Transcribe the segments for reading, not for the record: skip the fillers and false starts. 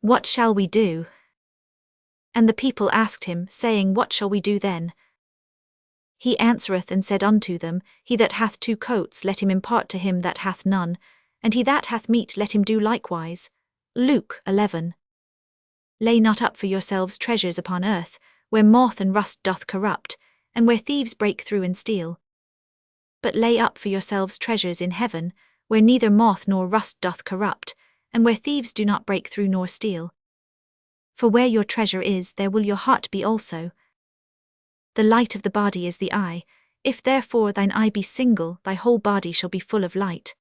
What shall we do? And the people asked him, saying, What shall we do then? He answereth and said unto them, He that hath 2 coats, let him impart to him that hath none, and he that hath meat, let him do likewise. Luke 11. Lay not up for yourselves treasures upon earth, where moth and rust doth corrupt, and where thieves break through and steal. But lay up for yourselves treasures in heaven, where neither moth nor rust doth corrupt, and where thieves do not break through nor steal. For where your treasure is, there will your heart be also. The light of the body is the eye. If therefore thine eye be single, thy whole body shall be full of light.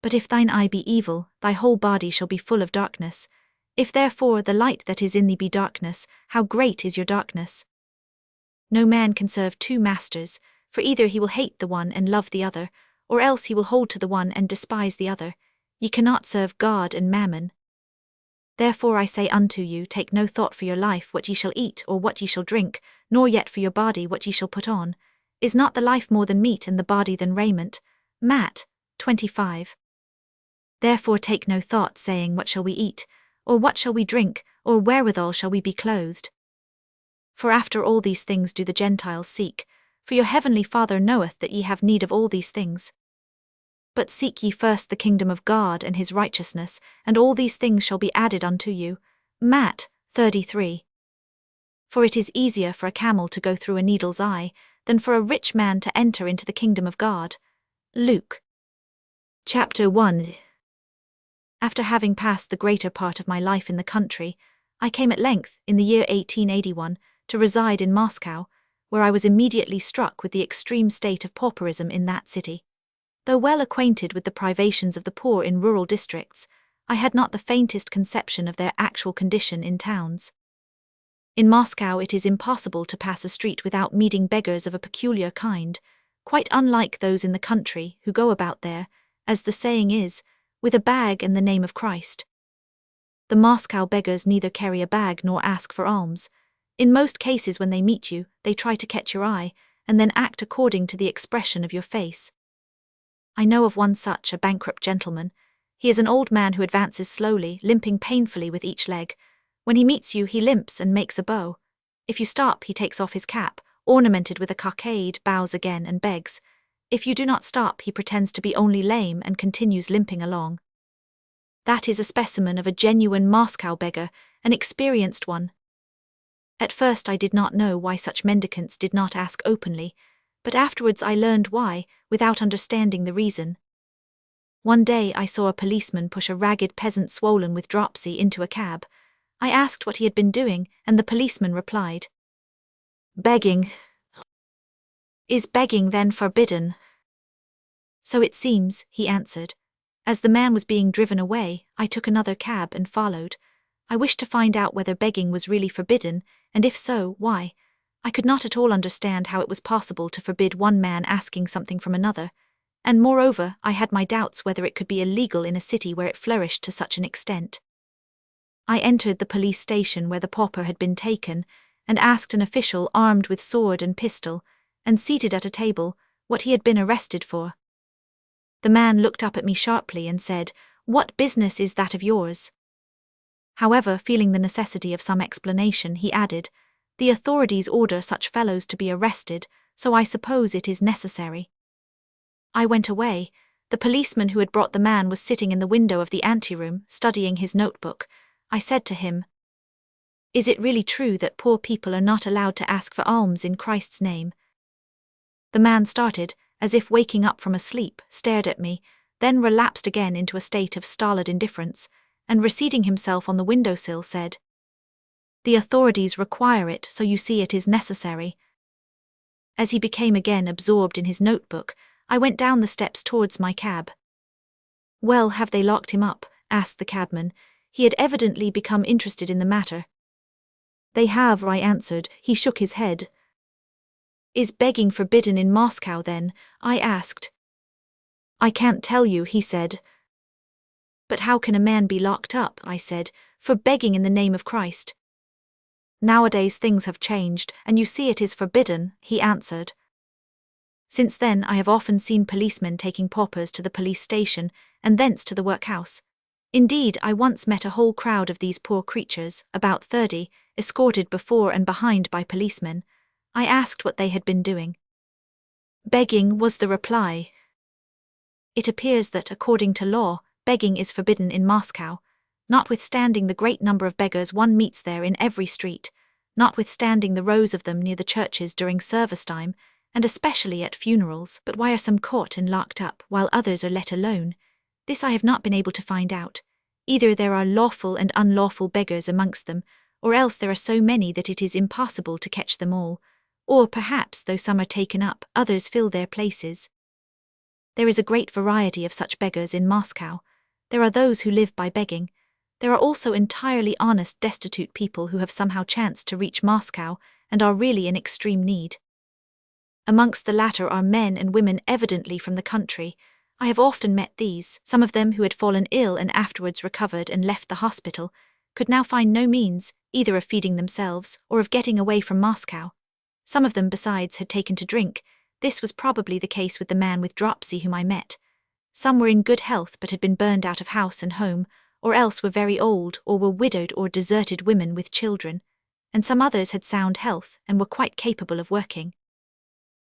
But if thine eye be evil, thy whole body shall be full of darkness. If therefore the light that is in thee be darkness, how great is your darkness? No man can serve 2 masters, for either he will hate the one and love the other, or else he will hold to the one and despise the other. Ye cannot serve God and mammon. Therefore I say unto you, take no thought for your life, what ye shall eat, or what ye shall drink, nor yet for your body, what ye shall put on. Is not the life more than meat, and the body than raiment? Matt. 25. Therefore take no thought, saying, What shall we eat? Or what shall we drink? Or wherewithal shall we be clothed? For after all these things do the Gentiles seek, for your heavenly Father knoweth that ye have need of all these things. But seek ye first the kingdom of God and his righteousness, and all these things shall be added unto you. Matt. 33. For it is easier for a camel to go through a needle's eye, than for a rich man to enter into the kingdom of God. Luke. Chapter 1. After having passed the greater part of my life in the country, I came at length, in the year 1881, to reside in Moscow, where I was immediately struck with the extreme state of pauperism in that city. Though well acquainted with the privations of the poor in rural districts, I had not the faintest conception of their actual condition in towns. In Moscow it is impossible to pass a street without meeting beggars of a peculiar kind, quite unlike those in the country who go about there, as the saying is, with a bag and the name of Christ. The Moscow beggars neither carry a bag nor ask for alms. In most cases when they meet you, they try to catch your eye, and then act according to the expression of your face. I know of one such, a bankrupt gentleman. He is an old man who advances slowly, limping painfully with each leg. When he meets you, he limps and makes a bow. If you stop, he takes off his cap, ornamented with a cockade, bows again and begs. If you do not stop, he pretends to be only lame and continues limping along. That is a specimen of a genuine Moscow beggar, an experienced one. At first I did not know why such mendicants did not ask openly, but afterwards I learned why, without understanding the reason. One day I saw a policeman push a ragged peasant swollen with dropsy into a cab. I asked what he had been doing, and the policeman replied, "Begging." "Is begging then forbidden?" "So it seems," he answered. As the man was being driven away, I took another cab and followed. I wished to find out whether begging was really forbidden, and if so, why. I could not at all understand how it was possible to forbid one man asking something from another, and moreover, I had my doubts whether it could be illegal in a city where it flourished to such an extent. I entered the police station where the pauper had been taken, and asked an official armed with sword and pistol, and seated at a table, what he had been arrested for. The man looked up at me sharply and said, "What business is that of yours?" However, feeling the necessity of some explanation, he added, "The authorities order such fellows to be arrested, so I suppose it is necessary." I went away. The policeman who had brought the man was sitting in the window of the anteroom, studying his notebook. I said to him, "Is it really true that poor people are not allowed to ask for alms in Christ's name?" The man started, as if waking up from a sleep, stared at me, then relapsed again into a state of stolid indifference, and reseating himself on the windowsill said, "The authorities require it, so you see it is necessary." As he became again absorbed in his notebook, I went down the steps towards my cab. "Well, have they locked him up?" asked the cabman. He had evidently become interested in the matter. "They have," I answered. He shook his head. "Is begging forbidden in Moscow then?" I asked. "I can't tell you," he said. "But how can a man be locked up," I said, "for begging in the name of Christ?" "Nowadays things have changed, and you see it is forbidden," he answered. Since then I have often seen policemen taking paupers to the police station, and thence to the workhouse. Indeed, I once met a whole crowd of these poor creatures, about 30, escorted before and behind by policemen. I asked what they had been doing. Begging, was the reply. It appears that, according to law, begging is forbidden in Moscow, notwithstanding the great number of beggars one meets there in every street, notwithstanding the rows of them near the churches during service time, and especially at funerals. But why are some caught and locked up, while others are let alone? This I have not been able to find out. Either there are lawful and unlawful beggars amongst them, or else there are so many that it is impossible to catch them all, or perhaps, though some are taken up, others fill their places. There is a great variety of such beggars in Moscow. There are those who live by begging. There are also entirely honest, destitute people who have somehow chanced to reach Moscow and are really in extreme need. Amongst the latter are men and women evidently from the country. I have often met these. Some of them who had fallen ill and afterwards recovered and left the hospital could now find no means, either of feeding themselves or of getting away from Moscow. Some of them, besides, had taken to drink. This was probably the case with the man with dropsy whom I met. Some were in good health but had been burned out of house and home, or else were very old or were widowed or deserted women with children, and some others had sound health and were quite capable of working.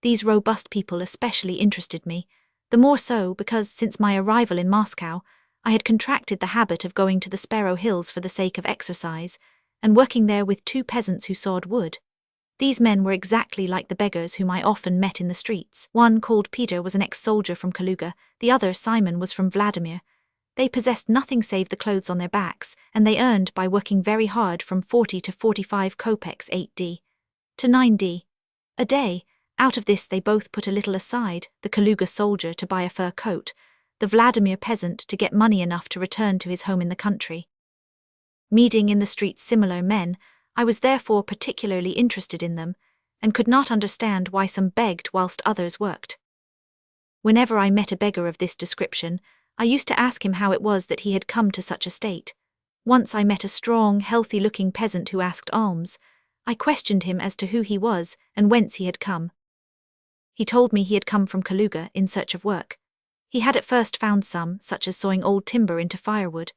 These robust people especially interested me, the more so because since my arrival in Moscow, I had contracted the habit of going to the Sparrow Hills for the sake of exercise, and working there with 2 peasants who sawed wood. These men were exactly like the beggars whom I often met in the streets. One, called Peter, was an ex-soldier from Kaluga, the other, Simon, was from Vladimir. They possessed nothing save the clothes on their backs, and they earned by working very hard from 40 to 45 kopecks 8d to 9d a day. Out of this they both put a little aside, the Kaluga soldier to buy a fur coat, the Vladimir peasant to get money enough to return to his home in the country. Meeting in the streets similar men, I was therefore particularly interested in them, and could not understand why some begged whilst others worked. Whenever I met a beggar of this description, I used to ask him how it was that he had come to such a state. Once I met a strong, healthy-looking peasant who asked alms. I questioned him as to who he was and whence he had come. He told me he had come from Kaluga in search of work. He had at first found some, such as sawing old timber into firewood,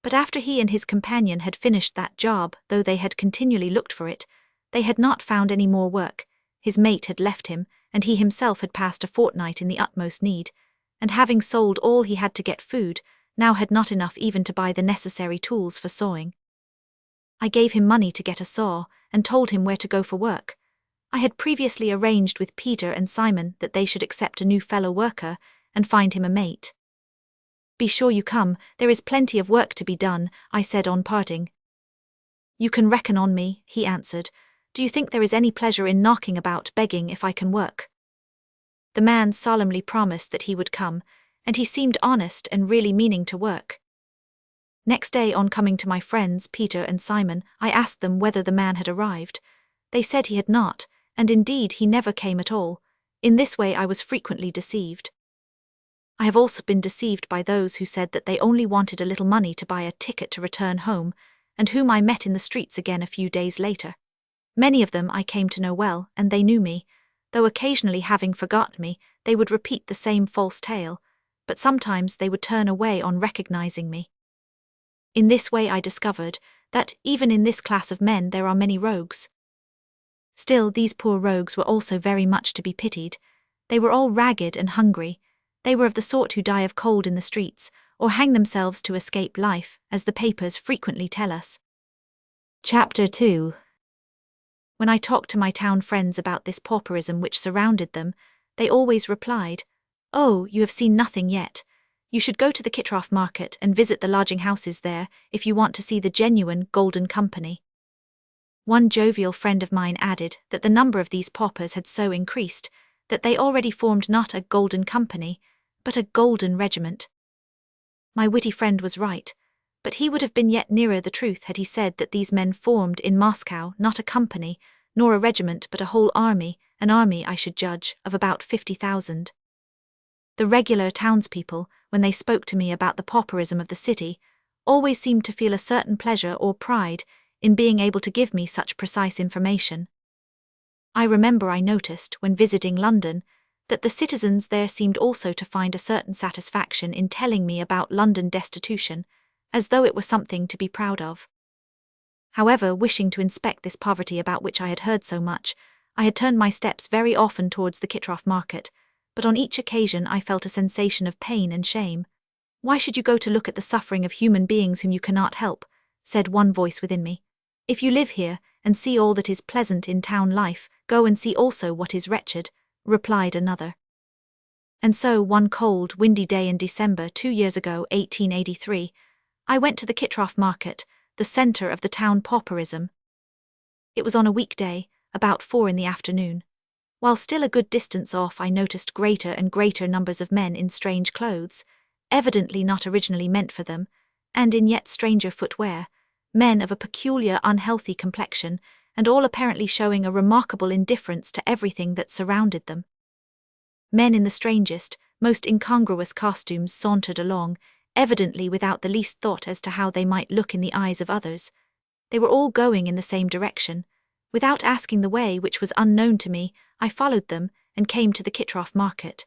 but after he and his companion had finished that job, though they had continually looked for it, they had not found any more work. His mate had left him, and he himself had passed a fortnight in the utmost need, and having sold all he had to get food, now had not enough even to buy the necessary tools for sawing. I gave him money to get a saw, and told him where to go for work. I had previously arranged with Peter and Simon that they should accept a new fellow worker and find him a mate. "Be sure you come, there is plenty of work to be done," I said on parting. "You can reckon on me," he answered. "Do you think there is any pleasure in knocking about begging if I can work?" The man solemnly promised that he would come, and he seemed honest and really meaning to work. Next day, on coming to my friends Peter and Simon, I asked them whether the man had arrived. They said he had not, and indeed he never came at all. In this way I was frequently deceived. I have also been deceived by those who said that they only wanted a little money to buy a ticket to return home, and whom I met in the streets again a few days later. Many of them I came to know well, and they knew me, though occasionally, having forgotten me, they would repeat the same false tale, but sometimes they would turn away on recognizing me. In this way I discovered that even in this class of men there are many rogues. Still, these poor rogues were also very much to be pitied. They were all ragged and hungry. They were of the sort who die of cold in the streets, or hang themselves to escape life, as the papers frequently tell us. Chapter 2. When I talked to my town friends about this pauperism which surrounded them, they always replied, "Oh, you have seen nothing yet. You should go to the Kitrov market and visit the lodging houses there if you want to see the genuine golden company." One jovial friend of mine added that the number of these paupers had so increased that they already formed not a golden company, but a golden regiment. My witty friend was right, but he would have been yet nearer the truth had he said that these men formed in Moscow not a company, nor a regiment, but a whole army, an army, I should judge, of about 50,000. The regular townspeople, when they spoke to me about the pauperism of the city, always seemed to feel a certain pleasure or pride in being able to give me such precise information. I remember I noticed, when visiting London, that the citizens there seemed also to find a certain satisfaction in telling me about London destitution, as though it were something to be proud of. However, wishing to inspect this poverty about which I had heard so much, I had turned my steps very often towards the Kitroff market, but on each occasion I felt a sensation of pain and shame. "Why should you go to look at the suffering of human beings whom you cannot help?" said one voice within me. "If you live here, and see all that is pleasant in town life, go and see also what is wretched," replied another. And so, one cold, windy day in December 2 years ago, 1883, I went to the Kitroff market, the centre of the town pauperism. It was on a weekday, about 4 in the afternoon. While still a good distance off, I noticed greater and greater numbers of men in strange clothes, evidently not originally meant for them, and in yet stranger footwear, men of a peculiar unhealthy complexion, and all apparently showing a remarkable indifference to everything that surrounded them. Men in the strangest, most incongruous costumes sauntered along, evidently without the least thought as to how they might look in the eyes of others. They were all going in the same direction. Without asking the way, which was unknown to me, I followed them and came to the Kitroff market.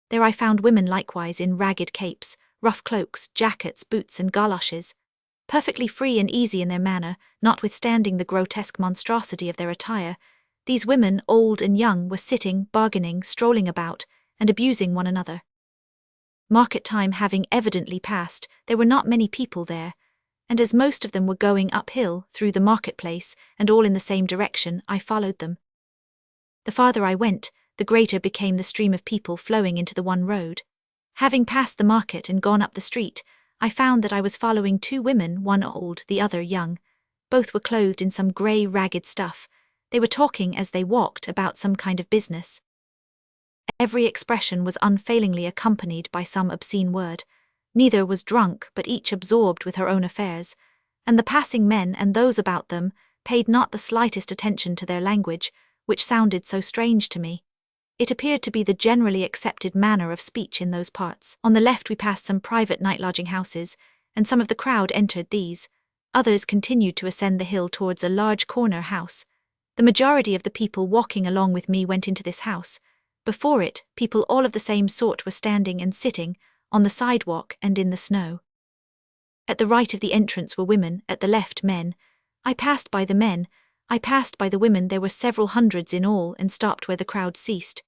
There I found women likewise in ragged capes, rough cloaks, jackets, boots and galoshes, perfectly free and easy in their manner, notwithstanding the grotesque monstrosity of their attire. These women, old and young, were sitting, bargaining, strolling about, and abusing one another. Market time having evidently passed, there were not many people there, and as most of them were going uphill through the marketplace and all in the same direction, I followed them. The farther I went, the greater became the stream of people flowing into the one road. Having passed the market and gone up the street, I found that I was following 2 women, one old, the other young. Both were clothed in some grey, ragged stuff. They were talking as they walked about some kind of business. Every expression was unfailingly accompanied by some obscene word. Neither was drunk, but each absorbed with her own affairs, and the passing men and those about them paid not the slightest attention to their language, which sounded so strange to me. It appeared to be the generally accepted manner of speech in those parts. On the left we passed some private night-lodging houses, and some of the crowd entered these. Others continued to ascend the hill towards a large corner house. The majority of the people walking along with me went into this house. Before it, people all of the same sort were standing and sitting, on the sidewalk and in the snow. At the right of the entrance were women, at the left men. I passed by the men, I passed by the women. There were several hundreds in all, and stopped where the crowd ceased.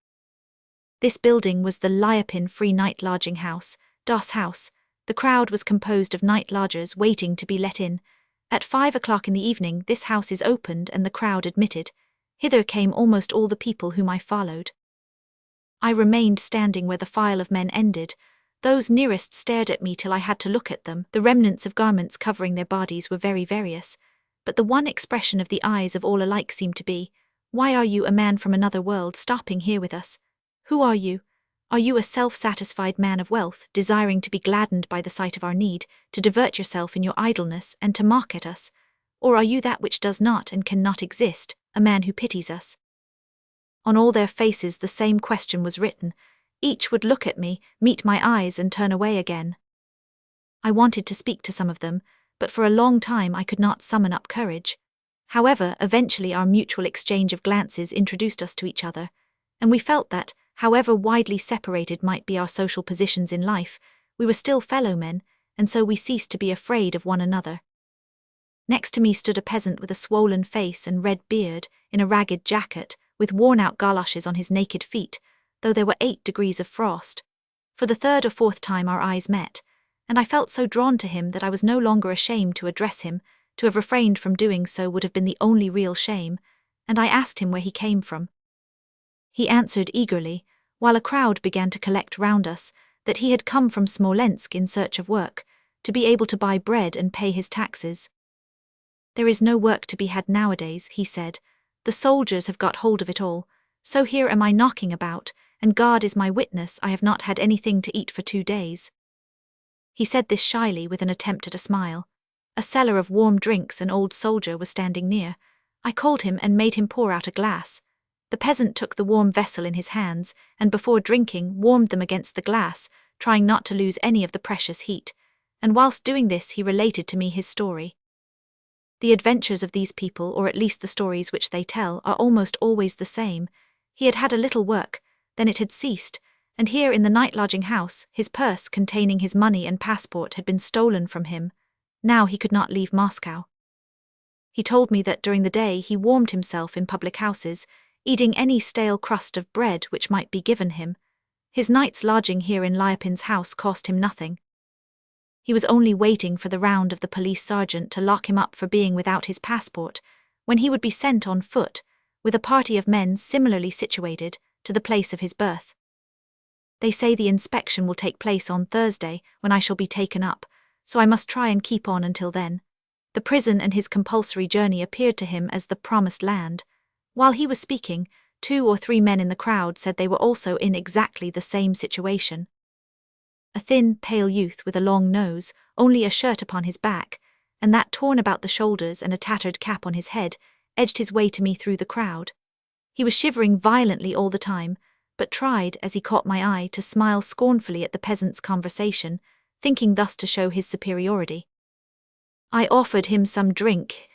This building was the Liapin Free Night Lodging House, Das Haus. The crowd was composed of night lodgers waiting to be let in. At 5 o'clock in the evening this house is opened and the crowd admitted. Hither came almost all the people whom I followed. I remained standing where the file of men ended. Those nearest stared at me till I had to look at them. The remnants of garments covering their bodies were very various, but the one expression of the eyes of all alike seemed to be, "Why are you, a man from another world, stopping here with us? Who are you? Are you a self-satisfied man of wealth, desiring to be gladdened by the sight of our need, to divert yourself in your idleness and to mock at us? Or are you that which does not and cannot exist, a man who pities us?" On all their faces the same question was written. Each would look at me, meet my eyes and turn away again. I wanted to speak to some of them, but for a long time I could not summon up courage. However, eventually our mutual exchange of glances introduced us to each other, and we felt that, however widely separated might be our social positions in life, we were still fellow men, and so we ceased to be afraid of one another. Next to me stood a peasant with a swollen face and red beard, in a ragged jacket, with worn-out galoshes on his naked feet, though there were 8 degrees of frost. For the 3rd or 4th time our eyes met, and I felt so drawn to him that I was no longer ashamed to address him. To have refrained from doing so would have been the only real shame, and I asked him where he came from. He answered eagerly, while a crowd began to collect round us, that he had come from Smolensk in search of work, to be able to buy bread and pay his taxes. "There is no work to be had nowadays," he said. "The soldiers have got hold of it all, so here am I knocking about, and God is my witness I have not had anything to eat for 2 days." He said this shyly with an attempt at a smile. A seller of warm drinks, an old soldier, was standing near. I called him and made him pour out a glass. The peasant took the warm vessel in his hands, and before drinking warmed them against the glass, trying not to lose any of the precious heat, and whilst doing this he related to me his story. The adventures of these people, or at least the stories which they tell, are almost always the same. He had had a little work, then it had ceased, And here in the night lodging house, his purse containing his money and passport had been stolen from him. Now he could not leave Moscow. He told me that during the day he warmed himself in public houses, eating any stale crust of bread which might be given him. His night's lodging here in Lyapin's house cost him nothing. He was only waiting for the round of the police sergeant to lock him up for being without his passport, when he would be sent on foot, with a party of men similarly situated, to the place of his birth. They say the inspection will take place on Thursday, when I shall be taken up, so I must try and keep on until then. The prison and his compulsory journey appeared to him as the promised land. While he was speaking, 2 or 3 men in the crowd said they were also in exactly the same situation. A thin, pale youth with a long nose, only a shirt upon his back, and that torn about the shoulders and a tattered cap on his head, edged his way to me through the crowd. He was shivering violently all the time, but tried, as he caught my eye, to smile scornfully at the peasants' conversation, thinking thus to show his superiority. I offered him some drink.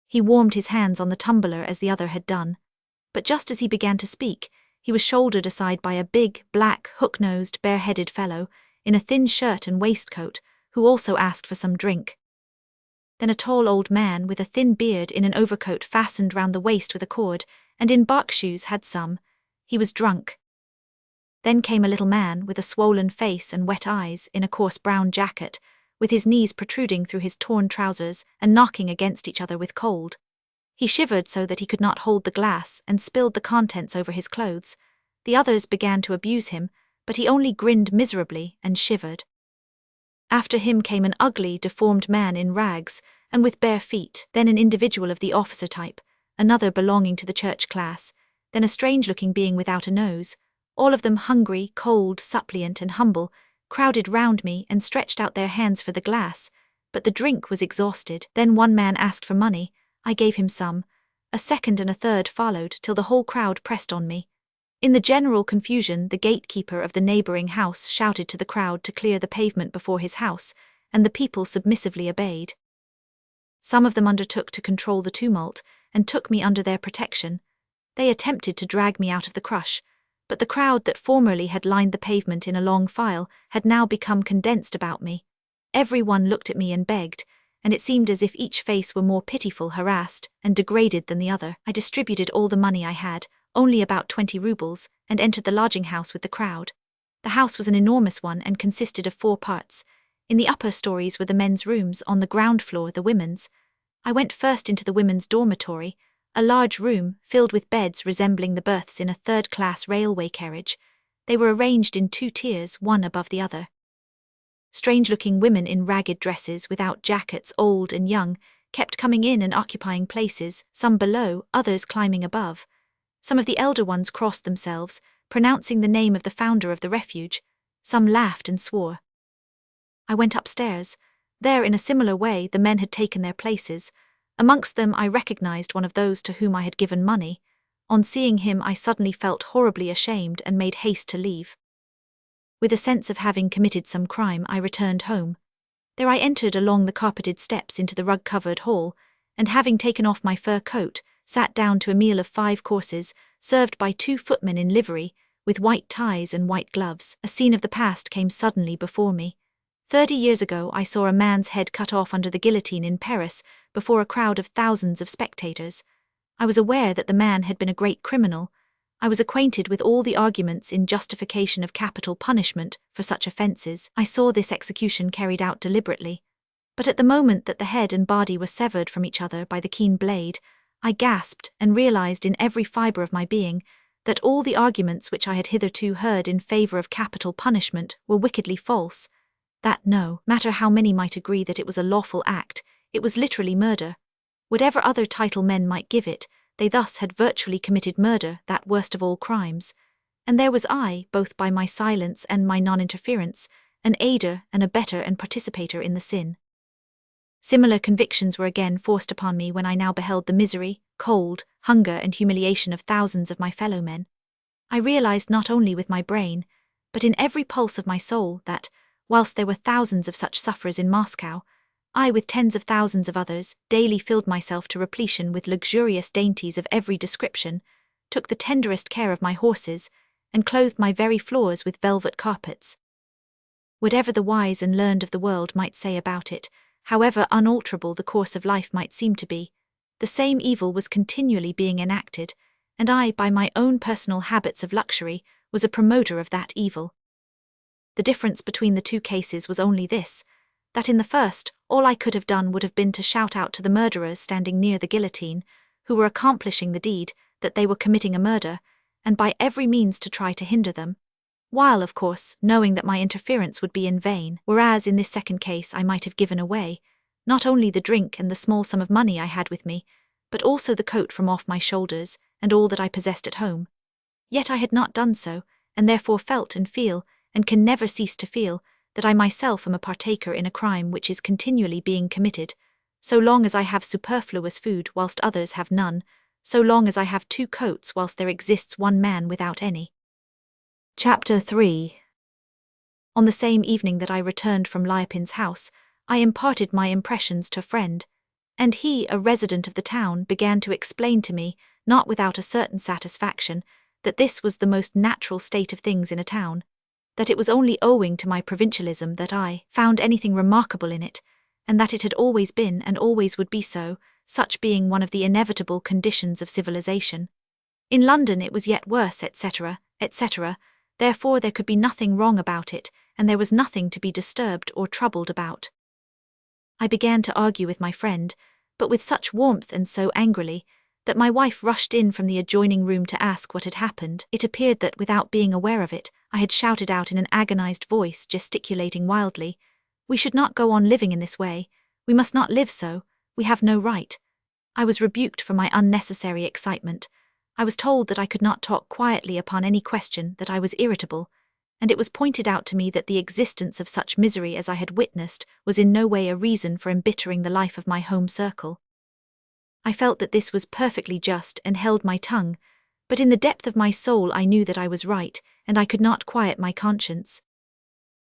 He warmed his hands on the tumbler as the other had done, but just as he began to speak, he was shouldered aside by a big, black, hook-nosed, bare-headed fellow, in a thin shirt and waistcoat, who also asked for some drink. Then a tall old man with a thin beard in an overcoat fastened round the waist with a cord, and in bark shoes had some. He was drunk. Then came a little man with a swollen face and wet eyes, in a coarse brown jacket, with his knees protruding through his torn trousers and knocking against each other with cold. He shivered so that he could not hold the glass and spilled the contents over his clothes. The others began to abuse him, but he only grinned miserably and shivered. After him came an ugly, deformed man in rags and with bare feet, then an individual of the officer type, another belonging to the church class, then a strange-looking being without a nose, all of them hungry, cold, suppliant and humble, crowded round me and stretched out their hands for the glass, but the drink was exhausted. Then one man asked for money. I gave him some. A second and a third followed till the whole crowd pressed on me. In the general confusion, the gatekeeper of the neighbouring house shouted to the crowd to clear the pavement before his house, and the people submissively obeyed. Some of them undertook to control the tumult and took me under their protection. They attempted to drag me out of the crush, but the crowd that formerly had lined the pavement in a long file had now become condensed about me. Every one looked at me and begged, and it seemed as if each face were more pitiful, harassed, and degraded than the other. I distributed all the money I had, only about 20 rubles, and entered the lodging house with the crowd. The house was an enormous one and consisted of 4 parts. In the upper stories were the men's rooms, on the ground floor the women's. I went first into the women's dormitory, a large room filled with beds resembling the berths in a third-class railway carriage. They were arranged in 2 tiers, one above the other. Strange-looking women in ragged dresses, without jackets, old and young, kept coming in and occupying places, some below, others climbing above. Some of the elder ones crossed themselves, pronouncing the name of the founder of the refuge. Some laughed and swore. I went upstairs. There, in a similar way, the men had taken their places. Amongst them I recognized one of those to whom I had given money. On seeing him I suddenly felt horribly ashamed and made haste to leave. With a sense of having committed some crime, I returned home. There I entered along the carpeted steps into the rug-covered hall, and having taken off my fur coat, sat down to a meal of 5 courses, served by 2 footmen in livery, with white ties and white gloves. A scene of the past came suddenly before me. 30 years ago I saw a man's head cut off under the guillotine in Paris before a crowd of thousands of spectators. I was aware that the man had been a great criminal. I was acquainted with all the arguments in justification of capital punishment for such offences. I saw this execution carried out deliberately. But at the moment that the head and body were severed from each other by the keen blade, I gasped and realized in every fibre of my being that all the arguments which I had hitherto heard in favour of capital punishment were wickedly false. That no matter how many might agree that it was a lawful act, it was literally murder. Whatever other title men might give it, they thus had virtually committed murder, that worst of all crimes. And there was I, both by my silence and my non-interference, an aider and abettor and participator in the sin. Similar convictions were again forced upon me when I now beheld the misery, cold, hunger and humiliation of thousands of my fellow men. I realized not only with my brain, but in every pulse of my soul that, whilst there were thousands of such sufferers in Moscow, I, with tens of thousands of others, daily filled myself to repletion with luxurious dainties of every description, took the tenderest care of my horses, and clothed my very floors with velvet carpets. Whatever the wise and learned of the world might say about it, however unalterable the course of life might seem to be, the same evil was continually being enacted, and I, by my own personal habits of luxury, was a promoter of that evil. The difference between the two cases was only this, that in the first, all I could have done would have been to shout out to the murderers standing near the guillotine, who were accomplishing the deed, that they were committing a murder, and by every means to try to hinder them, while, of course, knowing that my interference would be in vain, whereas in this second case I might have given away, not only the drink and the small sum of money I had with me, but also the coat from off my shoulders, and all that I possessed at home. Yet I had not done so, and therefore felt and feel, and can never cease to feel, that I myself am a partaker in a crime which is continually being committed, so long as I have superfluous food whilst others have none, so long as I have 2 coats whilst there exists one man without any. Chapter 3. On the same evening that I returned from Liopin's house, I imparted my impressions to a friend, and he, a resident of the town, began to explain to me, not without a certain satisfaction, that this was the most natural state of things in a town, that it was only owing to my provincialism that I found anything remarkable in it, and that it had always been and always would be so, such being one of the inevitable conditions of civilization. In London it was yet worse, etc., etc., therefore there could be nothing wrong about it, and there was nothing to be disturbed or troubled about. I began to argue with my friend, but with such warmth and so angrily, that my wife rushed in from the adjoining room to ask what had happened. It appeared that, without being aware of it, I had shouted out in an agonized voice, gesticulating wildly, "We should not go on living in this way. We must not live so. We have no right." I was rebuked for my unnecessary excitement. I was told that I could not talk quietly upon any question, that I was irritable, and it was pointed out to me that the existence of such misery as I had witnessed was in no way a reason for embittering the life of my home circle. I felt that this was perfectly just and held my tongue, but in the depth of my soul I knew that I was right, and I could not quiet my conscience.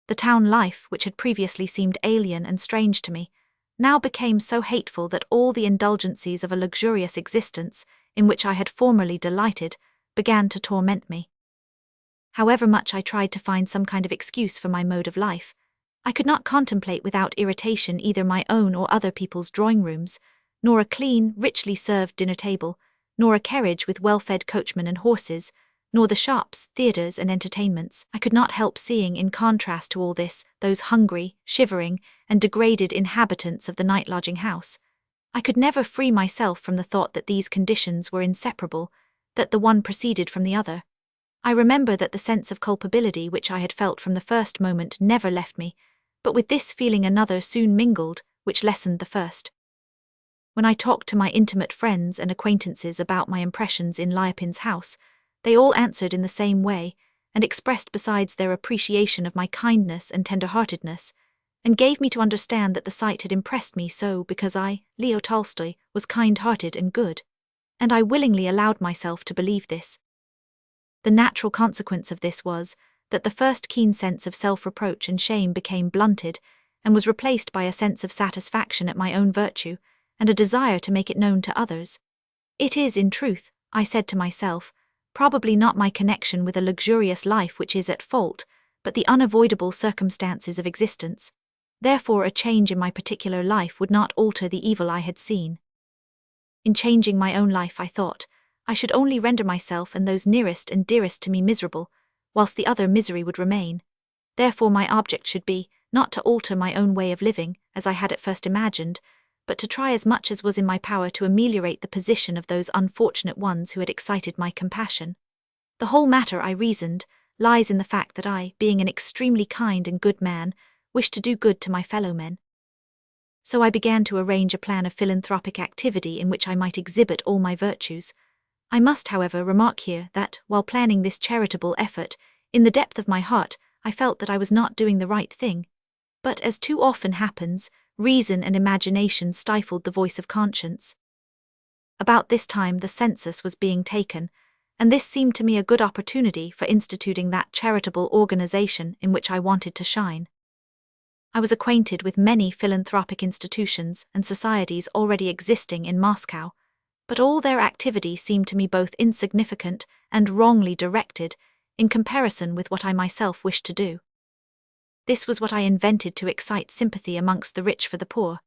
The town life, which had previously seemed alien and strange to me, now became so hateful that all the indulgencies of a luxurious existence, in which I had formerly delighted, began to torment me. However much I tried to find some kind of excuse for my mode of life, I could not contemplate without irritation either my own or other people's drawing rooms, nor a clean, richly served dinner table, nor a carriage with well-fed coachmen and horses, nor the shops, theatres, and entertainments. I could not help seeing, in contrast to all this, those hungry, shivering, and degraded inhabitants of the night-lodging house. I could never free myself from the thought that these conditions were inseparable, that the one proceeded from the other. I remember that the sense of culpability which I had felt from the first moment never left me, but with this feeling another soon mingled, which lessened the first. When I talked to my intimate friends and acquaintances about my impressions in Liopin's house, they all answered in the same way, and expressed besides their appreciation of my kindness and tender-heartedness, and gave me to understand that the sight had impressed me so because I, Leo Tolstoy, was kind-hearted and good, and I willingly allowed myself to believe this. The natural consequence of this was that the first keen sense of self-reproach and shame became blunted, and was replaced by a sense of satisfaction at my own virtue, and a desire to make it known to others. It is, in truth, I said to myself, probably not my connection with a luxurious life which is at fault, but the unavoidable circumstances of existence. Therefore a change in my particular life would not alter the evil I had seen. In changing my own life, I thought, I should only render myself and those nearest and dearest to me miserable, whilst the other misery would remain. Therefore my object should be, not to alter my own way of living, as I had at first imagined, but to try as much as was in my power to ameliorate the position of those unfortunate ones who had excited my compassion. The whole matter, I reasoned, lies in the fact that I, being an extremely kind and good man, wished to do good to my fellow men. So I began to arrange a plan of philanthropic activity in which I might exhibit all my virtues. I must, however, remark here that, while planning this charitable effort, in the depth of my heart, I felt that I was not doing the right thing. But, as too often happens, reason and imagination stifled the voice of conscience. About this time the census was being taken, and this seemed to me a good opportunity for instituting that charitable organization in which I wanted to shine. I was acquainted with many philanthropic institutions and societies already existing in Moscow, but all their activity seemed to me both insignificant and wrongly directed, in comparison with what I myself wished to do. This was what I invented to excite sympathy amongst the rich for the poor.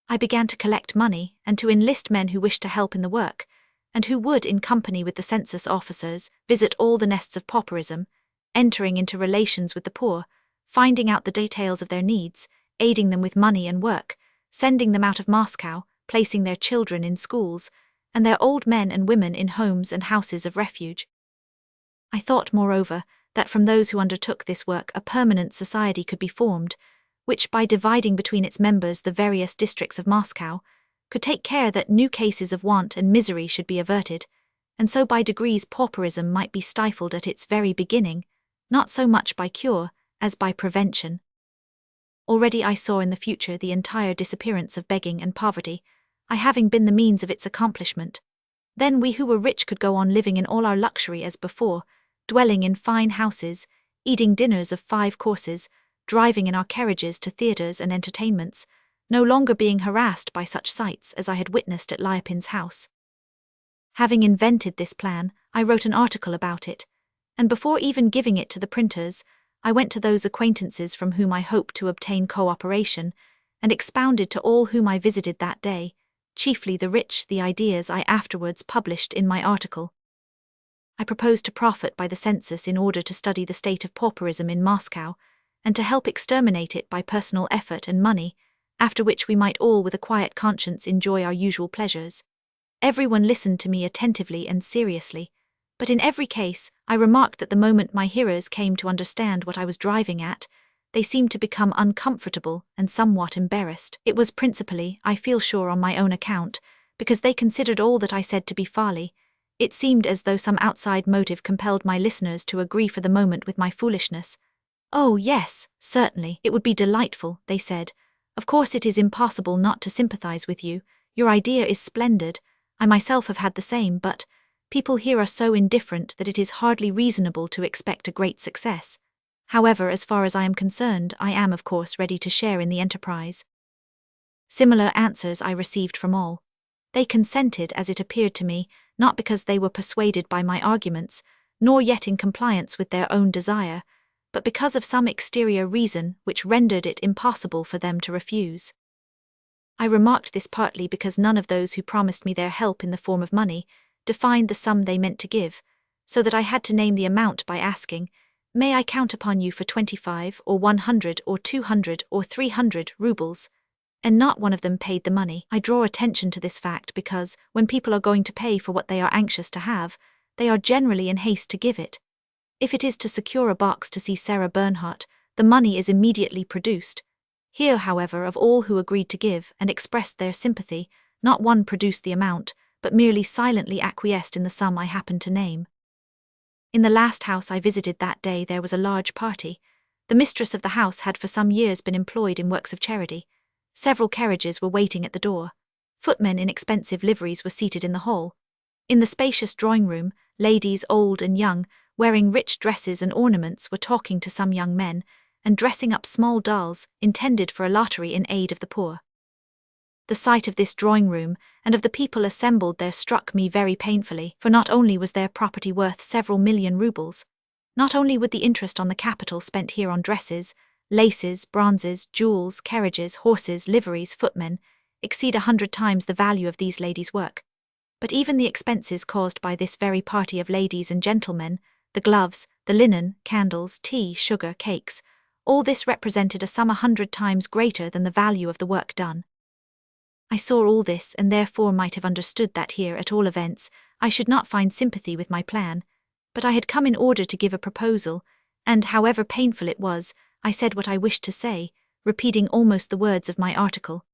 I began to collect money and to enlist men who wished to help in the work, and who would, in company with the census officers, visit all the nests of pauperism, entering into relations with the poor, finding out the details of their needs, aiding them with money and work, sending them out of Moscow, placing their children in schools, and their old men and women in homes and houses of refuge. I thought, moreover, that from those who undertook this work a permanent society could be formed, which, by dividing between its members the various districts of Moscow, could take care that new cases of want and misery should be averted, and so by degrees pauperism might be stifled at its very beginning, not so much by cure as by prevention. Already I saw in the future the entire disappearance of begging and poverty, I having been the means of its accomplishment. Then we who were rich could go on living in all our luxury as before, dwelling in fine houses, eating dinners of 5 courses, driving in our carriages to theatres and entertainments, no longer being harassed by such sights as I had witnessed at Lyapin's house. Having invented this plan, I wrote an article about it, and before even giving it to the printers, I went to those acquaintances from whom I hoped to obtain cooperation, and expounded to all whom I visited that day, chiefly the rich, the ideas I afterwards published in my article. I proposed to profit by the census in order to study the state of pauperism in Moscow, and to help exterminate it by personal effort and money, after which we might all with a quiet conscience enjoy our usual pleasures. Everyone listened to me attentively and seriously, but in every case I remarked that the moment my hearers came to understand what I was driving at, they seemed to become uncomfortable and somewhat embarrassed. It was principally, I feel sure, on my own account, because they considered all that I said to be folly. It seemed as though some outside motive compelled my listeners to agree for the moment with my foolishness. "Oh, yes, certainly, it would be delightful," they said. "Of course it is impossible not to sympathize with you. Your idea is splendid. I myself have had the same, but people here are so indifferent that it is hardly reasonable to expect a great success. However, as far as I am concerned, I am of course ready to share in the enterprise." Similar answers I received from all. They consented, as it appeared to me, not because they were persuaded by my arguments, nor yet in compliance with their own desire, but because of some exterior reason which rendered it impossible for them to refuse. I remarked this partly because none of those who promised me their help in the form of money defined the sum they meant to give, so that I had to name the amount by asking, "May I count upon you for 25 or 100 or 200 or 300 rubles?" And not one of them paid the money. I draw attention to this fact because, when people are going to pay for what they are anxious to have, they are generally in haste to give it. If it is to secure a box to see Sarah Bernhardt, the money is immediately produced. Here, however, of all who agreed to give and expressed their sympathy, not one produced the amount, but merely silently acquiesced in the sum I happened to name. In the last house I visited that day there was a large party. The mistress of the house had for some years been employed in works of charity. Several carriages were waiting at the door. Footmen in expensive liveries were seated in the hall. In the spacious drawing-room, ladies old and young, wearing rich dresses and ornaments, were talking to some young men, and dressing up small dolls, intended for a lottery in aid of the poor. The sight of this drawing-room, and of the people assembled there, struck me very painfully, for not only was their property worth several million rubles, not only would the interest on the capital spent here on dresses, laces, bronzes, jewels, carriages, horses, liveries, footmen, exceed 100 times the value of these ladies' work, but even the expenses caused by this very party of ladies and gentlemen, the gloves, the linen, candles, tea, sugar, cakes, all this represented a sum 100 times greater than the value of the work done. I saw all this, and therefore might have understood that here, at all events, I should not find sympathy with my plan, but I had come in order to give a proposal, and, however painful it was, I said what I wished to say, repeating almost the words of my article.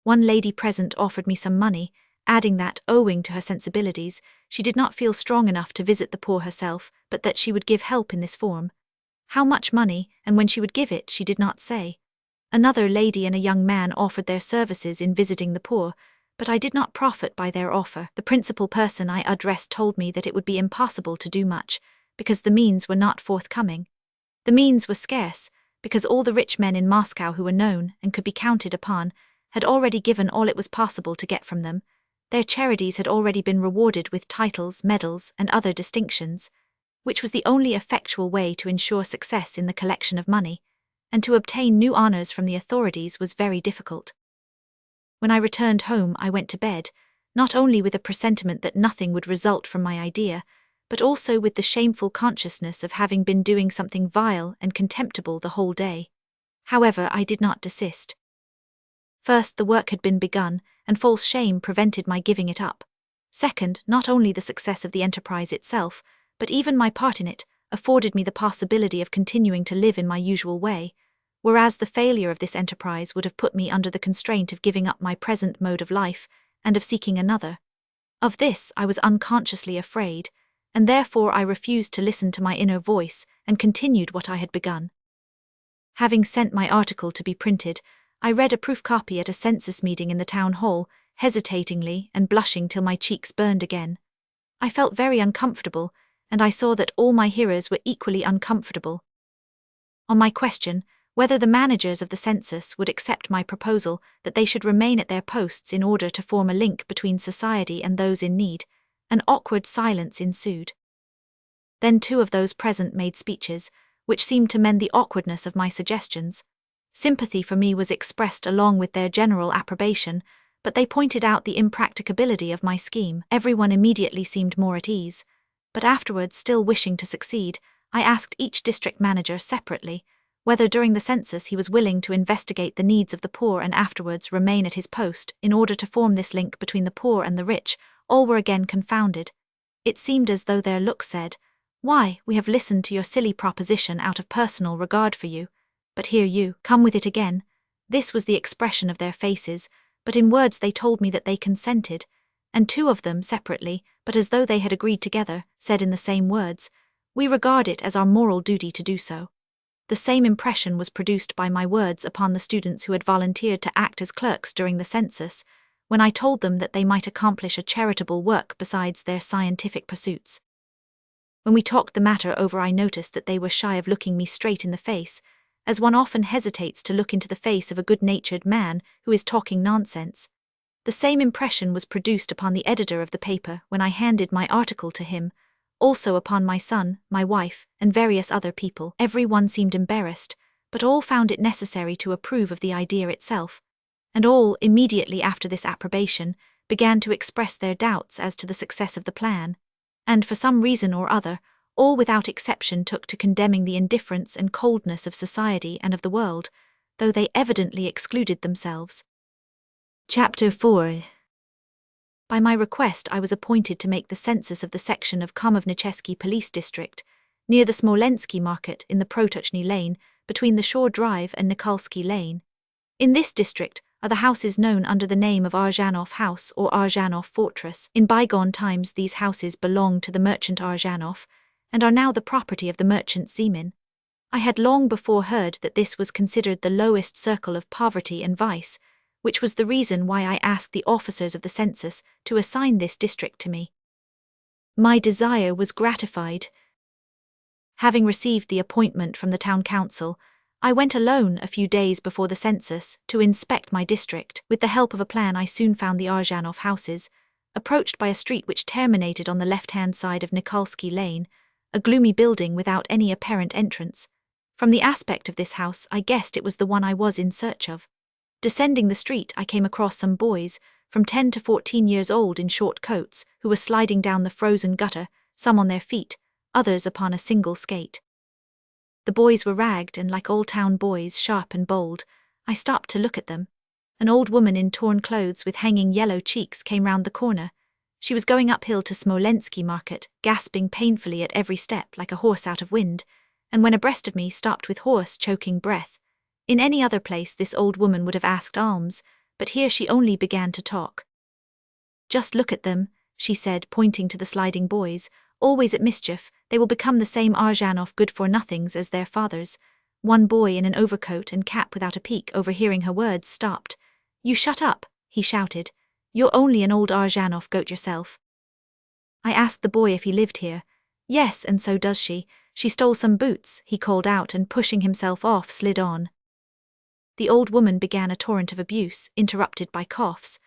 One lady present offered me some money, adding that, owing to her sensibilities, she did not feel strong enough to visit the poor herself, but that she would give help in this form. How much money, and when she would give it, she did not say. Another lady and a young man offered their services in visiting the poor, but I did not profit by their offer. The principal person I addressed told me that it would be impossible to do much, because the means were not forthcoming. The means were scarce, because all the rich men in Moscow who were known and could be counted upon had already given all it was possible to get from them. Their charities had already been rewarded with titles, medals, and other distinctions. which was the only effectual way to ensure success in the collection of money, and to obtain new honors from the authorities was very difficult. When I returned home, I went to bed, not only with a presentiment that nothing would result from my idea, but also with the shameful consciousness of having been doing something vile and contemptible the whole day. However, I did not desist. First, the work had been begun, and false shame prevented my giving it up. Second, not only the success of the enterprise itself, but even my part in it, afforded me the possibility of continuing to live in my usual way, whereas the failure of this enterprise would have put me under the constraint of giving up my present mode of life and of seeking another. Of this I was unconsciously afraid, and therefore I refused to listen to my inner voice and continued what I had begun. Having sent my article to be printed, I read a proof copy at a census meeting in the town hall, hesitatingly and blushing till my cheeks burned again. I felt very uncomfortable, and I saw that all my hearers were equally uncomfortable. On my question, whether the managers of the census would accept my proposal that they should remain at their posts in order to form a link between society and those in need, an awkward silence ensued. Then two of those present made speeches, which seemed to mend the awkwardness of my suggestions. Sympathy for me was expressed along with their general approbation, but they pointed out the impracticability of my scheme. Everyone immediately seemed more at ease, but afterwards, still wishing to succeed, I asked each district manager separately whether during the census he was willing to investigate the needs of the poor and afterwards remain at his post in order to form this link between the poor and the rich. All were again confounded. It seemed as though their looks said, "Why, we have listened to your silly proposition out of personal regard for you, but here you come with it again." This was the expression of their faces, but in words they told me that they consented, and two of them separately, but as though they had agreed together, said in the same words, "We regard it as our moral duty to do so." The same impression was produced by my words upon the students who had volunteered to act as clerks during the census, when I told them that they might accomplish a charitable work besides their scientific pursuits. When we talked the matter over, I noticed that they were shy of looking me straight in the face, as one often hesitates to look into the face of a good-natured man who is talking nonsense. The same impression was produced upon the editor of the paper when I handed my article to him, also upon my son, my wife, and various other people. Every one seemed embarrassed, but all found it necessary to approve of the idea itself, and all, immediately after this approbation, began to express their doubts as to the success of the plan, and for some reason or other, all without exception took to condemning the indifference and coldness of society and of the world, though they evidently excluded themselves. Chapter 4. By my request I was appointed to make the census of the section of Komivnicheski Police District, near the Smolensky Market in the Protochny Lane, between the Shore Drive and Nikolsky Lane. In this district are the houses known under the name of Arzhanov House or Arzhanov Fortress. In bygone times these houses belonged to the merchant Arzhanov, and are now the property of the merchant Zemin. I had long before heard that this was considered the lowest circle of poverty and vice, which was the reason why I asked the officers of the census to assign this district to me. My desire was gratified. Having received the appointment from the town council, I went alone a few days before the census to inspect my district. With the help of a plan I soon found the Arzhanov houses, approached by a street which terminated on the left-hand side of Nikolsky Lane, a gloomy building without any apparent entrance. From the aspect of this house I guessed it was the one I was in search of. Descending the street I came across some boys, from 10 to 14 years old in short coats, who were sliding down the frozen gutter, some on their feet, others upon a single skate. The boys were ragged and, like all town boys, sharp and bold. I stopped to look at them. An old woman in torn clothes with hanging yellow cheeks came round the corner. She was going uphill to Smolensky Market, gasping painfully at every step like a horse out of wind, and when abreast of me stopped with hoarse, choking breath. In any other place this old woman would have asked alms, but here she only began to talk. "Just look at them," she said, pointing to the sliding boys, "always at mischief. They will become the same Arzhanov good-for-nothings as their fathers." One boy in an overcoat and cap without a peak, overhearing her words, stopped. "You shut up," he shouted. "You're only an old Arzhanov goat yourself." I asked the boy if he lived here. "Yes, and so does she. She stole some boots," he called out, and pushing himself off slid on. The old woman began a torrent of abuse, interrupted by coughs.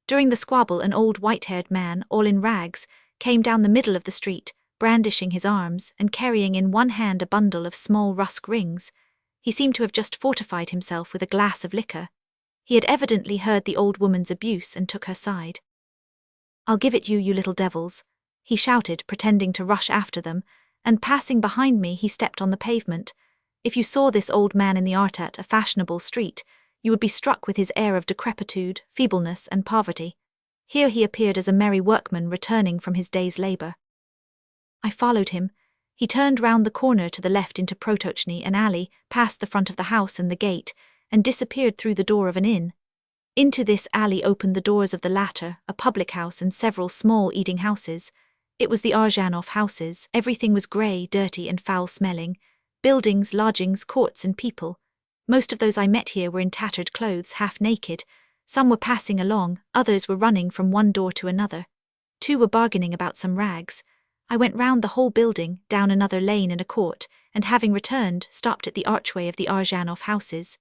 During the squabble an old white-haired man, all in rags, came down the middle of the street, brandishing his arms and carrying in one hand a bundle of small rusk rings. He seemed to have just fortified himself with a glass of liquor. He had evidently heard the old woman's abuse and took her side. "I'll give it you, you little devils," he shouted, pretending to rush after them, and passing behind me he stepped on the pavement. If you saw this old man in the art at a fashionable street, you would be struck with his air of decrepitude, feebleness, and poverty. Here he appeared as a merry workman returning from his day's labour. I followed him. He turned round the corner to the left into Protochny, an alley, past the front of the house and the gate, and disappeared through the door of an inn. Into this alley opened the doors of the latter, a public house and several small eating houses. It was the Arzhanov houses. Everything was grey, dirty and foul-smelling. Buildings, lodgings, courts and people. Most of those I met here were in tattered clothes, half naked. Some were passing along, others were running from one door to another. Two were bargaining about some rags. I went round the whole building, down another lane and a court, and having returned, stopped at the archway of the Arzhanov houses.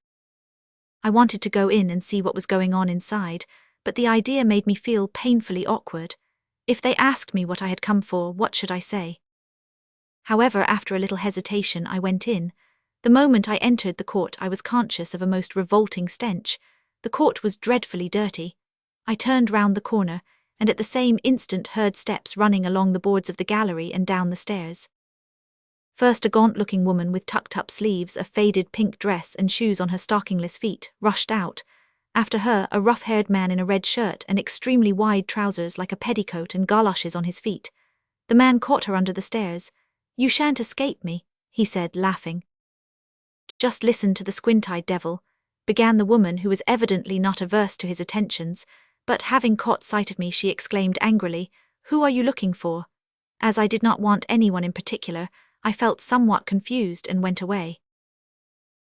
I wanted to go in and see what was going on inside, but the idea made me feel painfully awkward. If they asked me what I had come for, what should I say? However, after a little hesitation, I went in. The moment I entered the court, I was conscious of a most revolting stench. The court was dreadfully dirty. I turned round the corner, and at the same instant heard steps running along the boards of the gallery and down the stairs. First, a gaunt-looking woman with tucked-up sleeves, a faded pink dress and shoes on her stockingless feet, rushed out. After her, a rough-haired man in a red shirt and extremely wide trousers like a petticoat and galoshes on his feet. The man caught her under the stairs. "You shan't escape me," he said, laughing. "Just listen to the squint-eyed devil," began the woman, who was evidently not averse to his attentions, but having caught sight of me she exclaimed angrily, "Who are you looking for?" As I did not want anyone in particular, I felt somewhat confused and went away.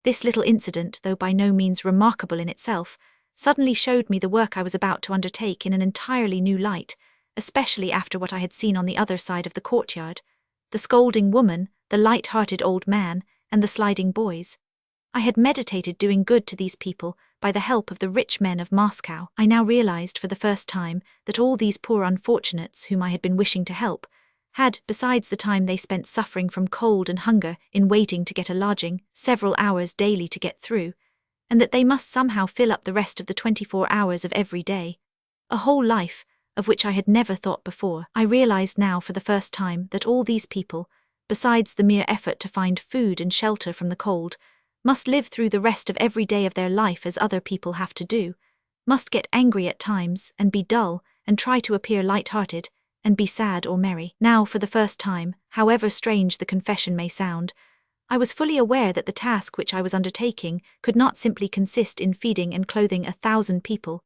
This little incident, though by no means remarkable in itself, suddenly showed me the work I was about to undertake in an entirely new light, especially after what I had seen on the other side of the courtyard: the scolding woman, the light-hearted old man, and the sliding boys. I had meditated doing good to these people by the help of the rich men of Moscow. I now realized for the first time that all these poor unfortunates whom I had been wishing to help had, besides the time they spent suffering from cold and hunger in waiting to get a lodging, several hours daily to get through, and that they must somehow fill up the rest of the 24 hours of every day. A whole life, of which I had never thought before. I realized now for the first time that all these people, besides the mere effort to find food and shelter from the cold, must live through the rest of every day of their life as other people have to do, must get angry at times, and be dull, and try to appear light-hearted, and be sad or merry. Now, for the first time, however strange the confession may sound, I was fully aware that the task which I was undertaking could not simply consist in feeding and clothing 1,000 people,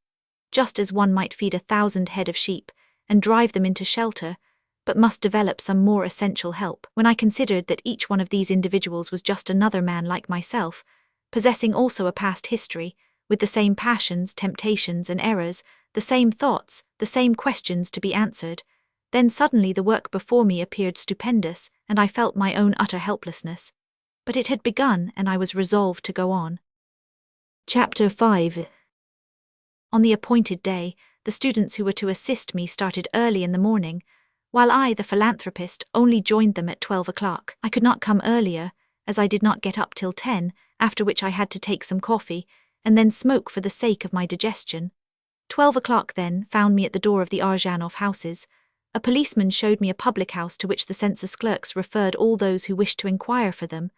just as one might feed 1,000 head of sheep, and drive them into shelter, but must develop some more essential help. When I considered that each one of these individuals was just another man like myself, possessing also a past history, with the same passions, temptations, and errors, the same thoughts, the same questions to be answered, then suddenly the work before me appeared stupendous, and I felt my own utter helplessness. But it had begun, and I was resolved to go on. Chapter 5. On the appointed day, the students who were to assist me started early in the morning, while I, the philanthropist, only joined them at 12 o'clock. I could not come earlier, as I did not get up till 10, after which I had to take some coffee, and then smoke for the sake of my digestion. 12 o'clock then found me at the door of the Arzhanov houses. A policeman showed me a public house to which the census clerks referred all those who wished to inquire for them.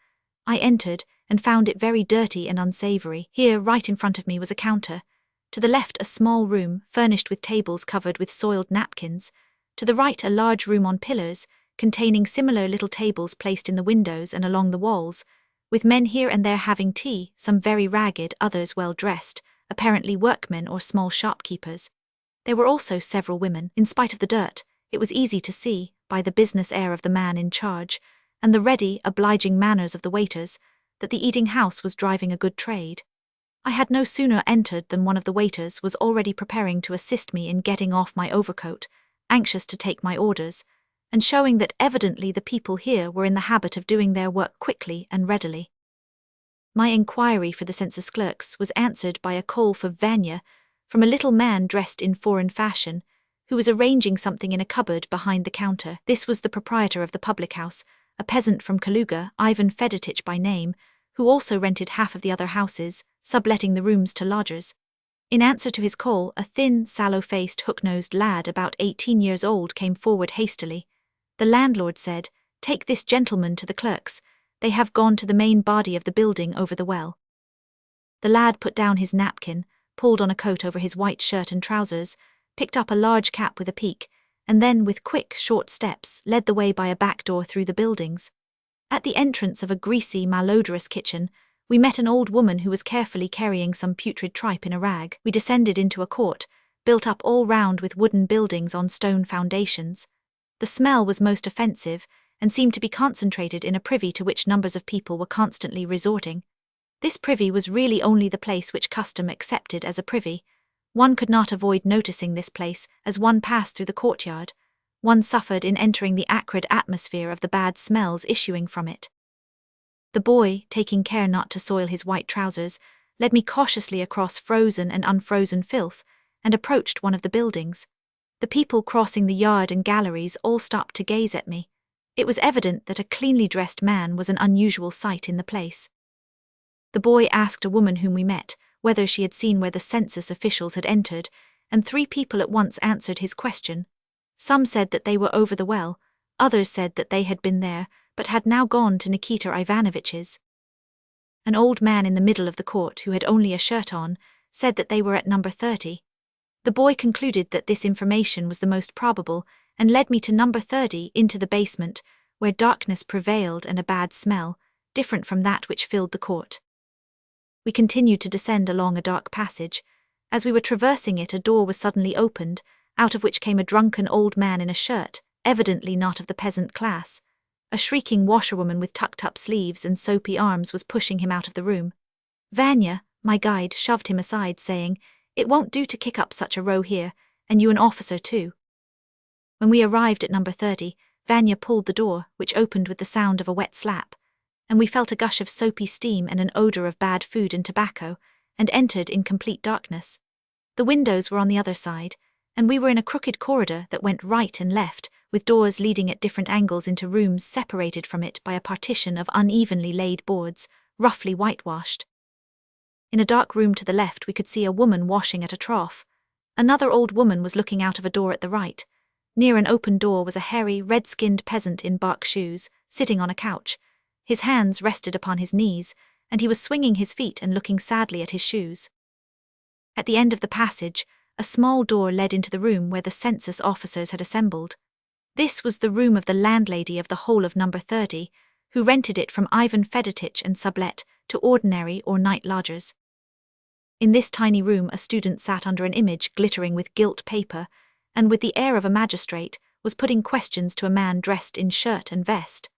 I entered, and found it very dirty and unsavoury. Here, right in front of me, was a counter. To the left, a small room, furnished with tables covered with soiled napkins. To the right, a large room on pillars, containing similar little tables placed in the windows and along the walls, with men here and there having tea, some very ragged, others well dressed, apparently workmen or small shopkeepers. There were also several women. In spite of the dirt, it was easy to see, by the business air of the man in charge, and the ready, obliging manners of the waiters, that the eating house was driving a good trade. I had no sooner entered than one of the waiters was already preparing to assist me in getting off my overcoat, anxious to take my orders, and showing that evidently the people here were in the habit of doing their work quickly and readily. My inquiry for the census clerks was answered by a call for Vanya from a little man dressed in foreign fashion, who was arranging something in a cupboard behind the counter. This was the proprietor of the public house, a peasant from Kaluga, Ivan Fedotich by name, who also rented half of the other houses, subletting the rooms to lodgers. In answer to his call, a thin, sallow-faced, hook-nosed lad about 18 years old came forward hastily. The landlord said, "Take this gentleman to the clerks. They have gone to the main body of the building over the well." The lad put down his napkin, pulled on a coat over his white shirt and trousers, picked up a large cap with a peak, and then, with quick, short steps, led the way by a back door through the buildings. At the entrance of a greasy, malodorous kitchen, we met an old woman who was carefully carrying some putrid tripe in a rag. We descended into a court, built up all round with wooden buildings on stone foundations. The smell was most offensive, and seemed to be concentrated in a privy to which numbers of people were constantly resorting. This privy was really only the place which custom accepted as a privy. One could not avoid noticing this place as one passed through the courtyard. One suffered in entering the acrid atmosphere of the bad smells issuing from it. The boy, taking care not to soil his white trousers, led me cautiously across frozen and unfrozen filth, and approached one of the buildings. The people crossing the yard and galleries all stopped to gaze at me. It was evident that a cleanly dressed man was an unusual sight in the place. The boy asked a woman whom we met whether she had seen where the census officials had entered, and 3 people at once answered his question. Some said that they were over the well, others said that they had been there, but had now gone to Nikita Ivanovich's. An old man in the middle of the court, who had only a shirt on, said that they were at number 30. The boy concluded that this information was the most probable, and led me to number 30 into the basement, where darkness prevailed and a bad smell, different from that which filled the court. We continued to descend along a dark passage. As we were traversing it, a door was suddenly opened, out of which came a drunken old man in a shirt, evidently not of the peasant class. A shrieking washerwoman with tucked-up sleeves and soapy arms was pushing him out of the room. Vanya, my guide, shoved him aside, saying, "It won't do to kick up such a row here, and you an officer too." When we arrived at number 30, Vanya pulled the door, which opened with the sound of a wet slap, and we felt a gush of soapy steam and an odor of bad food and tobacco, and entered in complete darkness. The windows were on the other side, and we were in a crooked corridor that went right and left, with doors leading at different angles into rooms separated from it by a partition of unevenly laid boards, roughly whitewashed. In a dark room to the left we could see a woman washing at a trough. Another old woman was looking out of a door at the right. Near an open door was a hairy, red-skinned peasant in bark shoes, sitting on a couch. His hands rested upon his knees, and he was swinging his feet and looking sadly at his shoes. At the end of the passage, a small door led into the room where the census officers had assembled. This was the room of the landlady of the whole of number 30, who rented it from Ivan Fedotich and sublet to ordinary or night lodgers. In this tiny room a student sat under an image glittering with gilt paper, and with the air of a magistrate was putting questions to a man dressed in shirt and vest.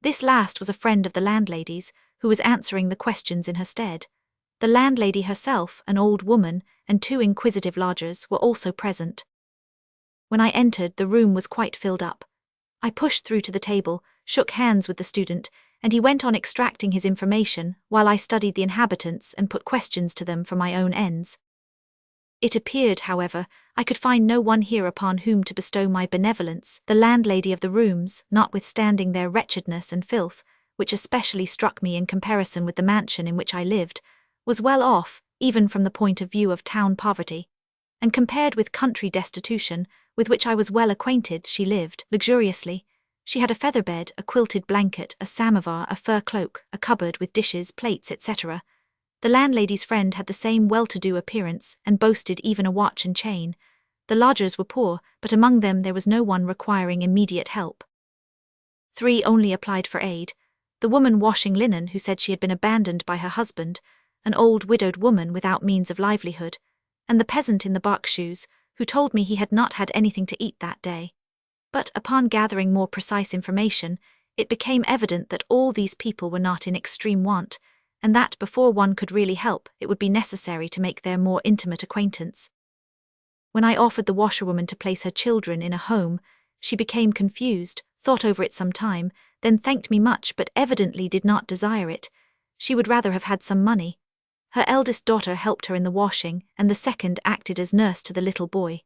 This last was a friend of the landlady's, who was answering the questions in her stead. The landlady herself, an old woman, and 2 inquisitive lodgers were also present. When I entered, the room was quite filled up. I pushed through to the table, shook hands with the student, and he went on extracting his information while I studied the inhabitants and put questions to them for my own ends. It appeared, however, I could find no one here upon whom to bestow my benevolence. The landlady of the rooms, notwithstanding their wretchedness and filth, which especially struck me in comparison with the mansion in which I lived, was well off, even from the point of view of town poverty. And compared with country destitution, with which I was well acquainted, she lived luxuriously. She had a feather bed, a quilted blanket, a samovar, a fur cloak, a cupboard with dishes, plates, etc. The landlady's friend had the same well-to-do appearance, and boasted even a watch and chain. The lodgers were poor, but among them there was no one requiring immediate help. 3 only applied for aid: the woman washing linen, who said she had been abandoned by her husband, an old widowed woman without means of livelihood, and the peasant in the bark shoes, who told me he had not had anything to eat that day. But upon gathering more precise information, it became evident that all these people were not in extreme want, and that before one could really help, it would be necessary to make their more intimate acquaintance. When I offered the washerwoman to place her children in a home, she became confused, thought over it some time, then thanked me much but evidently did not desire it. She would rather have had some money. Her eldest daughter helped her in the washing, and the second acted as nurse to the little boy.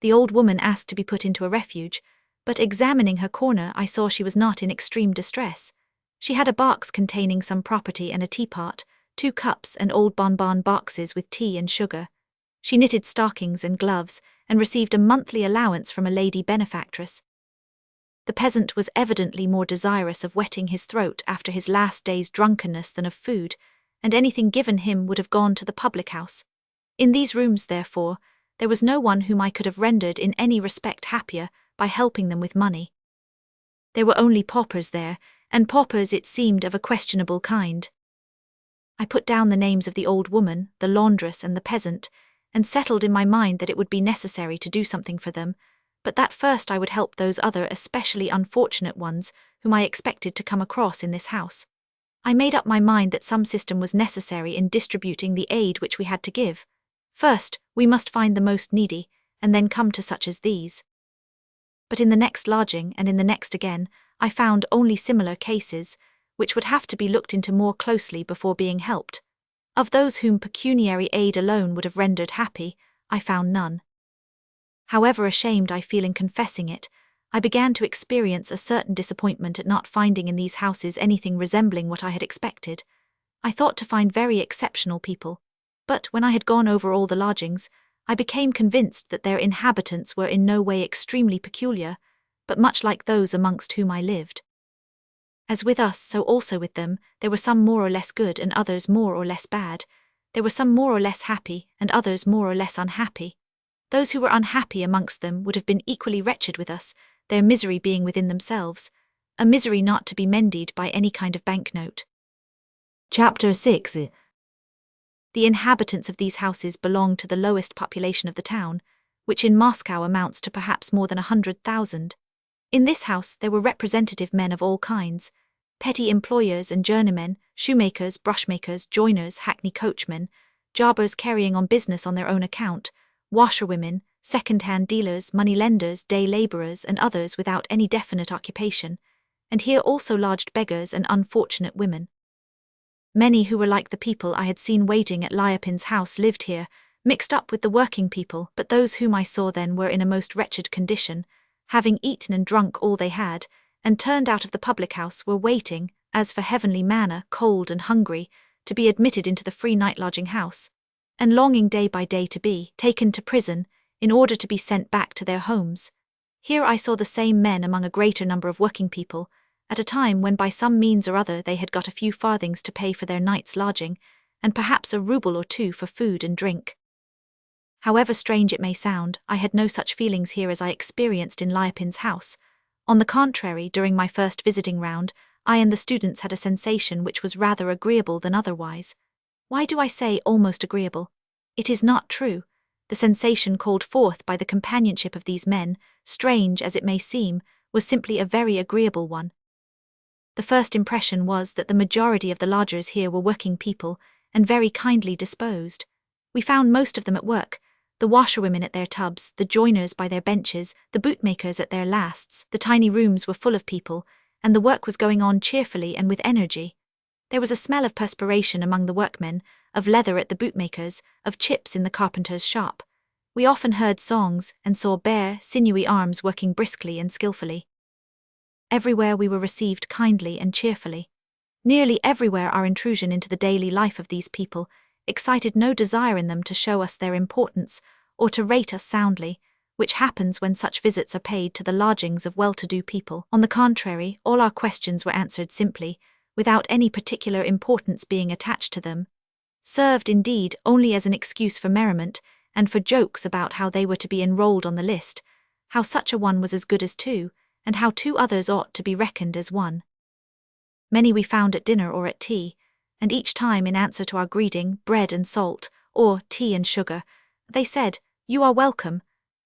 The old woman asked to be put into a refuge, but examining her corner I saw she was not in extreme distress. She had a box containing some property and a teapot, 2 cups and old bonbon boxes with tea and sugar. She knitted stockings and gloves, and received a monthly allowance from a lady benefactress. The peasant was evidently more desirous of wetting his throat after his last day's drunkenness than of food, and anything given him would have gone to the public house. In these rooms, therefore, there was no one whom I could have rendered in any respect happier by helping them with money. There were only paupers there, and paupers it seemed of a questionable kind. I put down the names of the old woman, the laundress and the peasant, and settled in my mind that it would be necessary to do something for them, but that first I would help those other especially unfortunate ones whom I expected to come across in this house. I made up my mind that some system was necessary in distributing the aid which we had to give. First, we must find the most needy, and then come to such as these. But in the next lodging, and in the next again, I found only similar cases, which would have to be looked into more closely before being helped. Of those whom pecuniary aid alone would have rendered happy, I found none. However ashamed I feel in confessing it, I began to experience a certain disappointment at not finding in these houses anything resembling what I had expected. I thought to find very exceptional people, but when I had gone over all the lodgings, I became convinced that their inhabitants were in no way extremely peculiar, but much like those amongst whom I lived. As with us, so also with them, there were some more or less good and others more or less bad. There were some more or less happy, and others more or less unhappy. Those who were unhappy amongst them would have been equally wretched with us, their misery being within themselves, a misery not to be mended by any kind of banknote. Chapter 6. The inhabitants of these houses belonged to the lowest population of the town, which in Moscow amounts to perhaps more than 100,000. In this house there were representative men of all kinds, petty employers and journeymen, shoemakers, brushmakers, joiners, hackney coachmen, jobbers carrying on business on their own account, washerwomen, second-hand dealers, money-lenders, day labourers, and others without any definite occupation, and here also lodged beggars and unfortunate women. Many who were like the people I had seen waiting at Lyapin's house lived here, mixed up with the working people, but those whom I saw then were in a most wretched condition, having eaten and drunk all they had, and turned out of the public house were waiting, as for heavenly manna, cold and hungry, to be admitted into the free night lodging house, and longing day by day to be taken to prison, in order to be sent back to their homes. Here I saw the same men among a greater number of working people, at a time when by some means or other they had got a few farthings to pay for their night's lodging, and perhaps a rouble or two for food and drink. However strange it may sound, I had no such feelings here as I experienced in Lyapin's house. On the contrary, during my first visiting round, I and the students had a sensation which was rather agreeable than otherwise. Why do I say almost agreeable? It is not true. The sensation called forth by the companionship of these men, strange as it may seem, was simply a very agreeable one. The first impression was that the majority of the lodgers here were working people, and very kindly disposed. We found most of them at work, the washerwomen at their tubs, the joiners by their benches, the bootmakers at their lasts. The tiny rooms were full of people, and the work was going on cheerfully and with energy. There was a smell of perspiration among the workmen, of leather at the bootmakers, of chips in the carpenter's shop. We often heard songs, and saw bare, sinewy arms working briskly and skilfully. Everywhere we were received kindly and cheerfully. Nearly everywhere our intrusion into the daily life of these people excited no desire in them to show us their importance, or to rate us soundly, which happens when such visits are paid to the lodgings of well-to-do people. On the contrary, all our questions were answered simply, without any particular importance being attached to them, served indeed only as an excuse for merriment, and for jokes about how they were to be enrolled on the list, how such a one was as good as two, and how 2 others ought to be reckoned as 1. Many we found at dinner or at tea, and each time in answer to our greeting, bread and salt, or tea and sugar, they said, "You are welcome,"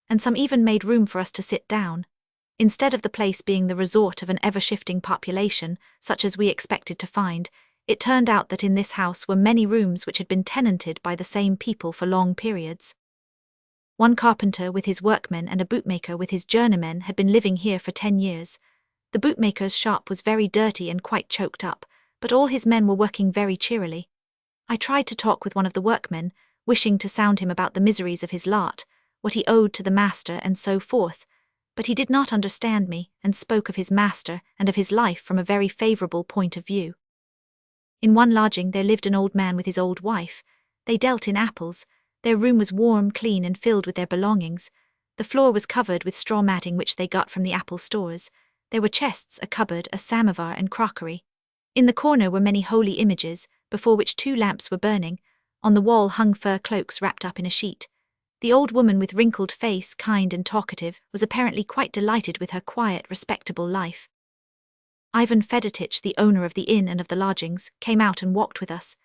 and some even made room for us to sit down. Instead of the place being the resort of an ever-shifting population, such as we expected to find, it turned out that in this house were many rooms which had been tenanted by the same people for long periods. One carpenter with his workmen and a bootmaker with his journeymen had been living here for 10 years. The bootmaker's shop was very dirty and quite choked up, but all his men were working very cheerily. I tried to talk with one of the workmen, wishing to sound him about the miseries of his lot, what he owed to the master, and so forth, but he did not understand me, and spoke of his master and of his life from a very favourable point of view. In one lodging there lived an old man with his old wife. They dealt in apples. Their room was warm, clean, and filled with their belongings. The floor was covered with straw matting which they got from the apple stores. There were chests, a cupboard, a samovar, and crockery. In the corner were many holy images, before which 2 lamps were burning. On the wall hung fur cloaks wrapped up in a sheet. The old woman with wrinkled face, kind and talkative, was apparently quite delighted with her quiet, respectable life. Ivan Fedotich, the owner of the inn and of the lodgings, came out and walked with us.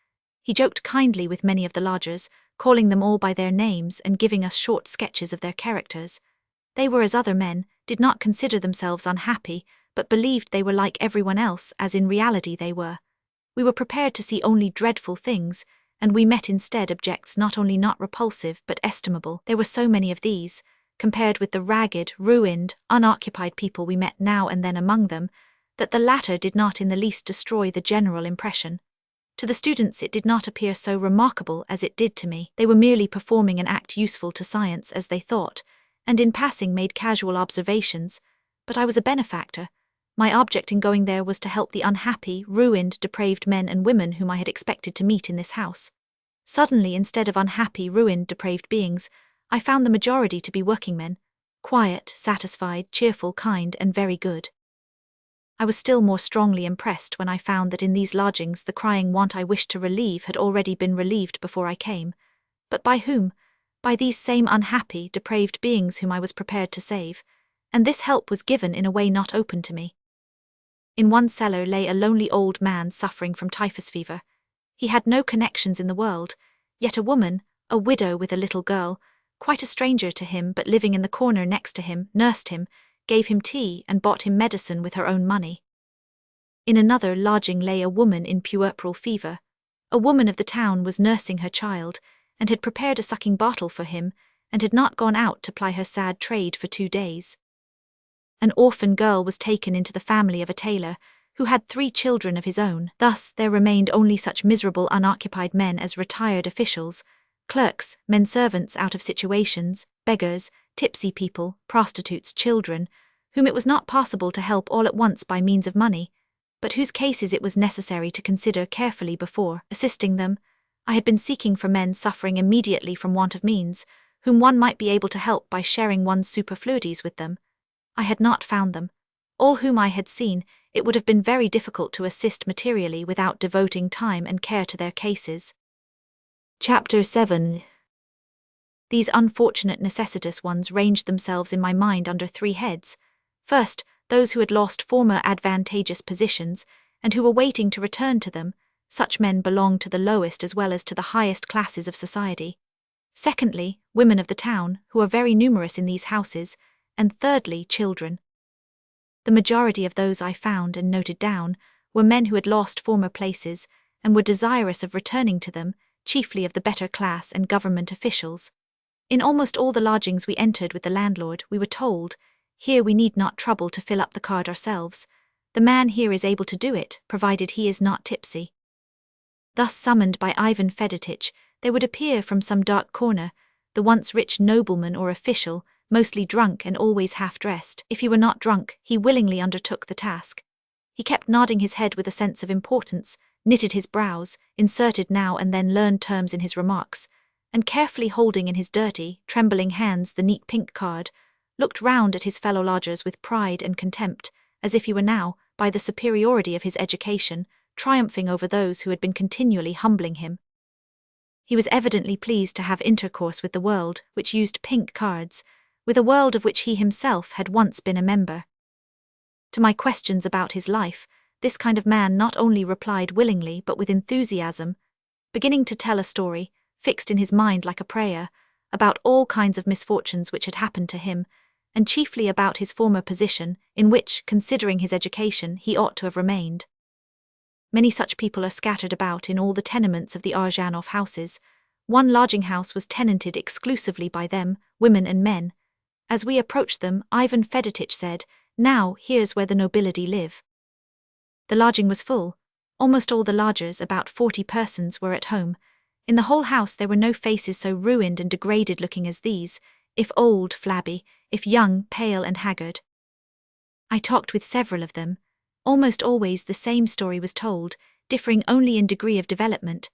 He joked kindly with many of the lodgers, calling them all by their names and giving us short sketches of their characters. They were as other men, did not consider themselves unhappy, but believed they were like everyone else, as in reality they were. We were prepared to see only dreadful things, and we met instead objects not only not repulsive but estimable. There were so many of these, compared with the ragged, ruined, unoccupied people we met now and then among them, that the latter did not in the least destroy the general impression. To the students it did not appear so remarkable as it did to me. They were merely performing an act useful to science, as they thought, and in passing made casual observations, but I was a benefactor. My object in going there was to help the unhappy, ruined, depraved men and women whom I had expected to meet in this house. Suddenly, instead of unhappy, ruined, depraved beings, I found the majority to be working men, quiet, satisfied, cheerful, kind, and very good. I was still more strongly impressed when I found that in these lodgings the crying want I wished to relieve had already been relieved before I came. But by whom? By these same unhappy, depraved beings whom I was prepared to save, and this help was given in a way not open to me. In one cellar lay a lonely old man suffering from typhus fever. He had no connections in the world, yet a woman, a widow with a little girl, quite a stranger to him but living in the corner next to him, nursed him, gave him tea and bought him medicine with her own money. In another lodging lay a woman in puerperal fever. A woman of the town was nursing her child, and had prepared a sucking bottle for him, and had not gone out to ply her sad trade for 2 days. An orphan girl was taken into the family of a tailor, who had 3 children of his own. Thus there remained only such miserable unoccupied men as retired officials, clerks, men-servants out of situations, beggars, tipsy people, prostitutes, children, whom it was not possible to help all at once by means of money, but whose cases it was necessary to consider carefully before assisting them. I had been seeking for men suffering immediately from want of means, whom one might be able to help by sharing one's superfluities with them. I had not found them. All whom I had seen, it would have been very difficult to assist materially without devoting time and care to their cases. Chapter 7. These unfortunate necessitous ones ranged themselves in my mind under 3 heads. First, those who had lost former advantageous positions, and who were waiting to return to them. Such men belonged to the lowest as well as to the highest classes of society. Secondly, women of the town, who are very numerous in these houses, and thirdly, children. The majority of those I found and noted down were men who had lost former places, and were desirous of returning to them, chiefly of the better class and government officials. In almost all the lodgings we entered with the landlord, we were told, "Here we need not trouble to fill up the card ourselves. The man here is able to do it, provided he is not tipsy." Thus summoned by Ivan Fedotich, there would appear from some dark corner the once rich nobleman or official, mostly drunk and always half-dressed. If he were not drunk, he willingly undertook the task. He kept nodding his head with a sense of importance, knitted his brows, inserted now and then learned terms in his remarks, and carefully holding in his dirty, trembling hands the neat pink card, looked round at his fellow lodgers with pride and contempt, as if he were now, by the superiority of his education, triumphing over those who had been continually humbling him. He was evidently pleased to have intercourse with the world, which used pink cards, with a world of which he himself had once been a member. To my questions about his life, this kind of man not only replied willingly but with enthusiasm, beginning to tell a story, fixed in his mind like a prayer, about all kinds of misfortunes which had happened to him, and chiefly about his former position, in which, considering his education, he ought to have remained. Many such people are scattered about in all the tenements of the Arzhanov houses. One lodging house was tenanted exclusively by them, women and men. As we approached them, Ivan Fedotich said, "Now, here's where the nobility live." The lodging was full. Almost all the lodgers, about 40 persons, were at home. In the whole house there were no faces so ruined and degraded looking as these. if old, flabby, if young, pale and haggard. I talked with several of them. Almost always the same story was told, differing only in degree of development.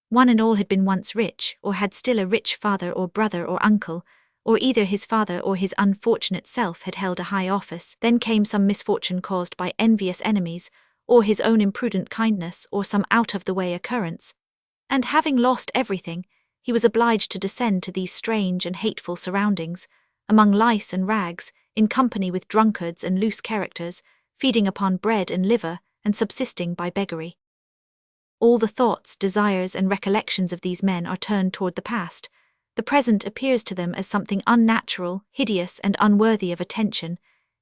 One and all had been once rich, or had still a rich father or brother or uncle, or either his father or his unfortunate self had held a high office. Then came some misfortune caused by envious enemies, or his own imprudent kindness, or some out-of-the-way occurrence. And having lost everything, he was obliged to descend to these strange and hateful surroundings, among lice and rags, in company with drunkards and loose characters, feeding upon bread and liver, and subsisting by beggary. All the thoughts, desires, and recollections of these men are turned toward the past. The present appears to them as something unnatural, hideous, and unworthy of attention.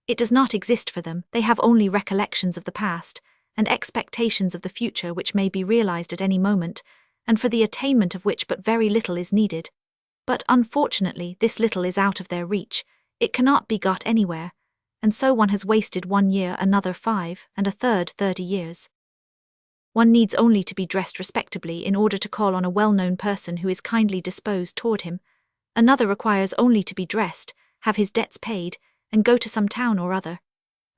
It does not exist for them. They have only recollections of the past, and expectations of the future which may be realized at any moment, and for the attainment of which but very little is needed. But unfortunately, this little is out of their reach. It cannot be got anywhere, and so one has wasted 1 year, another 5, and a third 30 years. One needs only to be dressed respectably in order to call on a well-known person who is kindly disposed toward him. Another requires only to be dressed, have his debts paid, and go to some town or other.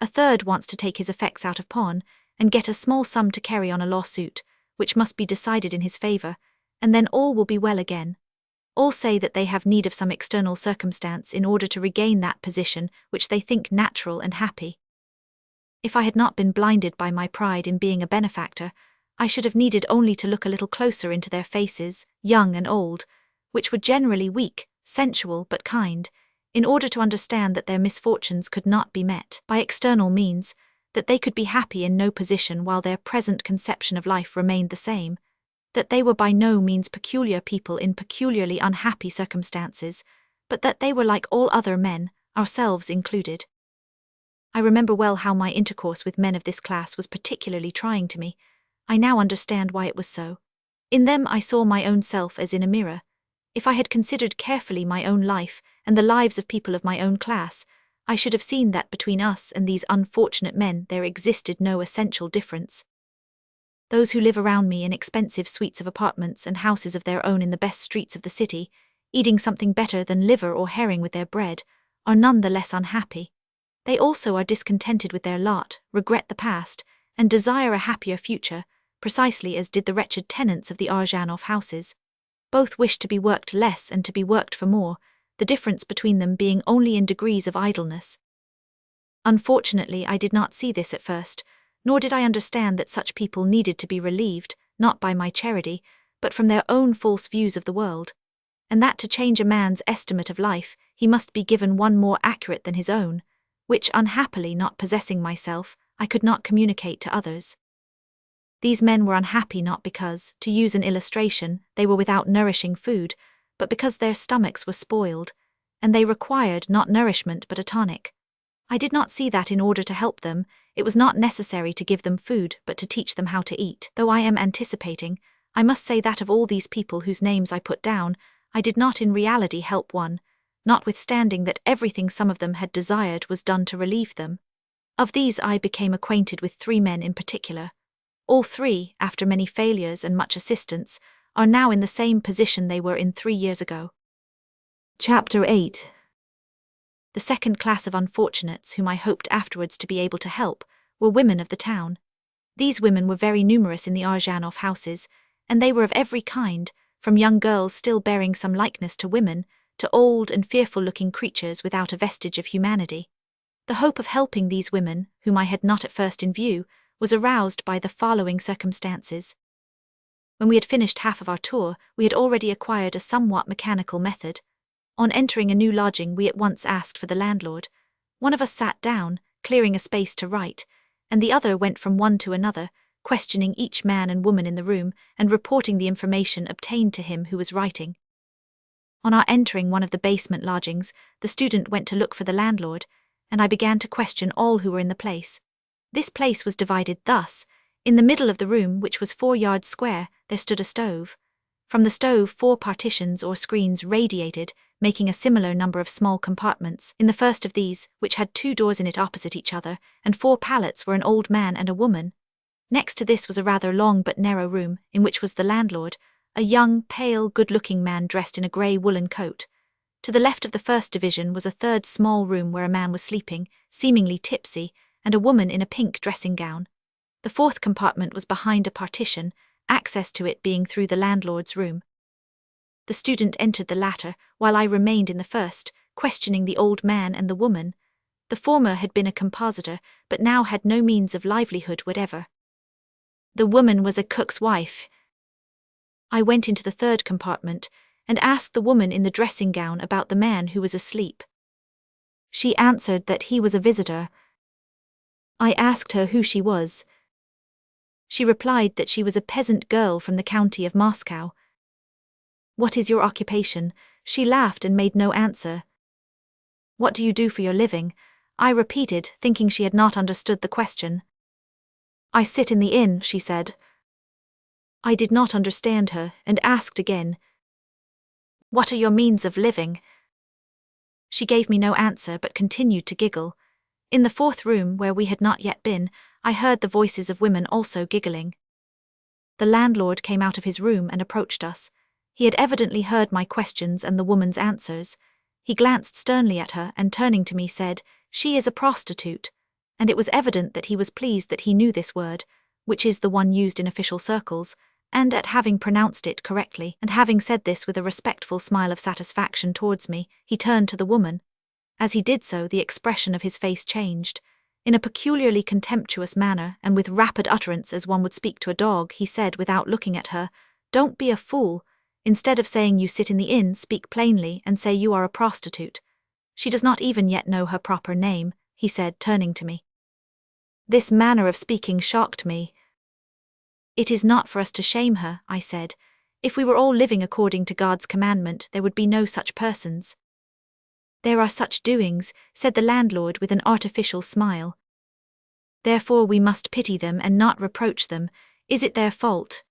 A third wants to take his effects out of pawn, and get a small sum to carry on a lawsuit, which must be decided in his favor, and then all will be well again. All say that they have need of some external circumstance in order to regain that position which they think natural and happy. If I had not been blinded by my pride in being a benefactor, I should have needed only to look a little closer into their faces, young and old, which were generally weak, sensual but kind, in order to understand that their misfortunes could not be met by external means, that they could be happy in no position while their present conception of life remained the same, that they were by no means peculiar people in peculiarly unhappy circumstances, but that they were like all other men, ourselves included. I remember well how my intercourse with men of this class was particularly trying to me. I now understand why it was so. In them I saw my own self as in a mirror. If I had considered carefully my own life and the lives of people of my own class, I should have seen that between us and these unfortunate men there existed no essential difference. Those who live around me in expensive suites of apartments and houses of their own in the best streets of the city, eating something better than liver or herring with their bread, are none the less unhappy. They also are discontented with their lot, regret the past, and desire a happier future, precisely as did the wretched tenants of the Arjanov houses. Both wish to be worked less and to be worked for more, the difference between them being only in degrees of idleness. Unfortunately, I did not see this at first, nor did I understand that such people needed to be relieved, not by my charity, but from their own false views of the world, and that to change a man's estimate of life, he must be given one more accurate than his own, which, unhappily not possessing myself, I could not communicate to others. These men were unhappy not because, to use an illustration, they were without nourishing food, but because their stomachs were spoiled, and they required not nourishment but a tonic. I did not see that in order to help them, it was not necessary to give them food but to teach them how to eat. Though I am anticipating, I must say that of all these people whose names I put down, I did not in reality help one, notwithstanding that everything some of them had desired was done to relieve them. Of these I became acquainted with 3 men in particular. All 3, after many failures and much assistance, are now in the same position they were in 3 years ago. Chapter 8. The second class of unfortunates whom I hoped afterwards to be able to help were women of the town. These women were very numerous in the Arjanov houses, and they were of every kind, from young girls still bearing some likeness to women, to old and fearful-looking creatures without a vestige of humanity. The hope of helping these women, whom I had not at first in view, was aroused by the following circumstances. When we had finished half of our tour, we had already acquired a somewhat mechanical method. On entering a new lodging, we at once asked for the landlord. One of us sat down, clearing a space to write, and the other went from one to another, questioning each man and woman in the room and reporting the information obtained to him who was writing. On our entering one of the basement lodgings, the student went to look for the landlord, and I began to question all who were in the place. This place was divided thus. In the middle of the room, which was 4 yards square, there stood a stove. From the stove 4 partitions or screens radiated, making a similar number of small compartments. In the first of these, which had 2 doors in it opposite each other, and 4 pallets, were an old man and a woman. Next to this was a rather long but narrow room, in which was the landlord, a young, pale, good-looking man dressed in a grey woolen coat. To the left of the first division was a third small room where a man was sleeping, seemingly tipsy, and a woman in a pink dressing gown. The fourth compartment was behind a partition, access to it being through the landlord's room. The student entered the latter, while I remained in the first, questioning the old man and the woman. The former had been a compositor, but now had no means of livelihood whatever. The woman was a cook's wife. I went into the third compartment and asked the woman in the dressing gown about the man who was asleep. She answered that he was a visitor. I asked her who she was. She replied that she was a peasant girl from the county of Moscow. "What is your occupation?" She laughed and made no answer. "What do you do for your living?" I repeated, thinking she had not understood the question. "I sit in the inn," she said. I did not understand her and asked again, "What are your means of living?" She gave me no answer but continued to giggle. In the fourth room, where we had not yet been, I heard the voices of women also giggling. The landlord came out of his room and approached us. He had evidently heard my questions and the woman's answers. He glanced sternly at her and turning to me said, "She is a prostitute," and it was evident that he was pleased that he knew this word, which is the one used in official circles, and at having pronounced it correctly, and having said this with a respectful smile of satisfaction towards me, he turned to the woman. As he did so, the expression of his face changed. In a peculiarly contemptuous manner, and with rapid utterance as one would speak to a dog, he said without looking at her, "Don't be a fool. Instead of saying you sit in the inn, speak plainly and say you are a prostitute. She does not even yet know her proper name," he said, turning to me. This manner of speaking shocked me. "It is not for us to shame her," I said. "If we were all living according to God's commandment, there would be no such persons." "There are such doings," said the landlord with an artificial smile. "Therefore we must pity them and not reproach them. Is it their fault?"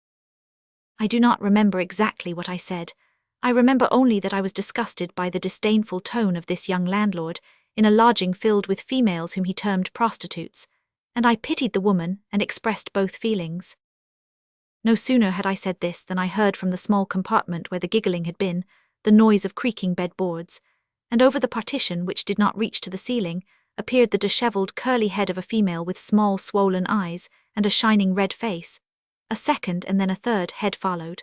I do not remember exactly what I said. I remember only that I was disgusted by the disdainful tone of this young landlord, in a lodging filled with females whom he termed prostitutes, and I pitied the woman and expressed both feelings. No sooner had I said this than I heard from the small compartment where the giggling had been, the noise of creaking bedboards, and over the partition, which did not reach to the ceiling, appeared the dishevelled curly head of a female with small swollen eyes and a shining red face. A second and then a third head followed.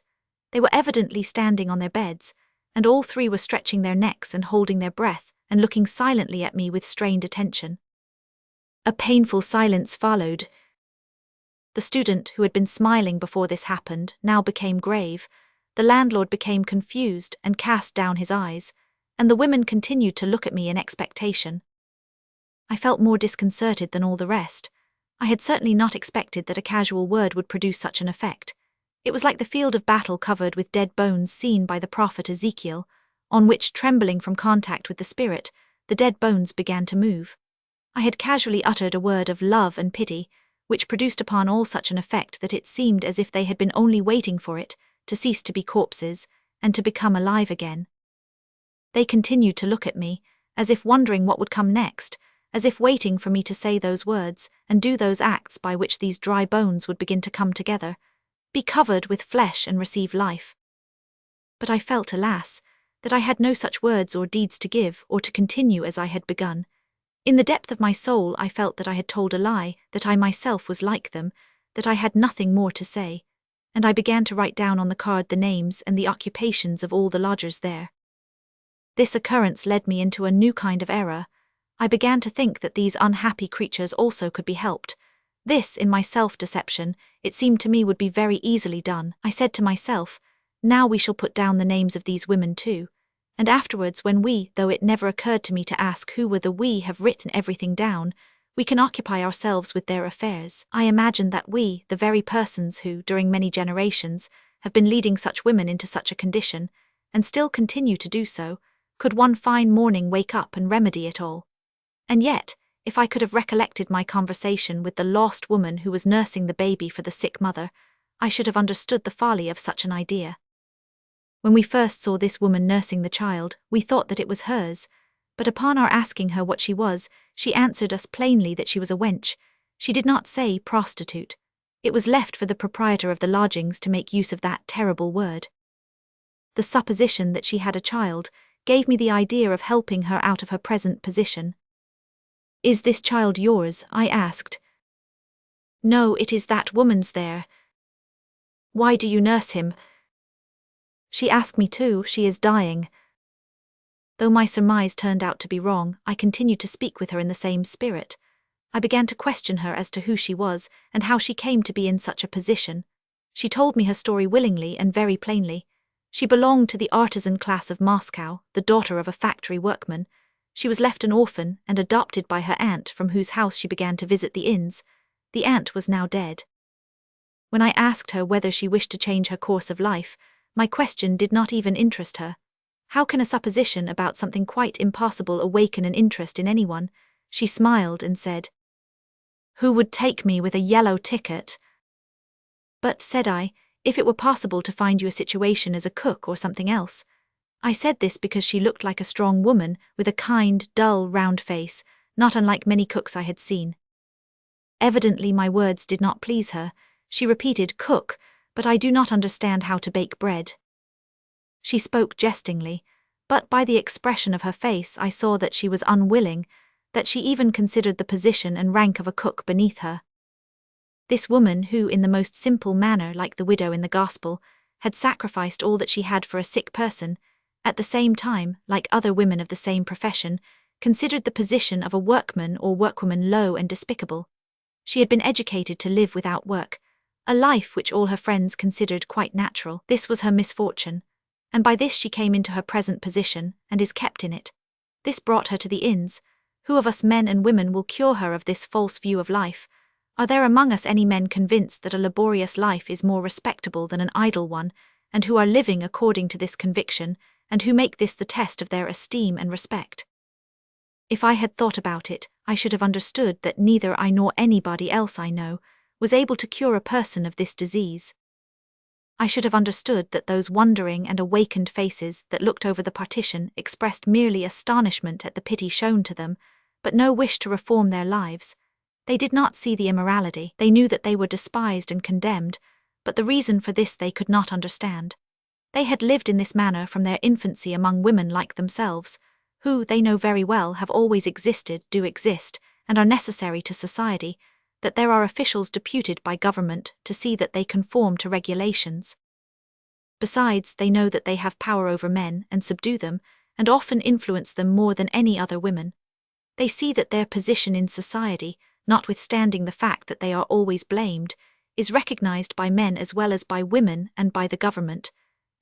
They were evidently standing on their beds, and all three were stretching their necks and holding their breath and looking silently at me with strained attention. A painful silence followed. The student, who had been smiling before this happened, now became grave. The landlord became confused and cast down his eyes, and the women continued to look at me in expectation. I felt more disconcerted than all the rest. I had certainly not expected that a casual word would produce such an effect. It was like the field of battle covered with dead bones seen by the prophet Ezekiel, on which, trembling from contact with the spirit, the dead bones began to move. I had casually uttered a word of love and pity, which produced upon all such an effect that it seemed as if they had been only waiting for it to cease to be corpses and to become alive again. They continued to look at me, as if wondering what would come next, as if waiting for me to say those words and do those acts by which these dry bones would begin to come together, be covered with flesh and receive life. But I felt, alas, that I had no such words or deeds to give or to continue as I had begun. In the depth of my soul I felt that I had told a lie, that I myself was like them, that I had nothing more to say, and I began to write down on the card the names and the occupations of all the lodgers there. This occurrence led me into a new kind of error. I began to think that these unhappy creatures also could be helped. This, in my self-deception, it seemed to me would be very easily done. I said to myself, now we shall put down the names of these women too, and afterwards when we, though it never occurred to me to ask who were the we, have written everything down, we can occupy ourselves with their affairs. I imagined that we, the very persons who, during many generations, have been leading such women into such a condition, and still continue to do so, could one fine morning wake up and remedy it all. And yet, if I could have recollected my conversation with the lost woman who was nursing the baby for the sick mother, I should have understood the folly of such an idea. When we first saw this woman nursing the child, we thought that it was hers, but upon our asking her what she was, she answered us plainly that she was a wench. She did not say prostitute. It was left for the proprietor of the lodgings to make use of that terrible word. The supposition that she had a child gave me the idea of helping her out of her present position. "Is this child yours?" I asked. "No, it is that woman's there." "Why do you nurse him?" "She asked me to, she is dying." Though my surmise turned out to be wrong, I continued to speak with her in the same spirit. I began to question her as to who she was, and how she came to be in such a position. She told me her story willingly and very plainly. She belonged to the artisan class of Moscow, the daughter of a factory workman. She was left an orphan and adopted by her aunt, from whose house she began to visit the inns. The aunt was now dead. When I asked her whether she wished to change her course of life, my question did not even interest her. How can a supposition about something quite impossible awaken an interest in anyone? She smiled and said, "Who would take me with a yellow ticket?" "But," said I, "if it were possible to find you a situation as a cook or something else." I said this because she looked like a strong woman with a kind, dull, round face, not unlike many cooks I had seen. Evidently my words did not please her. She repeated, "Cook, but I do not understand how to bake bread." She spoke jestingly, but by the expression of her face I saw that she was unwilling, that she even considered the position and rank of a cook beneath her. This woman who, in the most simple manner, like the widow in the Gospel, had sacrificed all that she had for a sick person, at the same time, like other women of the same profession, considered the position of a workman or workwoman low and despicable. She had been educated to live without work, a life which all her friends considered quite natural. This was her misfortune, and by this she came into her present position, and is kept in it. This brought her to the inns. Who of us men and women will cure her of this false view of life? Are there among us any men convinced that a laborious life is more respectable than an idle one, and who are living according to this conviction, and who make this the test of their esteem and respect? If I had thought about it, I should have understood that neither I nor anybody else I know was able to cure a person of this disease. I should have understood that those wondering and awakened faces that looked over the partition expressed merely astonishment at the pity shown to them, but no wish to reform their lives. They did not see the immorality. They knew that they were despised and condemned, but the reason for this they could not understand. They had lived in this manner from their infancy among women like themselves, who, they know very well, have always existed, do exist, and are necessary to society, that there are officials deputed by government to see that they conform to regulations. Besides, they know that they have power over men and subdue them, and often influence them more than any other women. They see that their position in society, notwithstanding the fact that they are always blamed, is recognized by men as well as by women and by the government,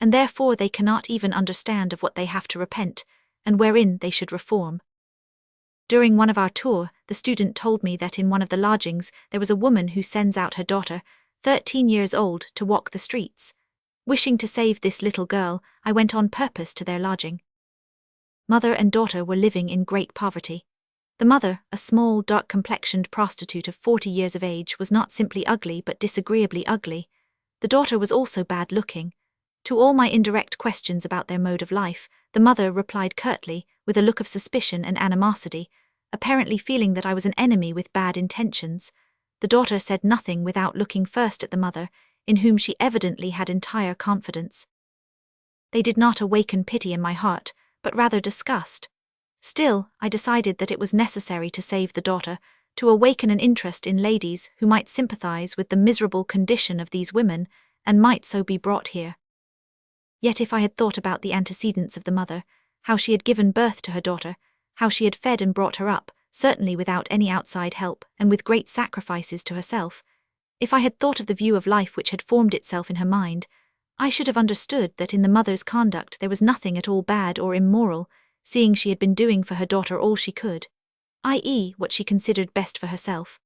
and therefore they cannot even understand of what they have to repent, and wherein they should reform. During one of our tour, the student told me that in one of the lodgings there was a woman who sends out her daughter, 13 years old, to walk the streets. Wishing to save this little girl, I went on purpose to their lodging. Mother and daughter were living in great poverty. The mother, a small, dark-complexioned prostitute of 40 years of age, was not simply ugly but disagreeably ugly. The daughter was also bad-looking. To all my indirect questions about their mode of life, the mother replied curtly, with a look of suspicion and animosity, apparently feeling that I was an enemy with bad intentions. The daughter said nothing without looking first at the mother, in whom she evidently had entire confidence. They did not awaken pity in my heart, but rather disgust. Still, I decided that it was necessary to save the daughter, to awaken an interest in ladies who might sympathize with the miserable condition of these women, and might so be brought here. Yet if I had thought about the antecedents of the mother, how she had given birth to her daughter, how she had fed and brought her up, certainly without any outside help, and with great sacrifices to herself, if I had thought of the view of life which had formed itself in her mind, I should have understood that in the mother's conduct there was nothing at all bad or immoral, seeing she had been doing for her daughter all she could, i.e., what she considered best for herself.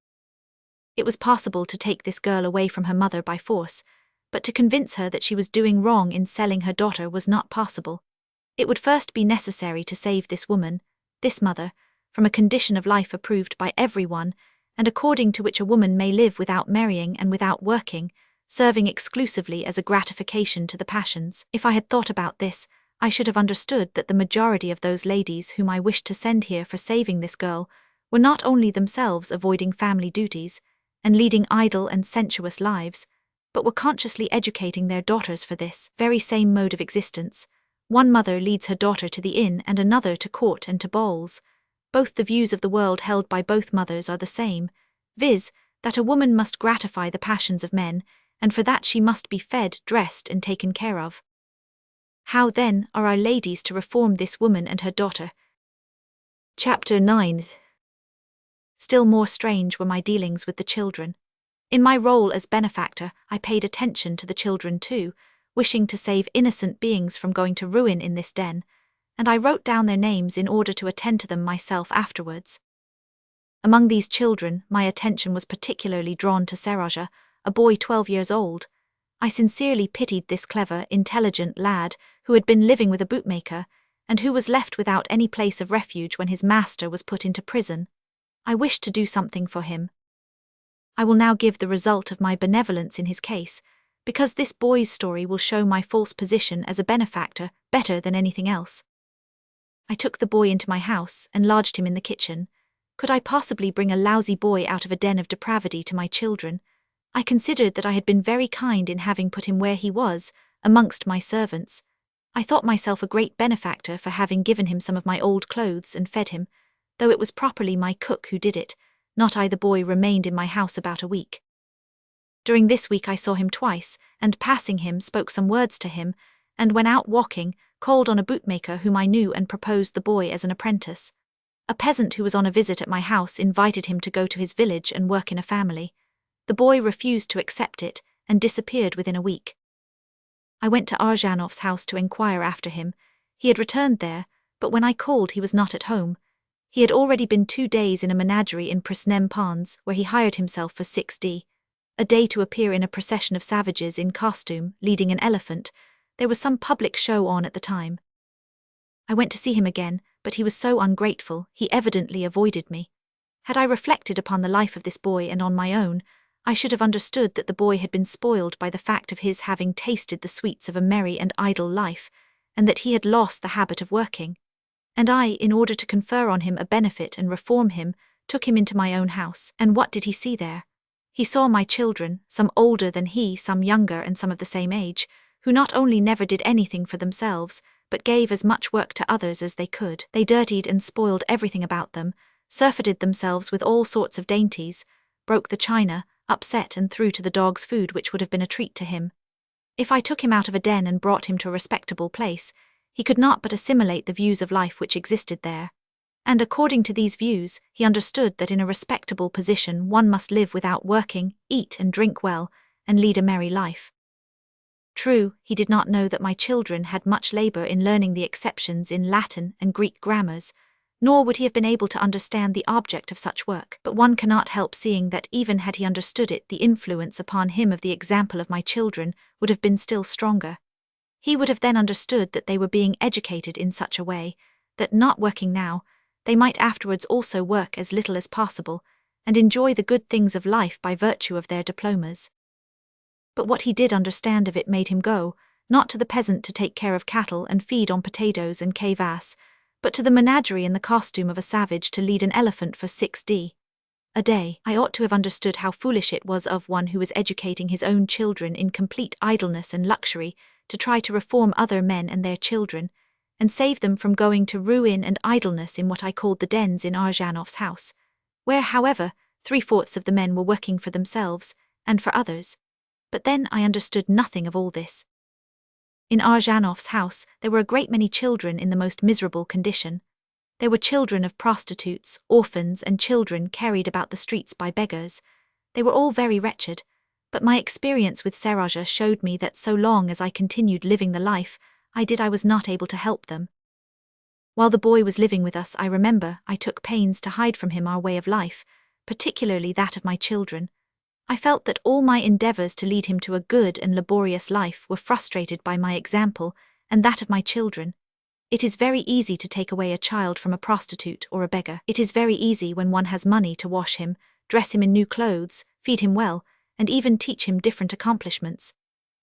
It was possible to take this girl away from her mother by force, but to convince her that she was doing wrong in selling her daughter was not possible. It would first be necessary to save this woman, this mother, from a condition of life approved by everyone, and according to which a woman may live without marrying and without working, serving exclusively as a gratification to the passions. If I had thought about this, I should have understood that the majority of those ladies whom I wished to send here for saving this girl were not only themselves avoiding family duties, and leading idle and sensuous lives, but were consciously educating their daughters for this very same mode of existence, One mother leads her daughter to the inn and another to court and to balls. Both the views of the world held by both mothers are the same, viz., that a woman must gratify the passions of men, and for that she must be fed, dressed, and taken care of. How, then, are our ladies to reform this woman and her daughter? Chapter 9. Still more strange were my dealings with the children. In my role as benefactor, I paid attention to the children too, wishing to save innocent beings from going to ruin in this den, and I wrote down their names in order to attend to them myself afterwards. Among these children, my attention was particularly drawn to Seraja, a boy 12 years old. I sincerely pitied this clever, intelligent lad who had been living with a bootmaker, and who was left without any place of refuge when his master was put into prison. I wished to do something for him. I will now give the result of my benevolence in his case, because this boy's story will show my false position as a benefactor better than anything else. I took the boy into my house and lodged him in the kitchen. Could I possibly bring a lousy boy out of a den of depravity to my children? I considered that I had been very kind in having put him where he was, amongst my servants. I thought myself a great benefactor for having given him some of my old clothes and fed him, though it was properly my cook who did it. Not I. The boy remained in my house about a week. During this week I saw him twice, and passing him spoke some words to him, and when out walking, called on a bootmaker whom I knew and proposed the boy as an apprentice. A peasant who was on a visit at my house invited him to go to his village and work in a family. The boy refused to accept it, and disappeared within a week. I went to Arjanov's house to inquire after him. He had returned there, but when I called he was not at home. He had already been 2 days in a menagerie in Presnem Ponds, where he hired himself for 6d a day to appear in a procession of savages in costume, leading an elephant. There was some public show on at the time. I went to see him again, but he was so ungrateful, he evidently avoided me. Had I reflected upon the life of this boy and on my own, I should have understood that the boy had been spoiled by the fact of his having tasted the sweets of a merry and idle life, and that he had lost the habit of working. And I, in order to confer on him a benefit and reform him, took him into my own house. And what did he see there? He saw my children, some older than he, some younger, and some of the same age, who not only never did anything for themselves, but gave as much work to others as they could. They dirtied and spoiled everything about them, surfeited themselves with all sorts of dainties, broke the china, upset and threw to the dogs food which would have been a treat to him. If I took him out of a den and brought him to a respectable place, he could not but assimilate the views of life which existed there. And according to these views, he understood that in a respectable position one must live without working, eat and drink well, and lead a merry life. True, he did not know that my children had much labor in learning the exceptions in Latin and Greek grammars, nor would he have been able to understand the object of such work, but one cannot help seeing that even had he understood it, the influence upon him of the example of my children would have been still stronger. He would have then understood that they were being educated in such a way, that not working now, they might afterwards also work as little as possible, and enjoy the good things of life by virtue of their diplomas. But what he did understand of it made him go, not to the peasant to take care of cattle and feed on potatoes and kvass, but to the menagerie in the costume of a savage to lead an elephant for 6d a day. I ought to have understood how foolish it was of one who was educating his own children in complete idleness and luxury to try to reform other men and their children, and save them from going to ruin and idleness in what I called the dens in Arjanov's house, where, however, 3/4 of the men were working for themselves and for others. But then I understood nothing of all this. In Arjanov's house there were a great many children in the most miserable condition. There were children of prostitutes, orphans, and children carried about the streets by beggars. They were all very wretched, but my experience with Seraja showed me that so long as I continued living the life I was not able to help them. While the boy was living with us, I remember I took pains to hide from him our way of life, particularly that of my children. I felt that all my endeavors to lead him to a good and laborious life were frustrated by my example and that of my children. It is very easy to take away a child from a prostitute or a beggar. It is very easy when one has money to wash him, dress him in new clothes, feed him well, and even teach him different accomplishments.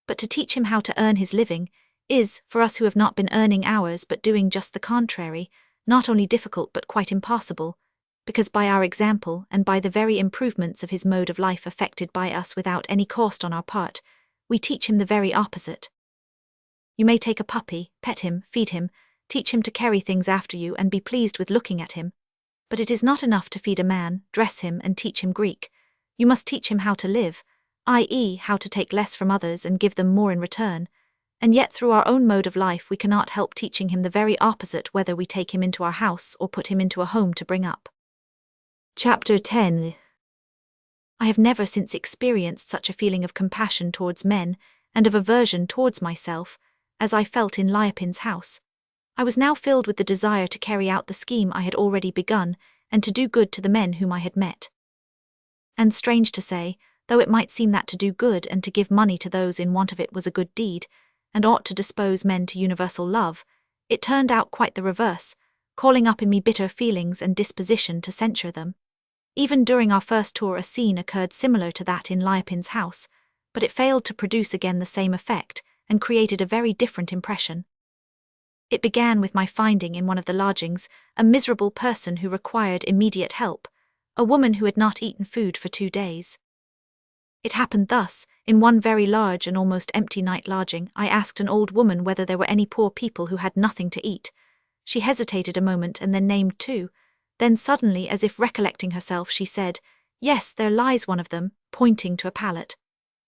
But to teach him how to earn his living is, for us who have not been earning ours but doing just the contrary, not only difficult but quite impossible, because by our example and by the very improvements of his mode of life effected by us without any cost on our part, we teach him the very opposite. You may take a puppy, pet him, feed him, teach him to carry things after you and be pleased with looking at him. But it is not enough to feed a man, dress him and teach him Greek. You must teach him how to live, i.e. how to take less from others and give them more in return. And yet through our own mode of life we cannot help teaching him the very opposite whether we take him into our house or put him into a home to bring up. Chapter 10. I have never since experienced such a feeling of compassion towards men, and of aversion towards myself, as I felt in Liopin's house. I was now filled with the desire to carry out the scheme I had already begun, and to do good to the men whom I had met. And strange to say, though it might seem that to do good and to give money to those in want of it was a good deed, and ought to dispose men to universal love, it turned out quite the reverse, calling up in me bitter feelings and disposition to censure them. Even during our first tour a scene occurred similar to that in Liopin's house, but it failed to produce again the same effect, and created a very different impression. It began with my finding in one of the lodgings a miserable person who required immediate help, a woman who had not eaten food for 2 days. It happened thus: in one very large and almost empty night lodging, I asked an old woman whether there were any poor people who had nothing to eat. She hesitated a moment and then named 2. Then suddenly, as if recollecting herself, she said, "Yes, there lies one of them," pointing to a pallet.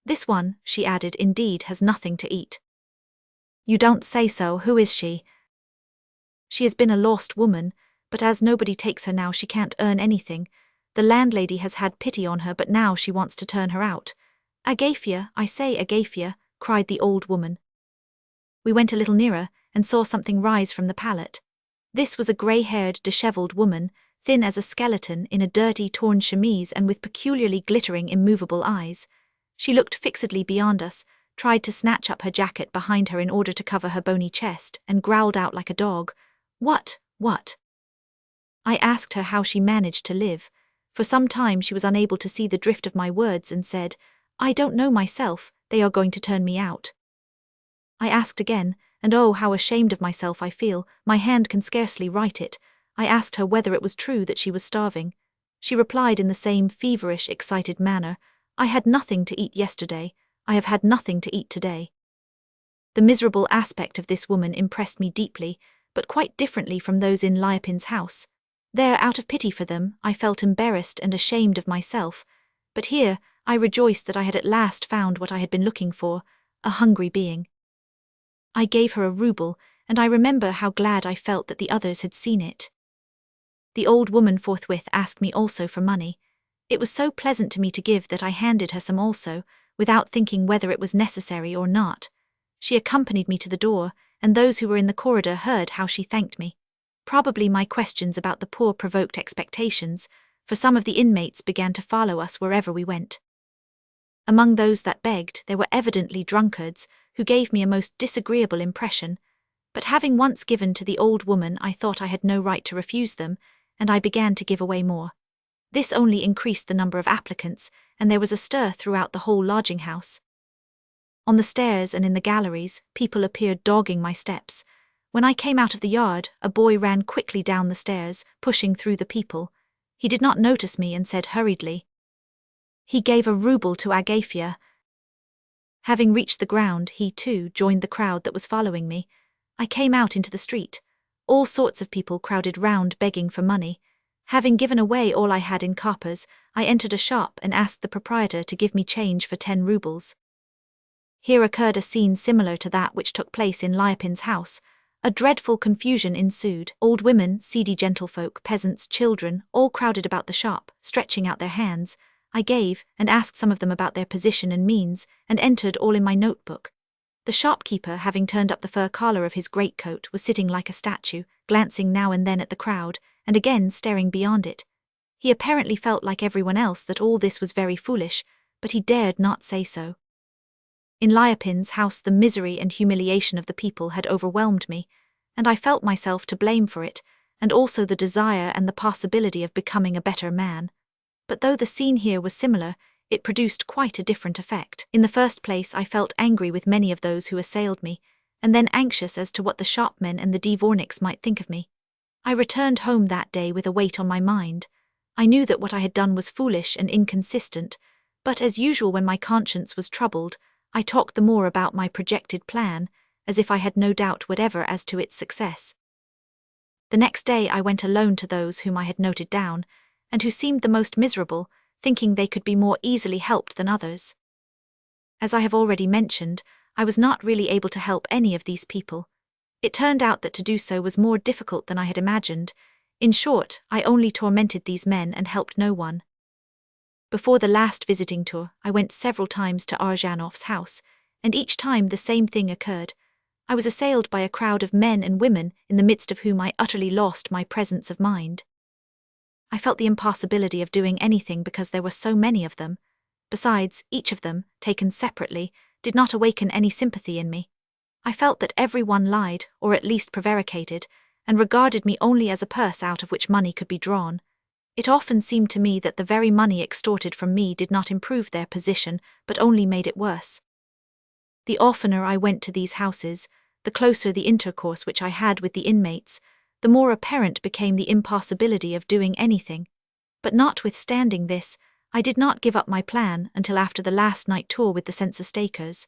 "This one," she added, "indeed has nothing to eat." "You don't say so. Who is she?" "She has been a lost woman, but as nobody takes her now she can't earn anything. The landlady has had pity on her, but now she wants to turn her out." "Agathia, I say, Agathia," cried the old woman. We went a little nearer, and saw something rise from the pallet. This was a grey-haired, dishevelled woman, thin as a skeleton, in a dirty, torn chemise and with peculiarly glittering, immovable eyes. She looked fixedly beyond us, tried to snatch up her jacket behind her in order to cover her bony chest, and growled out like a dog. What? I asked her how she managed to live. For some time she was unable to see the drift of my words and said, "I don't know myself, they are going to turn me out." I asked again, and oh, how ashamed of myself I feel, my hand can scarcely write it. I asked her whether it was true that she was starving. She replied in the same feverish, excited manner, "I had nothing to eat yesterday, I have had nothing to eat today." The miserable aspect of this woman impressed me deeply, but quite differently from those in Liopin's house. There, out of pity for them, I felt embarrassed and ashamed of myself, but here I rejoiced that I had at last found what I had been looking for, a hungry being. I gave her a rouble, and I remember how glad I felt that the others had seen it. The old woman forthwith asked me also for money. It was so pleasant to me to give that I handed her some also, without thinking whether it was necessary or not. She accompanied me to the door, and those who were in the corridor heard how she thanked me. Probably my questions about the poor provoked expectations, for some of the inmates began to follow us wherever we went. Among those that begged, there were evidently drunkards, who gave me a most disagreeable impression, but having once given to the old woman I thought I had no right to refuse them, and I began to give away more. This only increased the number of applicants, and there was a stir throughout the whole lodging-house. On the stairs and in the galleries, people appeared dogging my steps. When I came out of the yard, a boy ran quickly down the stairs, pushing through the people. He did not notice me and said hurriedly, "He gave a rouble to Agathia." Having reached the ground, he too joined the crowd that was following me. I came out into the street. All sorts of people crowded round begging for money. Having given away all I had in coppers, I entered a shop and asked the proprietor to give me change for 10 roubles. Here occurred a scene similar to that which took place in Liopin's house. A dreadful confusion ensued. Old women, seedy gentlefolk, peasants, children, all crowded about the shop, stretching out their hands. I gave, and asked some of them about their position and means, and entered all in my notebook. The shopkeeper, having turned up the fur collar of his greatcoat, was sitting like a statue, glancing now and then at the crowd, and again staring beyond it. He apparently felt like everyone else that all this was very foolish, but he dared not say so. In Liopin's house the misery and humiliation of the people had overwhelmed me, and I felt myself to blame for it, and also the desire and the possibility of becoming a better man. But though the scene here was similar, it produced quite a different effect. In the first place, I felt angry with many of those who assailed me, and then anxious as to what the shopmen and the dvorniks might think of me. I returned home that day with a weight on my mind. I knew that what I had done was foolish and inconsistent, but as usual when my conscience was troubled, I talked the more about my projected plan, as if I had no doubt whatever as to its success. The next day I went alone to those whom I had noted down, and who seemed the most miserable, thinking they could be more easily helped than others. As I have already mentioned, I was not really able to help any of these people. It turned out that to do so was more difficult than I had imagined. In short, I only tormented these men and helped no one. Before the last visiting tour, I went several times to Arjanov's house, and each time the same thing occurred. I was assailed by a crowd of men and women in the midst of whom I utterly lost my presence of mind. I felt the impossibility of doing anything because there were so many of them. Besides, each of them, taken separately, did not awaken any sympathy in me. I felt that every one lied, or at least prevaricated, and regarded me only as a purse out of which money could be drawn. It often seemed to me that the very money extorted from me did not improve their position, but only made it worse. The oftener I went to these houses, the closer the intercourse which I had with the inmates, the more apparent became the impossibility of doing anything. But notwithstanding this, I did not give up my plan until after the last night tour with the census takers.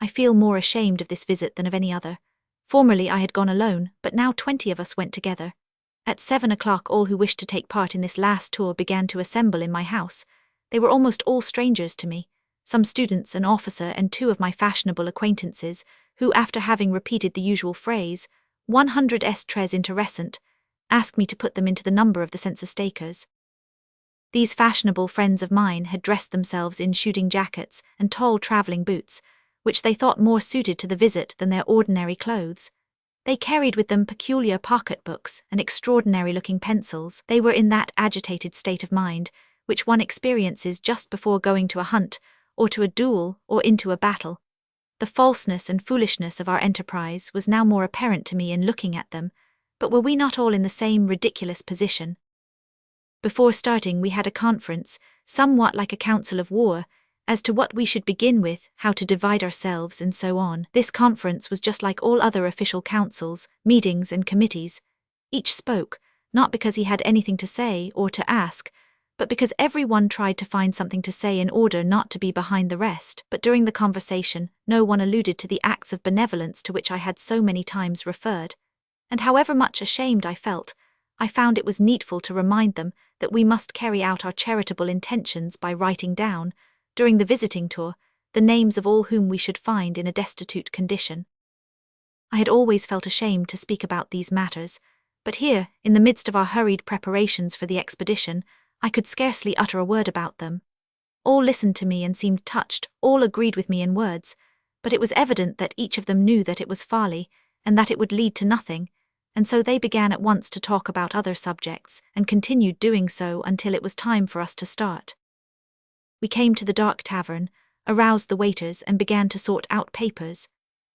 I feel more ashamed of this visit than of any other. Formerly I had gone alone, but now 20 of us went together. At 7 o'clock all who wished to take part in this last tour began to assemble in my house. They were almost all strangers to me, some students, an officer, and 2 of my fashionable acquaintances, who, after having repeated the usual phrase, 100 tres interessant, asked me to put them into the number of the census takers. These fashionable friends of mine had dressed themselves in shooting jackets and tall travelling boots, which they thought more suited to the visit than their ordinary clothes. They carried with them peculiar pocket-books and extraordinary-looking pencils. They were in that agitated state of mind which one experiences just before going to a hunt, or to a duel, or into a battle. The falseness and foolishness of our enterprise was now more apparent to me in looking at them, but were we not all in the same ridiculous position? Before starting we had a conference, somewhat like a council of war, as to what we should begin with, how to divide ourselves, and so on. This conference was just like all other official councils, meetings, and committees. Each spoke, not because he had anything to say or to ask, but because every one tried to find something to say in order not to be behind the rest. But during the conversation, no one alluded to the acts of benevolence to which I had so many times referred. And however much ashamed I felt, I found it was needful to remind them that we must carry out our charitable intentions by writing down, during the visiting tour, the names of all whom we should find in a destitute condition. I had always felt ashamed to speak about these matters, but here, in the midst of our hurried preparations for the expedition, I could scarcely utter a word about them. All listened to me and seemed touched, all agreed with me in words, but it was evident that each of them knew that it was folly, and that it would lead to nothing, and so they began at once to talk about other subjects, and continued doing so until it was time for us to start. We came to the dark tavern, aroused the waiters, and began to sort out papers.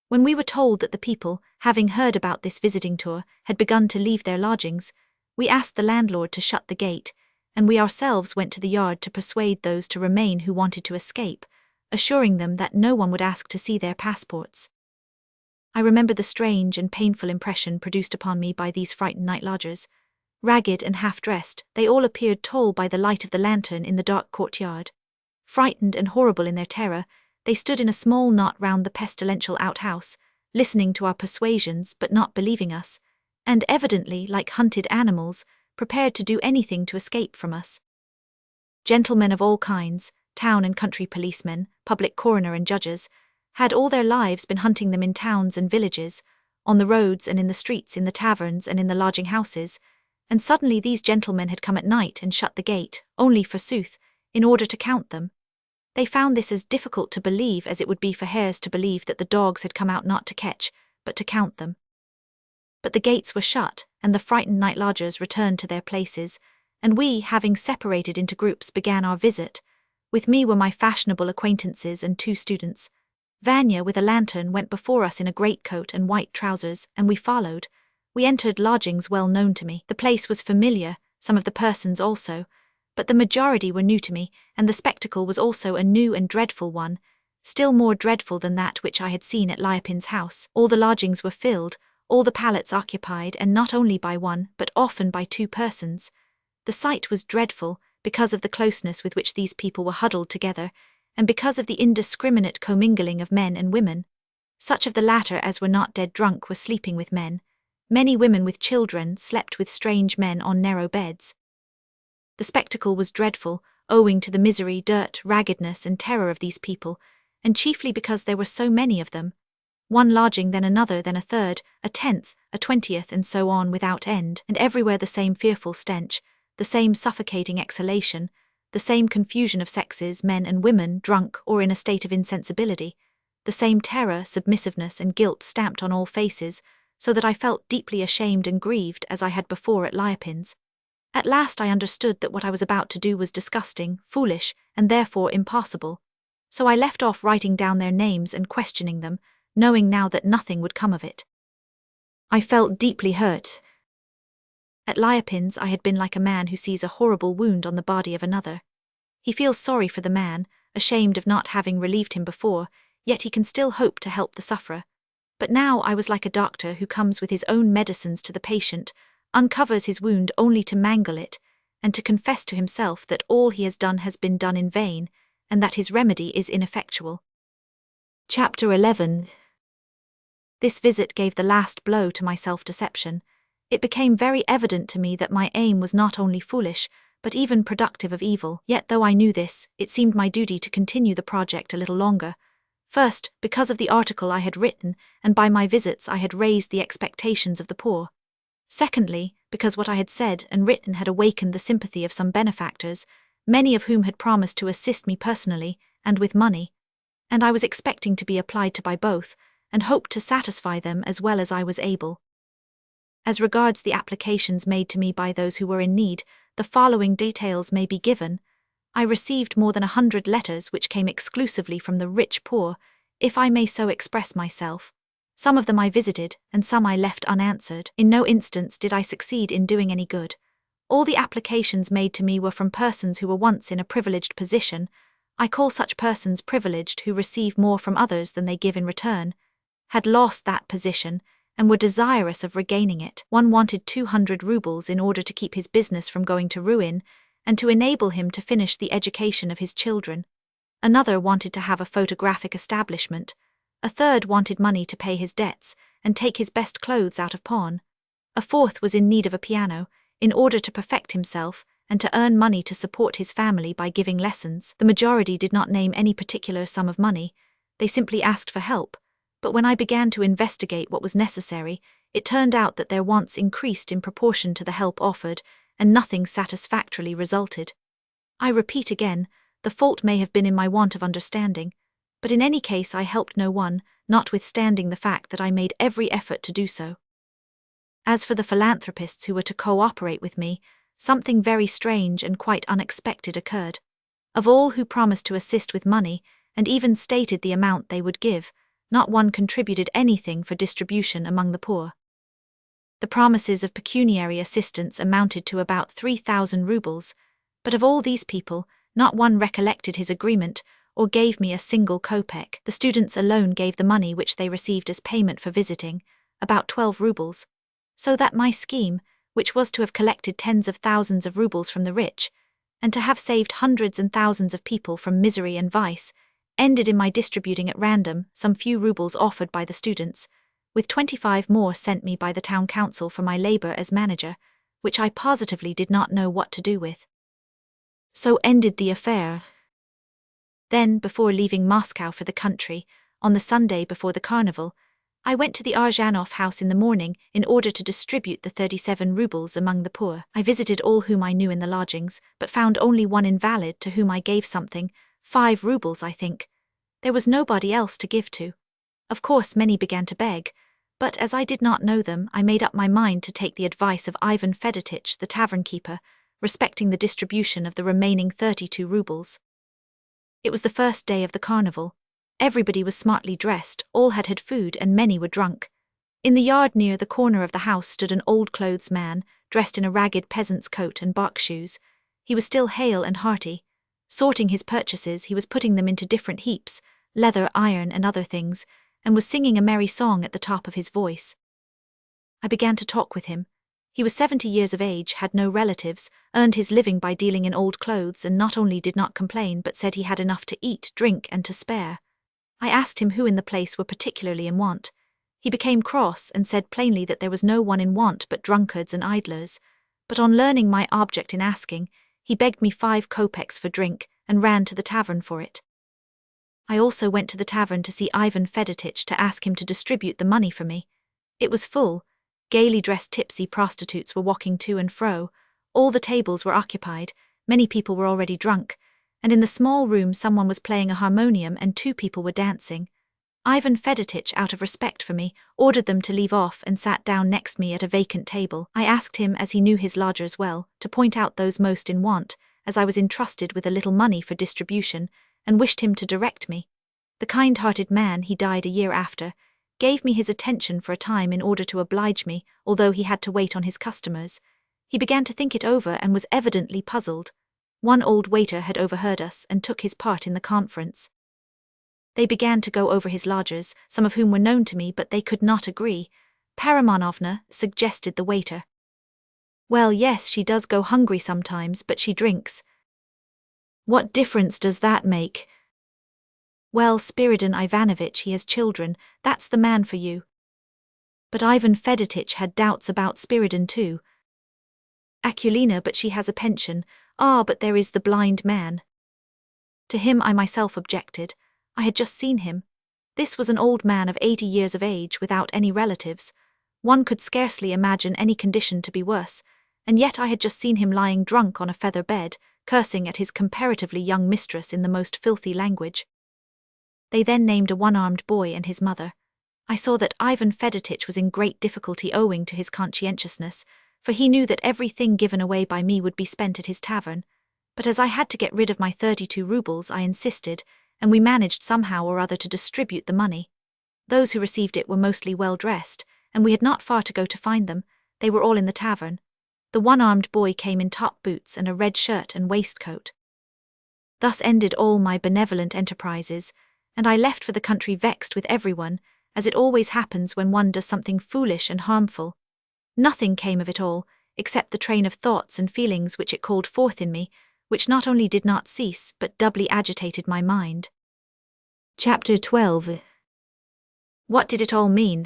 When we were told that the people, having heard about this visiting tour, had begun to leave their lodgings, we asked the landlord to shut the gate, and we ourselves went to the yard to persuade those to remain who wanted to escape, assuring them that no one would ask to see their passports. I remember the strange and painful impression produced upon me by these frightened night lodgers. Ragged and half-dressed, they all appeared tall by the light of the lantern in the dark courtyard. Frightened and horrible in their terror, they stood in a small knot round the pestilential outhouse, listening to our persuasions but not believing us, and evidently, like hunted animals, prepared to do anything to escape from us. Gentlemen of all kinds, town and country policemen, public coroner and judges, had all their lives been hunting them in towns and villages, on the roads and in the streets, in the taverns and in the lodging-houses, and suddenly these gentlemen had come at night and shut the gate, only, forsooth, in order to count them. They found this as difficult to believe as it would be for hares to believe that the dogs had come out not to catch, but to count them. But the gates were shut, and the frightened night lodgers returned to their places, and we, having separated into groups, began our visit. With me were my fashionable acquaintances and 2 students. Vanya, with a lantern, went before us in a greatcoat and white trousers, and we followed. We entered lodgings well known to me. The place was familiar, some of the persons also, but the majority were new to me, and the spectacle was also a new and dreadful one, still more dreadful than that which I had seen at Liapin's house. All the lodgings were filled, all the pallets occupied, and not only by one, but often by 2 persons. The sight was dreadful, because of the closeness with which these people were huddled together, and because of the indiscriminate commingling of men and women. Such of the latter as were not dead drunk were sleeping with men. Many women with children slept with strange men on narrow beds. The spectacle was dreadful, owing to the misery, dirt, raggedness, and terror of these people, and chiefly because there were so many of them. One lodging, then another, then a third, a 10th, a 20th, and so on without end, and everywhere the same fearful stench, the same suffocating exhalation, the same confusion of sexes, men and women, drunk or in a state of insensibility, the same terror, submissiveness, and guilt stamped on all faces, so that I felt deeply ashamed and grieved as I had before at Liopin's. At last I understood that what I was about to do was disgusting, foolish, and therefore impossible. So I left off writing down their names and questioning them, knowing now that nothing would come of it. I felt deeply hurt. At Liopin's I had been like a man who sees a horrible wound on the body of another. He feels sorry for the man, ashamed of not having relieved him before, yet he can still hope to help the sufferer. But now I was like a doctor who comes with his own medicines to the patient, uncovers his wound only to mangle it, and to confess to himself that all he has done has been done in vain, and that his remedy is ineffectual. Chapter 11. This visit gave the last blow to my self-deception. It became very evident to me that my aim was not only foolish, but even productive of evil. Yet though I knew this, it seemed my duty to continue the project a little longer. First, because of the article I had written, and by my visits I had raised the expectations of the poor. Secondly, because what I had said and written had awakened the sympathy of some benefactors, many of whom had promised to assist me personally, and with money. And I was expecting to be applied to by both, and hoped to satisfy them as well as I was able. As regards the applications made to me by those who were in need, the following details may be given. I received more than 100 letters which came exclusively from the rich poor, if I may so express myself. Some of them I visited, and some I left unanswered. In no instance did I succeed in doing any good. All the applications made to me were from persons who were once in a privileged position. I call such persons privileged who receive more from others than they give in return, had lost that position, and were desirous of regaining it. One wanted 200 rubles in order to keep his business from going to ruin, and to enable him to finish the education of his children. Another wanted to have a photographic establishment. A third wanted money to pay his debts, and take his best clothes out of pawn. A fourth was in need of a piano, in order to perfect himself, and to earn money to support his family by giving lessons. The majority did not name any particular sum of money. They simply asked for help. But when I began to investigate what was necessary, it turned out that their wants increased in proportion to the help offered, and nothing satisfactorily resulted. I repeat again, the fault may have been in my want of understanding, but in any case I helped no one, notwithstanding the fact that I made every effort to do so. As for the philanthropists who were to cooperate with me, something very strange and quite unexpected occurred. Of all who promised to assist with money, and even stated the amount they would give, not one contributed anything for distribution among the poor. The promises of pecuniary assistance amounted to about 3,000 rubles, but of all these people, not one recollected his agreement or gave me a single kopeck. The students alone gave the money which they received as payment for visiting, about 12 rubles, so that my scheme, which was to have collected tens of thousands of rubles from the rich, and to have saved hundreds and thousands of people from misery and vice, ended in my distributing at random some few rubles offered by the students, with 25 more sent me by the town council for my labor as manager, which I positively did not know what to do with. So ended the affair. Then, before leaving Moscow for the country, on the Sunday before the carnival, I went to the Arzhanov house in the morning in order to distribute the 37 rubles among the poor. I visited all whom I knew in the lodgings, but found only one invalid to whom I gave something, 5 rubles I think. There was nobody else to give to. Of course many began to beg, but as I did not know them, I made up my mind to take the advice of Ivan Fedotich, the tavern-keeper, respecting the distribution of the remaining 32 rubles. It was the first day of the carnival. Everybody was smartly dressed, all had had food, and many were drunk. In the yard near the corner of the house stood an old-clothes man, dressed in a ragged peasant's coat and bark shoes. He was still hale and hearty. Sorting his purchases, he was putting them into different heaps, leather, iron, and other things, and was singing a merry song at the top of his voice. I began to talk with him. He was 70 years of age, had no relatives, earned his living by dealing in old clothes, and not only did not complain but said he had enough to eat, drink, and to spare. I asked him who in the place were particularly in want. He became cross and said plainly that there was no one in want but drunkards and idlers. But on learning my object in asking, he begged me 5 kopecks for drink and ran to the tavern for it. I also went to the tavern to see Ivan Fedotich to ask him to distribute the money for me. It was full. Gaily dressed tipsy prostitutes were walking to and fro. All the tables were occupied, many people were already drunk, and in the small room someone was playing a harmonium and 2 people were dancing. Ivan Fedotich, out of respect for me, ordered them to leave off and sat down next me at a vacant table. I asked him, as he knew his lodgers well, to point out those most in want, as I was entrusted with a little money for distribution, and wished him to direct me. The kind-hearted man, he died a year after, gave me his attention for a time in order to oblige me, although he had to wait on his customers. He began to think it over and was evidently puzzled. One old waiter had overheard us and took his part in the conference. They began to go over his lodgers, some of whom were known to me, but they could not agree. Paramanovna, suggested the waiter. Well, yes, she does go hungry sometimes, but she drinks. What difference does that make? Well, Spiridon Ivanovitch, he has children, that's the man for you. But Ivan Fedotich had doubts about Spiridon too. Akulina, but she has a pension. Ah, but there is the blind man. To him I myself objected. I had just seen him. This was an old man of 80 years of age without any relatives. One could scarcely imagine any condition to be worse, and yet I had just seen him lying drunk on a feather bed, cursing at his comparatively young mistress in the most filthy language. They then named a one-armed boy and his mother. I saw that Ivan Fedotich was in great difficulty owing to his conscientiousness, for he knew that everything given away by me would be spent at his tavern. But as I had to get rid of my 32 rubles, I insisted, and we managed somehow or other to distribute the money. Those who received it were mostly well-dressed, and we had not far to go to find them. They were all in the tavern. The one-armed boy came in top boots and a red shirt and waistcoat. Thus ended all my benevolent enterprises, and I left for the country vexed with everyone, as it always happens when one does something foolish and harmful. Nothing came of it all, except the train of thoughts and feelings which it called forth in me, which not only did not cease, but doubly agitated my mind. Chapter 12. What did it all mean?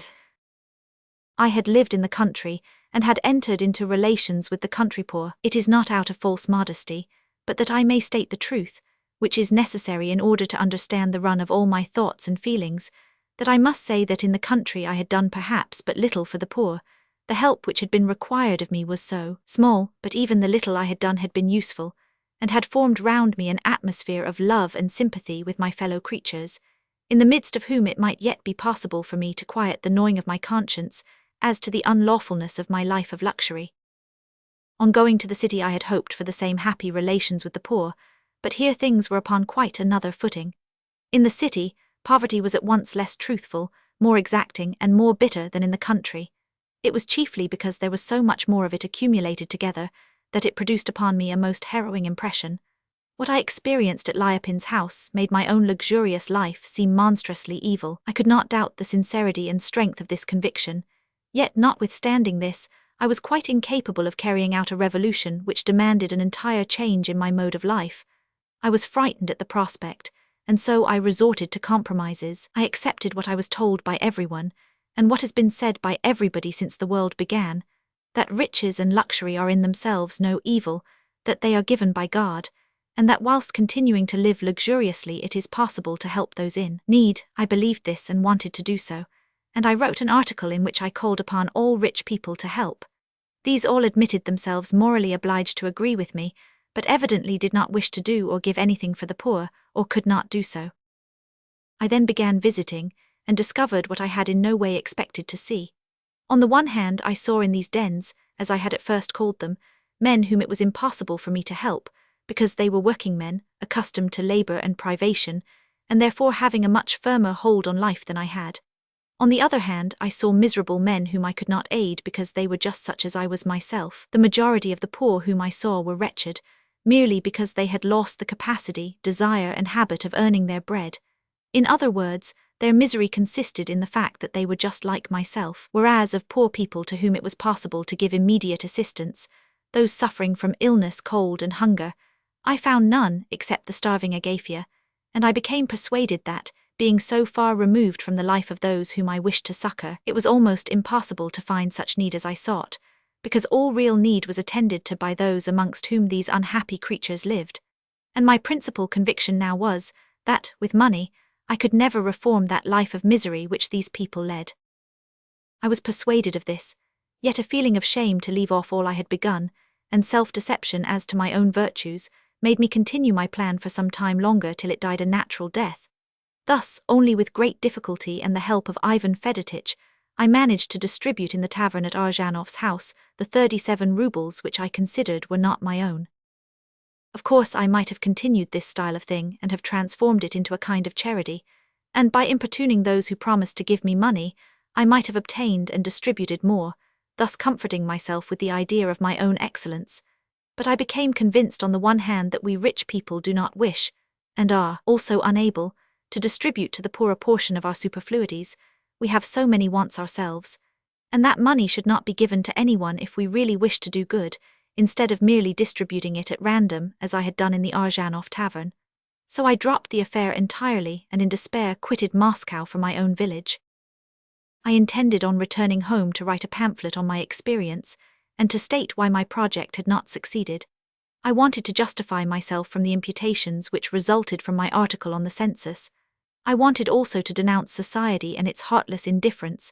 I had lived in the country, and had entered into relations with the country poor. It is not out of false modesty, but that I may state the truth, which is necessary in order to understand the run of all my thoughts and feelings, that I must say that in the country I had done perhaps but little for the poor. The help which had been required of me was so small, but even the little I had done had been useful, and had formed round me an atmosphere of love and sympathy with my fellow creatures, in the midst of whom it might yet be possible for me to quiet the gnawing of my conscience as to the unlawfulness of my life of luxury. On going to the city I had hoped for the same happy relations with the poor, but here things were upon quite another footing. In the city, poverty was at once less truthful, more exacting, and more bitter than in the country. It was chiefly because there was so much more of it accumulated together that it produced upon me a most harrowing impression. What I experienced at Lyapin's house made my own luxurious life seem monstrously evil. I could not doubt the sincerity and strength of this conviction, yet notwithstanding this, I was quite incapable of carrying out a revolution which demanded an entire change in my mode of life. I was frightened at the prospect, and so I resorted to compromises. I accepted what I was told by everyone, and what has been said by everybody since the world began, that riches and luxury are in themselves no evil, that they are given by God, and that whilst continuing to live luxuriously it is possible to help those in need. I believed this and wanted to do so, and I wrote an article in which I called upon all rich people to help. These all admitted themselves morally obliged to agree with me, but evidently did not wish to do or give anything for the poor, or could not do so. I then began visiting, and discovered what I had in no way expected to see. On the one hand, I saw in these dens, as I had at first called them, men whom it was impossible for me to help, because they were working men, accustomed to labour and privation, and therefore having a much firmer hold on life than I had. On the other hand, I saw miserable men whom I could not aid because they were just such as I was myself. The majority of the poor whom I saw were wretched, merely because they had lost the capacity, desire, and habit of earning their bread. In other words, their misery consisted in the fact that they were just like myself, whereas of poor people to whom it was possible to give immediate assistance, those suffering from illness, cold, and hunger, I found none except the starving Agafia, and I became persuaded that, being so far removed from the life of those whom I wished to succor, it was almost impossible to find such need as I sought, because all real need was attended to by those amongst whom these unhappy creatures lived. And my principal conviction now was, that, with money, I could never reform that life of misery which these people led. I was persuaded of this, yet a feeling of shame to leave off all I had begun, and self-deception as to my own virtues, made me continue my plan for some time longer till it died a natural death. Thus, only with great difficulty and the help of Ivan Fedotich, I managed to distribute in the tavern at Arzhanov's house the 37 rubles which I considered were not my own. Of course I might have continued this style of thing and have transformed it into a kind of charity, and by importuning those who promised to give me money, I might have obtained and distributed more, thus comforting myself with the idea of my own excellence. But I became convinced on the one hand that we rich people do not wish, and are also unable, to distribute to the poorer portion of our superfluities. We have so many wants ourselves, and that money should not be given to anyone if we really wish to do good, instead of merely distributing it at random as I had done in the Arzhanov tavern. So I dropped the affair entirely and in despair quitted Moscow for my own village. I intended on returning home to write a pamphlet on my experience, and to state why my project had not succeeded. I wanted to justify myself from the imputations which resulted from my article on the census. I wanted also to denounce society and its heartless indifference,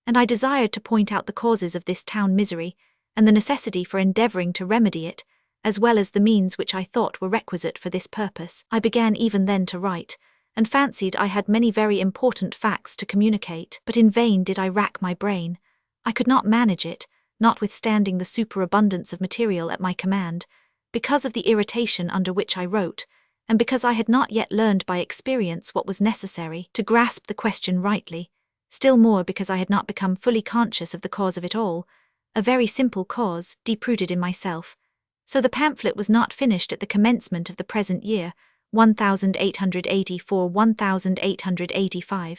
and I desired to point out the causes of this town misery, and the necessity for endeavouring to remedy it, as well as the means which I thought were requisite for this purpose. I began even then to write, and fancied I had many very important facts to communicate, but in vain did I rack my brain. I could not manage it, notwithstanding the superabundance of material at my command, because of the irritation under which I wrote, and because I had not yet learned by experience what was necessary to grasp the question rightly, still more because I had not become fully conscious of the cause of it all, a very simple cause, deep-rooted in myself. So the pamphlet was not finished at the commencement of the present year, 1884-1885.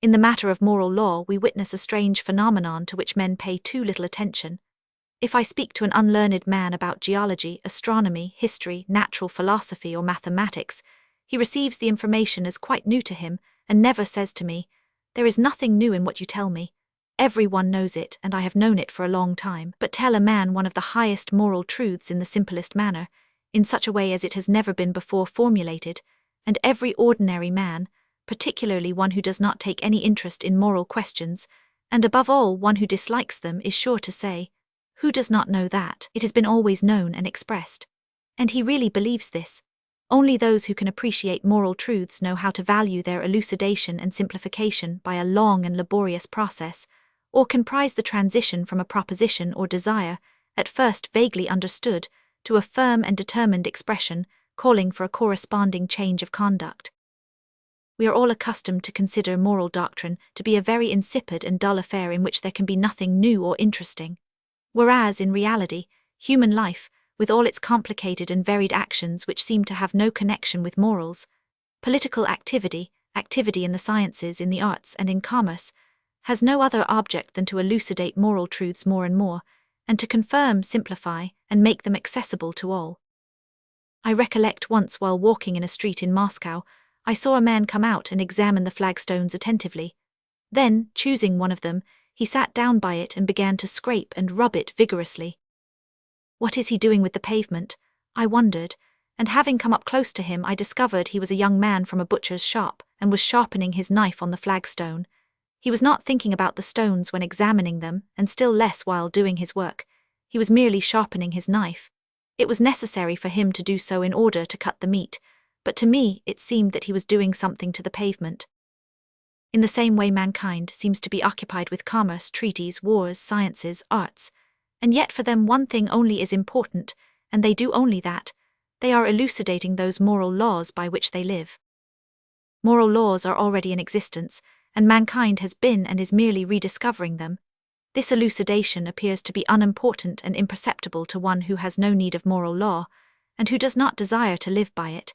In the matter of moral law we witness a strange phenomenon to which men pay too little attention. If I speak to an unlearned man about geology, astronomy, history, natural philosophy or mathematics, he receives the information as quite new to him, and never says to me, "There is nothing new in what you tell me. Everyone knows it, and I have known it for a long time." But tell a man one of the highest moral truths in the simplest manner, in such a way as it has never been before formulated, and every ordinary man, particularly one who does not take any interest in moral questions, and above all one who dislikes them, is sure to say, "Who does not know that? It has been always known and expressed." And he really believes this. Only those who can appreciate moral truths know how to value their elucidation and simplification by a long and laborious process, or can prize the transition from a proposition or desire, at first vaguely understood, to a firm and determined expression, calling for a corresponding change of conduct. We are all accustomed to consider moral doctrine to be a very insipid and dull affair in which there can be nothing new or interesting. Whereas, in reality, human life, with all its complicated and varied actions which seem to have no connection with morals, political activity, activity in the sciences, in the arts, and in commerce, has no other object than to elucidate moral truths more and more, and to confirm, simplify, and make them accessible to all. I recollect once while walking in a street in Moscow, I saw a man come out and examine the flagstones attentively. Then, choosing one of them, he sat down by it and began to scrape and rub it vigorously. What is he doing with the pavement? I wondered, and having come up close to him I discovered he was a young man from a butcher's shop, and was sharpening his knife on the flagstone. He was not thinking about the stones when examining them, and still less while doing his work. He was merely sharpening his knife. It was necessary for him to do so in order to cut the meat, but to me it seemed that he was doing something to the pavement. In the same way mankind seems to be occupied with commerce, treaties, wars, sciences, arts, and yet for them one thing only is important, and they do only that: they are elucidating those moral laws by which they live. Moral laws are already in existence, and mankind has been and is merely rediscovering them. This elucidation appears to be unimportant and imperceptible to one who has no need of moral law, and who does not desire to live by it.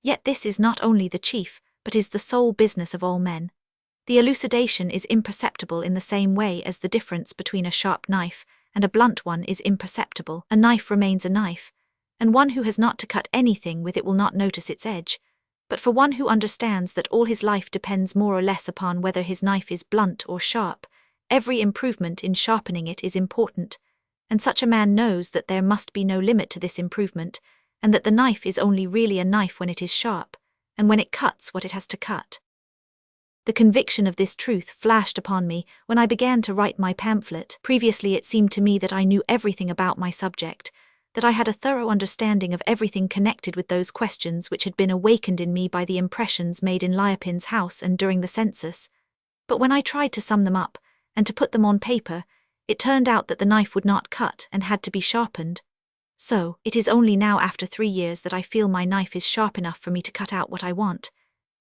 Yet this is not only the chief, but is the sole business of all men. The elucidation is imperceptible in the same way as the difference between a sharp knife and a blunt one is imperceptible. A knife remains a knife, and one who has not to cut anything with it will not notice its edge. But for one who understands that all his life depends more or less upon whether his knife is blunt or sharp, every improvement in sharpening it is important, and such a man knows that there must be no limit to this improvement, and that the knife is only really a knife when it is sharp, and when it cuts what it has to cut. The conviction of this truth flashed upon me when I began to write my pamphlet. Previously it seemed to me that I knew everything about my subject, that I had a thorough understanding of everything connected with those questions which had been awakened in me by the impressions made in Liopin's house and during the census. But when I tried to sum them up, and to put them on paper, it turned out that the knife would not cut and had to be sharpened. So, it is only now after 3 years that I feel my knife is sharp enough for me to cut out what I want.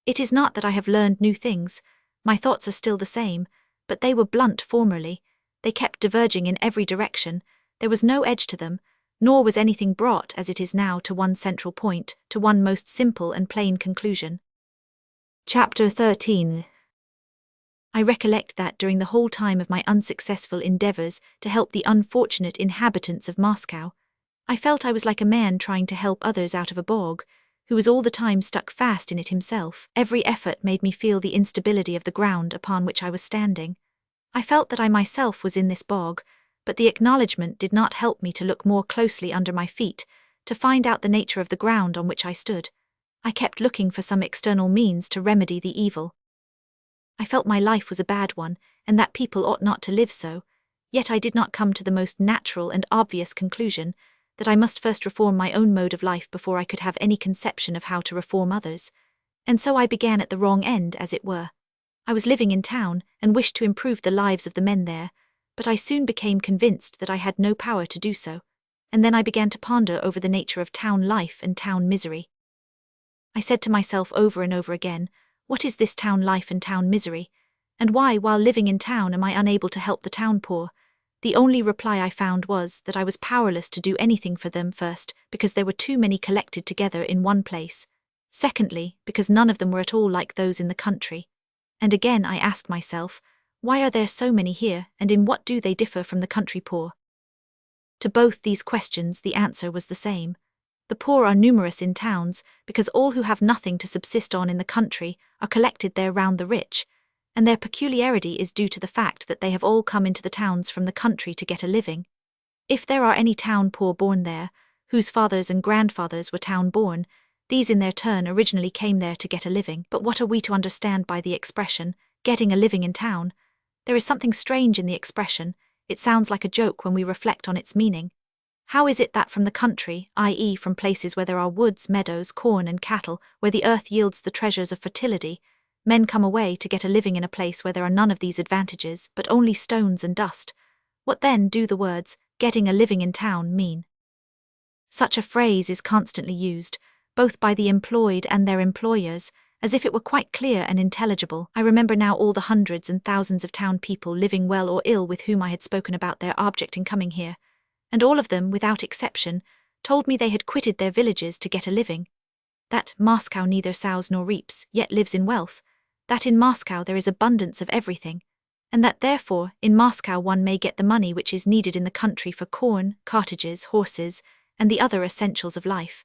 It is not that I have learned new things, my thoughts are still the same, but they were blunt formerly, they kept diverging in every direction, there was no edge to them, nor was anything brought as it is now to one central point, to one most simple and plain conclusion. Chapter 13. I recollect that during the whole time of my unsuccessful endeavors to help the unfortunate inhabitants of Moscow, I felt I was like a man trying to help others out of a bog, who was all the time stuck fast in it himself. Every effort made me feel the instability of the ground upon which I was standing. I felt that I myself was in this bog, but the acknowledgement did not help me to look more closely under my feet, to find out the nature of the ground on which I stood. I kept looking for some external means to remedy the evil. I felt my life was a bad one, and that people ought not to live so, yet I did not come to the most natural and obvious conclusion, that I must first reform my own mode of life before I could have any conception of how to reform others. And so I began at the wrong end, as it were. I was living in town, and wished to improve the lives of the men there, but I soon became convinced that I had no power to do so, and then I began to ponder over the nature of town life and town misery. I said to myself over and over again, what is this town life and town misery, and why, while living in town, am I unable to help the town poor? The only reply I found was that I was powerless to do anything for them, first, because there were too many collected together in one place, secondly, because none of them were at all like those in the country. And again I asked myself, why are there so many here, and in what do they differ from the country poor? To both these questions the answer was the same. The poor are numerous in towns, because all who have nothing to subsist on in the country are collected there round the rich, and their peculiarity is due to the fact that they have all come into the towns from the country to get a living. If there are any town poor born there, whose fathers and grandfathers were town born, these in their turn originally came there to get a living. But what are we to understand by the expression, getting a living in town? There is something strange in the expression, it sounds like a joke when we reflect on its meaning. How is it that from the country, i.e. from places where there are woods, meadows, corn and cattle, where the earth yields the treasures of fertility, men come away to get a living in a place where there are none of these advantages, but only stones and dust? What then do the words, getting a living in town, mean? Such a phrase is constantly used, both by the employed and their employers, as if it were quite clear and intelligible. I remember now all the hundreds and thousands of town people living well or ill with whom I had spoken about their object in coming here, and all of them, without exception, told me they had quitted their villages to get a living. That Moscow neither sows nor reaps, yet lives in wealth, that in Moscow there is abundance of everything, and that therefore in Moscow one may get the money which is needed in the country for corn, cottages, horses, and the other essentials of life.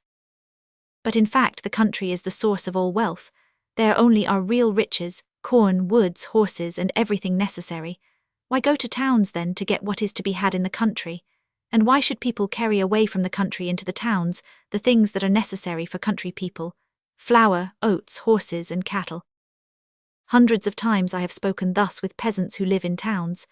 But in fact the country is the source of all wealth, there only are real riches, corn, woods, horses, and everything necessary. Why go to towns then to get what is to be had in the country? And why should people carry away from the country into the towns the things that are necessary for country people, flour, oats, horses, and cattle? Hundreds of times I have spoken thus with peasants who live in towns,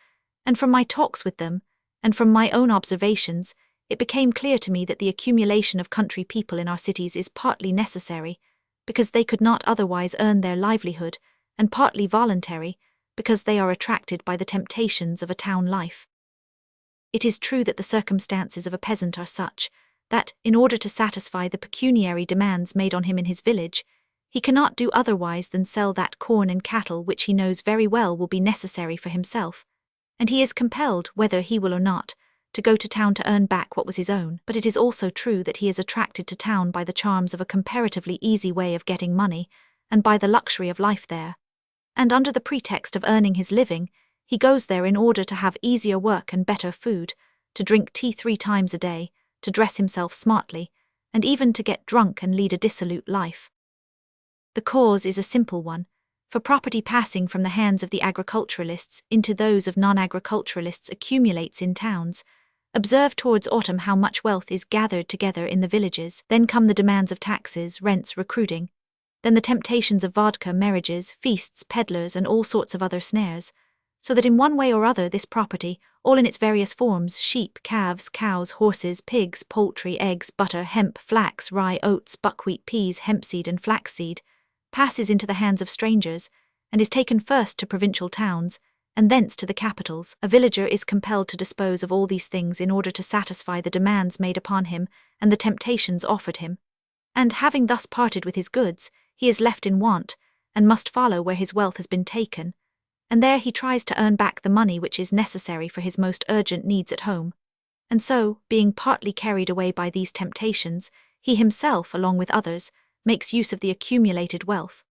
and from my talks with them, and from my own observations, it became clear to me that the accumulation of country people in our cities is partly necessary, because they could not otherwise earn their livelihood, and partly voluntary, because they are attracted by the temptations of a town life. It is true that the circumstances of a peasant are such, that, in order to satisfy the pecuniary demands made on him in his village, he cannot do otherwise than sell that corn and cattle which he knows very well will be necessary for himself, and he is compelled, whether he will or not, to go to town to earn back what was his own. But it is also true that he is attracted to town by the charms of a comparatively easy way of getting money, and by the luxury of life there. And under the pretext of earning his living, he goes there in order to have easier work and better food, to drink tea 3 times a day, to dress himself smartly, and even to get drunk and lead a dissolute life. The cause is a simple one. For property passing from the hands of the agriculturalists into those of non-agriculturalists accumulates in towns. Observe towards autumn how much wealth is gathered together in the villages. Then come the demands of taxes, rents, recruiting. Then the temptations of vodka, marriages, feasts, peddlers, and all sorts of other snares. So that in one way or other this property, all in its various forms, sheep, calves, cows, horses, pigs, poultry, eggs, butter, hemp, flax, rye, oats, buckwheat, peas, hempseed, and flaxseed, passes into the hands of strangers, and is taken first to provincial towns, and thence to the capitals. A villager is compelled to dispose of all these things in order to satisfy the demands made upon him and the temptations offered him. And having thus parted with his goods, he is left in want, and must follow where his wealth has been taken, and there he tries to earn back the money which is necessary for his most urgent needs at home. And so, being partly carried away by these temptations, he himself, along with others, makes use of the accumulated wealth.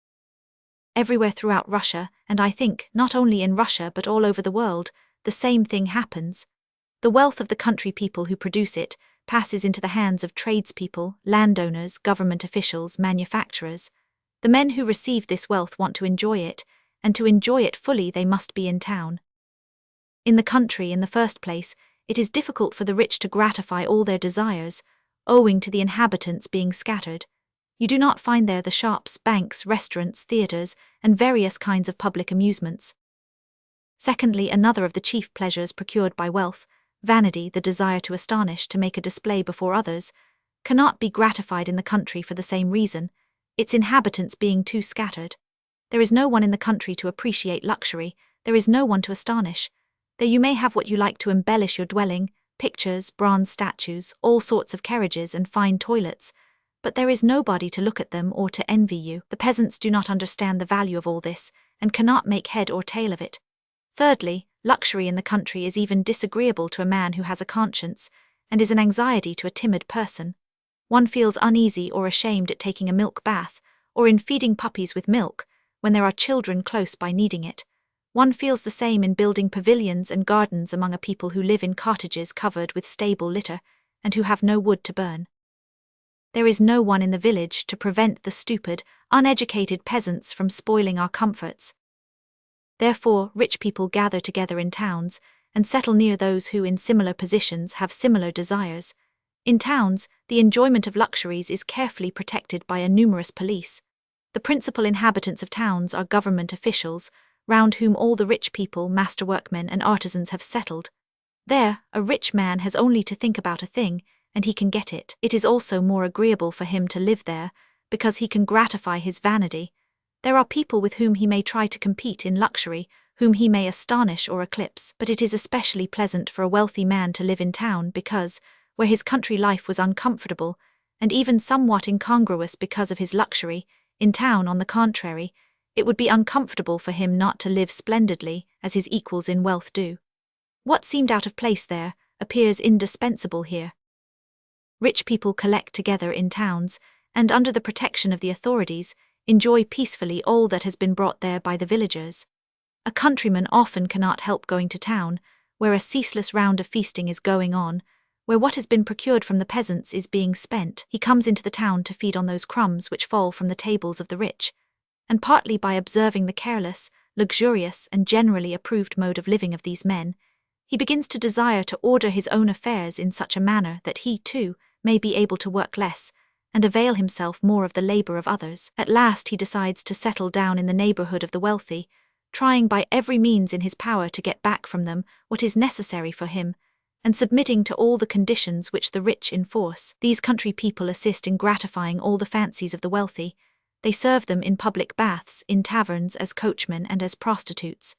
Everywhere throughout Russia, and I think not only in Russia but all over the world, the same thing happens. The wealth of the country people who produce it passes into the hands of tradespeople, landowners, government officials, manufacturers. The men who receive this wealth want to enjoy it, and to enjoy it fully they must be in town. In the country, in the first place, it is difficult for the rich to gratify all their desires, owing to the inhabitants being scattered. You do not find there the shops, banks, restaurants, theatres, and various kinds of public amusements. Secondly, another of the chief pleasures procured by wealth, vanity, the desire to astonish, to make a display before others, cannot be gratified in the country for the same reason, its inhabitants being too scattered. There is no one in the country to appreciate luxury, there is no one to astonish. There you may have what you like to embellish your dwelling, pictures, bronze statues, all sorts of carriages and fine toilets, but there is nobody to look at them or to envy you. The peasants do not understand the value of all this, and cannot make head or tail of it. Thirdly, luxury in the country is even disagreeable to a man who has a conscience, and is an anxiety to a timid person. One feels uneasy or ashamed at taking a milk bath, or in feeding puppies with milk, when there are children close by needing it. One feels the same in building pavilions and gardens among a people who live in cottages covered with stable litter, and who have no wood to burn. There is no one in the village to prevent the stupid, uneducated peasants from spoiling our comforts. Therefore, rich people gather together in towns, and settle near those who in similar positions have similar desires. In towns, the enjoyment of luxuries is carefully protected by a numerous police. The principal inhabitants of towns are government officials, round whom all the rich people, master workmen, and artisans have settled. There, a rich man has only to think about a thing, and he can get it. It is also more agreeable for him to live there, because he can gratify his vanity. There are people with whom he may try to compete in luxury, whom he may astonish or eclipse, but it is especially pleasant for a wealthy man to live in town because, where his country life was uncomfortable, and even somewhat incongruous because of his luxury, in town, on the contrary, it would be uncomfortable for him not to live splendidly, as his equals in wealth do. What seemed out of place there, appears indispensable here. Rich people collect together in towns, and under the protection of the authorities, enjoy peacefully all that has been brought there by the villagers. A countryman often cannot help going to town, where a ceaseless round of feasting is going on, where what has been procured from the peasants is being spent. He comes into the town to feed on those crumbs which fall from the tables of the rich, and partly by observing the careless, luxurious, and generally approved mode of living of these men, he begins to desire to order his own affairs in such a manner that he, too, may be able to work less, and avail himself more of the labor of others. At last he decides to settle down in the neighborhood of the wealthy, trying by every means in his power to get back from them what is necessary for him, and submitting to all the conditions which the rich enforce. These country people assist in gratifying all the fancies of the wealthy. They serve them in public baths, in taverns, as coachmen and as prostitutes.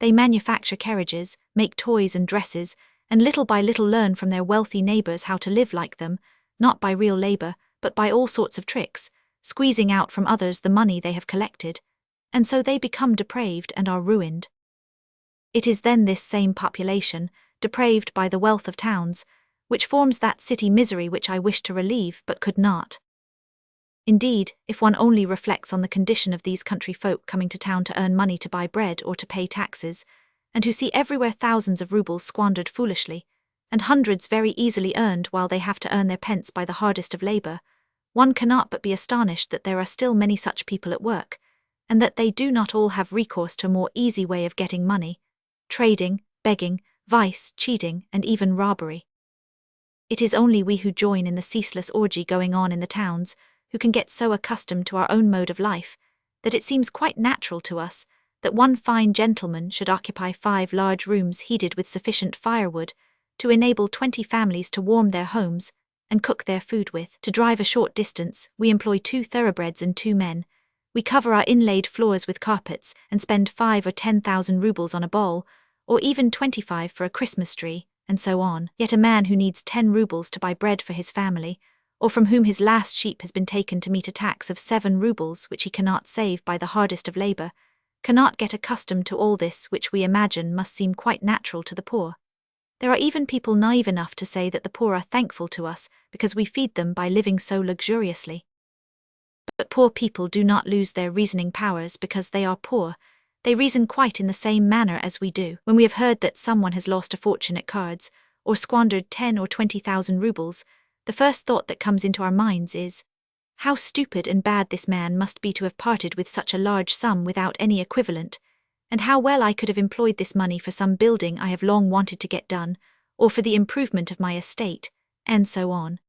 They manufacture carriages, make toys and dresses, and little by little learn from their wealthy neighbors how to live like them, not by real labor, but by all sorts of tricks, squeezing out from others the money they have collected, and so they become depraved and are ruined. It is then this same population, depraved by the wealth of towns, which forms that city misery which I wished to relieve but could not. Indeed, if one only reflects on the condition of these country folk coming to town to earn money to buy bread or to pay taxes, and who see everywhere thousands of roubles squandered foolishly, and hundreds very easily earned while they have to earn their pence by the hardest of labor, one cannot but be astonished that there are still many such people at work, and that they do not all have recourse to a more easy way of getting money: trading, begging, vice, cheating, and even robbery. It is only we who join in the ceaseless orgy going on in the towns, who can get so accustomed to our own mode of life, that it seems quite natural to us that one fine gentleman should occupy 5 large rooms heated with sufficient firewood to enable 20 families to warm their homes and cook their food with. To drive a short distance, we employ 2 thoroughbreds and 2 men. We cover our inlaid floors with carpets and spend 5 or 10,000 rubles on a ball, or even 25 for a Christmas tree, and so on. Yet a man who needs 10 rubles to buy bread for his family, or from whom his last sheep has been taken to meet a tax of 7 rubles which he cannot save by the hardest of labor, cannot get accustomed to all this, which we imagine must seem quite natural to the poor. There are even people naive enough to say that the poor are thankful to us because we feed them by living so luxuriously. But poor people do not lose their reasoning powers because they are poor. They reason quite in the same manner as we do. When we have heard that someone has lost a fortune at cards, or squandered 10 or 20,000 rubles, the first thought that comes into our minds is, how stupid and bad this man must be to have parted with such a large sum without any equivalent, and how well I could have employed this money for some building I have long wanted to get done, or for the improvement of my estate, and so on.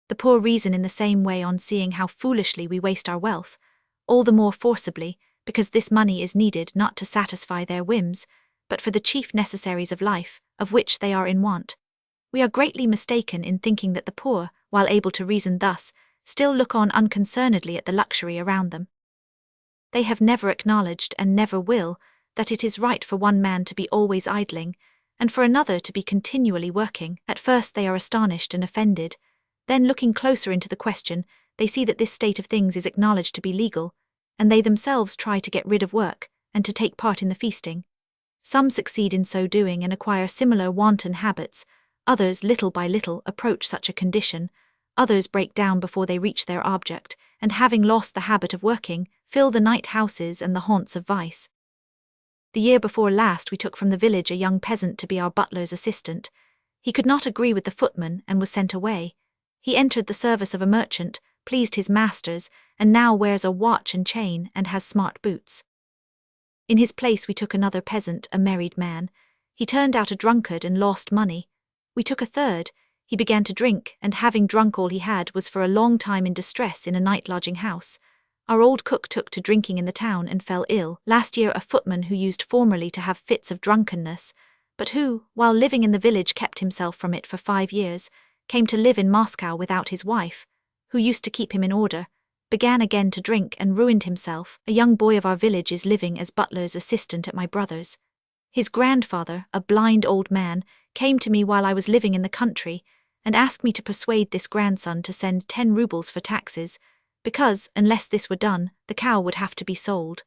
The poor reason in the same way on seeing how foolishly we waste our wealth, all the more forcibly, because this money is needed not to satisfy their whims, but for the chief necessaries of life, of which they are in want. We are greatly mistaken in thinking that the poor, while able to reason thus, still look on unconcernedly at the luxury around them. They have never acknowledged, and never will, that it is right for one man to be always idling, and for another to be continually working. At first they are astonished and offended. Then, looking closer into the question, they see that this state of things is acknowledged to be legal, and they themselves try to get rid of work, and to take part in the feasting. Some succeed in so doing and acquire similar wanton habits. Others, little by little, approach such a condition. Others break down before they reach their object, and having lost the habit of working, fill the night houses and the haunts of vice. The year before last we took from the village a young peasant to be our butler's assistant. He could not agree with the footman and was sent away. He entered the service of a merchant, pleased his masters, and now wears a watch and chain and has smart boots. In his place we took another peasant, a married man. He turned out a drunkard and lost money. We took a third. He began to drink, and having drunk all he had was for a long time in distress in a night lodging house. Our old cook took to drinking in the town and fell ill. Last year a footman who used formerly to have fits of drunkenness, but who, while living in the village, kept himself from it for 5 years, came to live in Moscow without his wife, who used to keep him in order, began again to drink and ruined himself. A young boy of our village is living as butler's assistant at my brother's. His grandfather, a blind old man, came to me while I was living in the country, and asked me to persuade this grandson to send 10 rubles for taxes, because, unless this were done, the cow would have to be sold.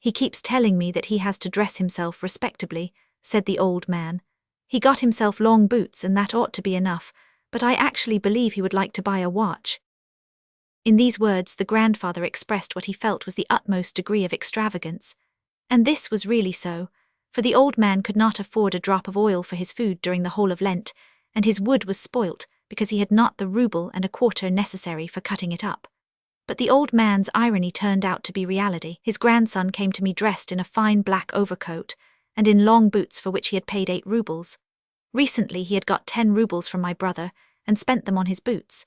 He keeps telling me that he has to dress himself respectably, said the old man. He got himself long boots and that ought to be enough, but I actually believe he would like to buy a watch. In these words the grandfather expressed what he felt was the utmost degree of extravagance. And this was really so, for the old man could not afford a drop of oil for his food during the whole of Lent, and his wood was spoilt because he had not the rouble and a quarter necessary for cutting it up. But the old man's irony turned out to be reality. His grandson came to me dressed in a fine black overcoat, and in long boots for which he had paid 8 rubles. Recently he had got 10 rubles from my brother, and spent them on his boots.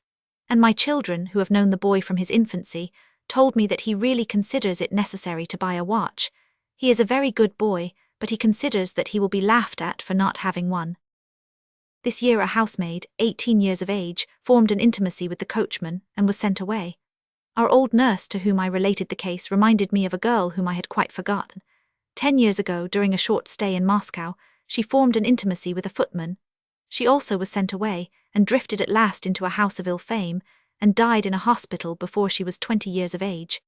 And my children, who have known the boy from his infancy, told me that he really considers it necessary to buy a watch. He is a very good boy, but he considers that he will be laughed at for not having one. This year a housemaid, 18 years of age, formed an intimacy with the coachman, and was sent away. Our old nurse to whom I related the case reminded me of a girl whom I had quite forgotten. 10 years ago, during a short stay in Moscow, she formed an intimacy with a footman. She also was sent away, and drifted at last into a house of ill fame, and died in a hospital before she was 20 years of age.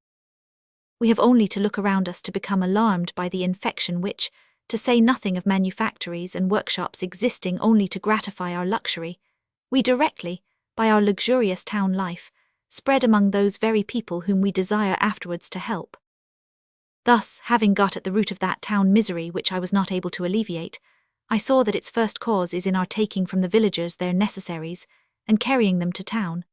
We have only to look around us to become alarmed by the infection which, to say nothing of manufactories and workshops existing only to gratify our luxury, we directly, by our luxurious town life, spread among those very people whom we desire afterwards to help. Thus, having got at the root of that town misery which I was not able to alleviate, I saw that its first cause is in our taking from the villagers their necessaries, and carrying them to town.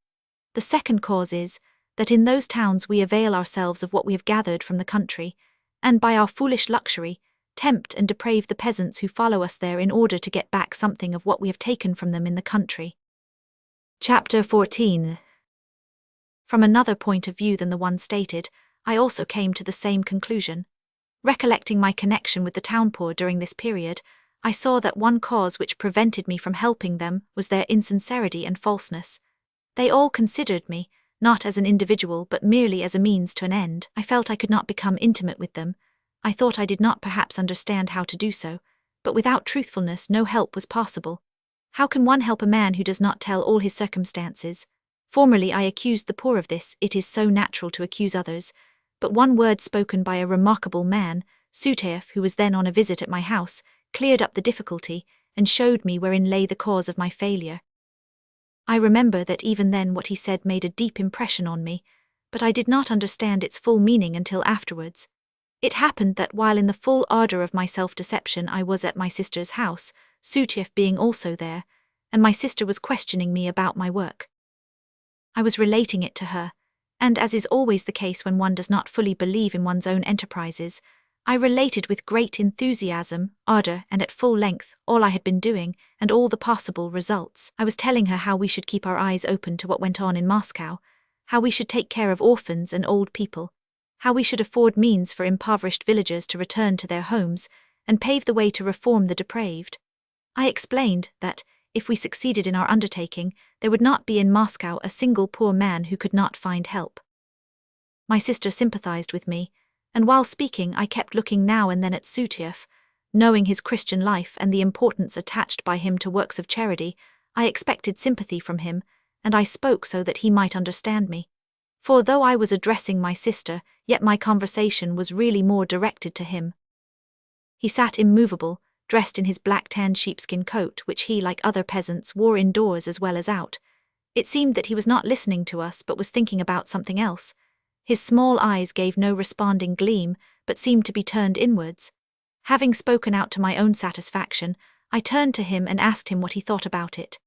The second cause is, that in those towns we avail ourselves of what we have gathered from the country, and by our foolish luxury, tempt and deprave the peasants who follow us there in order to get back something of what we have taken from them in the country. Chapter 14. From another point of view than the one stated, I also came to the same conclusion. Recollecting my connection with the town poor during this period, I saw that one cause which prevented me from helping them was their insincerity and falseness. They all considered me, not as an individual but merely as a means to an end. I felt I could not become intimate with them. I thought I did not perhaps understand how to do so, but without truthfulness no help was possible. How can one help a man who does not tell all his circumstances? Formerly I accused the poor of this, it is so natural to accuse others, but one word spoken by a remarkable man, Suteif, who was then on a visit at my house, cleared up the difficulty, and showed me wherein lay the cause of my failure. I remember that even then what he said made a deep impression on me, but I did not understand its full meaning until afterwards. It happened that while in the full ardor of my self-deception I was at my sister's house, Suteif being also there, and my sister was questioning me about my work. I was relating it to her, and as is always the case when one does not fully believe in one's own enterprises, I related with great enthusiasm, ardor, and at full length, all I had been doing, and all the possible results. I was telling her how we should keep our eyes open to what went on in Moscow, how we should take care of orphans and old people, how we should afford means for impoverished villagers to return to their homes, and pave the way to reform the depraved. I explained that, if we succeeded in our undertaking, there would not be in Moscow a single poor man who could not find help. My sister sympathized with me, and while speaking I kept looking now and then at Suteif. Knowing his Christian life and the importance attached by him to works of charity, I expected sympathy from him, and I spoke so that he might understand me. For though I was addressing my sister, yet my conversation was really more directed to him. He sat immovable, dressed in his black tanned sheepskin coat which he, like other peasants, wore indoors as well as out. It seemed that he was not listening to us but was thinking about something else. His small eyes gave no responding gleam, but seemed to be turned inwards. Having spoken out to my own satisfaction, I turned to him and asked him what he thought about it.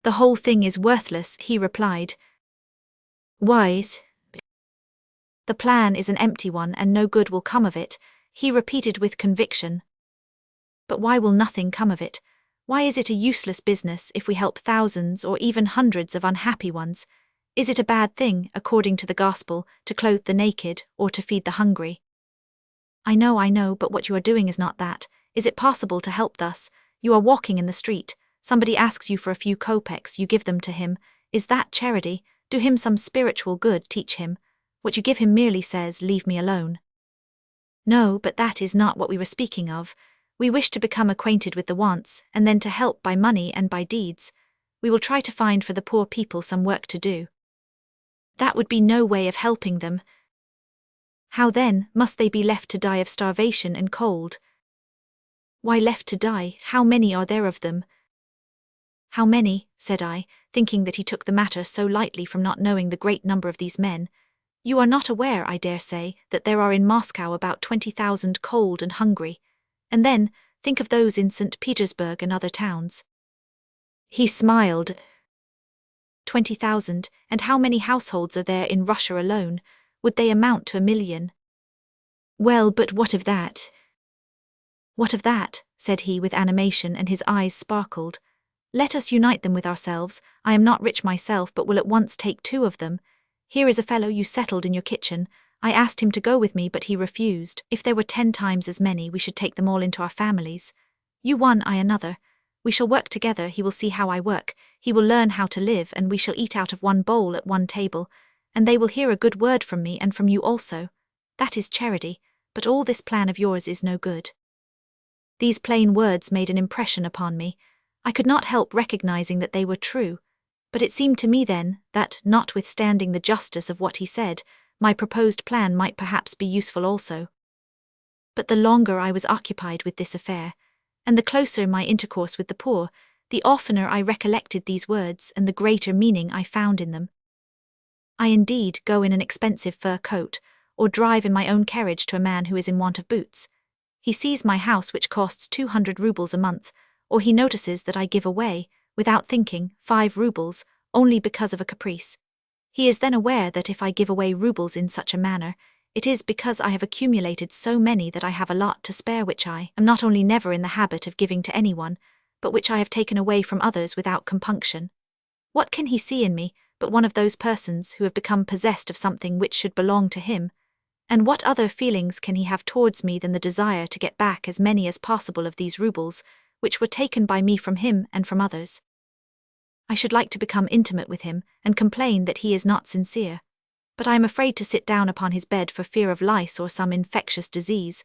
"The whole thing is worthless," he replied. "Why? The plan is an empty one and no good will come of it," he repeated with conviction. "But why will nothing come of it? Why is it a useless business if we help thousands or even hundreds of unhappy ones? Is it a bad thing, according to the gospel, to clothe the naked or to feed the hungry?" I know, but what you are doing is not that. Is it possible to help thus? You are walking in the street. Somebody asks you for a few kopecks, you give them to him. Is that charity? Do him some spiritual good, teach him. What you give him merely says, "Leave me alone." No, but that is not what we were speaking of. We wish to become acquainted with the wants, and then to help by money and by deeds. We will try to find for the poor people some work to do. That would be no way of helping them. How then, must they be left to die of starvation and cold? Why left to die? How many are there of them? How many, said I, thinking that he took the matter so lightly from not knowing the great number of these men. You are not aware, I dare say, that there are in Moscow about 20,000 cold and hungry. And then, think of those in St. Petersburg and other towns. He smiled. 20,000, and how many households are there in Russia alone? Would they amount to 1,000,000? Well, but what of that? What of that? Said he with animation, and his eyes sparkled. Let us unite them with ourselves. I am not rich myself, but will at once take 2 of them. Here is a fellow you settled in your kitchen. I asked him to go with me, but he refused. If there were 10 times as many, we should take them all into our families. You one, I another. We shall work together, he will see how I work, he will learn how to live, and we shall eat out of one bowl at one table, and they will hear a good word from me and from you also. That is charity, but all this plan of yours is no good. These plain words made an impression upon me. I could not help recognizing that they were true, but it seemed to me then that, notwithstanding the justice of what he said, my proposed plan might perhaps be useful also. But the longer I was occupied with this affair, and the closer my intercourse with the poor, the oftener I recollected these words and the greater meaning I found in them. I indeed go in an expensive fur coat, or drive in my own carriage to a man who is in want of boots. He sees my house which costs 200 rubles a month, or he notices that I give away, without thinking, 5 rubles, only because of a caprice. He is then aware that if I give away rubles in such a manner, it is because I have accumulated so many that I have a lot to spare which I am not only never in the habit of giving to anyone, but which I have taken away from others without compunction. What can he see in me but one of those persons who have become possessed of something which should belong to him? And what other feelings can he have towards me than the desire to get back as many as possible of these rubles, which were taken by me from him and from others? I should like to become intimate with him and complain that he is not sincere. But I am afraid to sit down upon his bed for fear of lice or some infectious disease.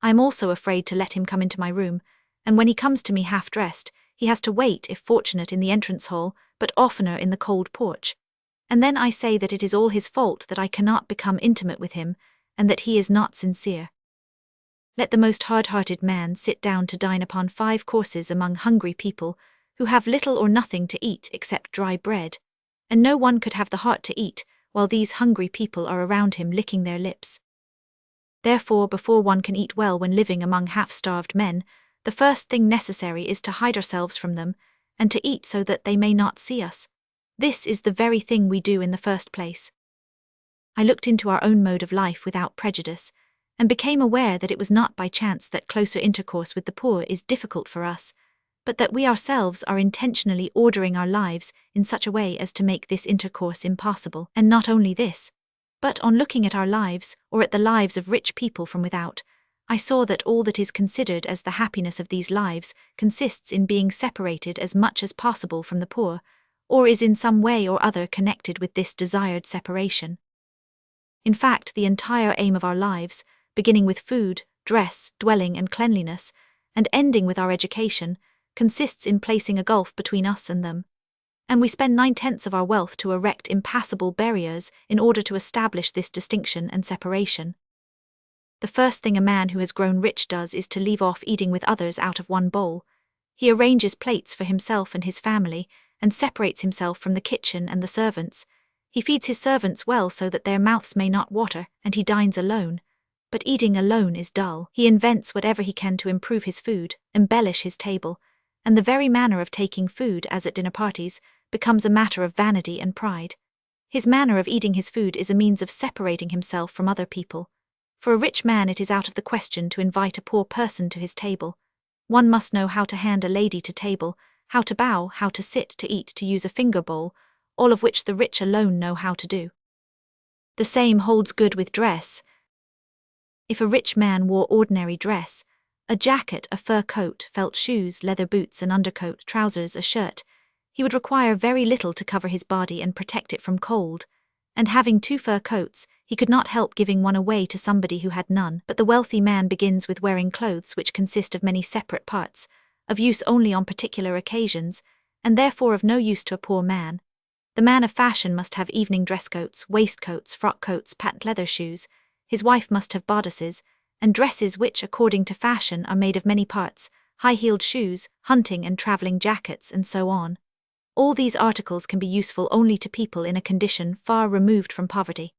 I am also afraid to let him come into my room, and when he comes to me half-dressed, he has to wait, if fortunate, in the entrance hall, but oftener in the cold porch. And then I say that it is all his fault that I cannot become intimate with him, and that he is not sincere. Let the most hard-hearted man sit down to dine upon 5 courses among hungry people, who have little or nothing to eat except dry bread, and no one could have the heart to eat, while these hungry people are around him licking their lips. Therefore, before one can eat well when living among half-starved men, the first thing necessary is to hide ourselves from them, and to eat so that they may not see us. This is the very thing we do in the first place. I looked into our own mode of life without prejudice, and became aware that it was not by chance that closer intercourse with the poor is difficult for us, but that we ourselves are intentionally ordering our lives in such a way as to make this intercourse impossible. And not only this, but on looking at our lives, or at the lives of rich people from without, I saw that all that is considered as the happiness of these lives consists in being separated as much as possible from the poor, or is in some way or other connected with this desired separation. In fact, the entire aim of our lives, beginning with food, dress, dwelling and cleanliness, and ending with our education, consists in placing a gulf between us and them. And we spend 9/10 of our wealth to erect impassable barriers in order to establish this distinction and separation. The first thing a man who has grown rich does is to leave off eating with others out of one bowl. He arranges plates for himself and his family, and separates himself from the kitchen and the servants. He feeds his servants well so that their mouths may not water, and he dines alone. But eating alone is dull. He invents whatever he can to improve his food, embellish his table, and the very manner of taking food, as at dinner parties, becomes a matter of vanity and pride. His manner of eating his food is a means of separating himself from other people. For a rich man it is out of the question to invite a poor person to his table. One must know how to hand a lady to table, how to bow, how to sit, to eat, to use a finger bowl, all of which the rich alone know how to do. The same holds good with dress. If a rich man wore ordinary dress, a jacket, a fur coat, felt shoes, leather boots, an undercoat, trousers, a shirt, he would require very little to cover his body and protect it from cold, and having 2 fur coats, he could not help giving one away to somebody who had none. But the wealthy man begins with wearing clothes which consist of many separate parts, of use only on particular occasions, and therefore of no use to a poor man. The man of fashion must have evening dress coats, waistcoats, frock coats, patent leather shoes. His wife must have bodices, and dresses which, according to fashion, are made of many parts, high-heeled shoes, hunting and travelling jackets, and so on. All these articles can be useful only to people in a condition far removed from poverty.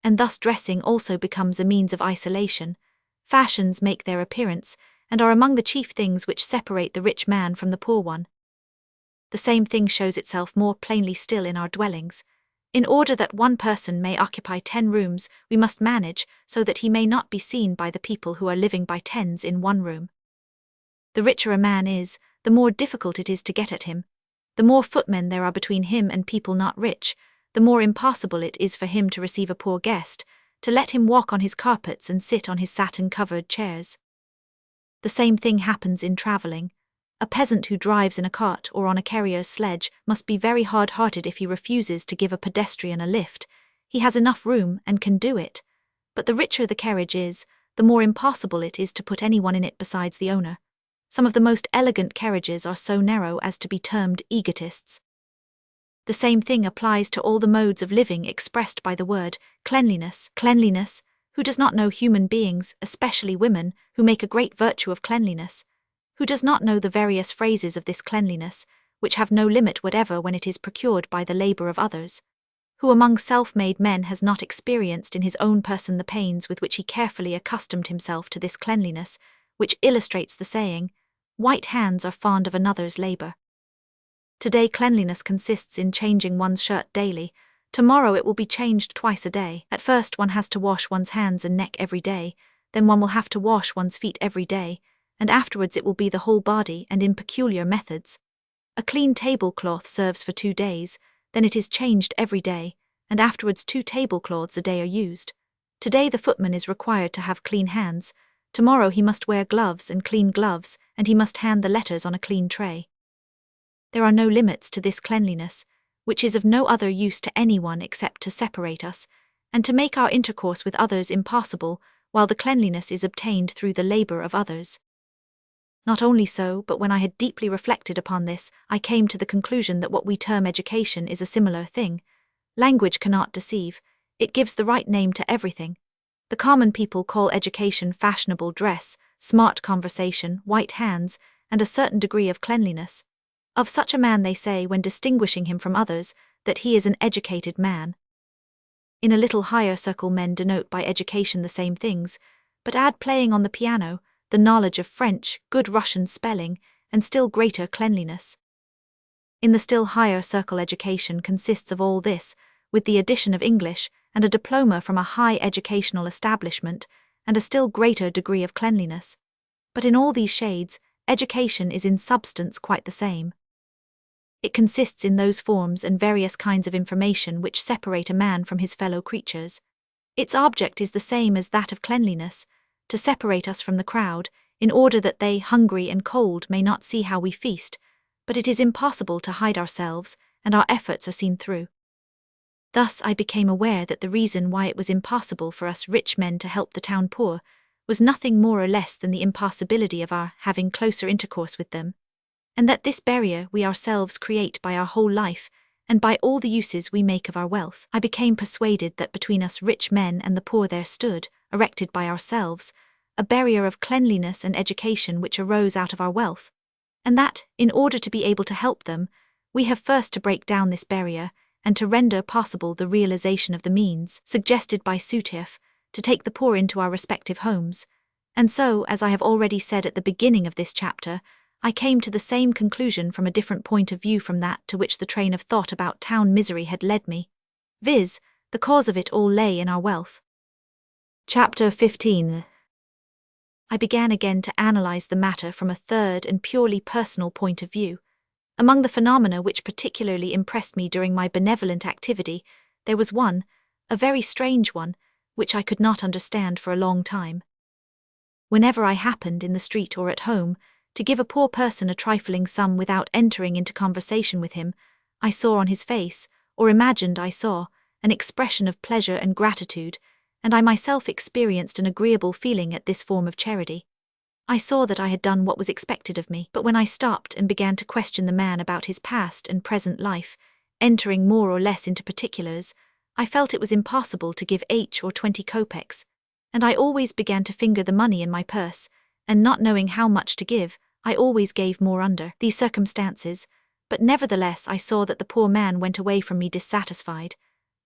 And thus dressing also becomes a means of isolation. Fashions make their appearance, and are among the chief things which separate the rich man from the poor one. The same thing shows itself more plainly still in our dwellings. In order that one person may occupy 10 rooms, we must manage so that he may not be seen by the people who are living by tens in one room. The richer a man is, the more difficult it is to get at him. The more footmen there are between him and people not rich, the more impossible it is for him to receive a poor guest, to let him walk on his carpets and sit on his satin-covered chairs. The same thing happens in travelling. A peasant who drives in a cart or on a carrier's sledge must be very hard-hearted if he refuses to give a pedestrian a lift. He has enough room and can do it. But the richer the carriage is, the more impossible it is to put anyone in it besides the owner. Some of the most elegant carriages are so narrow as to be termed egotists. The same thing applies to all the modes of living expressed by the word cleanliness. Cleanliness, who does not know human beings, especially women, who make a great virtue of cleanliness? Who does not know the various phrases of this cleanliness, which have no limit whatever when it is procured by the labour of others? Who among self-made men has not experienced in his own person the pains with which he carefully accustomed himself to this cleanliness, which illustrates the saying, "White hands are fond of another's labour." Today cleanliness consists in changing one's shirt daily, Tomorrow it will be changed twice a day. At first one has to wash one's hands and neck every day, then one will have to wash one's feet every day, and afterwards it will be the whole body and in peculiar methods. A clean tablecloth serves for 2 days, then it is changed every day, and afterwards 2 tablecloths a day are used. Today the footman is required to have clean hands, tomorrow he must wear gloves, and he must hand the letters on a clean tray. There are no limits to this cleanliness, which is of no other use to anyone except to separate us, and to make our intercourse with others impossible, while the cleanliness is obtained through the labor of others. Not only so, but when I had deeply reflected upon this, I came to the conclusion that what we term education is a similar thing. Language cannot deceive, it gives the right name to everything. The common people call education fashionable dress, smart conversation, white hands, and a certain degree of cleanliness. Of such a man they say, when distinguishing him from others, that he is an educated man. In a little higher circle men denote by education the same things, but add playing on the piano, the knowledge of French, good Russian spelling, and still greater cleanliness. In the still higher circle education consists of all this, with the addition of English, and a diploma from a high educational establishment, and a still greater degree of cleanliness. But in all these shades, education is in substance quite the same. It consists in those forms and various kinds of information which separate a man from his fellow creatures. Its object is the same as that of cleanliness, to separate us from the crowd, in order that they, hungry and cold, may not see how we feast, but it is impossible to hide ourselves, and our efforts are seen through. Thus I became aware that the reason why it was impossible for us rich men to help the town poor was nothing more or less than the impossibility of our having closer intercourse with them, and that this barrier we ourselves create by our whole life, and by all the uses we make of our wealth. I became persuaded that between us rich men and the poor there stood, erected by ourselves, a barrier of cleanliness and education which arose out of our wealth, and that, in order to be able to help them, we have first to break down this barrier, and to render possible the realization of the means, suggested by Sutjeff, to take the poor into our respective homes. And so, as I have already said at the beginning of this chapter, I came to the same conclusion from a different point of view from that to which the train of thought about town misery had led me, viz., the cause of it all lay in our wealth. Chapter 15. I began again to analyze the matter from a third and purely personal point of view. Among the phenomena which particularly impressed me during my benevolent activity, there was one, a very strange one, which I could not understand for a long time. Whenever I happened, in the street or at home, to give a poor person a trifling sum without entering into conversation with him, I saw on his face, or imagined I saw, an expression of pleasure and gratitude, and I myself experienced an agreeable feeling at this form of charity. I saw that I had done what was expected of me, but when I stopped and began to question the man about his past and present life, entering more or less into particulars, I felt it was impossible to give 8 or 20 kopecks, and I always began to finger the money in my purse, and not knowing how much to give, I always gave more under these circumstances, but nevertheless I saw that the poor man went away from me dissatisfied.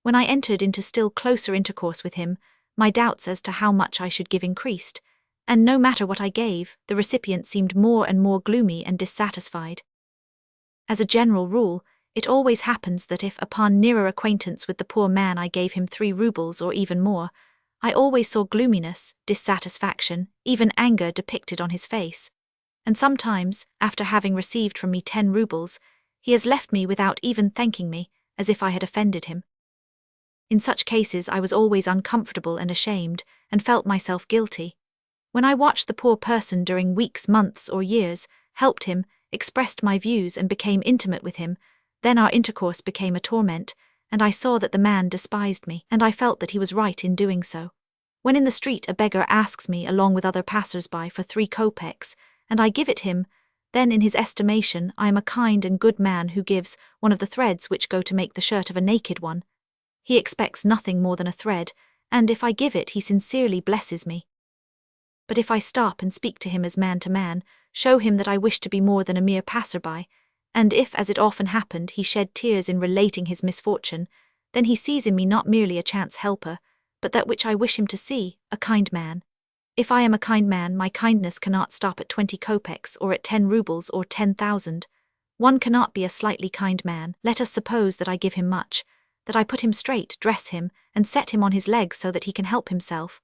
When I entered into still closer intercourse with him, my doubts as to how much I should give increased, and no matter what I gave, the recipient seemed more and more gloomy and dissatisfied. As a general rule, it always happens that if upon nearer acquaintance with the poor man I gave him 3 rubles or even more, I always saw gloominess, dissatisfaction, even anger depicted on his face. And sometimes, after having received from me 10 rubles, he has left me without even thanking me, as if I had offended him. In such cases I was always uncomfortable and ashamed, and felt myself guilty. When I watched the poor person during weeks, months, or years, helped him, expressed my views and became intimate with him, then our intercourse became a torment, and I saw that the man despised me, and I felt that he was right in doing so. When in the street a beggar asks me along with other passers-by for 3 kopecks, and I give it him, then in his estimation I am a kind and good man who gives one of the threads which go to make the shirt of a naked one. He expects nothing more than a thread, and if I give it he sincerely blesses me. But if I stop and speak to him as man to man, show him that I wish to be more than a mere passer-by, and if, as it often happened, he shed tears in relating his misfortune, then he sees in me not merely a chance helper, but that which I wish him to see, a kind man. If I am a kind man, my kindness cannot stop at 20 kopecks or at 10 rubles or 10,000. One cannot be a slightly kind man. Let us suppose that I give him much. that I put him straight, dress him, and set him on his legs so that he can help himself.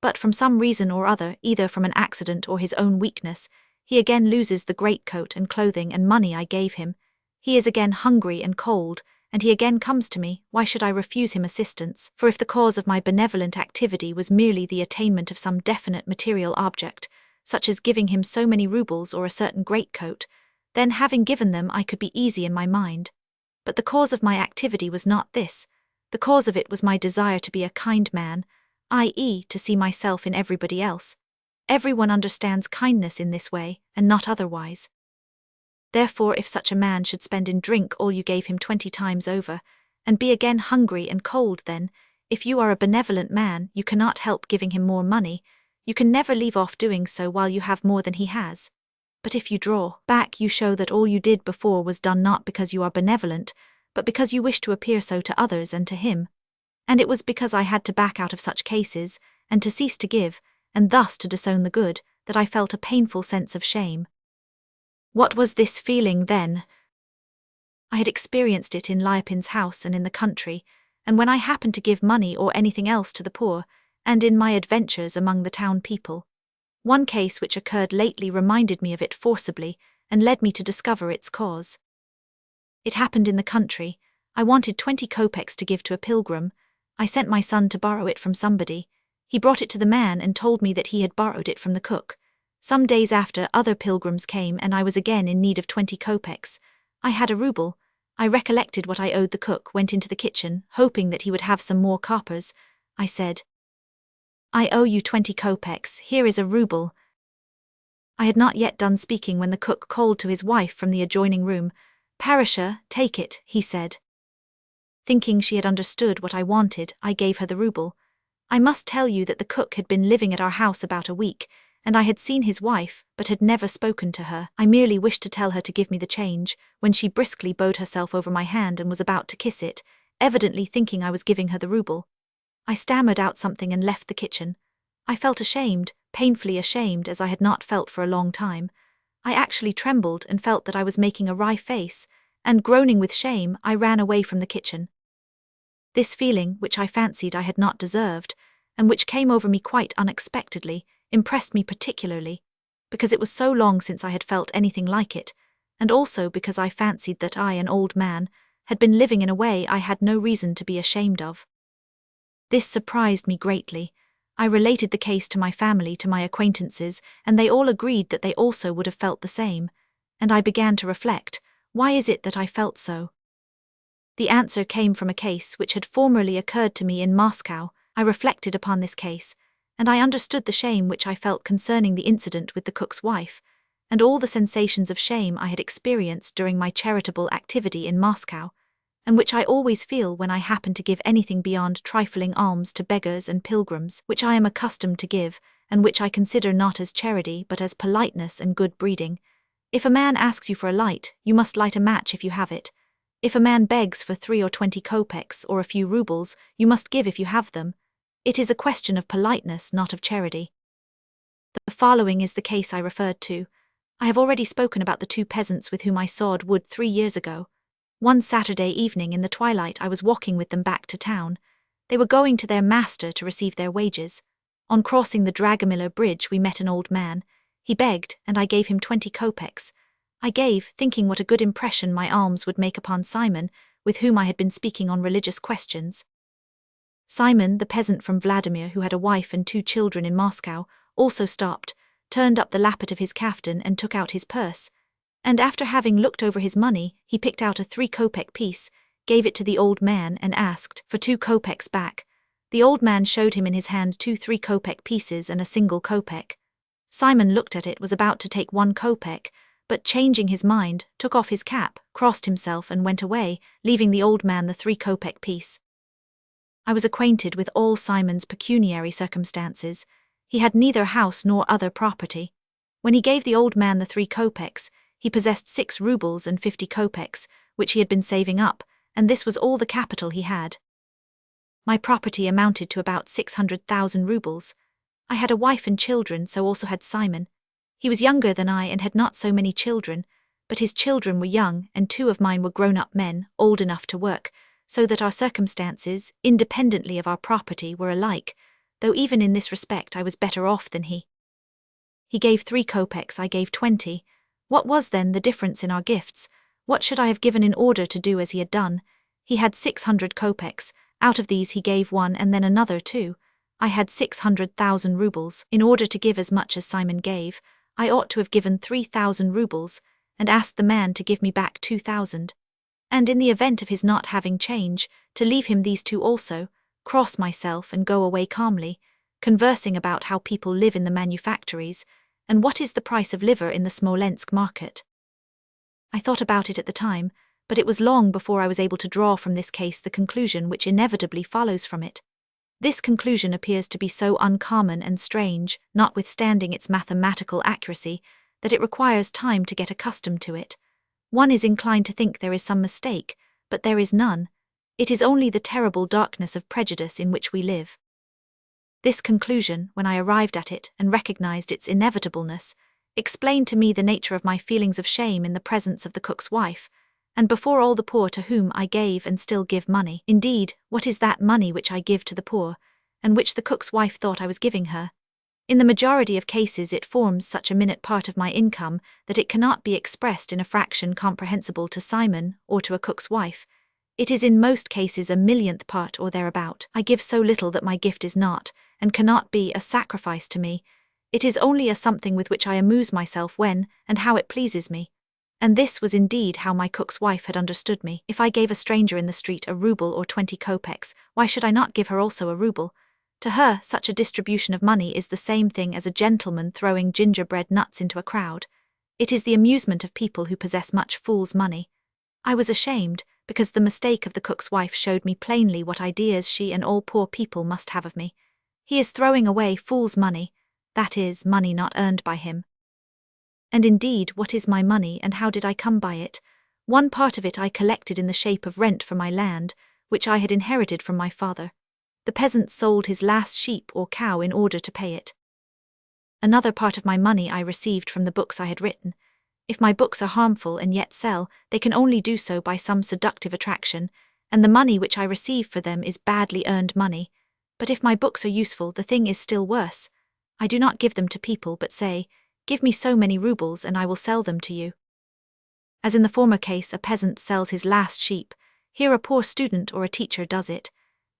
But from some reason or other, either from an accident or his own weakness, he again loses the greatcoat and clothing and money I gave him. He is again hungry and cold, and he again comes to me. Why should I refuse him assistance? For if the cause of my benevolent activity was merely the attainment of some definite material object, such as giving him so many rubles or a certain greatcoat, then having given them I could be easy in my mind. But the cause of my activity was not this. The cause of it was my desire to be a kind man, i.e., to see myself in everybody else. Everyone understands kindness in this way, and not otherwise. Therefore, if such a man should spend in drink all you gave him 20 times over, and be again hungry and cold, then, if you are a benevolent man, you cannot help giving him more money. You can never leave off doing so while you have more than he has. But if you draw back, you show that all you did before was done not because you are benevolent, but because you wish to appear so to others and to him. And it was because I had to back out of such cases, and to cease to give, and thus to disown the good, that I felt a painful sense of shame. What was this feeling then? I had experienced it in Liopin's house and in the country, and when I happened to give money or anything else to the poor, and in my adventures among the town people. One case which occurred lately reminded me of it forcibly, and led me to discover its cause. It happened in the country. I wanted 20 kopecks to give to a pilgrim. I sent my son to borrow it from somebody. He brought it to the man and told me that he had borrowed it from the cook. Some days after, other pilgrims came and I was again in need of 20 kopecks. I had a ruble. I recollected what I owed the cook, went into the kitchen, hoping that he would have some more coppers. I said, "I owe you 20 kopecks, here is a ruble." I had not yet done speaking when the cook called to his wife from the adjoining room. "Parasha, take it," he said. Thinking she had understood what I wanted, I gave her the ruble. I must tell you that the cook had been living at our house about a week, and I had seen his wife, but had never spoken to her. I merely wished to tell her to give me the change, when she briskly bowed herself over my hand and was about to kiss it, evidently thinking I was giving her the ruble. I stammered out something and left the kitchen. I felt ashamed, painfully ashamed, as I had not felt for a long time. I actually trembled and felt that I was making a wry face, and groaning with shame, I ran away from the kitchen. This feeling, which I fancied I had not deserved, and which came over me quite unexpectedly, impressed me particularly, because it was so long since I had felt anything like it, and also because I fancied that I, an old man, had been living in a way I had no reason to be ashamed of. This surprised me greatly. I related the case to my family, to my acquaintances, and they all agreed that they also would have felt the same, and I began to reflect, why is it that I felt so? The answer came from a case which had formerly occurred to me in Moscow. I reflected upon this case, and I understood the shame which I felt concerning the incident with the cook's wife, and all the sensations of shame I had experienced during my charitable activity in Moscow, and which I always feel when I happen to give anything beyond trifling alms to beggars and pilgrims, which I am accustomed to give, and which I consider not as charity but as politeness and good breeding. If a man asks you for a light, you must light a match if you have it. If a man begs for 3 or 20 kopecks or a few rubles, you must give if you have them. It is a question of politeness, not of charity. The following is the case I referred to. I have already spoken about the 2 peasants with whom I sawed wood 3 years ago. One Saturday evening in the twilight I was walking with them back to town. They were going to their master to receive their wages. On crossing the Dragomir bridge we met an old man. He begged, and I gave him 20 kopecks. I gave, thinking what a good impression my alms would make upon Simon, with whom I had been speaking on religious questions. Simon, the peasant from Vladimir who had a wife and 2 children in Moscow, also stopped, turned up the lappet of his kaftan and took out his purse. And after having looked over his money, he picked out a 3-kopeck piece, gave it to the old man and asked for 2 kopecks back. The old man showed him in his hand 2 3-kopeck pieces and a single kopeck. Simon looked at it, was about to take 1 kopeck, but changing his mind, took off his cap, crossed himself and went away, leaving the old man the 3-kopeck piece. I was acquainted with all Simon's pecuniary circumstances. He had neither house nor other property. When he gave the old man the 3 kopecks, he possessed 6 rubles and 50 kopecks, which he had been saving up, and this was all the capital he had. My property amounted to about 600,000 rubles. I had a wife and children, so also had Simon. He was younger than I and had not so many children, but his children were young, and 2 of mine were grown-up men, old enough to work, so that our circumstances, independently of our property, were alike, though even in this respect I was better off than he. He gave 3 kopecks, I gave 20. What was then the difference in our gifts? What should I have given in order to do as he had done? He had 600 kopecks, out of these he gave 1 and then another 2. I had 600,000 rubles. In order to give as much as Simon gave, I ought to have given 3,000 rubles, and asked the man to give me back 2,000. And in the event of his not having change, to leave him these 2 also, cross myself and go away calmly, conversing about how people live in the manufactories, and what is the price of liver in the Smolensk market. I thought about it at the time, but it was long before I was able to draw from this case the conclusion which inevitably follows from it. This conclusion appears to be so uncommon and strange, notwithstanding its mathematical accuracy, that it requires time to get accustomed to it. One is inclined to think there is some mistake, but there is none. It is only the terrible darkness of prejudice in which we live. This conclusion, when I arrived at it and recognized its inevitableness, explained to me the nature of my feelings of shame in the presence of the cook's wife, and before all the poor to whom I gave and still give money. Indeed, what is that money which I give to the poor, and which the cook's wife thought I was giving her? In the majority of cases it forms such a minute part of my income that it cannot be expressed in a fraction comprehensible to Simon or to a cook's wife. It is in most cases a millionth part or thereabout. I give so little that my gift is not, and cannot be, a sacrifice to me. It is only a something with which I amuse myself when and how it pleases me. And this was indeed how my cook's wife had understood me. If I gave a stranger in the street a ruble or 20 kopecks, why should I not give her also a ruble? To her, such a distribution of money is the same thing as a gentleman throwing gingerbread nuts into a crowd. It is the amusement of people who possess much fool's money. I was ashamed, because the mistake of the cook's wife showed me plainly what ideas she and all poor people must have of me. He is throwing away fool's money, that is, money not earned by him. And indeed, what is my money, and how did I come by it? One part of it I collected in the shape of rent for my land, which I had inherited from my father. The peasant sold his last sheep or cow in order to pay it. Another part of my money I received from the books I had written. If my books are harmful and yet sell, they can only do so by some seductive attraction, and the money which I receive for them is badly earned money. But if my books are useful, the thing is still worse. I do not give them to people, but say, "Give me so many rubles and I will sell them to you." As in the former case a peasant sells his last sheep, here a poor student or a teacher does it.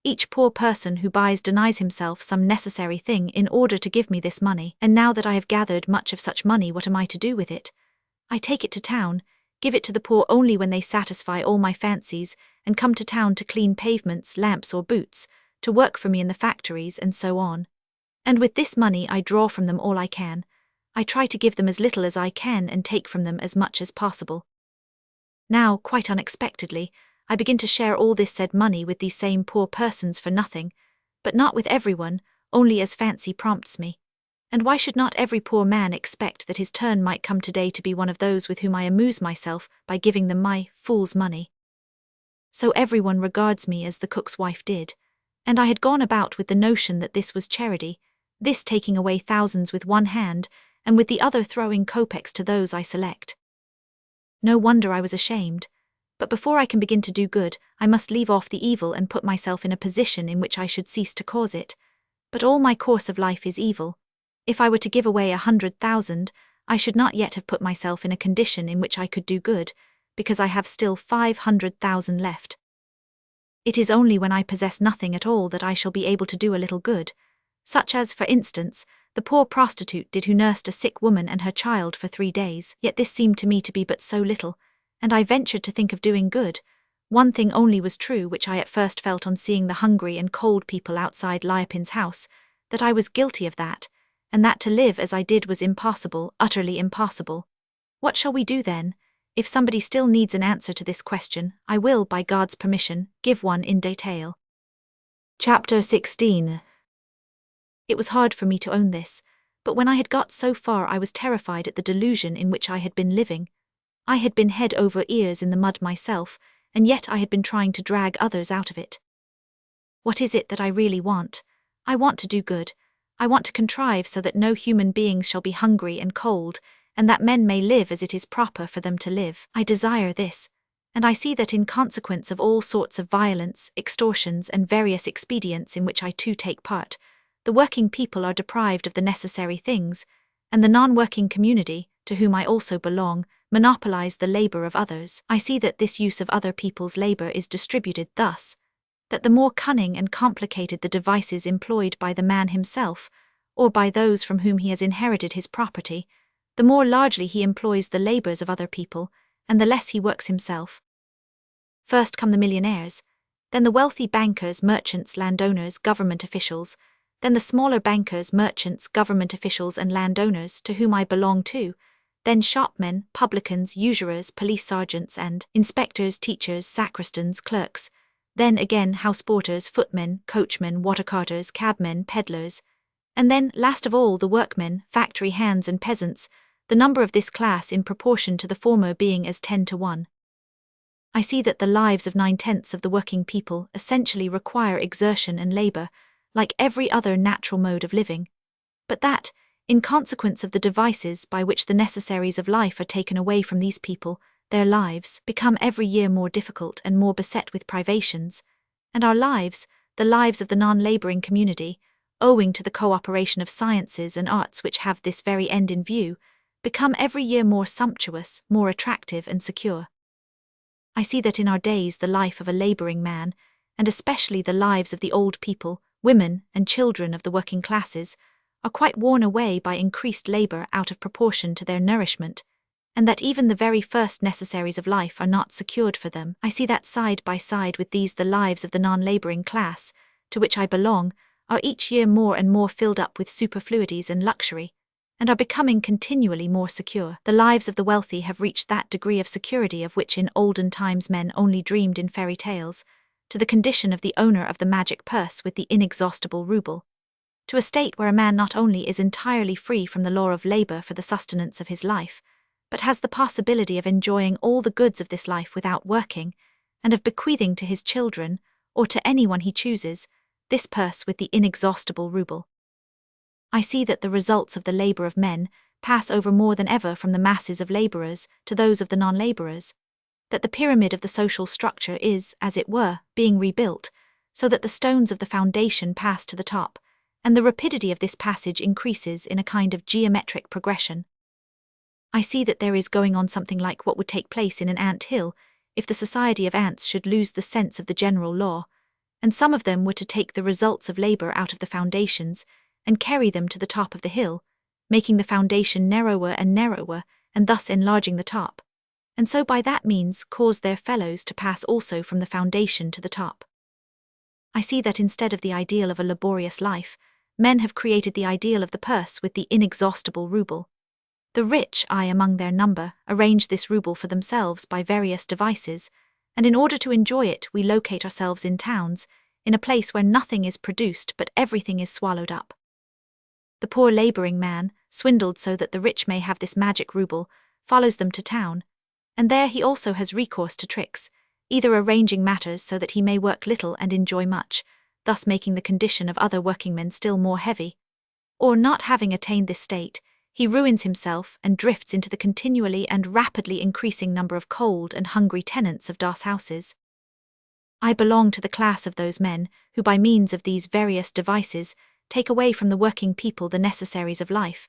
Each poor person who buys denies himself some necessary thing in order to give me this money, and now that I have gathered much of such money, what am I to do with it? I take it to town, give it to the poor only when they satisfy all my fancies, and come to town to clean pavements, lamps or boots, to work for me in the factories, and so on. And with this money I draw from them all I can. I try to give them as little as I can and take from them as much as possible. Now, quite unexpectedly, I begin to share all this said money with these same poor persons for nothing, but not with everyone, only as fancy prompts me. And why should not every poor man expect that his turn might come today to be one of those with whom I amuse myself by giving them my fool's money? So everyone regards me as the cook's wife did, and I had gone about with the notion that this was charity, this taking away thousands with one hand, and with the other throwing kopecks to those I select. No wonder I was ashamed, but before I can begin to do good, I must leave off the evil and put myself in a position in which I should cease to cause it. But all my course of life is evil. If I were to give away 100,000, I should not yet have put myself in a condition in which I could do good, because I have still 500,000 left. It is only when I possess nothing at all that I shall be able to do a little good, such as, for instance, the poor prostitute did who nursed a sick woman and her child for 3 days. Yet this seemed to me to be but so little, and I ventured to think of doing good. One thing only was true, which I at first felt on seeing the hungry and cold people outside Lyapin's house, that I was guilty of that, and that to live as I did was impossible, utterly impossible. What shall we do then? If somebody still needs an answer to this question, I will, by God's permission, give one in detail. Chapter 16. It was hard for me to own this, but when I had got so far I was terrified at the delusion in which I had been living. I had been head over ears in the mud myself, and yet I had been trying to drag others out of it. What is it that I really want? I want to do good. I want to contrive so that no human beings shall be hungry and cold, and that men may live as it is proper for them to live. I desire this, and I see that in consequence of all sorts of violence, extortions, and various expedients in which I too take part, the working people are deprived of the necessary things, and the non-working community, to whom I also belong, monopolize the labor of others. I see that this use of other people's labor is distributed thus, that the more cunning and complicated the devices employed by the man himself, or by those from whom he has inherited his property, the more largely he employs the labors of other people, and the less he works himself. First come the millionaires, then the wealthy bankers, merchants, landowners, government officials, then the smaller bankers, merchants, government officials, and landowners, to whom I belong too, then shopmen, publicans, usurers, police sergeants and inspectors, teachers, sacristans, clerks, then again house porters, footmen, coachmen, water carters, cabmen, peddlers, and then, last of all, the workmen, factory hands and peasants, the number of this class in proportion to the former being as 10 to 1. I see that the lives of 9/10 of the working people essentially require exertion and labor, like every other natural mode of living, but that, in consequence of the devices by which the necessaries of life are taken away from these people, their lives become every year more difficult and more beset with privations, and our lives, the lives of the non-laboring community, owing to the cooperation of sciences and arts which have this very end in view, become every year more sumptuous, more attractive and secure. I see that in our days the life of a laboring man, and especially the lives of the old people, women and children of the working classes, are quite worn away by increased labor out of proportion to their nourishment, and that even the very first necessaries of life are not secured for them. I see that side by side with these the lives of the non-laboring class, to which I belong, are each year more and more filled up with superfluities and luxury, and are becoming continually more secure. The lives of the wealthy have reached that degree of security of which in olden times men only dreamed in fairy tales, to the condition of the owner of the magic purse with the inexhaustible ruble, to a state where a man not only is entirely free from the law of labor for the sustenance of his life, but has the possibility of enjoying all the goods of this life without working, and of bequeathing to his children, or to anyone he chooses, this purse with the inexhaustible ruble. I see that the results of the labor of men pass over more than ever from the masses of laborers to those of the non-laborers, that the pyramid of the social structure is, as it were, being rebuilt, so that the stones of the foundation pass to the top, and the rapidity of this passage increases in a kind of geometric progression. I see that there is going on something like what would take place in an ant hill if the society of ants should lose the sense of the general law, and some of them were to take the results of labor out of the foundations and carry them to the top of the hill, making the foundation narrower and narrower, and thus enlarging the top, and so by that means cause their fellows to pass also from the foundation to the top. I see that instead of the ideal of a laborious life, men have created the ideal of the purse with the inexhaustible ruble. The rich, I among their number, arrange this ruble for themselves by various devices, and in order to enjoy it we locate ourselves in towns, in a place where nothing is produced but everything is swallowed up. The poor laboring man, swindled so that the rich may have this magic ruble, follows them to town, and there he also has recourse to tricks, either arranging matters so that he may work little and enjoy much, thus making the condition of other workingmen still more heavy, or not having attained this state, he ruins himself and drifts into the continually and rapidly increasing number of cold and hungry tenants of Das houses. I belong to the class of those men who by means of these various devices take away from the working people the necessaries of life,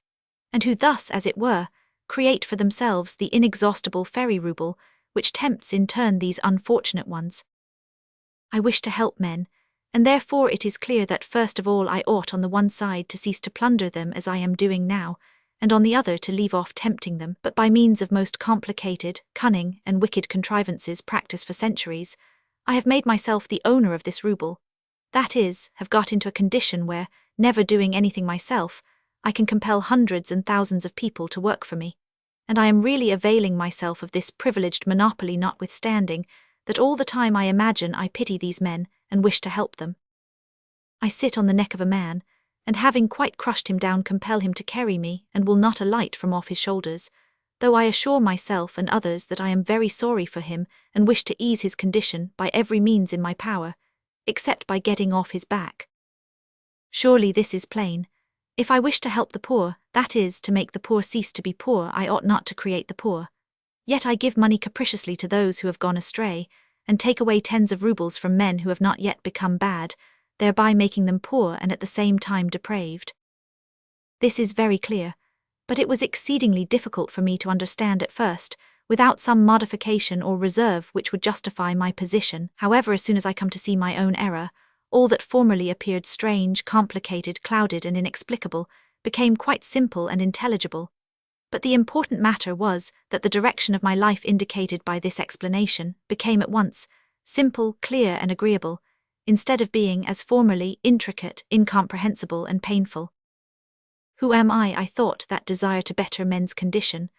and who thus, as it were, create for themselves the inexhaustible fairy ruble, which tempts in turn these unfortunate ones. I wish to help men, and therefore it is clear that first of all I ought on the one side to cease to plunder them as I am doing now, and on the other to leave off tempting them, but by means of most complicated, cunning, and wicked contrivances practised for centuries, I have made myself the owner of this ruble, that is, have got into a condition where, never doing anything myself, I can compel hundreds and thousands of people to work for me, and I am really availing myself of this privileged monopoly notwithstanding that all the time I imagine I pity these men and wish to help them. I sit on the neck of a man, and having quite crushed him down compel him to carry me and will not alight from off his shoulders, though I assure myself and others that I am very sorry for him and wish to ease his condition by every means in my power, except by getting off his back. Surely this is plain. If I wish to help the poor, that is, to make the poor cease to be poor, I ought not to create the poor. Yet I give money capriciously to those who have gone astray, and take away tens of rubles from men who have not yet become bad, thereby making them poor and at the same time depraved. This is very clear, but it was exceedingly difficult for me to understand at first, without some modification or reserve which would justify my position. However, as soon as I come to see my own error, all that formerly appeared strange, complicated, clouded, and inexplicable became quite simple and intelligible. But the important matter was that the direction of my life indicated by this explanation became at once simple, clear, and agreeable, instead of being, as formerly, intricate, incomprehensible, and painful. Who am I thought, that desire to better men's condition?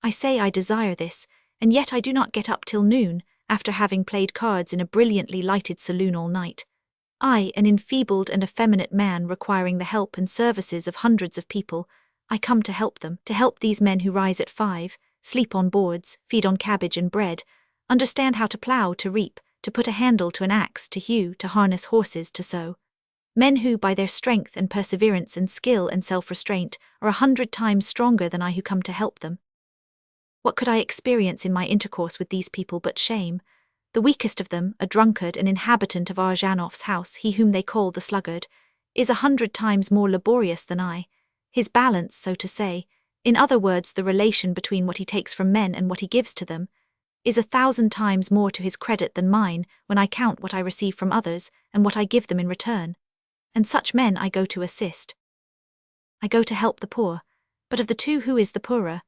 I say I desire this, and yet I do not get up till noon, after having played cards in a brilliantly lighted saloon all night. I, an enfeebled and effeminate man requiring the help and services of hundreds of people, I come to help them, to help these men who rise at 5, sleep on boards, feed on cabbage and bread, understand how to plough, to reap, to put a handle to an axe, to hew, to harness horses, to sow. Men who, by their strength and perseverance and skill and self-restraint, are 100 times stronger than I who come to help them. What could I experience in my intercourse with these people but shame? The weakest of them, a drunkard, an inhabitant of Arjanov's house, he whom they call the sluggard, is 100 times more laborious than I. His balance, so to say, in other words the relation between what he takes from men and what he gives to them, is 1,000 times more to his credit than mine when I count what I receive from others and what I give them in return. And such men I go to assist. I go to help the poor, but of the two who is the poorer?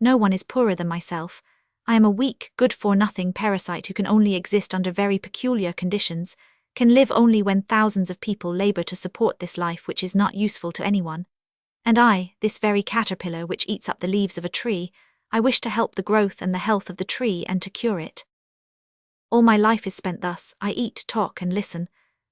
No one is poorer than myself. I am a weak, good-for-nothing parasite who can only exist under very peculiar conditions, can live only when thousands of people labor to support this life which is not useful to anyone. And I, this very caterpillar which eats up the leaves of a tree, I wish to help the growth and the health of the tree and to cure it. All my life is spent thus. I eat, talk, and listen.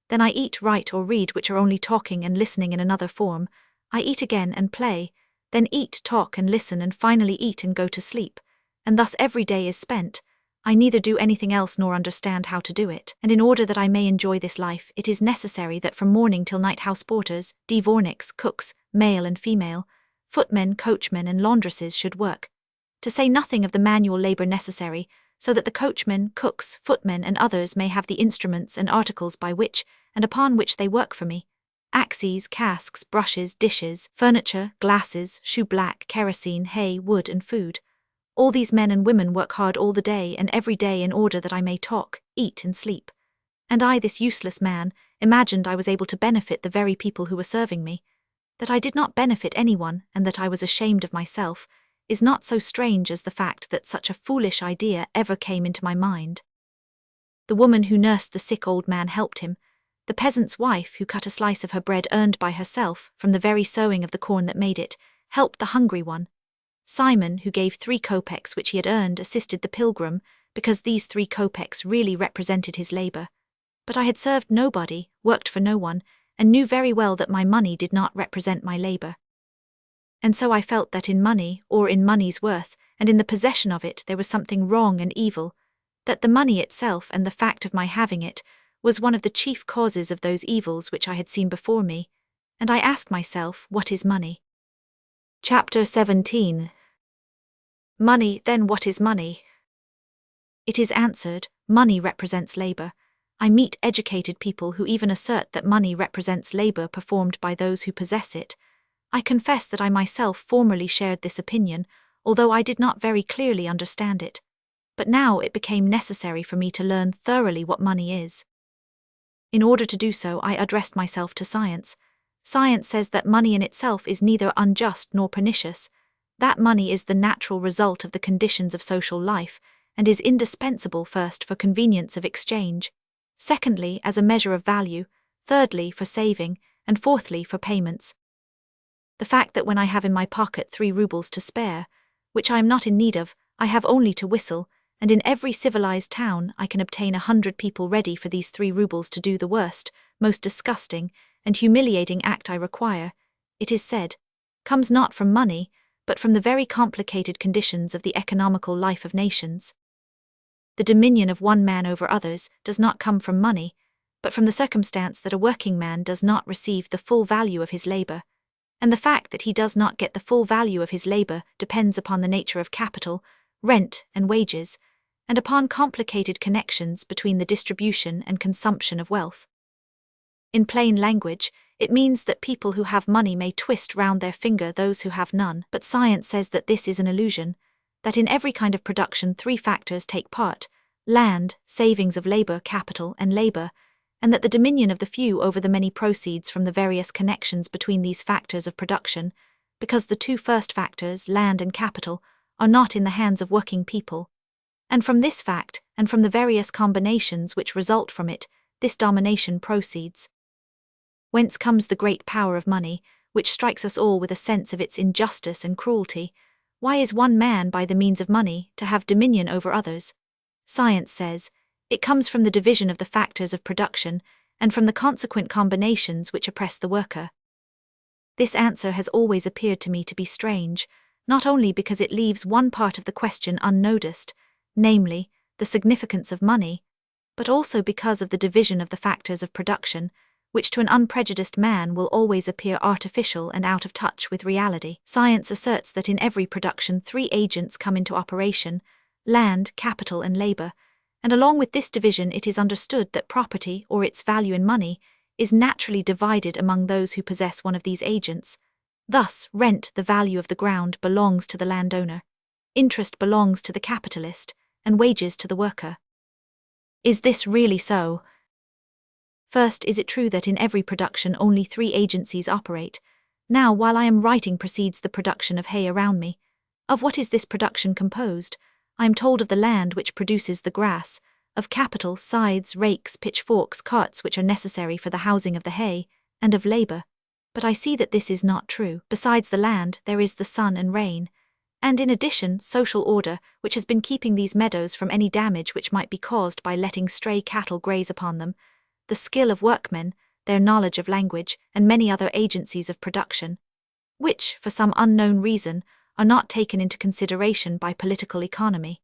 Then I eat, write, or read, which are only talking and listening in another form. I eat again and play, then eat, talk, and listen, and finally eat and go to sleep. And thus every day is spent. I neither do anything else nor understand how to do it. And in order that I may enjoy this life, it is necessary that from morning till night house porters, dvorniks, cooks, male and female, footmen, coachmen, and laundresses should work, to say nothing of the manual labor necessary, so that the coachmen, cooks, footmen, and others may have the instruments and articles by which, and upon which they work for me. Axes, casks, brushes, dishes, furniture, glasses, shoe-black, kerosene, hay, wood, and food. All these men and women work hard all the day and every day in order that I may talk, eat, and sleep. And I, this useless man, imagined I was able to benefit the very people who were serving me. That I did not benefit anyone, and that I was ashamed of myself, is not so strange as the fact that such a foolish idea ever came into my mind. The woman who nursed the sick old man helped him. The peasant's wife who cut a slice of her bread earned by herself from the very sowing of the corn that made it, helped the hungry one. Simon, who gave 3 kopecks which he had earned, assisted the pilgrim, because these 3 kopecks really represented his labor. But I had served nobody, worked for no one, and knew very well that my money did not represent my labor. And so I felt that in money, or in money's worth, and in the possession of it, there was something wrong and evil, that the money itself and the fact of my having it was one of the chief causes of those evils which I had seen before me, and I asked myself, what is money? Chapter 17. Money, then what is money? It is answered, money represents labor. I meet educated people who even assert that money represents labor performed by those who possess it. I confess that I myself formerly shared this opinion, although I did not very clearly understand it. But now it became necessary for me to learn thoroughly what money is. In order to do so, I addressed myself to science. Science says that money in itself is neither unjust nor pernicious, that money is the natural result of the conditions of social life, and is indispensable first for convenience of exchange, secondly as a measure of value, thirdly for saving, and fourthly for payments. The fact that when I have in my pocket 3 rubles to spare, which I am not in need of, I have only to whistle, and in every civilized town I can obtain 100 people ready for these 3 rubles to do the worst, most disgusting, and humiliating act I require, it is said, comes not from money, but from the very complicated conditions of the economical life of nations. The dominion of one man over others does not come from money, but from the circumstance that a working man does not receive the full value of his labor, and the fact that he does not get the full value of his labor depends upon the nature of capital, rent, and wages, and upon complicated connections between the distribution and consumption of wealth. In plain language, it means that people who have money may twist round their finger those who have none, but science says that this is an illusion, that in every kind of production three factors take part: land, savings of labor, capital, and labor, and that the dominion of the few over the many proceeds from the various connections between these factors of production, because the two first factors, land and capital, are not in the hands of working people. And from this fact, and from the various combinations which result from it, this domination proceeds. Whence comes the great power of money, which strikes us all with a sense of its injustice and cruelty? Why is one man, by the means of money, to have dominion over others? Science says, it comes from the division of the factors of production, and from the consequent combinations which oppress the worker. This answer has always appeared to me to be strange, not only because it leaves one part of the question unnoticed, namely, the significance of money, but also because of the division of the factors of production, which to an unprejudiced man will always appear artificial and out of touch with reality. Science asserts that in every production three agents come into operation: land, capital, and labor, and along with this division it is understood that property, or its value in money, is naturally divided among those who possess one of these agents. Thus, rent, the value of the ground, belongs to the landowner, interest belongs to the capitalist, and wages to the worker. Is this really so? First, is it true that in every production only three agencies operate? Now, while I am writing, proceeds the production of hay around me. Of what is this production composed? I am told of the land which produces the grass, of capital, scythes, rakes, pitchforks, carts which are necessary for the housing of the hay, and of labor. But I see that this is not true. Besides the land, there is the sun and rain, and in addition, social order, which has been keeping these meadows from any damage which might be caused by letting stray cattle graze upon them, the skill of workmen, their knowledge of language, and many other agencies of production, which, for some unknown reason, are not taken into consideration by political economy.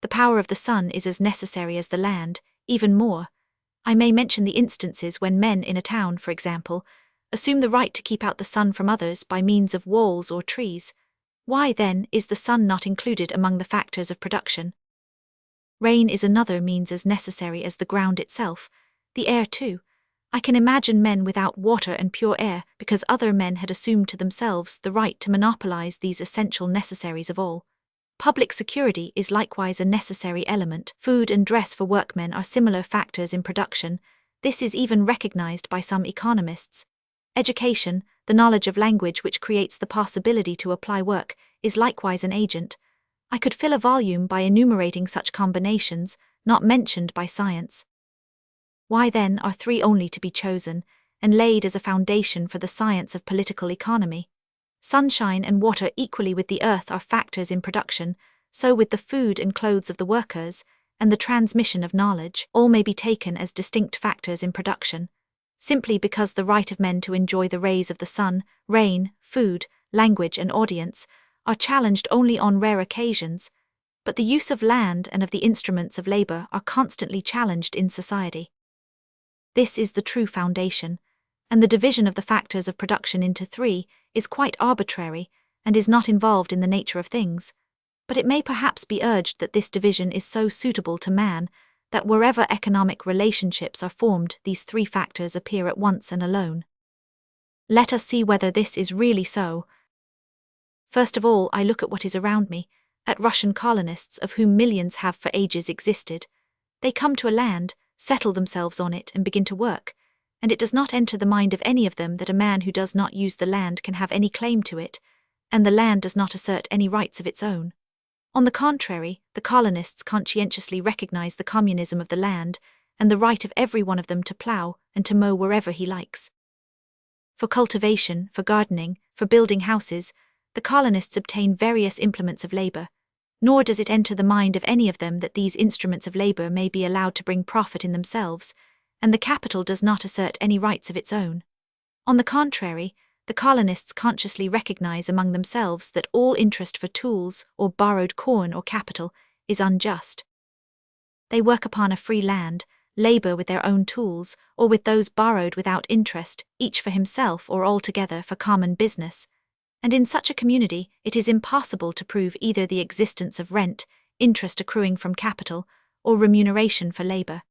The power of the sun is as necessary as the land, even more. I may mention the instances when men in a town, for example, assume the right to keep out the sun from others by means of walls or trees. Why, then, is the sun not included among the factors of production? Rain is another means as necessary as the ground itself, the air too. I can imagine men without water and pure air because other men had assumed to themselves the right to monopolize these essential necessaries of all. Public security is likewise a necessary element. Food and dress for workmen are similar factors in production. This is even recognized by some economists. Education, the knowledge of language which creates the possibility to apply work, is likewise an agent. I could fill a volume by enumerating such combinations, not mentioned by science. Why then are three only to be chosen, and laid as a foundation for the science of political economy? Sunshine and water equally with the earth are factors in production, so with the food and clothes of the workers, and the transmission of knowledge, all may be taken as distinct factors in production. Simply because the right of men to enjoy the rays of the sun, rain, food, language, and audience are challenged only on rare occasions, but the use of land and of the instruments of labor are constantly challenged in society. This is the true foundation, and the division of the factors of production into three is quite arbitrary and is not involved in the nature of things, but it may perhaps be urged that this division is so suitable to man that wherever economic relationships are formed, these three factors appear at once and alone. Let us see whether this is really so. First of all, I look at what is around me, at Russian colonists of whom millions have for ages existed. They come to a land, settle themselves on it, and begin to work, and it does not enter the mind of any of them that a man who does not use the land can have any claim to it, and the land does not assert any rights of its own. On the contrary, the colonists conscientiously recognize the communism of the land and the right of every one of them to plough and to mow wherever he likes. For cultivation, for gardening, for building houses, the colonists obtain various implements of labor, nor does it enter the mind of any of them that these instruments of labor may be allowed to bring profit in themselves, and the capital does not assert any rights of its own. On the contrary, the colonists consciously recognize among themselves that all interest for tools, or borrowed corn or capital, is unjust. They work upon a free land, labor with their own tools, or with those borrowed without interest, each for himself or all together for common business, And in such a community, it is impossible to prove either the existence of rent, interest accruing from capital, or remuneration for labor.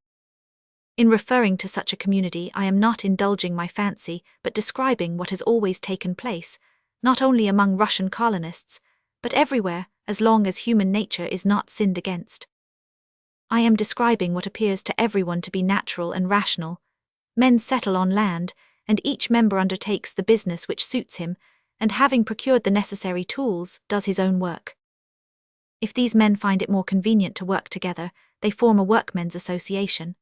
In referring to such a community, I am not indulging my fancy, but describing what has always taken place, not only among Russian colonists, but everywhere, as long as human nature is not sinned against. I am describing what appears to everyone to be natural and rational. Men settle on land, and each member undertakes the business which suits him, and having procured the necessary tools, does his own work. If these men find it more convenient to work together, they form a workmen's association.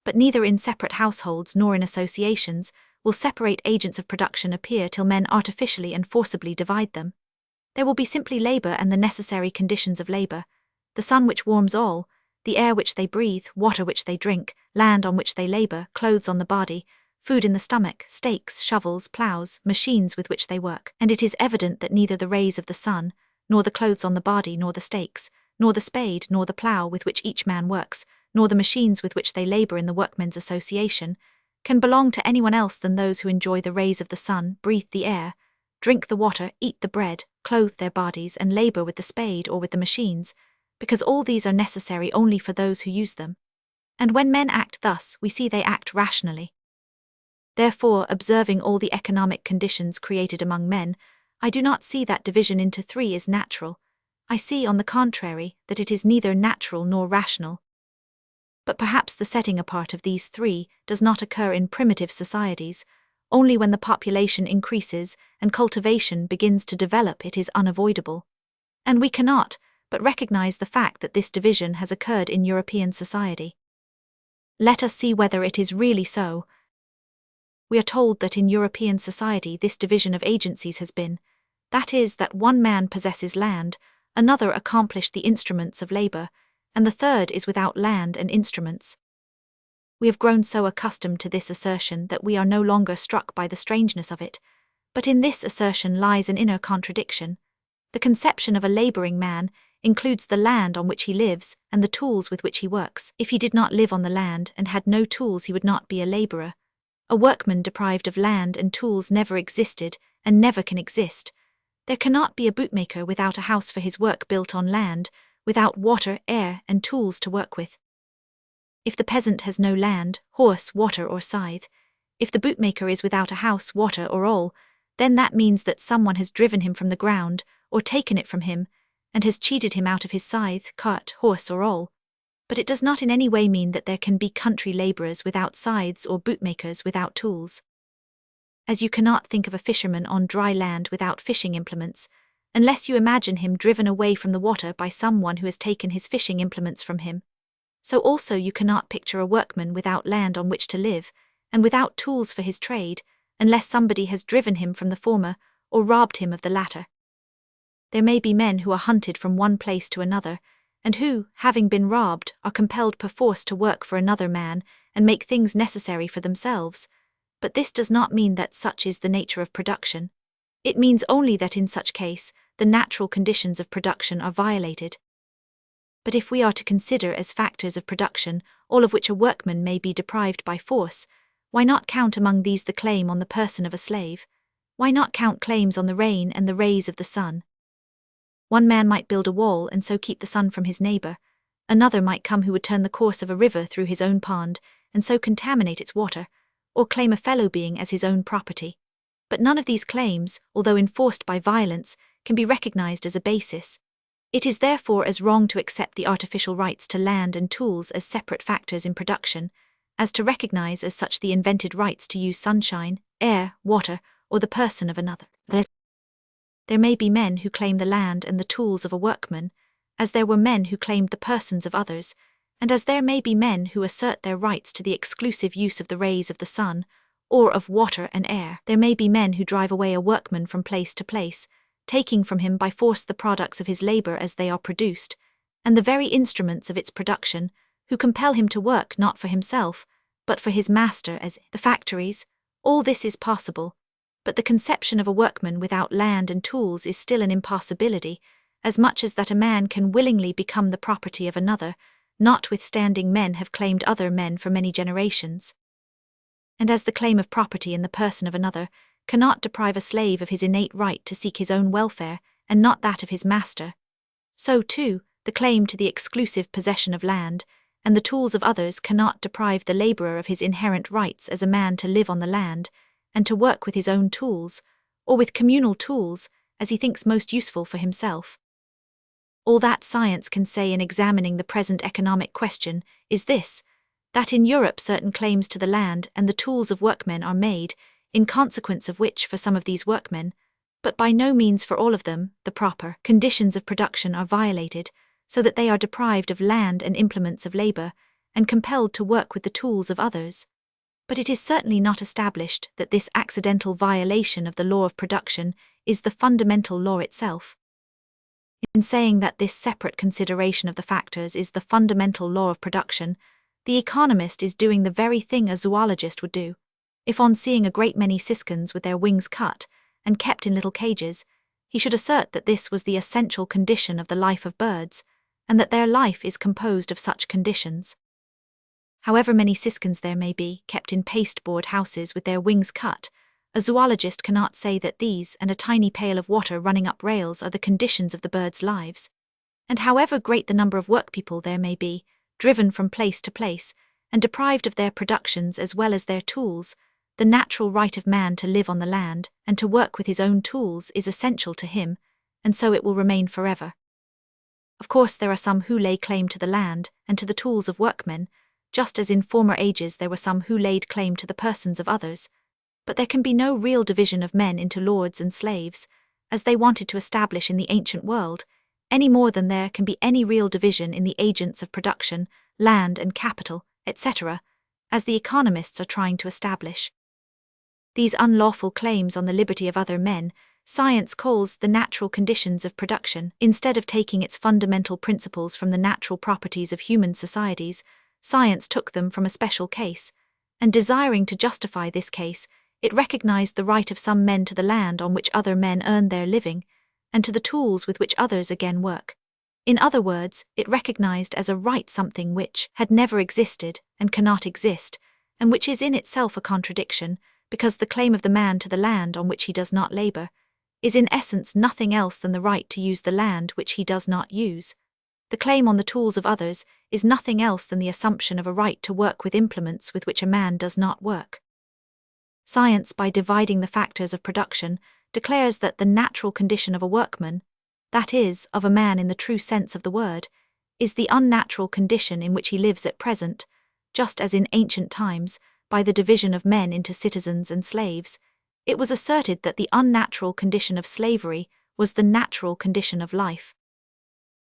But neither in separate households nor in associations will separate agents of production appear till men artificially and forcibly divide them. There will be simply labor and the necessary conditions of labor, the sun which warms all, the air which they breathe, water which they drink, land on which they labor, clothes on the body, food in the stomach, stakes, shovels, plows, machines with which they work. And it is evident that neither the rays of the sun, nor the clothes on the body, nor the stakes, nor the spade, nor the plow with which each man works, nor the machines with which they labor in the workmen's association, can belong to anyone else than those who enjoy the rays of the sun, breathe the air, drink the water, eat the bread, clothe their bodies, and labor with the spade or with the machines, because all these are necessary only for those who use them. And when men act thus, we see they act rationally. Therefore, observing all the economic conditions created among men, I do not see that division into three is natural. I see, on the contrary, that it is neither natural nor rational. But perhaps the setting apart of these three does not occur in primitive societies. Only when the population increases and cultivation begins to develop it is unavoidable. And we cannot but recognize the fact that this division has occurred in European society. Let us see whether it is really so. We are told that in European society this division of agencies has been, that is, that one man possesses land, another accomplishes the instruments of labor, and the third is without land and instruments. We have grown so accustomed to this assertion that we are no longer struck by the strangeness of it, but in this assertion lies an inner contradiction. The conception of a laboring man includes the land on which he lives and the tools with which he works. If he did not live on the land and had no tools, he would not be a laborer. A workman deprived of land and tools never existed and never can exist. There cannot be a bootmaker without a house for his work built on land, without water, air, and tools to work with. If the peasant has no land, horse, water, or scythe, if the bootmaker is without a house, water, or all, then that means that someone has driven him from the ground, or taken it from him, and has cheated him out of his scythe, cart, horse, or all. But it does not in any way mean that there can be country labourers without scythes or bootmakers without tools. As you cannot think of a fisherman on dry land without fishing implements, unless you imagine him driven away from the water by someone who has taken his fishing implements from him. So also you cannot picture a workman without land on which to live, and without tools for his trade, unless somebody has driven him from the former, or robbed him of the latter. There may be men who are hunted from one place to another, and who, having been robbed, are compelled perforce to work for another man and make things necessary for themselves. But this does not mean that such is the nature of production. It means only that in such case, the natural conditions of production are violated. But if we are to consider as factors of production all of which a workman may be deprived by force, why not count among these the claim on the person of a slave? Why not count claims on the rain and the rays of the sun? One man might build a wall and so keep the sun from his neighbor. Another might come who would turn the course of a river through his own pond and so contaminate its water, or claim a fellow being as his own property. But none of these claims, although enforced by violence, can be recognized as a basis. It is therefore as wrong to accept the artificial rights to land and tools as separate factors in production, as to recognize as such the invented rights to use sunshine, air, water, or the person of another. There may be men who claim the land and the tools of a workman, as there were men who claimed the persons of others, and as there may be men who assert their rights to the exclusive use of the rays of the sun, or of water and air. There may be men who drive away a workman from place to place, taking from him by force the products of his labor as they are produced, and the very instruments of its production, who compel him to work not for himself, but for his master as the factories. All this is possible. But the conception of a workman without land and tools is still an impossibility, as much as that a man can willingly become the property of another, notwithstanding men have claimed other men for many generations. And as the claim of property in the person of another cannot deprive a slave of his innate right to seek his own welfare and not that of his master. So, too, the claim to the exclusive possession of land and the tools of others cannot deprive the laborer of his inherent rights as a man to live on the land and to work with his own tools, or with communal tools, as he thinks most useful for himself. All that science can say in examining the present economic question is this: that in Europe certain claims to the land and the tools of workmen are made, in consequence of which for some of these workmen, but by no means for all of them, the proper conditions of production are violated, so that they are deprived of land and implements of labor, and compelled to work with the tools of others. But it is certainly not established that this accidental violation of the law of production is the fundamental law itself. In saying that this separate consideration of the factors is the fundamental law of production, the economist is doing the very thing a zoologist would do, if on seeing a great many siskins with their wings cut and kept in little cages, he should assert that this was the essential condition of the life of birds, and that their life is composed of such conditions. However many siskins there may be, kept in pasteboard houses with their wings cut, a zoologist cannot say that these and a tiny pail of water running up rails are the conditions of the birds' lives. And however great the number of workpeople there may be, driven from place to place, and deprived of their productions as well as their tools, the natural right of man to live on the land and to work with his own tools is essential to him, and so it will remain forever. Of course, there are some who lay claim to the land and to the tools of workmen, just as in former ages there were some who laid claim to the persons of others, but there can be no real division of men into lords and slaves, as they wanted to establish in the ancient world, any more than there can be any real division in the agents of production, land and capital, etc., as the economists are trying to establish. These unlawful claims on the liberty of other men, science calls the natural conditions of production. Instead of taking its fundamental principles from the natural properties of human societies, science took them from a special case, and desiring to justify this case, it recognized the right of some men to the land on which other men earn their living, and to the tools with which others again work. In other words, it recognized as a right something which had never existed and cannot exist, and which is in itself a contradiction, because the claim of the man to the land on which he does not labor is in essence nothing else than the right to use the land which he does not use. The claim on the tools of others is nothing else than the assumption of a right to work with implements with which a man does not work. Science, by dividing the factors of production, declares that the natural condition of a workman, that is, of a man in the true sense of the word, is the unnatural condition in which he lives at present, just as in ancient times, by the division of men into citizens and slaves, it was asserted that the unnatural condition of slavery was the natural condition of life.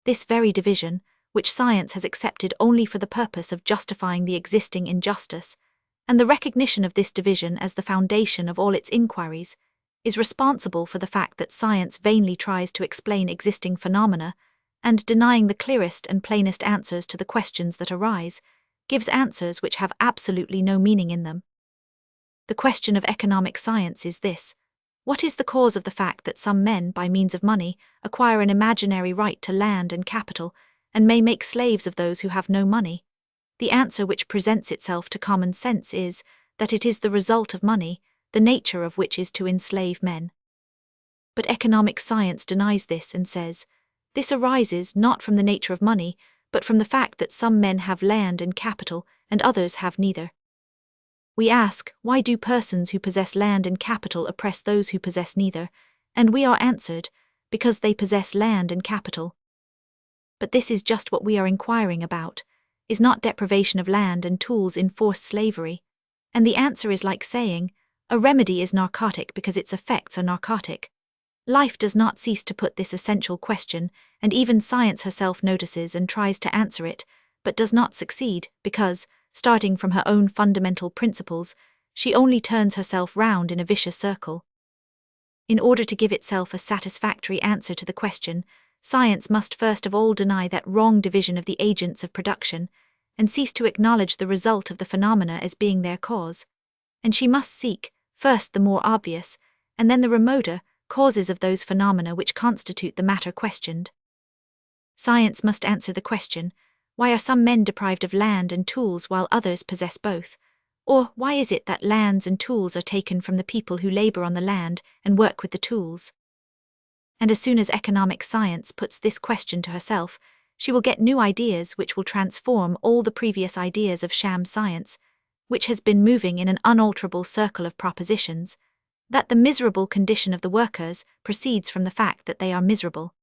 This very division, which science has accepted only for the purpose of justifying the existing injustice, and the recognition of this division as the foundation of all its inquiries, is responsible for the fact that science vainly tries to explain existing phenomena, and denying the clearest and plainest answers to the questions that arise, gives answers which have absolutely no meaning in them. The question of economic science is this: what is the cause of the fact that some men, by means of money, acquire an imaginary right to land and capital, and may make slaves of those who have no money? The answer which presents itself to common sense is that it is the result of money, the nature of which is to enslave men. But economic science denies this and says, this arises not from the nature of money, but from the fact that some men have land and capital, and others have neither. We ask, why do persons who possess land and capital oppress those who possess neither? And we are answered, because they possess land and capital. But this is just what we are inquiring about. Is not deprivation of land and tools enforced slavery? And the answer is like saying, a remedy is narcotic because its effects are narcotic. Life does not cease to put this essential question, and even science herself notices and tries to answer it, but does not succeed, because, starting from her own fundamental principles, she only turns herself round in a vicious circle. In order to give itself a satisfactory answer to the question, science must first of all deny that wrong division of the agents of production, and cease to acknowledge the result of the phenomena as being their cause. And she must seek, first the more obvious, and then the remoter, causes of those phenomena which constitute the matter questioned. Science must answer the question, why are some men deprived of land and tools while others possess both? Or why is it that lands and tools are taken from the people who labor on the land and work with the tools? And as soon as economic science puts this question to herself, she will get new ideas which will transform all the previous ideas of sham science, which has been moving in an unalterable circle of propositions, that the miserable condition of the workers proceeds from the fact that they are miserable.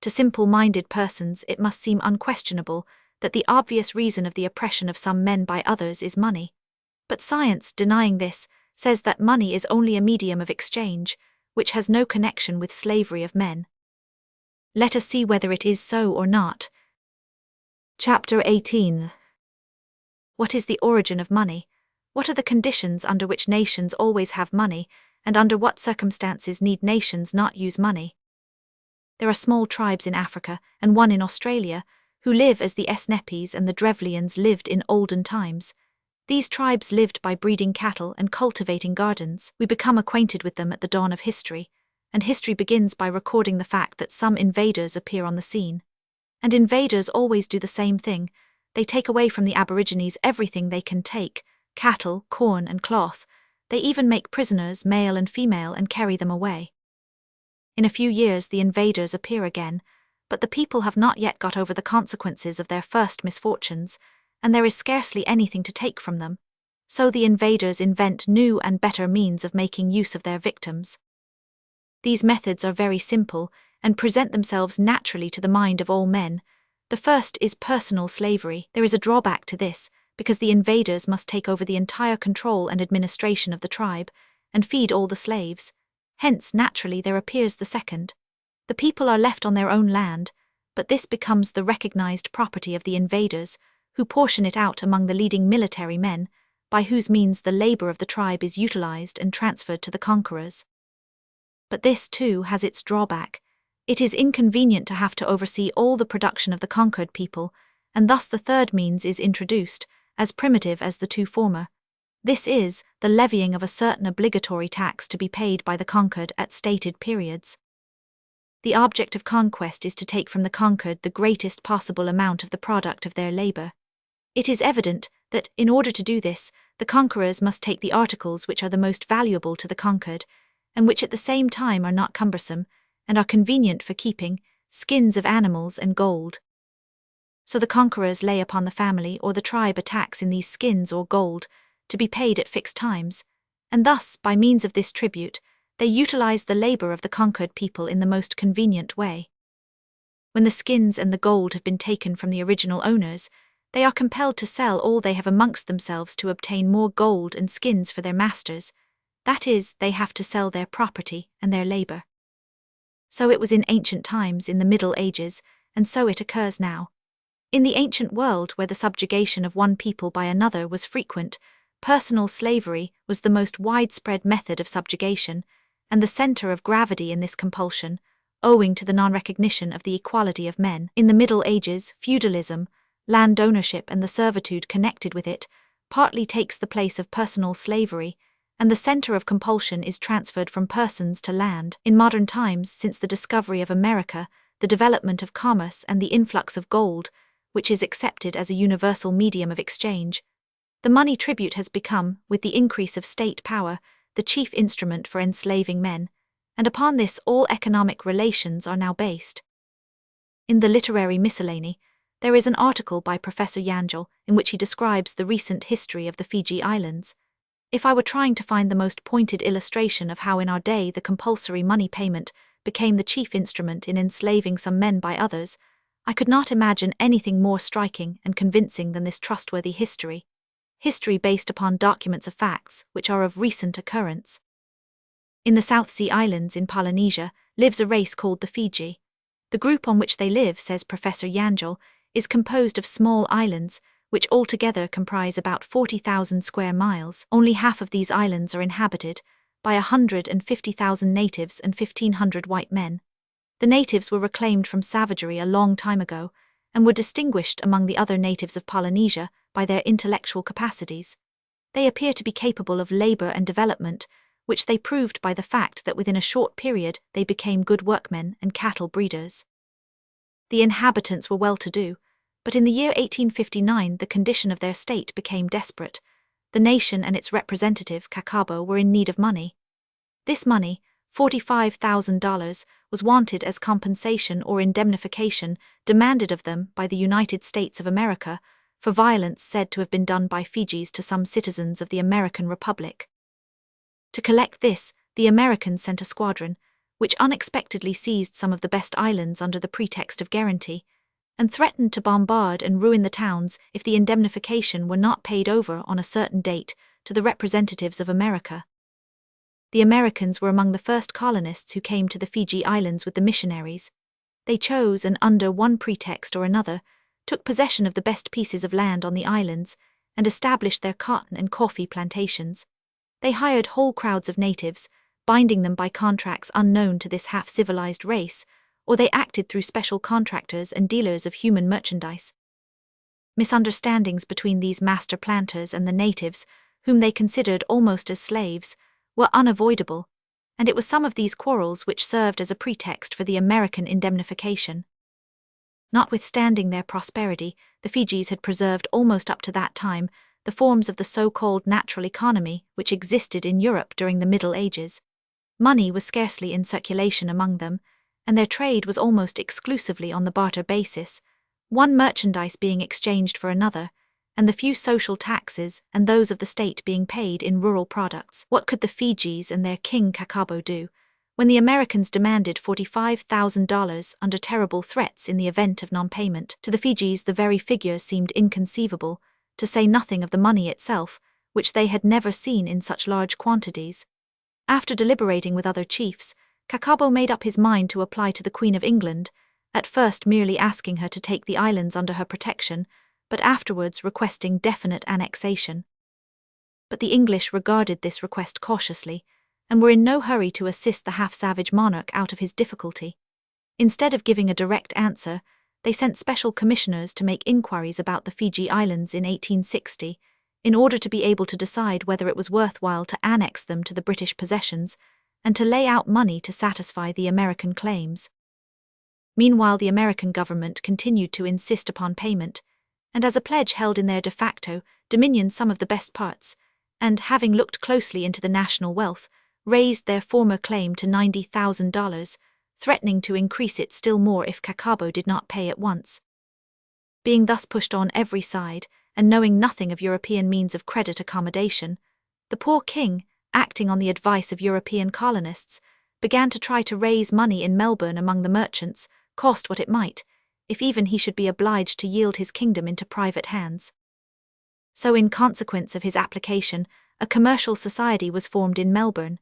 To simple-minded persons it must seem unquestionable that the obvious reason of the oppression of some men by others is money. But science, denying this, says that money is only a medium of exchange, which has no connection with slavery of men. Let us see whether it is so or not. Chapter 18. What is the origin of money? What are the conditions under which nations always have money, and under what circumstances need nations not use money? There are small tribes in Africa, and one in Australia, who live as the Snepes and the Drevlians lived in olden times. These tribes lived by breeding cattle and cultivating gardens. We become acquainted with them at the dawn of history, and history begins by recording the fact that some invaders appear on the scene. And invaders always do the same thing. They take away from the Aborigines everything they can take: cattle, corn, and cloth. They even make prisoners, male and female, and carry them away. In a few years the invaders appear again, but the people have not yet got over the consequences of their first misfortunes, and there is scarcely anything to take from them. So the invaders invent new and better means of making use of their victims. These methods are very simple, and present themselves naturally to the mind of all men. The first is personal slavery. There is a drawback to this, because the invaders must take over the entire control and administration of the tribe, and feed all the slaves. Hence, naturally, there appears the second. The people are left on their own land, but this becomes the recognized property of the invaders, who portion it out among the leading military men, by whose means the labor of the tribe is utilized and transferred to the conquerors. But this, too, has its drawback. It is inconvenient to have to oversee all the production of the conquered people, and thus the third means is introduced, as primitive as the two former. This is the levying of a certain obligatory tax to be paid by the conquered at stated periods. The object of conquest is to take from the conquered the greatest possible amount of the product of their labor. It is evident that, in order to do this, the conquerors must take the articles which are the most valuable to the conquered, and which at the same time are not cumbersome, and are convenient for keeping, skins of animals and gold. So the conquerors lay upon the family or the tribe a tax in these skins or gold, to be paid at fixed times, and thus, by means of this tribute, they utilize the labor of the conquered people in the most convenient way. When the skins and the gold have been taken from the original owners, they are compelled to sell all they have amongst themselves to obtain more gold and skins for their masters. That is, they have to sell their property and their labor. So it was in ancient times, in the Middle Ages, and so it occurs now. In the ancient world, where the subjugation of one people by another was frequent, personal slavery was the most widespread method of subjugation, and the center of gravity in this compulsion, owing to the non-recognition of the equality of men. In the Middle Ages, feudalism, land ownership and the servitude connected with it, partly takes the place of personal slavery, and the center of compulsion is transferred from persons to land. In modern times, since the discovery of America, the development of commerce and the influx of gold, which is accepted as a universal medium of exchange, the money tribute has become, with the increase of state power, the chief instrument for enslaving men, and upon this all economic relations are now based. In the Literary Miscellany, there is an article by Professor Yangel in which he describes the recent history of the Fiji Islands. If I were trying to find the most pointed illustration of how in our day the compulsory money payment became the chief instrument in enslaving some men by others, I could not imagine anything more striking and convincing than this trustworthy history. History based upon documents of facts which are of recent occurrence. In the South Sea Islands in Polynesia lives a race called the Fiji. The group on which they live, says Professor Yangel, is composed of small islands, which altogether comprise about 40,000 square miles. Only half of these islands are inhabited, by 150,000 natives and 1,500 white men. The natives were reclaimed from savagery a long time ago, and were distinguished among the other natives of Polynesia by their intellectual capacities. They appear to be capable of labor and development, which they proved by the fact that within a short period they became good workmen and cattle breeders. The inhabitants were well-to-do, but in the year 1859 the condition of their state became desperate. the nation and its representative, Cacabo, were in need of money. This money, $45,000, was wanted as compensation or indemnification demanded of them by the United States of America for violence said to have been done by Fijis to some citizens of the American Republic. To collect this, the Americans sent a squadron, which unexpectedly seized some of the best islands under the pretext of guarantee, and threatened to bombard and ruin the towns if the indemnification were not paid over on a certain date to the representatives of America. The Americans were among the first colonists who came to the Fiji Islands with the missionaries. They chose and, under one pretext or another, took possession of the best pieces of land on the islands and established their cotton and coffee plantations. They hired whole crowds of natives, binding them by contracts unknown to this half-civilized race, or they acted through special contractors and dealers of human merchandise. Misunderstandings between these master planters and the natives, whom they considered almost as slaves, were unavoidable, and it was some of these quarrels which served as a pretext for the American indemnification. Notwithstanding their prosperity, the Fijis had preserved almost up to that time the forms of the so-called natural economy which existed in Europe during the Middle Ages. Money was scarcely in circulation among them, and their trade was almost exclusively on the barter basis, one merchandise being exchanged for another, and the few social taxes and those of the state being paid in rural products. What could the Fijis and their king Cacabo do when the Americans demanded $45,000 under terrible threats in the event of non-payment? To the Fijis the very figure seemed inconceivable, to say nothing of the money itself, which they had never seen in such large quantities. After deliberating with other chiefs, Cacabo made up his mind to apply to the Queen of England, at first merely asking her to take the islands under her protection, but afterwards requesting definite annexation. But the English regarded this request cautiously, and were in no hurry to assist the half-savage monarch out of his difficulty. Instead of giving a direct answer, they sent special commissioners to make inquiries about the Fiji Islands in 1860, in order to be able to decide whether it was worthwhile to annex them to the British possessions, and to lay out money to satisfy the American claims. Meanwhile, the American government continued to insist upon payment, and as a pledge held in their de facto dominion some of the best parts, and, having looked closely into the national wealth, raised their former claim to $90,000, threatening to increase it still more if Cacabo did not pay at once. Being thus pushed on every side, and knowing nothing of European means of credit accommodation, the poor king, acting on the advice of European colonists, began to try to raise money in Melbourne among the merchants, cost what it might, if even he should be obliged to yield his kingdom into private hands. So in consequence of his application, a commercial society was formed in Melbourne.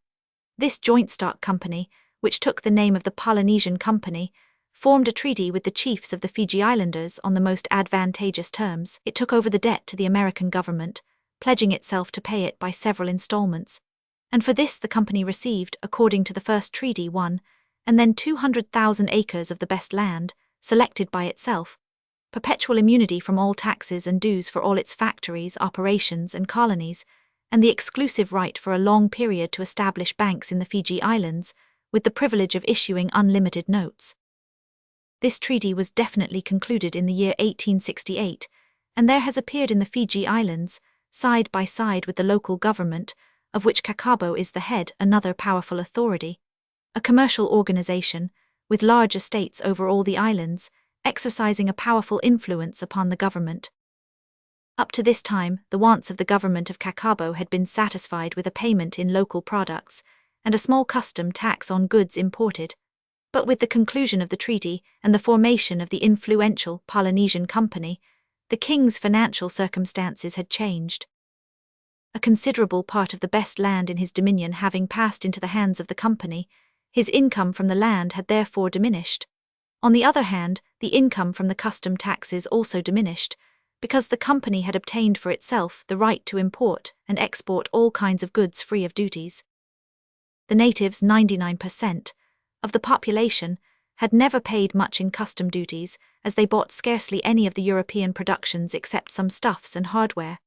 This joint stock company, which took the name of the Polynesian Company, formed a treaty with the chiefs of the Fiji Islanders on the most advantageous terms. It took over the debt to the American government, pledging itself to pay it by several installments, and for this the company received, according to the first treaty, 1, and then 200,000 acres of the best land, selected by itself, perpetual immunity from all taxes and dues for all its factories, operations, and colonies, and the exclusive right for a long period to establish banks in the Fiji Islands, with the privilege of issuing unlimited notes. This treaty was definitely concluded in the year 1868, and there has appeared in the Fiji Islands, side by side with the local government, of which Cacabo is the head, another powerful authority, a commercial organization, with large estates over all the islands, exercising a powerful influence upon the government. Up to this time, the wants of the government of Cacabo had been satisfied with a payment in local products, and a small custom tax on goods imported. But with the conclusion of the treaty and the formation of the influential Polynesian Company, the king's financial circumstances had changed. A considerable part of the best land in his dominion having passed into the hands of the company, his income from the land had therefore diminished. On the other hand, the income from the custom taxes also diminished, because the company had obtained for itself the right to import and export all kinds of goods free of duties. The natives, 99%, of the population, had never paid much in custom duties, as they bought scarcely any of the European productions except some stuffs and hardware.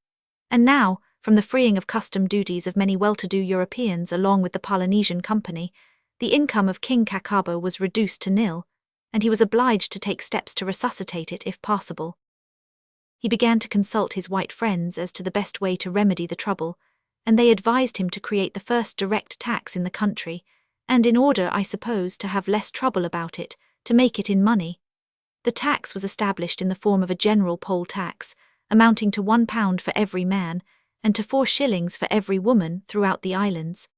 And now, from the freeing of custom duties of many well-to-do Europeans along with the Polynesian Company, the income of King Cacabo was reduced to nil, and he was obliged to take steps to resuscitate it if possible. He began to consult his white friends as to the best way to remedy the trouble, and they advised him to create the first direct tax in the country, and in order, I suppose, to have less trouble about it, to make it in money. The tax was established in the form of a general poll tax, amounting to £1 for every man, and to 4 shillings for every woman throughout the islands.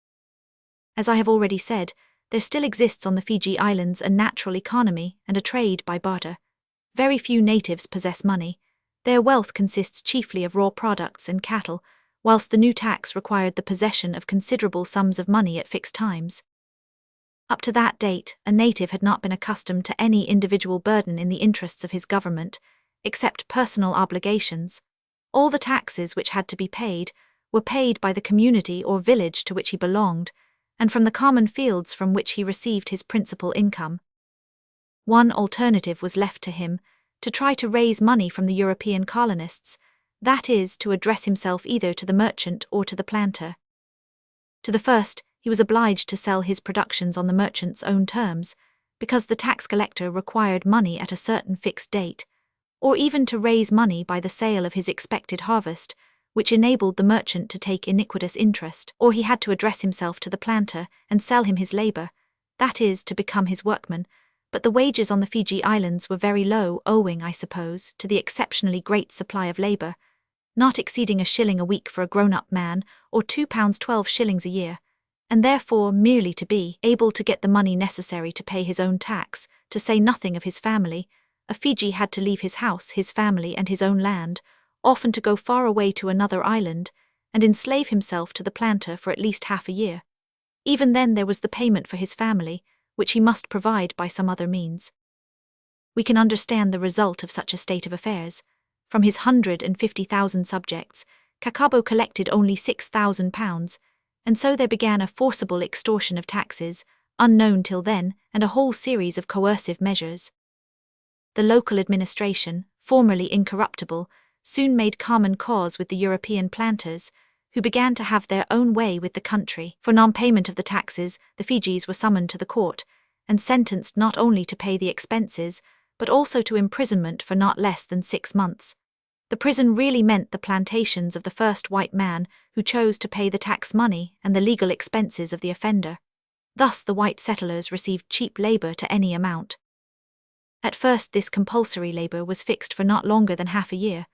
As I have already said, there still exists on the Fiji Islands a natural economy and a trade by barter. Very few natives possess money. Their wealth consists chiefly of raw products and cattle, whilst the new tax required the possession of considerable sums of money at fixed times. Up to that date, a native had not been accustomed to any individual burden in the interests of his government, except personal obligations. All the taxes which had to be paid were paid by the community or village to which he belonged, and from the common fields from which he received his principal income. One alternative was left to him, to try to raise money from the European colonists, that is, to address himself either to the merchant or to the planter. To the first, he was obliged to sell his productions on the merchant's own terms, because the tax collector required money at a certain fixed date, or even to raise money by the sale of his expected harvest, which enabled the merchant to take iniquitous interest, or he had to address himself to the planter and sell him his labour, that is, to become his workman. But the wages on the Fiji Islands were very low, owing, I suppose, to the exceptionally great supply of labour, not exceeding a shilling a week for a grown-up man, or £2 12 shillings a year, and therefore merely to be able to get the money necessary to pay his own tax, to say nothing of his family. A Fiji had to leave his house, his family, and his own land, often to go far away to another island, and enslave himself to the planter for at least half a year. Even then there was the payment for his family, which he must provide by some other means. We can understand the result of such a state of affairs. From his 150,000 subjects, Kakabo collected only £6,000, and so there began a forcible extortion of taxes, unknown till then, and a whole series of coercive measures. The local administration, formerly incorruptible, soon made common cause with the European planters, who began to have their own way with the country. For non-payment of the taxes, the Fijis were summoned to the court, and sentenced not only to pay the expenses, but also to imprisonment for not less than 6 months. The prison really meant the plantations of the first white man who chose to pay the tax money and the legal expenses of the offender. Thus the white settlers received cheap labour to any amount. At first this compulsory labour was fixed for not longer than half a year,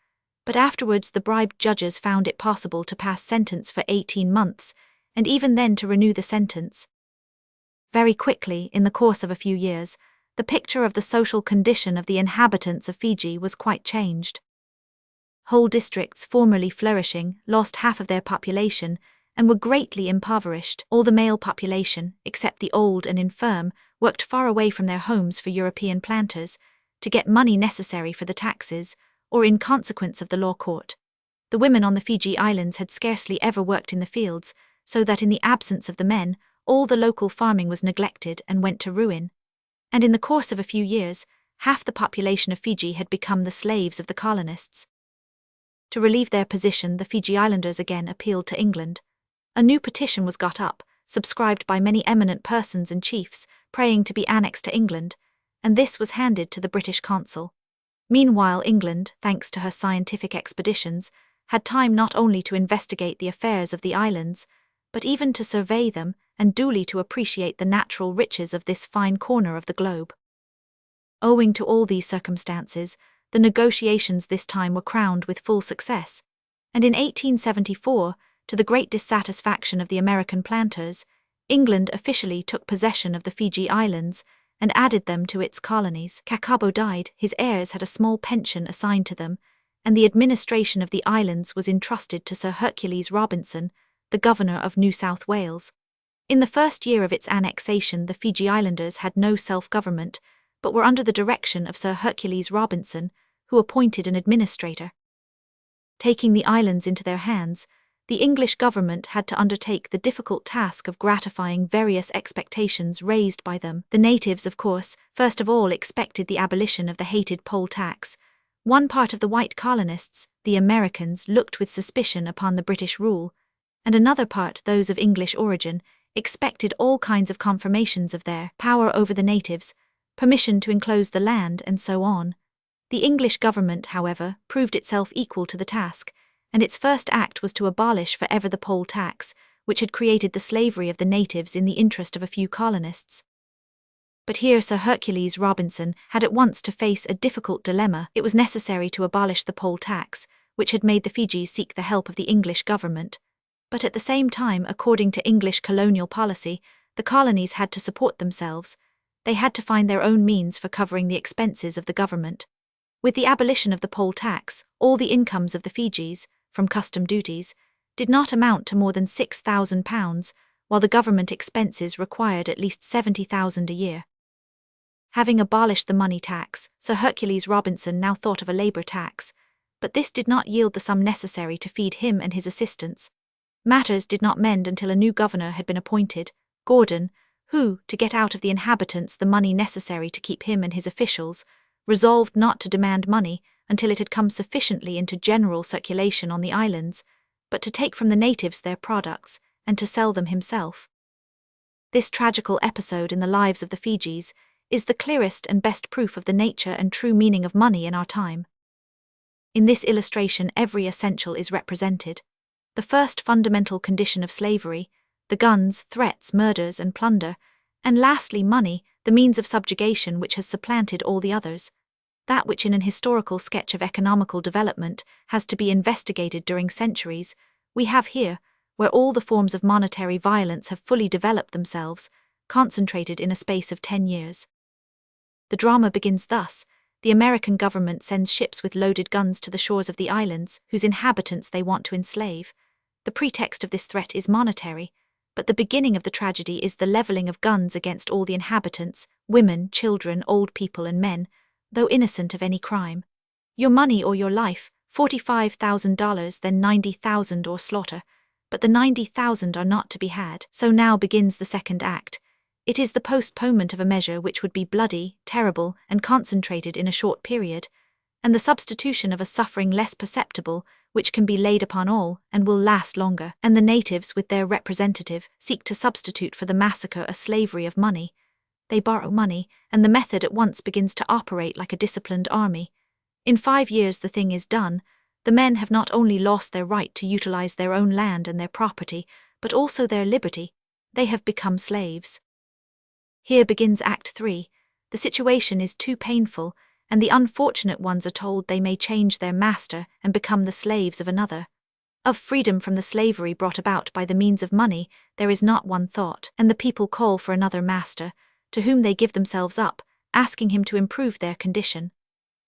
but afterwards the bribed judges found it possible to pass sentence for 18 months, and even then to renew the sentence. Very quickly, in the course of a few years, the picture of the social condition of the inhabitants of Fiji was quite changed. Whole districts formerly flourishing lost half of their population and were greatly impoverished. All the male population, except the old and infirm, worked far away from their homes for European planters, to get money necessary for the taxes, or in consequence of the law court. The women on the Fiji Islands had scarcely ever worked in the fields, so that in the absence of the men, all the local farming was neglected and went to ruin. And in the course of a few years, half the population of Fiji had become the slaves of the colonists. To relieve their position, the Fiji Islanders again appealed to England. A new petition was got up, subscribed by many eminent persons and chiefs, praying to be annexed to England, and this was handed to the British consul. Meanwhile, England, thanks to her scientific expeditions, had time not only to investigate the affairs of the islands, but even to survey them and duly to appreciate the natural riches of this fine corner of the globe. Owing to all these circumstances, the negotiations this time were crowned with full success, and in 1874, to the great dissatisfaction of the American planters, England officially took possession of the Fiji Islands and added them to its colonies. Kakabo died, his heirs had a small pension assigned to them, and the administration of the islands was entrusted to Sir Hercules Robinson, the governor of New South Wales. In the first year of its annexation, the Fiji Islanders had no self-government, but were under the direction of Sir Hercules Robinson, who appointed an administrator. Taking the islands into their hands, the English government had to undertake the difficult task of gratifying various expectations raised by them. The natives, of course, first of all expected the abolition of the hated poll tax. One part of the white colonists, the Americans, looked with suspicion upon the British rule, and another part, those of English origin, expected all kinds of confirmations of their power over the natives, permission to enclose the land, and so on. The English government, however, proved itself equal to the task, and its first act was to abolish forever the poll tax, which had created the slavery of the natives in the interest of a few colonists. But here Sir Hercules Robinson had at once to face a difficult dilemma. It was necessary to abolish the poll tax, which had made the Fijis seek the help of the English government. But at the same time, according to English colonial policy, the colonies had to support themselves. They had to find their own means for covering the expenses of the government. With the abolition of the poll tax, all the incomes of the Fijis, from custom duties, did not amount to more than £6,000, while the government expenses required at least £70,000 a year. Having abolished the money tax, Sir Hercules Robinson now thought of a labour tax, but this did not yield the sum necessary to feed him and his assistants. Matters did not mend until a new governor had been appointed, Gordon, who, to get out of the inhabitants the money necessary to keep him and his officials, resolved not to demand money until it had come sufficiently into general circulation on the islands, but to take from the natives their products and to sell them himself. This tragical episode in the lives of the Fijis is the clearest and best proof of the nature and true meaning of money in our time. In this illustration, every essential is represented. The first fundamental condition of slavery, the guns, threats, murders, and plunder, and lastly money, the means of subjugation which has supplanted all the others. That which in an historical sketch of economical development has to be investigated during centuries, we have here, where all the forms of monetary violence have fully developed themselves, concentrated in a space of 10 years. The drama begins thus. The American government sends ships with loaded guns to the shores of the islands, whose inhabitants they want to enslave. The pretext of this threat is monetary, but the beginning of the tragedy is the levelling of guns against all the inhabitants, women, children, old people and men, though innocent of any crime. Your money or your life, $45,000, then $90,000 or slaughter, but the $90,000 are not to be had. So now begins the second act. It is the postponement of a measure which would be bloody, terrible, and concentrated in a short period, and the substitution of a suffering less perceptible, which can be laid upon all, and will last longer. And the natives, with their representative, seek to substitute for the massacre a slavery of money. They borrow money, and the method at once begins to operate like a disciplined army. In 5 years the thing is done. The men have not only lost their right to utilize their own land and their property, but also their liberty. They have become slaves. Here begins Act 3. The situation is too painful, and the unfortunate ones are told they may change their master and become the slaves of another. Of freedom from the slavery brought about by the means of money, there is not one thought, and the people call for another master, to whom they give themselves up, asking him to improve their condition.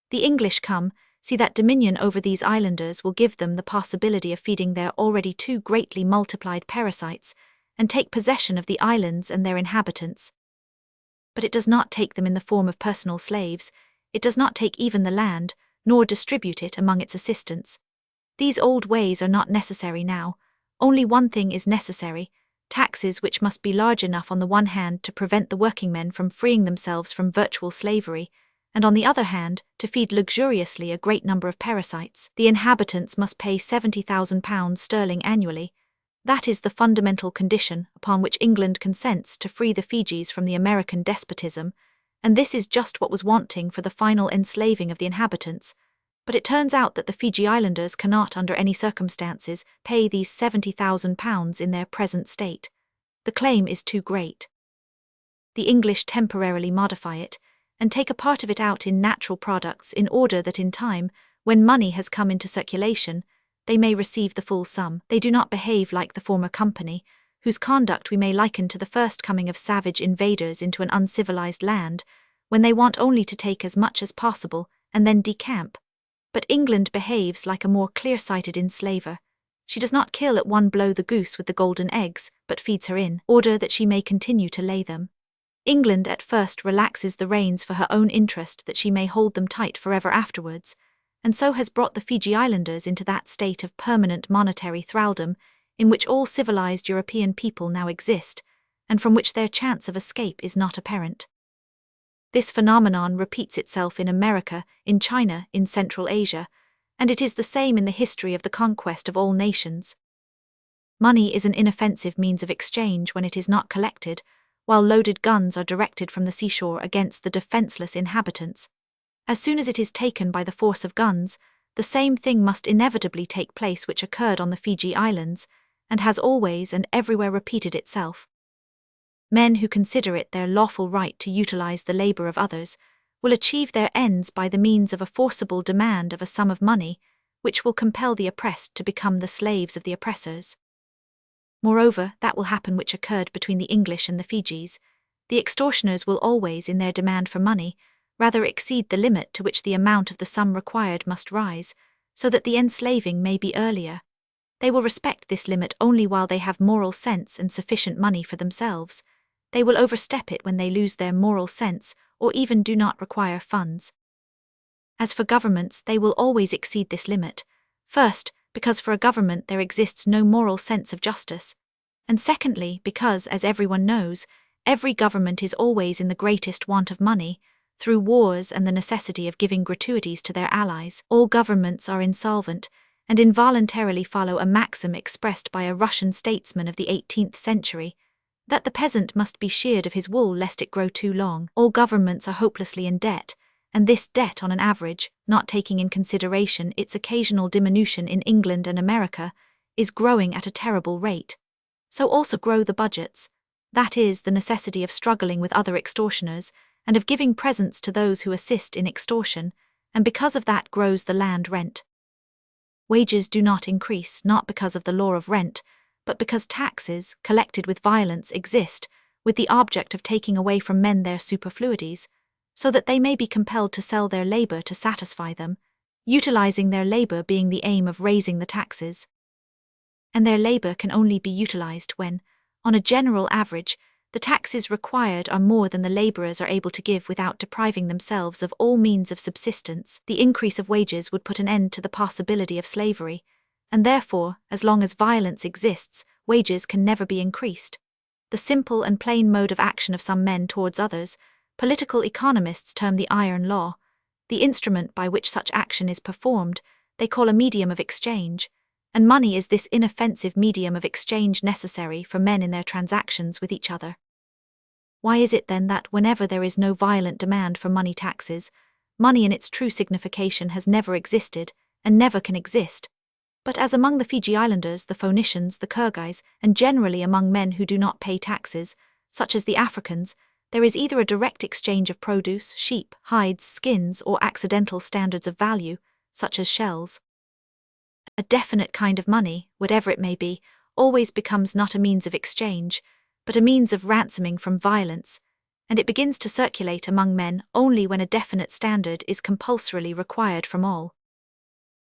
The English come, see that dominion over these islanders will give them the possibility of feeding their already too greatly multiplied parasites, and take possession of the islands and their inhabitants. But it does not take them in the form of personal slaves. It does not take even the land, nor distribute it among its assistants. These old ways are not necessary now. Only one thing is necessary: taxes which must be large enough on the one hand to prevent the working men from freeing themselves from virtual slavery, and on the other hand, to feed luxuriously a great number of parasites. The inhabitants must pay £70,000 annually. That is the fundamental condition upon which England consents to free the Fijis from the American despotism, and this is just what was wanting for the final enslaving of the inhabitants. But it turns out that the Fiji Islanders cannot, under any circumstances, pay these £70,000 in their present state. The claim is too great. The English temporarily modify it, and take a part of it out in natural products in order that in time, when money has come into circulation, they may receive the full sum. They do not behave like the former company, whose conduct we may liken to the first coming of savage invaders into an uncivilized land, when they want only to take as much as possible and then decamp. But England behaves like a more clear-sighted enslaver. She does not kill at one blow the goose with the golden eggs, but feeds her in order that she may continue to lay them. England at first relaxes the reins for her own interest that she may hold them tight forever afterwards, and so has brought the Fiji Islanders into that state of permanent monetary thraldom in which all civilized European people now exist, and from which their chance of escape is not apparent. This phenomenon repeats itself in America, in China, in Central Asia, and it is the same in the history of the conquest of all nations. Money is an inoffensive means of exchange when it is not collected, while loaded guns are directed from the seashore against the defenseless inhabitants. As soon as it is taken by the force of guns, the same thing must inevitably take place which occurred on the Fiji Islands, and has always and everywhere repeated itself. Men who consider it their lawful right to utilize the labor of others will achieve their ends by the means of a forcible demand of a sum of money, which will compel the oppressed to become the slaves of the oppressors. Moreover, that will happen which occurred between the English and the Fijis. The extortioners will always, in their demand for money, rather exceed the limit to which the amount of the sum required must rise, so that the enslaving may be earlier. They will respect this limit only while they have moral sense and sufficient money for themselves. They will overstep it when they lose their moral sense or even do not require funds. As for governments, they will always exceed this limit. First, because for a government there exists no moral sense of justice. And secondly, because, as everyone knows, every government is always in the greatest want of money, through wars and the necessity of giving gratuities to their allies. All governments are insolvent, and involuntarily follow a maxim expressed by a Russian statesman of the 18th century, that the peasant must be sheared of his wool lest it grow too long. All governments are hopelessly in debt, and this debt on an average, not taking in consideration its occasional diminution in England and America, is growing at a terrible rate. So also grow the budgets, that is, the necessity of struggling with other extortioners, and of giving presents to those who assist in extortion, and because of that grows the land rent. Wages do not increase, not because of the law of rent, but because taxes, collected with violence, exist, with the object of taking away from men their superfluities, so that they may be compelled to sell their labor to satisfy them, utilizing their labor being the aim of raising the taxes. And their labor can only be utilized when, on a general average, the taxes required are more than the laborers are able to give without depriving themselves of all means of subsistence. The increase of wages would put an end to the possibility of slavery, and therefore, as long as violence exists, wages can never be increased. The simple and plain mode of action of some men towards others, political economists term the iron law. The instrument by which such action is performed, they call a medium of exchange, and money is this inoffensive medium of exchange necessary for men in their transactions with each other. Why is it then that whenever there is no violent demand for money taxes, money in its true signification has never existed, and never can exist? But as among the Fiji Islanders, the Phoenicians, the Kyrgyz, and generally among men who do not pay taxes, such as the Africans, there is either a direct exchange of produce, sheep, hides, skins, or accidental standards of value, such as shells. A definite kind of money, whatever it may be, always becomes not a means of exchange, but a means of ransoming from violence, and it begins to circulate among men only when a definite standard is compulsorily required from all.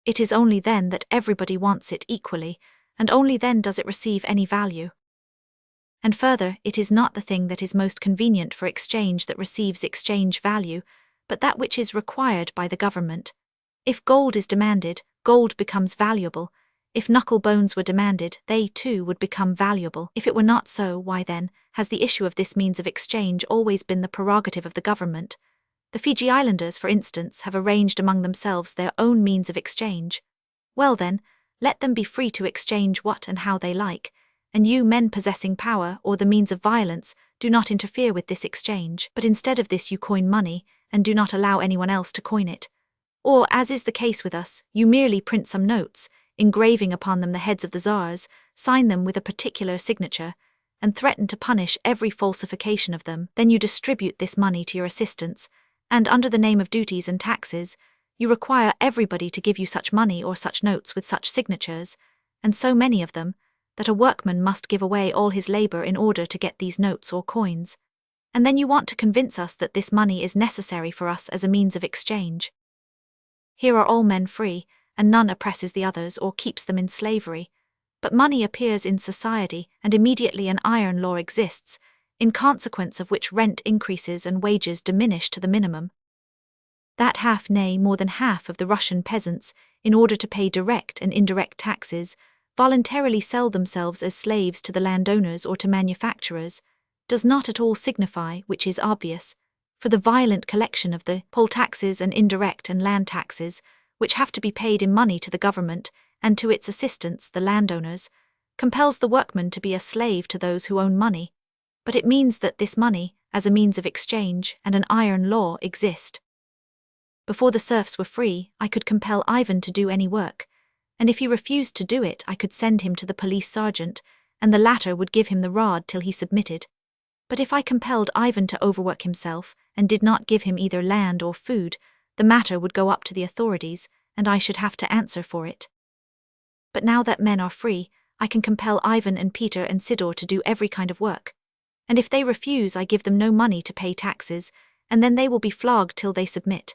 It is only then that everybody wants it equally, and only then does it receive any value. And further, it is not the thing that is most convenient for exchange that receives exchange value, but that which is required by the government. If gold is demanded, gold becomes valuable. If knuckle bones were demanded, they too would become valuable. If it were not so, why then has the issue of this means of exchange always been the prerogative of the government? The Fiji Islanders, for instance, have arranged among themselves their own means of exchange. Well then, let them be free to exchange what and how they like, and you men possessing power or the means of violence do not interfere with this exchange, but instead of this you coin money, and do not allow anyone else to coin it. Or, as is the case with us, you merely print some notes, engraving upon them the heads of the czars, sign them with a particular signature, and threaten to punish every falsification of them. Then you distribute this money to your assistants, and under the name of duties and taxes, you require everybody to give you such money or such notes with such signatures, and so many of them, that a workman must give away all his labor in order to get these notes or coins. And then you want to convince us that this money is necessary for us as a means of exchange. Here are all men free, and none oppresses the others or keeps them in slavery. But money appears in society, and immediately an iron law exists, in consequence of which rent increases and wages diminish to the minimum. That half, nay, more than half of the Russian peasants, in order to pay direct and indirect taxes, voluntarily sell themselves as slaves to the landowners or to manufacturers, does not at all signify, which is obvious, for the violent collection of the poll taxes and indirect and land taxes, which have to be paid in money to the government and to its assistants, the landowners, compels the workman to be a slave to those who own money. But it means that this money, as a means of exchange and an iron law, exist. Before the serfs were free, I could compel Ivan to do any work, and if he refused to do it, I could send him to the police sergeant, and the latter would give him the rod till he submitted. But if I compelled Ivan to overwork himself, and did not give him either land or food, the matter would go up to the authorities, and I should have to answer for it. But now that men are free, I can compel Ivan and Peter and Sidor to do every kind of work. And if they refuse, I give them no money to pay taxes, and then they will be flogged till they submit.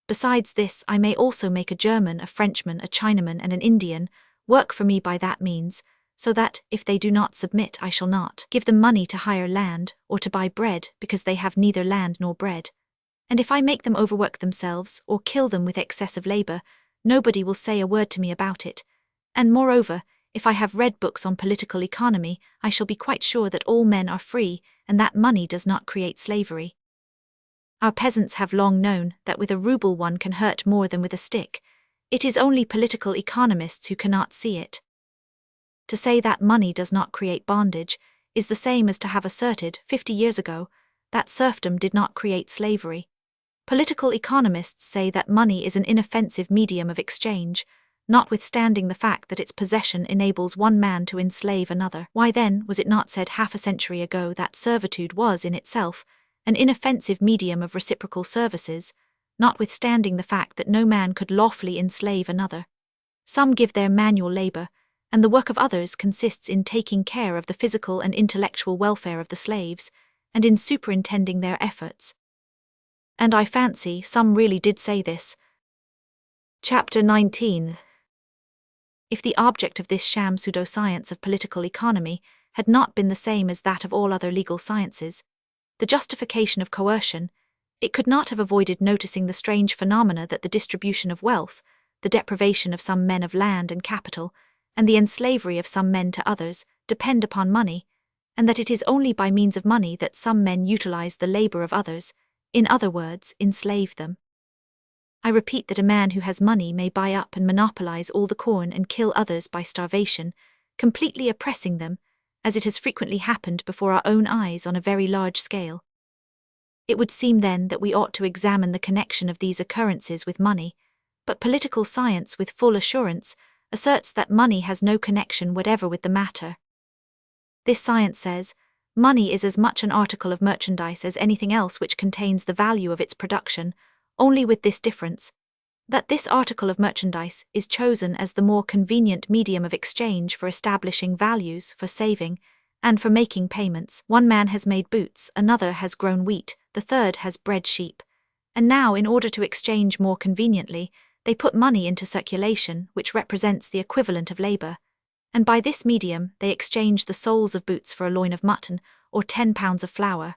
Besides this, I may also make a German, a Frenchman, a Chinaman, and an Indian work for me by that means, so that, if they do not submit, I shall not give them money to hire land, or to buy bread, because they have neither land nor bread. And if I make them overwork themselves, or kill them with excessive labor, nobody will say a word to me about it. And moreover, if I have read books on political economy, I shall be quite sure that all men are free, and that money does not create slavery. Our peasants have long known that with a ruble one can hurt more than with a stick. It is only political economists who cannot see it. To say that money does not create bondage is the same as to have asserted, 50 years ago, that serfdom did not create slavery. Political economists say that money is an inoffensive medium of exchange, notwithstanding the fact that its possession enables one man to enslave another. Why then was it not said half a century ago that servitude was in itself an inoffensive medium of reciprocal services, notwithstanding the fact that no man could lawfully enslave another? Some give their manual labor, and the work of others consists in taking care of the physical and intellectual welfare of the slaves, and in superintending their efforts. And I fancy some really did say this. Chapter 19. If the object of this sham pseudoscience of political economy had not been the same as that of all other legal sciences, the justification of coercion, it could not have avoided noticing the strange phenomena that the distribution of wealth, the deprivation of some men of land and capital, and the enslavery of some men to others, depend upon money, and that it is only by means of money that some men utilize the labor of others, in other words, enslave them. I repeat that a man who has money may buy up and monopolize all the corn and kill others by starvation, completely oppressing them, as it has frequently happened before our own eyes on a very large scale. It would seem then that we ought to examine the connection of these occurrences with money, but political science with full assurance asserts that money has no connection whatever with the matter. This science says, money is as much an article of merchandise as anything else which contains the value of its production, only with this difference, that this article of merchandise is chosen as the more convenient medium of exchange for establishing values, for saving, and for making payments. One man has made boots, another has grown wheat, the third has bred sheep. And now, in order to exchange more conveniently, they put money into circulation, which represents the equivalent of labor. And by this medium, they exchange the soles of boots for a loin of mutton, or 10 pounds of flour.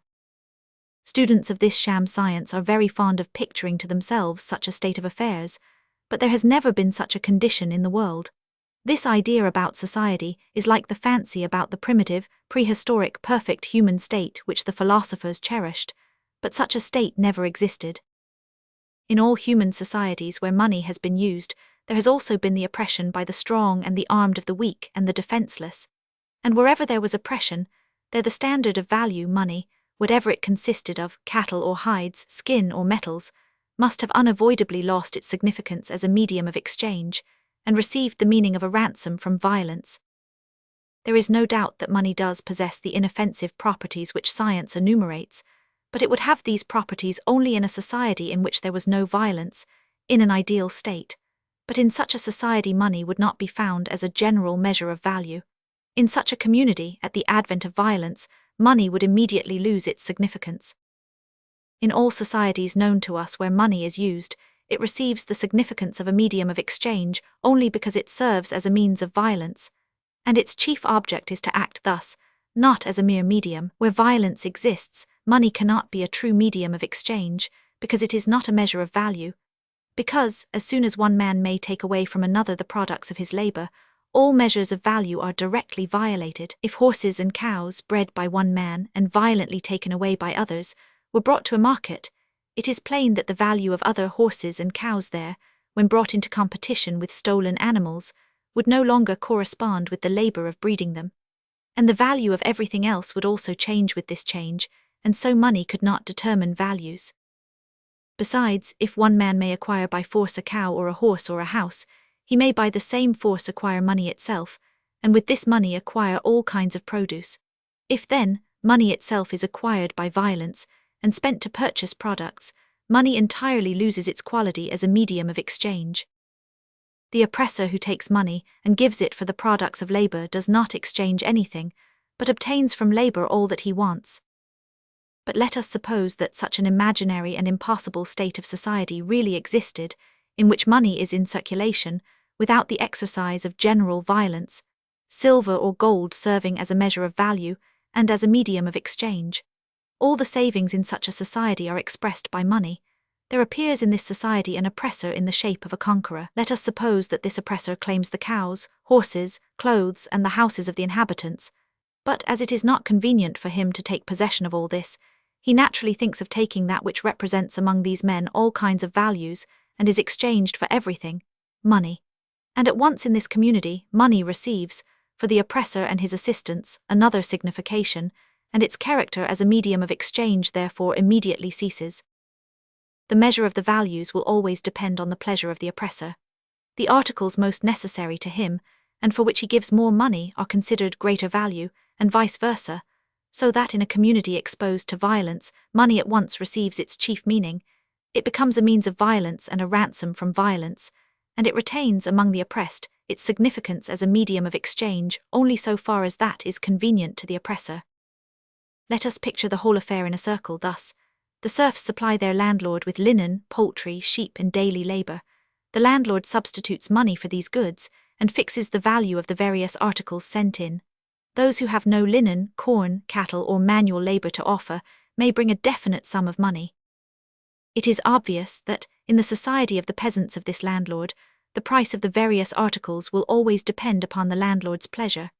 Students of this sham science are very fond of picturing to themselves such a state of affairs, but there has never been such a condition in the world. This idea about society is like the fancy about the primitive, prehistoric, perfect human state which the philosophers cherished, but such a state never existed. In all human societies where money has been used, there has also been the oppression by the strong and the armed of the weak and the defenseless. And wherever there was oppression, there the standard of value, money, whatever it consisted of, cattle or hides, skin or metals, must have unavoidably lost its significance as a medium of exchange, and received the meaning of a ransom from violence. There is no doubt that money does possess the inoffensive properties which science enumerates, but it would have these properties only in a society in which there was no violence, in an ideal state. But in such a society money would not be found as a general measure of value. In such a community, at the advent of violence, money would immediately lose its significance. In all societies known to us where money is used, it receives the significance of a medium of exchange only because it serves as a means of violence, and its chief object is to act thus, not as a mere medium. Where violence exists, money cannot be a true medium of exchange, because it is not a measure of value. Because, as soon as one man may take away from another the products of his labor, all measures of value are directly violated. If horses and cows, bred by one man and violently taken away by others, were brought to a market, it is plain that the value of other horses and cows there, when brought into competition with stolen animals, would no longer correspond with the labor of breeding them. And the value of everything else would also change with this change, and so money could not determine values. Besides, if one man may acquire by force a cow or a horse or a house, he may by the same force acquire money itself, and with this money acquire all kinds of produce. If then, money itself is acquired by violence, and spent to purchase products, money entirely loses its quality as a medium of exchange. The oppressor who takes money and gives it for the products of labor does not exchange anything, but obtains from labor all that he wants. But let us suppose that such an imaginary and impossible state of society really existed, in which money is in circulation, without the exercise of general violence, silver or gold serving as a measure of value and as a medium of exchange. All the savings in such a society are expressed by money. There appears in this society an oppressor in the shape of a conqueror. Let us suppose that this oppressor claims the cows, horses, clothes, and the houses of the inhabitants. But as it is not convenient for him to take possession of all this, he naturally thinks of taking that which represents among these men all kinds of values and is exchanged for everything, money. And at once in this community, money receives, for the oppressor and his assistants, another signification, and its character as a medium of exchange therefore immediately ceases. The measure of the values will always depend on the pleasure of the oppressor. The articles most necessary to him, and for which he gives more money, are considered greater value, and vice versa, so that in a community exposed to violence, money at once receives its chief meaning. It becomes a means of violence and a ransom from violence, and it retains among the oppressed its significance as a medium of exchange only so far as that is convenient to the oppressor. Let us picture the whole affair in a circle thus. The serfs supply their landlord with linen, poultry, sheep, and daily labor. The landlord substitutes money for these goods and fixes the value of the various articles sent in. Those who have no linen, corn, cattle, or manual labor to offer may bring a definite sum of money. It is obvious that, in the society of the peasants of this landlord, the price of the various articles will always depend upon the landlord's pleasure.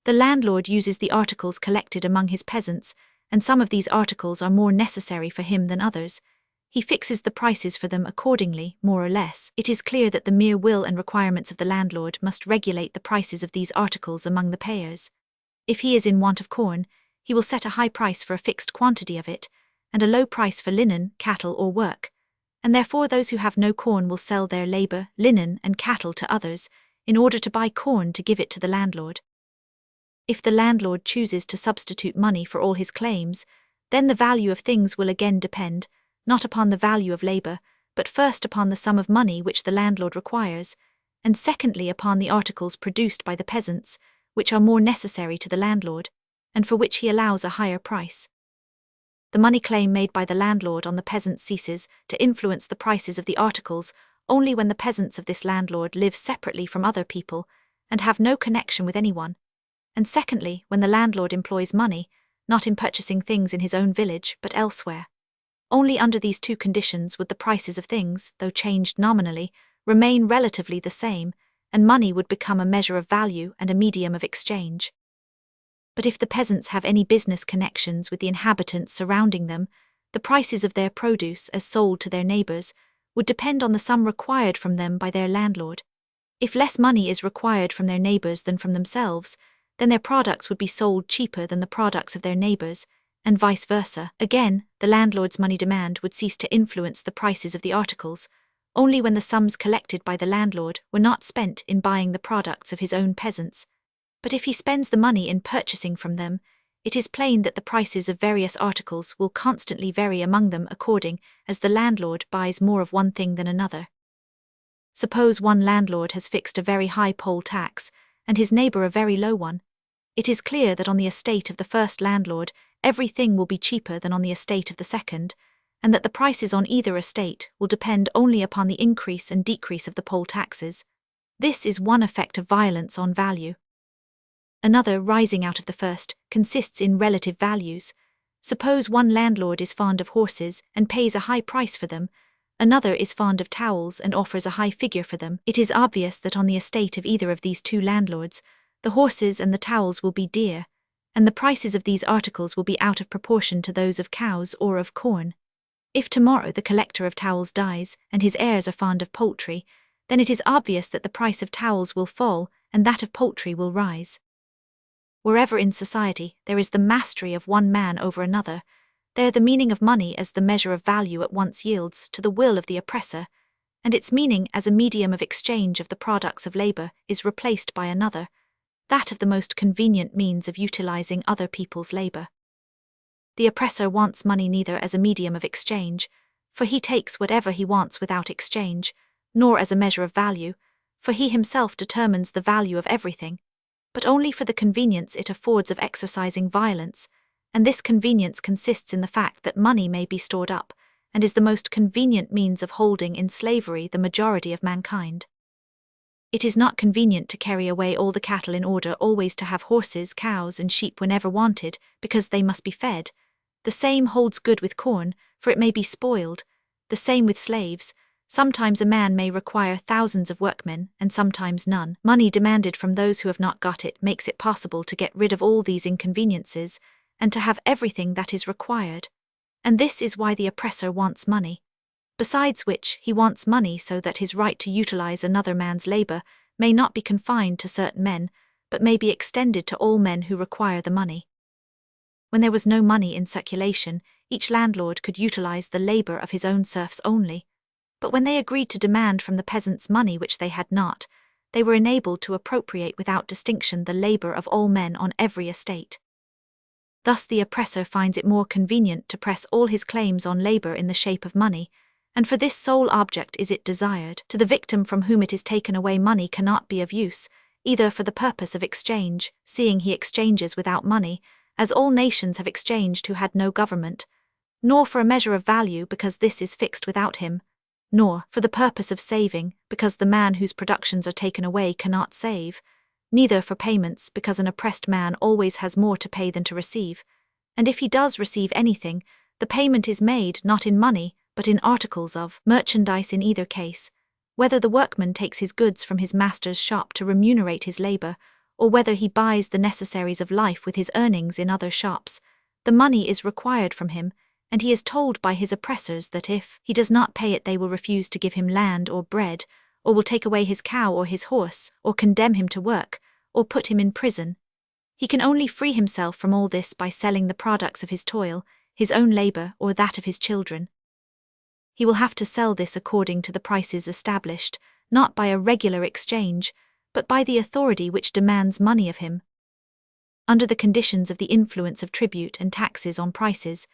The landlord uses the articles collected among his peasants, and some of these articles are more necessary for him than others. He fixes the prices for them accordingly, more or less. It is clear that the mere will and requirements of the landlord must regulate the prices of these articles among the payers. If he is in want of corn, he will set a high price for a fixed quantity of it, and a low price for linen, cattle, or work, and therefore those who have no corn will sell their labor, linen, and cattle to others, in order to buy corn to give it to the landlord. If the landlord chooses to substitute money for all his claims, then the value of things will again depend, not upon the value of labor, but first upon the sum of money which the landlord requires, and secondly upon the articles produced by the peasants, which are more necessary to the landlord, and for which he allows a higher price. The money claim made by the landlord on the peasants ceases to influence the prices of the articles only when the peasants of this landlord live separately from other people and have no connection with anyone, and secondly when the landlord employs money, not in purchasing things in his own village but elsewhere. Only under these two conditions would the prices of things, though changed nominally, remain relatively the same, and money would become a measure of value and a medium of exchange. But if the peasants have any business connections with the inhabitants surrounding them, the prices of their produce as sold to their neighbors would depend on the sum required from them by their landlord. If less money is required from their neighbors than from themselves, then their products would be sold cheaper than the products of their neighbors, and vice versa. Again, the landlord's money demand would cease to influence the prices of the articles, only when the sums collected by the landlord were not spent in buying the products of his own peasants. But if he spends the money in purchasing from them, it is plain that the prices of various articles will constantly vary among them according as the landlord buys more of one thing than another. Suppose one landlord has fixed a very high poll tax, and his neighbor a very low one. It is clear that on the estate of the first landlord, everything will be cheaper than on the estate of the second, and that the prices on either estate will depend only upon the increase and decrease of the poll taxes. This is one effect of violence on value. Another, rising out of the first, consists in relative values. Suppose one landlord is fond of horses and pays a high price for them, another is fond of towels and offers a high figure for them. It is obvious that on the estate of either of these two landlords, the horses and the towels will be dear, and the prices of these articles will be out of proportion to those of cows or of corn. If tomorrow the collector of towels dies and his heirs are fond of poultry, then it is obvious that the price of towels will fall and that of poultry will rise. Wherever in society there is the mastery of one man over another, There the meaning of money as the measure of value at once yields to the will of the oppressor, and its meaning as a medium of exchange of the products of labor is replaced by another, that of the most convenient means of utilizing other people's labor. The oppressor wants money neither as a medium of exchange, for he takes whatever he wants without exchange, nor as a measure of value, for he himself determines the value of everything, but only for the convenience it affords of exercising violence, and this convenience consists in the fact that money may be stored up, and is the most convenient means of holding in slavery the majority of mankind. It is not convenient to carry away all the cattle in order always to have horses, cows, and sheep whenever wanted, because they must be fed. The same holds good with corn, for it may be spoiled. The same with slaves. Sometimes a man may require thousands of workmen, and sometimes none. Money demanded from those who have not got it makes it possible to get rid of all these inconveniences, and to have everything that is required. And this is why the oppressor wants money. Besides which, he wants money so that his right to utilize another man's labor may not be confined to certain men, but may be extended to all men who require the money. When there was no money in circulation, each landlord could utilize the labor of his own serfs only. But when they agreed to demand from the peasants money which they had not, they were enabled to appropriate without distinction the labor of all men on every estate. Thus the oppressor finds it more convenient to press all his claims on labor in the shape of money, and for this sole object is it desired. To the victim from whom it is taken away money cannot be of use, either for the purpose of exchange, seeing he exchanges without money, as all nations have exchanged who had no government, nor for a measure of value because this is fixed without him, nor for the purpose of saving, because the man whose productions are taken away cannot save, neither for payments because an oppressed man always has more to pay than to receive, and if he does receive anything, the payment is made not in money, but in articles of merchandise in either case, whether the workman takes his goods from his master's shop to remunerate his labor, or whether he buys the necessaries of life with his earnings in other shops, the money is required from him, and he is told by his oppressors that if he does not pay it they will refuse to give him land or bread, or will take away his cow or his horse, or condemn him to work, or put him in prison. He can only free himself from all this by selling the products of his toil, his own labor or that of his children. He will have to sell this according to the prices established, not by a regular exchange, but by the authority which demands money of him. Under the conditions of the influence of tribute and taxes on prices,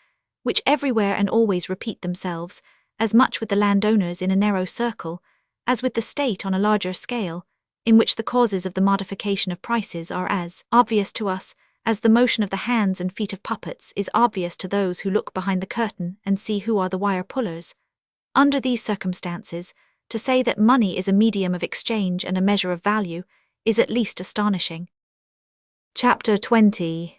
which everywhere and always repeat themselves, as much with the landowners in a narrow circle, as with the state on a larger scale, in which the causes of the modification of prices are as obvious to us as the motion of the hands and feet of puppets is obvious to those who look behind the curtain and see who are the wire pullers. Under these circumstances, to say that money is a medium of exchange and a measure of value is at least astonishing. Chapter 20.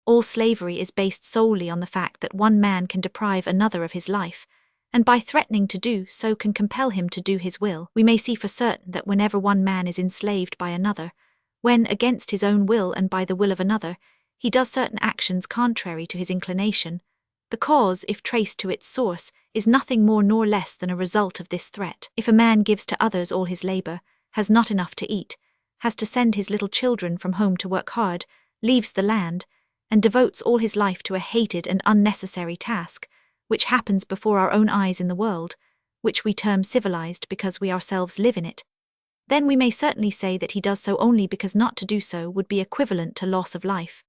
All slavery is based solely on the fact that one man can deprive another of his life, and by threatening to do so can compel him to do his will. We may see for certain that whenever one man is enslaved by another, when, against his own will and by the will of another, he does certain actions contrary to his inclination, the cause, if traced to its source, is nothing more nor less than a result of this threat. If a man gives to others all his labor, has not enough to eat, has to send his little children from home to work hard, leaves the land, and devotes all his life to a hated and unnecessary task, which happens before our own eyes in the world, which we term civilized because we ourselves live in it, then we may certainly say that he does so only because not to do so would be equivalent to loss of life.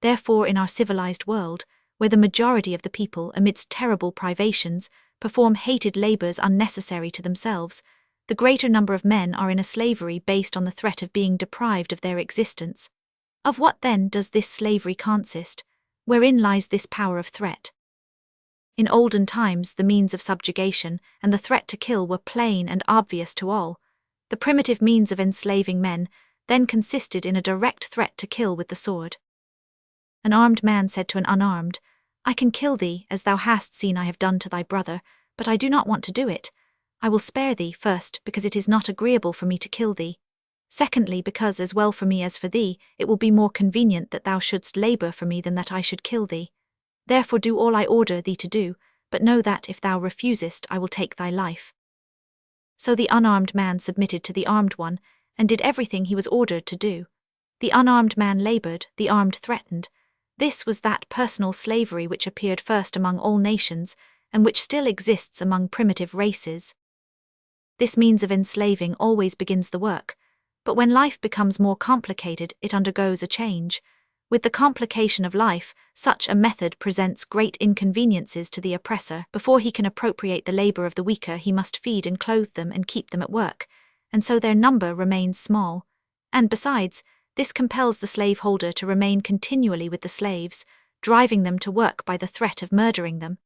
Therefore, in our civilized world, where the majority of the people, amidst terrible privations, perform hated labors unnecessary to themselves, the greater number of men are in a slavery based on the threat of being deprived of their existence. Of what then does this slavery consist? Wherein lies this power of threat? In olden times the means of subjugation and the threat to kill were plain and obvious to all. The primitive means of enslaving men then consisted in a direct threat to kill with the sword. An armed man said to an unarmed, "I can kill thee, as thou hast seen I have done to thy brother, but I do not want to do it. I will spare thee, first, because it is not agreeable for me to kill thee. Secondly, because as well for me as for thee, it will be more convenient that thou shouldst labor for me than that I should kill thee. Therefore do all I order thee to do, but know that if thou refusest I will take thy life." So the unarmed man submitted to the armed one, and did everything he was ordered to do. The unarmed man labored, the armed threatened. This was that personal slavery which appeared first among all nations, and which still exists among primitive races. This means of enslaving always begins the work, but when life becomes more complicated, it undergoes a change. With the complication of life, such a method presents great inconveniences to the oppressor. Before he can appropriate the labor of the weaker, he must feed and clothe them and keep them at work, and so their number remains small. And besides, this compels the slaveholder to remain continually with the slaves, driving them to work by the threat of murdering them.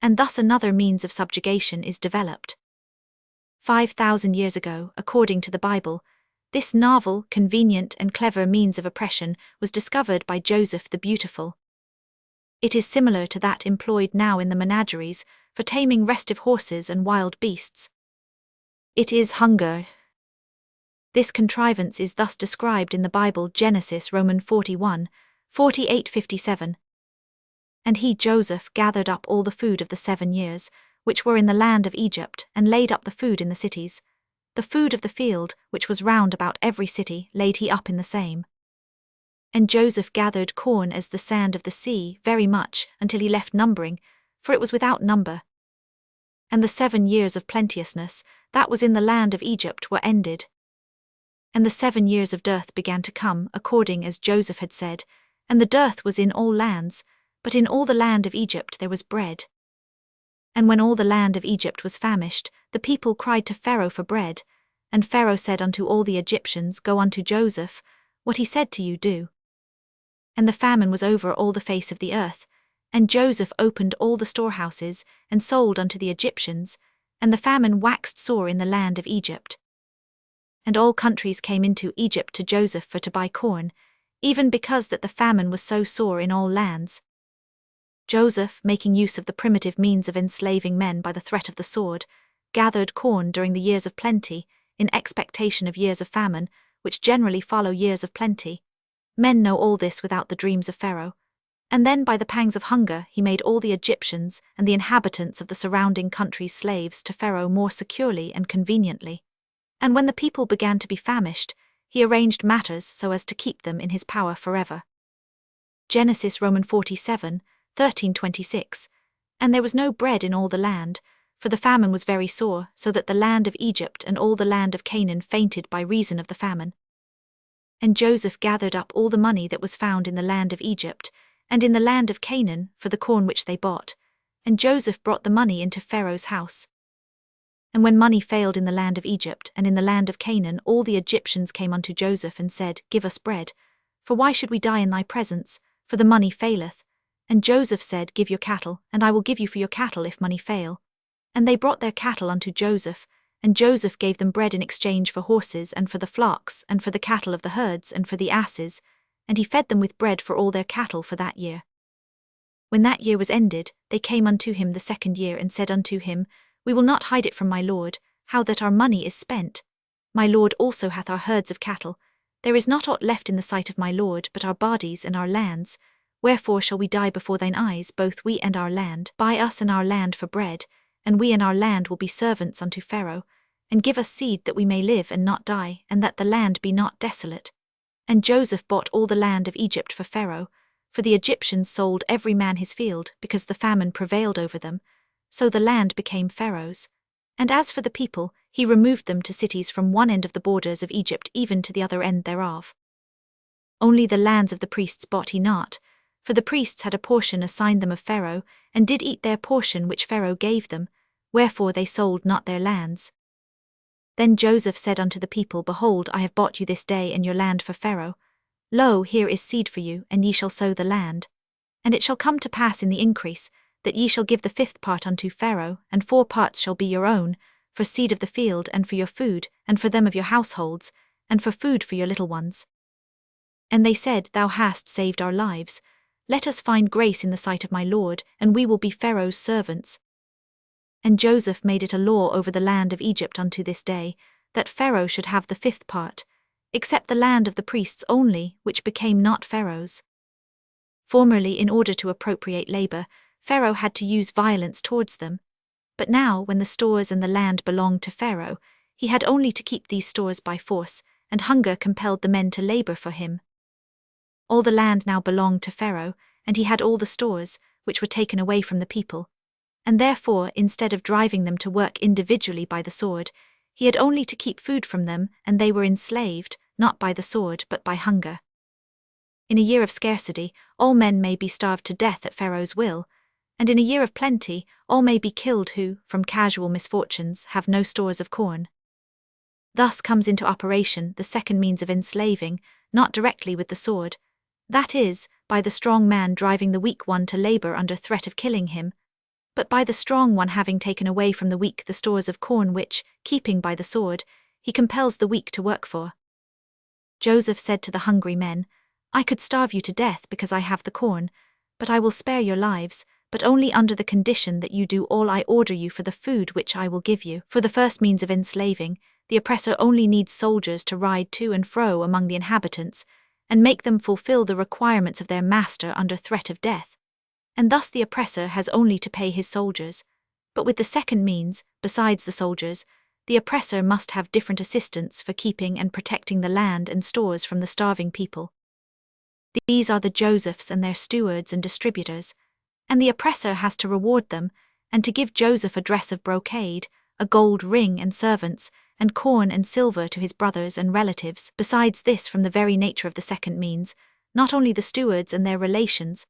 And thus another means of subjugation is developed. 5,000 years ago, according to the Bible, this novel, convenient, and clever means of oppression was discovered by Joseph the Beautiful. It is similar to that employed now in the menageries for taming restive horses and wild beasts. It is hunger. This contrivance is thus described in the Bible, Genesis, Romans 41, 48-57. And he, Joseph, gathered up all the food of the 7 years, which were in the land of Egypt, and laid up the food in the cities. The food of the field, which was round about every city, laid he up in the same. And Joseph gathered corn as the sand of the sea, very much, until he left numbering, for it was without number. And the 7 years of plenteousness, that was in the land of Egypt, were ended. And the 7 years of dearth began to come, according as Joseph had said, and the dearth was in all lands, but in all the land of Egypt there was bread. And when all the land of Egypt was famished, the people cried to Pharaoh for bread, and Pharaoh said unto all the Egyptians, Go unto Joseph, what he said to you do. And the famine was over all the face of the earth, and Joseph opened all the storehouses, and sold unto the Egyptians, and the famine waxed sore in the land of Egypt. And all countries came into Egypt to Joseph for to buy corn, even because that the famine was so sore in all lands. Joseph, making use of the primitive means of enslaving men by the threat of the sword, gathered corn during the years of plenty, in expectation of years of famine, which generally follow years of plenty. Men know all this without the dreams of Pharaoh. And then by the pangs of hunger he made all the Egyptians and the inhabitants of the surrounding countries slaves to Pharaoh more securely and conveniently. And when the people began to be famished, he arranged matters so as to keep them in his power forever. Genesis, Romans 47, 13-26. And there was no bread in all the land, for the famine was very sore, so that the land of Egypt and all the land of Canaan fainted by reason of the famine. And Joseph gathered up all the money that was found in the land of Egypt, and in the land of Canaan, for the corn which they bought, and Joseph brought the money into Pharaoh's house. And when money failed in the land of Egypt and in the land of Canaan, all the Egyptians came unto Joseph and said, Give us bread, for why should we die in thy presence? For the money faileth. And Joseph said, Give your cattle, and I will give you for your cattle if money fail. And they brought their cattle unto Joseph, and Joseph gave them bread in exchange for horses, and for the flocks, and for the cattle of the herds, and for the asses, and he fed them with bread for all their cattle for that year. When that year was ended, they came unto him the 2nd year, and said unto him, We will not hide it from my lord, how that our money is spent. My lord also hath our herds of cattle. There is not aught left in the sight of my lord, but our bodies and our lands. Wherefore shall we die before thine eyes, both we and our land? Buy us and our land for bread, and we and our land will be servants unto Pharaoh, and give us seed that we may live and not die, and that the land be not desolate. And Joseph bought all the land of Egypt for Pharaoh, for the Egyptians sold every man his field, because the famine prevailed over them, so the land became Pharaoh's. And as for the people, he removed them to cities from one end of the borders of Egypt even to the other end thereof. Only the lands of the priests bought he not, for the priests had a portion assigned them of Pharaoh, and did eat their portion which Pharaoh gave them, wherefore they sold not their lands. Then Joseph said unto the people, Behold, I have bought you this day and your land for Pharaoh. Lo, here is seed for you, and ye shall sow the land. And it shall come to pass in the increase, that ye shall give the 5th part unto Pharaoh, and 4 parts shall be your own, for seed of the field, and for your food, and for them of your households, and for food for your little ones. And they said, Thou hast saved our lives. Let us find grace in the sight of my lord, and we will be Pharaoh's servants. And Joseph made it a law over the land of Egypt unto this day, that Pharaoh should have the 5th part, except the land of the priests only, which became not Pharaoh's. Formerly, in order to appropriate labor, Pharaoh had to use violence towards them. But now, when the stores and the land belonged to Pharaoh, he had only to keep these stores by force, and hunger compelled the men to labor for him. All the land now belonged to Pharaoh, and he had all the stores, which were taken away from the people. And therefore, instead of driving them to work individually by the sword, he had only to keep food from them, and they were enslaved, not by the sword but by hunger. In a year of scarcity, all men may be starved to death at Pharaoh's will, and in a year of plenty, all may be killed who, from casual misfortunes, have no stores of corn. Thus comes into operation the second means of enslaving, not directly with the sword, that is, by the strong man driving the weak one to labor under threat of killing him, but by the strong one having taken away from the weak the stores of corn which, keeping by the sword, he compels the weak to work for. Joseph said to the hungry men, "I could starve you to death because I have the corn, but I will spare your lives, but only under the condition that you do all I order you for the food which I will give you." For the first means of enslaving, the oppressor only needs soldiers to ride to and fro among the inhabitants, and make them fulfill the requirements of their master under threat of death. And thus the oppressor has only to pay his soldiers. But with the second means, besides the soldiers, the oppressor must have different assistants for keeping and protecting the land and stores from the starving people. These are the Josephs and their stewards and distributors, and the oppressor has to reward them, and to give Joseph a dress of brocade, a gold ring and servants, and corn and silver to his brothers and relatives. Besides this, from the very nature of the second means, not only the stewards and their relations,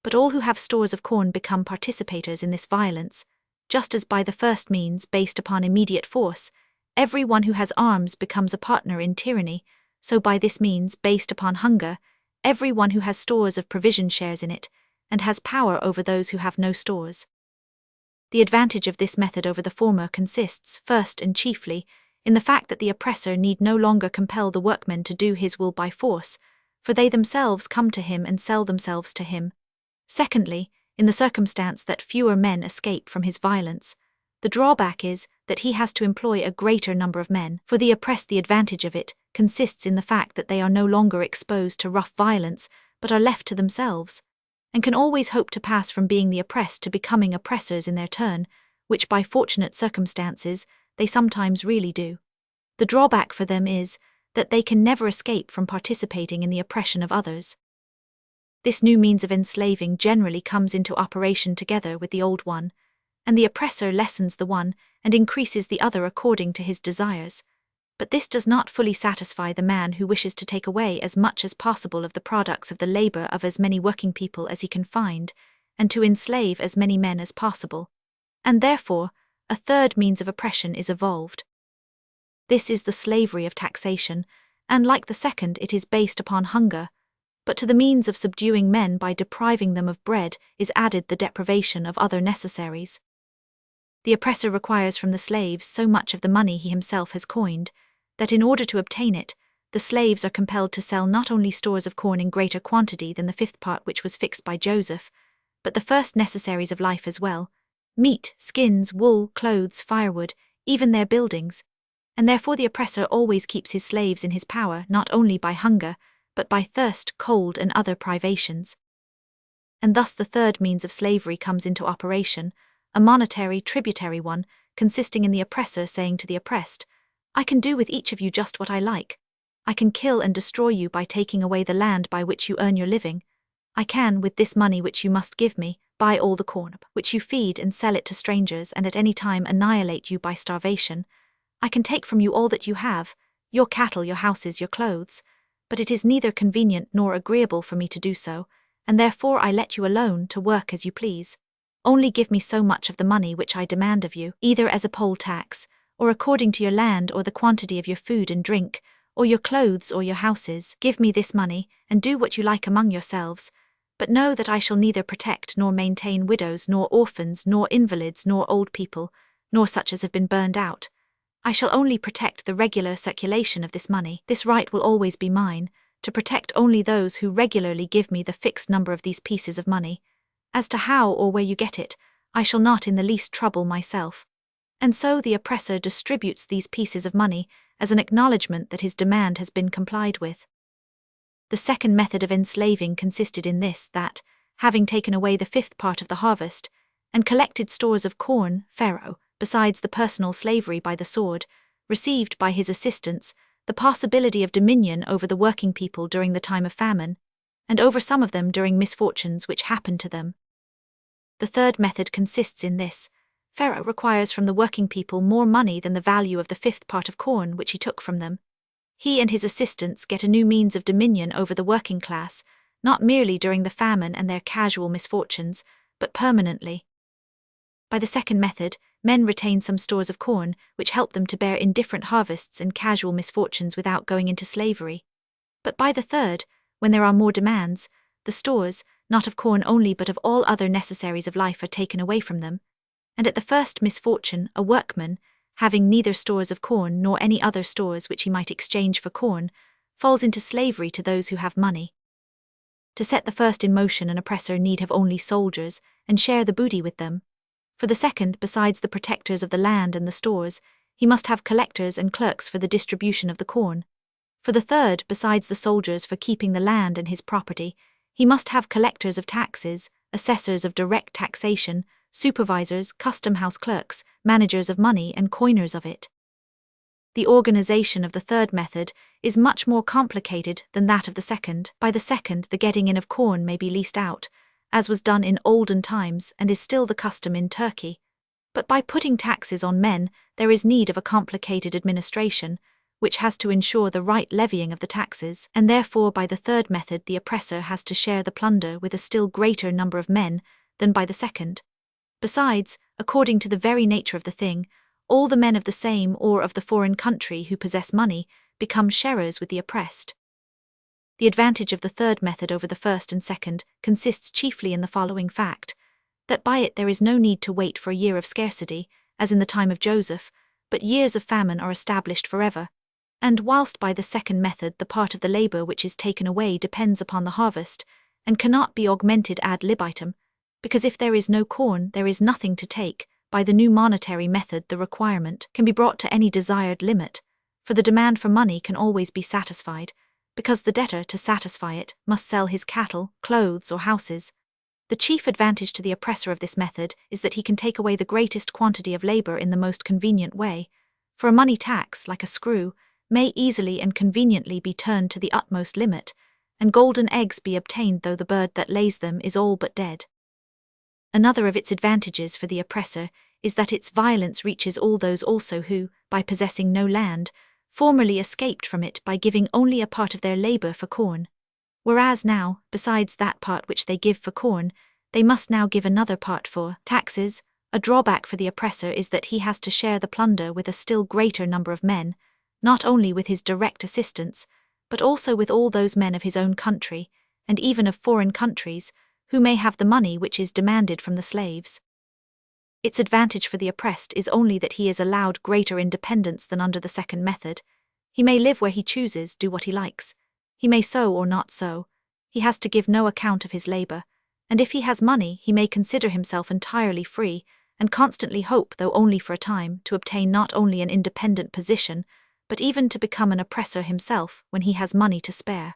but all who have stores of corn become participators in this violence, just as by the first means, based upon immediate force, every one who has arms becomes a partner in tyranny, so by this means, based upon hunger, every one who has stores of provision shares in it, and has power over those who have no stores. The advantage of this method over the former consists, first and chiefly, in the fact that the oppressor need no longer compel the workmen to do his will by force, for they themselves come to him and sell themselves to him. Secondly, in the circumstance that fewer men escape from his violence, the drawback is that he has to employ a greater number of men. For the oppressed, the advantage of it consists in the fact that they are no longer exposed to rough violence, but are left to themselves, and can always hope to pass from being the oppressed to becoming oppressors in their turn, which by fortunate circumstances they sometimes really do. The drawback for them is that they can never escape from participating in the oppression of others. This new means of enslaving generally comes into operation together with the old one, and the oppressor lessens the one and increases the other according to his desires. But this does not fully satisfy the man who wishes to take away as much as possible of the products of the labor of as many working people as he can find, and to enslave as many men as possible. And therefore, a third means of oppression is evolved. This is the slavery of taxation, and like the second, it is based upon hunger. But to the means of subduing men by depriving them of bread is added the deprivation of other necessaries. The oppressor requires from the slaves so much of the money he himself has coined, that in order to obtain it, the slaves are compelled to sell not only stores of corn in greater quantity than the fifth part which was fixed by Joseph, but the first necessaries of life as well: meat, skins, wool, clothes, firewood, even their buildings. And therefore the oppressor always keeps his slaves in his power not only by hunger, but by thirst, cold, and other privations. And thus the third means of slavery comes into operation, a monetary, tributary one, consisting in the oppressor saying to the oppressed, "I can do with each of you just what I like. I can kill and destroy you by taking away the land by which you earn your living. I can, with this money which you must give me, buy all the corn which you feed and sell it to strangers, and at any time annihilate you by starvation. I can take from you all that you have, your cattle, your houses, your clothes, but it is neither convenient nor agreeable for me to do so, and therefore I let you alone to work as you please. Only give me so much of the money which I demand of you, either as a poll tax, or according to your land or the quantity of your food and drink, or your clothes or your houses. Give me this money, and do what you like among yourselves, but know that I shall neither protect nor maintain widows nor orphans nor invalids nor old people, nor such as have been burned out. I shall only protect the regular circulation of this money. This right will always be mine, to protect only those who regularly give me the fixed number of these pieces of money. As to how or where you get it, I shall not in the least trouble myself." And so the oppressor distributes these pieces of money as an acknowledgement that his demand has been complied with. The second method of enslaving consisted in this, that, having taken away the fifth part of the harvest, and collected stores of corn, Pharaoh, besides the personal slavery by the sword, received by his assistants the possibility of dominion over the working people during the time of famine, and over some of them during misfortunes which happen to them. The third method consists in this: Pharaoh requires from the working people more money than the value of the fifth part of corn which he took from them. He and his assistants get a new means of dominion over the working class, not merely during the famine and their casual misfortunes, but permanently. By the second method, men retain some stores of corn, which help them to bear indifferent harvests and casual misfortunes without going into slavery. But by the third, when there are more demands, the stores, not of corn only but of all other necessaries of life, are taken away from them. And at the first misfortune, a workman, having neither stores of corn nor any other stores which he might exchange for corn, falls into slavery to those who have money. To set the first in motion, an oppressor need have only soldiers, and share the booty with them. For the second, besides the protectors of the land and the stores, he must have collectors and clerks for the distribution of the corn. For the third, besides the soldiers for keeping the land and his property, he must have collectors of taxes, assessors of direct taxation, supervisors, custom house clerks, managers of money, and coiners of it. The organization of the third method is much more complicated than that of the second. By the second, the getting in of corn may be leased out, as was done in olden times and is still the custom in Turkey. But by putting taxes on men, there is need of a complicated administration, which has to ensure the right levying of the taxes, and therefore by the third method the oppressor has to share the plunder with a still greater number of men than by the second. Besides, according to the very nature of the thing, all the men of the same or of the foreign country who possess money become sharers with the oppressed. The advantage of the third method over the first and second consists chiefly in the following fact: that by it there is no need to wait for a year of scarcity, as in the time of Joseph, but years of famine are established forever. And whilst by the second method the part of the labour which is taken away depends upon the harvest, and cannot be augmented ad libitum, because if there is no corn there is nothing to take, by the new monetary method the requirement can be brought to any desired limit, for the demand for money can always be satisfied, because the debtor, to satisfy it, must sell his cattle, clothes, or houses. The chief advantage to the oppressor of this method is that he can take away the greatest quantity of labour in the most convenient way, for a money tax, like a screw, may easily and conveniently be turned to the utmost limit, and golden eggs be obtained though the bird that lays them is all but dead. Another of its advantages for the oppressor is that its violence reaches all those also who, by possessing no land, formerly escaped from it by giving only a part of their labour for corn. Whereas now, besides that part which they give for corn, they must now give another part for taxes. A drawback for the oppressor is that he has to share the plunder with a still greater number of men, not only with his direct assistants, but also with all those men of his own country, and even of foreign countries, who may have the money which is demanded from the slaves. Its advantage for the oppressed is only that he is allowed greater independence than under the second method. He may live where he chooses, do what he likes. He may sow or not sow. He has to give no account of his labour, and if he has money he may consider himself entirely free, and constantly hope, though only for a time, to obtain not only an independent position, but even to become an oppressor himself when he has money to spare.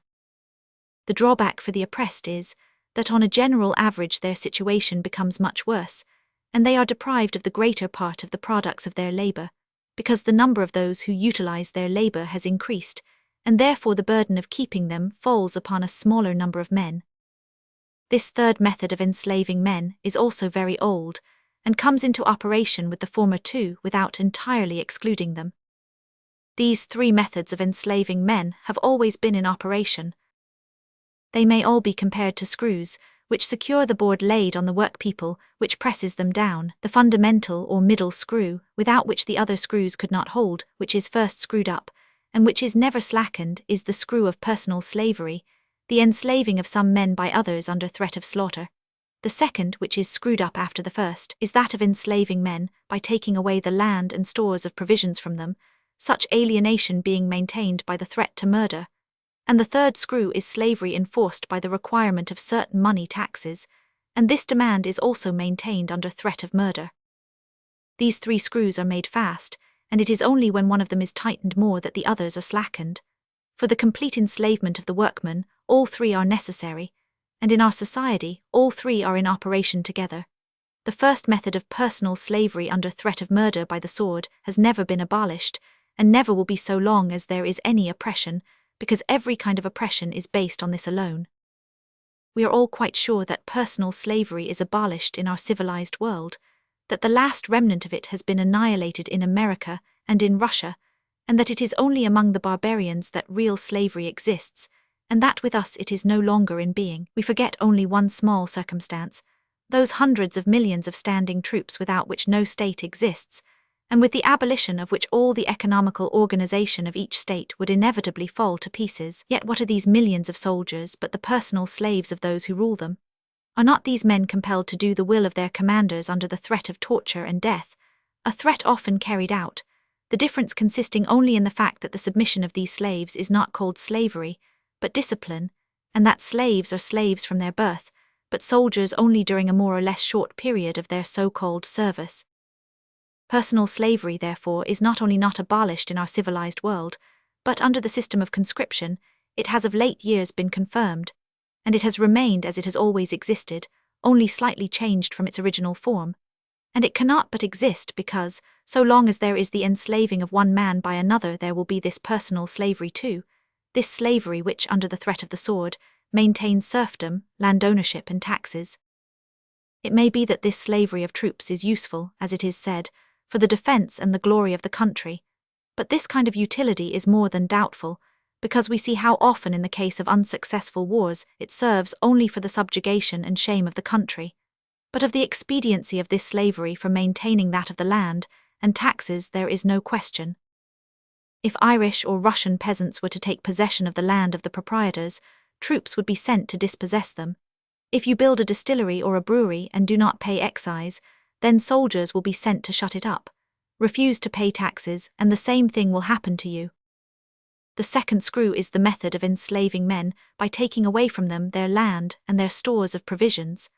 The drawback for the oppressed is that on a general average their situation becomes much worse, and they are deprived of the greater part of the products of their labour, because the number of those who utilize their labour has increased, and therefore the burden of keeping them falls upon a smaller number of men. This third method of enslaving men is also very old, and comes into operation with the former two without entirely excluding them. These three methods of enslaving men have always been in operation. They may all be compared to screws, which secure the board laid on the work people, which presses them down. The fundamental or middle screw, without which the other screws could not hold, which is first screwed up, and which is never slackened, is the screw of personal slavery, the enslaving of some men by others under threat of slaughter. The second, which is screwed up after the first, is that of enslaving men by taking away the land and stores of provisions from them, such alienation being maintained by the threat to murder. And the third screw is slavery enforced by the requirement of certain money taxes, and this demand is also maintained under threat of murder. These three screws are made fast, and it is only when one of them is tightened more that the others are slackened. For the complete enslavement of the workman, all three are necessary, and in our society, all three are in operation together. The first method of personal slavery under threat of murder by the sword has never been abolished, and never will be so long as there is any oppression, because every kind of oppression is based on this alone. we are all quite sure that personal slavery is abolished in our civilized world, that the last remnant of it has been annihilated in America and in Russia, and that it is only among the barbarians that real slavery exists, and that with us it is no longer in being. We forget only one small circumstance, those hundreds of millions of standing troops without which no state exists, and with the abolition of which all the economical organization of each state would inevitably fall to pieces. Yet what are these millions of soldiers but the personal slaves of those who rule them? Are not these men compelled to do the will of their commanders under the threat of torture and death, a threat often carried out, the difference consisting only in the fact that the submission of these slaves is not called slavery, but discipline, and that slaves are slaves from their birth, but soldiers only during a more or less short period of their so-called service. Personal slavery, therefore, is not only not abolished in our civilized world, but under the system of conscription, it has of late years been confirmed, and it has remained as it has always existed, only slightly changed from its original form. And it cannot but exist because, so long as there is the enslaving of one man by another, there will be this personal slavery too, this slavery which, under the threat of the sword, maintains serfdom, land ownership and taxes. It may be that this slavery of troops is useful, as it is said, for the defense and the glory of the country, but this kind of utility is more than doubtful, because we see how often in the case of unsuccessful wars it serves only for the subjugation and shame of the country. But of the expediency of this slavery for maintaining that of the land and taxes there is no question. If Irish or Russian peasants were to take possession of the land of the proprietors, troops would be sent to dispossess them. If you build a distillery or a brewery and do not pay excise, then soldiers will be sent to shut it up. Refuse to pay taxes, and the same thing will happen to you. The second screw is the method of enslaving men by taking away from them their land and their stores of provisions.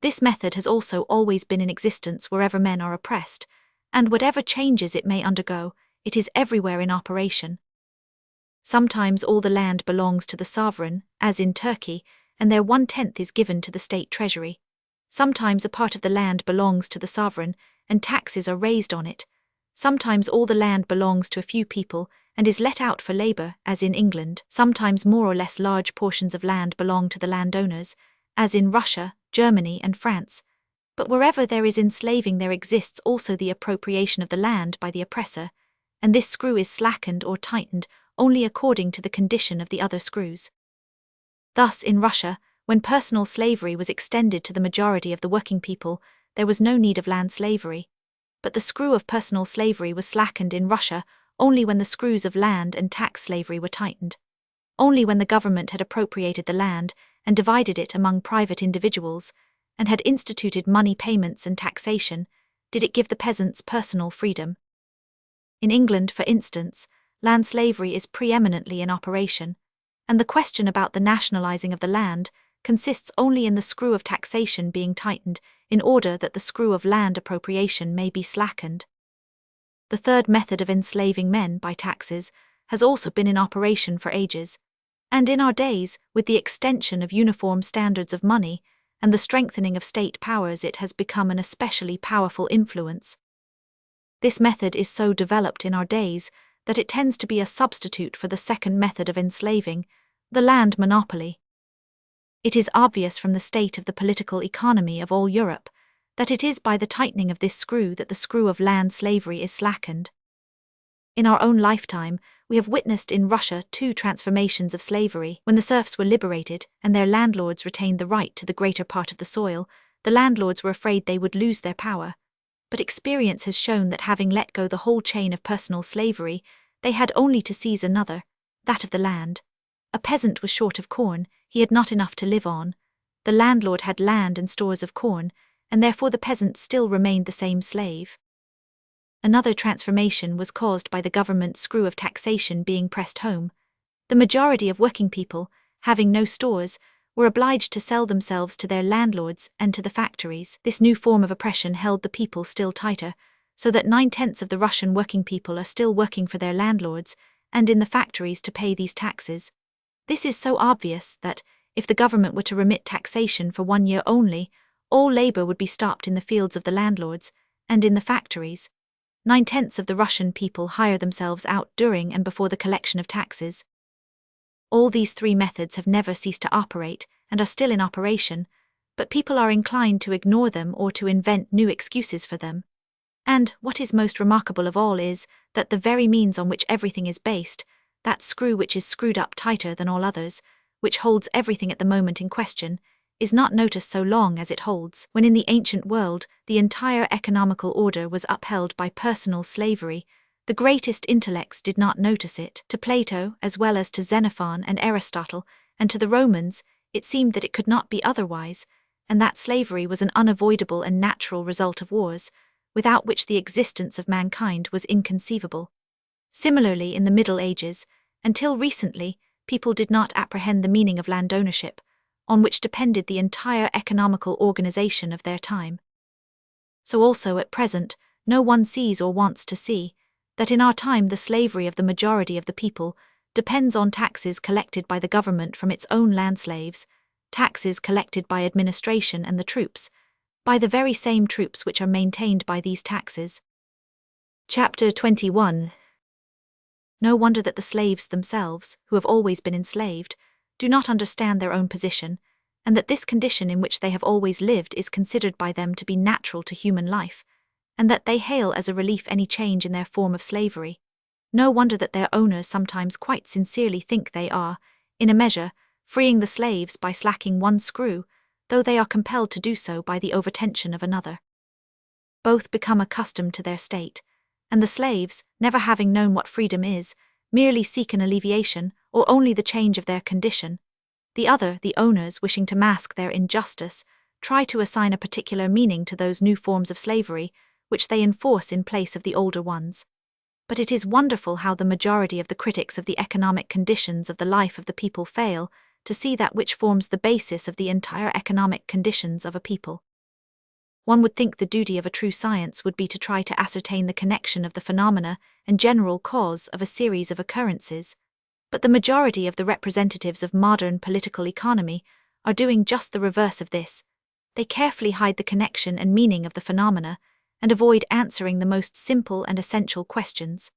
This method has also always been in existence wherever men are oppressed, and whatever changes it may undergo, it is everywhere in operation. Sometimes all the land belongs to the sovereign, as in Turkey, and their 1/10 is given to the state treasury. Sometimes a part of the land belongs to the sovereign, and taxes are raised on it. Sometimes all the land belongs to a few people and is let out for labor, as in England. Sometimes more or less large portions of land belong to the landowners, as in Russia, Germany and France. But wherever there is enslaving there exists also the appropriation of the land by the oppressor, and this screw is slackened or tightened only according to the condition of the other screws. Thus, in Russia, when personal slavery was extended to the majority of the working people, there was no need of land slavery. But the screw of personal slavery was slackened in Russia only when the screws of land and tax slavery were tightened. Only when the government had appropriated the land and divided it among private individuals, and had instituted money payments and taxation, did it give the peasants personal freedom. In England, for instance, land slavery is preeminently in operation, and the question about the nationalizing of the land consists only in the screw of taxation being tightened in order that the screw of land appropriation may be slackened. The third method of enslaving men by taxes has also been in operation for ages, and in our days, with the extension of uniform standards of money and the strengthening of state powers, it has become an especially powerful influence. This method is so developed in our days that it tends to be a substitute for the second method of enslaving, the land monopoly. It is obvious from the state of the political economy of all Europe that it is by the tightening of this screw that the screw of land slavery is slackened. In our own lifetime, we have witnessed in Russia 2 transformations of slavery. When the serfs were liberated and their landlords retained the right to the greater part of the soil, the landlords were afraid they would lose their power. But experience has shown that having let go the whole chain of personal slavery, they had only to seize another, that of the land. A peasant was short of corn, he had not enough to live on. The landlord had land and stores of corn, and therefore the peasant still remained the same slave. Another transformation was caused by the government screw of taxation being pressed home. The majority of working people, having no stores, were obliged to sell themselves to their landlords and to the factories. This new form of oppression held the people still tighter, so that 9/10 of the Russian working people are still working for their landlords and in the factories to pay these taxes. This is so obvious that, if the government were to remit taxation for 1 year only, all labor would be stopped in the fields of the landlords and in the factories. 9/10 of the Russian people hire themselves out during and before the collection of taxes. All these 3 methods have never ceased to operate, and are still in operation, but people are inclined to ignore them or to invent new excuses for them. And, what is most remarkable of all is, that the very means on which everything is based, that screw which is screwed up tighter than all others, which holds everything at the moment in question, is not noticed so long as it holds, when in the ancient world the entire economical order was upheld by personal slavery. The greatest intellects did not notice it. To Plato, as well as to Xenophon and Aristotle, and to the Romans, it seemed that it could not be otherwise, and that slavery was an unavoidable and natural result of wars, without which the existence of mankind was inconceivable. Similarly, in the Middle Ages, until recently, people did not apprehend the meaning of land ownership, on which depended the entire economical organization of their time. So also at present, no one sees or wants to see that in our time the slavery of the majority of the people depends on taxes collected by the government from its own land slaves, taxes collected by administration and the troops, by the very same troops which are maintained by these taxes. Chapter 21. No wonder that the slaves themselves, who have always been enslaved, do not understand their own position, and that this condition in which they have always lived is considered by them to be natural to human life, and that they hail as a relief any change in their form of slavery. No wonder that their owners sometimes quite sincerely think they are, in a measure, freeing the slaves by slacking one screw, though they are compelled to do so by the overtension of another. Both become accustomed to their state, and the slaves, never having known what freedom is, merely seek an alleviation, or only the change of their condition. The other, the owners, wishing to mask their injustice, try to assign a particular meaning to those new forms of slavery, which they enforce in place of the older ones. But it is wonderful how the majority of the critics of the economic conditions of the life of the people fail to see that which forms the basis of the entire economic conditions of a people. One would think the duty of a true science would be to try to ascertain the connection of the phenomena and general cause of a series of occurrences, but the majority of the representatives of modern political economy are doing just the reverse of this. They carefully hide the connection and meaning of the phenomena and avoid answering the most simple and essential questions.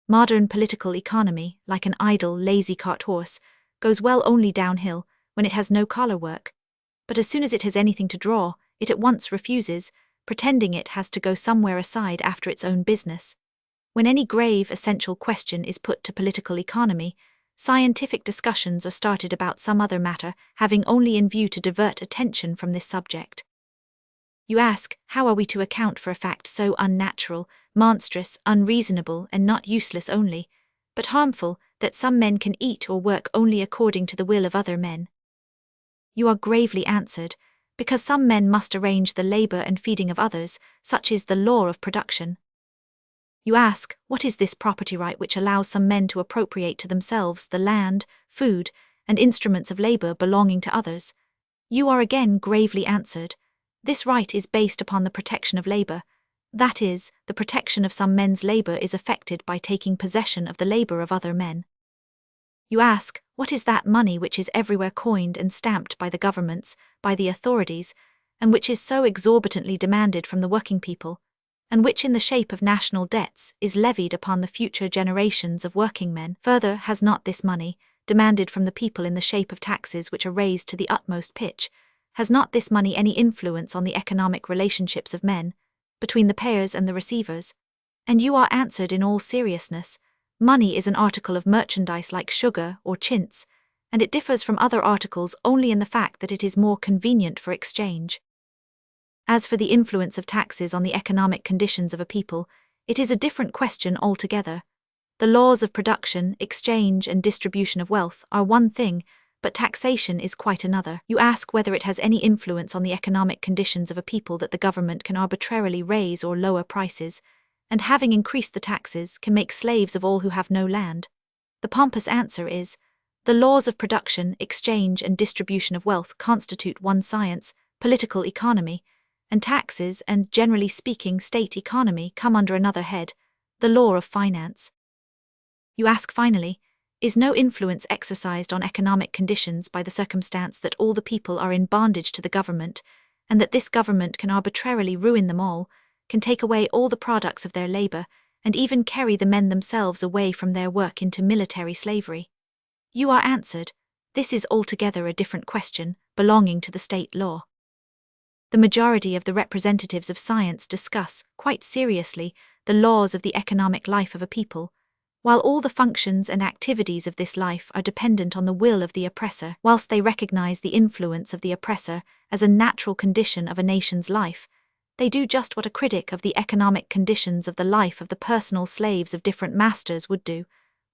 Modern political economy, like an idle, lazy cart horse, goes well only downhill when it has no collar work, but as soon as it has anything to draw, it at once refuses, pretending it has to go somewhere aside after its own business. When any grave, essential question is put to political economy, scientific discussions are started about some other matter, having only in view to divert attention from this subject. You ask, how are we to account for a fact so unnatural, monstrous, unreasonable, and not useless only, but harmful, that some men can eat or work only according to the will of other men? You are gravely answered, because some men must arrange the labor and feeding of others, such is the law of production. You ask, what is this property right which allows some men to appropriate to themselves the land, food, and instruments of labor belonging to others? You are again gravely answered, this right is based upon the protection of labor, that is, the protection of some men's labor is effected by taking possession of the labor of other men. You ask, what is that money which is everywhere coined and stamped by the governments, by the authorities, and which is so exorbitantly demanded from the working people, and which in the shape of national debts is levied upon the future generations of working men? Further, has not this money, demanded from the people in the shape of taxes which are raised to the utmost pitch, has not this money any influence on the economic relationships of men, between the payers and the receivers? And you are answered in all seriousness, money is an article of merchandise like sugar or chintz, and it differs from other articles only in the fact that it is more convenient for exchange. As for the influence of taxes on the economic conditions of a people, it is a different question altogether. The laws of production, exchange, and distribution of wealth are one thing, but taxation is quite another. You ask whether it has any influence on the economic conditions of a people that the government can arbitrarily raise or lower prices, and having increased the taxes, can make slaves of all who have no land. The pompous answer is, the laws of production, exchange, and distribution of wealth constitute one science, political economy, and taxes and, generally speaking, state economy come under another head, the law of finance. You ask finally, is no influence exercised on economic conditions by the circumstance that all the people are in bondage to the government, and that this government can arbitrarily ruin them all, can take away all the products of their labor, and even carry the men themselves away from their work into military slavery? You are answered, This is altogether a different question, belonging to the state law. The majority of the representatives of science discuss, quite seriously, the laws of the economic life of a people, while all the functions and activities of this life are dependent on the will of the oppressor. Whilst they recognize the influence of the oppressor as a natural condition of a nation's life, they do just what a critic of the economic conditions of the life of the personal slaves of different masters would do,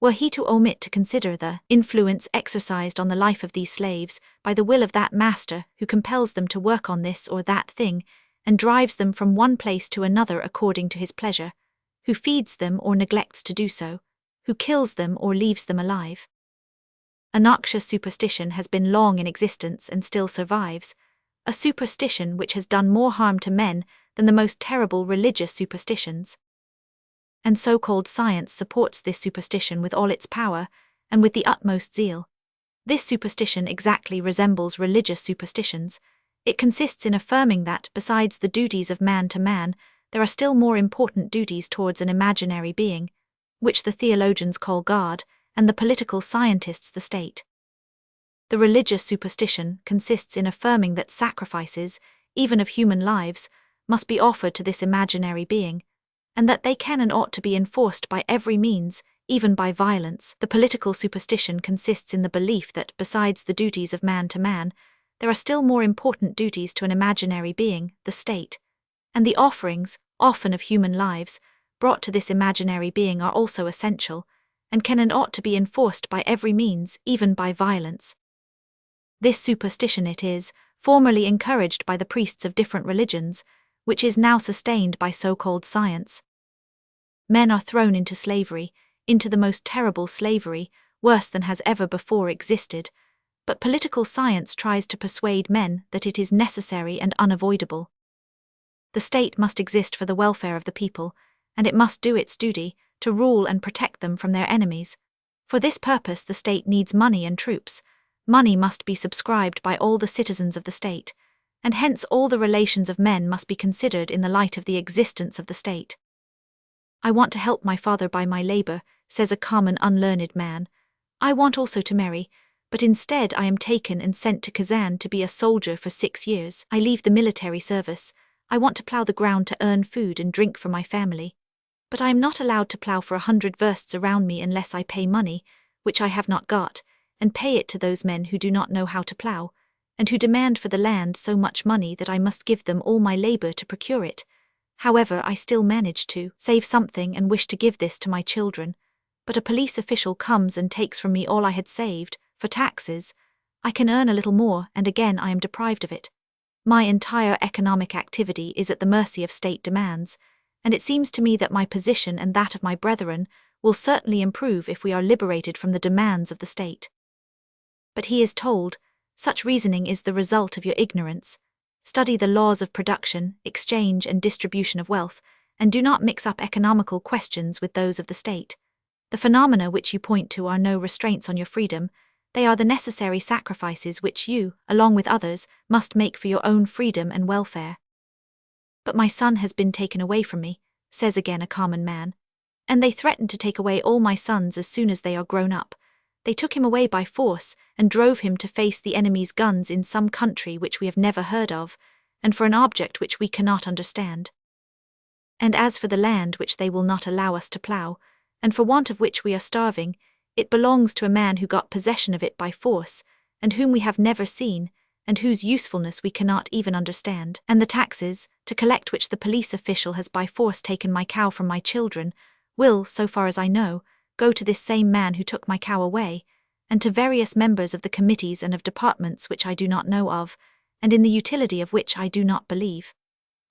were he to omit to consider the influence exercised on the life of these slaves by the will of that master who compels them to work on this or that thing, and drives them from one place to another according to his pleasure, who feeds them or neglects to do so, who kills them or leaves them alive. A noxious superstition has been long in existence and still survives, a superstition which has done more harm to men than the most terrible religious superstitions. And so-called science supports this superstition with all its power, and with the utmost zeal. This superstition exactly resembles religious superstitions. It consists in affirming that, besides the duties of man to man, there are still more important duties towards an imaginary being, which the theologians call God, and the political scientists the state. The religious superstition consists in affirming that sacrifices, even of human lives, must be offered to this imaginary being, and that they can and ought to be enforced by every means, even by violence. The political superstition consists in the belief that, besides the duties of man to man, there are still more important duties to an imaginary being, the state, and the offerings, often of human lives, brought to this imaginary being are also essential, and can and ought to be enforced by every means, even by violence. This superstition it is, formerly encouraged by the priests of different religions, which is now sustained by so-called science. Men are thrown into slavery, into the most terrible slavery, worse than has ever before existed, but political science tries to persuade men that it is necessary and unavoidable. The state must exist for the welfare of the people, and it must do its duty to rule and protect them from their enemies. For this purpose the state needs money and troops. Money must be subscribed by all the citizens of the state, and hence all the relations of men must be considered in the light of the existence of the state. I want to help my father by my labor, says a common unlearned man. I want also to marry, but instead I am taken and sent to Kazan to be a soldier for 6 years. I leave the military service. I want to plow the ground to earn food and drink for my family. But I am not allowed to plow for 100 versts around me unless I pay money, which I have not got, and pay it to those men who do not know how to plow, and who demand for the land so much money that I must give them all my labor to procure it. However, I still manage to save something and wish to give this to my children, but a police official comes and takes from me all I had saved, for taxes. I can earn a little more, and again I am deprived of it. My entire economic activity is at the mercy of state demands, and it seems to me that my position and that of my brethren will certainly improve if we are liberated from the demands of the state. But he is told, such reasoning is the result of your ignorance. Study the laws of production, exchange and distribution of wealth, and do not mix up economical questions with those of the state. The phenomena which you point to are no restraints on your freedom. They are the necessary sacrifices which you, along with others, must make for your own freedom and welfare. But my son has been taken away from me, says again a common man, and they threaten to take away all my sons as soon as they are grown up. They took him away by force and drove him to face the enemy's guns in some country which we have never heard of, and for an object which we cannot understand. And as for the land which they will not allow us to plough, and for want of which we are starving, it belongs to a man who got possession of it by force, and whom we have never seen, and whose usefulness we cannot even understand. And the taxes, to collect which the police official has by force taken my cow from my children, will, so far as I know, go to this same man who took my cow away, and to various members of the committees and of departments which I do not know of, and in the utility of which I do not believe.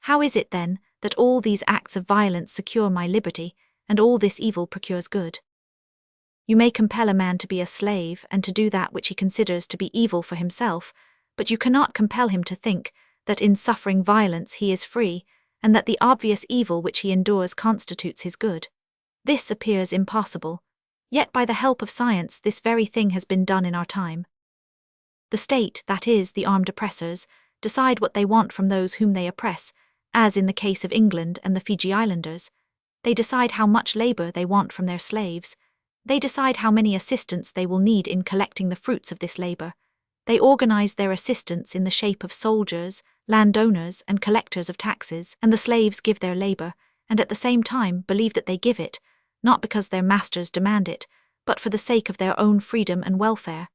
How is it, then, that all these acts of violence secure my liberty, and all this evil procures good? You may compel a man to be a slave and to do that which he considers to be evil for himself, but you cannot compel him to think that in suffering violence he is free, and that the obvious evil which he endures constitutes his good. This appears impossible, yet by the help of science this very thing has been done in our time. The state, that is, the armed oppressors, decide what they want from those whom they oppress, as in the case of England and the Fiji Islanders. They decide how much labor they want from their slaves. They decide how many assistants they will need in collecting the fruits of this labor. They organize their assistants in the shape of soldiers, landowners, and collectors of taxes, and the slaves give their labor, and at the same time believe that they give it, not because their masters demand it, but for the sake of their own freedom and welfare,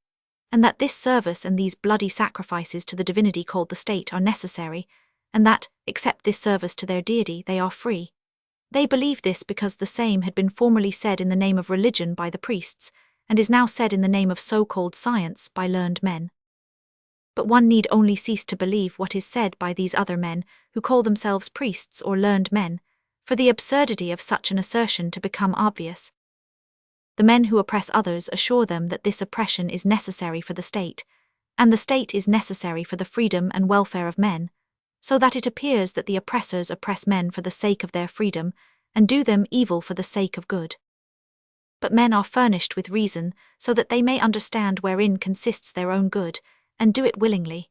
and that this service and these bloody sacrifices to the divinity called the state are necessary, and that, except this service to their deity, they are free. They believe this because the same had been formerly said in the name of religion by the priests, and is now said in the name of so-called science by learned men. But one need only cease to believe what is said by these other men, who call themselves priests or learned men, for the absurdity of such an assertion to become obvious. The men who oppress others assure them that this oppression is necessary for the state, and the state is necessary for the freedom and welfare of men, so that it appears that the oppressors oppress men for the sake of their freedom, and do them evil for the sake of good. But men are furnished with reason, so that they may understand wherein consists their own good, and do it willingly.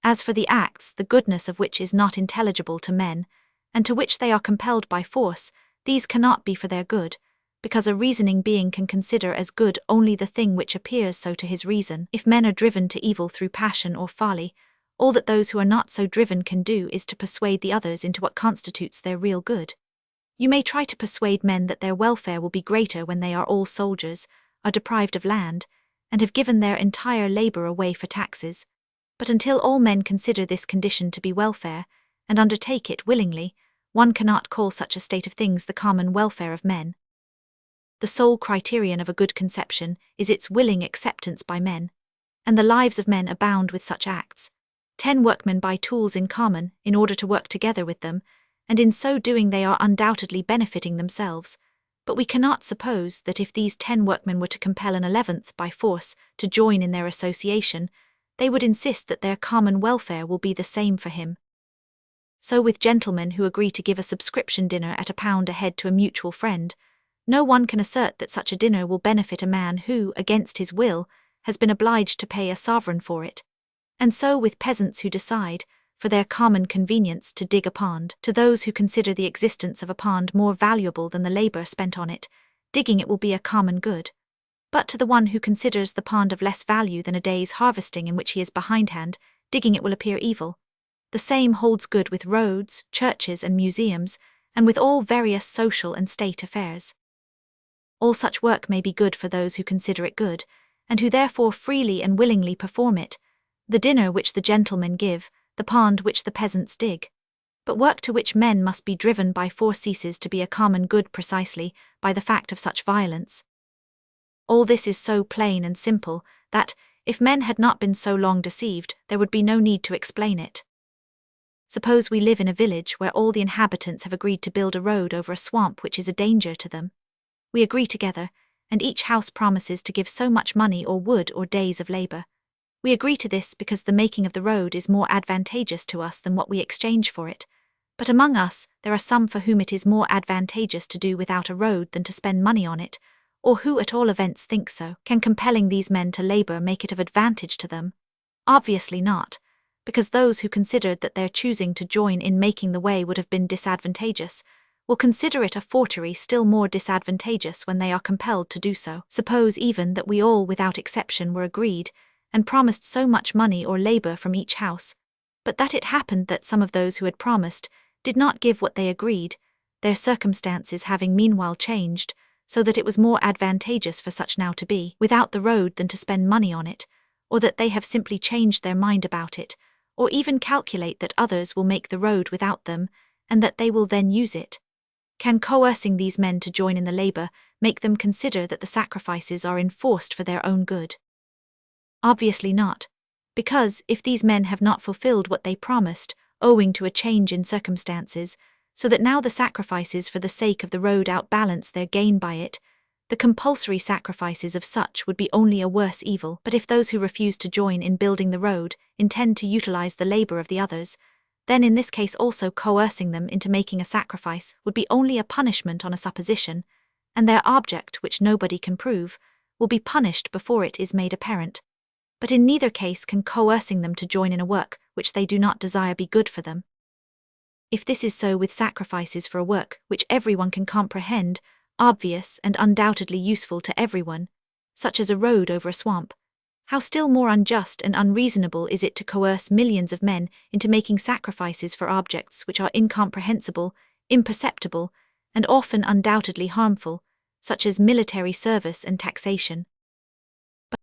As for the acts, the goodness of which is not intelligible to men, and to which they are compelled by force, these cannot be for their good, because a reasoning being can consider as good only the thing which appears so to his reason. If men are driven to evil through passion or folly, all that those who are not so driven can do is to persuade the others into what constitutes their real good. You may try to persuade men that their welfare will be greater when they are all soldiers, are deprived of land, and have given their entire labor away for taxes, but until all men consider this condition to be welfare, and undertake it willingly, one cannot call such a state of things the common welfare of men. The sole criterion of a good conception is its willing acceptance by men, and the lives of men abound with such acts. 10 workmen buy tools in common in order to work together with them, and in so doing they are undoubtedly benefiting themselves. But we cannot suppose that if these 10 workmen were to compel an 11th by force to join in their association, they would insist that their common welfare will be the same for him. So with gentlemen who agree to give a subscription dinner at £1 a head to a mutual friend, no one can assert that such a dinner will benefit a man who, against his will, has been obliged to pay a sovereign for it. And so with peasants who decide, for their common convenience, to dig a pond, to those who consider the existence of a pond more valuable than the labor spent on it, digging it will be a common good. But to the one who considers the pond of less value than a day's harvesting in which he is behindhand, digging it will appear evil. The same holds good with roads, churches, and museums, and with all various social and state affairs. All such work may be good for those who consider it good, and who therefore freely and willingly perform it, the dinner which the gentlemen give, the pond which the peasants dig. But work to which men must be driven by force ceases to be a common good precisely by the fact of such violence. All this is so plain and simple that, if men had not been so long deceived, there would be no need to explain it. Suppose we live in a village where all the inhabitants have agreed to build a road over a swamp which is a danger to them. We agree together, and each house promises to give so much money or wood or days of labor. We agree to this because the making of the road is more advantageous to us than what we exchange for it. But among us, there are some for whom it is more advantageous to do without a road than to spend money on it, or who at all events think so. Can compelling these men to labor make it of advantage to them? Obviously not, because those who considered that their choosing to join in making the way would have been disadvantageous, will consider it a forgery still more disadvantageous when they are compelled to do so. Suppose even that we all without exception were agreed, and promised so much money or labor from each house, but that it happened that some of those who had promised did not give what they agreed, their circumstances having meanwhile changed, so that it was more advantageous for such now to be without the road than to spend money on it, or that they have simply changed their mind about it, or even calculate that others will make the road without them, and that they will then use it. Can coercing these men to join in the labor make them consider that the sacrifices are enforced for their own good? Obviously not, because if these men have not fulfilled what they promised, owing to a change in circumstances, so that now the sacrifices for the sake of the road outbalance their gain by it, the compulsory sacrifices of such would be only a worse evil. But if those who refuse to join in building the road intend to utilize the labor of the others, then in this case also coercing them into making a sacrifice would be only a punishment on a supposition, and their object, which nobody can prove, will be punished before it is made apparent. But in neither case can coercing them to join in a work which they do not desire be good for them. If this is so with sacrifices for a work which everyone can comprehend, obvious and undoubtedly useful to everyone, such as a road over a swamp, how still more unjust and unreasonable is it to coerce millions of men into making sacrifices for objects which are incomprehensible, imperceptible, and often undoubtedly harmful, such as military service and taxation.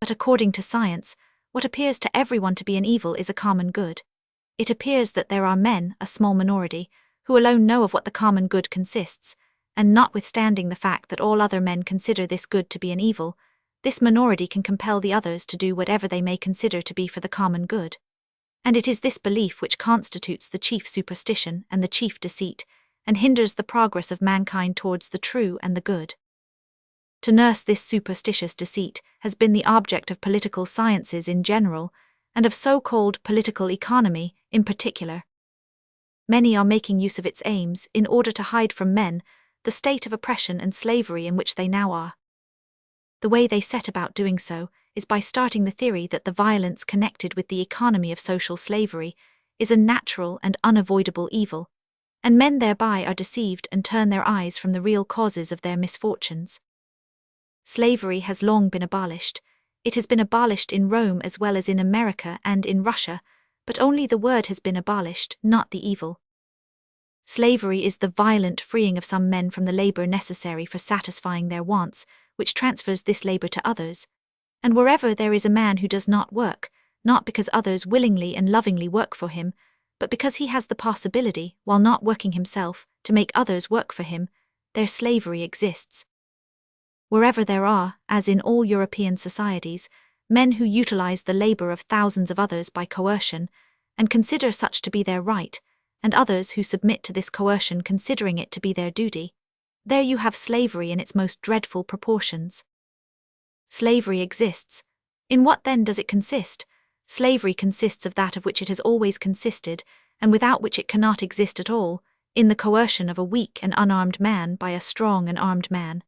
But according to science, what appears to everyone to be an evil is a common good. It appears that there are men, a small minority, who alone know of what the common good consists, and notwithstanding the fact that all other men consider this good to be an evil, this minority can compel the others to do whatever they may consider to be for the common good. And it is this belief which constitutes the chief superstition and the chief deceit, and hinders the progress of mankind towards the true and the good. To nurse this superstitious deceit has been the object of political sciences in general, and of so-called political economy in particular. Many are making use of its aims in order to hide from men the state of oppression and slavery in which they now are. The way they set about doing so is by starting the theory that the violence connected with the economy of social slavery is a natural and unavoidable evil, and men thereby are deceived and turn their eyes from the real causes of their misfortunes. Slavery has long been abolished. It has been abolished in Rome as well as in America and in Russia, but only the word has been abolished, not the evil. Slavery is the violent freeing of some men from the labor necessary for satisfying their wants, which transfers this labor to others. And wherever there is a man who does not work, not because others willingly and lovingly work for him, but because he has the possibility, while not working himself, to make others work for him, there slavery exists. Wherever there are, as in all European societies, men who utilize the labor of thousands of others by coercion, and consider such to be their right, and others who submit to this coercion considering it to be their duty, there you have slavery in its most dreadful proportions. Slavery exists. In what then does it consist? Slavery consists of that of which it has always consisted, and without which it cannot exist at all, in the coercion of a weak and unarmed man by a strong and armed man.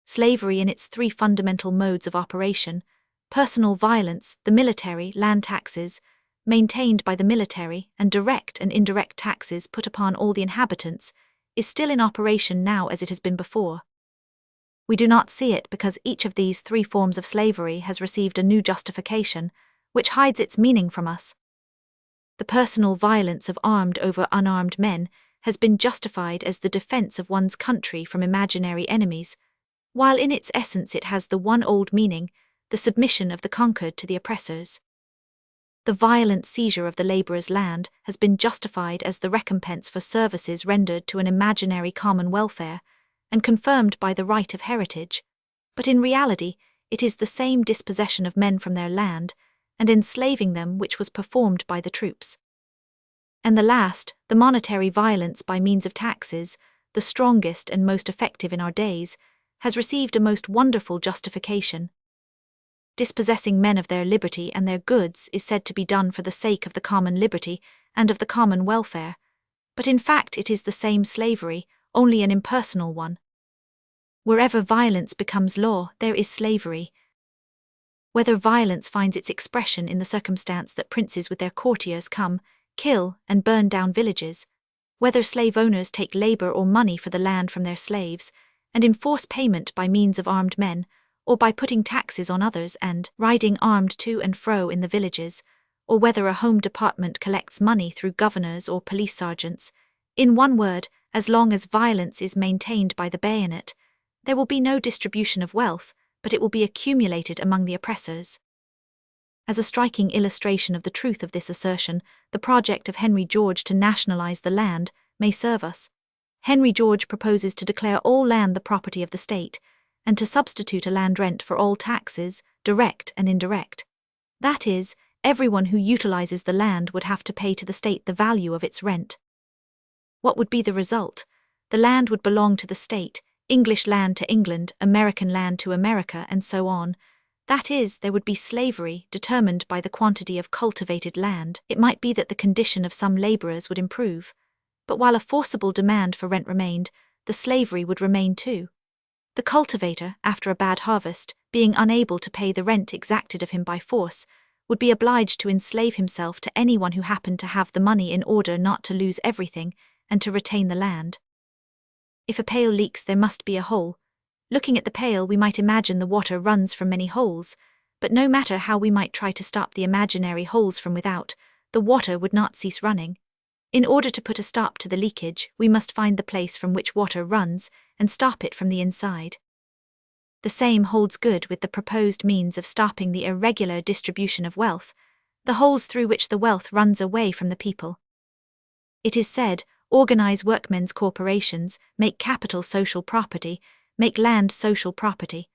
Slavery in its three fundamental modes of operation: personal violence, the military, land taxes, maintained by the military, and direct and indirect taxes put upon all the inhabitants, is still in operation now as it has been before. We do not see it because each of these three forms of slavery has received a new justification, which hides its meaning from us. The personal violence of armed over unarmed men has been justified as the defense of one's country from imaginary enemies, while in its essence it has the one old meaning, the submission of the conquered to the oppressors. The violent seizure of the laborer's land has been justified as the recompense for services rendered to an imaginary common welfare, and confirmed by the right of heritage, but in reality it is the same dispossession of men from their land, and enslaving them which was performed by the troops. And the last, the monetary violence by means of taxes, the strongest and most effective in our days, has received a most wonderful justification. Dispossessing men of their liberty and their goods is said to be done for the sake of the common liberty and of the common welfare, but in fact it is the same slavery, only an impersonal one. Wherever violence becomes law, there is slavery. Whether violence finds its expression in the circumstance that princes with their courtiers come, kill, and burn down villages, whether slave owners take labor or money for the land from their slaves, and enforce payment by means of armed men, or by putting taxes on others and riding armed to and fro in the villages, or whether a home department collects money through governors or police sergeants, in one word, as long as violence is maintained by the bayonet, there will be no distribution of wealth, but it will be accumulated among the oppressors. As a striking illustration of the truth of this assertion, the project of Henry George to nationalize the land may serve us. Henry George proposes to declare all land the property of the state, and to substitute a land rent for all taxes, direct and indirect. That is, everyone who utilizes the land would have to pay to the state the value of its rent. What would be the result? The land would belong to the state, English land to England, American land to America, and so on. That is, there would be slavery determined by the quantity of cultivated land. It might be that the condition of some laborers would improve, but while a forcible demand for rent remained, the slavery would remain too. The cultivator, after a bad harvest, being unable to pay the rent exacted of him by force, would be obliged to enslave himself to anyone who happened to have the money in order not to lose everything and to retain the land. If a pail leaks, there must be a hole. Looking at the pail, we might imagine the water runs from many holes, but no matter how we might try to stop the imaginary holes from without, the water would not cease running. In order to put a stop to the leakage, we must find the place from which water runs and stop it from the inside. The same holds good with the proposed means of stopping the irregular distribution of wealth, the holes through which the wealth runs away from the people. It is said, organize workmen's corporations, make capital social property, make land social property.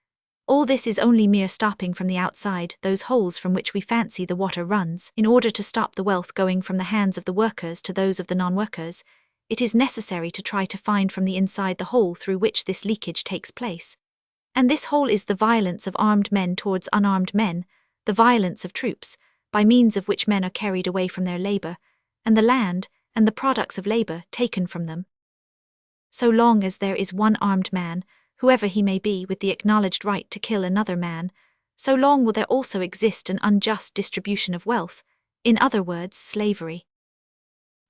All this is only mere stopping from the outside those holes from which we fancy the water runs. In order to stop the wealth going from the hands of the workers to those of the non-workers, it is necessary to try to find from the inside the hole through which this leakage takes place. And this hole is the violence of armed men towards unarmed men, the violence of troops, by means of which men are carried away from their labor, and the land, and the products of labor taken from them. So long as there is one armed man, whoever he may be, with the acknowledged right to kill another man, so long will there also exist an unjust distribution of wealth, in other words, slavery.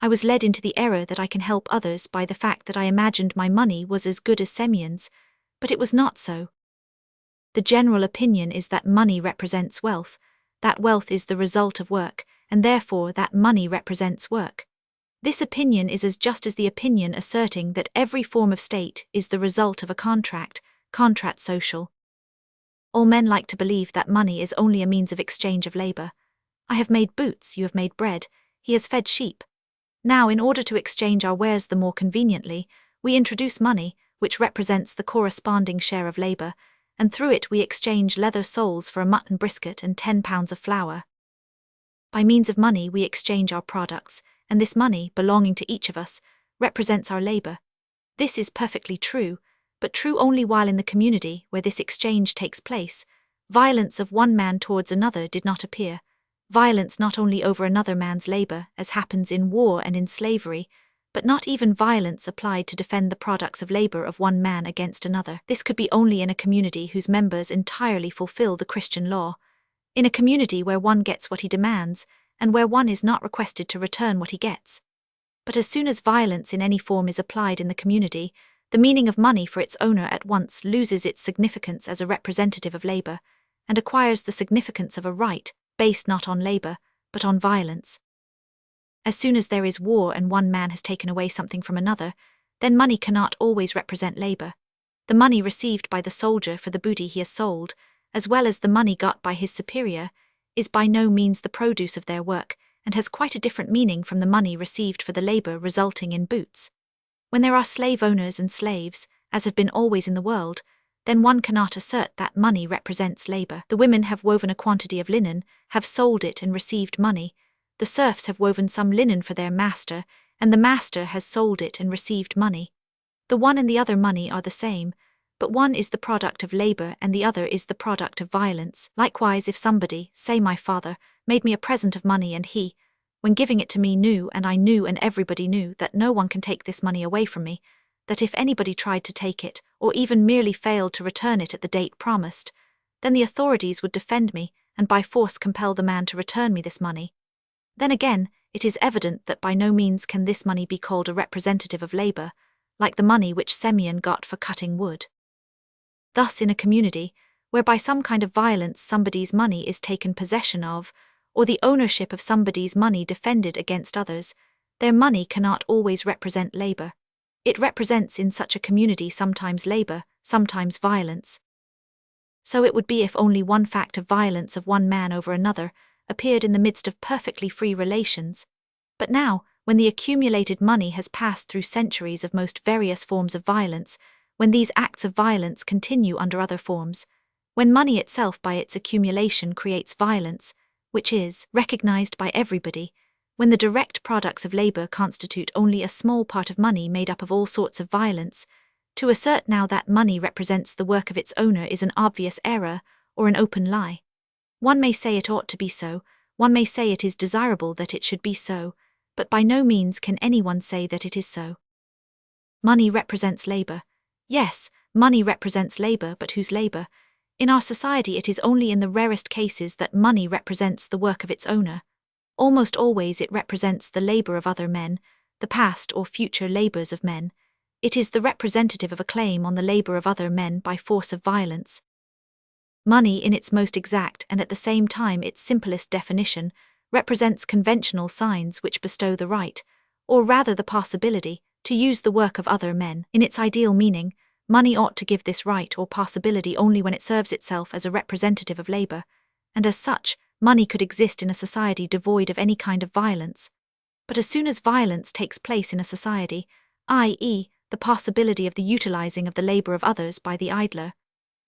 I was led into the error that I can help others by the fact that I imagined my money was as good as Semyon's, but it was not so. The general opinion is that money represents wealth, that wealth is the result of work, and therefore that money represents work. This opinion is as just as the opinion asserting that every form of state is the result of a contract social. All men like to believe that money is only a means of exchange of labor. I have made boots, you have made bread, he has fed sheep. Now, in order to exchange our wares the more conveniently, we introduce money, which represents the corresponding share of labor, and through it we exchange leather soles for a mutton brisket and 10 pounds of flour. By means of money we exchange our products, and this money, belonging to each of us, represents our labor. This is perfectly true, but true only while in the community where this exchange takes place, violence of one man towards another did not appear, violence not only over another man's labor, as happens in war and in slavery, but not even violence applied to defend the products of labor of one man against another. This could be only in a community whose members entirely fulfill the Christian law, in a community where one gets what he demands, and where one is not requested to return what he gets. But as soon as violence in any form is applied in the community, the meaning of money for its owner at once loses its significance as a representative of labor, and acquires the significance of a right, based not on labor, but on violence. As soon as there is war and one man has taken away something from another, then money cannot always represent labor. The money received by the soldier for the booty he has sold, as well as the money got by his superior, is by no means the produce of their work, and has quite a different meaning from the money received for the labor resulting in boots. When there are slave owners and slaves, as have been always in the world, then one cannot assert that money represents labor. The women have woven a quantity of linen, have sold it and received money. The serfs have woven some linen for their master, and the master has sold it and received money. The one and the other money are the same, but one is the product of labor and the other is the product of violence. Likewise, if somebody, say my father, made me a present of money and he, when giving it to me, knew, and I knew and everybody knew, that no one can take this money away from me, that if anybody tried to take it, or even merely failed to return it at the date promised, then the authorities would defend me and by force compel the man to return me this money. Then again, it is evident that by no means can this money be called a representative of labor, like the money which Semyon got for cutting wood. Thus, in a community, where by some kind of violence somebody's money is taken possession of, or the ownership of somebody's money defended against others, their money cannot always represent labor. It represents in such a community sometimes labor, sometimes violence. So it would be if only one fact of violence of one man over another appeared in the midst of perfectly free relations. But now, when the accumulated money has passed through centuries of most various forms of violence, when these acts of violence continue under other forms, when money itself by its accumulation creates violence, which is recognized by everybody, when the direct products of labor constitute only a small part of money made up of all sorts of violence, to assert now that money represents the work of its owner is an obvious error or an open lie. One may say it ought to be so, one may say it is desirable that it should be so, but by no means can anyone say that it is so. Money represents labor. Yes, money represents labor, but whose labor? In our society it is only in the rarest cases that money represents the work of its owner. Almost always it represents the labor of other men, the past or future labors of men. It is the representative of a claim on the labor of other men by force of violence. Money, in its most exact and at the same time its simplest definition, represents conventional signs which bestow the right, or rather the possibility, to use the work of other men. In its ideal meaning, money ought to give this right or possibility only when it serves itself as a representative of labor, and as such, money could exist in a society devoid of any kind of violence. But as soon as violence takes place in a society, i.e., the possibility of the utilizing of the labor of others by the idler,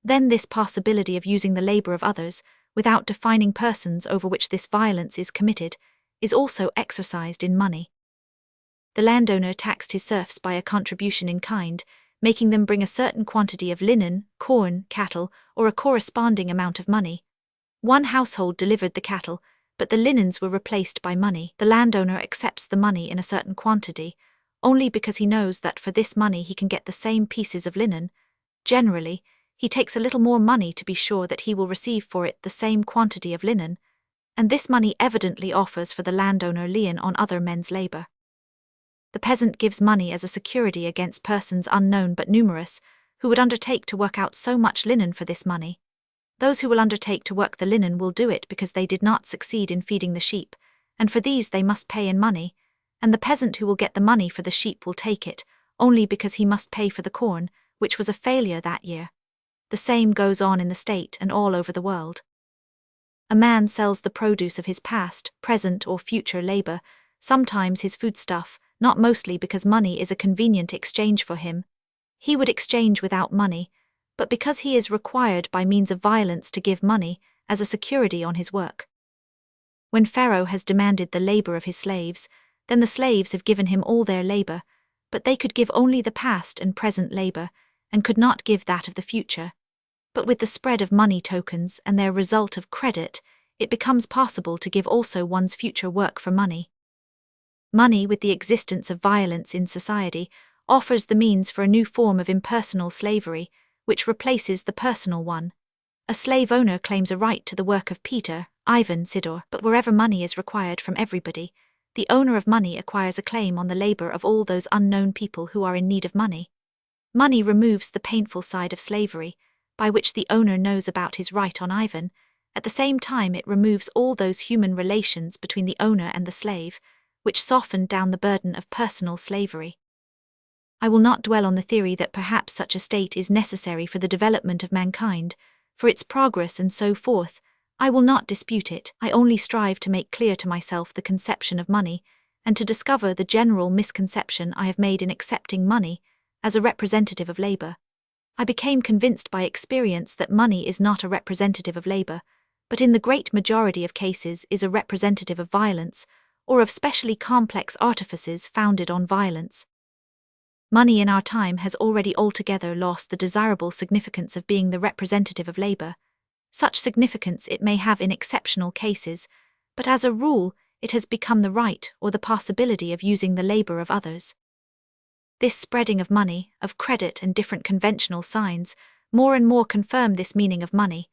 then this possibility of using the labor of others, without defining persons over which this violence is committed, is also exercised in money. The landowner taxed his serfs by a contribution in kind, making them bring a certain quantity of linen, corn, cattle, or a corresponding amount of money. One household delivered the cattle, but the linens were replaced by money. The landowner accepts the money in a certain quantity, only because he knows that for this money he can get the same pieces of linen. Generally, he takes a little more money to be sure that he will receive for it the same quantity of linen, and this money evidently offers for the landowner lien on other men's labor. The peasant gives money as a security against persons unknown but numerous, who would undertake to work out so much linen for this money. Those who will undertake to work the linen will do it because they did not succeed in feeding the sheep, and for these they must pay in money, and the peasant who will get the money for the sheep will take it, only because he must pay for the corn, which was a failure that year. The same goes on in the state and all over the world. A man sells the produce of his past, present, or future labor, sometimes his foodstuff, not mostly because money is a convenient exchange for him. He would exchange without money, but because he is required by means of violence to give money as a security on his work. When Pharaoh has demanded the labor of his slaves, then the slaves have given him all their labor, but they could give only the past and present labor, and could not give that of the future. But with the spread of money tokens and their result of credit, it becomes possible to give also one's future work for money. Money, with the existence of violence in society, offers the means for a new form of impersonal slavery, which replaces the personal one. A slave owner claims a right to the work of Peter, Ivan, Sidor, but wherever money is required from everybody, the owner of money acquires a claim on the labor of all those unknown people who are in need of money. Money removes the painful side of slavery, by which the owner knows about his right on Ivan. At the same time it removes all those human relations between the owner and the slave, which soften down the burden of personal slavery. I will not dwell on the theory that perhaps such a state is necessary for the development of mankind, for its progress and so forth. I will not dispute it. I only strive to make clear to myself the conception of money, and to discover the general misconception I have made in accepting money as a representative of labor. I became convinced by experience that money is not a representative of labor, but in the great majority of cases is a representative of violence, or of specially complex artifices founded on violence. Money in our time has already altogether lost the desirable significance of being the representative of labor. Such significance it may have in exceptional cases, but as a rule it has become the right or the possibility of using the labor of others. This spreading of money, of credit and different conventional signs, more and more confirm this meaning of money.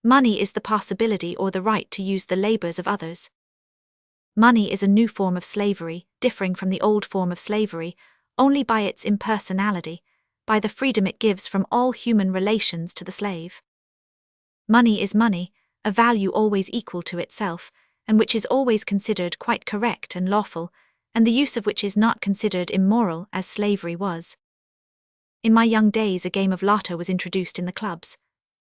Money is the possibility or the right to use the labors of others. Money is a new form of slavery, differing from the old form of slavery, only by its impersonality, by the freedom it gives from all human relations to the slave. Money is money, a value always equal to itself, and which is always considered quite correct and lawful, and the use of which is not considered immoral as slavery was. In my young days a game of lotto was introduced in the clubs.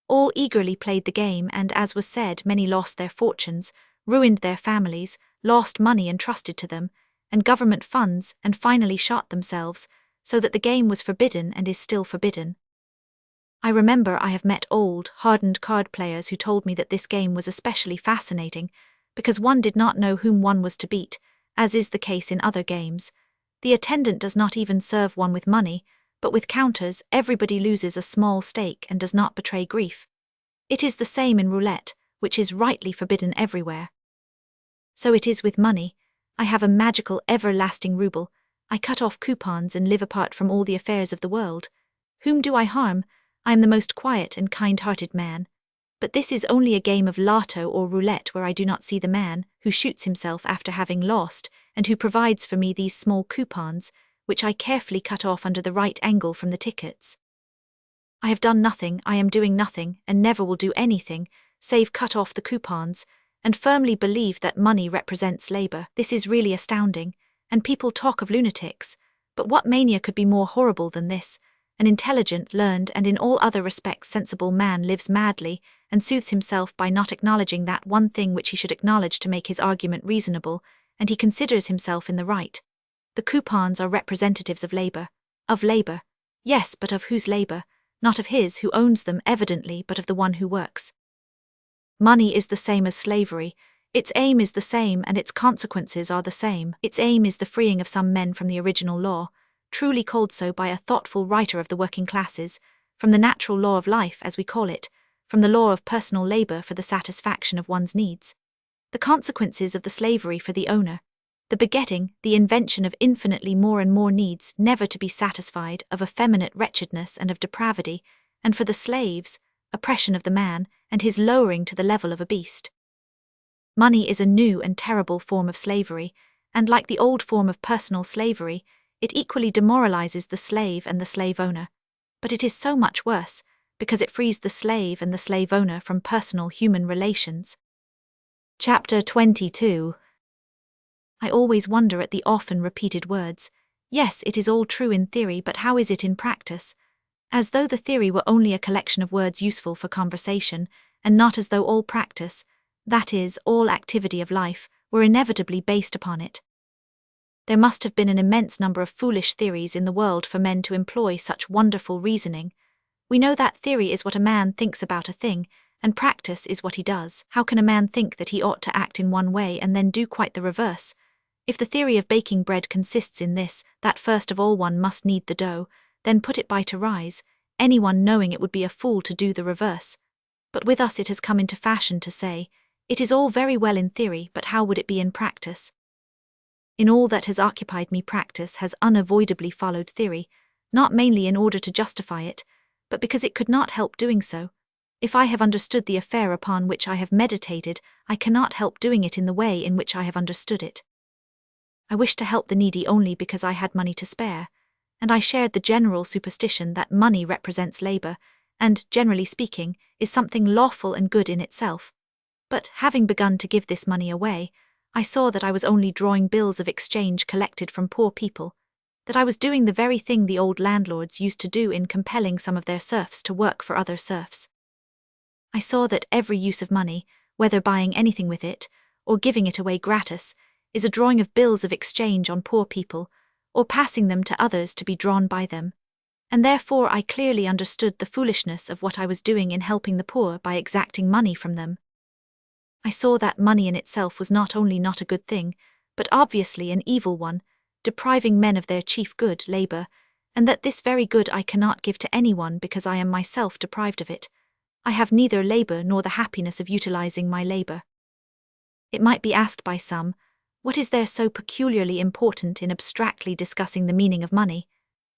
All eagerly played the game, and as was said, many lost their fortunes, ruined their families, lost money entrusted to them, and government funds, and finally shot themselves, so that the game was forbidden and is still forbidden. I remember I have met old, hardened card players who told me that this game was especially fascinating, because one did not know whom one was to beat, as is the case in other games. The attendant does not even serve one with money, but with counters everybody loses a small stake and does not betray grief. It is the same in roulette, which is rightly forbidden everywhere. So it is with money. I have a magical everlasting ruble, I cut off coupons and live apart from all the affairs of the world. Whom do I harm? I am the most quiet and kind-hearted man. But this is only a game of lotto or roulette where I do not see the man who shoots himself after having lost and who provides for me these small coupons, which I carefully cut off under the right angle from the tickets. I have done nothing, I am doing nothing, and never will do anything, save cut off the coupons, and firmly believe that money represents labor. This is really astounding, and people talk of lunatics, but what mania could be more horrible than this? An intelligent, learned, and in all other respects sensible man lives madly, and soothes himself by not acknowledging that one thing which he should acknowledge to make his argument reasonable, and he considers himself in the right. The coupons are representatives of labor. Of labor. Yes, but of whose labor? Not of his who owns them evidently, but of the one who works. Money is the same as slavery. Its aim is the same and its consequences are the same. Its aim is the freeing of some men from the original law, truly called so by a thoughtful writer of the working classes, from the natural law of life, as we call it, from the law of personal labor for the satisfaction of one's needs. The consequences of the slavery for the owner, the begetting, the invention of infinitely more and more needs never to be satisfied, of effeminate wretchedness and of depravity, and for the slaves, oppression of the man, and his lowering to the level of a beast. Money is a new and terrible form of slavery, and like the old form of personal slavery, it equally demoralizes the slave and the slave owner. But it is so much worse, because it frees the slave and the slave owner from personal human relations. Chapter 22. I always wonder at the often repeated words, yes, it is all true in theory, but how is it in practice? As though the theory were only a collection of words useful for conversation, and not as though all practice, that is, all activity of life, were inevitably based upon it. There must have been an immense number of foolish theories in the world for men to employ such wonderful reasoning. We know that theory is what a man thinks about a thing, and practice is what he does. How can a man think that he ought to act in one way and then do quite the reverse? If the theory of baking bread consists in this, that first of all one must knead the dough, then put it by to rise, anyone knowing it would be a fool to do the reverse. But with us it has come into fashion to say, it is all very well in theory, but how would it be in practice? In all that has occupied me, practice has unavoidably followed theory, not mainly in order to justify it, but because it could not help doing so. If I have understood the affair upon which I have meditated, I cannot help doing it in the way in which I have understood it. I wished to help the needy only because I had money to spare, and I shared the general superstition that money represents labor, and, generally speaking, is something lawful and good in itself. But, having begun to give this money away, I saw that I was only drawing bills of exchange collected from poor people, that I was doing the very thing the old landlords used to do in compelling some of their serfs to work for other serfs. I saw that every use of money, whether buying anything with it, or giving it away gratis, is a drawing of bills of exchange on poor people, or passing them to others to be drawn by them, and therefore I clearly understood the foolishness of what I was doing in helping the poor by exacting money from them. I saw that money in itself was not only not a good thing, but obviously an evil one, depriving men of their chief good, labor, and that this very good I cannot give to anyone because I am myself deprived of it. I have neither labor nor the happiness of utilizing my labor. It might be asked by some, what is there so peculiarly important in abstractly discussing the meaning of money?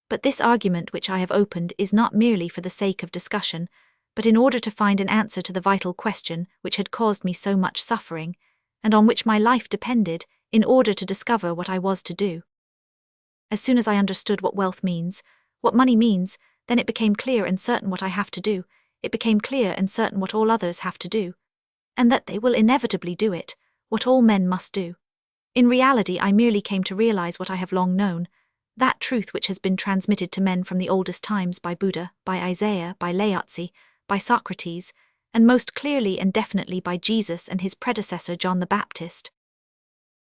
But this argument which I have opened is not merely for the sake of discussion, but in order to find an answer to the vital question which had caused me so much suffering, and on which my life depended, in order to discover what I was to do. As soon as I understood what wealth means, what money means, then it became clear and certain what I have to do, it became clear and certain what all others have to do, and that they will inevitably do it, what all men must do. In reality, I merely came to realize what I have long known, that truth which has been transmitted to men from the oldest times by Buddha, by Isaiah, by Leo Tolstoy, by Socrates, and most clearly and definitely by Jesus and his predecessor John the Baptist.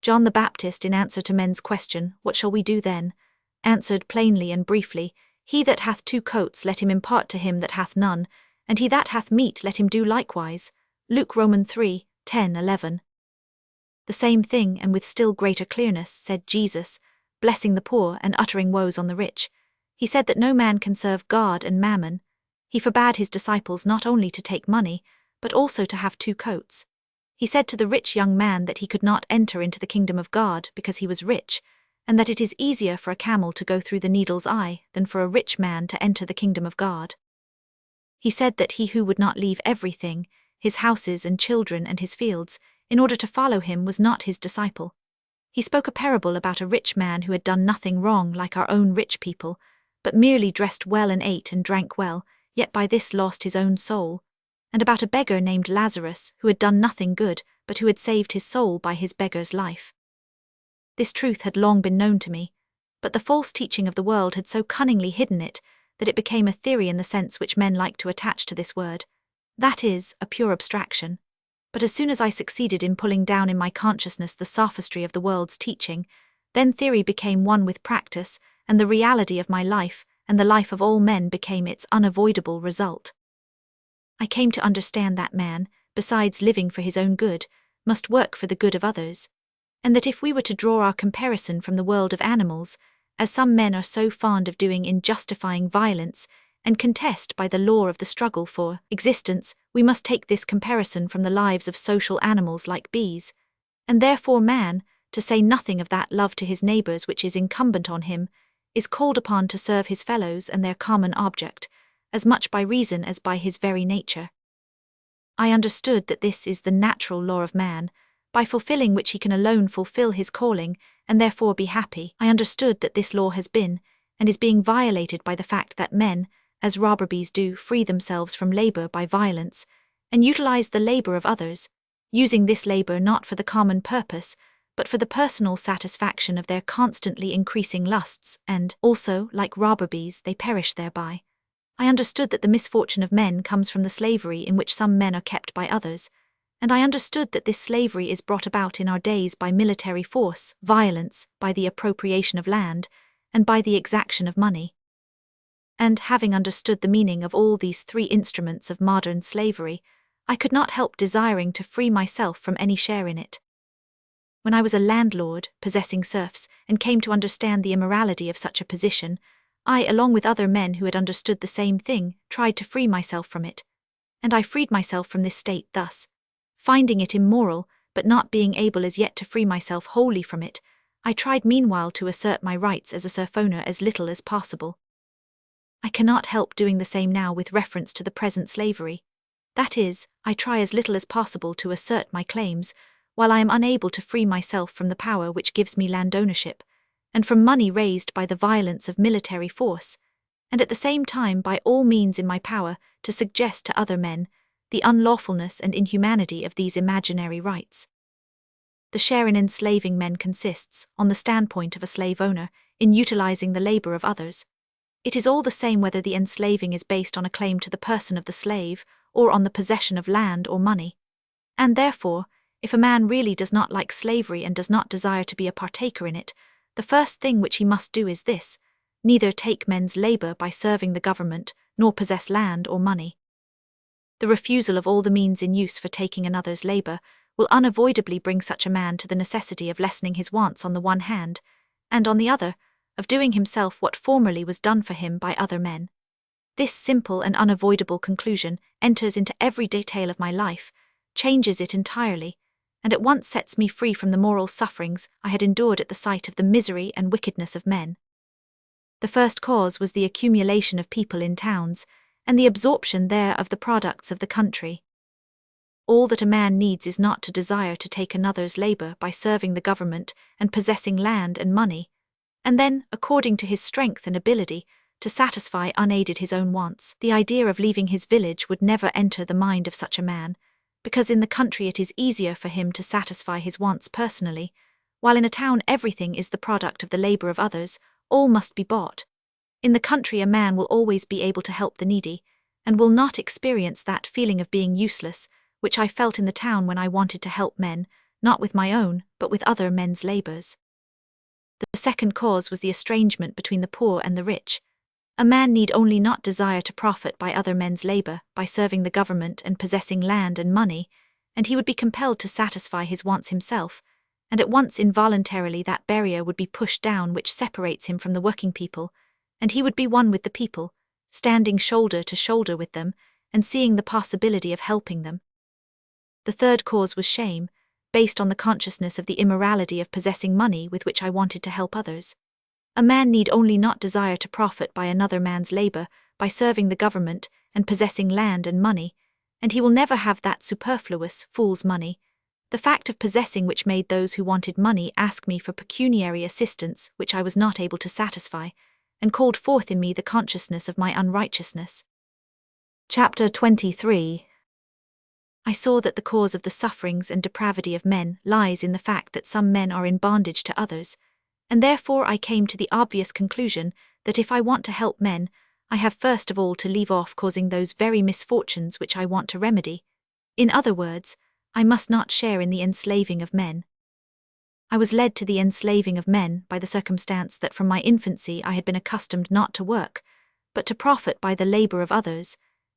John the Baptist, in answer to men's question, "What shall we do then?" answered plainly and briefly, "He that hath 2 coats, let him impart to him that hath none, and he that hath meat, let him do likewise." Luke Roman 3, 10, 11. The same thing, and with still greater clearness, said Jesus, blessing the poor and uttering woes on the rich. He said that no man can serve God and mammon. He forbade his disciples not only to take money, but also to have 2 coats. He said to the rich young man that he could not enter into the kingdom of God because he was rich, and that it is easier for a camel to go through the needle's eye than for a rich man to enter the kingdom of God. He said that he who would not leave everything, his houses and children and his fields, in order to follow him was not his disciple. He spoke a parable about a rich man who had done nothing wrong like our own rich people, but merely dressed well and ate and drank well, yet by this lost his own soul, and about a beggar named Lazarus who had done nothing good, but who had saved his soul by his beggar's life. This truth had long been known to me, but the false teaching of the world had so cunningly hidden it that it became a theory in the sense which men like to attach to this word, that is, a pure abstraction. But as soon as I succeeded in pulling down in my consciousness the sophistry of the world's teaching, then theory became one with practice, and the reality of my life and the life of all men became its unavoidable result. I came to understand that man, besides living for his own good, must work for the good of others, and that if we were to draw our comparison from the world of animals, as some men are so fond of doing in justifying violence, and contest by the law of the struggle for existence, we must take this comparison from the lives of social animals like bees, and therefore man, to say nothing of that love to his neighbours which is incumbent on him, is called upon to serve his fellows and their common object, as much by reason as by his very nature. I understood that this is the natural law of man, by fulfilling which he can alone fulfill his calling, and therefore be happy. I understood that this law has been, and is being violated by the fact that men, as robber bees do, free themselves from labour by violence, and utilize the labour of others, using this labour not for the common purpose, but for the personal satisfaction of their constantly increasing lusts, and, also, like robber bees, they perish thereby. I understood that the misfortune of men comes from the slavery in which some men are kept by others, and I understood that this slavery is brought about in our days by military force, violence, by the appropriation of land, and by the exaction of money. And having understood the meaning of all these three instruments of modern slavery, I could not help desiring to free myself from any share in it. When I was a landlord, possessing serfs, and came to understand the immorality of such a position, I, along with other men who had understood the same thing, tried to free myself from it. And I freed myself from this state thus: finding it immoral, but not being able as yet to free myself wholly from it, I tried meanwhile to assert my rights as a serf owner as little as possible. I cannot help doing the same now with reference to the present slavery. That is, I try as little as possible to assert my claims, while I am unable to free myself from the power which gives me land ownership, and from money raised by the violence of military force, and at the same time by all means in my power to suggest to other men the unlawfulness and inhumanity of these imaginary rights. The share in enslaving men consists, on the standpoint of a slave owner, in utilizing the labor of others. It is all the same whether the enslaving is based on a claim to the person of the slave, or on the possession of land or money. And therefore, if a man really does not like slavery and does not desire to be a partaker in it, the first thing which he must do is this: neither take men's labor by serving the government, nor possess land or money. The refusal of all the means in use for taking another's labor will unavoidably bring such a man to the necessity of lessening his wants on the one hand, and on the other, of doing himself what formerly was done for him by other men. This simple and unavoidable conclusion enters into every detail of my life, changes it entirely, and at once sets me free from the moral sufferings I had endured at the sight of the misery and wickedness of men. The first cause was the accumulation of people in towns, and the absorption there of the products of the country. All that a man needs is not to desire to take another's labor by serving the government and possessing land and money, and then, according to his strength and ability, to satisfy unaided his own wants. The idea of leaving his village would never enter the mind of such a man, because in the country it is easier for him to satisfy his wants personally, while in a town everything is the product of the labor of others, all must be bought. In the country a man will always be able to help the needy, and will not experience that feeling of being useless, which I felt in the town when I wanted to help men, not with my own, but with other men's labors. The second cause was the estrangement between the poor and the rich. A man need only not desire to profit by other men's labor, by serving the government and possessing land and money, and he would be compelled to satisfy his wants himself, and at once involuntarily that barrier would be pushed down which separates him from the working people, and he would be one with the people, standing shoulder to shoulder with them, and seeing the possibility of helping them. The third cause was shame, based on the consciousness of the immorality of possessing money with which I wanted to help others. A man need only not desire to profit by another man's labor, by serving the government and possessing land and money, and he will never have that superfluous fool's money, the fact of possessing which made those who wanted money ask me for pecuniary assistance which I was not able to satisfy, and called forth in me the consciousness of my unrighteousness. Chapter 23. I saw that the cause of the sufferings and depravity of men lies in the fact that some men are in bondage to others, and therefore I came to the obvious conclusion that if I want to help men, I have first of all to leave off causing those very misfortunes which I want to remedy. In other words, I must not share in the enslaving of men. I was led to the enslaving of men by the circumstance that from my infancy I had been accustomed not to work, but to profit by the labor of others,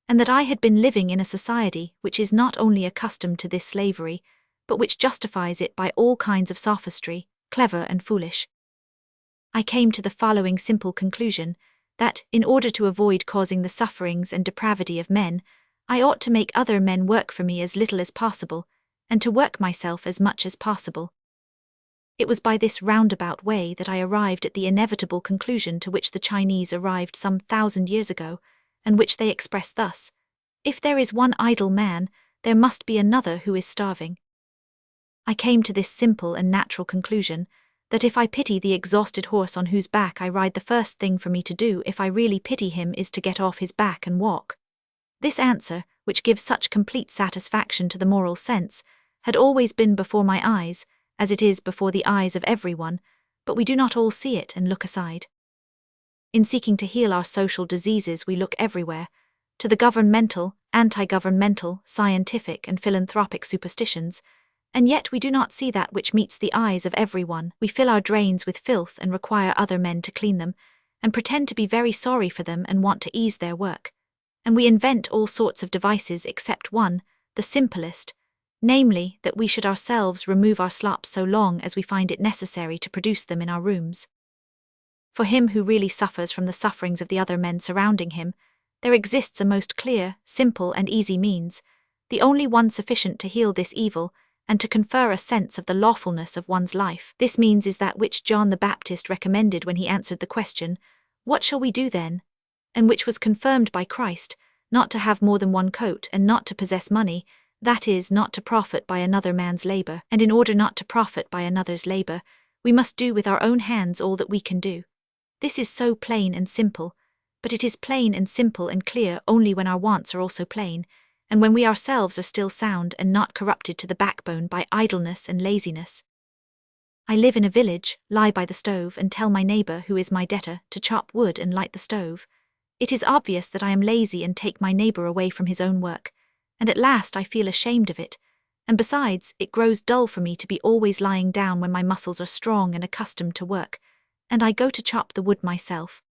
and that I had been living in a society which is not only accustomed to this slavery, but which justifies it by all kinds of sophistry, clever and foolish. I came to the following simple conclusion, that, in order to avoid causing the sufferings and depravity of men, I ought to make other men work for me as little as possible, and to work myself as much as possible. It was by this roundabout way that I arrived at the inevitable conclusion to which the Chinese arrived some 1,000 years ago, and which they express thus: if there is one idle man, there must be another who is starving. I came to this simple and natural conclusion, that if I pity the exhausted horse on whose back I ride, the first thing for me to do if I really pity him is to get off his back and walk. This answer, which gives such complete satisfaction to the moral sense, had always been before my eyes, as it is before the eyes of everyone, but we do not all see it and look aside. In seeking to heal our social diseases we look everywhere, to the governmental, anti-governmental, scientific and philanthropic superstitions, and yet we do not see that which meets the eyes of everyone. We fill our drains with filth and require other men to clean them, and pretend to be very sorry for them and want to ease their work. And we invent all sorts of devices except one, the simplest, namely, that we should ourselves remove our slops so long as we find it necessary to produce them in our rooms. For him who really suffers from the sufferings of the other men surrounding him, there exists a most clear, simple and easy means, the only one sufficient to heal this evil, and to confer a sense of the lawfulness of one's life. This means is that which John the Baptist recommended when he answered the question, "What shall we do then?" and which was confirmed by Christ, not to have more than one coat and not to possess money, that is, not to profit by another man's labor, and in order not to profit by another's labor, we must do with our own hands all that we can do. This is so plain and simple, but it is plain and simple and clear only when our wants are also plain, and when we ourselves are still sound and not corrupted to the backbone by idleness and laziness. I live in a village, lie by the stove, and tell my neighbor, who is my debtor, to chop wood and light the stove. It is obvious that I am lazy and take my neighbor away from his own work, and at last I feel ashamed of it, and besides, it grows dull for me to be always lying down when my muscles are strong and accustomed to work, and I go to chop the wood myself.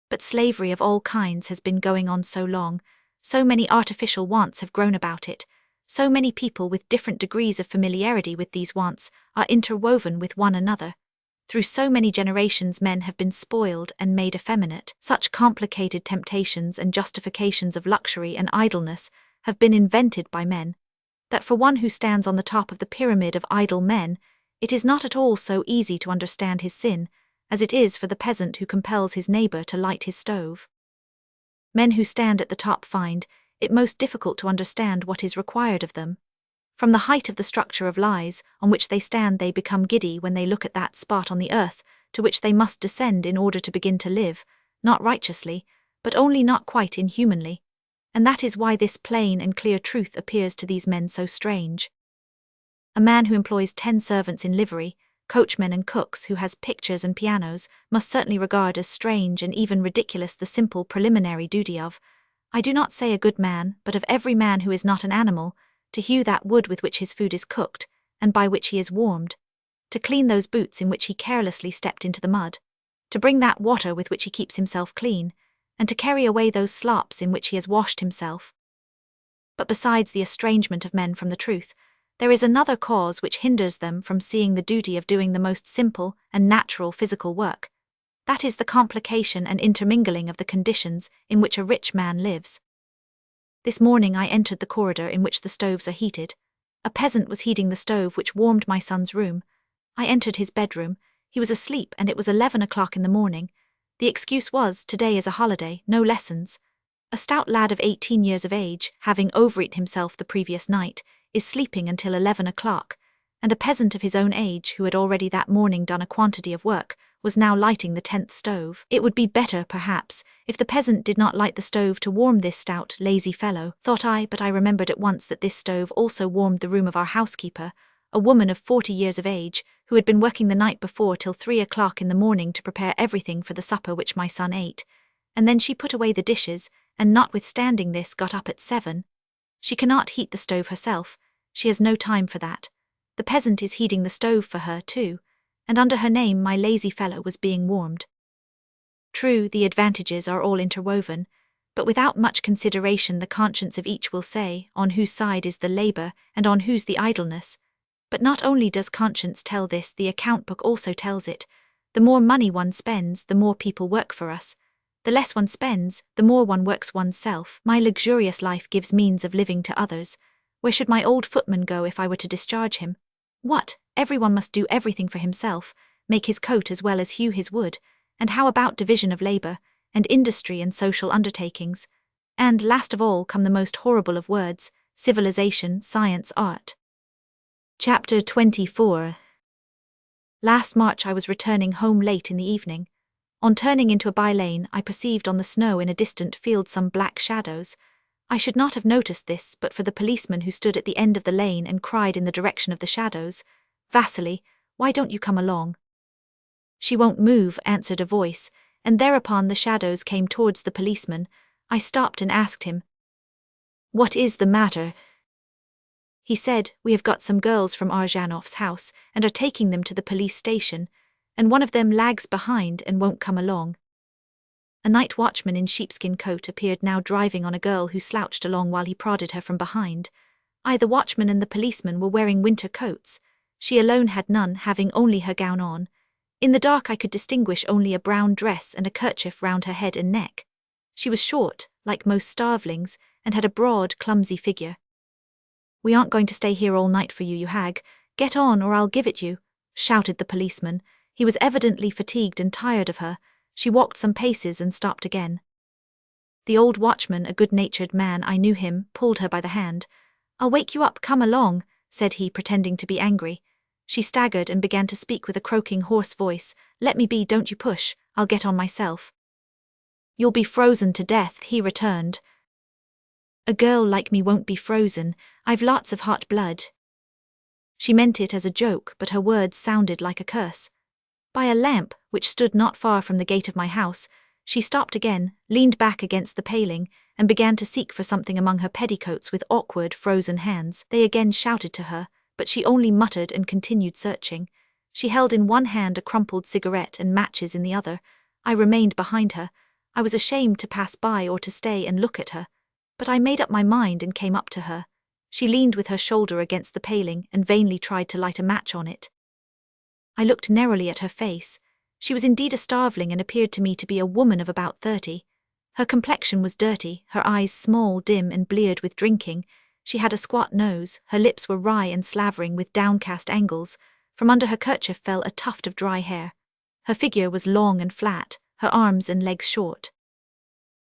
But slavery of all kinds has been going on so long, so many artificial wants have grown about it, so many people with different degrees of familiarity with these wants are interwoven with one another. Through so many generations men have been spoiled and made effeminate. Such complicated temptations and justifications of luxury and idleness have been invented by men, that for one who stands on the top of the pyramid of idle men, it is not at all so easy to understand his sin, as it is for the peasant who compels his neighbor to light his stove. Men who stand at the top find it most difficult to understand what is required of them. From the height of the structure of lies on which they stand they become giddy when they look at that spot on the earth to which they must descend in order to begin to live, not righteously, but only not quite inhumanly, and that is why this plain and clear truth appears to these men so strange. A man who employs 10 servants in livery, coachmen and cooks, who has pictures and pianos, must certainly regard as strange and even ridiculous the simple preliminary duty of, I do not say a good man, but of every man who is not an animal, to hew that wood with which his food is cooked, and by which he is warmed, to clean those boots in which he carelessly stepped into the mud, to bring that water with which he keeps himself clean, and to carry away those slops in which he has washed himself. But besides the estrangement of men from the truth, there is another cause which hinders them from seeing the duty of doing the most simple and natural physical work. That is the complication and intermingling of the conditions in which a rich man lives. This morning I entered the corridor in which the stoves are heated. A peasant was heating the stove which warmed my son's room. I entered his bedroom. He was asleep and it was 11 o'clock in the morning. The excuse was, today is a holiday, no lessons. A stout lad of 18 years of age, having overeaten himself the previous night, is sleeping until 11 o'clock, and a peasant of his own age who had already that morning done a quantity of work was now lighting the 10th stove. It would be better, perhaps, if the peasant did not light the stove to warm this stout, lazy fellow, thought I, but I remembered at once that this stove also warmed the room of our housekeeper, a woman of 40 years of age, who had been working the night before till 3 o'clock in the morning to prepare everything for the supper which my son ate, and then she put away the dishes, and notwithstanding this got up at 7. She cannot heat the stove herself, she has no time for that. The peasant is heating the stove for her, too, and under her name my lazy fellow was being warmed. True, the advantages are all interwoven, but without much consideration the conscience of each will say on whose side is the labour and on whose the idleness. But not only does conscience tell this, the account book also tells it. The more money one spends, the more people work for us. The less one spends, the more one works oneself. My luxurious life gives means of living to others. Where should my old footman go if I were to discharge him? What? Everyone must do everything for himself, make his coat as well as hew his wood, and how about division of labour, and industry and social undertakings? And, last of all, come the most horrible of words, civilization, science, art. Chapter 24. Last March I was returning home late in the evening. On turning into a by-lane, I perceived on the snow in a distant field some black shadows. I should not have noticed this but for the policeman who stood at the end of the lane and cried in the direction of the shadows, "Vasily, why don't you come along?" "She won't move," answered a voice, and thereupon the shadows came towards the policeman. I stopped and asked him, "What is the matter?" He said, "We have got some girls from Arzhanov's house and are taking them to the police station, and one of them lags behind and won't come along." A night watchman in sheepskin coat appeared now driving on a girl who slouched along while he prodded her from behind. The watchman and the policeman were wearing winter coats. She alone had none, having only her gown on. In the dark I could distinguish only a brown dress and a kerchief round her head and neck. She was short, like most starvelings, and had a broad, clumsy figure. "We aren't going to stay here all night for you, you hag. Get on or I'll give it you," shouted the policeman. He was evidently fatigued and tired of her. She walked some paces and stopped again. The old watchman, a good-natured man, I knew him, pulled her by the hand. "I'll wake you up, come along," said he, pretending to be angry. She staggered and began to speak with a croaking, hoarse voice. "Let me be, don't you push, I'll get on myself." "You'll be frozen to death," he returned. "A girl like me won't be frozen, I've lots of hot blood." She meant it as a joke, but her words sounded like a curse. By a lamp, which stood not far from the gate of my house, she stopped again, leaned back against the paling, and began to seek for something among her petticoats with awkward, frozen hands. They again shouted to her, but she only muttered and continued searching. She held in one hand a crumpled cigarette and matches in the other. I remained behind her. I was ashamed to pass by or to stay and look at her. But I made up my mind and came up to her. She leaned with her shoulder against the paling and vainly tried to light a match on it. I looked narrowly at her face. She was indeed a starveling and appeared to me to be a woman of about 30. Her complexion was dirty, her eyes small, dim, and bleared with drinking. She had a squat nose, her lips were wry and slavering with downcast angles. From under her kerchief fell a tuft of dry hair. Her figure was long and flat, her arms and legs short.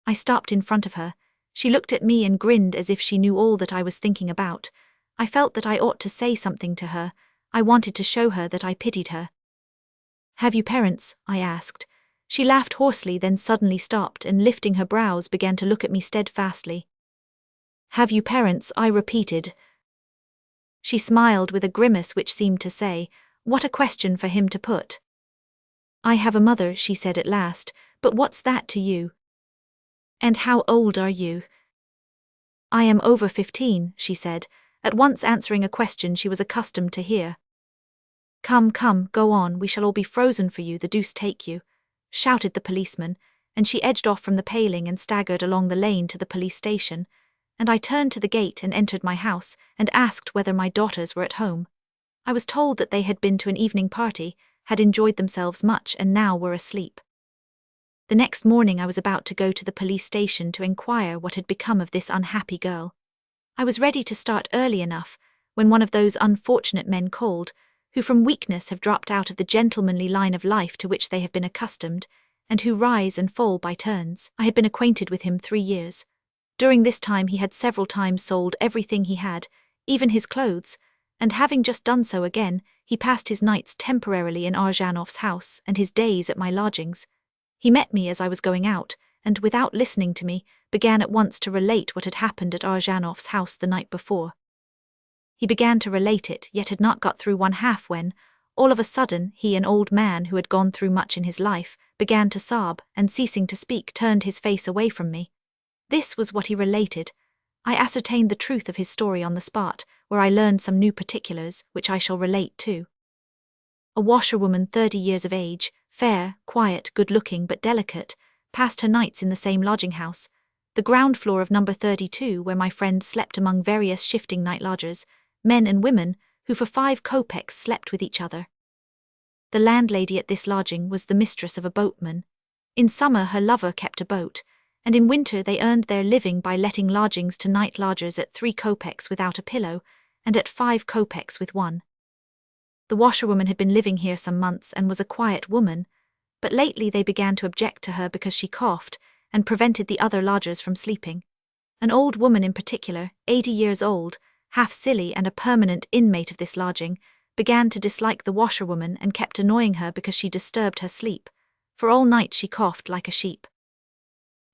I stopped in front of her. She looked at me and grinned as if she knew all that I was thinking about. I felt that I ought to say something to her. I wanted to show her that I pitied her. "Have you parents?" I asked. She laughed hoarsely, then suddenly stopped and lifting her brows began to look at me steadfastly. "Have you parents?" I repeated. She smiled with a grimace which seemed to say, "What a question for him to put." "I have a mother," she said at last, "but what's that to you?" "And how old are you?" "I am over 15, she said, at once answering a question she was accustomed to hear. "Come, come, go on, we shall all be frozen for you, the deuce take you," shouted the policeman, and she edged off from the paling and staggered along the lane to the police station, and I turned to the gate and entered my house and asked whether my daughters were at home. I was told that they had been to an evening party, had enjoyed themselves much and now were asleep. The next morning I was about to go to the police station to inquire what had become of this unhappy girl. I was ready to start early enough, when one of those unfortunate men called, who from weakness have dropped out of the gentlemanly line of life to which they have been accustomed, and who rise and fall by turns. I had been acquainted with him 3 years. During this time he had several times sold everything he had, even his clothes, and having just done so again, he passed his nights temporarily in Arjanov's house and his days at my lodgings. He met me as I was going out, and without listening to me, began at once to relate what had happened at Arjanov's house the night before. He began to relate it, yet had not got through one half when, all of a sudden, he, an old man who had gone through much in his life, began to sob, and ceasing to speak, turned his face away from me. This was what he related. I ascertained the truth of his story on the spot, where I learned some new particulars, which I shall relate too. A washerwoman 30 years of age, fair, quiet, good-looking but delicate, passed her nights in the same lodging-house, the ground floor of number 32, where my friend slept among various shifting night lodgers, men and women, who for 5 kopecks slept with each other. The landlady at this lodging was the mistress of a boatman. In summer her lover kept a boat, and in winter they earned their living by letting lodgings to night lodgers at 3 kopecks without a pillow, and at 5 kopecks with one. The washerwoman had been living here some months and was a quiet woman, but lately they began to object to her because she coughed and prevented the other lodgers from sleeping. An old woman in particular, 80 years old, half silly and a permanent inmate of this lodging, began to dislike the washerwoman and kept annoying her because she disturbed her sleep, for all night she coughed like a sheep.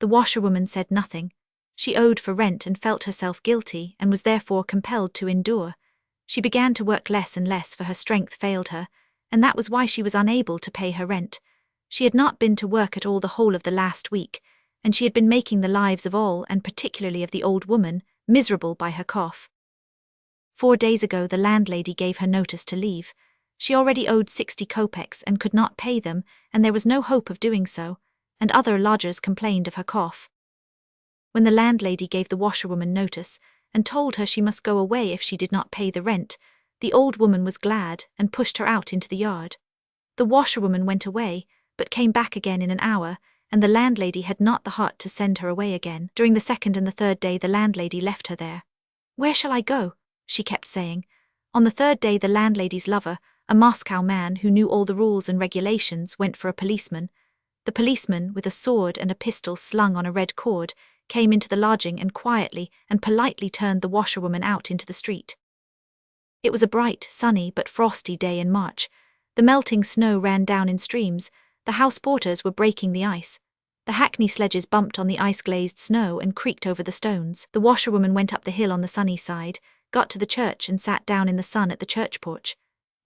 The washerwoman said nothing. She owed for rent and felt herself guilty and was therefore compelled to endure. She began to work less and less, for her strength failed her, and that was why she was unable to pay her rent. She had not been to work at all the whole of the last week, and she had been making the lives of all, and particularly of the old woman, miserable by her cough. 4 days ago the landlady gave her notice to leave. She already owed 60 kopecks and could not pay them, and there was no hope of doing so, and other lodgers complained of her cough. When the landlady gave the washerwoman notice, and told her she must go away if she did not pay the rent, the old woman was glad and pushed her out into the yard. The washerwoman went away, but came back again in an hour, and the landlady had not the heart to send her away again. During the 2nd and the 3rd day the landlady left her there. "Where shall I go?" she kept saying. On the 3rd day the landlady's lover, a Moscow man who knew all the rules and regulations, went for a policeman. The policeman, with a sword and a pistol slung on a red cord, came into the lodging and quietly and politely turned the washerwoman out into the street. It was a bright, sunny but frosty day in March. The melting snow ran down in streams, the house porters were breaking the ice. The hackney sledges bumped on the ice-glazed snow and creaked over the stones. The washerwoman went up the hill on the sunny side, got to the church and sat down in the sun at the church porch.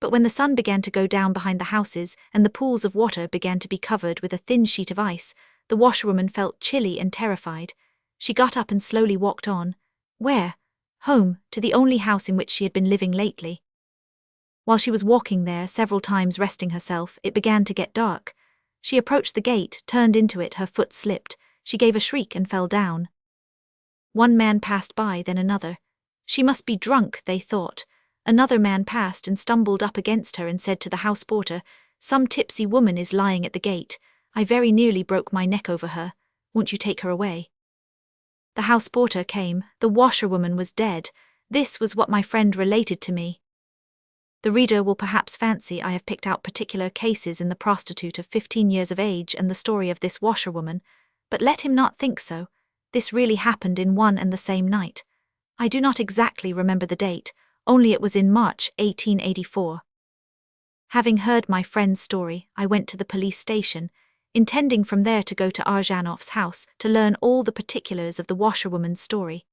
But when the sun began to go down behind the houses and the pools of water began to be covered with a thin sheet of ice, the washerwoman felt chilly and terrified. She got up and slowly walked on. Where? Home, to the only house in which she had been living lately. While she was walking there, several times resting herself, it began to get dark. She approached the gate, turned into it, her foot slipped, she gave a shriek and fell down. One man passed by, then another. She must be drunk, they thought. Another man passed and stumbled up against her and said to the house porter, "Some tipsy woman is lying at the gate. I very nearly broke my neck over her. Won't you take her away?" The house porter came. The washerwoman was dead. This was what my friend related to me. The reader will perhaps fancy I have picked out particular cases in the prostitute of 15 years of age and the story of this washerwoman, but let him not think so. This really happened in one and the same night. I do not exactly remember the date, only it was in March 1884. Having heard my friend's story, I went to the police station, intending from there to go to Arjanov's house to learn all the particulars of the washerwoman's story.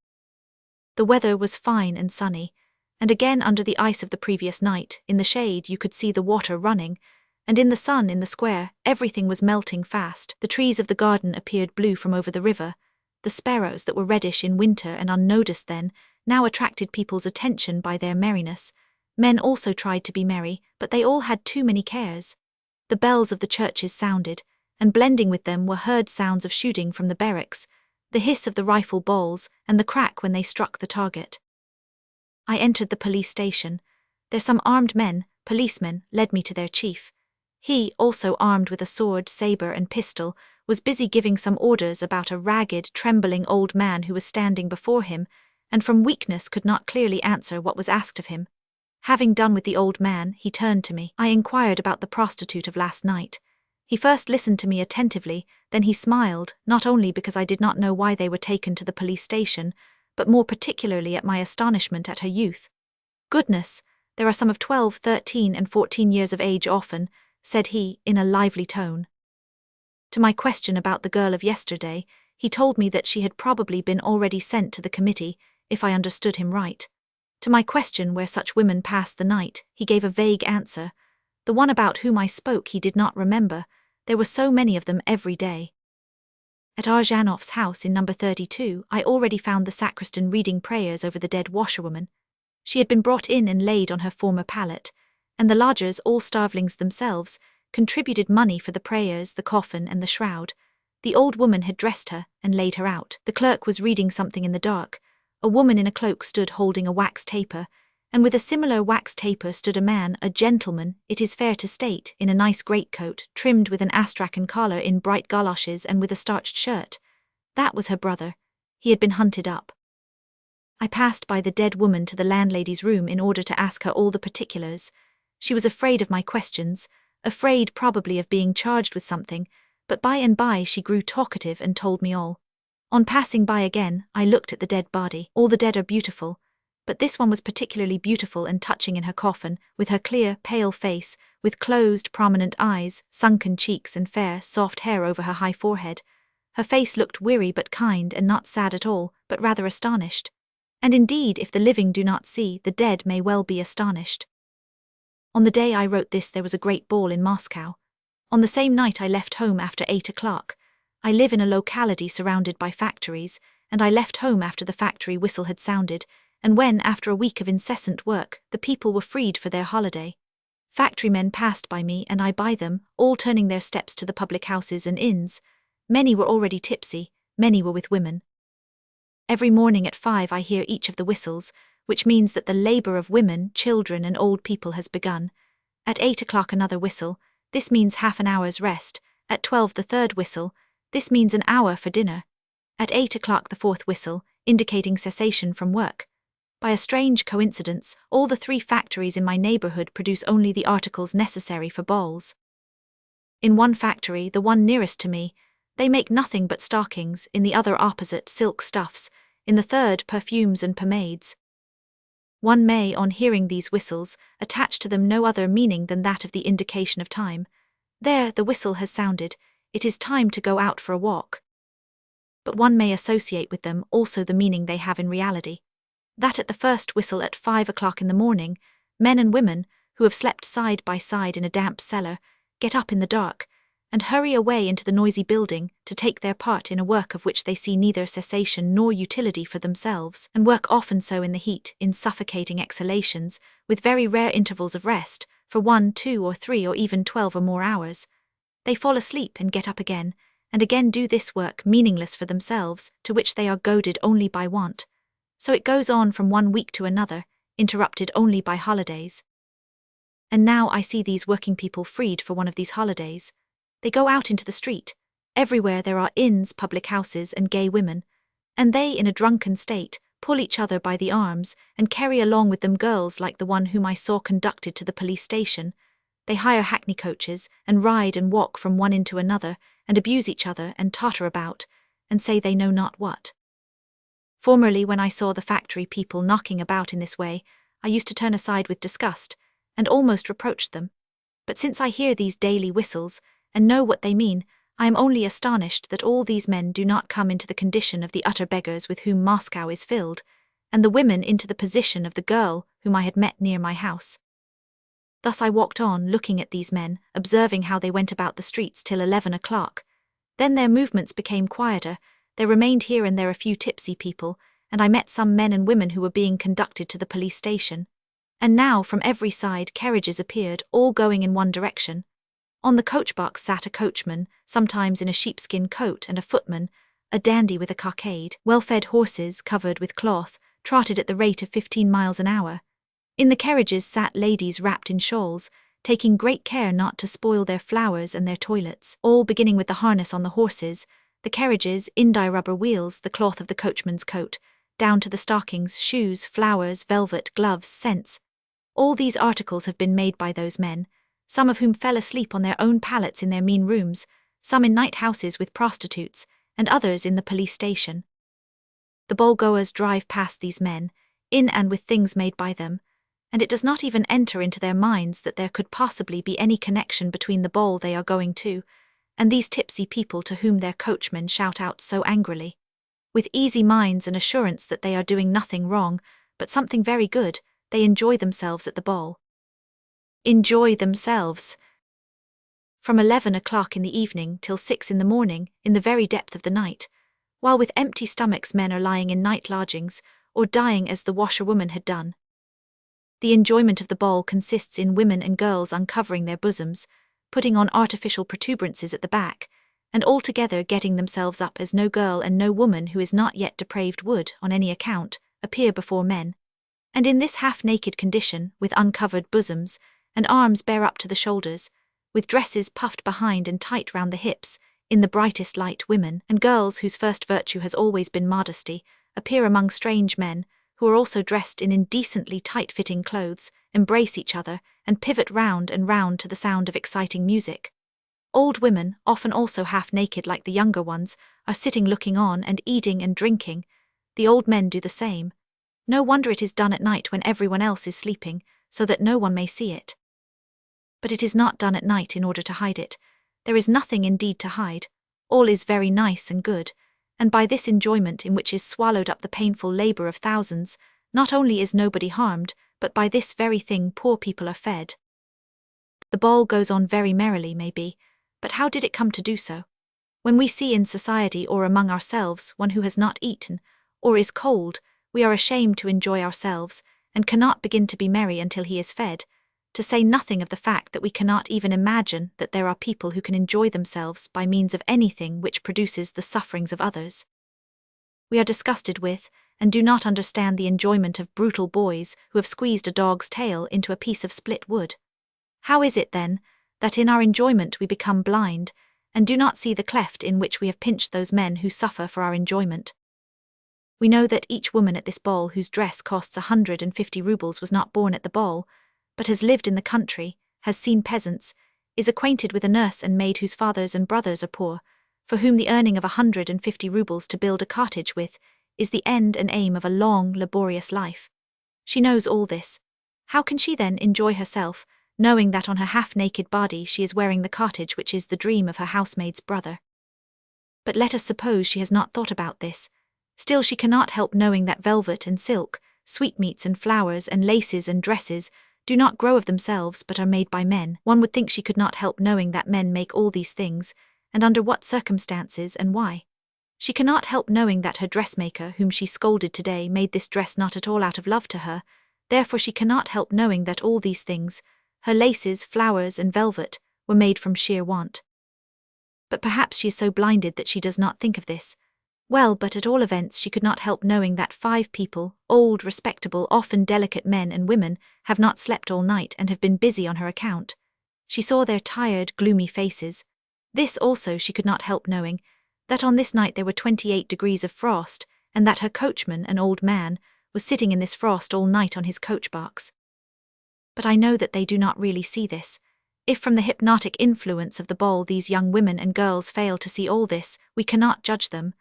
The weather was fine and sunny, and again under the ice of the previous night, in the shade you could see the water running, and in the sun in the square everything was melting fast. The trees of the garden appeared blue from over the river. The sparrows that were reddish in winter and unnoticed then, now attracted people's attention by their merriness. Men also tried to be merry, but they all had too many cares. The bells of the churches sounded, and blending with them were heard sounds of shooting from the barracks, the hiss of the rifle balls, and the crack when they struck the target. I entered the police station. There some armed men, policemen, led me to their chief. He, also armed with a sword, saber, and pistol, was busy giving some orders about a ragged, trembling old man who was standing before him, and from weakness could not clearly answer what was asked of him. Having done with the old man, he turned to me. I inquired about the prostitute of last night. He first listened to me attentively, then he smiled, not only because I did not know why they were taken to the police station, but more particularly at my astonishment at her youth. "Goodness, there are some of 12, 13, and 14 years of age often," said he, in a lively tone. To my question about the girl of yesterday, he told me that she had probably been already sent to the committee, if I understood him right. To my question where such women passed the night, he gave a vague answer. The one about whom I spoke he did not remember. There were so many of them every day. At Arjanov's house in number 32, I already found the sacristan reading prayers over the dead washerwoman. She had been brought in and laid on her former pallet, and the lodgers, all starvelings themselves, contributed money for the prayers, the coffin, and the shroud. The old woman had dressed her and laid her out. The clerk was reading something in the dark. A woman in a cloak stood holding a wax taper, and with a similar wax taper stood a man, a gentleman, it is fair to state, in a nice greatcoat, trimmed with an astrakhan collar, in bright goloshes, and with a starched shirt. That was her brother. He had been hunted up. I passed by the dead woman to the landlady's room in order to ask her all the particulars. She was afraid of my questions, afraid probably of being charged with something, but by and by she grew talkative and told me all. On passing by again, I looked at the dead body. All the dead are beautiful, but this one was particularly beautiful and touching in her coffin, with her clear, pale face, with closed, prominent eyes, sunken cheeks, and fair, soft hair over her high forehead. Her face looked weary but kind, and not sad at all, but rather astonished. And indeed, if the living do not see, the dead may well be astonished. On the day I wrote this there was a great ball in Moscow. On the same night I left home after 8 o'clock. I live in a locality surrounded by factories, and I left home after the factory whistle had sounded, and when, after a week of incessant work, the people were freed for their holiday. Factorymen passed by me and I by them, all turning their steps to the public houses and inns. Many were already tipsy, many were with women. Every morning at 5 I hear each of the whistles, which means that the labour of women, children, and old people has begun. At 8 o'clock another whistle, this means half an hour's rest. At 12 the third whistle, this means an hour for dinner. At 8 o'clock the fourth whistle, indicating cessation from work. By a strange coincidence, all the 3 factories in my neighbourhood produce only the articles necessary for balls. In one factory, the one nearest to me, they make nothing but stockings, in the other opposite, silk stuffs, in the third, perfumes and pomades. One may, on hearing these whistles, attach to them no other meaning than that of the indication of time. There, the whistle has sounded, it is time to go out for a walk. But one may associate with them also the meaning they have in reality. That at the first whistle at 5 o'clock in the morning, men and women, who have slept side by side in a damp cellar, get up in the dark, and hurry away into the noisy building to take their part in a work of which they see neither cessation nor utility for themselves, and work often so in the heat, in suffocating exhalations, with very rare intervals of rest, for 1, 2, or 3, or even 12 or more hours. They fall asleep and get up again, and again do this work meaningless for themselves, to which they are goaded only by want. So it goes on from one week to another, interrupted only by holidays. And now I see these working people freed for one of these holidays. They go out into the street. Everywhere there are inns, public houses, and gay women, and they, in a drunken state, pull each other by the arms, and carry along with them girls like the one whom I saw conducted to the police station. They hire hackney coaches, and ride and walk from one inn to another, and abuse each other, and totter about, and say they know not what. Formerly, when I saw the factory people knocking about in this way, I used to turn aside with disgust, and almost reproached them. But since I hear these daily whistles, and know what they mean, I am only astonished that all these men do not come into the condition of the utter beggars with whom Moscow is filled, and the women into the position of the girl whom I had met near my house. Thus I walked on, looking at these men, observing how they went about the streets till 11 o'clock. Then their movements became quieter, there remained here and there a few tipsy people, and I met some men and women who were being conducted to the police station. And now from every side carriages appeared, all going in one direction. On the coach-box sat a coachman, sometimes in a sheepskin coat, and a footman, a dandy with a cockade. Well-fed horses, covered with cloth, trotted at the rate of 15 miles an hour. In the carriages sat ladies wrapped in shawls, taking great care not to spoil their flowers and their toilets, all beginning with the harness on the horses, the carriages, india-rubber wheels, the cloth of the coachman's coat, down to the stockings, shoes, flowers, velvet, gloves, scents. All these articles have been made by those men, some of whom fell asleep on their own pallets in their mean rooms, some in night houses with prostitutes, and others in the police station. The The ball-goers drive past these men, in and with things made by them, and it does not even enter into their minds that there could possibly be any connection between the ball they are going to and these tipsy people to whom their coachmen shout out so angrily. With easy minds and assurance that they are doing nothing wrong, but something very good, they enjoy themselves at the ball. Enjoy themselves. From 11 o'clock in the evening till 6 in the morning, in the very depth of the night, while with empty stomachs men are lying in night lodgings, or dying as the washerwoman had done. The enjoyment of the ball consists in women and girls uncovering their bosoms, putting on artificial protuberances at the back, and altogether getting themselves up as no girl and no woman who is not yet depraved would, on any account, appear before men. And in this half-naked condition, with uncovered bosoms, and arms bare up to the shoulders, with dresses puffed behind and tight round the hips, in the brightest light women and girls whose first virtue has always been modesty, appear among strange men, who are also dressed in indecently tight-fitting clothes, embrace each other, and pivot round and round to the sound of exciting music. Old women, often also half-naked like the younger ones, are sitting looking on and eating and drinking. The old men do the same. No wonder it is done at night when everyone else is sleeping, so that no one may see it. But it is not done at night in order to hide it. There is nothing indeed to hide. All is very nice and good, and by this enjoyment in which is swallowed up the painful labour of thousands, not only is nobody harmed, but by this very thing poor people are fed. The ball goes on very merrily, maybe, but how did it come to do so? When we see in society or among ourselves one who has not eaten, or is cold, we are ashamed to enjoy ourselves, and cannot begin to be merry until he is fed, to say nothing of the fact that we cannot even imagine that there are people who can enjoy themselves by means of anything which produces the sufferings of others. We are disgusted with, and do not understand the enjoyment of brutal boys who have squeezed a dog's tail into a piece of split wood. How is it, then, that in our enjoyment we become blind, and do not see the cleft in which we have pinched those men who suffer for our enjoyment? We know that each woman at this ball whose dress costs 150 rubles was not born at the ball, but has lived in the country, has seen peasants, is acquainted with a nurse and maid whose fathers and brothers are poor, for whom the earning of 150 rubles to build a cottage with is the end and aim of a long, laborious life. She knows all this. How can she then enjoy herself, knowing that on her half-naked body she is wearing the cottage which is the dream of her housemaid's brother? But let us suppose she has not thought about this. Still she cannot help knowing that velvet and silk, sweetmeats and flowers and laces and dresses do not grow of themselves but are made by men. One would think she could not help knowing that men make all these things, and under what circumstances and why. She cannot help knowing that her dressmaker, whom she scolded today, made this dress not at all out of love to her. Therefore she cannot help knowing that all these things, her laces, flowers, and velvet, were made from sheer want. But perhaps she is so blinded that she does not think of this. Well, but at all events she could not help knowing that 5 people, old, respectable, often delicate men and women, have not slept all night and have been busy on her account. She saw their tired, gloomy faces. This also she could not help knowing, that on this night there were 28 degrees of frost, and that her coachman, an old man, was sitting in this frost all night on his coach-box. But I know that they do not really see this. If from the hypnotic influence of the ball these young women and girls fail to see all this, we cannot judge them.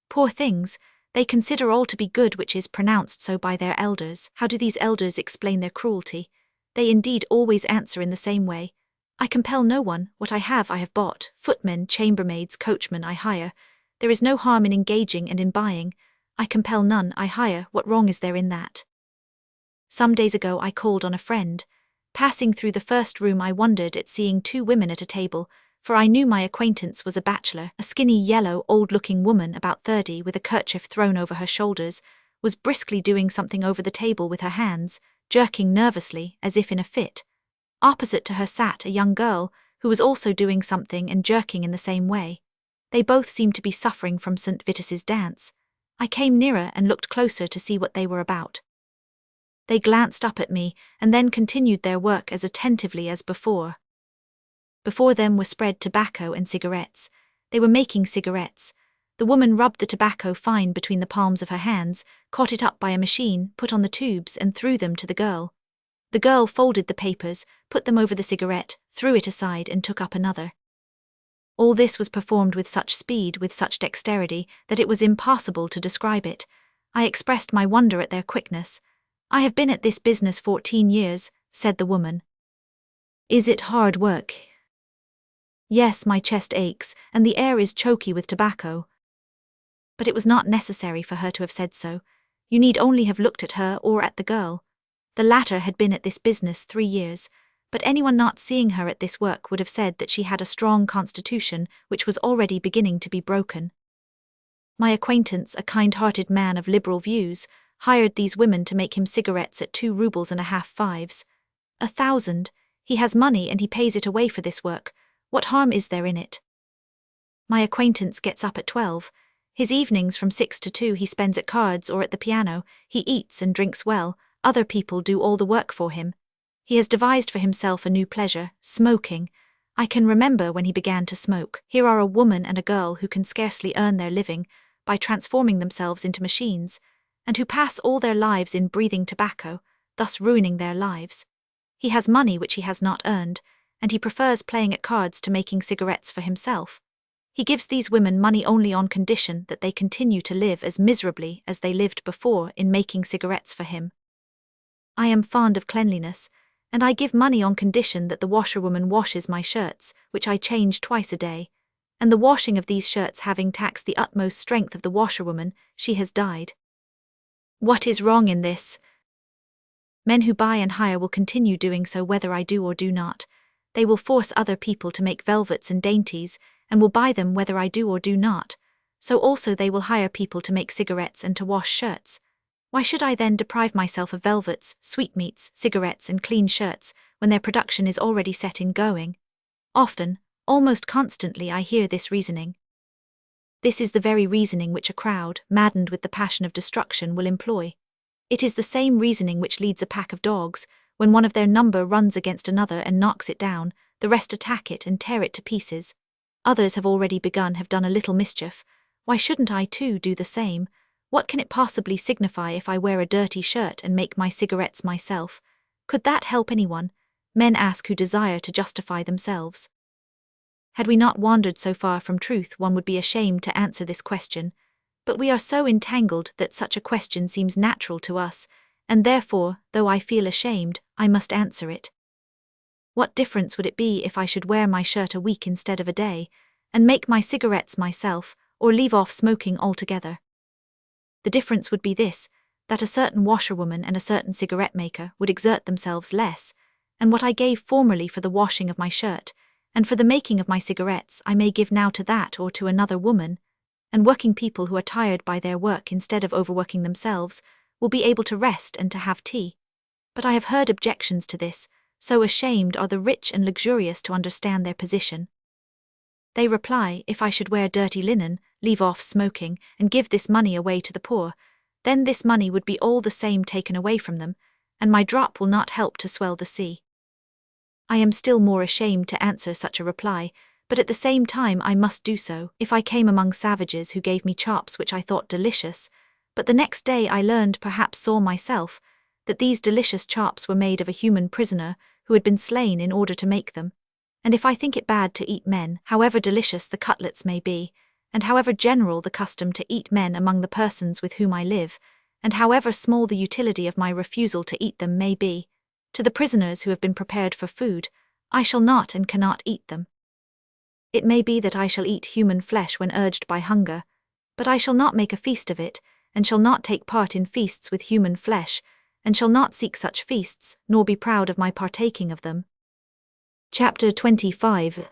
Poor things, they consider all to be good which is pronounced so by their elders. How do these elders explain their cruelty? They indeed always answer in the same way. I compel no one. What I have bought. Footmen, chambermaids, coachmen I hire. There is no harm in engaging and in buying. I compel none, I hire. What wrong is there in that? Some days ago I called on a friend. Passing through the first room I wondered at seeing 2 women at a table, for I knew my acquaintance was a bachelor. A skinny, yellow, old-looking woman about 30 with a kerchief thrown over her shoulders, was briskly doing something over the table with her hands, jerking nervously, as if in a fit. Opposite to her sat a young girl, who was also doing something and jerking in the same way. They both seemed to be suffering from St. Vitus's dance. I came nearer and looked closer to see what they were about. They glanced up at me, and then continued their work as attentively as before. Before them were spread tobacco and cigarettes. They were making cigarettes. The woman rubbed the tobacco fine between the palms of her hands, caught it up by a machine, put on the tubes, and threw them to the girl. The girl folded the papers, put them over the cigarette, threw it aside, and took up another. All this was performed with such speed, with such dexterity, that it was impossible to describe it. I expressed my wonder at their quickness. I have been at this business 14 years, said the woman. Is it hard work? Yes, my chest aches, and the air is choky with tobacco. But it was not necessary for her to have said so. You need only have looked at her or at the girl. The latter had been at this business 3 years, but anyone not seeing her at this work would have said that she had a strong constitution which was already beginning to be broken. My acquaintance, a kind-hearted man of liberal views, hired these women to make him cigarettes at 2 rubles and a half 5s. 1,000. He has money and he pays it away for this work. What harm is there in it? My acquaintance gets up at 12. His evenings from 6 to 2 he spends at cards or at the piano. He eats and drinks well. Other people do all the work for him. He has devised for himself a new pleasure, smoking. I can remember when he began to smoke. Here are a woman and a girl who can scarcely earn their living by transforming themselves into machines, and who pass all their lives in breathing tobacco, thus ruining their lives. He has money which he has not earned, and he prefers playing at cards to making cigarettes for himself. He gives these women money only on condition that they continue to live as miserably as they lived before in making cigarettes for him. I am fond of cleanliness, and I give money on condition that the washerwoman washes my shirts, which I change twice a day, and the washing of these shirts having taxed the utmost strength of the washerwoman, she has died. What is wrong in this? Men who buy and hire will continue doing so whether I do or do not. They will force other people to make velvets and dainties, and will buy them whether I do or do not. So also they will hire people to make cigarettes and to wash shirts. Why should I then deprive myself of velvets, sweetmeats, cigarettes and clean shirts, when their production is already set in going? Often, almost constantly I hear this reasoning. This is the very reasoning which a crowd, maddened with the passion of destruction, will employ. It is the same reasoning which leads a pack of dogs. When one of their number runs against another and knocks it down, the rest attack it and tear it to pieces. Others have already have done a little mischief. Why shouldn't I too do the same? What can it possibly signify if I wear a dirty shirt and make my cigarettes myself? Could that help anyone? Men ask who desire to justify themselves. Had we not wandered so far from truth, one would be ashamed to answer this question. But we are so entangled that such a question seems natural to us, and therefore, though I feel ashamed, I must answer it. What difference would it be if I should wear my shirt a week instead of a day, and make my cigarettes myself, or leave off smoking altogether? The difference would be this, that a certain washerwoman and a certain cigarette maker would exert themselves less, and what I gave formerly for the washing of my shirt, and for the making of my cigarettes, I may give now to that or to another woman, and working people who are tired by their work instead of overworking themselves will be able to rest and to have tea. But I have heard objections to this, so ashamed are the rich and luxurious to understand their position. They reply, if I should wear dirty linen, leave off smoking, and give this money away to the poor, then this money would be all the same taken away from them, and my drop will not help to swell the sea. I am still more ashamed to answer such a reply, but at the same time I must do so. If I came among savages who gave me chops which I thought delicious, but the next day I learned, perhaps saw myself, that these delicious chops were made of a human prisoner who had been slain in order to make them, and if I think it bad to eat men, however delicious the cutlets may be, and however general the custom to eat men among the persons with whom I live, and however small the utility of my refusal to eat them may be, to the prisoners who have been prepared for food, I shall not and cannot eat them. It may be that I shall eat human flesh when urged by hunger, but I shall not make a feast of it, and shall not take part in feasts with human flesh, and shall not seek such feasts, nor be proud of my partaking of them. Chapter 25.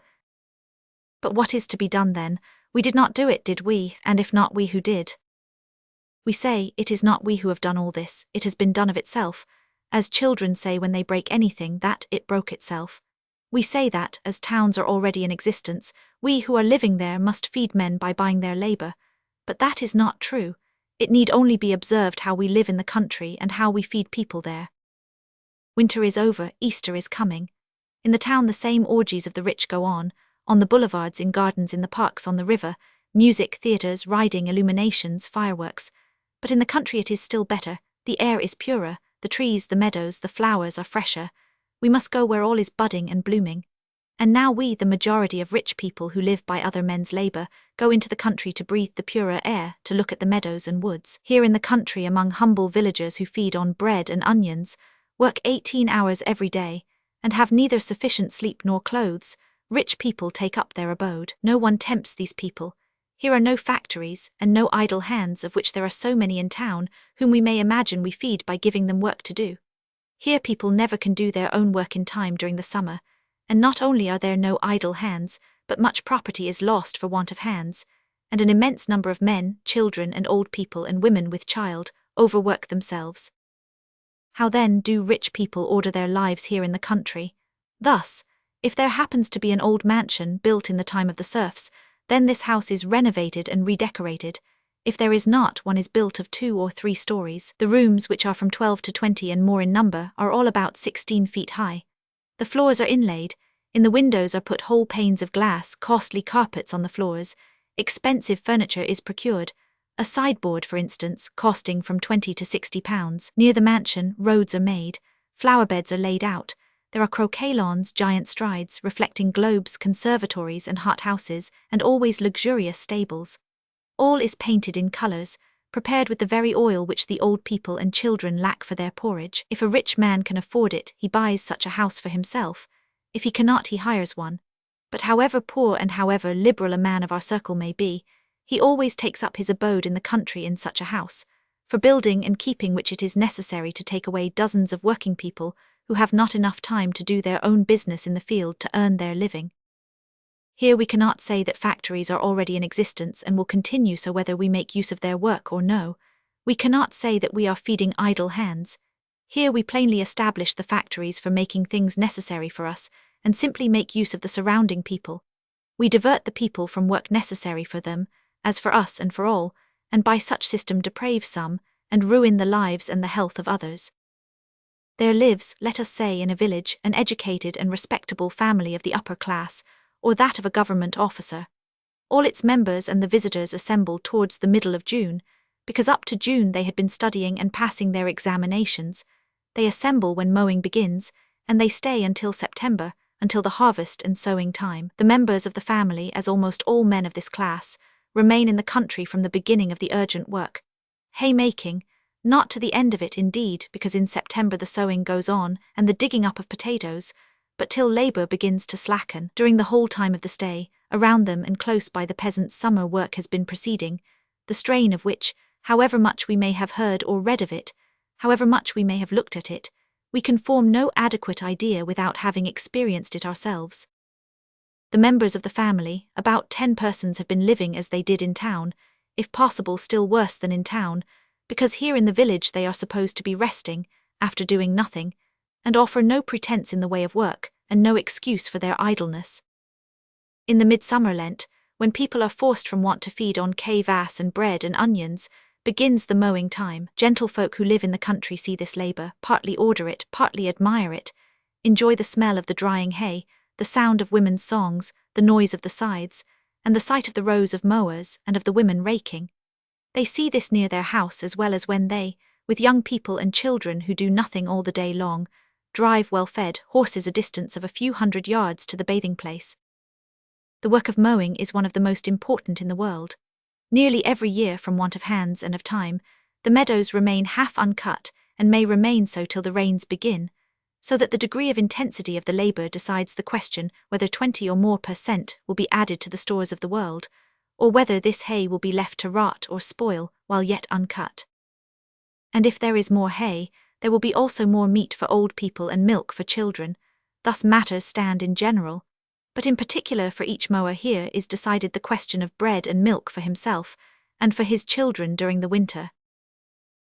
But what is to be done then? We did not do it, did we? And if not we, who did? We say, it is not we who have done all this, it has been done of itself, as children say when they break anything, that it broke itself. We say that, as towns are already in existence, we who are living there must feed men by buying their labor. But that is not true. It need only be observed how we live in the country and how we feed people there. Winter is over, Easter is coming. In the town the same orgies of the rich go on the boulevards, in gardens, in the parks, on the river, music, theatres, riding, illuminations, fireworks. But in the country it is still better, the air is purer, the trees, the meadows, the flowers are fresher. We must go where all is budding and blooming. And now we, the majority of rich people who live by other men's labor, go into the country to breathe the purer air, to look at the meadows and woods. Here in the country, among humble villagers who feed on bread and onions, work 18 hours every day, and have neither sufficient sleep nor clothes, rich people take up their abode. No one tempts these people. Here are no factories, and no idle hands, of which there are so many in town, whom we may imagine we feed by giving them work to do. Here people never can do their own work in time during the summer, and not only are there no idle hands, but much property is lost for want of hands, and an immense number of men, children and old people and women with child overwork themselves. How then do rich people order their lives here in the country? Thus, if there happens to be an old mansion built in the time of the serfs, then this house is renovated and redecorated. If there is not, one is built of 2 or 3 stories. The rooms, which are from 12 to 20 and more in number, are all about 16 feet high. The floors are inlaid, in the windows are put whole panes of glass, costly carpets on the floors, expensive furniture is procured, a sideboard, for instance, costing from 20 to 60 pounds. Near the mansion, roads are made, flower beds are laid out, there are croquet lawns, giant strides, reflecting globes, conservatories and hot houses, and always luxurious stables. All is painted in colours, prepared with the very oil which the old people and children lack for their porridge. If a rich man can afford it, he buys such a house for himself. If he cannot, he hires one. But however poor and however liberal a man of our circle may be, he always takes up his abode in the country in such a house, for building and keeping which it is necessary to take away dozens of working people who have not enough time to do their own business in the field to earn their living. Here we cannot say that factories are already in existence and will continue so whether we make use of their work or no. We cannot say that we are feeding idle hands. Here we plainly establish the factories for making things necessary for us, and simply make use of the surrounding people. We divert the people from work necessary for them, as for us and for all, and by such system deprave some, and ruin the lives and the health of others. There lives, let us say, in a village, an educated and respectable family of the upper class, or that of a government officer. All its members and the visitors assemble towards the middle of June, because up to June they had been studying and passing their examinations. They assemble when mowing begins, and they stay until September, until the harvest and sowing time. The members of the family, as almost all men of this class, remain in the country from the beginning of the urgent work. Haymaking, not to the end of it indeed, because in September the sowing goes on, and the digging up of potatoes, but till labour begins to slacken. During the whole time of the stay, around them and close by the peasants' summer work has been proceeding, the strain of which, however much we may have heard or read of it, however much we may have looked at it, we can form no adequate idea without having experienced it ourselves. The members of the family, about 10 persons, have been living as they did in town, if possible still worse than in town, because here in the village they are supposed to be resting, after doing nothing, and offer no pretence in the way of work, and no excuse for their idleness. In the midsummer Lent, when people are forced from want to feed on kvass and bread and onions, begins the mowing time. Gentlefolk who live in the country see this labour, partly order it, partly admire it, enjoy the smell of the drying hay, the sound of women's songs, the noise of the scythes, and the sight of the rows of mowers and of the women raking. They see this near their house as well as when they, with young people and children who do nothing all the day long, drive well-fed horses a distance of a few hundred yards to the bathing place. The work of mowing is one of the most important in the world. Nearly every year, from want of hands and of time, the meadows remain half uncut and may remain so till the rains begin, so that the degree of intensity of the labour decides the question whether 20 or more % will be added to the stores of the world, or whether this hay will be left to rot or spoil while yet uncut. And if there is more hay, there will be also more meat for old people and milk for children. Thus matters stand in general, but in particular for each mower here is decided the question of bread and milk for himself, and for his children during the winter.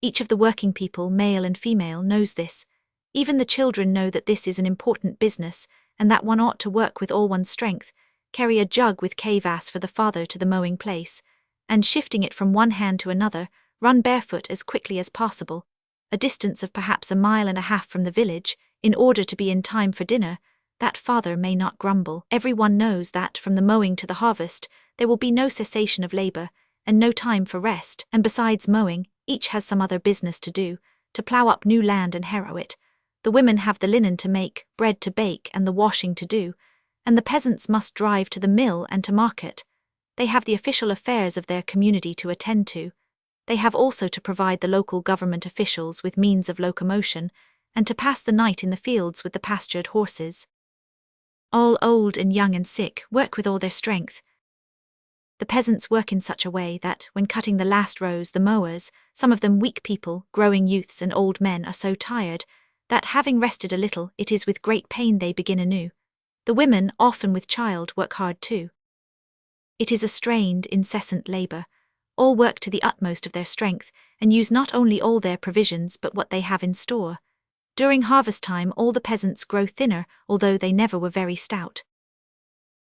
Each of the working people, male and female, knows this. Even the children know that this is an important business, and that one ought to work with all one's strength, carry a jug with kvass for the father to the mowing place, and shifting it from one hand to another, run barefoot as quickly as possible, a distance of perhaps 1.5 miles from the village, in order to be in time for dinner, that father may not grumble. Every one knows that from the mowing to the harvest, there will be no cessation of labour, and no time for rest, and besides mowing, each has some other business to do, to plough up new land and harrow it. The women have the linen to make, bread to bake, and the washing to do, and the peasants must drive to the mill and to market. They have the official affairs of their community to attend to. They have also to provide the local government officials with means of locomotion, and to pass the night in the fields with the pastured horses. All old and young and sick work with all their strength. The peasants work in such a way that, when cutting the last rows, the mowers, some of them weak people, growing youths and old men, are so tired that, having rested a little, it is with great pain they begin anew. The women, often with child, work hard too. It is a strained, incessant labour. All work to the utmost of their strength, and use not only all their provisions but what they have in store. During harvest time all the peasants grow thinner, although they never were very stout.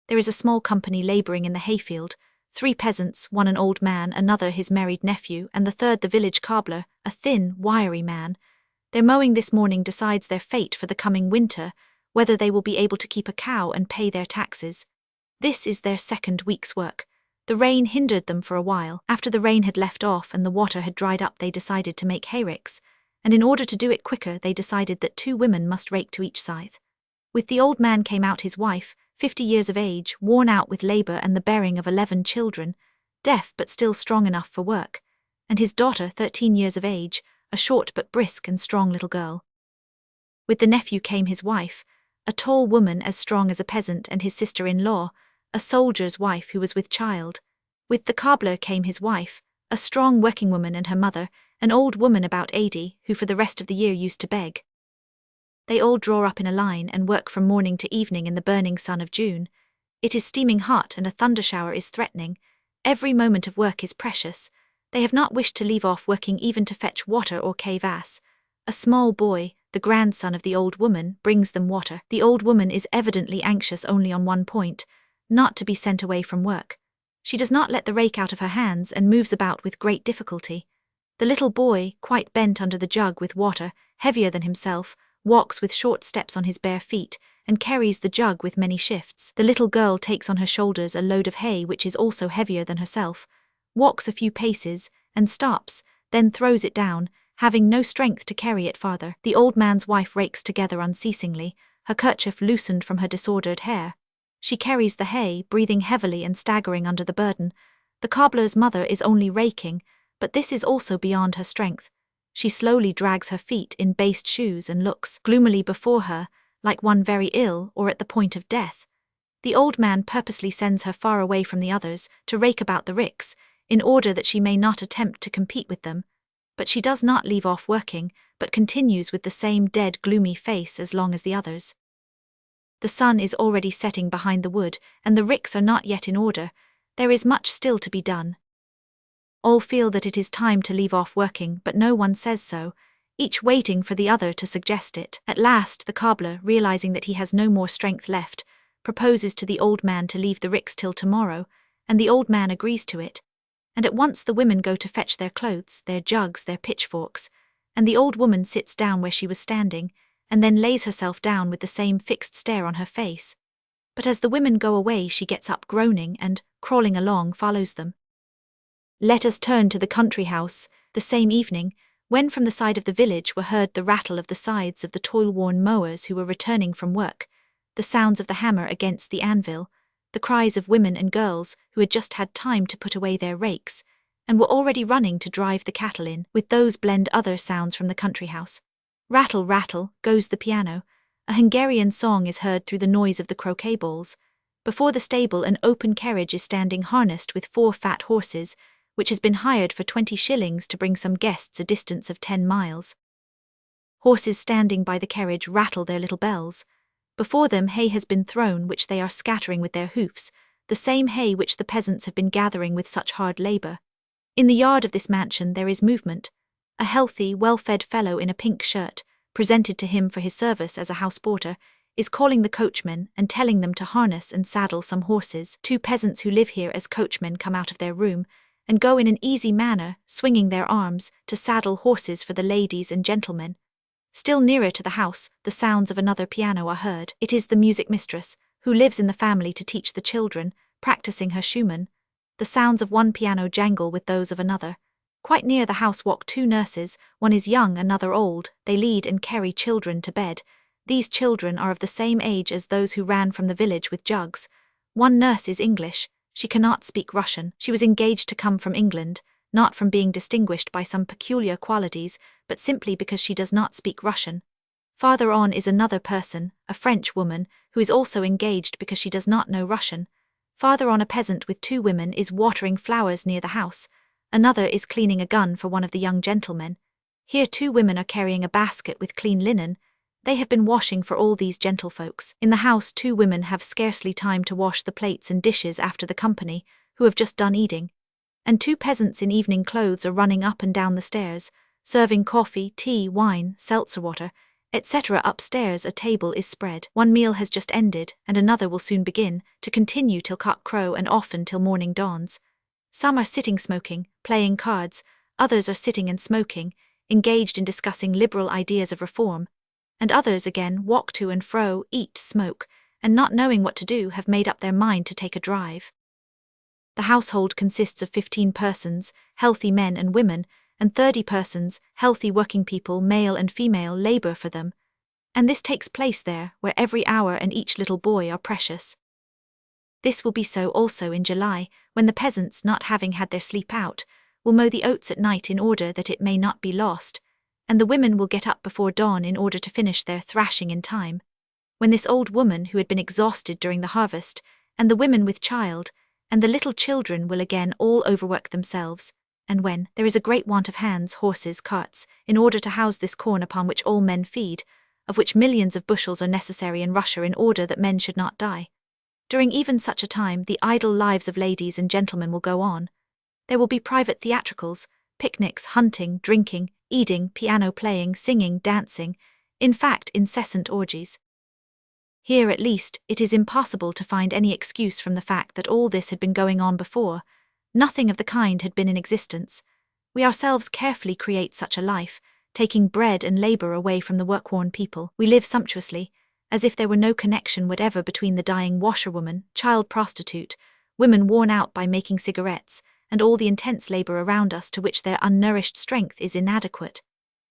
There is a small company labouring in the hayfield, 3 peasants, one an old man, another his married nephew, and the third the village cobbler, a thin, wiry man. Their mowing this morning decides their fate for the coming winter, whether they will be able to keep a cow and pay their taxes. This is their second week's work. The rain hindered them for a while. After the rain had left off and the water had dried up, they decided to make hayricks, and in order to do it quicker they decided that 2 women must rake to each scythe. With the old man came out his wife, 50 years of age, worn out with labour and the bearing of 11 children, deaf but still strong enough for work, and his daughter, 13 years of age, a short but brisk and strong little girl. With the nephew came his wife, a tall woman as strong as a peasant, and his sister-in-law, a soldier's wife who was with child. With the cobbler came his wife, a strong working woman, and her mother, an old woman about 80, who for the rest of the year used to beg. They all draw up in a line and work from morning to evening in the burning sun of June. It is steaming hot and a thundershower is threatening. Every moment of work is precious. They have not wished to leave off working even to fetch water or kvass. A small boy, the grandson of the old woman, brings them water. The old woman is evidently anxious only on one point, not to be sent away from work. She does not let the rake out of her hands and moves about with great difficulty. The little boy, quite bent under the jug with water, heavier than himself, walks with short steps on his bare feet, and carries the jug with many shifts. The little girl takes on her shoulders a load of hay which is also heavier than herself, walks a few paces, and stops, then throws it down, having no strength to carry it farther. The old man's wife rakes together unceasingly, her kerchief loosened from her disordered hair. She carries the hay, breathing heavily and staggering under the burden. The cobbler's mother is only raking, but this is also beyond her strength. She slowly drags her feet in based shoes and looks gloomily before her, like one very ill or at the point of death. The old man purposely sends her far away from the others to rake about the ricks, in order that she may not attempt to compete with them. But she does not leave off working, but continues with the same dead, gloomy face as long as the others. The sun is already setting behind the wood, and the ricks are not yet in order. There is much still to be done. All feel that it is time to leave off working, but no one says so, each waiting for the other to suggest it. At last the cobbler, realizing that he has no more strength left, proposes to the old man to leave the ricks till tomorrow, and the old man agrees to it. And at once the women go to fetch their clothes, their jugs, their pitchforks, and the old woman sits down where she was standing, and then lays herself down with the same fixed stare on her face. But as the women go away she gets up groaning and, crawling along, follows them. Let us turn to the country house. The same evening, when from the side of the village were heard the rattle of the scythes of the toil-worn mowers who were returning from work, the sounds of the hammer against the anvil, the cries of women and girls who had just had time to put away their rakes, and were already running to drive the cattle in, with those blend other sounds from the country house. Rattle, rattle, goes the piano. A Hungarian song is heard through the noise of the croquet balls. Before the stable an open carriage is standing harnessed with 4 fat horses, which has been hired for 20 shillings to bring some guests a distance of 10 miles. Horses standing by the carriage rattle their little bells. Before them hay has been thrown which they are scattering with their hoofs, the same hay which the peasants have been gathering with such hard labour. In the yard of this mansion there is movement. A healthy, well-fed fellow in a pink shirt, presented to him for his service as a house-porter, is calling the coachmen and telling them to harness and saddle some horses. 2 peasants who live here as coachmen come out of their room, and go in an easy manner, swinging their arms, to saddle horses for the ladies and gentlemen. Still nearer to the house, the sounds of another piano are heard. It is the music mistress, who lives in the family to teach the children, practicing her Schumann. The sounds of one piano jangle with those of another. Quite near the house walk 2 nurses, one is young, another old. They lead and carry children to bed. These children are of the same age as those who ran from the village with jugs. One nurse is English, she cannot speak Russian. She was engaged to come from England, not from being distinguished by some peculiar qualities, but simply because she does not speak Russian. Farther on is another person, a French woman, who is also engaged because she does not know Russian. Farther on a peasant with 2 women is watering flowers near the house. Another is cleaning a gun for one of the young gentlemen. Here 2 women are carrying a basket with clean linen. They have been washing for all these gentlefolks. In the house 2 women have scarcely time to wash the plates and dishes after the company, who have just done eating. And 2 peasants in evening clothes are running up and down the stairs, serving coffee, tea, wine, seltzer water, etc. Upstairs a table is spread. One meal has just ended, and another will soon begin, to continue till cock crow and often till morning dawns. Some are sitting smoking, playing cards, others are sitting and smoking, engaged in discussing liberal ideas of reform, and others again walk to and fro, eat, smoke, and not knowing what to do have made up their mind to take a drive. The household consists of 15 persons, healthy men and women, and 30 persons, healthy working people, male and female, labor for them. And this takes place there, where every hour and each little boy are precious. This will be so also in July, when the peasants, not having had their sleep out, will mow the oats at night in order that it may not be lost, and the women will get up before dawn in order to finish their thrashing in time. When this old woman who had been exhausted during the harvest, and the women with child, and the little children will again all overwork themselves, and when there is a great want of hands, horses, carts, in order to house this corn upon which all men feed, of which millions of bushels are necessary in Russia in order that men should not die. During even such a time the idle lives of ladies and gentlemen will go on. There will be private theatricals, picnics, hunting, drinking, eating, piano playing, singing, dancing, in fact incessant orgies. Here at least it is impossible to find any excuse from the fact that all this had been going on before. Nothing of the kind had been in existence. We ourselves carefully create such a life, taking bread and labor away from the work-worn people. We live sumptuously, as if there were no connection whatever between the dying washerwoman, child prostitute, women worn out by making cigarettes, and all the intense labor around us to which their unnourished strength is inadequate.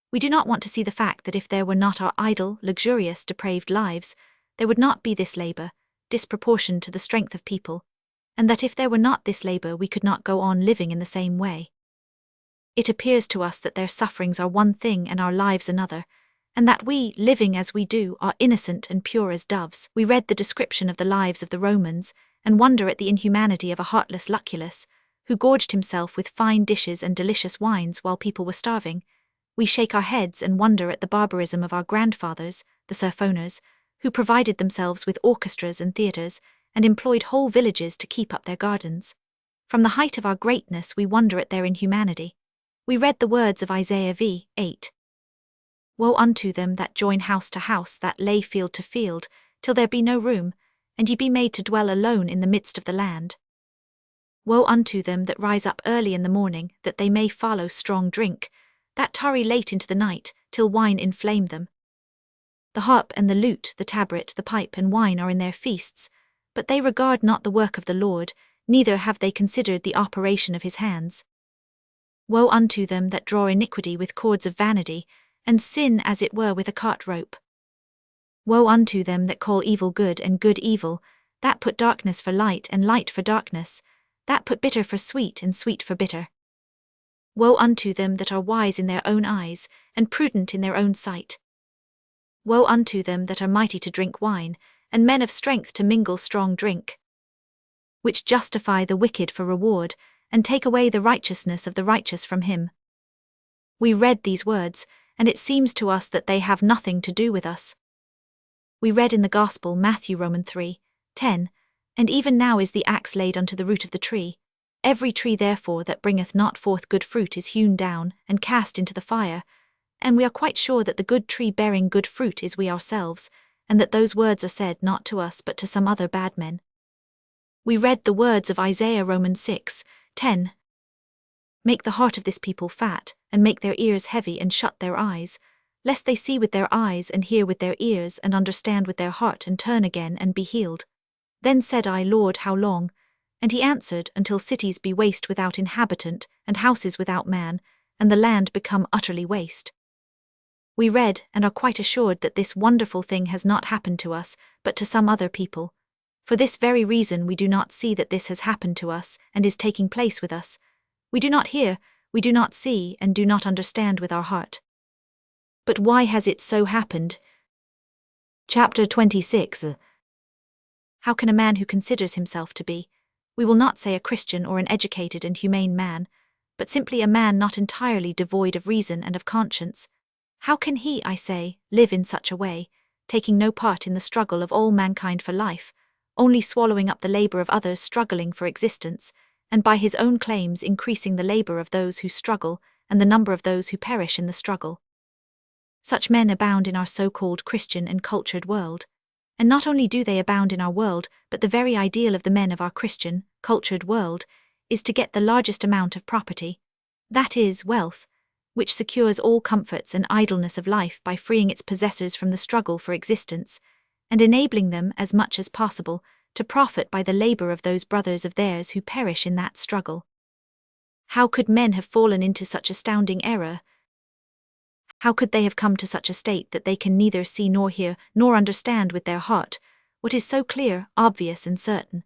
We do not want to see the fact that if there were not our idle, luxurious, depraved lives, there would not be this labor, disproportioned to the strength of people, and that if there were not this labor we could not go on living in the same way. It appears to us that their sufferings are one thing and our lives another, and that we, living as we do, are innocent and pure as doves. We read the description of the lives of the Romans, and wonder at the inhumanity of a heartless Lucullus, who gorged himself with fine dishes and delicious wines while people were starving. We shake our heads and wonder at the barbarism of our grandfathers, the serfoners, who provided themselves with orchestras and theatres, and employed whole villages to keep up their gardens. From the height of our greatness we wonder at their inhumanity. We read the words of Isaiah v. 8. Woe unto them that join house to house, that lay field to field, till there be no room, and ye be made to dwell alone in the midst of the land. Woe unto them that rise up early in the morning, that they may follow strong drink, that tarry late into the night, till wine inflame them. The harp and the lute, the tabret, the pipe and wine are in their feasts, but they regard not the work of the Lord, neither have they considered the operation of his hands. Woe unto them that draw iniquity with cords of vanity, and sin as it were with a cart rope. Woe unto them that call evil good and good evil, that put darkness for light and light for darkness, that put bitter for sweet and sweet for bitter. Woe unto them that are wise in their own eyes, and prudent in their own sight. Woe unto them that are mighty to drink wine, and men of strength to mingle strong drink, which justify the wicked for reward, and take away the righteousness of the righteous from him. We read these words, and it seems to us that they have nothing to do with us. We read in the Gospel Matthew Roman 3:10, and even now is the axe laid unto the root of the tree. Every tree therefore that bringeth not forth good fruit is hewn down, and cast into the fire, and we are quite sure that the good tree bearing good fruit is we ourselves, and that those words are said not to us but to some other bad men. We read the words of Isaiah Romans 6:10. Make the heart of this people fat, and make their ears heavy, and shut their eyes, lest they see with their eyes, and hear with their ears, and understand with their heart, and turn again, and be healed. Then said I, Lord, how long? And he answered, until cities be waste without inhabitant, and houses without man, and the land become utterly waste. We read and are quite assured that this wonderful thing has not happened to us, but to some other people. For this very reason we do not see that this has happened to us and is taking place with us. We do not hear, we do not see, and do not understand with our heart. But why has it so happened? Chapter 26. How can a man who considers himself to be, we will not say a Christian or an educated and humane man, but simply a man not entirely devoid of reason and of conscience, how can he, I say, live in such a way, taking no part in the struggle of all mankind for life, only swallowing up the labor of others struggling for existence, and by his own claims increasing the labor of those who struggle and the number of those who perish in the struggle? Such men abound in our so-called Christian and cultured world. And not only do they abound in our world, but the very ideal of the men of our Christian, cultured world, is to get the largest amount of property, that is, wealth, which secures all comforts and idleness of life by freeing its possessors from the struggle for existence, and enabling them, as much as possible, to profit by the labor of those brothers of theirs who perish in that struggle. How could men have fallen into such astounding error? How could they have come to such a state that they can neither see nor hear nor understand with their heart what is so clear, obvious, and certain?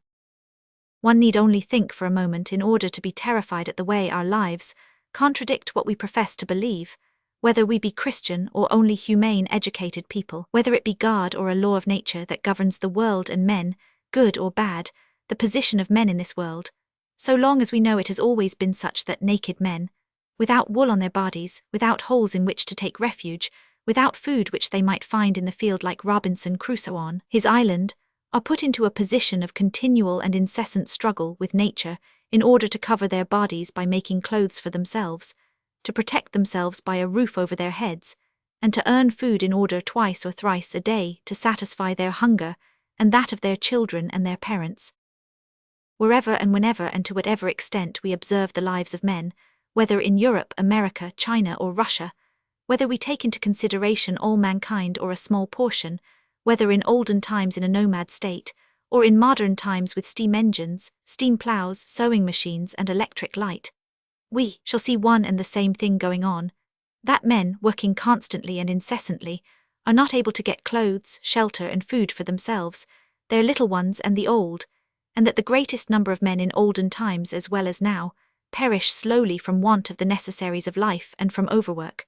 One need only think for a moment in order to be terrified at the way our lives contradict what we profess to believe, whether we be Christian or only humane, educated people, whether it be God or a law of nature that governs the world and men, good or bad, the position of men in this world, so long as we know it has always been such that naked men, without wool on their bodies, without holes in which to take refuge, without food which they might find in the field like Robinson Crusoe on his island, are put into a position of continual and incessant struggle with nature in order to cover their bodies by making clothes for themselves, to protect themselves by a roof over their heads, and to earn food in order twice or thrice a day to satisfy their hunger and that of their children and their parents. Wherever and whenever and to whatever extent we observe the lives of men, whether in Europe, America, China, or Russia, whether we take into consideration all mankind or a small portion, whether in olden times in a nomad state, or in modern times with steam engines, steam plows, sewing machines, and electric light, we shall see one and the same thing going on, that men, working constantly and incessantly, are not able to get clothes, shelter, and food for themselves, their little ones and the old, and that the greatest number of men in olden times as well as now, perish slowly from want of the necessaries of life and from overwork.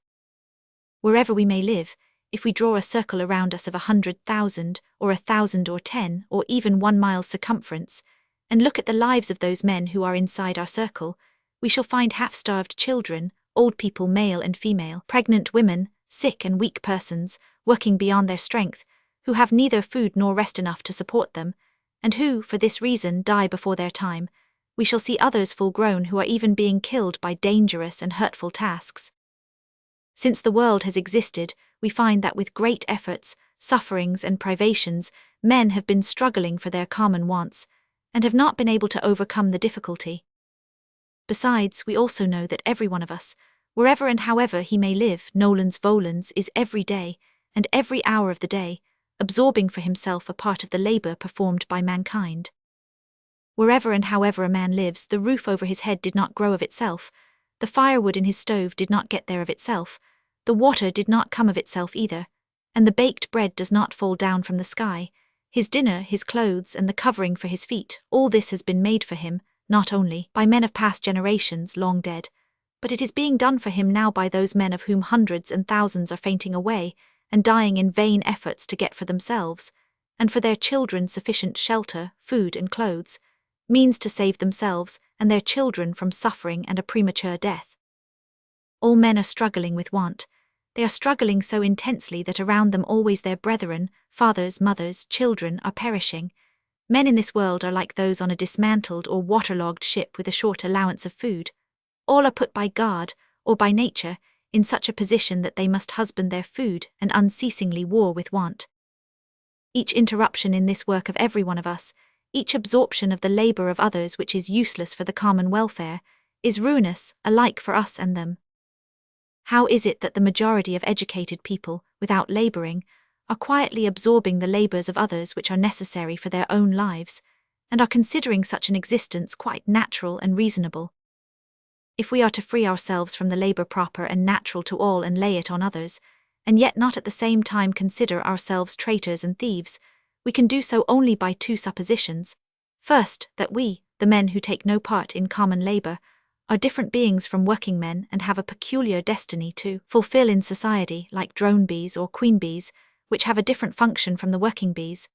Wherever we may live, if we draw a circle around us of 100,000, or 1,000 or 10, or even 1 mile's circumference, and look at the lives of those men who are inside our circle, we shall find half-starved children, old people male and female, pregnant women, sick and weak persons, working beyond their strength, who have neither food nor rest enough to support them, and who, for this reason, die before their time. We shall see others full-grown who are even being killed by dangerous and hurtful tasks. Since the world has existed, we find that with great efforts, sufferings, and privations, men have been struggling for their common wants, and have not been able to overcome the difficulty. Besides, we also know that every one of us, wherever and however he may live, nolens volens, is every day, and every hour of the day, absorbing for himself a part of the labor performed by mankind. Wherever and however a man lives, the roof over his head did not grow of itself, the firewood in his stove did not get there of itself, the water did not come of itself either, and the baked bread does not fall down from the sky. His dinner, his clothes, and the covering for his feet, all this has been made for him, not only by men of past generations long dead, but it is being done for him now by those men of whom hundreds and thousands are fainting away and dying in vain efforts to get for themselves, and for their children sufficient shelter, food, and clothes, means to save themselves and their children from suffering and a premature death. All men are struggling with want. They are struggling so intensely that around them always their brethren, fathers, mothers, children, are perishing. Men in this world are like those on a dismantled or waterlogged ship with a short allowance of food. All are put by God, or by nature, in such a position that they must husband their food and unceasingly war with want. Each interruption in this work of every one of us, each absorption of the labor of others which is useless for the common welfare, is ruinous alike for us and them. How is it that the majority of educated people, without laboring, are quietly absorbing the labors of others which are necessary for their own lives, and are considering such an existence quite natural and reasonable? If we are to free ourselves from the labor proper and natural to all and lay it on others, and yet not at the same time consider ourselves traitors and thieves, we can do so only by two suppositions. First, that we, the men who take no part in common labor, are different beings from working men and have a peculiar destiny to fulfill in society, like drone bees or queen bees, which have a different function from the working bees.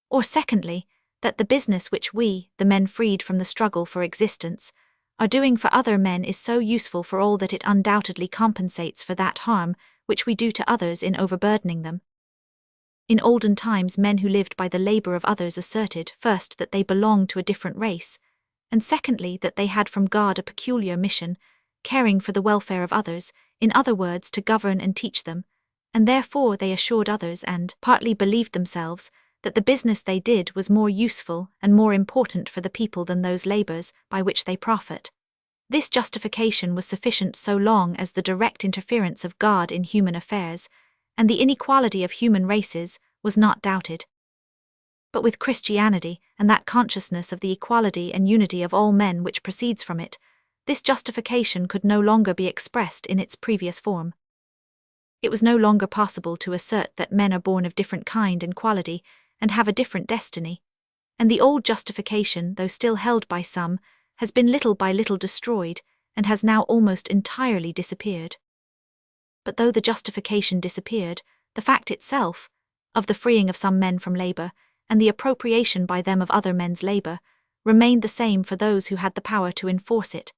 Or secondly, that the business which we, the men freed from the struggle for existence, are doing for other men is so useful for all that it undoubtedly compensates for that harm which we do to others in overburdening them. In olden times, men who lived by the labor of others asserted, first, that they belonged to a different race, and secondly, that they had from God a peculiar mission, caring for the welfare of others, in other words, to govern and teach them, and therefore they assured others and partly believed themselves that the business they did was more useful and more important for the people than those labors by which they profit. This justification was sufficient so long as the direct interference of God in human affairs, and the inequality of human races, was not doubted. But with Christianity, and that consciousness of the equality and unity of all men which proceeds from it, this justification could no longer be expressed in its previous form. It was no longer possible to assert that men are born of different kind and quality, and have a different destiny, and the old justification, though still held by some, has been little by little destroyed, and has now almost entirely disappeared. But though the justification disappeared, the fact itself, of the freeing of some men from labor, and the appropriation by them of other men's labor, remained the same for those who had the power to enforce it.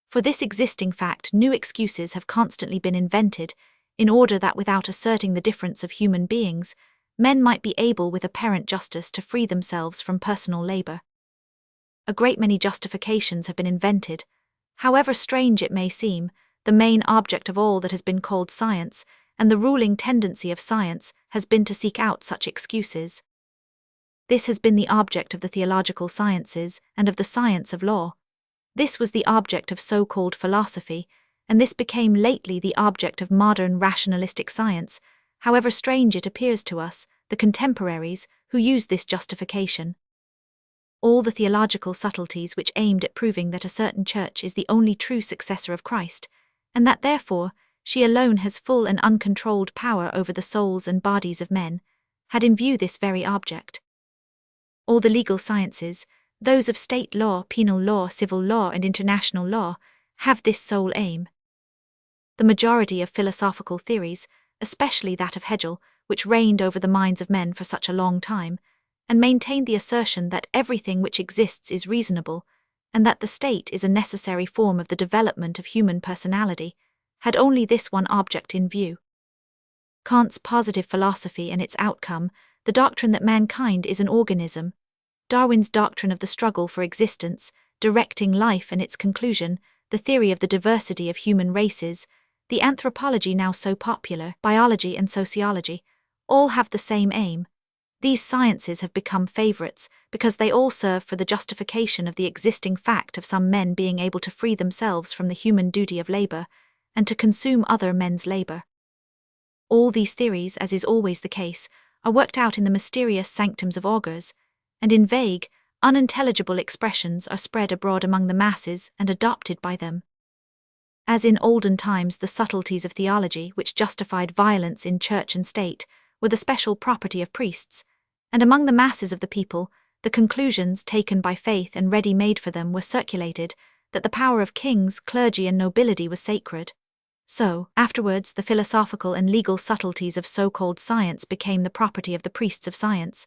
For this existing fact, new excuses have constantly been invented, in order that without asserting the difference of human beings, men might be able with apparent justice to free themselves from personal labor. A great many justifications have been invented. However strange it may seem, the main object of all that has been called science, and the ruling tendency of science, has been to seek out such excuses. This has been the object of the theological sciences and of the science of law. This was the object of so-called philosophy, and this became lately the object of modern rationalistic science, however strange it appears to us, the contemporaries, who use this justification. All the theological subtleties which aimed at proving that a certain church is the only true successor of Christ, and that therefore she alone has full and uncontrolled power over the souls and bodies of men, had in view this very object. All the legal sciences, those of state law, penal law, civil law, and international law, have this sole aim. The majority of philosophical theories, especially that of Hegel, which reigned over the minds of men for such a long time, and maintained the assertion that everything which exists is reasonable, and that the state is a necessary form of the development of human personality, had only this one object in view. Kant's positive philosophy and its outcome, the doctrine that mankind is an organism, Darwin's doctrine of the struggle for existence, directing life and its conclusion, the theory of the diversity of human races, the anthropology now so popular, biology and sociology, all have the same aim. These sciences have become favorites because they all serve for the justification of the existing fact of some men being able to free themselves from the human duty of labor, and to consume other men's labor. All these theories, as is always the case, are worked out in the mysterious sanctums of augurs, and in vague, unintelligible expressions are spread abroad among the masses and adopted by them. As in olden times the subtleties of theology which justified violence in church and state were the special property of priests, and among the masses of the people, the conclusions taken by faith and ready-made for them were circulated, that the power of kings, clergy and nobility was sacred. So, afterwards, the philosophical and legal subtleties of so-called science became the property of the priests of science,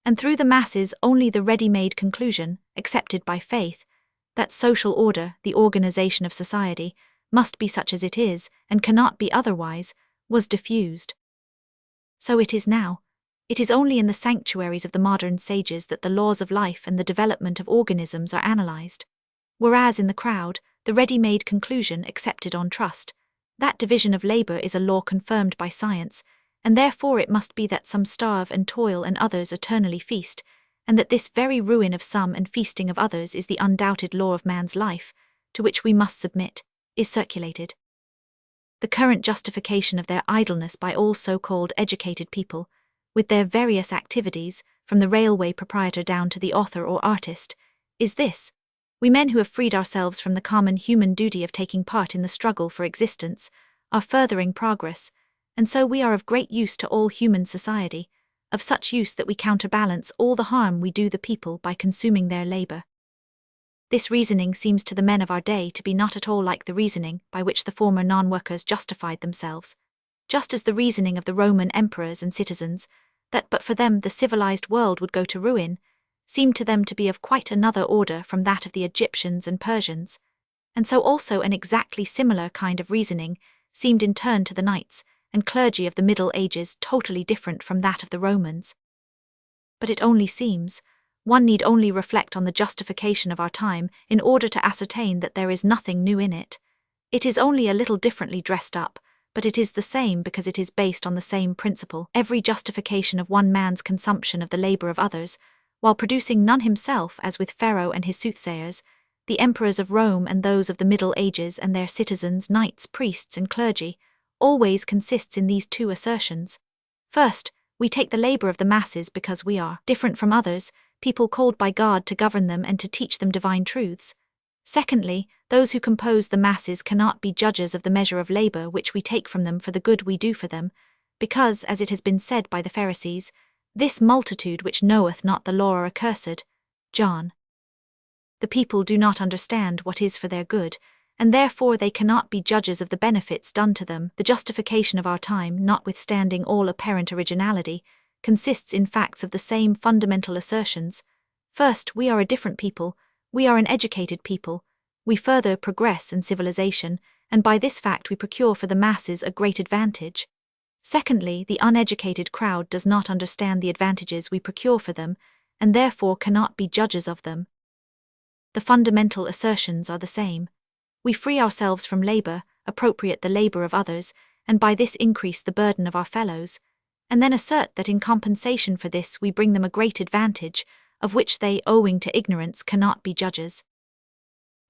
and through the masses only the ready-made conclusion, accepted by faith, that social order, the organization of society, must be such as it is, and cannot be otherwise, was diffused. So it is now. It is only in the sanctuaries of the modern sages that the laws of life and the development of organisms are analyzed. Whereas in the crowd, the ready-made conclusion accepted on trust, that division of labor is a law confirmed by science, and therefore it must be that some starve and toil and others eternally feast, and that this very ruin of some and feasting of others is the undoubted law of man's life, to which we must submit, is circulated. The current justification of their idleness by all so-called educated people, with their various activities, from the railway proprietor down to the author or artist, is this: we men who have freed ourselves from the common human duty of taking part in the struggle for existence, are furthering progress, and so we are of great use to all human society, of such use that we counterbalance all the harm we do the people by consuming their labor. This reasoning seems to the men of our day to be not at all like the reasoning by which the former non-workers justified themselves, just as the reasoning of the Roman emperors and citizens, that but for them the civilized world would go to ruin, seemed to them to be of quite another order from that of the Egyptians and Persians, and so also an exactly similar kind of reasoning seemed in turn to the knights and clergy of the Middle Ages totally different from that of the Romans. But it only seems. One need only reflect on the justification of our time in order to ascertain that there is nothing new in it. It is only a little differently dressed up, but it is the same because it is based on the same principle. Every justification of one man's consumption of the labor of others, while producing none himself, as with Pharaoh and his soothsayers, the emperors of Rome and those of the Middle Ages and their citizens, knights, priests, and clergy, always consists in these two assertions. First, we take the labor of the masses because we are different from others, people called by God to govern them and to teach them divine truths. Secondly, those who compose the masses cannot be judges of the measure of labor which we take from them for the good we do for them, because, as it has been said by the Pharisees, this multitude which knoweth not the law are accursed. John. The people do not understand what is for their good, and therefore they cannot be judges of the benefits done to them. The justification of our time, notwithstanding all apparent originality, consists in facts of the same fundamental assertions. First, we are a different people, we are an educated people, we further progress in civilization, and by this fact we procure for the masses a great advantage. Secondly, the uneducated crowd does not understand the advantages we procure for them, and therefore cannot be judges of them. The fundamental assertions are the same. We free ourselves from labor, appropriate the labor of others, and by this increase the burden of our fellows, and then assert that in compensation for this we bring them a great advantage, of which they, owing to ignorance, cannot be judges.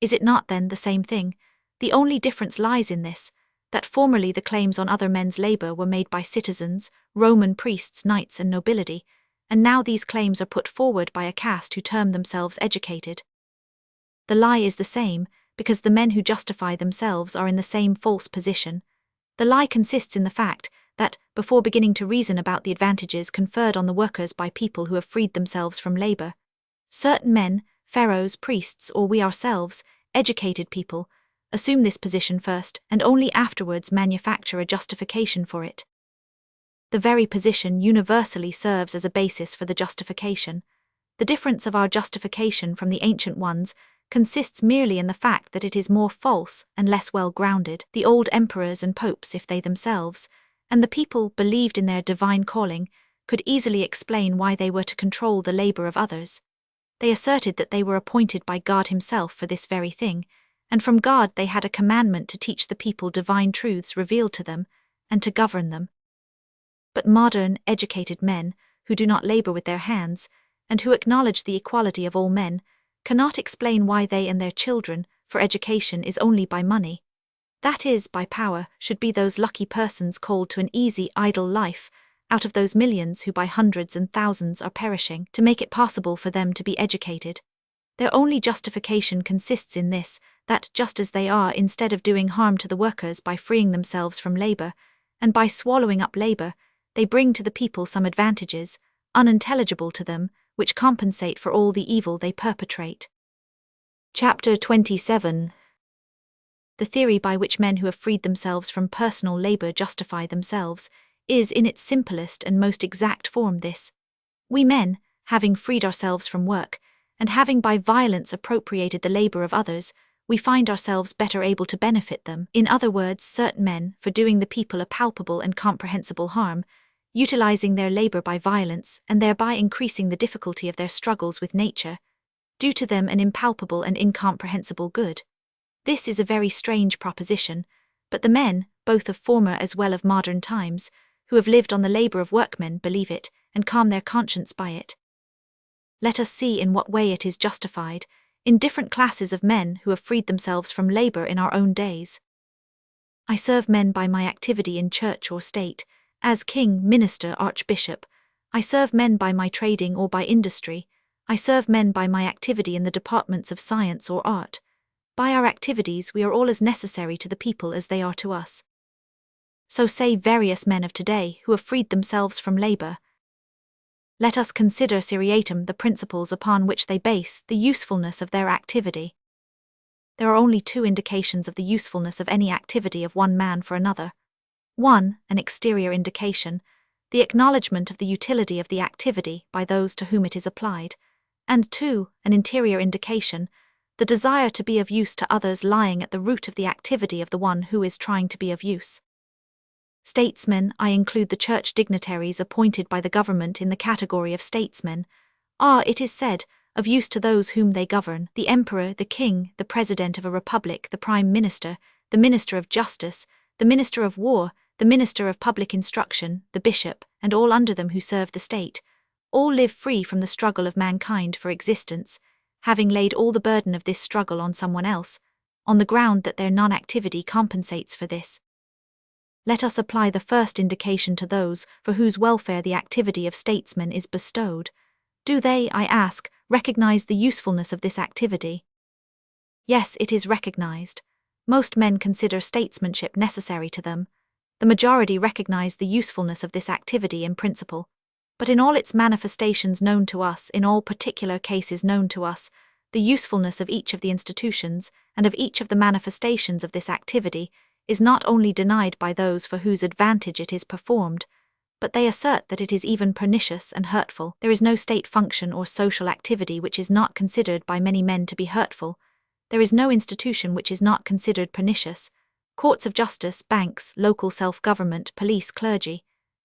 Is it not then the same thing? The only difference lies in this, that formerly the claims on other men's labor were made by citizens, Roman priests, knights, and nobility, and now these claims are put forward by a caste who term themselves educated. The lie is the same, because the men who justify themselves are in the same false position. The lie consists in the fact that, before beginning to reason about the advantages conferred on the workers by people who have freed themselves from labor, certain men, pharaohs, priests, or we ourselves, educated people, assume this position first and only afterwards manufacture a justification for it. The very position universally serves as a basis for the justification. The difference of our justification from the ancient ones consists merely in the fact that it is more false and less well grounded. The old emperors and popes, if they themselves, and the people believed in their divine calling, could easily explain why they were to control the labor of others. They asserted that they were appointed by God himself for this very thing, and from God they had a commandment to teach the people divine truths revealed to them, and to govern them. But modern, educated men, who do not labor with their hands, and who acknowledge the equality of all men, cannot explain why they and their children, for education is only by money, that is, by power, should be those lucky persons called to an easy, idle life, out of those millions who by hundreds and thousands are perishing, to make it possible for them to be educated. Their only justification consists in this, that just as they are, instead of doing harm to the workers by freeing themselves from labor, and by swallowing up labor, they bring to the people some advantages, unintelligible to them, which compensate for all the evil they perpetrate. Chapter 27. The theory by which men who have freed themselves from personal labor justify themselves is, in its simplest and most exact form, this: we men, having freed ourselves from work, and having by violence appropriated the labor of others, we find ourselves better able to benefit them. In other words, certain men, for doing the people a palpable and comprehensible harm, utilizing their labor by violence and thereby increasing the difficulty of their struggles with nature, do to them an impalpable and incomprehensible good. This is a very strange proposition, but the men, both of former as well as modern times, who have lived on the labor of workmen, believe it, and calm their conscience by it. Let us see in what way it is justified, in different classes of men who have freed themselves from labor in our own days. I serve men by my activity in church or state, as king, minister, archbishop. I serve men by my trading or by industry. I serve men by my activity in the departments of science or art. By our activities we are all as necessary to the people as they are to us. So say various men of today who have freed themselves from labor. Let us consider seriatim the principles upon which they base the usefulness of their activity. There are only two indications of the usefulness of any activity of one man for another. 1. An exterior indication, the acknowledgement of the utility of the activity by those to whom it is applied, and 2. An interior indication, the desire to be of use to others lying at the root of the activity of the one who is trying to be of use. Statesmen, I include the church dignitaries appointed by the government in the category of statesmen, are, it is said, of use to those whom they govern: the emperor, the king, the president of a republic, the prime minister, the minister of justice, the minister of war, the minister of public instruction, the bishop, and all under them who serve the state. All live free from the struggle of mankind for existence, having laid all the burden of this struggle on someone else, on the ground that their non-activity compensates for this. Let us apply the first indication to those for whose welfare the activity of statesmen is bestowed. Do they, I ask, recognize the usefulness of this activity? Yes, it is recognized. Most men consider statesmanship necessary to them. The majority recognize the usefulness of this activity in principle. But in all its manifestations known to us, in all particular cases known to us, the usefulness of each of the institutions, and of each of the manifestations of this activity, is not only denied by those for whose advantage it is performed, but they assert that it is even pernicious and hurtful. There is no state function or social activity which is not considered by many men to be hurtful. There is no institution which is not considered pernicious. Courts of justice, banks, local self-government, police, clergy.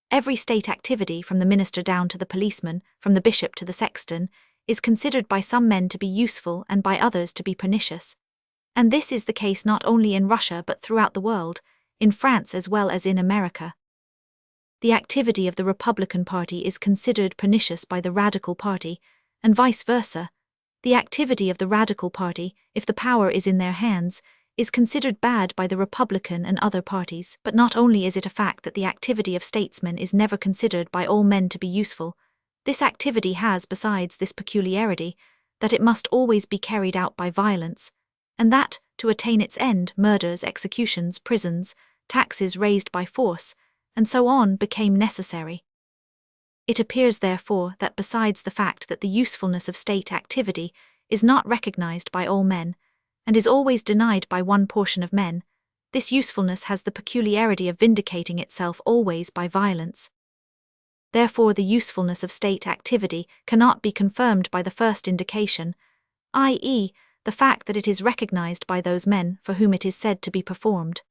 Every state activity, from the minister down to the policeman, from the bishop to the sexton, is considered by some men to be useful and by others to be pernicious. And this is the case not only in Russia but throughout the world, in France as well as in America. The activity of the Republican Party is considered pernicious by the Radical Party, and vice versa. The activity of the Radical Party, if the power is in their hands, is considered bad by the Republican and other parties. But not only is it a fact that the activity of statesmen is never considered by all men to be useful, this activity has besides this peculiarity, that it must always be carried out by violence, and that, to attain its end, murders, executions, prisons, taxes raised by force, and so on became necessary. It appears therefore that besides the fact that the usefulness of state activity is not recognized by all men, and is always denied by one portion of men, this usefulness has the peculiarity of vindicating itself always by violence. Therefore the usefulness of state activity cannot be confirmed by the first indication, i.e., the fact that it is recognized by those men for whom it is said to be performed.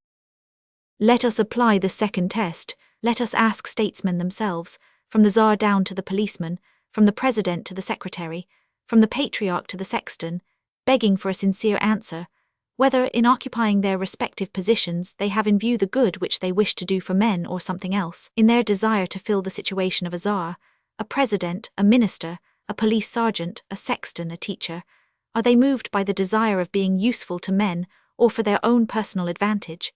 Let us apply the second test. Let us ask statesmen themselves, from the Tsar down to the policeman, from the president to the secretary, from the patriarch to the sexton, begging for a sincere answer, whether in occupying their respective positions they have in view the good which they wish to do for men or something else. In their desire to fill the situation of a Tsar, a president, a minister, a police sergeant, a sexton, a teacher, are they moved by the desire of being useful to men or for their own personal advantage?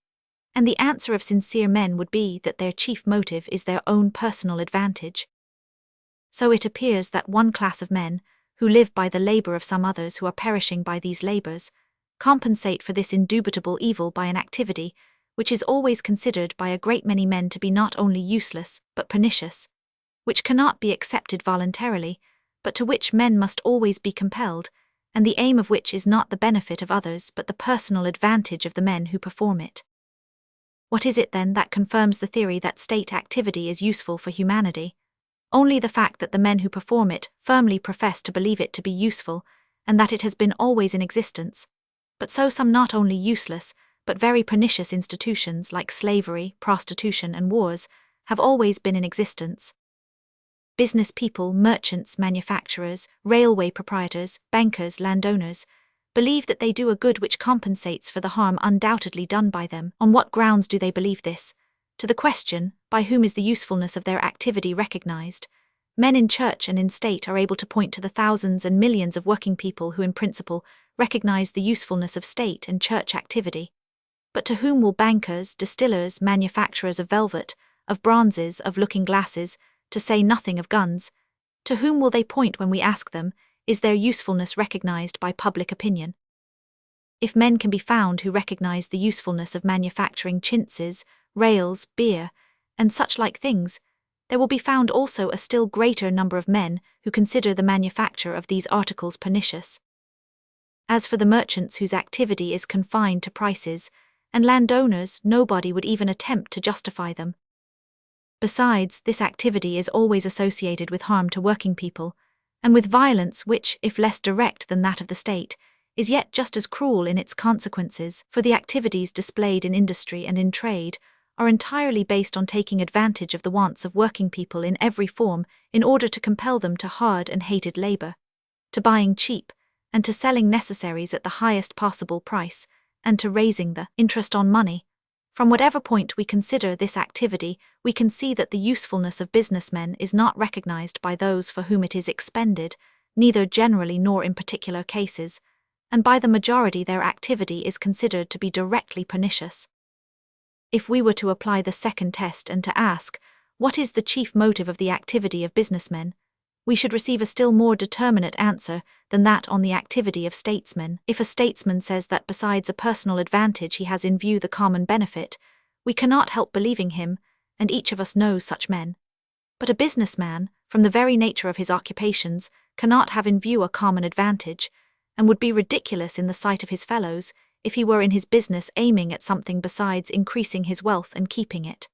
And the answer of sincere men would be that their chief motive is their own personal advantage. So it appears that one class of men, who live by the labor of some others who are perishing by these labors, compensate for this indubitable evil by an activity which is always considered by a great many men to be not only useless but pernicious, which cannot be accepted voluntarily, but to which men must always be compelled, and the aim of which is not the benefit of others but the personal advantage of the men who perform it. What is it then that confirms the theory that state activity is useful for humanity? Only the fact that the men who perform it firmly profess to believe it to be useful, and that it has been always in existence. But so some not only useless, but very pernicious institutions like slavery, prostitution, and wars have always been in existence. Business people, merchants, manufacturers, railway proprietors, bankers, landowners, believe that they do a good which compensates for the harm undoubtedly done by them. On what grounds do they believe this? To the question, by whom is the usefulness of their activity recognized? Men in church and in state are able to point to the thousands and millions of working people who in principle recognize the usefulness of state and church activity. But to whom will bankers, distillers, manufacturers of velvet, of bronzes, of looking-glasses, to say nothing of guns, to whom will they point when we ask them, is their usefulness recognized by public opinion? If men can be found who recognize the usefulness of manufacturing chintzes, rails, beer, and such like things, there will be found also a still greater number of men who consider the manufacture of these articles pernicious. As for the merchants whose activity is confined to prices, and landowners, nobody would even attempt to justify them. Besides, this activity is always associated with harm to working people, and with violence which, if less direct than that of the state, is yet just as cruel in its consequences, for the activities displayed in industry and in trade are entirely based on taking advantage of the wants of working people in every form in order to compel them to hard and hated labor, to buying cheap, and to selling necessaries at the highest possible price, and to raising the interest on money. From whatever point we consider this activity, we can see that the usefulness of businessmen is not recognized by those for whom it is expended, neither generally nor in particular cases, and by the majority their activity is considered to be directly pernicious. If we were to apply the second test and to ask, what is the chief motive of the activity of businessmen, we should receive a still more determinate answer than that on the activity of statesmen. If a statesman says that besides a personal advantage he has in view the common benefit, we cannot help believing him, and each of us knows such men. But a businessman, from the very nature of his occupations, cannot have in view a common advantage, and would be ridiculous in the sight of his fellows if he were in his business aiming at something besides increasing his wealth and keeping it.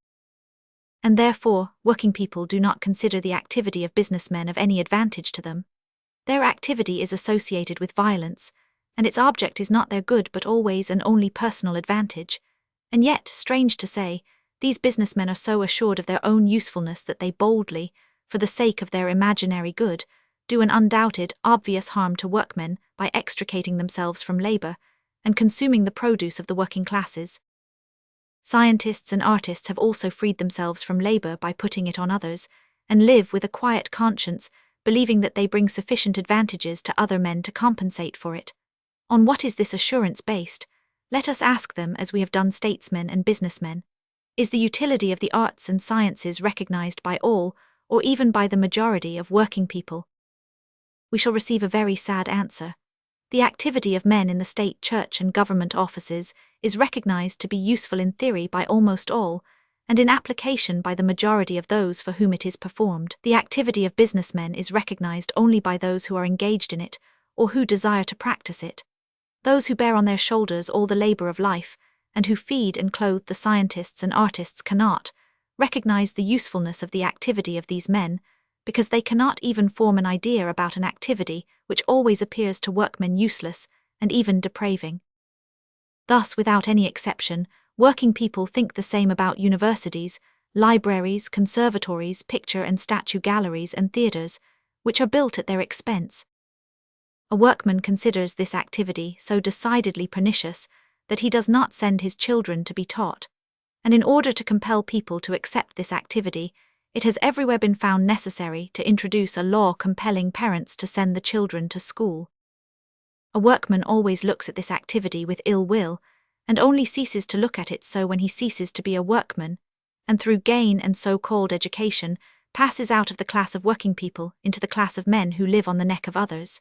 And therefore, working people do not consider the activity of businessmen of any advantage to them. Their activity is associated with violence, and its object is not their good but always and only personal advantage. And yet, strange to say, these businessmen are so assured of their own usefulness that they boldly, for the sake of their imaginary good, do an undoubted, obvious harm to workmen by extricating themselves from labor and consuming the produce of the working classes. Scientists and artists have also freed themselves from labor by putting it on others, and live with a quiet conscience, believing that they bring sufficient advantages to other men to compensate for it. On what is this assurance based? Let us ask them as we have done statesmen and businessmen. Is the utility of the arts and sciences recognized by all, or even by the majority of working people? We shall receive a very sad answer. The activity of men in the state, church, and government offices is recognized to be useful in theory by almost all, and in application by the majority of those for whom it is performed. The activity of businessmen is recognized only by those who are engaged in it, or who desire to practice it. Those who bear on their shoulders all the labor of life, and who feed and clothe the scientists and artists cannot recognize the usefulness of the activity of these men, because they cannot even form an idea about an activity which always appears to workmen useless and even depraving. Thus, without any exception, working people think the same about universities, libraries, conservatories, picture and statue galleries, and theatres, which are built at their expense. A workman considers this activity so decidedly pernicious that he does not send his children to be taught, and in order to compel people to accept this activity, it has everywhere been found necessary to introduce a law compelling parents to send the children to school. A workman always looks at this activity with ill will, and only ceases to look at it so when he ceases to be a workman, and through gain and so-called education passes out of the class of working people into the class of men who live on the neck of others.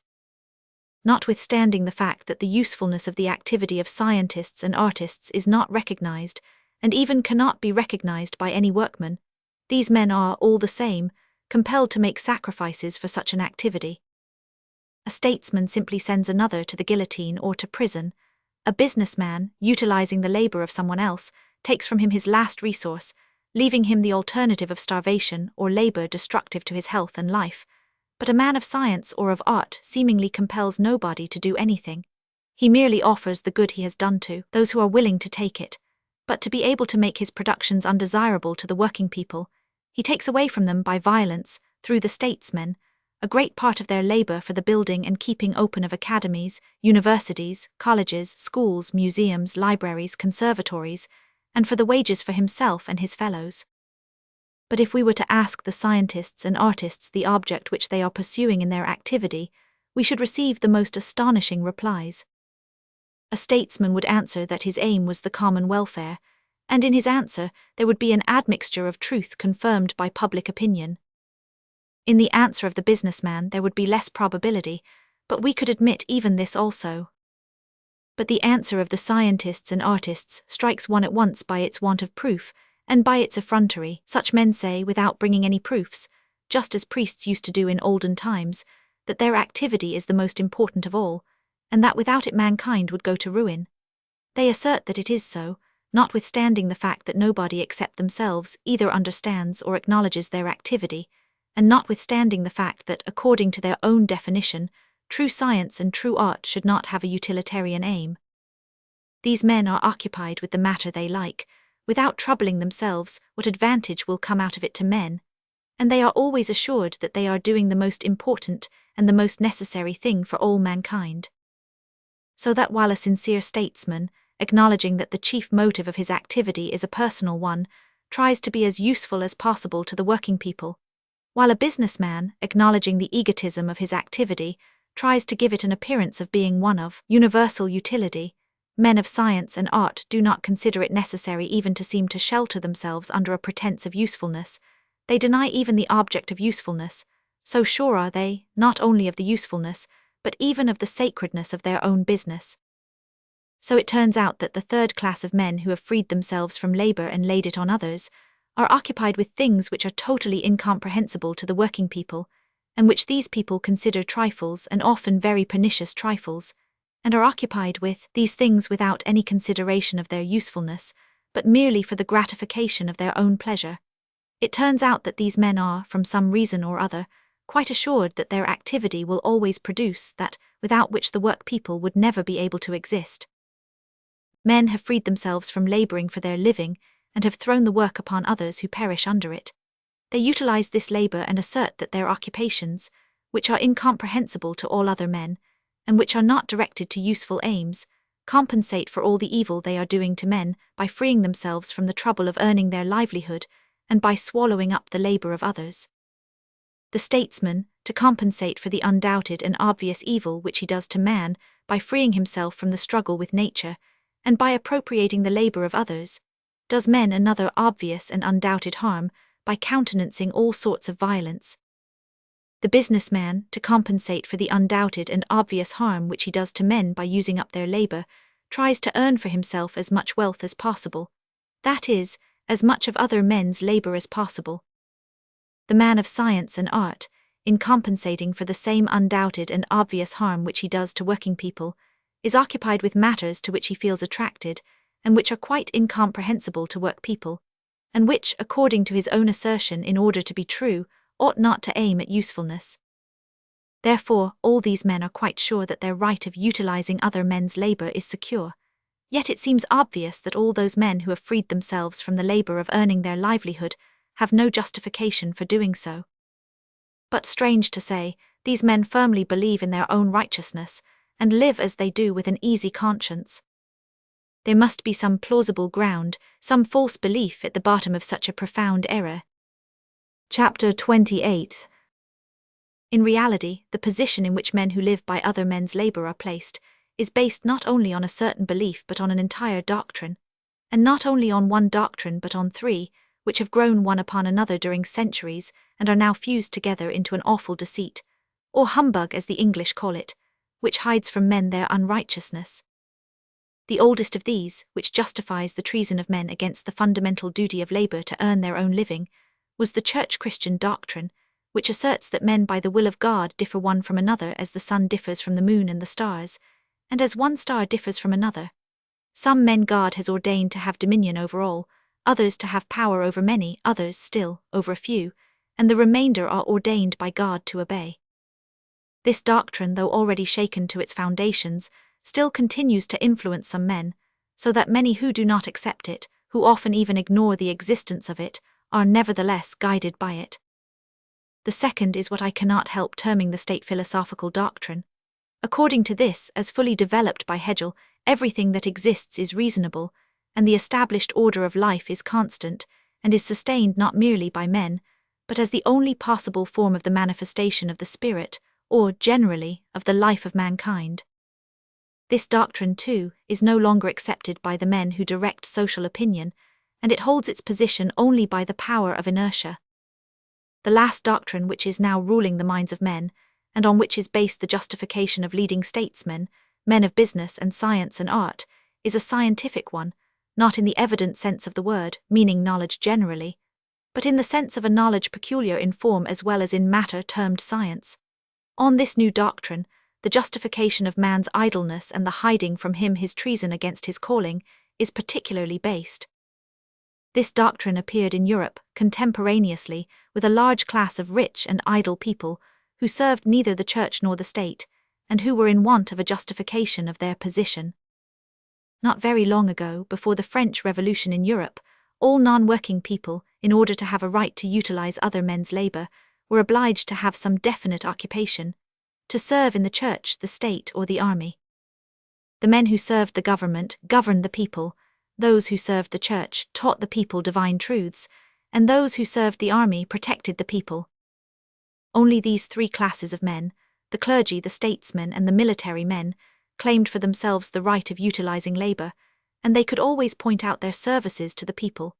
Notwithstanding the fact that the usefulness of the activity of scientists and artists is not recognized, and even cannot be recognized by any workman, these men are, all the same, compelled to make sacrifices for such an activity. A statesman simply sends another to the guillotine or to prison. A businessman, utilizing the labor of someone else, takes from him his last resource, leaving him the alternative of starvation or labor destructive to his health and life. But a man of science or of art seemingly compels nobody to do anything. He merely offers the good he has done to those who are willing to take it. But to be able to make his productions undesirable to the working people, he takes away from them by violence, through the statesmen, a great part of their labor for the building and keeping open of academies, universities, colleges, schools, museums, libraries, conservatories, and for the wages for himself and his fellows. But if we were to ask the scientists and artists the object which they are pursuing in their activity, we should receive the most astonishing replies. A statesman would answer that his aim was the common welfare, and in his answer there would be an admixture of truth confirmed by public opinion. In the answer of the businessman there would be less probability, but we could admit even this also. But the answer of the scientists and artists strikes one at once by its want of proof, And by its effrontery, such men say, without bringing any proofs, just as priests used to do in olden times, that their activity is the most important of all, and that without it mankind would go to ruin. They assert that it is so, notwithstanding the fact that nobody except themselves either understands or acknowledges their activity, and notwithstanding the fact that, according to their own definition, true science and true art should not have a utilitarian aim. These men are occupied with the matter they like, without troubling themselves what advantage will come out of it to men, and they are always assured that they are doing the most important and the most necessary thing for all mankind. So that while a sincere statesman, acknowledging that the chief motive of his activity is a personal one, tries to be as useful as possible to the working people, while a businessman, acknowledging the egotism of his activity, tries to give it an appearance of being one of universal utility, men of science and art do not consider it necessary even to seem to shelter themselves under a pretense of usefulness. They deny even the object of usefulness, so sure are they, not only of the usefulness, but even of the sacredness of their own business. So it turns out that the third class of men who have freed themselves from labor and laid it on others, are occupied with things which are totally incomprehensible to the working people, and which these people consider trifles and often very pernicious trifles, and are occupied with these things without any consideration of their usefulness, but merely for the gratification of their own pleasure. It turns out that these men are, from some reason or other, quite assured that their activity will always produce that without which the work people would never be able to exist. Men have freed themselves from laboring for their living, and have thrown the work upon others who perish under it. They utilize this labor and assert that their occupations, which are incomprehensible to all other men, and which are not directed to useful aims, compensate for all the evil they are doing to men by freeing themselves from the trouble of earning their livelihood, and by swallowing up the labor of others. The statesman, to compensate for the undoubted and obvious evil which he does to man by freeing himself from the struggle with nature, and by appropriating the labor of others, does men another obvious and undoubted harm by countenancing all sorts of violence. The businessman, to compensate for the undoubted and obvious harm which he does to men by using up their labor, tries to earn for himself as much wealth as possible, that is, as much of other men's labor as possible. The man of science and art, in compensating for the same undoubted and obvious harm which he does to working people, is occupied with matters to which he feels attracted, and which are quite incomprehensible to work people, and which, according to his own assertion in order to be true, ought not to aim at usefulness. Therefore, all these men are quite sure that their right of utilizing other men's labor is secure. Yet it seems obvious that all those men who have freed themselves from the labor of earning their livelihood have no justification for doing so. But strange to say, these men firmly believe in their own righteousness, and live as they do with an easy conscience. There must be some plausible ground, some false belief at the bottom of such a profound error. Chapter 28. In reality, the position in which men who live by other men's labor are placed is based not only on a certain belief but on an entire doctrine, and not only on one doctrine but on three, which have grown one upon another during centuries and are now fused together into an awful deceit, or humbug as the English call it, which hides from men their unrighteousness. The oldest of these, which justifies the treason of men against the fundamental duty of labor to earn their own living, was the church-Christian doctrine, which asserts that men by the will of God differ one from another as the sun differs from the moon and the stars, and as one star differs from another. Some men God has ordained to have dominion over all, others to have power over many, others still over a few, and the remainder are ordained by God to obey. This doctrine, though already shaken to its foundations, still continues to influence some men, so that many who do not accept it, who often even ignore the existence of it, are nevertheless guided by it. The second is what I cannot help terming the state philosophical doctrine. According to this, as fully developed by Hegel, everything that exists is reasonable, and the established order of life is constant, and is sustained not merely by men, but as the only possible form of the manifestation of the spirit, or, generally, of the life of mankind. This doctrine, too, is no longer accepted by the men who direct social opinion, and it holds its position only by the power of inertia. The last doctrine which is now ruling the minds of men, and on which is based the justification of leading statesmen, men of business and science and art, is a scientific one, not in the evident sense of the word, meaning knowledge generally, but in the sense of a knowledge peculiar in form as well as in matter termed science. On this new doctrine, the justification of man's idleness and the hiding from him his treason against his calling, is particularly based. This doctrine appeared in Europe contemporaneously with a large class of rich and idle people who served neither the church nor the state, and who were in want of a justification of their position. Not very long ago, before the French Revolution in Europe, all non-working people, in order to have a right to utilize other men's labor, were obliged to have some definite occupation, to serve in the church, the state, or the army. The men who served the government governed the people, those who served the church taught the people divine truths, and those who served the army protected the people. Only these three classes of men, the clergy, the statesmen, and the military men, claimed for themselves the right of utilizing labor, and they could always point out their services to the people.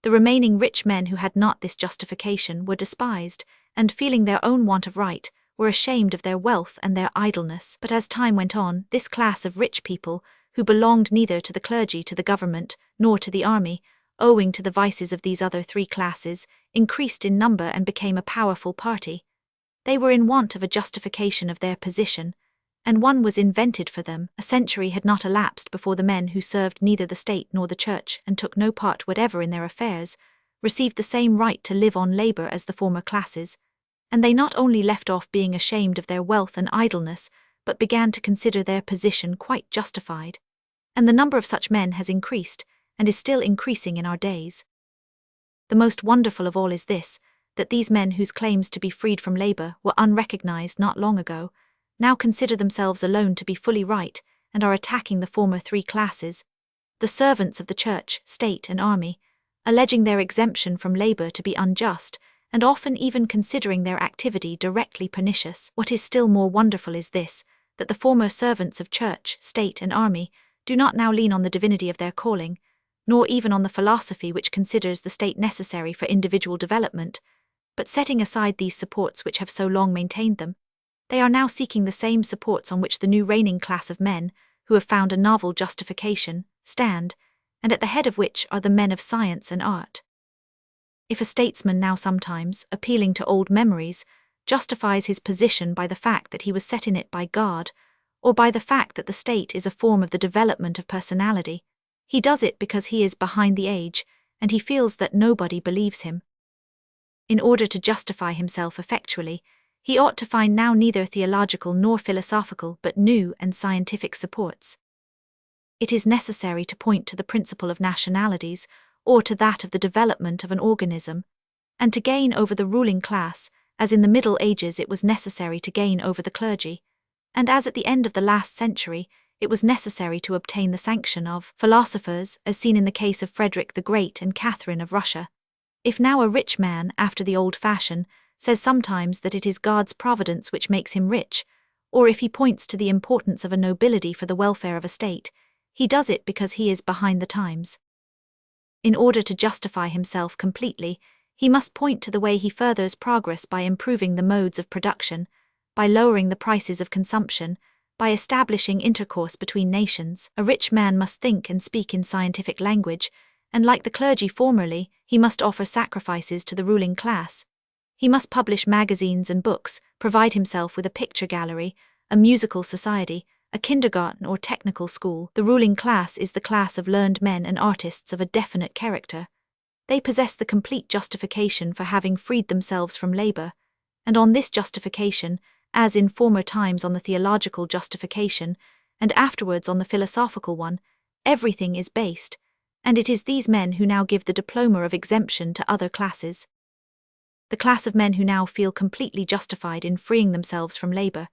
The remaining rich men who had not this justification were despised, and feeling their own want of right, were ashamed of their wealth and their idleness. But as time went on, this class of rich people, who belonged neither to the clergy, to the government, nor to the army, owing to the vices of these other three classes, increased in number and became a powerful party. They were in want of a justification of their position, and one was invented for them. A century had not elapsed before the men who served neither the state nor the church and took no part whatever in their affairs, received the same right to live on labor as the former classes, and they not only left off being ashamed of their wealth and idleness, but began to consider their position quite justified. And the number of such men has increased, and is still increasing in our days. The most wonderful of all is this, that these men whose claims to be freed from labor were unrecognized not long ago, now consider themselves alone to be fully right, and are attacking the former three classes, the servants of the church, state, and army, alleging their exemption from labor to be unjust, and often even considering their activity directly pernicious. What is still more wonderful is this, that the former servants of church, state, and army do not now lean on the divinity of their calling, nor even on the philosophy which considers the state necessary for individual development, but setting aside these supports which have so long maintained them, they are now seeking the same supports on which the new reigning class of men, who have found a novel justification, stand, and at the head of which are the men of science and art. If a statesman now sometimes, appealing to old memories, justifies his position by the fact that he was set in it by God, or by the fact that the state is a form of the development of personality, he does it because he is behind the age, and he feels that nobody believes him. In order to justify himself effectually, he ought to find now neither theological nor philosophical but new and scientific supports. It is necessary to point to the principle of nationalities, or to that of the development of an organism, and to gain over the ruling class, as in the Middle Ages it was necessary to gain over the clergy, and as at the end of the last century it was necessary to obtain the sanction of philosophers, as seen in the case of Frederick the Great and Catherine of Russia. If now a rich man, after the old fashion, says sometimes that it is God's providence which makes him rich, or if he points to the importance of a nobility for the welfare of a state, he does it because he is behind the times. In order to justify himself completely, he must point to the way he furthers progress by improving the modes of production, by lowering the prices of consumption, by establishing intercourse between nations. A rich man must think and speak in scientific language, and like the clergy formerly, he must offer sacrifices to the ruling class. He must publish magazines and books, provide himself with a picture gallery, a musical society, a kindergarten or technical school. The ruling class is the class of learned men and artists of a definite character. They possess the complete justification for having freed themselves from labor, and on this justification, as in former times on the theological justification, and afterwards on the philosophical one, everything is based, and it is these men who now give the diploma of exemption to other classes. The class of men who now feel completely justified in freeing themselves from labor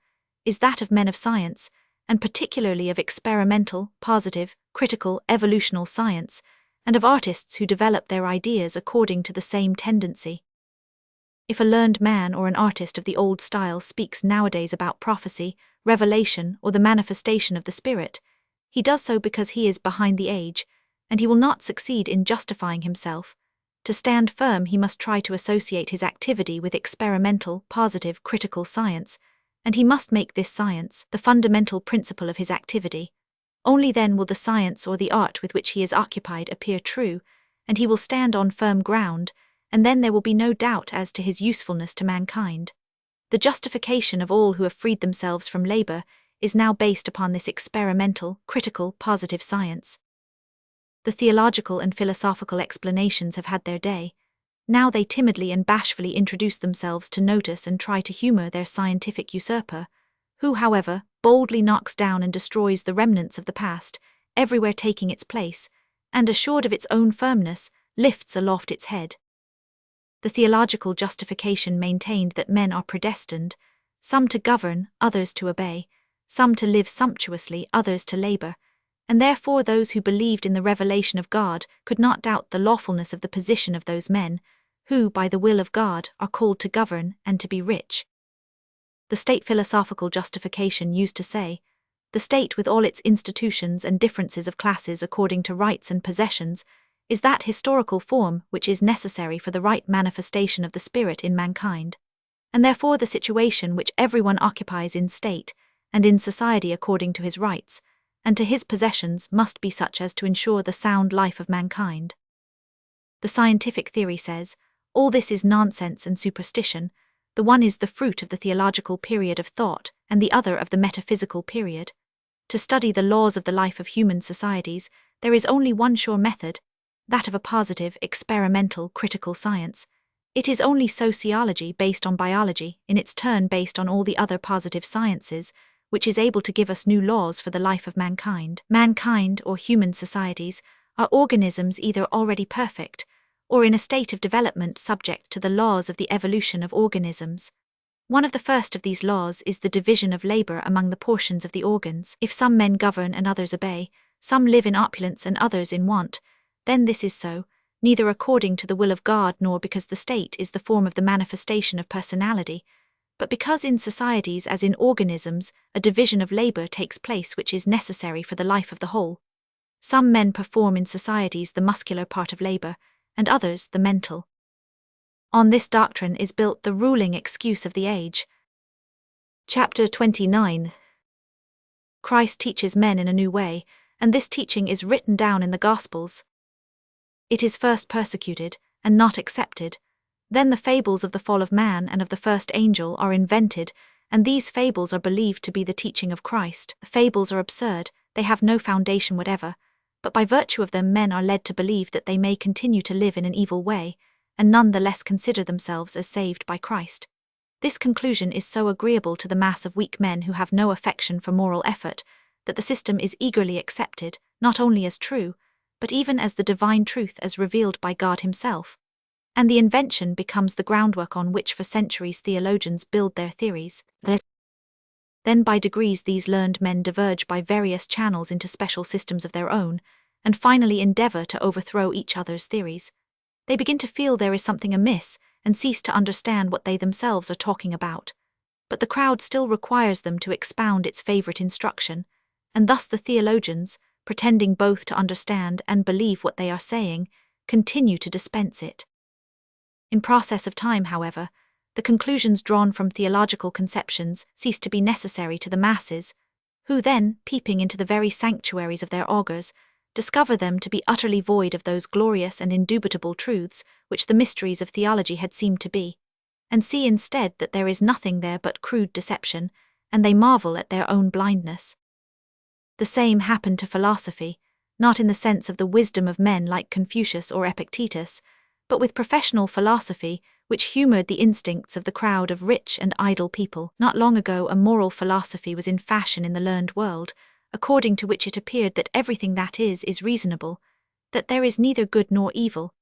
is that of men of science, and particularly of experimental, positive, critical, evolutional science, and of artists who develop their ideas according to the same tendency. If a learned man or an artist of the old style speaks nowadays about prophecy, revelation, or the manifestation of the Spirit, he does so because he is behind the age, and he will not succeed in justifying himself. To stand firm, he must try to associate his activity with experimental, positive, critical science, and he must make this science the fundamental principle of his activity. Only then will the science or the art with which he is occupied appear true, and he will stand on firm ground, and then there will be no doubt as to his usefulness to mankind. The justification of all who have freed themselves from labor is now based upon this experimental, critical, positive science. The theological and philosophical explanations have had their day. Now they timidly and bashfully introduce themselves to notice and try to humor their scientific usurper, who, however, boldly knocks down and destroys the remnants of the past, everywhere taking its place, and, assured of its own firmness, lifts aloft its head. The theological justification maintained that men are predestined, some to govern, others to obey, some to live sumptuously, others to labor, and therefore those who believed in the revelation of God could not doubt the lawfulness of the position of those men, who, by the will of God, are called to govern and to be rich. The state philosophical justification used to say, the state with all its institutions and differences of classes according to rights and possessions is that historical form which is necessary for the right manifestation of the spirit in mankind, and therefore the situation which everyone occupies in state and in society according to his rights and to his possessions must be such as to ensure the sound life of mankind. The scientific theory says, all this is nonsense and superstition. The one is the fruit of the theological period of thought, and the other of the metaphysical period. To study the laws of the life of human societies, there is only one sure method, that of a positive, experimental, critical science. It is only sociology based on biology, in its turn based on all the other positive sciences, which is able to give us new laws for the life of mankind. Mankind, or human societies, are organisms either already perfect, or in a state of development subject to the laws of the evolution of organisms. One of the first of these laws is the division of labor among the portions of the organs. If some men govern and others obey, some live in opulence and others in want, then this is so, neither according to the will of God nor because the state is the form of the manifestation of personality, but because in societies as in organisms a division of labor takes place which is necessary for the life of the whole. Some men perform in societies the muscular part of labor, and others the mental. On this doctrine is built the ruling excuse of the age. Chapter 29. Christ teaches men in a new way, and this teaching is written down in the Gospels. It is first persecuted, and not accepted. Then the fables of the fall of man and of the first angel are invented, and these fables are believed to be the teaching of Christ. The fables are absurd, they have no foundation whatever, but by virtue of them men are led to believe that they may continue to live in an evil way, and none the less consider themselves as saved by Christ. This conclusion is so agreeable to the mass of weak men who have no affection for moral effort, that the system is eagerly accepted, not only as true, but even as the divine truth as revealed by God himself. And the invention becomes the groundwork on which for centuries theologians build their theories. Then by degrees these learned men diverge by various channels into special systems of their own, and finally endeavor to overthrow each other's theories. They begin to feel there is something amiss, and cease to understand what they themselves are talking about. But the crowd still requires them to expound its favorite instruction, and thus the theologians, pretending both to understand and believe what they are saying, continue to dispense it. In process of time, however, the conclusions drawn from theological conceptions cease to be necessary to the masses, who then, peeping into the very sanctuaries of their augurs, discover them to be utterly void of those glorious and indubitable truths which the mysteries of theology had seemed to be, and see instead that there is nothing there but crude deception, and they marvel at their own blindness. The same happened to philosophy, not in the sense of the wisdom of men like Confucius or Epictetus, but with professional philosophy, which humored the instincts of the crowd of rich and idle people. Not long ago a moral philosophy was in fashion in the learned world, according to which it appeared that everything that is reasonable, that there is neither good nor evil,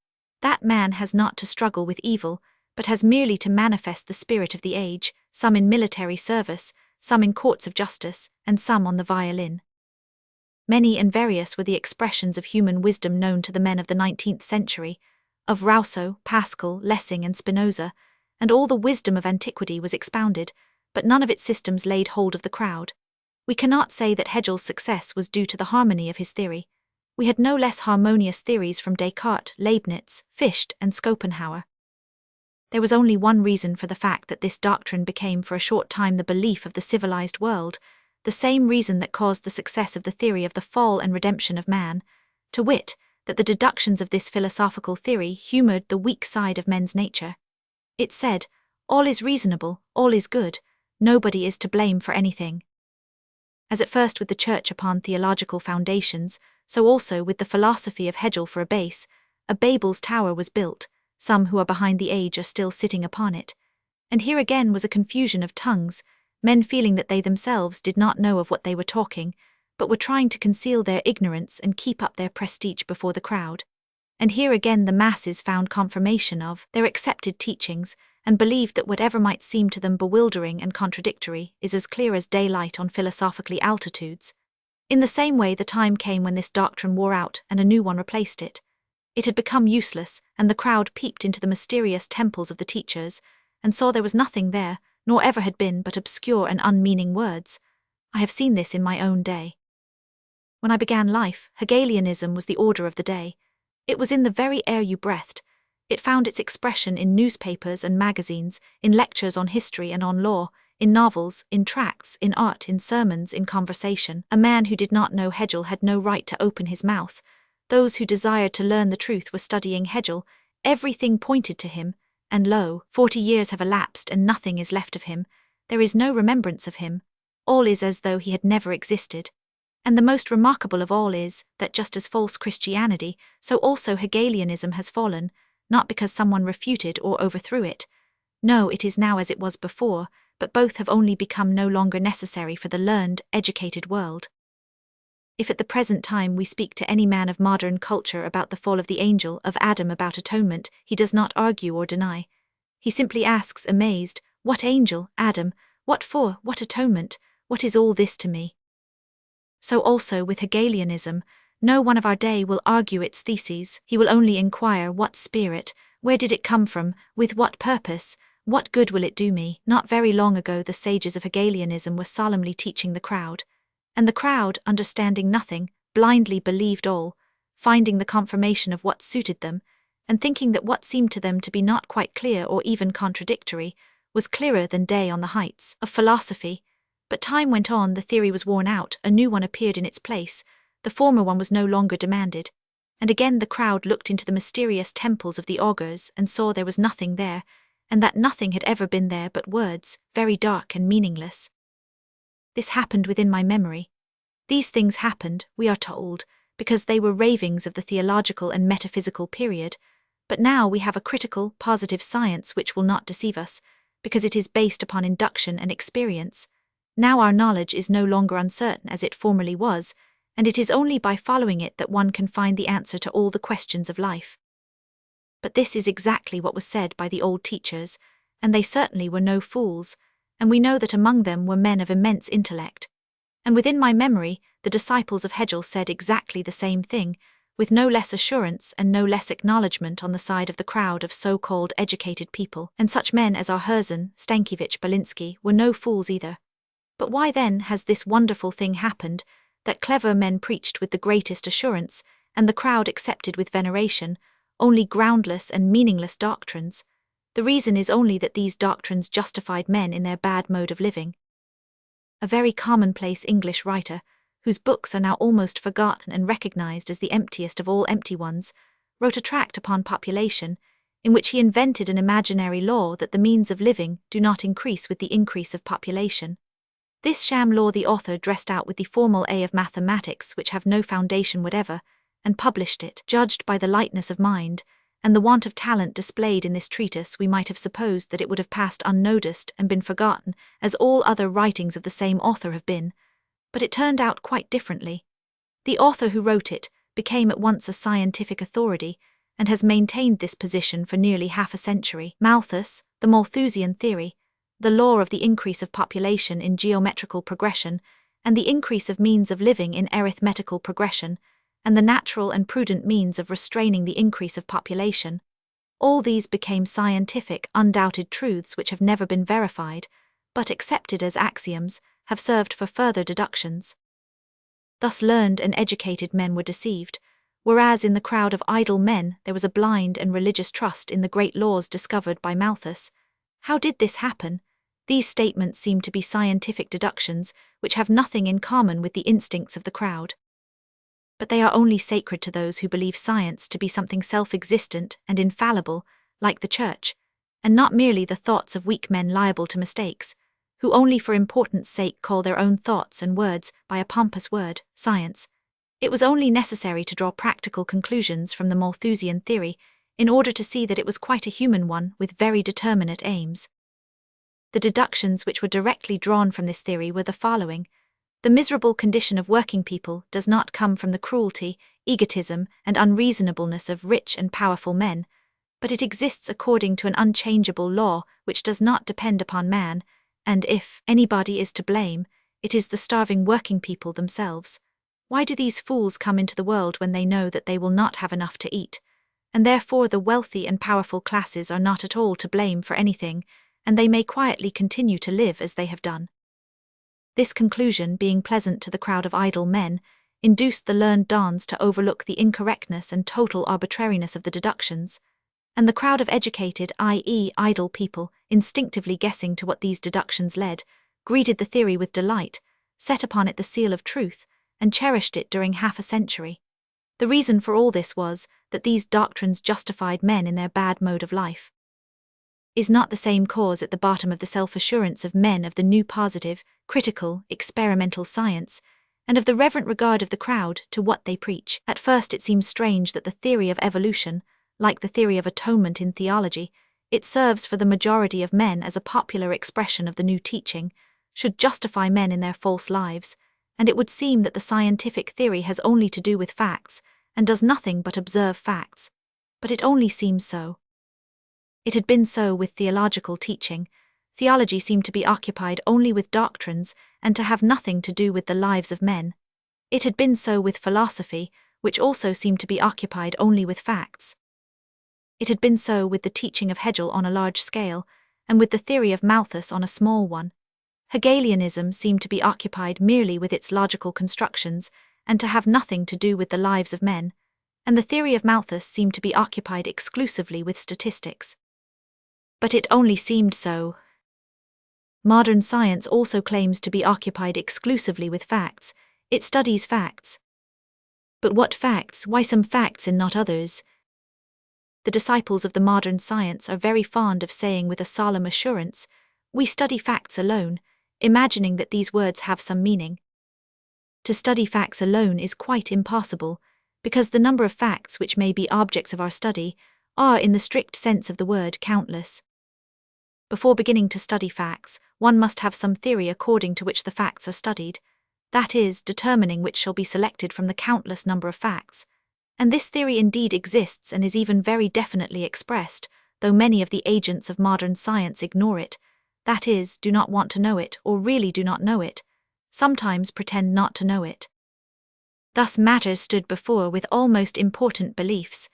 that man has not to struggle with evil, but has merely to manifest the spirit of the age, some in military service, some in courts of justice, and some on the violin. Many and various were the expressions of human wisdom known to the men of the 19th century, of Rousseau, Pascal, Lessing, and Spinoza, and all the wisdom of antiquity was expounded, but none of its systems laid hold of the crowd. We cannot say that Hegel's success was due to the harmony of his theory. We had no less harmonious theories from Descartes, Leibniz, Fichte, and Schopenhauer. There was only one reason for the fact that this doctrine became for a short time the belief of the civilized world, the same reason that caused the success of the theory of the fall and redemption of man, to wit, that the deductions of this philosophical theory humoured the weak side of men's nature. It said, all is reasonable, all is good, nobody is to blame for anything. As at first with the Church upon theological foundations, so also with the philosophy of Hegel for a base, a Babel's tower was built, some who are behind the age are still sitting upon it. And here again was a confusion of tongues, men feeling that they themselves did not know of what they were talking, but were trying to conceal their ignorance and keep up their prestige before the crowd. And here again the masses found confirmation of their accepted teachings, and believed that whatever might seem to them bewildering and contradictory is as clear as daylight on philosophically altitudes. In the same way the time came when this doctrine wore out and a new one replaced it. It had become useless, and the crowd peeped into the mysterious temples of the teachers, and saw there was nothing there, nor ever had been, but obscure and unmeaning words. I have seen this in my own day. When I began life, Hegelianism was the order of the day. It was in the very air you breathed. It found its expression in newspapers and magazines, in lectures on history and on law, in novels, in tracts, in art, in sermons, in conversation. A man who did not know Hegel had no right to open his mouth. Those who desired to learn the truth were studying Hegel. Everything pointed to him, and lo, 40 years have elapsed and nothing is left of him. There is no remembrance of him. All is as though he had never existed. And the most remarkable of all is, that just as false Christianity, so also Hegelianism has fallen, not because someone refuted or overthrew it. No, it is now as it was before, but both have only become no longer necessary for the learned, educated world. If at the present time we speak to any man of modern culture about the fall of the angel, of Adam, about atonement, he does not argue or deny. He simply asks, amazed, what angel, Adam, what for, what atonement, what is all this to me? So also with Hegelianism, no one of our day will argue its theses. He will only inquire what spirit, where did it come from, with what purpose, what good will it do me? Not very long ago the sages of Hegelianism were solemnly teaching the crowd. And the crowd, understanding nothing, blindly believed all, finding the confirmation of what suited them, and thinking that what seemed to them to be not quite clear or even contradictory, was clearer than day on the heights of philosophy. But time went on, the theory was worn out, a new one appeared in its place, the former one was no longer demanded. And again the crowd looked into the mysterious temples of the augurs and saw there was nothing there, and that nothing had ever been there but words, very dark and meaningless. This happened within my memory. These things happened, we are told, because they were ravings of the theological and metaphysical period, but now we have a critical, positive science which will not deceive us, because it is based upon induction and experience. Now our knowledge is no longer uncertain as it formerly was, and it is only by following it that one can find the answer to all the questions of life. But this is exactly what was said by the old teachers, and they certainly were no fools, and we know that among them were men of immense intellect. And within my memory, the disciples of Hegel said exactly the same thing, with no less assurance and no less acknowledgement on the side of the crowd of so-called educated people, and such men as our Herzen, Stankiewicz, Belinsky were no fools either. But why then has this wonderful thing happened, that clever men preached with the greatest assurance, and the crowd accepted with veneration, only groundless and meaningless doctrines? The reason is only that these doctrines justified men in their bad mode of living. A very commonplace English writer, whose books are now almost forgotten and recognized as the emptiest of all empty ones, wrote a tract upon population, in which he invented an imaginary law that the means of living do not increase with the increase of population. This sham law the author dressed out with the formal A of mathematics which have no foundation whatever, and published it. Judged by the lightness of mind, and the want of talent displayed in this treatise, we might have supposed that it would have passed unnoticed and been forgotten, as all other writings of the same author have been. But it turned out quite differently. The author who wrote it became at once a scientific authority, and has maintained this position for nearly half a century. Malthus, the Malthusian theory, the law of the increase of population in geometrical progression, and the increase of means of living in arithmetical progression, and the natural and prudent means of restraining the increase of population. All these became scientific, undoubted truths which have never been verified, but accepted as axioms, have served for further deductions. Thus learned and educated men were deceived, whereas in the crowd of idle men there was a blind and religious trust in the great laws discovered by Malthus. How did this happen? These statements seem to be scientific deductions which have nothing in common with the instincts of the crowd. But they are only sacred to those who believe science to be something self-existent and infallible, like the Church, and not merely the thoughts of weak men liable to mistakes, who only for importance sake call their own thoughts and words by a pompous word, science. It was only necessary to draw practical conclusions from the Malthusian theory in order to see that it was quite a human one with very determinate aims. The deductions which were directly drawn from this theory were the following. The miserable condition of working people does not come from the cruelty, egotism, and unreasonableness of rich and powerful men, but it exists according to an unchangeable law which does not depend upon man, and if anybody is to blame, it is the starving working people themselves. Why do these fools come into the world when they know that they will not have enough to eat? And therefore the wealthy and powerful classes are not at all to blame for anything, and they may quietly continue to live as they have done. This conclusion, being pleasant to the crowd of idle men, induced the learned dons to overlook the incorrectness and total arbitrariness of the deductions, and the crowd of educated, i.e. idle people, instinctively guessing to what these deductions led, greeted the theory with delight, set upon it the seal of truth, and cherished it during half a century. The reason for all this was that these doctrines justified men in their bad mode of life. Is not the same cause at the bottom of the self-assurance of men of the new positive, critical, experimental science, and of the reverent regard of the crowd to what they preach? At first it seems strange that the theory of evolution, like the theory of atonement in theology, it serves for the majority of men as a popular expression of the new teaching, should justify men in their false lives, and it would seem that the scientific theory has only to do with facts, and does nothing but observe facts. But it only seems so. It had been so with theological teaching. Theology seemed to be occupied only with doctrines, and to have nothing to do with the lives of men. It had been so with philosophy, which also seemed to be occupied only with facts. It had been so with the teaching of Hegel on a large scale, and with the theory of Malthus on a small one. Hegelianism seemed to be occupied merely with its logical constructions, and to have nothing to do with the lives of men, and the theory of Malthus seemed to be occupied exclusively with statistics. But it only seemed so. Modern science also claims to be occupied exclusively with facts. It studies facts. But what facts? Why some facts and not others? The disciples of the modern science are very fond of saying with a solemn assurance, "We study facts alone," imagining that these words have some meaning. To study facts alone is quite impossible, because the number of facts which may be objects of our study are, in the strict sense of the word, countless. Before beginning to study facts, one must have some theory according to which the facts are studied, that is, determining which shall be selected from the countless number of facts. And this theory indeed exists and is even very definitely expressed, though many of the agents of modern science ignore it, that is, do not want to know it or really do not know it, sometimes pretend not to know it. Thus matters stood before with almost important beliefs.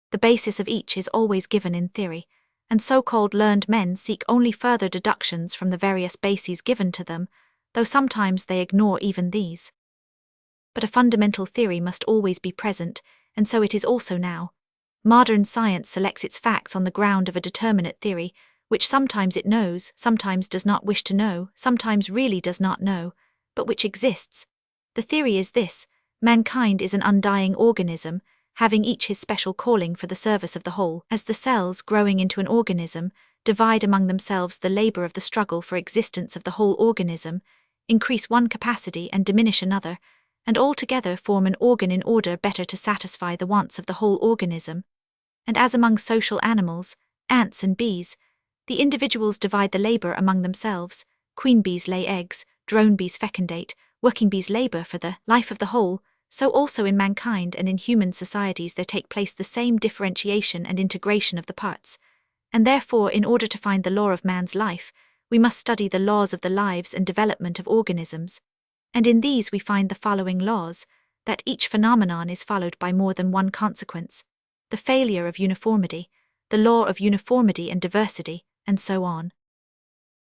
The basis of each is always given in theory, and so-called learned men seek only further deductions from the various bases given to them, though sometimes they ignore even these. But a fundamental theory must always be present, and so it is also now. Modern science selects its facts on the ground of a determinate theory, which sometimes it knows, sometimes does not wish to know, sometimes really does not know, but which exists. The theory is this: mankind is an undying organism, having each his special calling for the service of the whole, as the cells, growing into an organism, divide among themselves the labor of the struggle for existence of the whole organism, increase one capacity and diminish another, and all together form an organ in order better to satisfy the wants of the whole organism. And as among social animals, ants and bees, the individuals divide the labor among themselves, queen bees lay eggs, drone bees fecundate, working bees labor for the life of the whole, so also in mankind and in human societies there take place the same differentiation and integration of the parts. And therefore, in order to find the law of man's life, we must study the laws of the lives and development of organisms. And in these we find the following laws: that each phenomenon is followed by more than one consequence, the failure of uniformity, the law of uniformity and diversity, and so on.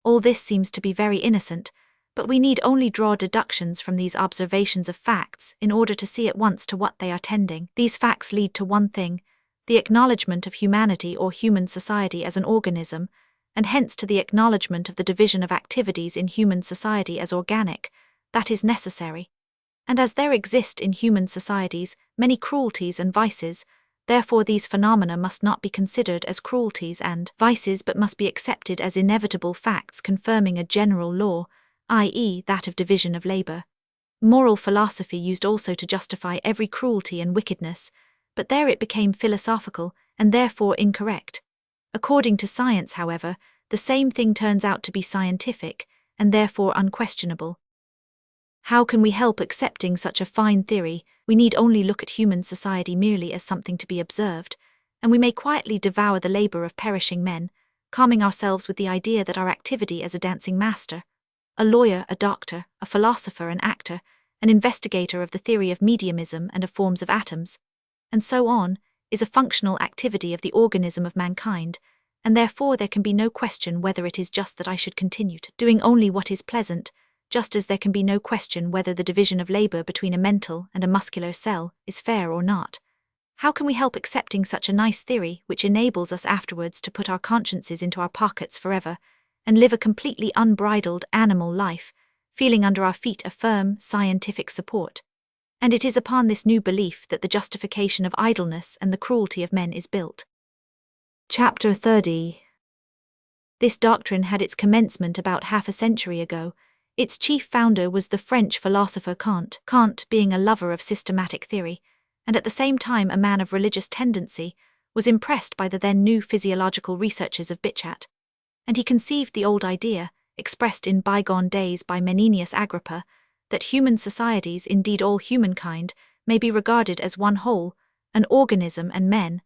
All this seems to be very innocent, but we need only draw deductions from these observations of facts in order to see at once to what they are tending. These facts lead to one thing: the acknowledgement of humanity or human society as an organism, and hence to the acknowledgement of the division of activities in human society as organic, that is necessary. And as there exist in human societies many cruelties and vices, therefore these phenomena must not be considered as cruelties and vices but must be accepted as inevitable facts confirming a general law, i.e. that of division of labor. Moral philosophy used also to justify every cruelty and wickedness, but there it became philosophical and therefore incorrect. According to science, however, the same thing turns out to be scientific and therefore unquestionable. How can we help accepting such a fine theory? We need only look at human society merely as something to be observed, and we may quietly devour the labor of perishing men, calming ourselves with the idea that our activity as a dancing master, a lawyer, a doctor, a philosopher, an actor, an investigator of the theory of mediumism and of forms of atoms, and so on, is a functional activity of the organism of mankind, and therefore there can be no question whether it is just that I should continue to doing only what is pleasant, just as there can be no question whether the division of labor between a mental and a muscular cell is fair or not. How can we help accepting such a nice theory which enables us afterwards to put our consciences into our pockets forever and live a completely unbridled animal life, feeling under our feet a firm scientific support? And it is upon this new belief that the justification of idleness and the cruelty of men is built. Chapter 30. This doctrine had its commencement about half a century ago. Its chief founder was the French philosopher Kant, Kant being a lover of systematic theory, and at the same time a man of religious tendency, was impressed by the then new physiological researches of Bichat, and he conceived the old idea, expressed in bygone days by Menenius Agrippa, that human societies, indeed all humankind, may be regarded as one whole, an organism, and men,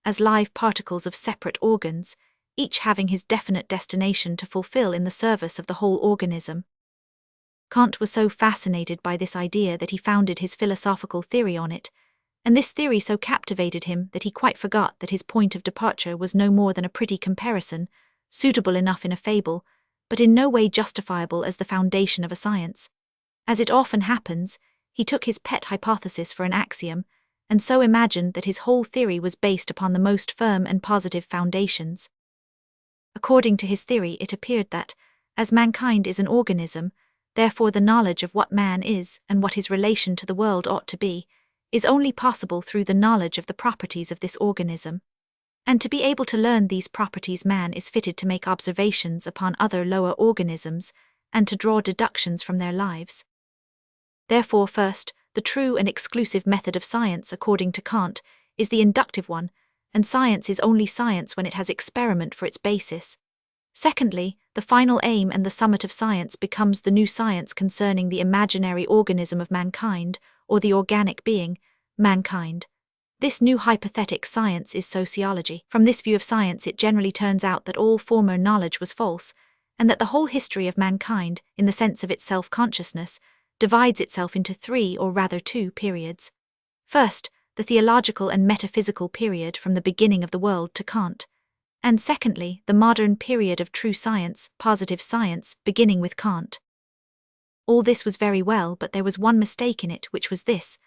as live particles of separate organs, each having his definite destination to fulfill in the service of the whole organism. Kant was so fascinated by this idea that he founded his philosophical theory on it, and this theory so captivated him that he quite forgot that his point of departure was no more than a pretty comparison, suitable enough in a fable, but in no way justifiable as the foundation of a science. As it often happens, he took his pet hypothesis for an axiom, and so imagined that his whole theory was based upon the most firm and positive foundations. According to his theory, it appeared that, as mankind is an organism, therefore the knowledge of what man is and what his relation to the world ought to be, is only possible through the knowledge of the properties of this organism. And to be able to learn these properties, man is fitted to make observations upon other lower organisms and to draw deductions from their lives. Therefore, first, the true and exclusive method of science, according to Kant, is the inductive one, and science is only science when it has experiment for its basis. Secondly, the final aim and the summit of science becomes the new science concerning the imaginary organism of mankind, or the organic being, mankind. This new hypothetic science is sociology. From this view of science, it generally turns out that all former knowledge was false, and that the whole history of mankind, in the sense of its self-consciousness, divides itself into three or rather two periods. First, the theological and metaphysical period from the beginning of the world to Kant, and secondly, the modern period of true science, positive science, beginning with Kant. All this was very well, but there was one mistake in it, which was this,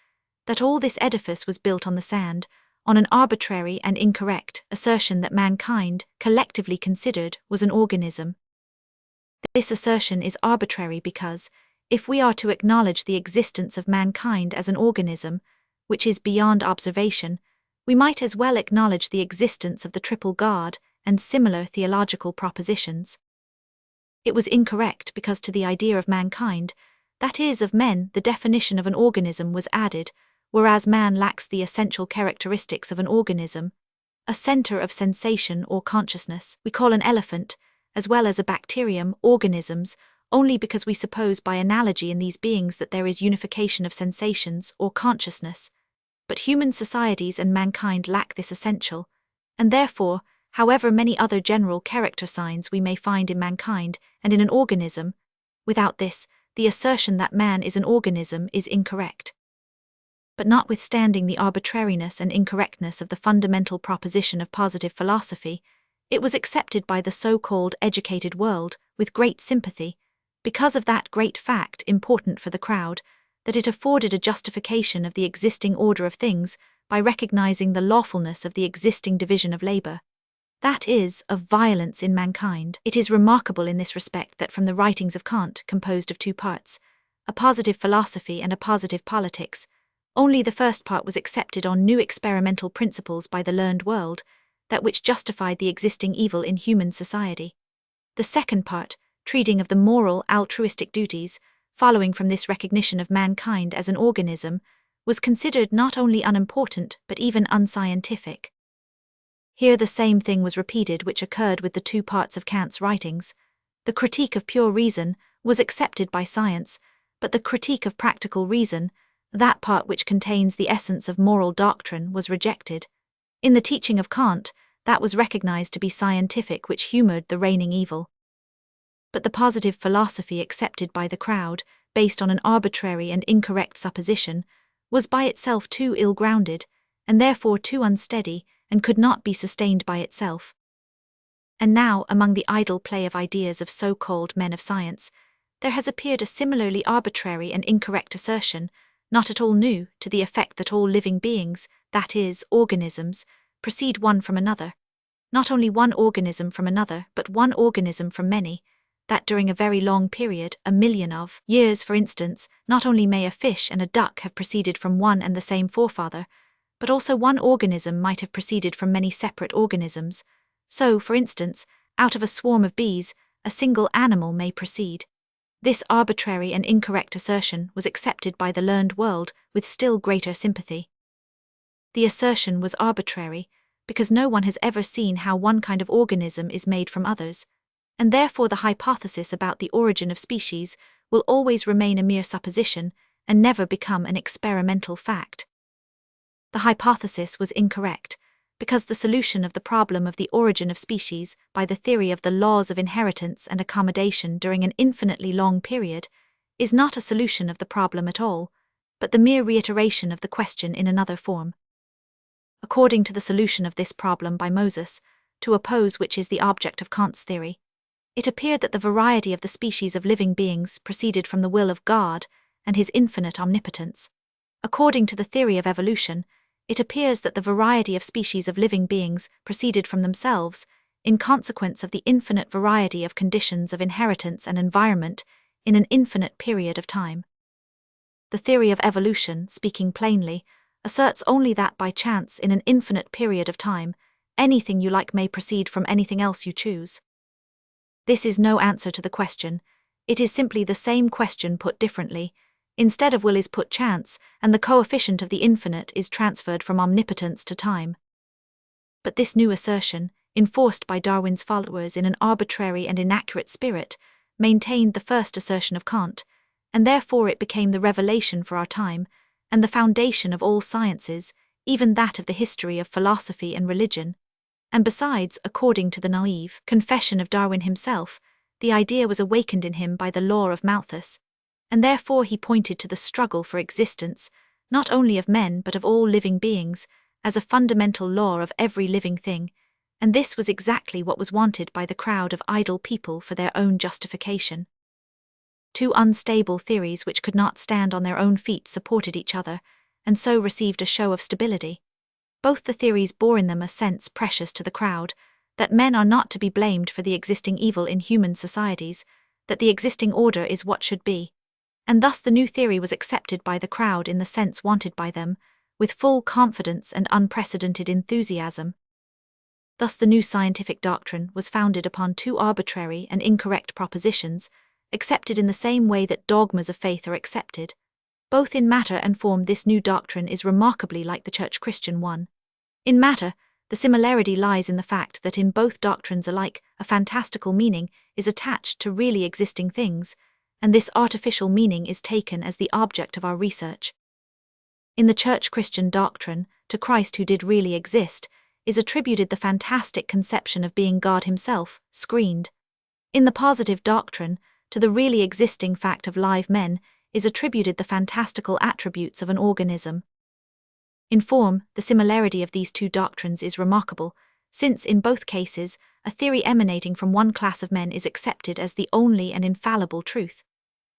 that all this edifice was built on the sand, on an arbitrary and incorrect assertion that mankind, collectively considered, was an organism. This assertion is arbitrary because, if we are to acknowledge the existence of mankind as an organism, which is beyond observation, we might as well acknowledge the existence of the triple God and similar theological propositions. It was incorrect because to the idea of mankind, that is, of men, the definition of an organism was added, whereas man lacks the essential characteristics of an organism, a center of sensation or consciousness. We call an elephant, as well as a bacterium, organisms, only because we suppose by analogy in these beings that there is unification of sensations or consciousness. But human societies and mankind lack this essential, and therefore, however many other general character signs we may find in mankind and in an organism, without this, the assertion that man is an organism is incorrect. But notwithstanding the arbitrariness and incorrectness of the fundamental proposition of positive philosophy, it was accepted by the so-called educated world with great sympathy, because of that great fact important for the crowd, that it afforded a justification of the existing order of things by recognizing the lawfulness of the existing division of labor. that is, of violence in mankind. It is remarkable in this respect that from the writings of Kant, composed of two parts, a positive philosophy and a positive politics, only the first part was accepted on new experimental principles by the learned world, that which justified the existing evil in human society. The second part, treating of the moral, altruistic duties, following from this recognition of mankind as an organism, was considered not only unimportant but even unscientific. Here the same thing was repeated which occurred with the two parts of Kant's writings. The critique of pure reason was accepted by science, but the critique of practical reason, that part which contains the essence of moral doctrine, was rejected. In the teaching of Kant, that was recognized to be scientific which humored the reigning evil. But the positive philosophy accepted by the crowd, based on an arbitrary and incorrect supposition, was by itself too ill-grounded, and therefore too unsteady, and could not be sustained by itself. And now, among the idle play of ideas of so-called men of science, there has appeared a similarly arbitrary and incorrect assertion, not at all new, to the effect that all living beings, that is, organisms, proceed one from another. Not only one organism from another, but one organism from many, that during a very long period, 1,000,000 of years for instance, not only may a fish and a duck have proceeded from one and the same forefather, but also one organism might have proceeded from many separate organisms. So, for instance, out of a swarm of bees, a single animal may proceed. This arbitrary and incorrect assertion was accepted by the learned world with still greater sympathy. The assertion was arbitrary, because no one has ever seen how one kind of organism is made from others, and therefore the hypothesis about the origin of species will always remain a mere supposition and never become an experimental fact. The hypothesis was incorrect, because the solution of the problem of the origin of species by the theory of the laws of inheritance and accommodation during an infinitely long period is not a solution of the problem at all, but the mere reiteration of the question in another form. According to the solution of this problem by Moses, to oppose which is the object of Kant's theory, it appeared that the variety of the species of living beings proceeded from the will of God and his infinite omnipotence. According to the theory of evolution, it appears that the variety of species of living beings proceeded from themselves, in consequence of the infinite variety of conditions of inheritance and environment in an infinite period of time. The theory of evolution, speaking plainly, asserts only that by chance in an infinite period of time, anything you like may proceed from anything else you choose. This is no answer to the question, it is simply the same question put differently. Instead of will is put chance, and the coefficient of the infinite is transferred from omnipotence to time. But this new assertion, enforced by Darwin's followers in an arbitrary and inaccurate spirit, maintained the first assertion of Kant, and therefore it became the revelation for our time, and the foundation of all sciences, even that of the history of philosophy and religion. And besides, according to the naive confession of Darwin himself, the idea was awakened in him by the law of Malthus, and therefore he pointed to the struggle for existence, not only of men but of all living beings, as a fundamental law of every living thing, and this was exactly what was wanted by the crowd of idle people for their own justification. Two unstable theories which could not stand on their own feet supported each other, and so received a show of stability. Both the theories bore in them a sense precious to the crowd, that men are not to be blamed for the existing evil in human societies, that the existing order is what should be. And thus the new theory was accepted by the crowd in the sense wanted by them, with full confidence and unprecedented enthusiasm. Thus the new scientific doctrine was founded upon two arbitrary and incorrect propositions, accepted in the same way that dogmas of faith are accepted. Both in matter and form this new doctrine is remarkably like the Church Christian one. In matter, the similarity lies in the fact that in both doctrines alike a fantastical meaning is attached to really existing things, and this artificial meaning is taken as the object of our research. In the Church Christian doctrine, to Christ who did really exist, is attributed the fantastic conception of being God himself, screened. In the positive doctrine, to the really existing fact of live men, is attributed the fantastical attributes of an organism. In form, the similarity of these two doctrines is remarkable, since in both cases, a theory emanating from one class of men is accepted as the only and infallible truth.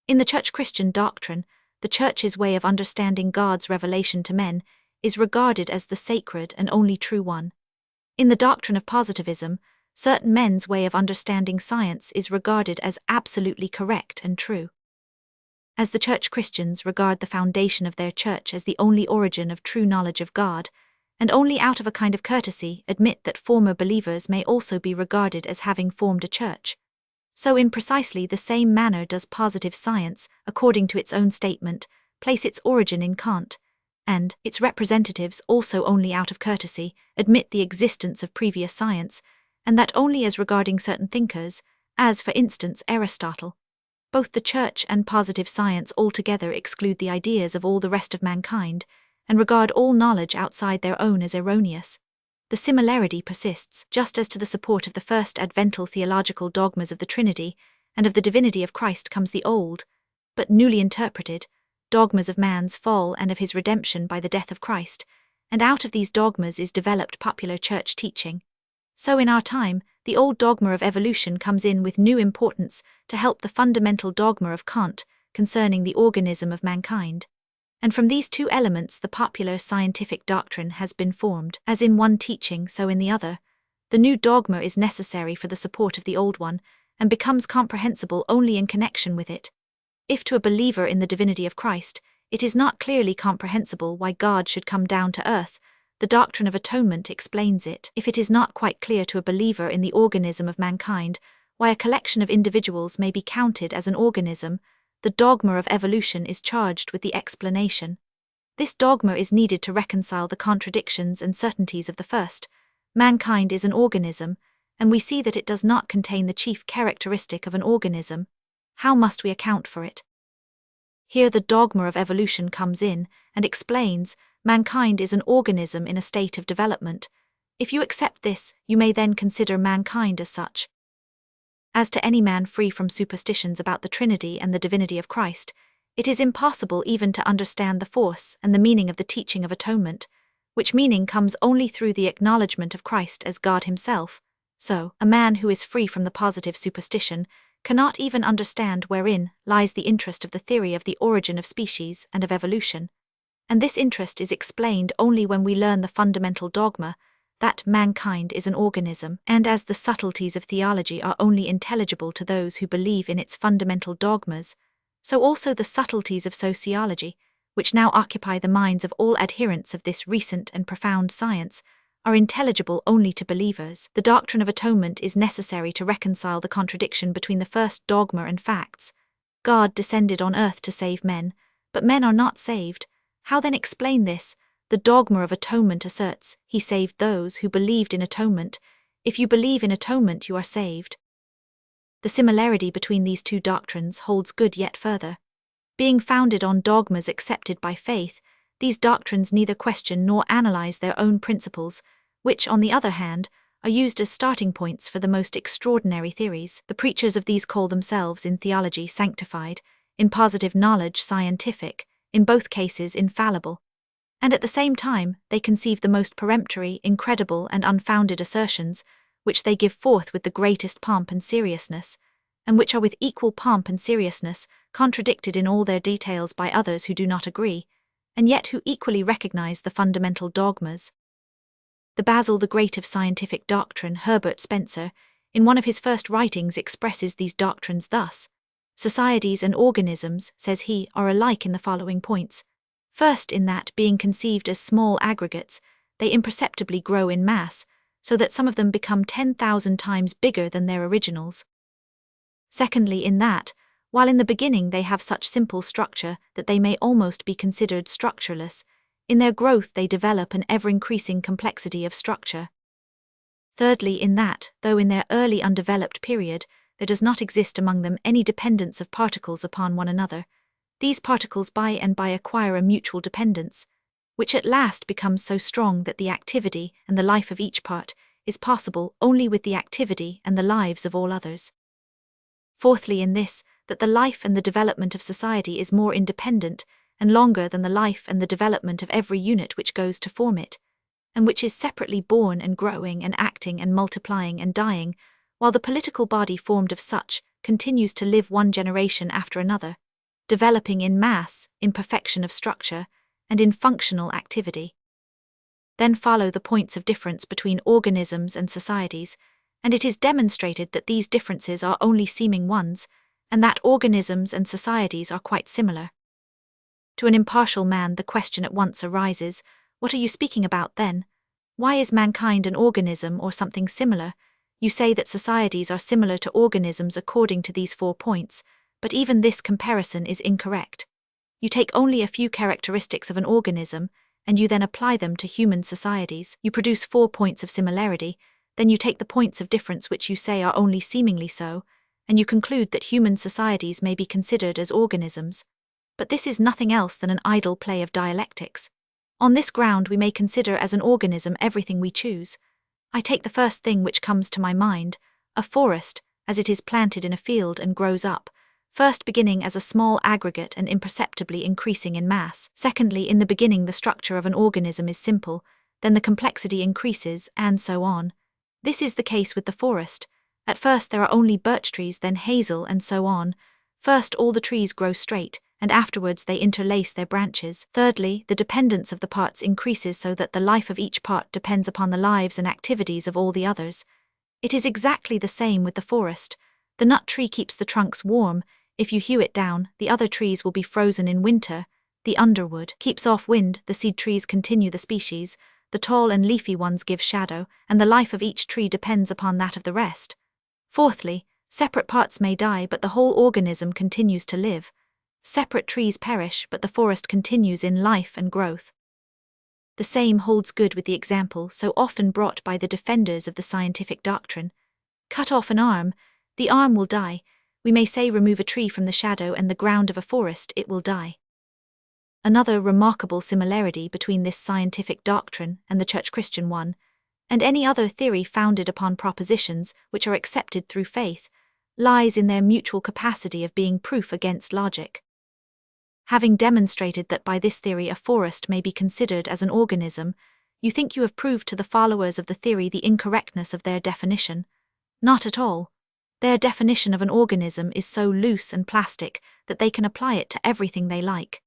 In the Church Christian doctrine, the Church's way of understanding God's revelation to men is regarded as the sacred and only true one. In the doctrine of positivism, certain men's way of understanding science is regarded as absolutely correct and true. As the church Christians regard the foundation of their church as the only origin of true knowledge of God, and only out of a kind of courtesy admit that former believers may also be regarded as having formed a church, so in precisely the same manner does positive science, according to its own statement, place its origin in Kant, and its representatives also only out of courtesy admit the existence of previous science, and that only as regarding certain thinkers, as for instance Aristotle. Both the church and positive science altogether exclude the ideas of all the rest of mankind, and regard all knowledge outside their own as erroneous. The similarity persists just as to the support of the first advental theological dogmas of the Trinity and of the divinity of Christ comes the old, but newly interpreted, dogmas of man's fall and of his redemption by the death of Christ, and out of these dogmas is developed popular church teaching. So in our time, the old dogma of evolution comes in with new importance to help the fundamental dogma of Kant concerning the organism of mankind. And from these two elements the popular scientific doctrine has been formed, as in one teaching so in the other. The new dogma is necessary for the support of the old one, and becomes comprehensible only in connection with it. If to a believer in the divinity of Christ, it is not clearly comprehensible why God should come down to earth, the doctrine of atonement explains it. If it is not quite clear to a believer in the organism of mankind, why a collection of individuals may be counted as an organism, the dogma of evolution is charged with the explanation. This dogma is needed to reconcile the contradictions and certainties of the first. Mankind is an organism, and we see that it does not contain the chief characteristic of an organism. How must we account for it? Here the dogma of evolution comes in and explains mankind is an organism in a state of development. If you accept this, you may then consider mankind as such. As to any man free from superstitions about the Trinity and the divinity of Christ, it is impossible even to understand the force and the meaning of the teaching of atonement, which meaning comes only through the acknowledgement of Christ as God himself. So, a man who is free from the positive superstition cannot even understand wherein lies the interest of the theory of the origin of species and of evolution. And this interest is explained only when we learn the fundamental dogma that mankind is an organism, and as the subtleties of theology are only intelligible to those who believe in its fundamental dogmas, so also the subtleties of sociology, which now occupy the minds of all adherents of this recent and profound science, are intelligible only to believers. The doctrine of atonement is necessary to reconcile the contradiction between the first dogma and facts. God descended on earth to save men, but men are not saved. How then explain this? The dogma of atonement asserts, he saved those who believed in atonement. If you believe in atonement, you are saved. The similarity between these two doctrines holds good yet further. Being founded on dogmas accepted by faith, these doctrines neither question nor analyze their own principles, which, on the other hand, are used as starting points for the most extraordinary theories. The preachers of these call themselves in theology sanctified, in positive knowledge scientific, in both cases infallible. And at the same time, they conceive the most peremptory, incredible, and unfounded assertions, which they give forth with the greatest pomp and seriousness, and which are with equal pomp and seriousness contradicted in all their details by others who do not agree, and yet who equally recognize the fundamental dogmas. The Basil the Great of scientific doctrine, Herbert Spencer, in one of his first writings expresses these doctrines thus: societies and organisms, says he, are alike in the following points. First, in that, being conceived as small aggregates, they imperceptibly grow in mass, so that some of them become 10,000 times bigger than their originals. Secondly, in that, while in the beginning they have such simple structure that they may almost be considered structureless, in their growth they develop an ever-increasing complexity of structure. Thirdly, in that, though in their early undeveloped period, there does not exist among them any dependence of particles upon one another, these particles by and by acquire a mutual dependence, which at last becomes so strong that the activity and the life of each part is possible only with the activity and the lives of all others. Fourthly, in this, that the life and the development of society is more independent and longer than the life and the development of every unit which goes to form it, and which is separately born and growing and acting and multiplying and dying, while the political body formed of such continues to live one generation after another, developing in mass, in perfection of structure, and in functional activity. Then follow the points of difference between organisms and societies, and it is demonstrated that these differences are only seeming ones, and that organisms and societies are quite similar. To an impartial man, the question at once arises, what are you speaking about then? Why is mankind an organism or something similar? You say that societies are similar to organisms according to these 4 points, but even this comparison is incorrect. You take only a few characteristics of an organism, and you then apply them to human societies. You produce 4 points of similarity, then you take the points of difference which you say are only seemingly so, and you conclude that human societies may be considered as organisms. But this is nothing else than an idle play of dialectics. On this ground we may consider as an organism everything we choose. I take the first thing which comes to my mind, a forest, as it is planted in a field and grows up, first beginning as a small aggregate and imperceptibly increasing in mass. Secondly, in the beginning the structure of an organism is simple, then the complexity increases, and so on. This is the case with the forest. At first there are only birch trees, then hazel, and so on. First all the trees grow straight, and afterwards they interlace their branches. Thirdly, the dependence of the parts increases so that the life of each part depends upon the lives and activities of all the others. It is exactly the same with the forest. The nut tree keeps the trunks warm. If you hew it down, the other trees will be frozen in winter. The underwood keeps off wind, the seed trees continue the species, the tall and leafy ones give shadow, and the life of each tree depends upon that of the rest. Fourthly, separate parts may die, but the whole organism continues to live. Separate trees perish, but the forest continues in life and growth. The same holds good with the example so often brought by the defenders of the scientific doctrine. Cut off an arm, the arm will die. We may say remove a tree from the shadow and the ground of a forest, it will die. Another remarkable similarity between this scientific doctrine and the church-Christian one, and any other theory founded upon propositions which are accepted through faith, lies in their mutual capacity of being proof against logic. Having demonstrated that by this theory a forest may be considered as an organism, you think you have proved to the followers of the theory the incorrectness of their definition. Not at all. Their definition of an organism is so loose and plastic that they can apply it to everything they like.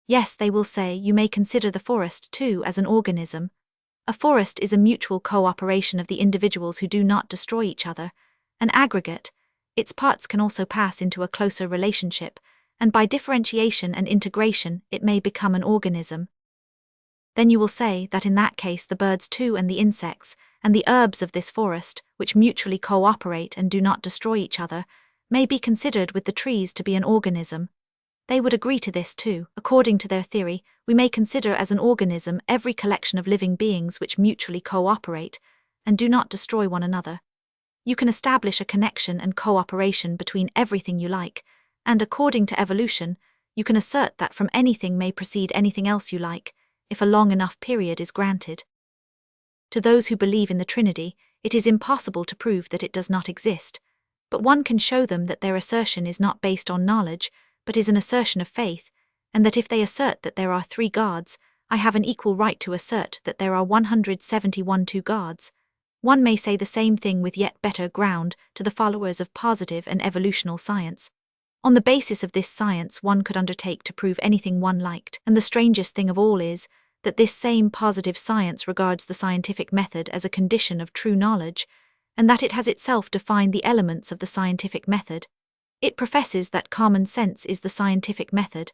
Yes, they will say, you may consider the forest too as an organism. A forest is a mutual cooperation of the individuals who do not destroy each other, an aggregate. Its parts can also pass into a closer relationship, and by differentiation and integration it may become an organism. Then you will say that in that case the birds too and the insects, and the herbs of this forest, which mutually cooperate and do not destroy each other, may be considered with the trees to be an organism. They would agree to this too. According to their theory, we may consider as an organism every collection of living beings which mutually cooperate, and do not destroy one another. You can establish a connection and cooperation between everything you like, and according to evolution, you can assert that from anything may proceed anything else you like, if a long enough period is granted. To those who believe in the Trinity, it is impossible to prove that it does not exist, but one can show them that their assertion is not based on knowledge, but is an assertion of faith, and that if they assert that there are 3 gods, I have an equal right to assert that there are 171 gods. One may say the same thing with yet better ground to the followers of positive and evolutional science. On the basis of this science one could undertake to prove anything one liked, and the strangest thing of all is that this same positive science regards the scientific method as a condition of true knowledge, and that it has itself defined the elements of the scientific method. It professes that common sense is the scientific method,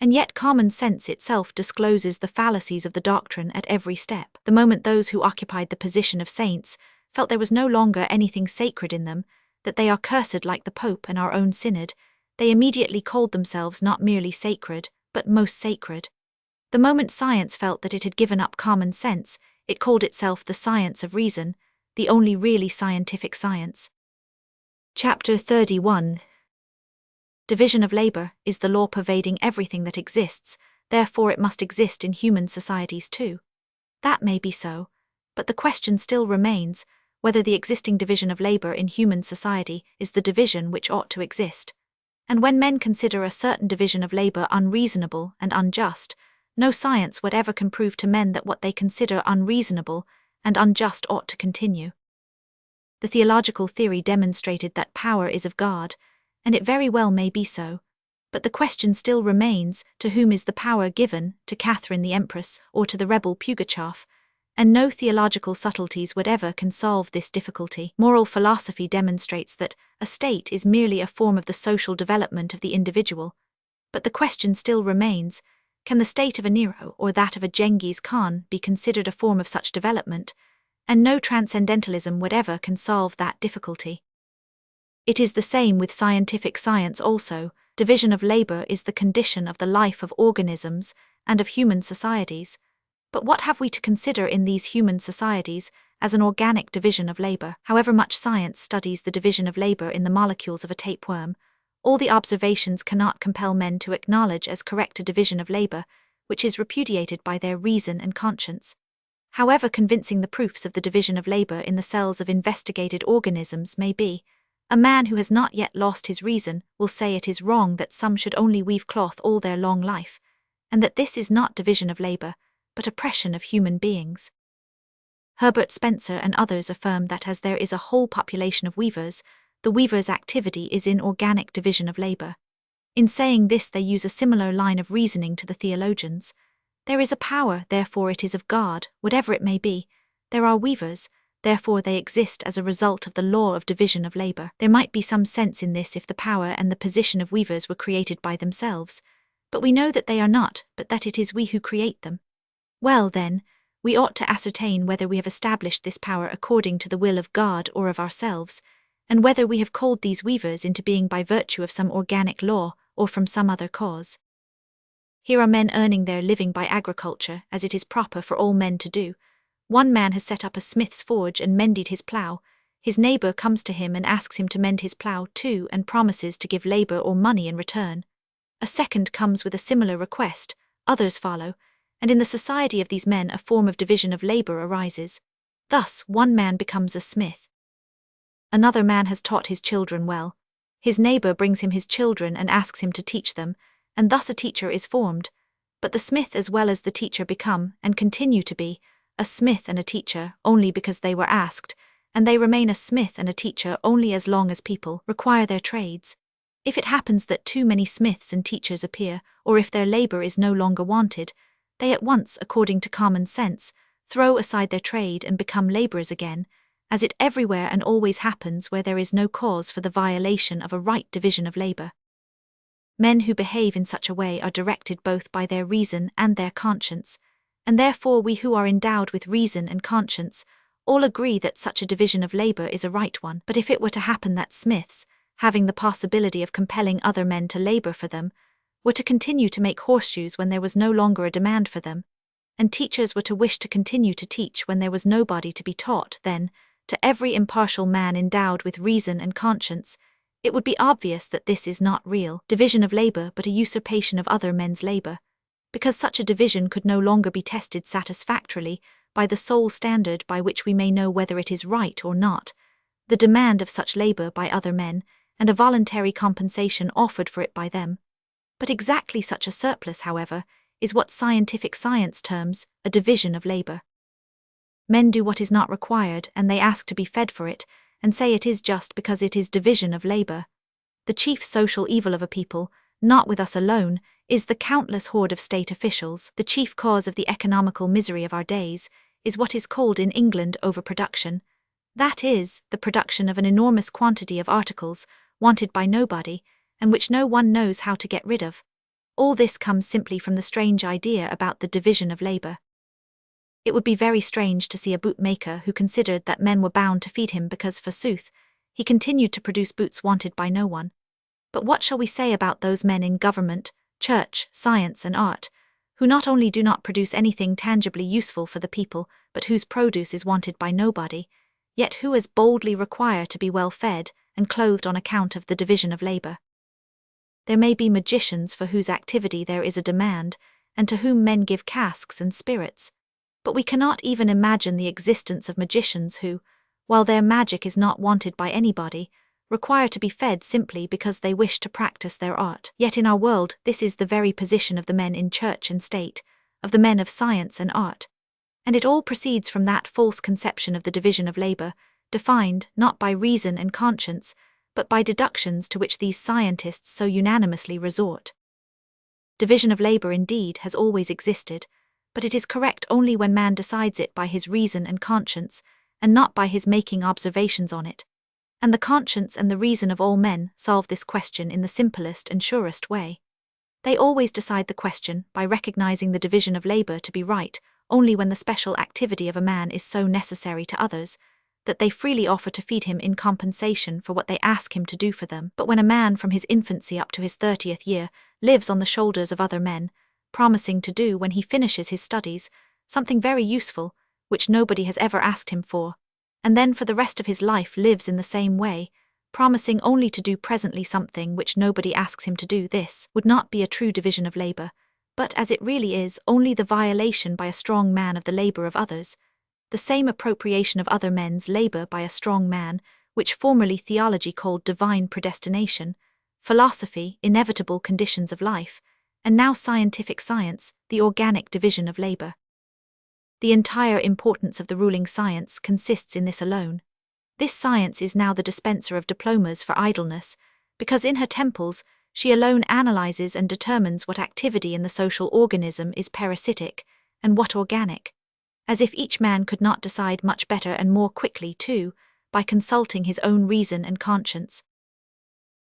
and yet common sense itself discloses the fallacies of the doctrine at every step. The moment those who occupied the position of saints felt there was no longer anything sacred in them, that they are cursed like the Pope and our own synod, they immediately called themselves not merely sacred, but most sacred. The moment science felt that it had given up common sense, it called itself the science of reason, the only really scientific science. Chapter 31. Division of labor is the law pervading everything that exists, therefore it must exist in human societies too. That may be so, but the question still remains whether the existing division of labor in human society is the division which ought to exist. And when men consider a certain division of labor unreasonable and unjust, no science whatever can prove to men that what they consider unreasonable and unjust ought to continue. The theological theory demonstrated that power is of God, and it very well may be so. But the question still remains, to whom is the power given, to Catherine the Empress, or to the rebel Pugachev? And no theological subtleties whatever can solve this difficulty. Moral philosophy demonstrates that a state is merely a form of the social development of the individual. But the question still remains, can the state of a Nero or that of a Genghis Khan be considered a form of such development? And no transcendentalism whatever can solve that difficulty. It is the same with scientific science also. Division of labor is the condition of the life of organisms and of human societies. But what have we to consider in these human societies as an organic division of labor? However much science studies the division of labor in the molecules of a tapeworm, all the observations cannot compel men to acknowledge as correct a division of labor, which is repudiated by their reason and conscience. However convincing the proofs of the division of labor in the cells of investigated organisms may be, a man who has not yet lost his reason will say it is wrong that some should only weave cloth all their long life, and that this is not division of labor, but oppression of human beings. Herbert Spencer and others affirm that as there is a whole population of weavers, the weaver's activity is in organic division of labor. In saying this they use a similar line of reasoning to the theologians. There is a power, therefore it is of God, whatever it may be. There are weavers, therefore they exist as a result of the law of division of labor. There might be some sense in this if the power and the position of weavers were created by themselves, but we know that they are not, but that it is we who create them. Well then, we ought to ascertain whether we have established this power according to the will of God or of ourselves, and whether we have called these weavers into being by virtue of some organic law or from some other cause. Here are men earning their living by agriculture, as it is proper for all men to do. One man has set up a smith's forge and mended his plough. His neighbour comes to him and asks him to mend his plough too and promises to give labour or money in return. A second comes with a similar request, others follow, and in the society of these men a form of division of labour arises. Thus, one man becomes a smith. Another man has taught his children well. His neighbour brings him his children and asks him to teach them, and thus a teacher is formed. But the smith as well as the teacher become, and continue to be, a smith and a teacher only because they were asked, and they remain a smith and a teacher only as long as people require their trades. If it happens that too many smiths and teachers appear, or if their labour is no longer wanted, they at once, according to common sense, throw aside their trade and become labourers again, as it everywhere and always happens where there is no cause for the violation of a right division of labour. Men who behave in such a way are directed both by their reason and their conscience, and therefore we who are endowed with reason and conscience all agree that such a division of labour is a right one. But if it were to happen that smiths, having the possibility of compelling other men to labour for them, were to continue to make horseshoes when there was no longer a demand for them, and teachers were to wish to continue to teach when there was nobody to be taught, then, to every impartial man endowed with reason and conscience, it would be obvious that this is not real division of labour but a usurpation of other men's labour, because such a division could no longer be tested satisfactorily by the sole standard by which we may know whether it is right or not, the demand of such labour by other men, and a voluntary compensation offered for it by them. But exactly such a surplus, however, is what scientific science terms a division of labour. Men do what is not required, and they ask to be fed for it, and say it is just because it is division of labour. The chief social evil of a people, not with us alone, is the countless horde of state officials. The chief cause of the economical misery of our days is what is called in England overproduction. That is, the production of an enormous quantity of articles, wanted by nobody, and which no one knows how to get rid of. All this comes simply from the strange idea about the division of labour. It would be very strange to see a bootmaker who considered that men were bound to feed him because, forsooth, he continued to produce boots wanted by no one. But what shall we say about those men in government, church, science and art, who not only do not produce anything tangibly useful for the people, but whose produce is wanted by nobody, yet who as boldly require to be well fed and clothed on account of the division of labour? There may be magicians for whose activity there is a demand, and to whom men give casks and spirits, but we cannot even imagine the existence of magicians who, while their magic is not wanted by anybody, require to be fed simply because they wish to practice their art. Yet in our world this is the very position of the men in church and state, of the men of science and art, and it all proceeds from that false conception of the division of labour, defined not by reason and conscience, but by deductions to which these scientists so unanimously resort. Division of labor indeed has always existed, but it is correct only when man decides it by his reason and conscience, and not by his making observations on it. And the conscience and the reason of all men solve this question in the simplest and surest way. They always decide the question by recognizing the division of labor to be right only when the special activity of a man is so necessary to others that they freely offer to feed him in compensation for what they ask him to do for them. But when a man from his infancy up to his 30th year lives on the shoulders of other men, promising to do when he finishes his studies something very useful, which nobody has ever asked him for, and then for the rest of his life lives in the same way, promising only to do presently something which nobody asks him to do, this would not be a true division of labor, but as it really is, only the violation by a strong man of the labor of others, the same appropriation of other men's labor by a strong man, which formerly theology called divine predestination, philosophy inevitable conditions of life, and now scientific science the organic division of labor. The entire importance of the ruling science consists in this alone. This science is now the dispenser of diplomas for idleness, because in her temples she alone analyzes and determines what activity in the social organism is parasitic, and what organic, as if each man could not decide much better and more quickly too, by consulting his own reason and conscience.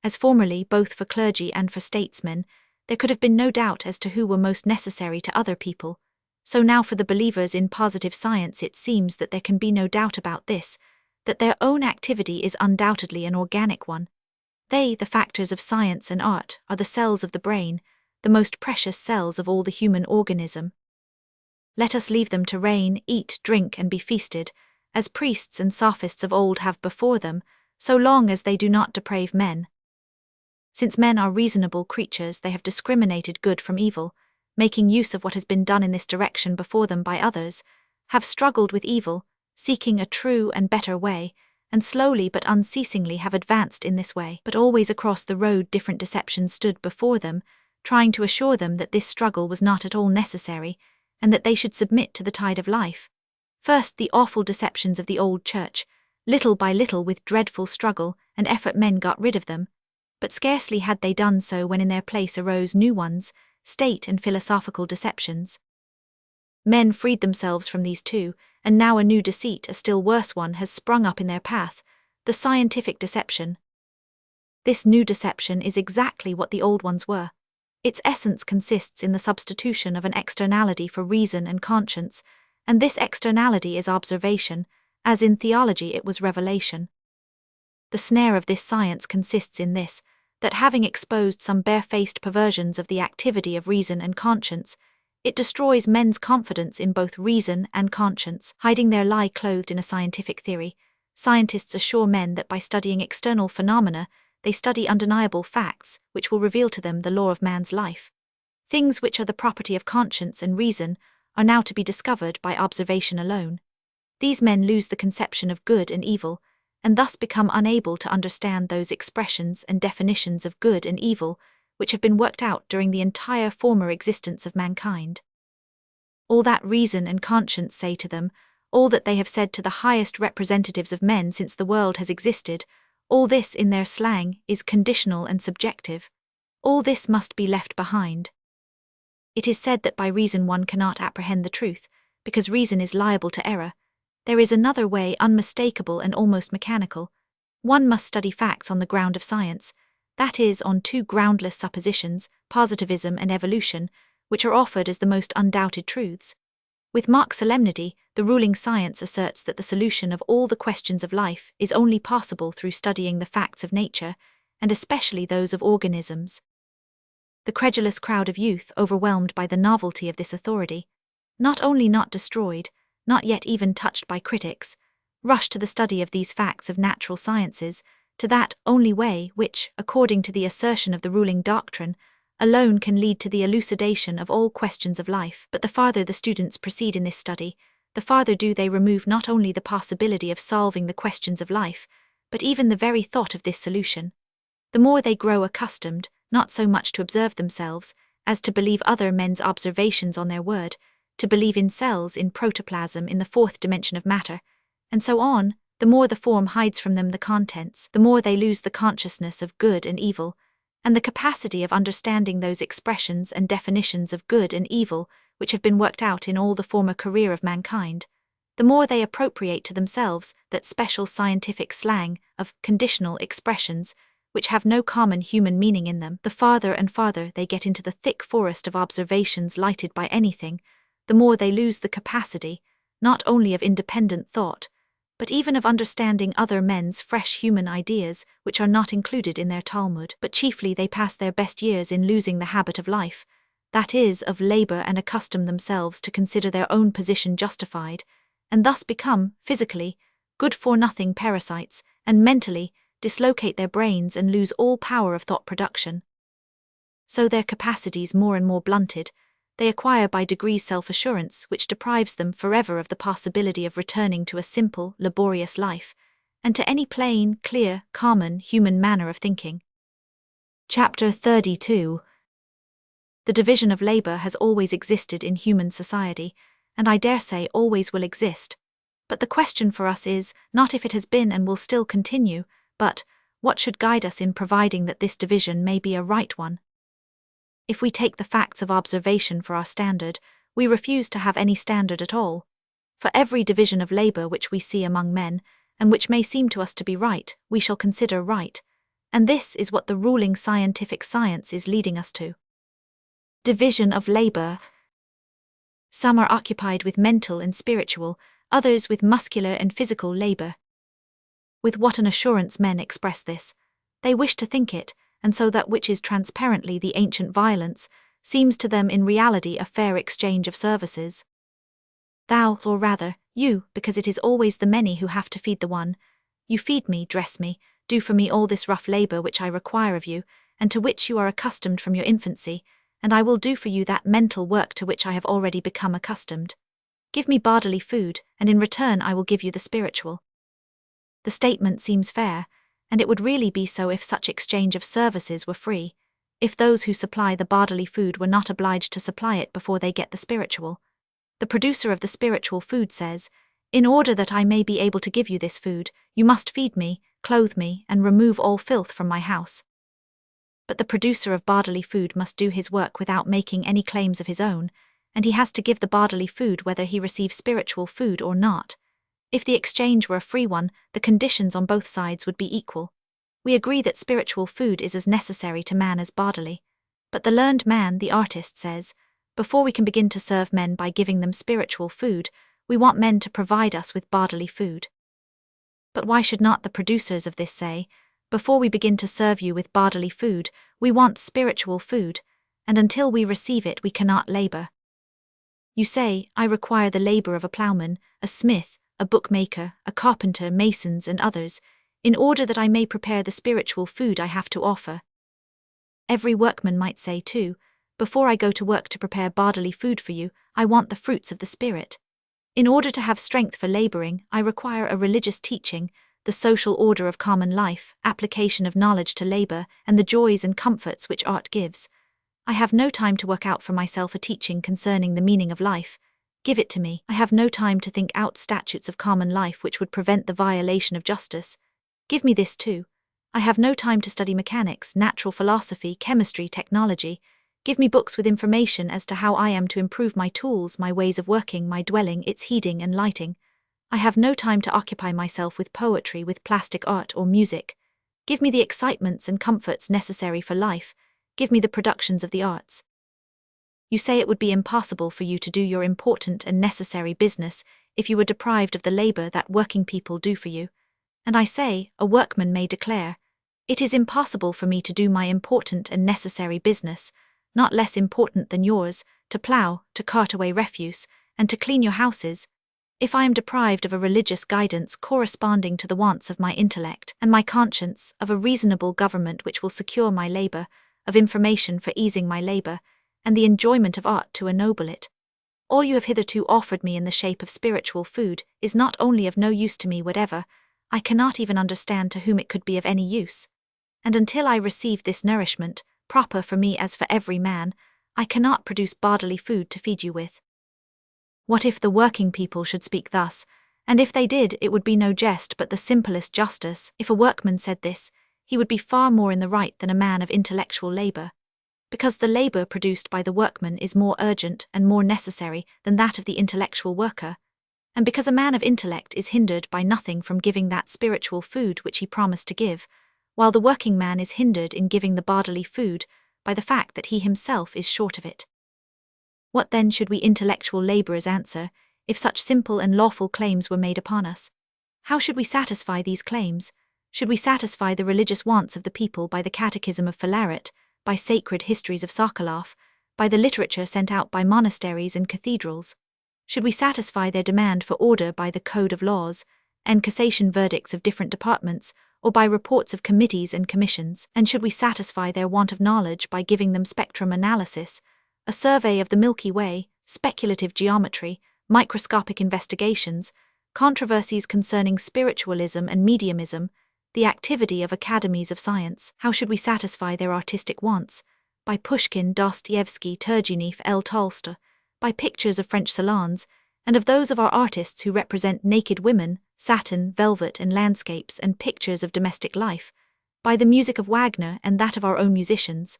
As formerly, both for clergy and for statesmen, there could have been no doubt as to who were most necessary to other people, so now for the believers in positive science it seems that there can be no doubt about this, that their own activity is undoubtedly an organic one. They, the factors of science and art, are the cells of the brain, the most precious cells of all the human organism. Let us leave them to reign, eat, drink, and be feasted, as priests and sophists of old have before them, so long as they do not deprave men. Since men are reasonable creatures, they have discriminated good from evil, making use of what has been done in this direction before them by others, have struggled with evil, seeking a true and better way, and slowly but unceasingly have advanced in this way. But always across the road different deceptions stood before them, trying to assure them that this struggle was not at all necessary, and that they should submit to the tide of life. First, the awful deceptions of the old church. Little by little, with dreadful struggle and effort, men got rid of them, but scarcely had they done so when in their place arose new ones, state and philosophical deceptions. Men freed themselves from these too, and now a new deceit, a still worse one, has sprung up in their path, the scientific deception. This new deception is exactly what the old ones were. Its essence consists in the substitution of an externality for reason and conscience, and this externality is observation, as in theology it was revelation. The snare of this science consists in this, that having exposed some barefaced perversions of the activity of reason and conscience, it destroys men's confidence in both reason and conscience. Hiding their lie clothed in a scientific theory, scientists assure men that by studying external phenomena, they study undeniable facts which will reveal to them the law of man's life. Things which are the property of conscience and reason are now to be discovered by observation alone. These men lose the conception of good and evil, and thus become unable to understand those expressions and definitions of good and evil which have been worked out during the entire former existence of mankind. All that reason and conscience say to them, all that they have said to the highest representatives of men since the world has existed, all this in their slang is conditional and subjective. All this must be left behind. It is said that by reason one cannot apprehend the truth, because reason is liable to error. There is another way, unmistakable and almost mechanical. One must study facts on the ground of science, that is, on two groundless suppositions, positivism and evolution, which are offered as the most undoubted truths. With mock solemnity, the ruling science asserts that the solution of all the questions of life is only possible through studying the facts of nature, and especially those of organisms. The credulous crowd of youth, overwhelmed by the novelty of this authority, not only not destroyed, not yet even touched by critics, rush to the study of these facts of natural sciences, to that only way which, according to the assertion of the ruling doctrine, alone can lead to the elucidation of all questions of life. But the farther the students proceed in this study, the farther do they remove not only the possibility of solving the questions of life, but even the very thought of this solution. The more they grow accustomed, not so much to observe themselves, as to believe other men's observations on their word, to believe in cells in protoplasm in the fourth dimension of matter, and so on, the more the form hides from them the contents, the more they lose the consciousness of good and evil, and the capacity of understanding those expressions and definitions of good and evil which have been worked out in all the former career of mankind, the more they appropriate to themselves that special scientific slang of conditional expressions which have no common human meaning in them. The farther and farther they get into the thick forest of observations lighted by anything, the more they lose the capacity, not only of independent thought, but even of understanding other men's fresh human ideas which are not included in their Talmud. But chiefly they pass their best years in losing the habit of life, that is, of labor, and accustom themselves to consider their own position justified, and thus become, physically, good-for-nothing parasites, and mentally, dislocate their brains and lose all power of thought production. So their capacities more and more blunted, they acquire by degrees self-assurance which deprives them forever of the possibility of returning to a simple, laborious life, and to any plain, clear, common, human manner of thinking. Chapter 32. The division of labor has always existed in human society, and I dare say always will exist. But the question for us is, not if it has been and will still continue, but what should guide us in providing that this division may be a right one? If we take the facts of observation for our standard, we refuse to have any standard at all. For every division of labor which we see among men, and which may seem to us to be right, we shall consider right, and this is what the ruling scientific science is leading us to. Division of labor. Some are occupied with mental and spiritual, others with muscular and physical labor. With what an assurance men express this! They wish to think it, and so that which is transparently the ancient violence seems to them in reality a fair exchange of services. Thou, or rather, you, because it is always the many who have to feed the one, you feed me, dress me, do for me all this rough labor which I require of you, and to which you are accustomed from your infancy, and I will do for you that mental work to which I have already become accustomed. Give me bodily food, and in return I will give you the spiritual. The statement seems fair, and it would really be so if such exchange of services were free, if those who supply the bodily food were not obliged to supply it before they get the spiritual. The producer of the spiritual food says, "In order that I may be able to give you this food, you must feed me, clothe me, and remove all filth from my house." But the producer of bodily food must do his work without making any claims of his own, and he has to give the bodily food whether he receives spiritual food or not. If the exchange were a free one, the conditions on both sides would be equal. We agree that spiritual food is as necessary to man as bodily. But the learned man, the artist, says, before we can begin to serve men by giving them spiritual food, we want men to provide us with bodily food. But why should not the producers of this say, before we begin to serve you with bodily food, we want spiritual food, and until we receive it we cannot labor? You say, I require the labor of a plowman, a smith, a bookmaker, a carpenter, masons, and others, in order that I may prepare the spiritual food I have to offer. Every workman might say too, before I go to work to prepare bodily food for you, I want the fruits of the Spirit. In order to have strength for laboring, I require a religious teaching, the social order of common life, application of knowledge to labor, and the joys and comforts which art gives. I have no time to work out for myself a teaching concerning the meaning of life. Give it to me. I have no time to think out statutes of common life which would prevent the violation of justice. Give me this too. I have no time to study mechanics, natural philosophy, chemistry, technology. Give me books with information as to how I am to improve my tools, my ways of working, my dwelling, its heating and lighting. I have no time to occupy myself with poetry, with plastic art or music. Give me the excitements and comforts necessary for life. Give me the productions of the arts. You say it would be impossible for you to do your important and necessary business if you were deprived of the labor that working people do for you. And I say, a workman may declare, it is impossible for me to do my important and necessary business, not less important than yours, to plow, to cart away refuse, and to clean your houses, if I am deprived of a religious guidance corresponding to the wants of my intellect and my conscience, of a reasonable government which will secure my labor, of information for easing my labor, and the enjoyment of art to ennoble it. All you have hitherto offered me in the shape of spiritual food is not only of no use to me whatever, I cannot even understand to whom it could be of any use. And until I receive this nourishment, proper for me as for every man, I cannot produce bodily food to feed you with. What if the working people should speak thus, And if they did, it would be no jest but the simplest justice. If a workman said this, he would be far more in the right than a man of intellectual labor, because the labor produced by the workman is more urgent and more necessary than that of the intellectual worker, and because a man of intellect is hindered by nothing from giving that spiritual food which he promised to give, while the working man is hindered in giving the bodily food by the fact that he himself is short of it. What then should we intellectual laborers answer, if such simple and lawful claims were made upon us? How should we satisfy these claims? Should we satisfy the religious wants of the people by the Catechism of Philaret, by sacred histories of Sokolov, by the literature sent out by monasteries and cathedrals? Should we satisfy their demand for order by the code of laws, and cassation verdicts of different departments, or by reports of committees and commissions? And should we satisfy their want of knowledge by giving them spectrum analysis, a survey of the Milky Way, speculative geometry, microscopic investigations, controversies concerning spiritualism and mediumism, the activity of academies of science? How should we satisfy their artistic wants? By Pushkin, Dostoevsky, Turgenev, L. Tolstoy, by pictures of French salons, and of those of our artists who represent naked women, satin, velvet, and landscapes, and pictures of domestic life, by the music of Wagner and that of our own musicians.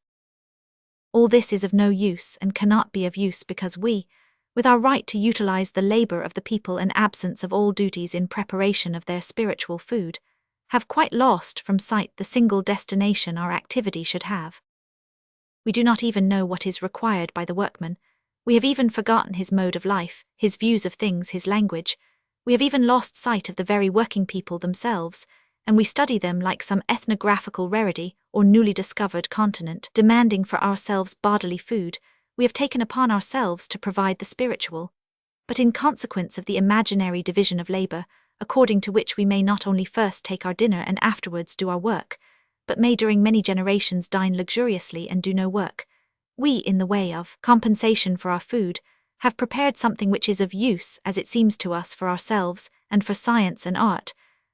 All this is of no use and cannot be of use because we, with our right to utilize the labor of the people and absence of all duties in preparation of their spiritual food, have quite lost from sight the single destination our activity should have. We do not even know what is required by the workman. We have even forgotten his mode of life, his views of things, his language. We have even lost sight of the very working people themselves, and we study them like some ethnographical rarity or newly discovered continent. Demanding for ourselves bodily food, we have taken upon ourselves to provide the spiritual. But in consequence of the imaginary division of labor, according to which we may not only first take our dinner and afterwards do our work, but may during many generations dine luxuriously and do no work, we, in the way of compensation for our food, have prepared something which is of use, as it seems to us, for ourselves and for science and art,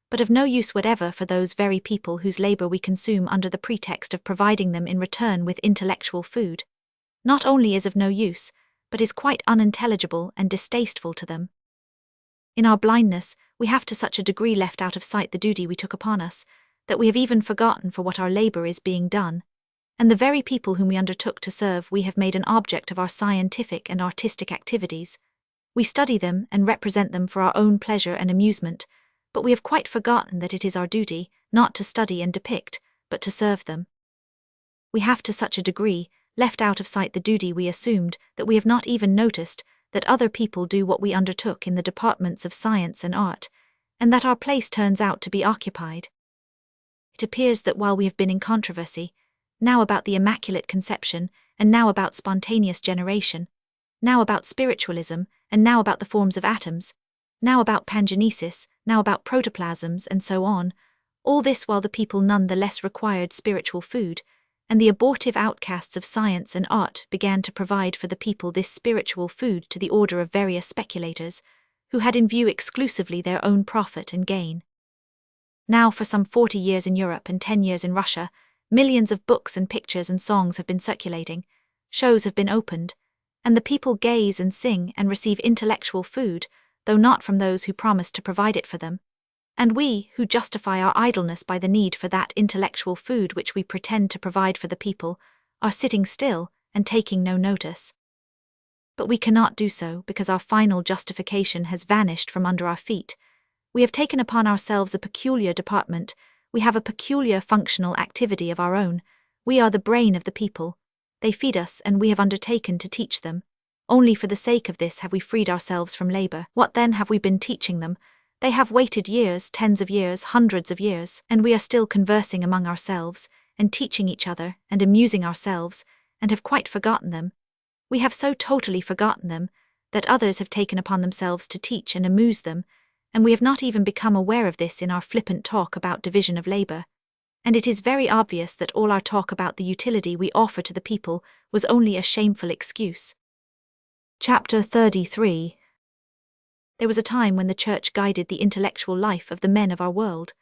but of no use whatever for those very people whose labor we consume under the pretext of providing them in return with intellectual food. Not only is of no use, but is quite unintelligible and distasteful to them. In our blindness, we have to such a degree left out of sight the duty we took upon us, that we have even forgotten for what our labor is being done, and the very people whom we undertook to serve we have made an object of our scientific and artistic activities. We study them and represent them for our own pleasure and amusement, but we have quite forgotten that it is our duty, not to study and depict, but to serve them. We have to such a degree left out of sight the duty we assumed that we have not even noticed that other people do what we undertook in the departments of science and art, and that our place turns out to be occupied. It appears that while we have been in controversy, now about the Immaculate Conception, and now about spontaneous generation, now about spiritualism, and now about the forms of atoms, now about pangenesis, now about protoplasms, and so on, all this while the people none the less required spiritual food, and the abortive outcasts of science and art began to provide for the people this spiritual food to the order of various speculators, who had in view exclusively their own profit and gain. Now for some 40 years in Europe and 10 years in Russia, millions of books and pictures and songs have been circulating, shows have been opened, and the people gaze and sing and receive intellectual food, though not from those who promised to provide it for them. And we, who justify our idleness by the need for that intellectual food which we pretend to provide for the people, are sitting still and taking no notice. But we cannot do so because our final justification has vanished from under our feet. We have taken upon ourselves a peculiar department, we have a peculiar functional activity of our own, we are the brain of the people. They feed us and we have undertaken to teach them. Only for the sake of this have we freed ourselves from labor. What then have we been teaching them? They have waited years, tens of years, hundreds of years, and we are still conversing among ourselves, and teaching each other, and amusing ourselves, and have quite forgotten them. We have so totally forgotten them, that others have taken upon themselves to teach and amuse them, and we have not even become aware of this in our flippant talk about division of labor. And it is very obvious that all our talk about the utility we offer to the people was only a shameful excuse. Chapter 33. There was a time when the Church guided the intellectual life of the men of our world.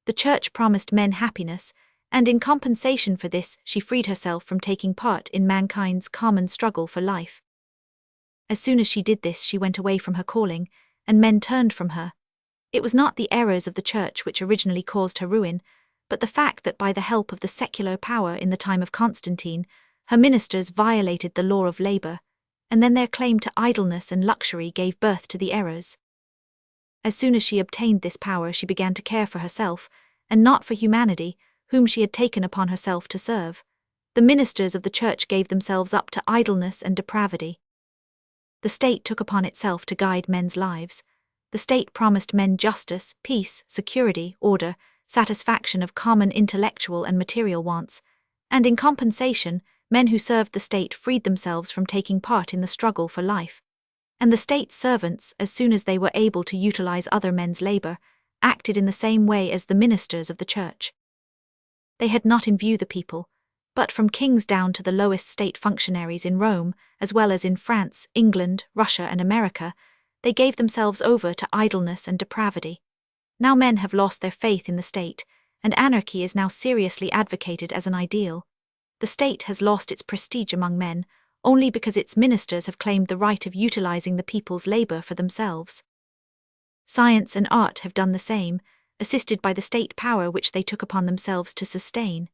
The Church promised men happiness, and in compensation for this she freed herself from taking part in mankind's common struggle for life. As soon as she did this she went away from her calling, and men turned from her. It was not the errors of the Church which originally caused her ruin, but the fact that by the help of the secular power in the time of Constantine, her ministers violated the law of labor, and then their claim to idleness and luxury gave birth to the errors. As soon as she obtained this power, she began to care for herself, and not for humanity, whom she had taken upon herself to serve. The ministers of the Church gave themselves up to idleness and depravity. The state took upon itself to guide men's lives. The state promised men justice, peace, security, order, satisfaction of common intellectual and material wants, and in compensation, men who served the state freed themselves from taking part in the struggle for life. And the state's servants, as soon as they were able to utilize other men's labor, acted in the same way as the ministers of the Church. They had not in view the people, but from kings down to the lowest state functionaries in Rome, as well as in France, England, Russia, and America, they gave themselves over to idleness and depravity. Now men have lost their faith in the state, and anarchy is now seriously advocated as an ideal. The state has lost its prestige among men, only because its ministers have claimed the right of utilizing the people's labor for themselves. Science and art have done the same, assisted by the state power which they took upon themselves to sustain.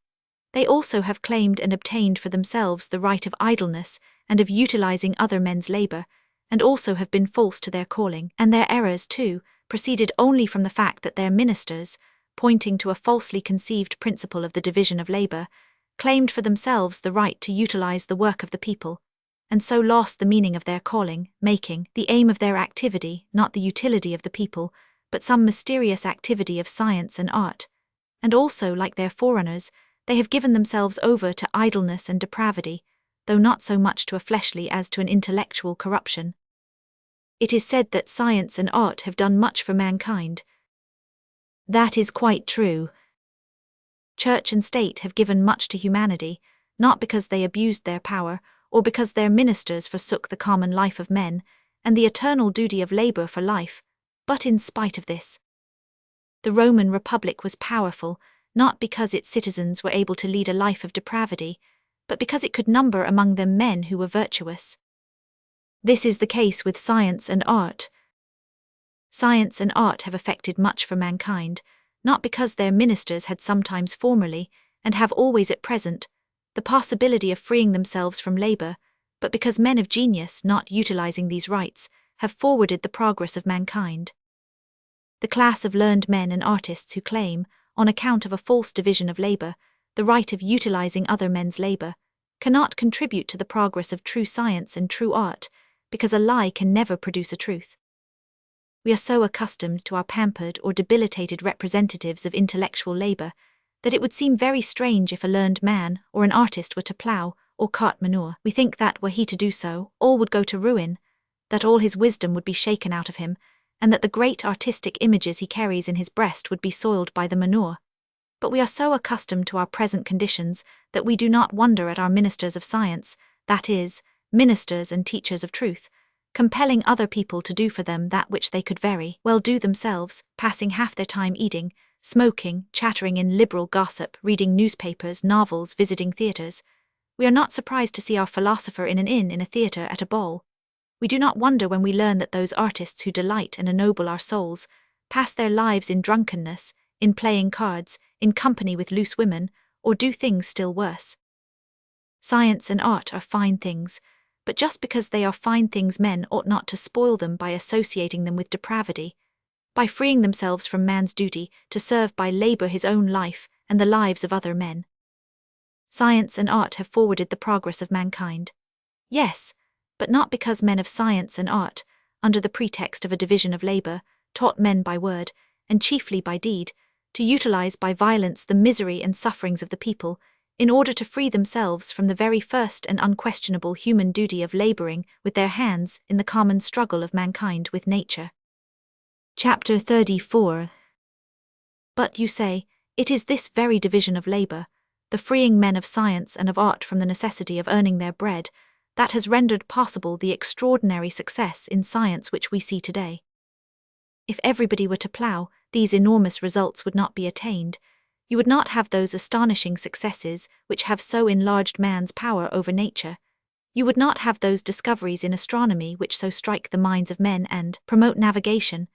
They also have claimed and obtained for themselves the right of idleness and of utilizing other men's labor, and also have been false to their calling, and their errors, too, proceeded only from the fact that their ministers, pointing to a falsely conceived principle of the division of labor, claimed for themselves the right to utilize the work of the people, and so lost the meaning of their calling, making the aim of their activity not the utility of the people, but some mysterious activity of science and art. And also, like their forerunners, they have given themselves over to idleness and depravity, though not so much to a fleshly as to an intellectual corruption. It is said that science and art have done much for mankind. That is quite true. Church and state have given much to humanity, not because they abused their power, or because their ministers forsook the common life of men, and the eternal duty of labor for life, but in spite of this. The Roman Republic was powerful, not because its citizens were able to lead a life of depravity, but because it could number among them men who were virtuous. This is the case with science and art. Science and art have effected much for mankind, not because their ministers had sometimes formerly, and have always at present, the possibility of freeing themselves from labor, but because men of genius, not utilizing these rights, have forwarded the progress of mankind. The class of learned men and artists who claim, on account of a false division of labor, the right of utilizing other men's labor, cannot contribute to the progress of true science and true art, because a lie can never produce a truth. We are so accustomed to our pampered or debilitated representatives of intellectual labor that it would seem very strange if a learned man or an artist were to plow or cart manure. We think that were he to do so, all would go to ruin, that all his wisdom would be shaken out of him, and that the great artistic images he carries in his breast would be soiled by the manure. But we are so accustomed to our present conditions that we do not wonder at our ministers of science, that is, ministers and teachers of truth, compelling other people to do for them that which they could very well do themselves, passing half their time eating, smoking, chattering in liberal gossip, reading newspapers, novels, visiting theatres. We are not surprised to see our philosopher in an inn, in a theatre, at a ball. We do not wonder when we learn that those artists who delight and ennoble our souls pass their lives in drunkenness, in playing cards, in company with loose women, or do things still worse. Science and art are fine things, but just because they are fine things, men ought not to spoil them by associating them with depravity, by freeing themselves from man's duty to serve by labor his own life and the lives of other men. Science and art have forwarded the progress of mankind. Yes, but not because men of science and art, under the pretext of a division of labor, taught men by word, and chiefly by deed, to utilize by violence the misery and sufferings of the people, in order to free themselves from the very first and unquestionable human duty of laboring with their hands in the common struggle of mankind with nature. Chapter 34. But you say, it is this very division of labor, the freeing men of science and of art from the necessity of earning their bread, that has rendered possible the extraordinary success in science which we see today. If everybody were to plow, these enormous results would not be attained. You would not have those astonishing successes which have so enlarged man's power over nature. You would not have those discoveries in astronomy which so strike the minds of men and promote navigation,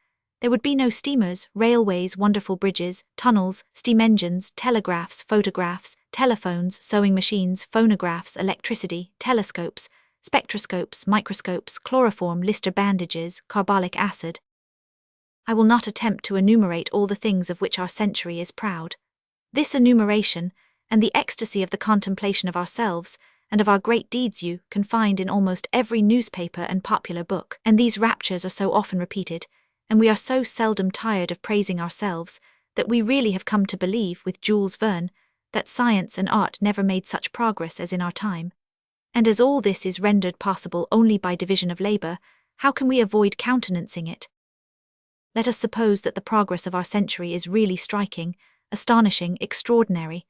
There would be no steamers, railways, wonderful bridges, tunnels, steam engines, telegraphs, photographs, telephones, sewing machines, phonographs, electricity, telescopes, spectroscopes, microscopes, chloroform, Lister bandages, carbolic acid. I will not attempt to enumerate all the things of which our century is proud. This enumeration, and the ecstasy of the contemplation of ourselves, and of our great deeds you can find in almost every newspaper and popular book, and these raptures are so often repeated, and we are so seldom tired of praising ourselves, that we really have come to believe, with Jules Verne, that science and art never made such progress as in our time. And as all this is rendered possible only by division of labour, how can we avoid countenancing it? Let us suppose that the progress of our century is really striking, astonishing, extraordinary.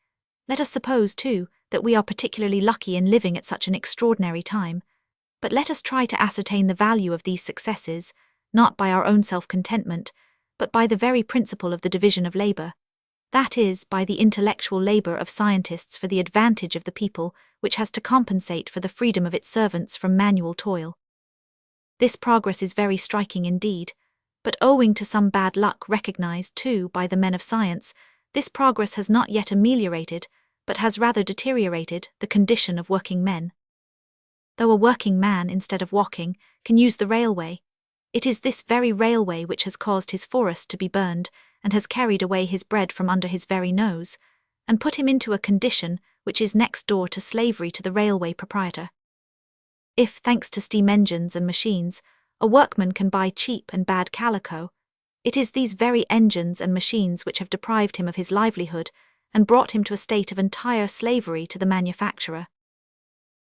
Let us suppose, too, that we are particularly lucky in living at such an extraordinary time. But let us try to ascertain the value of these successes, not by our own self-contentment, but by the very principle of the division of labour. That is, by the intellectual labour of scientists for the advantage of the people, which has to compensate for the freedom of its servants from manual toil. This progress is very striking indeed, but owing to some bad luck recognized, too, by the men of science, this progress has not yet ameliorated, but has rather deteriorated, the condition of working men. Though a working man, instead of walking, can use the railway, it is this very railway which has caused his forest to be burned, and has carried away his bread from under his very nose, and put him into a condition which is next door to slavery to the railway proprietor. If, thanks to steam engines and machines, a workman can buy cheap and bad calico, it is these very engines and machines which have deprived him of his livelihood and brought him to a state of entire slavery to the manufacturer.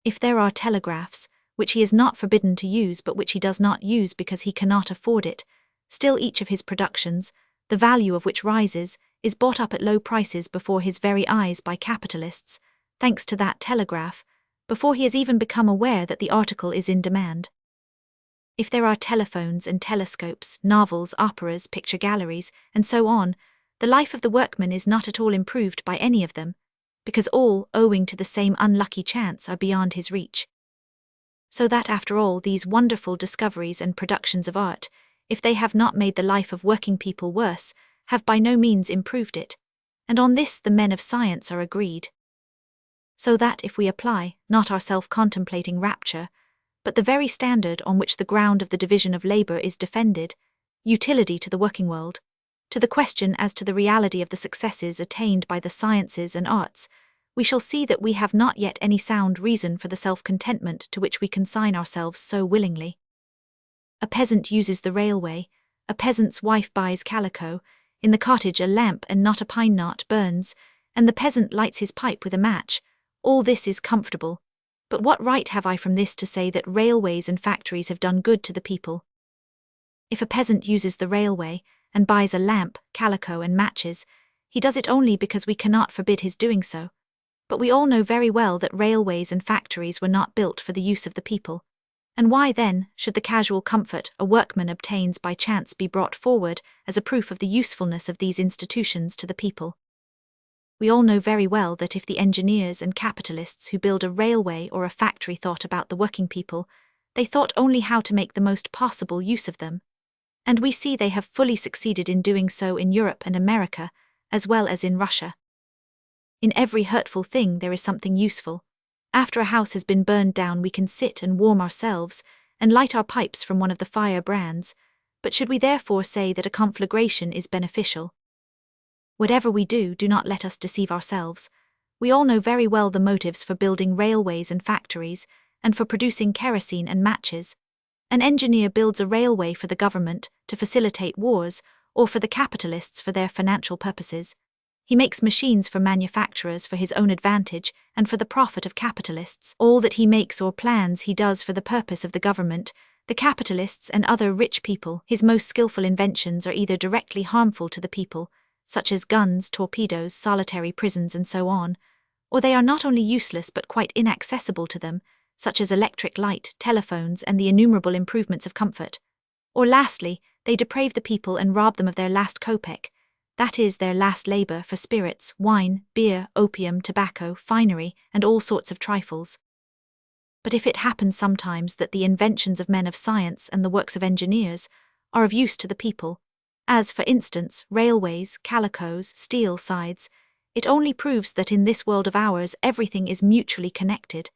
If there are telegraphs, which he is not forbidden to use but which he does not use because he cannot afford it, still each of his productions, the value of which rises, is bought up at low prices before his very eyes by capitalists, thanks to that telegraph, before he has even become aware that the article is in demand. If there are telephones and telescopes, novels, operas, picture galleries, and so on, the life of the workman is not at all improved by any of them, because all, owing to the same unlucky chance, are beyond his reach. So that after all these wonderful discoveries and productions of art, if they have not made the life of working people worse, have by no means improved it, and on this the men of science are agreed. So that if we apply, not our self-contemplating rapture, but the very standard on which the ground of the division of labour is defended, utility to the working world, to the question as to the reality of the successes attained by the sciences and arts, we shall see that we have not yet any sound reason for the self-contentment to which we consign ourselves so willingly. A peasant uses the railway, a peasant's wife buys calico, in the cottage a lamp and not a pine knot burns, and the peasant lights his pipe with a match. All this is comfortable, but what right have I from this to say that railways and factories have done good to the people? If a peasant uses the railway, and buys a lamp, calico and matches, he does it only because we cannot forbid his doing so. But we all know very well that railways and factories were not built for the use of the people. And why then should the casual comfort a workman obtains by chance be brought forward as a proof of the usefulness of these institutions to the people? We all know very well that if the engineers and capitalists who build a railway or a factory thought about the working people, they thought only how to make the most possible use of them. And we see they have fully succeeded in doing so in Europe and America, as well as in Russia. In every hurtful thing there is something useful. After a house has been burned down we can sit and warm ourselves, and light our pipes from one of the fire brands, but should we therefore say that a conflagration is beneficial? Whatever we do, do not let us deceive ourselves. We all know very well the motives for building railways and factories, and for producing kerosene and matches. An engineer builds a railway for the government to facilitate wars, or for the capitalists for their financial purposes. He makes machines for manufacturers for his own advantage and for the profit of capitalists. All that he makes or plans he does for the purpose of the government, the capitalists and other rich people. His most skillful inventions are either directly harmful to the people, such as guns, torpedoes, solitary prisons and so on, or they are not only useless but quite inaccessible to them, such as electric light, telephones and the innumerable improvements of comfort. Or lastly, they deprave the people and rob them of their last kopeck, that is, their last labour, for spirits, wine, beer, opium, tobacco, finery, and all sorts of trifles. But if it happens sometimes that the inventions of men of science and the works of engineers are of use to the people, as, for instance, railways, calicos, steel sides, it only proves that in this world of ours everything is mutually connected,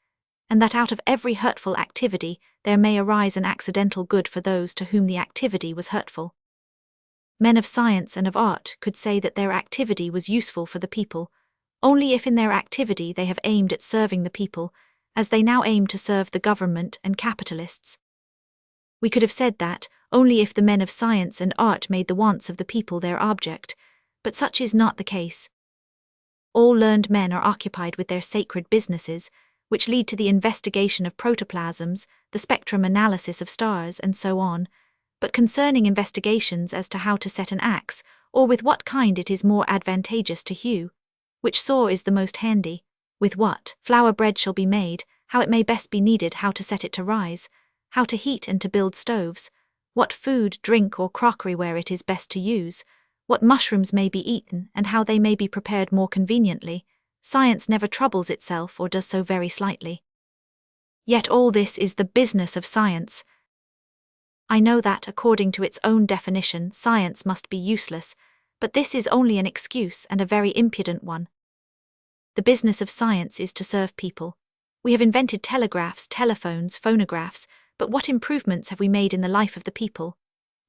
and that out of every hurtful activity there may arise an accidental good for those to whom the activity was hurtful. Men of science and of art could say that their activity was useful for the people, only if in their activity they have aimed at serving the people, as they now aim to serve the government and capitalists. We could have said that only if the men of science and art made the wants of the people their object, but such is not the case. All learned men are occupied with their sacred businesses, which lead to the investigation of protoplasms, the spectrum analysis of stars, and so on, but concerning investigations as to how to set an axe, or with what kind it is more advantageous to hew, which saw is the most handy, with what flour bread shall be made, how it may best be kneaded, how to set it to rise, how to heat and to build stoves, what food, drink, or crockery ware it is best to use, what mushrooms may be eaten, and how they may be prepared more conveniently, science never troubles itself or does so very slightly. Yet all this is the business of science. I know that, according to its own definition, science must be useless, but this is only an excuse, and a very impudent one. The business of science is to serve people. We have invented telegraphs, telephones, phonographs, but what improvements have we made in the life of the people?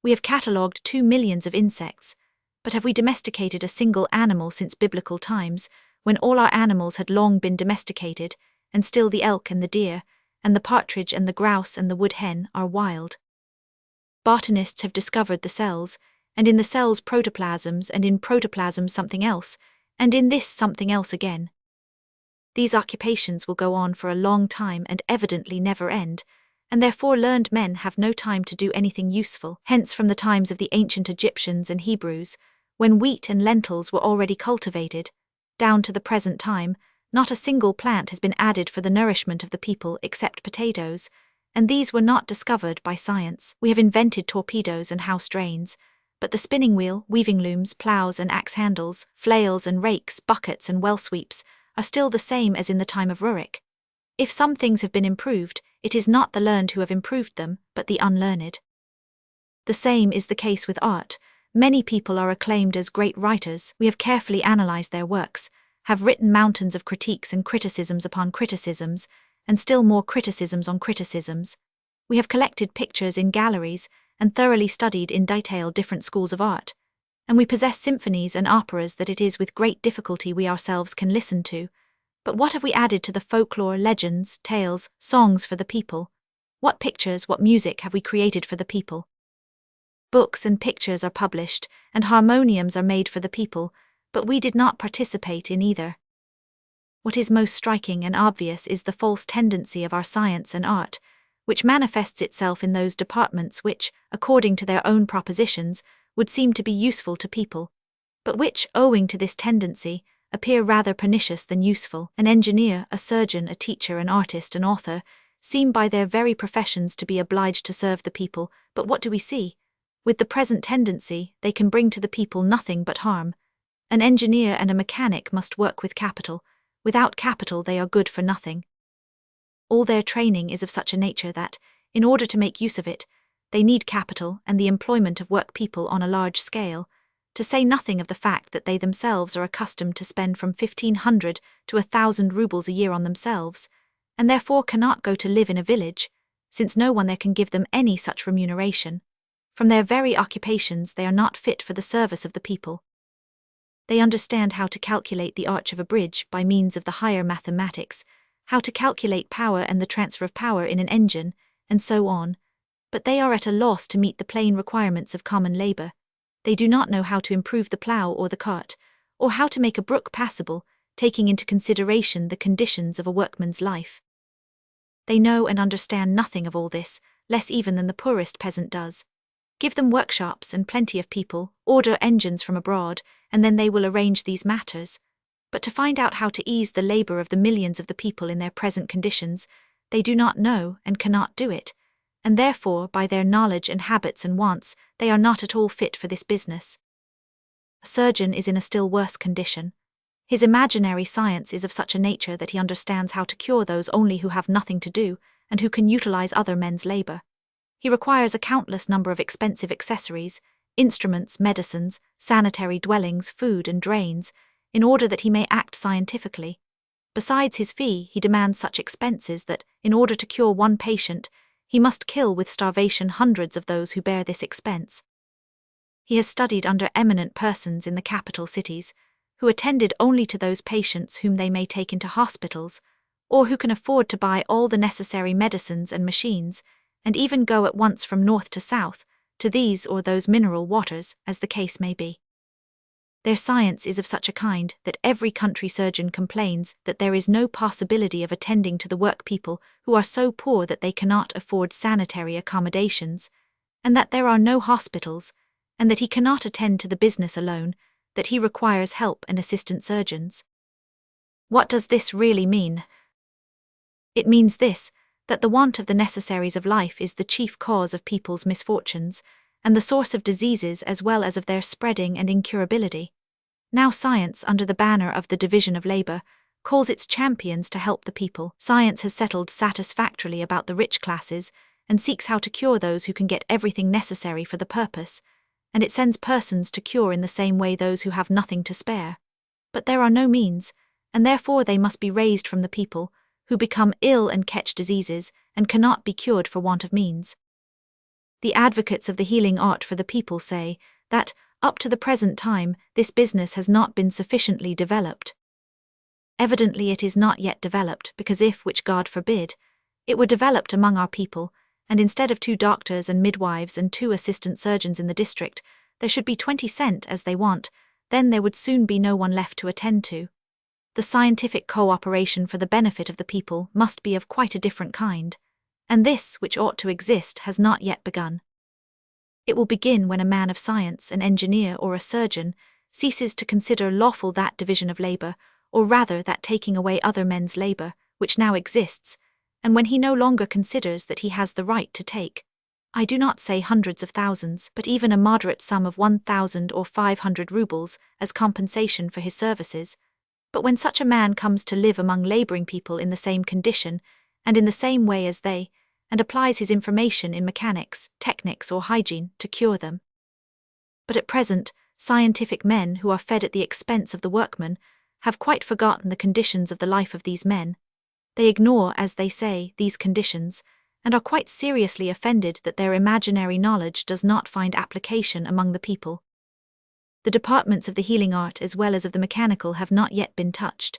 We have catalogued 2 millions of insects, but have we domesticated a single animal since biblical times, when all our animals had long been domesticated, and still the elk and the deer, and the partridge and the grouse and the wood hen are wild? Botanists have discovered the cells, and in the cells protoplasms, and in protoplasm something else, and in this something else again. These occupations will go on for a long time and evidently never end, and therefore learned men have no time to do anything useful. Hence, from the times of the ancient Egyptians and Hebrews, when wheat and lentils were already cultivated, down to the present time, not a single plant has been added for the nourishment of the people except potatoes, and these were not discovered by science. We have invented torpedoes and house drains, but the spinning wheel, weaving looms, ploughs and axe handles, flails and rakes, buckets and well sweeps are still the same as in the time of Rurik. If some things have been improved, it is not the learned who have improved them, but the unlearned. The same is the case with art. Many people are acclaimed as great writers. We have carefully analyzed their works, have written mountains of critiques and criticisms upon criticisms, and still more criticisms on criticisms. We have collected pictures in galleries, and thoroughly studied in detail different schools of art, and we possess symphonies and operas that it is with great difficulty we ourselves can listen to. But what have we added to the folklore, legends, tales, songs for the people? What pictures, what music have we created for the people? Books and pictures are published, and harmoniums are made for the people, but we did not participate in either. What is most striking and obvious is the false tendency of our science and art, which manifests itself in those departments which, according to their own propositions, would seem to be useful to people, but which, owing to this tendency, appear rather pernicious than useful. An engineer, a surgeon, a teacher, an artist, an author, seem by their very professions to be obliged to serve the people, but what do we see? With the present tendency, they can bring to the people nothing but harm. An engineer and a mechanic must work with capital. Without capital they are good for nothing. All their training is of such a nature that, in order to make use of it, they need capital and the employment of work people on a large scale, to say nothing of the fact that they themselves are accustomed to spend from 1,500 to 1,000 rubles a year on themselves, and therefore cannot go to live in a village, since no one there can give them any such remuneration. From their very occupations they are not fit for the service of the people. They understand how to calculate the arch of a bridge by means of the higher mathematics, how to calculate power and the transfer of power in an engine, and so on, but they are at a loss to meet the plain requirements of common labor. They do not know how to improve the plough or the cart, or how to make a brook passable, taking into consideration the conditions of a workman's life. They know and understand nothing of all this, less even than the poorest peasant does. Give them workshops and plenty of people, order engines from abroad, and then they will arrange these matters. But to find out how to ease the labor of the millions of the people in their present conditions, they do not know and cannot do it, and therefore, by their knowledge and habits and wants, they are not at all fit for this business. A surgeon is in a still worse condition. His imaginary science is of such a nature that he understands how to cure those only who have nothing to do, and who can utilize other men's labor. He requires a countless number of expensive accessories, instruments, medicines, sanitary dwellings, food and drains, in order that he may act scientifically. Besides his fee, he demands such expenses that, in order to cure one patient, he must kill with starvation hundreds of those who bear this expense. He has studied under eminent persons in the capital cities, who attended only to those patients whom they may take into hospitals, or who can afford to buy all the necessary medicines and machines, and even go at once from north to south, to these or those mineral waters, as the case may be. Their science is of such a kind that every country surgeon complains that there is no possibility of attending to the work people who are so poor that they cannot afford sanitary accommodations, and that there are no hospitals, and that he cannot attend to the business alone, that he requires help and assistant surgeons. What does this really mean? It means this, that the want of the necessaries of life is the chief cause of people's misfortunes, and the source of diseases as well as of their spreading and incurability. Now science, under the banner of the division of labor, calls its champions to help the people. Science has settled satisfactorily about the rich classes, and seeks how to cure those who can get everything necessary for the purpose, and it sends persons to cure in the same way those who have nothing to spare. But there are no means, and therefore they must be raised from the people, who become ill and catch diseases, and cannot be cured for want of means. The advocates of the healing art for the people say that, up to the present time, this business has not been sufficiently developed. Evidently it is not yet developed, because if, which God forbid, it were developed among our people, and instead of 2 doctors and midwives and 2 assistant surgeons in the district, there should be 20 sent as they want, then there would soon be no one left to attend to. The scientific cooperation for the benefit of the people must be of quite a different kind, and this, which ought to exist, has not yet begun. It will begin when a man of science, an engineer or a surgeon, ceases to consider lawful that division of labor, or rather that taking away other men's labor, which now exists, and when he no longer considers that he has the right to take, I do not say hundreds of thousands, but even a moderate sum of 1,000 or 500 rubles as compensation for his services. But when such a man comes to live among laboring people in the same condition, and in the same way as they, and applies his information in mechanics, technics or hygiene to cure them. But at present, scientific men who are fed at the expense of the workmen have quite forgotten the conditions of the life of these men. They ignore, as they say, these conditions, and are quite seriously offended that their imaginary knowledge does not find application among the people. The departments of the healing art as well as of the mechanical have not yet been touched.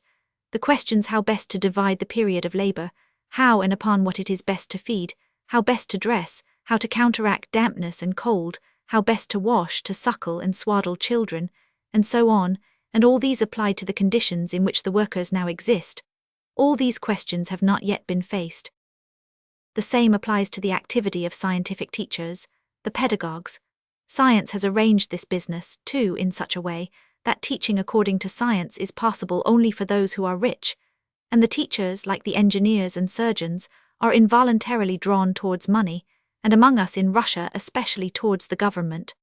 The questions how best to divide the period of labor, how and upon what it is best to feed, how best to dress, how to counteract dampness and cold, how best to wash, to suckle and swaddle children, and so on, and all these applied to the conditions in which the workers now exist. All these questions have not yet been faced. The same applies to the activity of scientific teachers, the pedagogues. Science has arranged this business, too, in such a way that teaching according to science is possible only for those who are rich, and the teachers, like the engineers and surgeons, are involuntarily drawn towards money, and among us in Russia especially towards the government.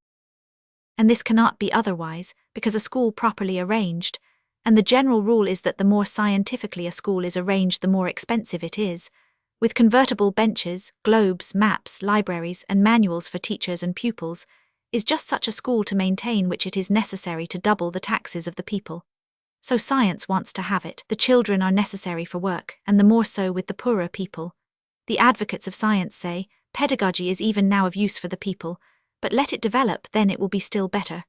And this cannot be otherwise, because a school properly arranged, and the general rule is that the more scientifically a school is arranged the more expensive it is, with convertible benches, globes, maps, libraries, and manuals for teachers and pupils, is just such a school to maintain which it is necessary to double the taxes of the people. So science wants to have it. The children are necessary for work, and the more so with the poorer people. The advocates of science say, pedagogy is even now of use for the people, but let it develop, then it will be still better.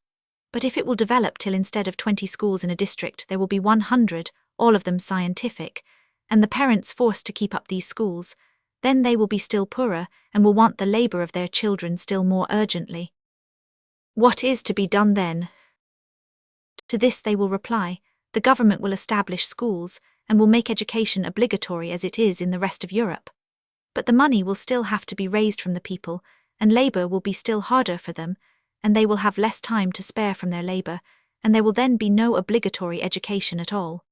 But if it will develop till instead of 20 schools in a district there will be 100, all of them scientific, and the parents forced to keep up these schools, then they will be still poorer and will want the labor of their children still more urgently. What is to be done then? To this they will reply, the government will establish schools and will make education obligatory as it is in the rest of Europe. But the money will still have to be raised from the people, and labor will be still harder for them, and they will have less time to spare from their labor, and there will then be no obligatory education at all.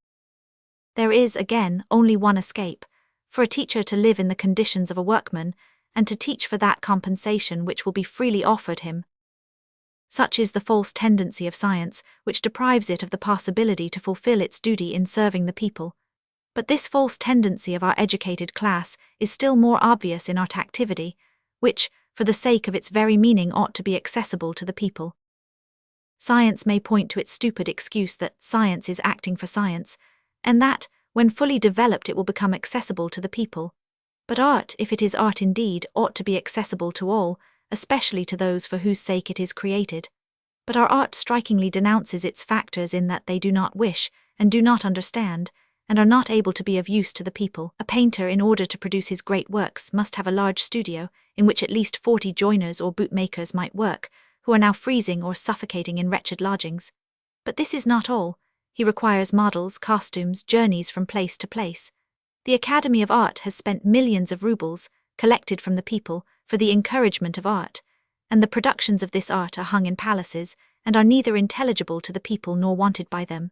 There is, again, only one escape, for a teacher to live in the conditions of a workman, and to teach for that compensation which will be freely offered him. Such is the false tendency of science, which deprives it of the possibility to fulfill its duty in serving the people. But this false tendency of our educated class is still more obvious in art activity, which, for the sake of its very meaning, ought to be accessible to the people. Science may point to its stupid excuse that science is acting for science, and that, when fully developed, it will become accessible to the people. But art, if it is art indeed, ought to be accessible to all, especially to those for whose sake it is created. But our art strikingly denounces its factors in that they do not wish, and do not understand, and are not able to be of use to the people. A painter, in order to produce his great works, must have a large studio, in which at least 40 joiners or bootmakers might work, who are now freezing or suffocating in wretched lodgings. But this is not all. He requires models, costumes, journeys from place to place. The Academy of Art has spent millions of rubles, collected from the people, for the encouragement of art, and the productions of this art are hung in palaces, and are neither intelligible to the people nor wanted by them.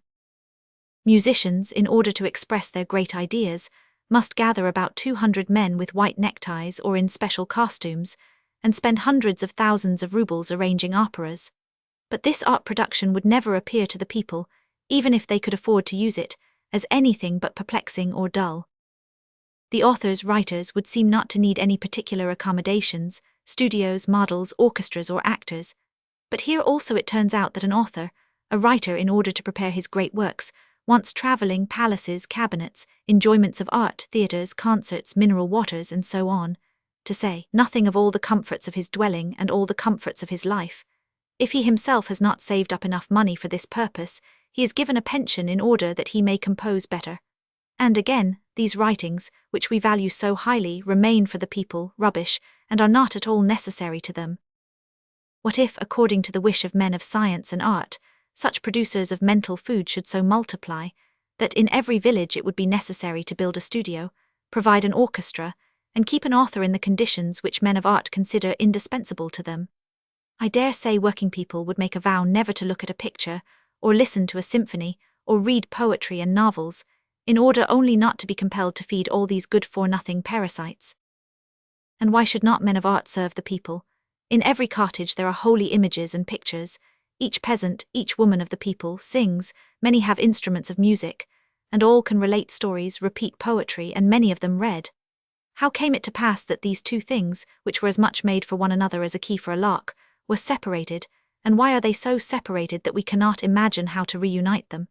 Musicians, in order to express their great ideas, must gather about 200 men with white neckties or in special costumes, and spend hundreds of thousands of rubles arranging operas. But this art production would never appear to the people, even if they could afford to use it, as anything but perplexing or dull. The authors, writers would seem not to need any particular accommodations, studios, models, orchestras, or actors. But here also it turns out that an author, a writer, in order to prepare his great works, wants travelling, palaces, cabinets, enjoyments of art, theatres, concerts, mineral waters, and so on, to say nothing of all the comforts of his dwelling and all the comforts of his life. If he himself has not saved up enough money for this purpose, he is given a pension in order that he may compose better. And again, these writings, which we value so highly, remain for the people rubbish, and are not at all necessary to them. What if, according to the wish of men of science and art, such producers of mental food should so multiply, that in every village it would be necessary to build a studio, provide an orchestra, and keep an author in the conditions which men of art consider indispensable to them? I dare say working people would make a vow never to look at a picture, or listen to a symphony, or read poetry and novels, in order only not to be compelled to feed all these good-for-nothing parasites. And why should not men of art serve the people? In every cottage there are holy images and pictures. Each peasant, each woman of the people sings, many have instruments of music, and all can relate stories, repeat poetry, and many of them read. How came it to pass that these two things, which were as much made for one another as a key for a lock, were separated, and why are they so separated that we cannot imagine how to reunite them?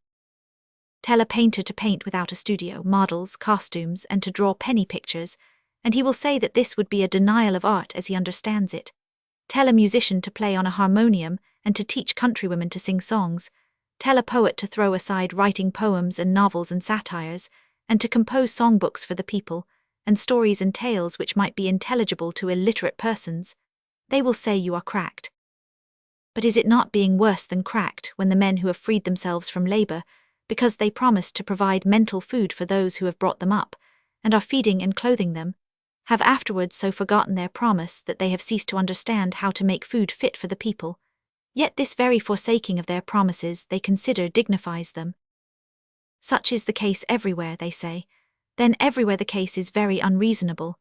Tell a painter to paint without a studio, models, costumes, and to draw penny pictures, and he will say that this would be a denial of art as he understands it. Tell a musician to play on a harmonium and to teach countrywomen to sing songs. Tell a poet to throw aside writing poems and novels and satires, and to compose songbooks for the people, and stories and tales which might be intelligible to illiterate persons. They will say you are cracked. But is it not being worse than cracked when the men who have freed themselves from labor, because they promised to provide mental food for those who have brought them up, and are feeding and clothing them, have afterwards so forgotten their promise that they have ceased to understand how to make food fit for the people? Yet this very forsaking of their promises they consider dignifies them. Such is the case everywhere, they say. Then everywhere the case is very unreasonable.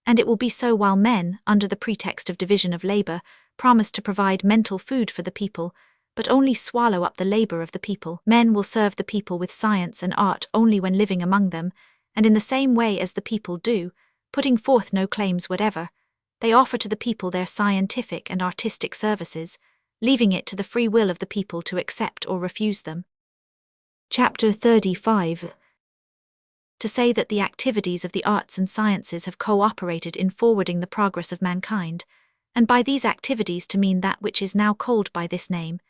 And it will be so while men, under the pretext of division of labor, promise to provide mental food for the people, but only swallow up the labor of the people. Men will serve the people with science and art only when living among them, and in the same way as the people do, putting forth no claims whatever, they offer to the people their scientific and artistic services, leaving it to the free will of the people to accept or refuse them. Chapter 35. To say that the activities of the arts and sciences have co-operated in forwarding the progress of mankind, and by these activities to mean that which is now called by this name,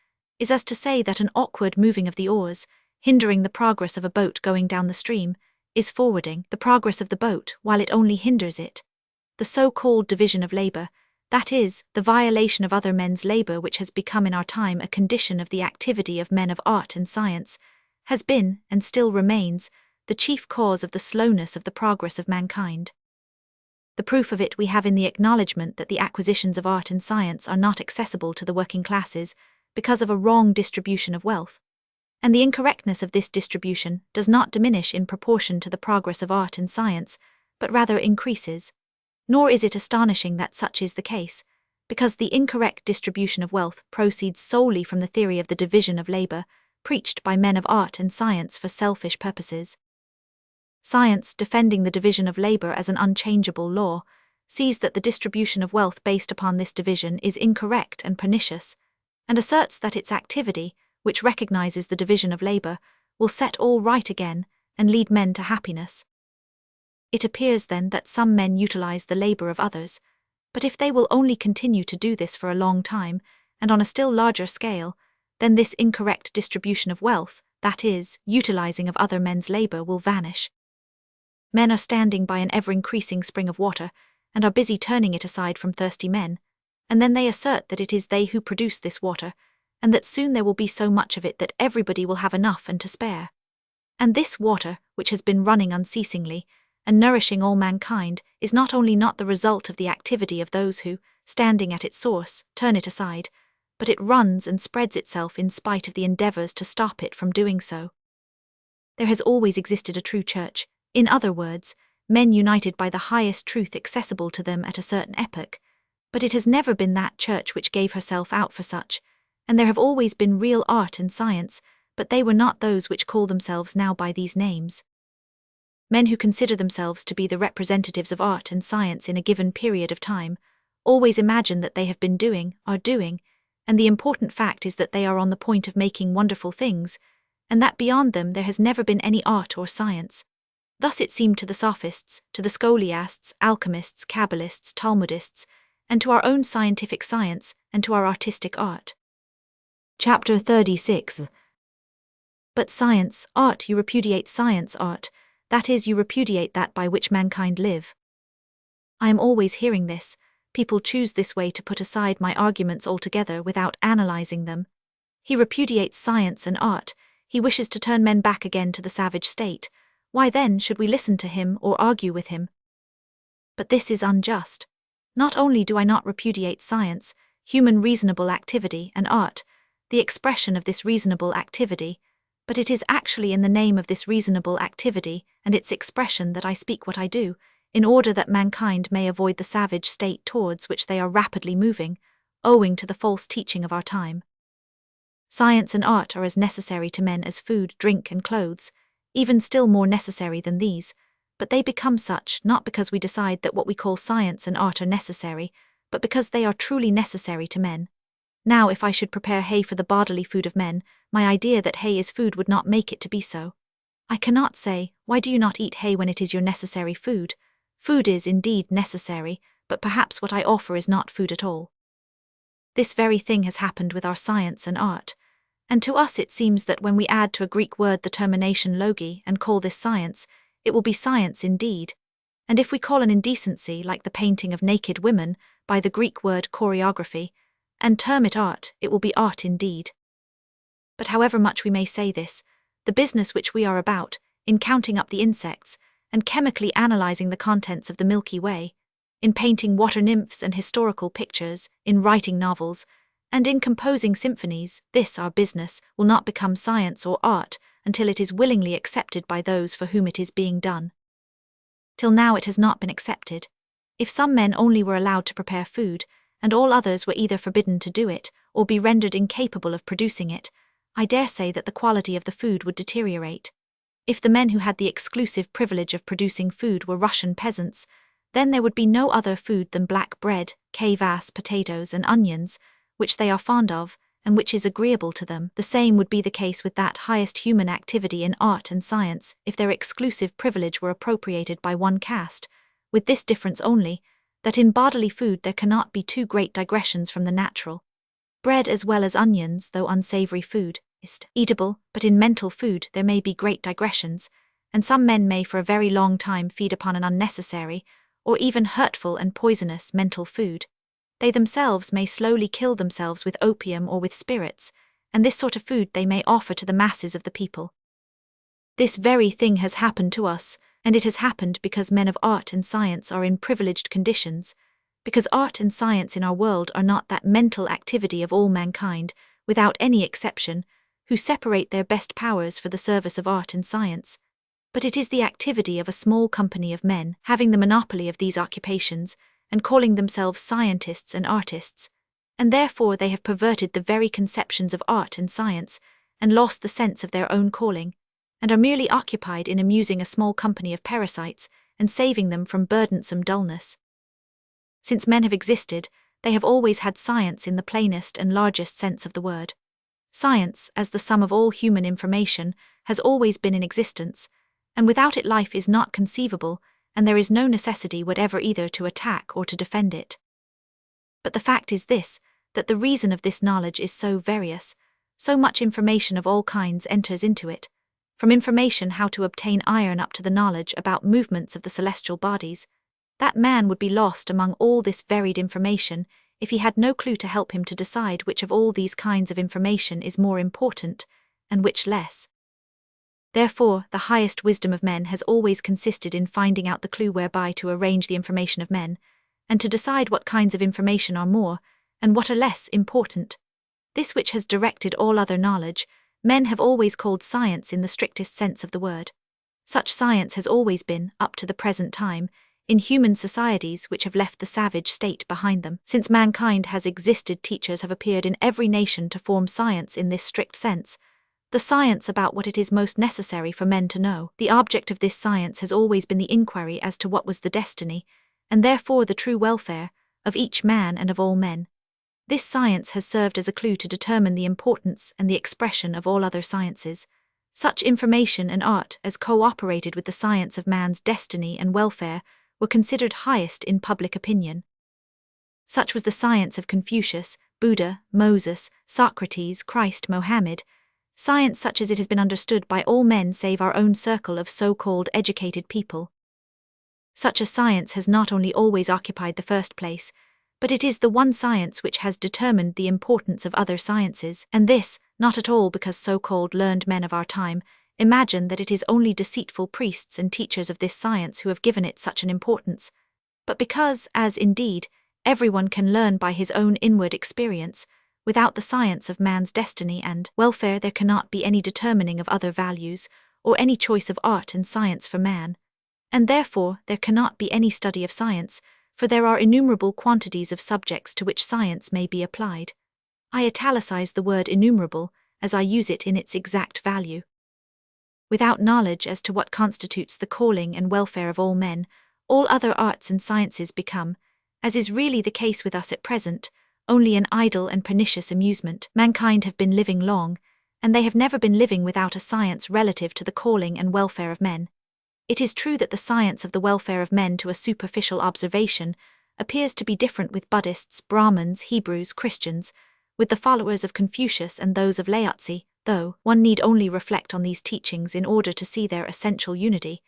is as to say that an awkward moving of the oars, hindering the progress of a boat going down the stream, is forwarding the progress of the boat while it only hinders it. The so-called division of labor, that is, the violation of other men's labor which has become in our time a condition of the activity of men of art and science, has been, and still remains, the chief cause of the slowness of the progress of mankind. The proof of it we have in the acknowledgement that the acquisitions of art and science are not accessible to the working classes because of a wrong distribution of wealth. And the incorrectness of this distribution does not diminish in proportion to the progress of art and science, but rather increases. Nor is it astonishing that such is the case, because the incorrect distribution of wealth proceeds solely from the theory of the division of labor, preached by men of art and science for selfish purposes. Science, defending the division of labor as an unchangeable law, sees that the distribution of wealth based upon this division is incorrect and pernicious, and asserts that its activity, which recognizes the division of labor, will set all right again and lead men to happiness. It appears then that some men utilize the labor of others, but if they will only continue to do this for a long time, and on a still larger scale, then this incorrect distribution of wealth, that is, utilizing of other men's labor, will vanish. Men are standing by an ever-increasing spring of water, and are busy turning it aside from thirsty men, and then they assert that it is they who produce this water, and that soon there will be so much of it that everybody will have enough and to spare. And this water, which has been running unceasingly, and nourishing all mankind, is not only not the result of the activity of those who, standing at its source, turn it aside, but it runs and spreads itself in spite of the endeavors to stop it from doing so. There has always existed a true church, in other words, men united by the highest truth accessible to them at a certain epoch, but it has never been that church which gave herself out for such, and there have always been real art and science, but they were not those which call themselves now by these names. Men who consider themselves to be the representatives of art and science in a given period of time always imagine that they have been doing, are doing, and the important fact is that they are on the point of making wonderful things, and that beyond them there has never been any art or science. Thus it seemed to the sophists, to the scholiasts, alchemists, Kabbalists, Talmudists, and to our own scientific science, and to our artistic art. Chapter 36. But science, art, you repudiate science, art, that is, you repudiate that by which mankind live. I am always hearing this. People choose this way to put aside my arguments altogether without analyzing them. He repudiates science and art, he wishes to turn men back again to the savage state. Why then should we listen to him or argue with him? But this is unjust. Not only do I not repudiate science, human reasonable activity, and art, the expression of this reasonable activity, but it is actually in the name of this reasonable activity and its expression that I speak what I do, in order that mankind may avoid the savage state towards which they are rapidly moving, owing to the false teaching of our time. Science and art are as necessary to men as food, drink, and clothes, even still more necessary than these, but they become such not because we decide that what we call science and art are necessary, but because they are truly necessary to men. Now, if I should prepare hay for the bodily food of men, my idea that hay is food would not make it to be so. I cannot say, why do you not eat hay when it is your necessary food? Food is indeed necessary, but perhaps what I offer is not food at all. This very thing has happened with our science and art, and to us it seems that when we add to a Greek word the termination logi and call this science, it will be science indeed, and if we call an indecency like the painting of naked women by the Greek word choreography, and term it art, it will be art indeed. But however much we may say this, the business which we are about, in counting up the insects, and chemically analyzing the contents of the Milky Way, in painting water nymphs and historical pictures, in writing novels, and in composing symphonies, this our business will not become science or art until it is willingly accepted by those for whom it is being done. Till now it has not been accepted. If some men only were allowed to prepare food, and all others were either forbidden to do it, or be rendered incapable of producing it, I dare say that the quality of the food would deteriorate. If the men who had the exclusive privilege of producing food were Russian peasants, then there would be no other food than black bread, kvass, potatoes, and onions, which they are fond of, and which is agreeable to them. The same would be the case with that highest human activity in art and science, if their exclusive privilege were appropriated by one caste, with this difference only, that in bodily food there cannot be too great digressions from the natural. Bread as well as onions, though unsavory food, is eatable, but in mental food there may be great digressions, and some men may for a very long time feed upon an unnecessary, or even hurtful and poisonous mental food. They themselves may slowly kill themselves with opium or with spirits, and this sort of food they may offer to the masses of the people. This very thing has happened to us, and it has happened because men of art and science are in privileged conditions, because art and science in our world are not that mental activity of all mankind, without any exception, who separate their best powers for the service of art and science, but it is the activity of a small company of men having the monopoly of these occupations, and calling themselves scientists and artists, and therefore they have perverted the very conceptions of art and science, and lost the sense of their own calling, and are merely occupied in amusing a small company of parasites, and saving them from burdensome dullness. Since men have existed, they have always had science in the plainest and largest sense of the word. Science, as the sum of all human information, has always been in existence, and without it life is not conceivable, and there is no necessity whatever either to attack or to defend it. But the fact is this, that the reason of this knowledge is so various, so much information of all kinds enters into it, from information how to obtain iron up to the knowledge about movements of the celestial bodies, that man would be lost among all this varied information if he had no clue to help him to decide which of all these kinds of information is more important, and which less. Therefore, the highest wisdom of men has always consisted in finding out the clue whereby to arrange the information of men, and to decide what kinds of information are more, and what are less important. This which has directed all other knowledge, men have always called science in the strictest sense of the word. Such science has always been, up to the present time, in human societies which have left the savage state behind them. Since mankind has existed, teachers have appeared in every nation to form science in this strict sense, the science about what it is most necessary for men to know. The object of this science has always been the inquiry as to what was the destiny, and therefore the true welfare, of each man and of all men. This science has served as a clue to determine the importance and the expression of all other sciences. Such information and art as cooperated with the science of man's destiny and welfare were considered highest in public opinion. Such was the science of Confucius, Buddha, Moses, Socrates, Christ, Mohammed, science such as it has been understood by all men save our own circle of so-called educated people. Such a science has not only always occupied the first place, but it is the one science which has determined the importance of other sciences, and this, not at all because so-called learned men of our time imagine that it is only deceitful priests and teachers of this science who have given it such an importance, but because, as indeed, everyone can learn by his own inward experience, without the science of man's destiny and welfare there cannot be any determining of other values, or any choice of art and science for man, and therefore there cannot be any study of science, for there are innumerable quantities of subjects to which science may be applied. I italicize the word innumerable, as I use it in its exact value. Without knowledge as to what constitutes the calling and welfare of all men, all other arts and sciences become, as is really the case with us at present, only an idle and pernicious amusement. Mankind have been living long, and they have never been living without a science relative to the calling and welfare of men. It is true that the science of the welfare of men to a superficial observation appears to be different with Buddhists, Brahmins, Hebrews, Christians, with the followers of Confucius and those of Lao Tzu, though one need only reflect on these teachings in order to see their essential unity.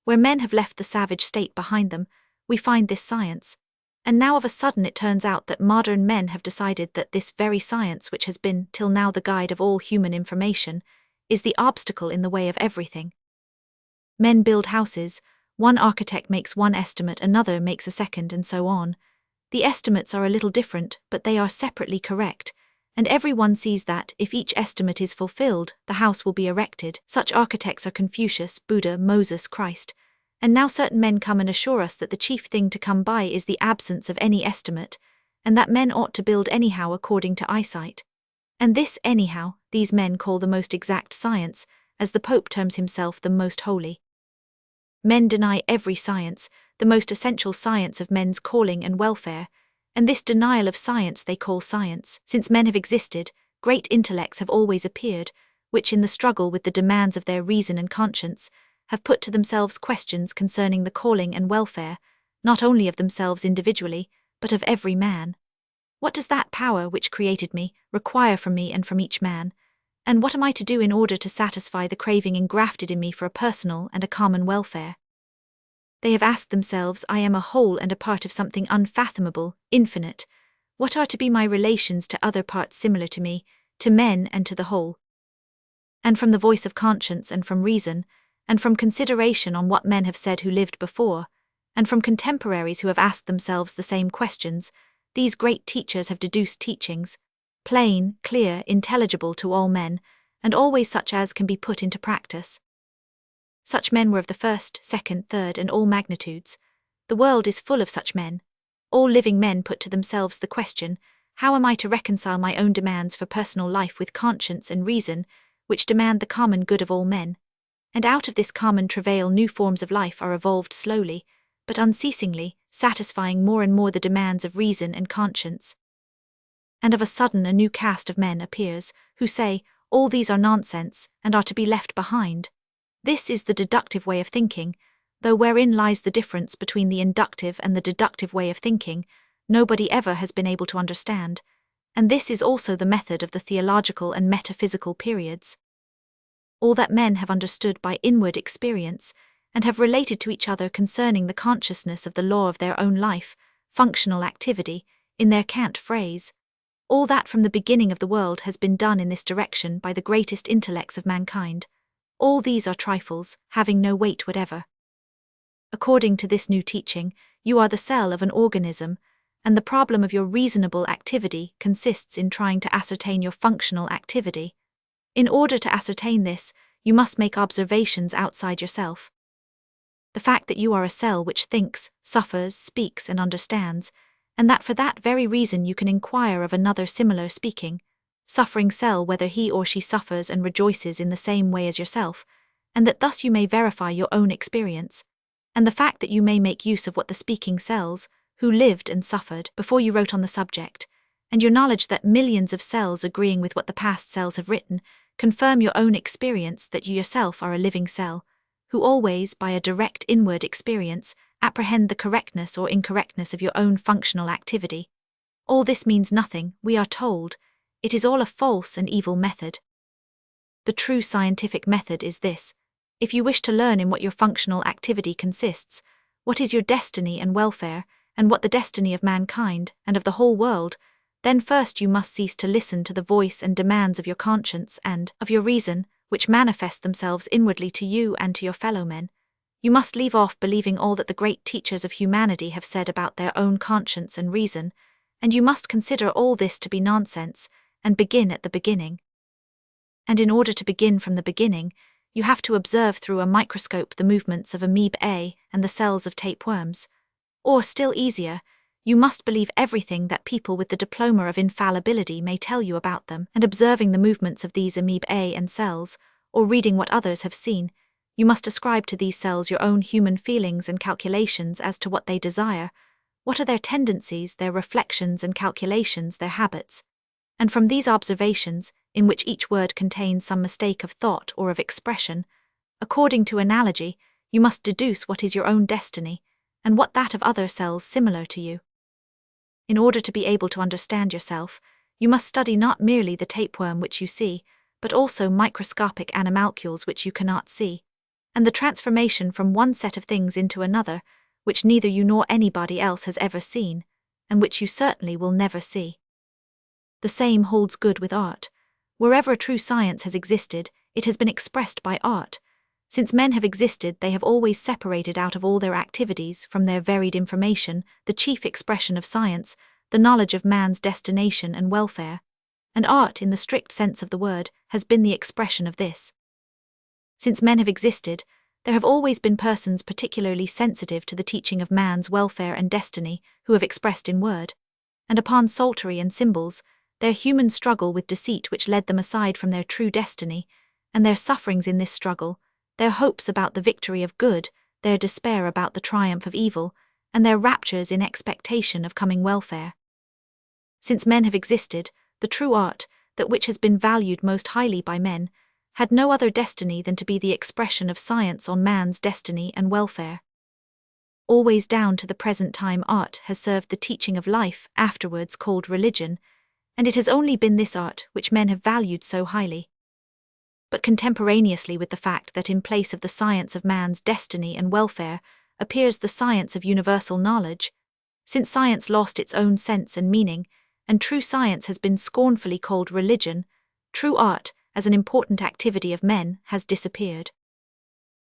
Where men have left the savage state behind them, we find this science. And now of a sudden it turns out that modern men have decided that this very science which has been till now the guide of all human information is the obstacle in the way of everything. Men build houses, one architect makes one estimate, another makes a second, and so on. The estimates are a little different, but they are separately correct, and everyone sees that, if each estimate is fulfilled, the house will be erected. Such architects are Confucius, Buddha, Moses, Christ, and now certain men come and assure us that the chief thing to come by is the absence of any estimate, and that men ought to build anyhow according to eyesight. And this anyhow, these men call the most exact science, as the Pope terms himself the most holy. Men deny every science, the most essential science of men's calling and welfare, and this denial of science they call science. Since men have existed, great intellects have always appeared, which in the struggle with the demands of their reason and conscience, have put to themselves questions concerning the calling and welfare, not only of themselves individually, but of every man. What does that power which created me require from me and from each man? And what am I to do in order to satisfy the craving engrafted in me for a personal and a common welfare? They have asked themselves, I am a whole and a part of something unfathomable, infinite. What are to be my relations to other parts similar to me, to men and to the whole? And from the voice of conscience and from reason, and from consideration on what men have said who lived before, and from contemporaries who have asked themselves the same questions, these great teachers have deduced teachings, plain, clear, intelligible to all men, and always such as can be put into practice. Such men were of the first, second, third, and all magnitudes. The world is full of such men. All living men put to themselves the question, how am I to reconcile my own demands for personal life with conscience and reason, which demand the common good of all men? And out of this common travail new forms of life are evolved slowly, but unceasingly, satisfying more and more the demands of reason and conscience. And of a sudden a new caste of men appears, who say, all these are nonsense, and are to be left behind. This is the deductive way of thinking, though wherein lies the difference between the inductive and the deductive way of thinking, nobody ever has been able to understand, and this is also the method of the theological and metaphysical periods. All that men have understood by inward experience, and have related to each other concerning the consciousness of the law of their own life, functional activity, in their cant phrase, all that from the beginning of the world has been done in this direction by the greatest intellects of mankind. All these are trifles, having no weight whatever. According to this new teaching, you are the cell of an organism, and the problem of your reasonable activity consists in trying to ascertain your functional activity. In order to ascertain this, you must make observations outside yourself. The fact that you are a cell which thinks, suffers, speaks, and understands, and that for that very reason you can inquire of another similar speaking, suffering cell whether he or she suffers and rejoices in the same way as yourself, and that thus you may verify your own experience, and the fact that you may make use of what the speaking cells, who lived and suffered before you wrote on the subject, and your knowledge that millions of cells agreeing with what the past cells have written, confirm your own experience that you yourself are a living cell, who always, by a direct inward experience, apprehend the correctness or incorrectness of your own functional activity. All this means nothing, we are told. It is all a false and evil method. The true scientific method is this. If you wish to learn in what your functional activity consists, what is your destiny and welfare, and what the destiny of mankind, and of the whole world, then first you must cease to listen to the voice and demands of your conscience and of your reason, which manifest themselves inwardly to you and to your fellow men. You must leave off believing all that the great teachers of humanity have said about their own conscience and reason, and you must consider all this to be nonsense, and begin at the beginning. And in order to begin from the beginning, you have to observe through a microscope the movements of amoeba A and the cells of tapeworms. Or, still easier, you must believe everything that people with the diploma of infallibility may tell you about them, and observing the movements of these amoeba A and cells, or reading what others have seen, you must ascribe to these cells your own human feelings and calculations as to what they desire, what are their tendencies, their reflections and calculations, their habits. And from these observations, in which each word contains some mistake of thought or of expression, according to analogy, you must deduce what is your own destiny, and what that of other cells similar to you. In order to be able to understand yourself, you must study not merely the tapeworm which you see, but also microscopic animalcules which you cannot see, and the transformation from one set of things into another, which neither you nor anybody else has ever seen, and which you certainly will never see. The same holds good with art. Wherever true science has existed, it has been expressed by art. Since men have existed, they have always separated out of all their activities, from their varied information, the chief expression of science, the knowledge of man's destination and welfare. And art, in the strict sense of the word, has been the expression of this. Since men have existed, there have always been persons particularly sensitive to the teaching of man's welfare and destiny, who have expressed in word, and upon psaltery and symbols, their human struggle with deceit which led them aside from their true destiny, and their sufferings in this struggle, their hopes about the victory of good, their despair about the triumph of evil, and their raptures in expectation of coming welfare. Since men have existed, the true art, that which has been valued most highly by men, had no other destiny than to be the expression of science on man's destiny and welfare. Always down to the present time art has served the teaching of life, afterwards called religion, and it has only been this art which men have valued so highly. But contemporaneously with the fact that in place of the science of man's destiny and welfare appears the science of universal knowledge, since science lost its own sense and meaning, and true science has been scornfully called religion, true art, as an important activity of men, has disappeared.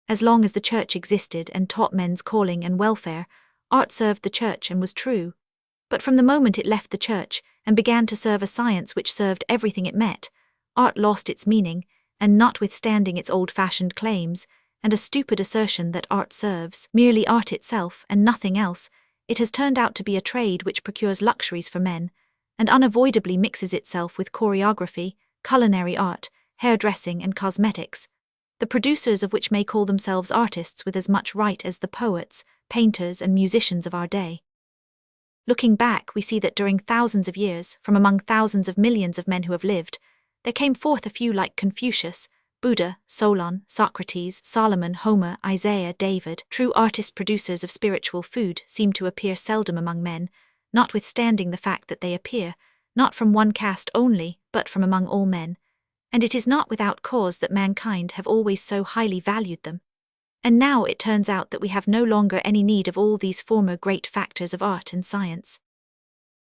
As long as the church existed and taught men's calling and welfare, art served the church and was true. But from the moment it left the church and began to serve a science which served everything it met, art lost its meaning, and notwithstanding its old-fashioned claims, and a stupid assertion that art serves merely art itself and nothing else, it has turned out to be a trade which procures luxuries for men, and unavoidably mixes itself with choreography, culinary art, hairdressing and cosmetics, the producers of which may call themselves artists with as much right as the poets, painters, and musicians of our day. Looking back, we see that during thousands of years, from among thousands of millions of men who have lived, there came forth a few like Confucius, Buddha, Solon, Socrates, Solomon, Homer, Isaiah, David. True artist producers of spiritual food seem to appear seldom among men, notwithstanding the fact that they appear, not from one caste only, but from among all men, and it is not without cause that mankind have always so highly valued them. And now it turns out that we have no longer any need of all these former great factors of art and science.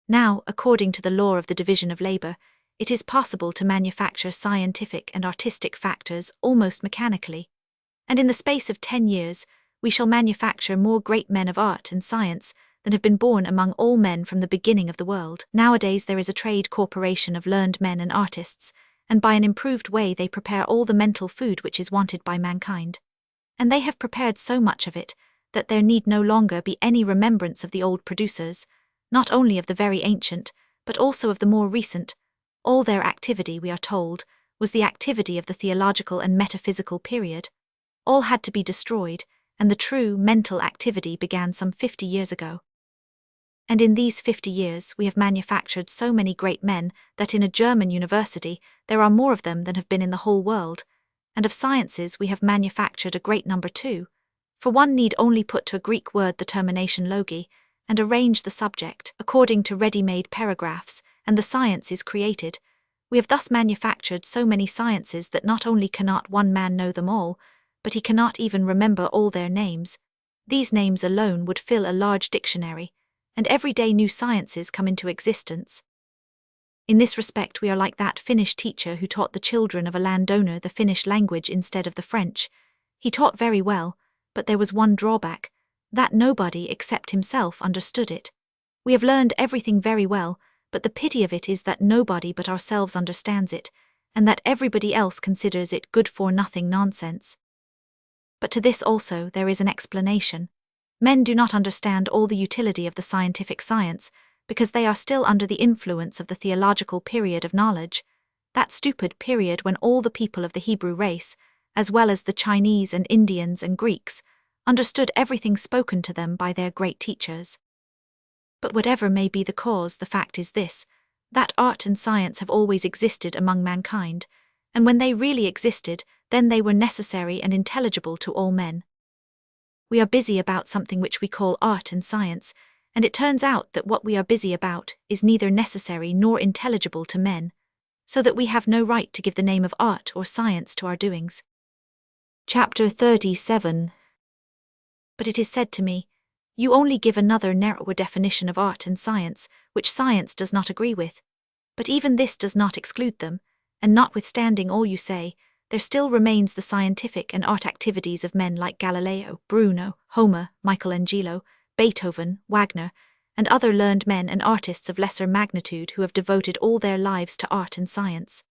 Now, according to the law of the division of labor, it is possible to manufacture scientific and artistic factors almost mechanically, and in the space of 10 years, we shall manufacture more great men of art and science than have been born among all men from the beginning of the world. Nowadays there is a trade corporation of learned men and artists, and by an improved way they prepare all the mental food which is wanted by mankind. And they have prepared so much of it, that there need no longer be any remembrance of the old producers, not only of the very ancient, but also of the more recent. All their activity, we are told, was the activity of the theological and metaphysical period. All had to be destroyed, and the true mental activity began some 50 years ago. And in these 50 years we have manufactured so many great men that in a German university there are more of them than have been in the whole world, and of sciences we have manufactured a great number too, for one need only put to a Greek word the termination logi, and arrange the subject according to ready-made paragraphs, and the science is created. We have thus manufactured so many sciences that not only cannot one man know them all, but he cannot even remember all their names. These names alone would fill a large dictionary, and every day new sciences come into existence. In this respect we are like that Finnish teacher who taught the children of a landowner the Finnish language instead of the French. He taught very well, but there was one drawback, that nobody except himself understood it. We have learned everything very well, but the pity of it is that nobody but ourselves understands it, and that everybody else considers it good-for-nothing nonsense. But to this also there is an explanation. Men do not understand all the utility of the scientific science, because they are still under the influence of the theological period of knowledge, that stupid period when all the people of the Hebrew race, as well as the Chinese and Indians and Greeks, understood everything spoken to them by their great teachers. But whatever may be the cause, the fact is this, that art and science have always existed among mankind, and when they really existed, then they were necessary and intelligible to all men. We are busy about something which we call art and science, and it turns out that what we are busy about is neither necessary nor intelligible to men, so that we have no right to give the name of art or science to our doings. Chapter 37. But it is said to me, you only give another narrower definition of art and science, which science does not agree with. But even this does not exclude them, and notwithstanding all you say, there still remains the scientific and art activities of men like Galileo, Bruno, Homer, Michelangelo, Beethoven, Wagner, and other learned men and artists of lesser magnitude who have devoted all their lives to art and science.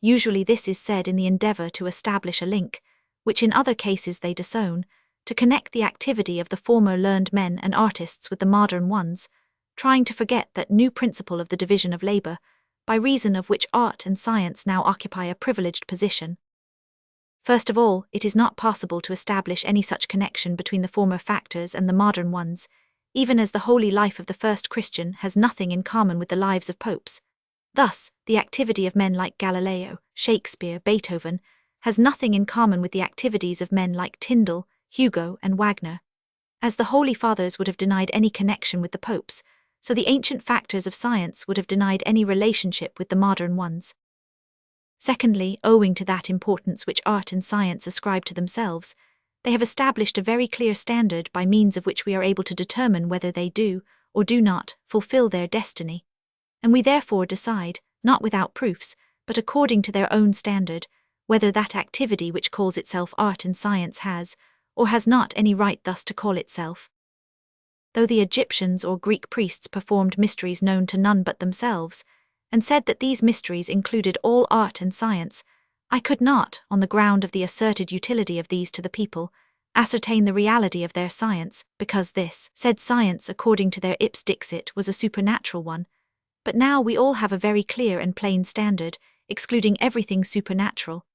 Usually this is said in the endeavor to establish a link, which in other cases they disown, to connect the activity of the former learned men and artists with the modern ones, trying to forget that new principle of the division of labor, by reason of which art and science now occupy a privileged position. First of all, it is not possible to establish any such connection between the former factors and the modern ones, even as the holy life of the first Christian has nothing in common with the lives of popes. Thus, the activity of men like Galileo, Shakespeare, Beethoven, has nothing in common with the activities of men like Tyndall, Hugo, and Wagner. As the Holy Fathers would have denied any connection with the popes, so the ancient factors of science would have denied any relationship with the modern ones. Secondly, owing to that importance which art and science ascribe to themselves, they have established a very clear standard by means of which we are able to determine whether they do, or do not, fulfill their destiny. And we therefore decide, not without proofs, but according to their own standard, whether that activity which calls itself art and science has, or has not any right thus to call itself. Though the Egyptians or Greek priests performed mysteries known to none but themselves, and said that these mysteries included all art and science, I could not, on the ground of the asserted utility of these to the people, ascertain the reality of their science, because this said science according to their ipse dixit was a supernatural one. But now we all have a very clear and plain standard, excluding everything supernatural.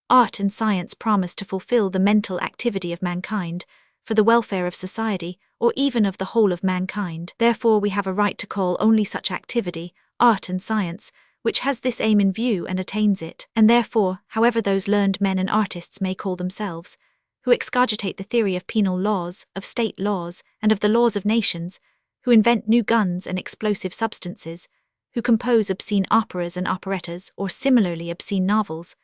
Art and science promise to fulfill the mental activity of mankind, for the welfare of society, or even of the whole of mankind. Therefore we have a right to call only such activity art and science, which has this aim in view and attains it. And therefore, however those learned men and artists may call themselves, who excogitate the theory of penal laws, of state laws, and of the laws of nations, who invent new guns and explosive substances, who compose obscene operas and operettas or similarly obscene novels,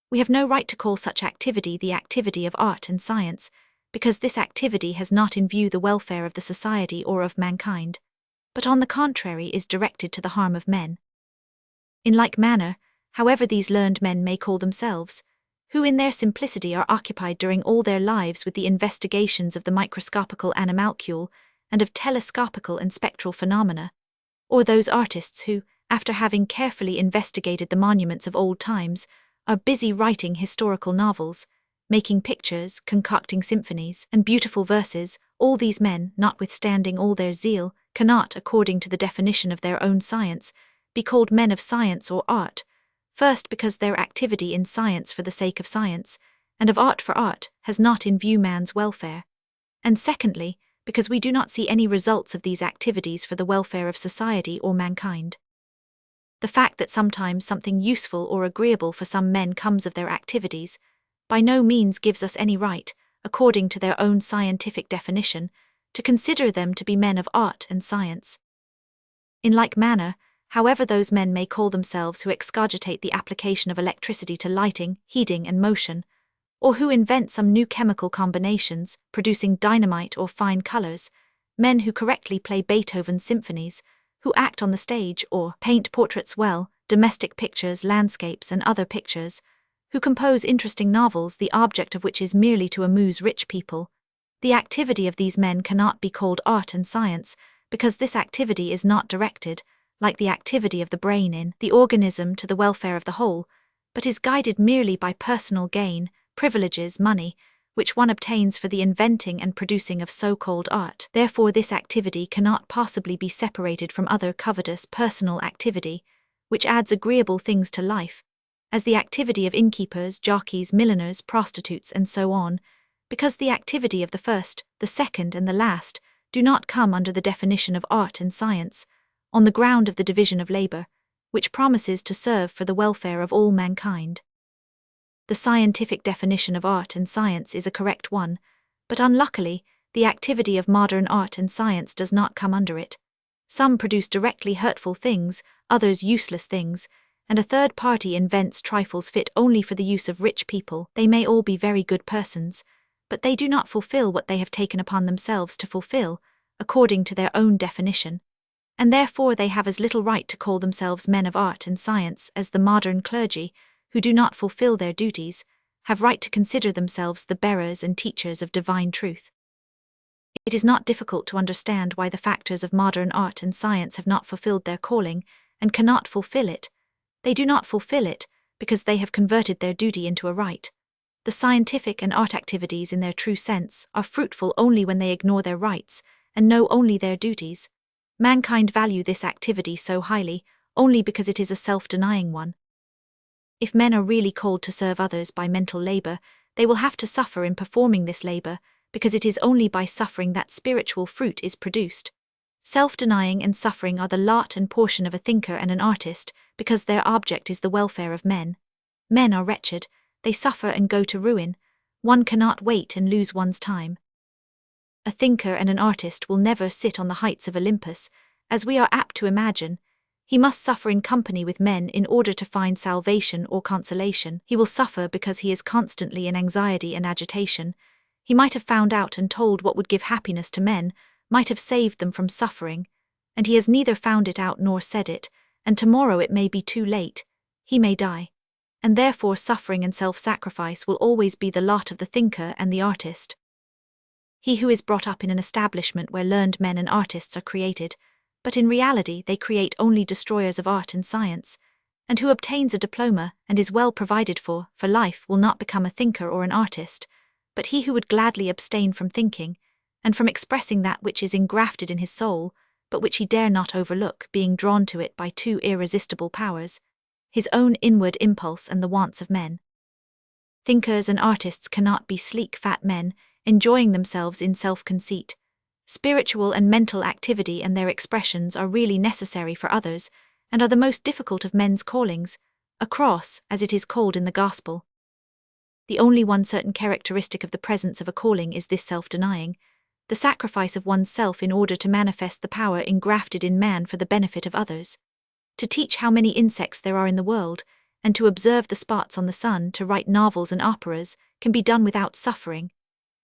we have no right to call such activity the activity of art and science, because this activity has not in view the welfare of the society or of mankind, but on the contrary is directed to the harm of men. In like manner, however these learned men may call themselves, who in their simplicity are occupied during all their lives with the investigations of the microscopical animalcule and of telescopical and spectral phenomena, or those artists who, after having carefully investigated the monuments of old times, are busy writing historical novels, making pictures, concocting symphonies, and beautiful verses, all these men, notwithstanding all their zeal, cannot, according to the definition of their own science, be called men of science or art, first because their activity in science for the sake of science, and of art for art, has not in view man's welfare, and secondly, because we do not see any results of these activities for the welfare of society or mankind. The fact that sometimes something useful or agreeable for some men comes of their activities, by no means gives us any right, according to their own scientific definition, to consider them to be men of art and science. In like manner, however those men may call themselves who excogitate the application of electricity to lighting, heating, and motion, or who invent some new chemical combinations, producing dynamite or fine colors, men who correctly play Beethoven's symphonies, who act on the stage or paint portraits well, domestic pictures, landscapes, and other pictures, who compose interesting novels the object of which is merely to amuse rich people, the activity of these men cannot be called art and science, because this activity is not directed, like the activity of the brain in the organism, to the welfare of the whole, but is guided merely by personal gain, privileges, money, which one obtains for the inventing and producing of so-called art. Therefore this activity cannot possibly be separated from other covetous personal activity, which adds agreeable things to life, as the activity of innkeepers, jockeys, milliners, prostitutes, and so on, because the activity of the first, the second, and the last do not come under the definition of art and science, on the ground of the division of labor, which promises to serve for the welfare of all mankind. The scientific definition of art and science is a correct one, but unluckily, the activity of modern art and science does not come under it. Some produce directly hurtful things, others useless things, and a third party invents trifles fit only for the use of rich people. They may all be very good persons, but they do not fulfill what they have taken upon themselves to fulfill, according to their own definition, and therefore they have as little right to call themselves men of art and science as the modern clergy, who do not fulfill their duties, have right to consider themselves the bearers and teachers of divine truth. It is not difficult to understand why the factors of modern art and science have not fulfilled their calling, and cannot fulfill it. They do not fulfill it, because they have converted their duty into a right. The scientific and art activities in their true sense are fruitful only when they ignore their rights, and know only their duties. Mankind value this activity so highly, only because it is a self-denying one. If men are really called to serve others by mental labor, they will have to suffer in performing this labor, because it is only by suffering that spiritual fruit is produced. Self-denying and suffering are the lot and portion of a thinker and an artist, because their object is the welfare of men. Men are wretched, they suffer and go to ruin. One cannot wait and lose one's time. A thinker and an artist will never sit on the heights of Olympus, as we are apt to imagine. He must suffer in company with men in order to find salvation or consolation. He will suffer because he is constantly in anxiety and agitation. He might have found out and told what would give happiness to men, might have saved them from suffering, and he has neither found it out nor said it, and tomorrow it may be too late. He may die. And therefore suffering and self-sacrifice will always be the lot of the thinker and the artist. He who is brought up in an establishment where learned men and artists are created, but in reality they create only destroyers of art and science, and who obtains a diploma and is well provided for life will not become a thinker or an artist, but he who would gladly abstain from thinking, and from expressing that which is engrafted in his soul, but which he dare not overlook, being drawn to it by two irresistible powers, his own inward impulse and the wants of men. Thinkers and artists cannot be sleek fat men, enjoying themselves in self-conceit. Spiritual and mental activity and their expressions are really necessary for others, and are the most difficult of men's callings, a cross, as it is called in the Gospel. The only one certain characteristic of the presence of a calling is this self-denying, the sacrifice of one's self in order to manifest the power engrafted in man for the benefit of others. To teach how many insects there are in the world, and to observe the spots on the sun, to write novels and operas, can be done without suffering.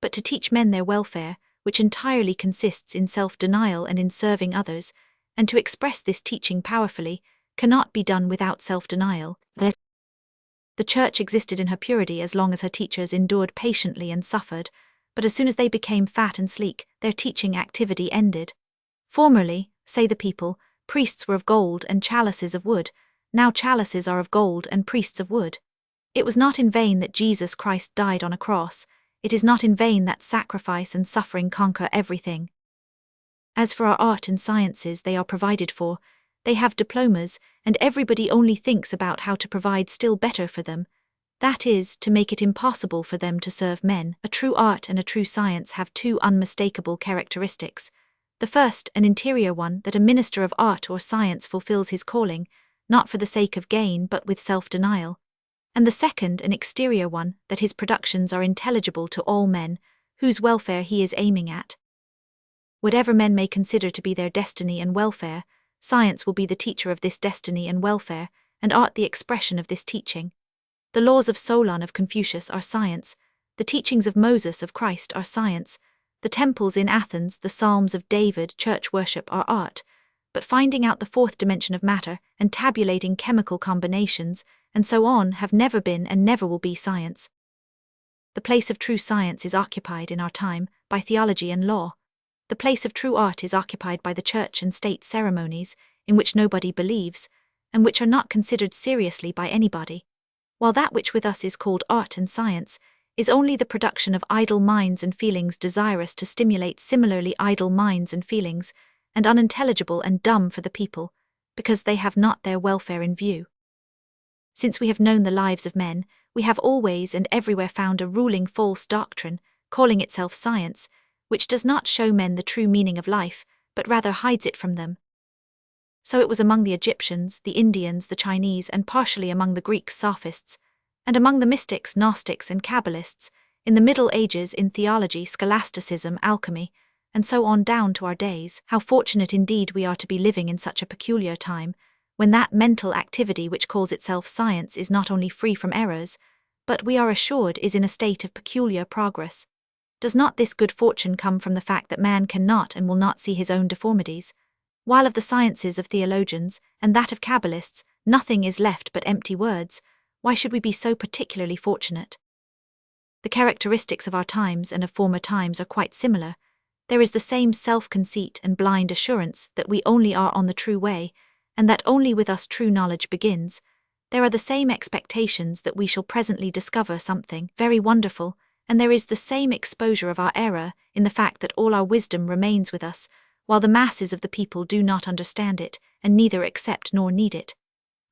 But to teach men their welfare, which entirely consists in self-denial and in serving others, and to express this teaching powerfully, cannot be done without self-denial. The Church existed in her purity as long as her teachers endured patiently and suffered, but as soon as they became fat and sleek, their teaching activity ended. Formerly, say the people, priests were of gold and chalices of wood, now chalices are of gold and priests of wood. It was not in vain that Jesus Christ died on a cross, it is not in vain that sacrifice and suffering conquer everything. As for our art and sciences, they are provided for, they have diplomas, and everybody only thinks about how to provide still better for them, that is, to make it impossible for them to serve men. A true art and a true science have two unmistakable characteristics. The first, an interior one, that a minister of art or science fulfills his calling, not for the sake of gain but with self-denial. And the second, an exterior one, that his productions are intelligible to all men, whose welfare he is aiming at. Whatever men may consider to be their destiny and welfare, science will be the teacher of this destiny and welfare, and art the expression of this teaching. The laws of Solon of Confucius are science, the teachings of Moses of Christ are science, the temples in Athens, the psalms of David, church worship are art, but finding out the fourth dimension of matter and tabulating chemical combinations, and so on, have never been and never will be science. The place of true science is occupied in our time by theology and law. The place of true art is occupied by the church and state ceremonies, in which nobody believes, and which are not considered seriously by anybody. While that which with us is called art and science is only the production of idle minds and feelings desirous to stimulate similarly idle minds and feelings, and unintelligible and dumb for the people, because they have not their welfare in view. Since we have known the lives of men, we have always and everywhere found a ruling false doctrine, calling itself science, which does not show men the true meaning of life, but rather hides it from them. So it was among the Egyptians, the Indians, the Chinese, and partially among the Greek sophists, and among the mystics, Gnostics, and Kabbalists, in the Middle Ages in theology, scholasticism, alchemy, and so on down to our days. How fortunate indeed we are to be living in such a peculiar time, when that mental activity which calls itself science is not only free from errors, but we are assured is in a state of peculiar progress. Does not this good fortune come from the fact that man cannot and will not see his own deformities? While of the sciences of theologians, and that of Kabbalists, nothing is left but empty words, why should we be so particularly fortunate? The characteristics of our times and of former times are quite similar. There is the same self-conceit and blind assurance that we only are on the true way, and that only with us true knowledge begins. There are the same expectations that we shall presently discover something very wonderful, and there is the same exposure of our error in the fact that all our wisdom remains with us, while the masses of the people do not understand it, and neither accept nor need it.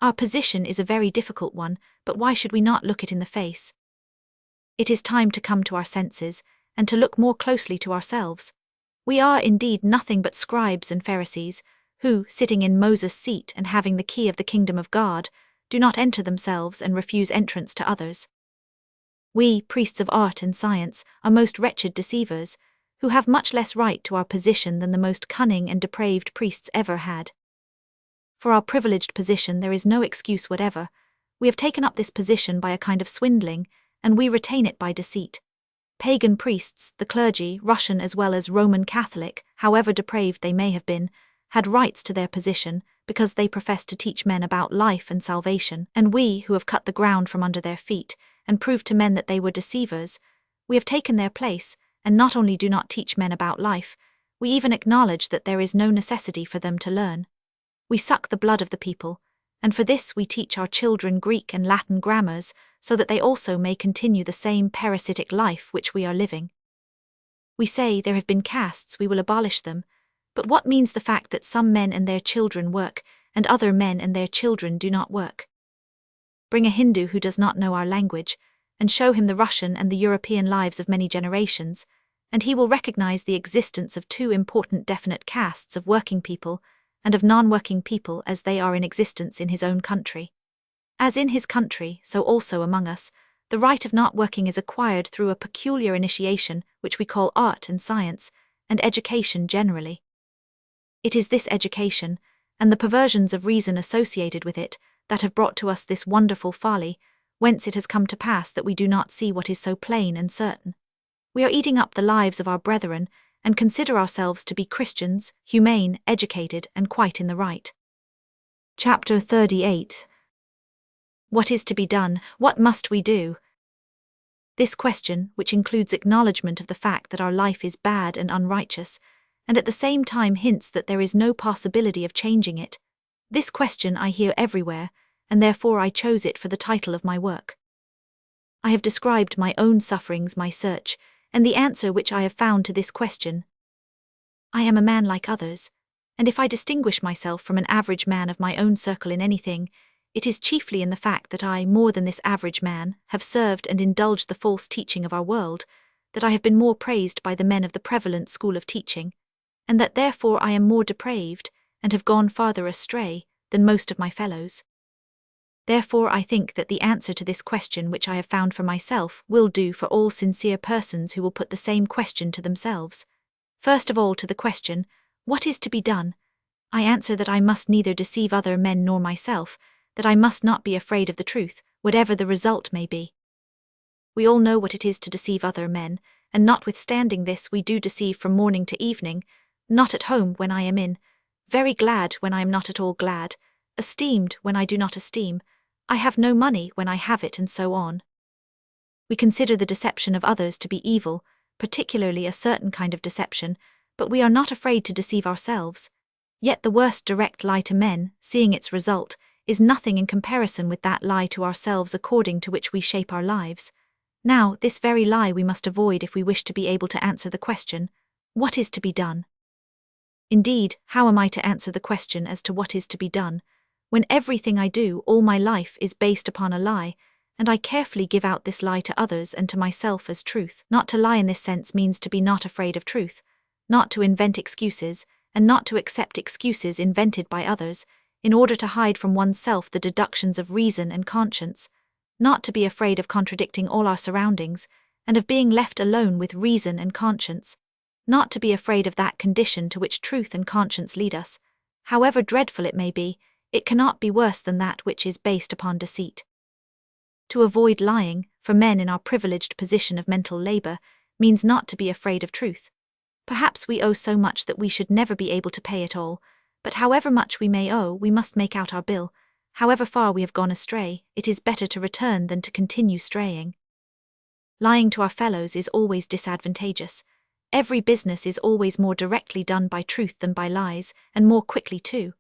Our position is a very difficult one, but why should we not look it in the face? It is time to come to our senses, and to look more closely to ourselves. We are indeed nothing but scribes and Pharisees, who, sitting in Moses' seat and having the key of the kingdom of God, do not enter themselves and refuse entrance to others. We, priests of art and science, are most wretched deceivers, who have much less right to our position than the most cunning and depraved priests ever had. For our privileged position there is no excuse whatever. We have taken up this position by a kind of swindling, and we retain it by deceit. Pagan priests, the clergy, Russian as well as Roman Catholic, however depraved they may have been, had rights to their position because they professed to teach men about life and salvation, and we, who have cut the ground from under their feet and proved to men that they were deceivers, we have taken their place, and not only do not teach men about life, we even acknowledge that there is no necessity for them to learn. We suck the blood of the people, and for this we teach our children Greek and Latin grammars, so that they also may continue the same parasitic life which we are living. We say there have been castes, we will abolish them, but what means the fact that some men and their children work, and other men and their children do not work? Bring a Hindu who does not know our language, and show him the Russian and the European lives of many generations, and he will recognize the existence of two important definite castes of working people and of non-working people as they are in existence in his own country. As in his country, so also among us, the right of not working is acquired through a peculiar initiation which we call art and science, and education generally. It is this education, and the perversions of reason associated with it, that have brought to us this wonderful folly, whence it has come to pass that we do not see what is so plain and certain. We are eating up the lives of our brethren, and consider ourselves to be Christians, humane, educated, and quite in the right. Chapter 38. What is to be done? What must we do? This question, which includes acknowledgement of the fact that our life is bad and unrighteous, and at the same time hints that there is no possibility of changing it, this question I hear everywhere, and therefore I chose it for the title of my work. I have described my own sufferings, my search, and the answer which I have found to this question. I am a man like others, and if I distinguish myself from an average man of my own circle in anything, it is chiefly in the fact that I, more than this average man, have served and indulged the false teaching of our world, that I have been more praised by the men of the prevalent school of teaching, and that therefore I am more depraved, and have gone farther astray, than most of my fellows. Therefore I think that the answer to this question which I have found for myself will do for all sincere persons who will put the same question to themselves. First of all to the question, what is to be done? I answer that I must neither deceive other men nor myself, that I must not be afraid of the truth, whatever the result may be. We all know what it is to deceive other men, and notwithstanding this we do deceive from morning to evening, not at home when I am in, very glad when I am not at all glad, esteemed when I do not esteem, I have no money when I have it, and so on. We consider the deception of others to be evil, particularly a certain kind of deception, but we are not afraid to deceive ourselves. Yet the worst direct lie to men, seeing its result, is nothing in comparison with that lie to ourselves according to which we shape our lives. Now, this very lie we must avoid if we wish to be able to answer the question, what is to be done? Indeed, how am I to answer the question as to what is to be done, when everything I do all my life is based upon a lie, and I carefully give out this lie to others and to myself as truth? Not to lie in this sense means to be not afraid of truth, not to invent excuses, and not to accept excuses invented by others, in order to hide from oneself the deductions of reason and conscience, not to be afraid of contradicting all our surroundings, and of being left alone with reason and conscience, not to be afraid of that condition to which truth and conscience lead us. However dreadful it may be, it cannot be worse than that which is based upon deceit. To avoid lying, for men in our privileged position of mental labor, means not to be afraid of truth. Perhaps we owe so much that we should never be able to pay it all, but however much we may owe, we must make out our bill. However far we have gone astray, it is better to return than to continue straying. Lying to our fellows is always disadvantageous. Every business is always more directly done by truth than by lies, and more quickly too.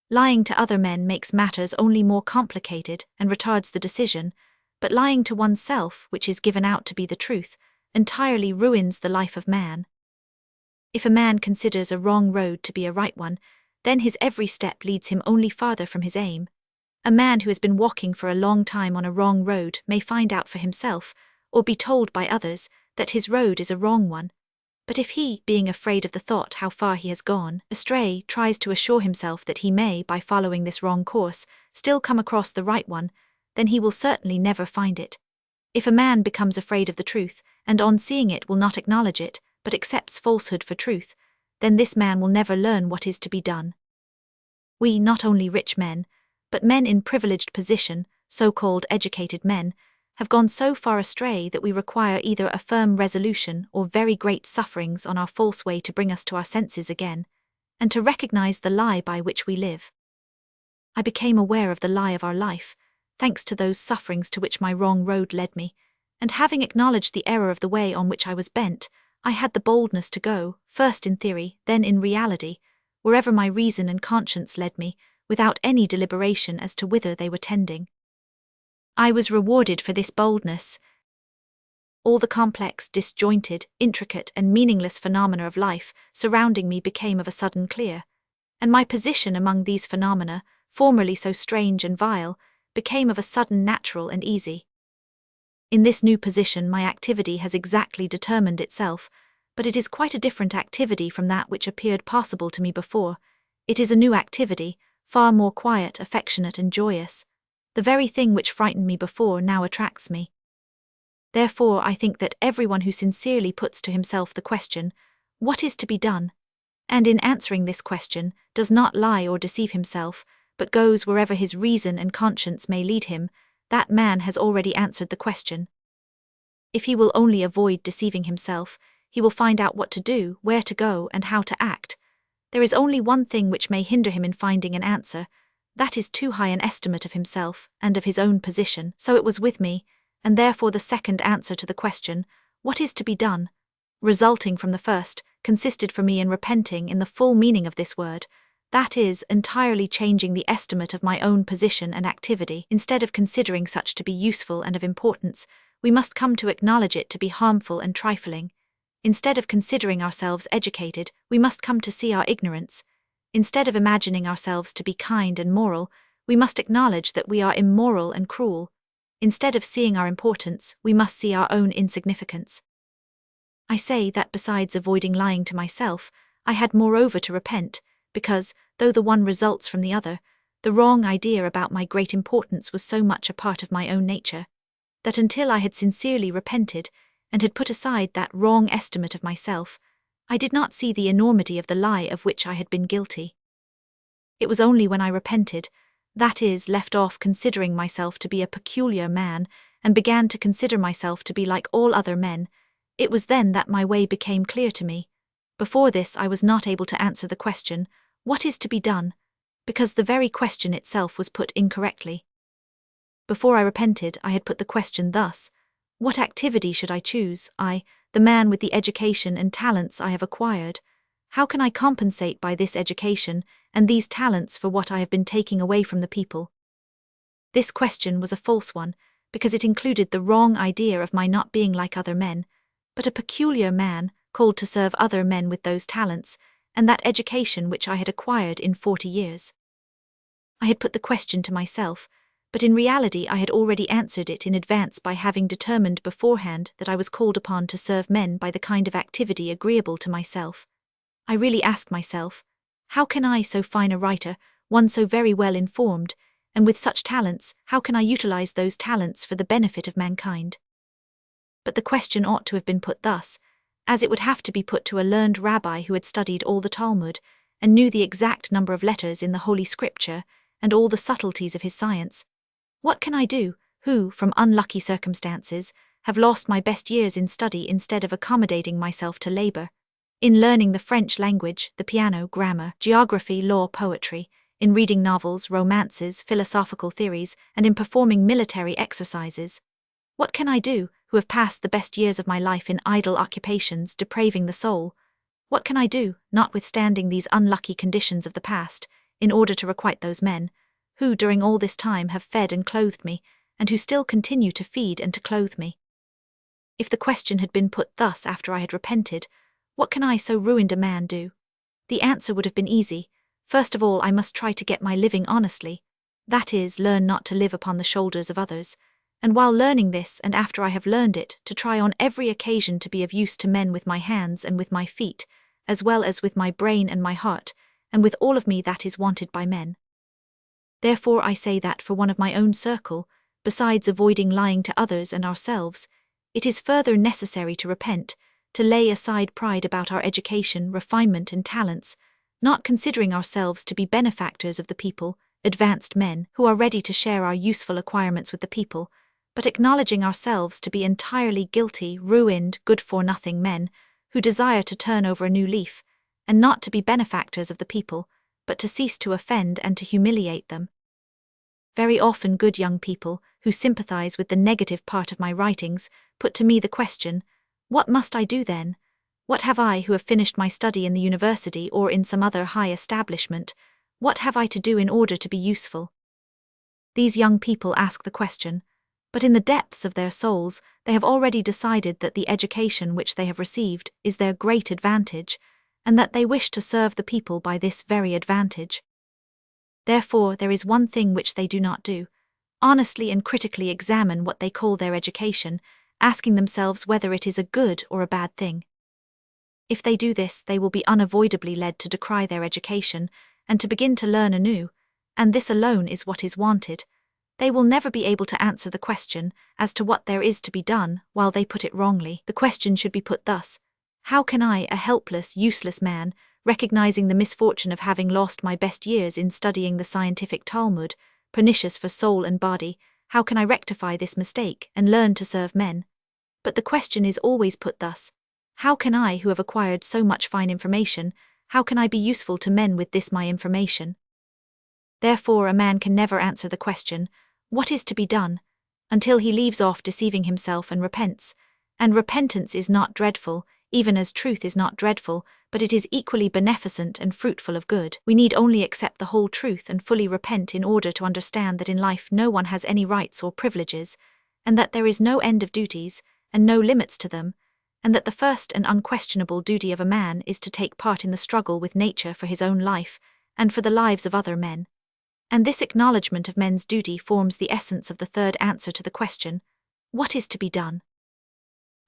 Lying to other men makes matters only more complicated and retards the decision, but lying to oneself, which is given out to be the truth, entirely ruins the life of man. If a man considers a wrong road to be a right one, then his every step leads him only farther from his aim. A man who has been walking for a long time on a wrong road may find out for himself, or be told by others, that his road is a wrong one. But if he, being afraid of the thought how far he has gone astray, tries to assure himself that he may, by following this wrong course, still come across the right one, then he will certainly never find it. If a man becomes afraid of the truth, and on seeing it will not acknowledge it, but accepts falsehood for truth, then this man will never learn what is to be done. We, not only rich men, but men in privileged position, so-called educated men, have gone so far astray that we require either a firm resolution or very great sufferings on our false way to bring us to our senses again, and to recognize the lie by which we live. I became aware of the lie of our life, thanks to those sufferings to which my wrong road led me, and having acknowledged the error of the way on which I was bent, I had the boldness to go, first in theory, then in reality, wherever my reason and conscience led me, without any deliberation as to whither they were tending. I was rewarded for this boldness. All the complex, disjointed, intricate, and meaningless phenomena of life surrounding me became of a sudden clear, and my position among these phenomena, formerly so strange and vile, became of a sudden natural and easy. In this new position my activity has exactly determined itself, but it is quite a different activity from that which appeared possible to me before. It is a new activity, far more quiet, affectionate, and joyous. The very thing which frightened me before now attracts me. Therefore, I think that everyone who sincerely puts to himself the question, "What is to be done?" and in answering this question, does not lie or deceive himself, but goes wherever his reason and conscience may lead him, that man has already answered the question. If he will only avoid deceiving himself, he will find out what to do, where to go, and how to act. There is only one thing which may hinder him in finding an answer, that is too high an estimate of himself and of his own position. So it was with me, and therefore the second answer to the question, "What is to be done?" resulting from the first, consisted for me in repenting in the full meaning of this word, that is, entirely changing the estimate of my own position and activity. Instead of considering such to be useful and of importance, we must come to acknowledge it to be harmful and trifling. Instead of considering ourselves educated, we must come to see our ignorance. Instead of imagining ourselves to be kind and moral, we must acknowledge that we are immoral and cruel. Instead of seeing our importance, we must see our own insignificance. I say that besides avoiding lying to myself, I had moreover to repent, because, though the one results from the other, the wrong idea about my great importance was so much a part of my own nature, that until I had sincerely repented, and had put aside that wrong estimate of myself, I did not see the enormity of the lie of which I had been guilty. It was only when I repented, that is, left off considering myself to be a peculiar man, and began to consider myself to be like all other men, it was then that my way became clear to me. Before this I was not able to answer the question, "What is to be done?" because the very question itself was put incorrectly. Before I repented, I had put the question thus: "What activity should I choose, I, the man with the education and talents I have acquired? How can I compensate by this education and these talents for what I have been taking away from the people?" This question was a false one, because it included the wrong idea of my not being like other men, but a peculiar man, called to serve other men with those talents, and that education which I had acquired in 40 years. I had put the question to myself, but in reality I had already answered it in advance by having determined beforehand that I was called upon to serve men by the kind of activity agreeable to myself. I really asked myself, how can I, so fine a writer, one so very well informed, and with such talents, how can I utilize those talents for the benefit of mankind? But the question ought to have been put thus, as it would have to be put to a learned rabbi who had studied all the Talmud, and knew the exact number of letters in the Holy Scripture, and all the subtleties of his science. What can I do, who, from unlucky circumstances, have lost my best years in study instead of accommodating myself to labor? In learning the French language, the piano, grammar, geography, law, poetry, in reading novels, romances, philosophical theories, and in performing military exercises. What can I do, who have passed the best years of my life in idle occupations, depraving the soul? What can I do, notwithstanding these unlucky conditions of the past, in order to requite those men, who during all this time have fed and clothed me, and who still continue to feed and to clothe me? If the question had been put thus after I had repented, what can I, so ruined a man, do? The answer would have been easy. First of all, I must try to get my living honestly, that is, learn not to live upon the shoulders of others, and while learning this and after I have learned it, to try on every occasion to be of use to men with my hands and with my feet, as well as with my brain and my heart, and with all of me that is wanted by men. Therefore I say that for one of my own circle, besides avoiding lying to others and ourselves, it is further necessary to repent, to lay aside pride about our education, refinement, and talents, not considering ourselves to be benefactors of the people, advanced men who are ready to share our useful acquirements with the people, but acknowledging ourselves to be entirely guilty, ruined, good-for-nothing men, who desire to turn over a new leaf, and not to be benefactors of the people, but to cease to offend and to humiliate them. Very often good young people, who sympathize with the negative part of my writings, put to me the question, "What must I do then? What have I, who have finished my study in the university or in some other high establishment, what have I to do in order to be useful?" These young people ask the question, but in the depths of their souls they have already decided that the education which they have received is their great advantage, and that they wish to serve the people by this very advantage. Therefore there is one thing which they do not do: honestly and critically examine what they call their education, asking themselves whether it is a good or a bad thing. If they do this, they will be unavoidably led to decry their education and to begin to learn anew, and this alone is what is wanted. They will never be able to answer the question as to what there is to be done while they put it wrongly. The question should be put thus: how can I, a helpless, useless man, recognizing the misfortune of having lost my best years in studying the scientific Talmud, pernicious for soul and body, how can I rectify this mistake and learn to serve men? But the question is always put thus: how can I, who have acquired so much fine information, how can I be useful to men with this my information? Therefore a man can never answer the question, what is to be done, until he leaves off deceiving himself and repents. And repentance is not dreadful, even as truth is not dreadful, but it is equally beneficent and fruitful of good. We need only accept the whole truth and fully repent in order to understand that in life no one has any rights or privileges, and that there is no end of duties, and no limits to them, and that the first and unquestionable duty of a man is to take part in the struggle with nature for his own life, and for the lives of other men. And this acknowledgement of men's duty forms the essence of the third answer to the question, what is to be done?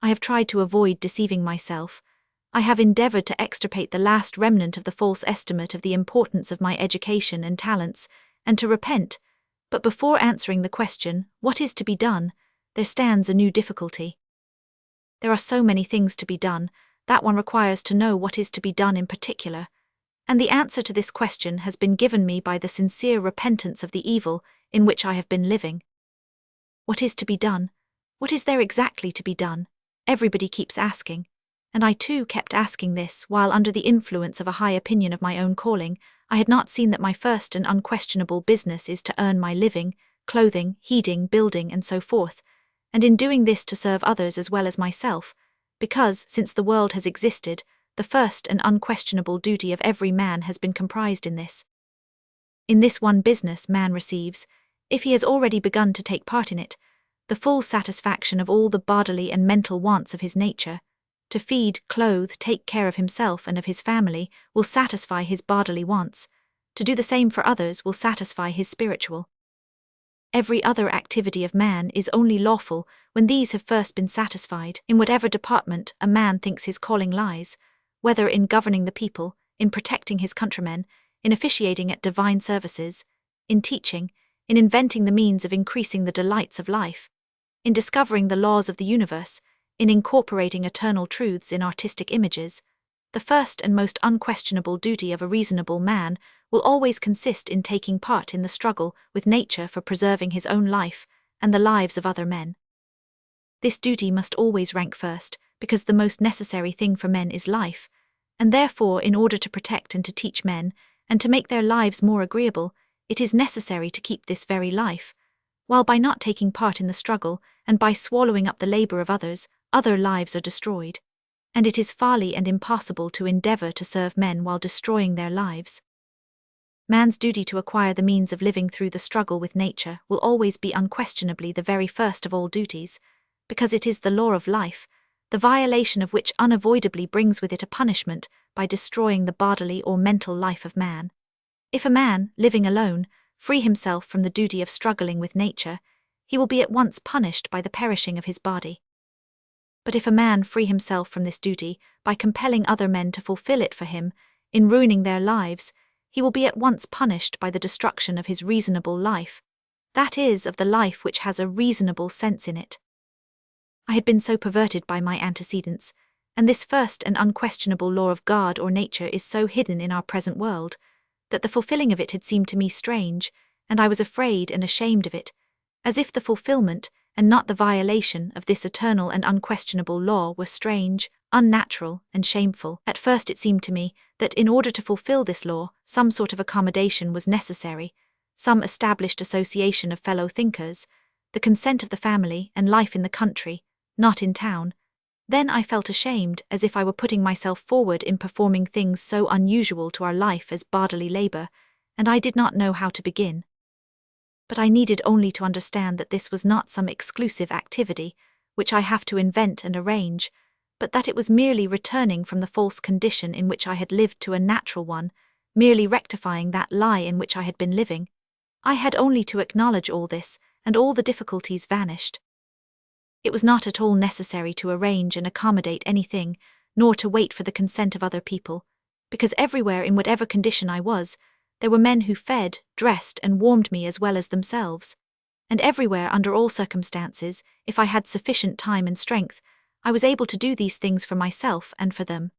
I have tried to avoid deceiving myself. I have endeavored to extirpate the last remnant of the false estimate of the importance of my education and talents, and to repent. But before answering the question, what is to be done, there stands a new difficulty. There are so many things to be done, that one requires to know what is to be done in particular. And the answer to this question has been given me by the sincere repentance of the evil in which I have been living. What is to be done? What is there exactly to be done? Everybody keeps asking. And I too kept asking this, while under the influence of a high opinion of my own calling, I had not seen that my first and unquestionable business is to earn my living, clothing, heating, building, and so forth, and in doing this to serve others as well as myself, because, since the world has existed, the first and unquestionable duty of every man has been comprised in this. In this one business man receives, if he has already begun to take part in it, the full satisfaction of all the bodily and mental wants of his nature. To feed, clothe, take care of himself and of his family will satisfy his bodily wants. To do the same for others will satisfy his spiritual. Every other activity of man is only lawful when these have first been satisfied, in whatever department a man thinks his calling lies, whether in governing the people, in protecting his countrymen, in officiating at divine services, in teaching, in inventing the means of increasing the delights of life, in discovering the laws of the universe, in incorporating eternal truths in artistic images. The first and most unquestionable duty of a reasonable man will always consist in taking part in the struggle with nature for preserving his own life and the lives of other men. This duty must always rank first, because the most necessary thing for men is life, and therefore in order to protect and to teach men, and to make their lives more agreeable, it is necessary to keep this very life, while by not taking part in the struggle, and by swallowing up the labor of others, other lives are destroyed. And it is folly and impossible to endeavor to serve men while destroying their lives. Man's duty to acquire the means of living through the struggle with nature will always be unquestionably the very first of all duties, because it is the law of life, the violation of which unavoidably brings with it a punishment by destroying the bodily or mental life of man. If a man, living alone, free himself from the duty of struggling with nature, he will be at once punished by the perishing of his body. But if a man free himself from this duty by compelling other men to fulfill it for him, in ruining their lives, he will be at once punished by the destruction of his reasonable life, that is, of the life which has a reasonable sense in it. I had been so perverted by my antecedents, and this first and unquestionable law of God or nature is so hidden in our present world, that the fulfilling of it had seemed to me strange, and I was afraid and ashamed of it, as if the fulfillment, and not the violation, of this eternal and unquestionable law were strange, unnatural, and shameful. At first it seemed to me that in order to fulfill this law, some sort of accommodation was necessary, some established association of fellow thinkers, the consent of the family, and life in the country, not in town. Then I felt ashamed, as if I were putting myself forward in performing things so unusual to our life as bodily labor, and I did not know how to begin. But I needed only to understand that this was not some exclusive activity, which I have to invent and arrange, but that it was merely returning from the false condition in which I had lived to a natural one, merely rectifying that lie in which I had been living. I had only to acknowledge all this, and all the difficulties vanished. It was not at all necessary to arrange and accommodate anything, nor to wait for the consent of other people, because everywhere in whatever condition I was, there were men who fed, dressed, and warmed me as well as themselves. And everywhere, under all circumstances, if I had sufficient time and strength, I was able to do these things for myself and for them.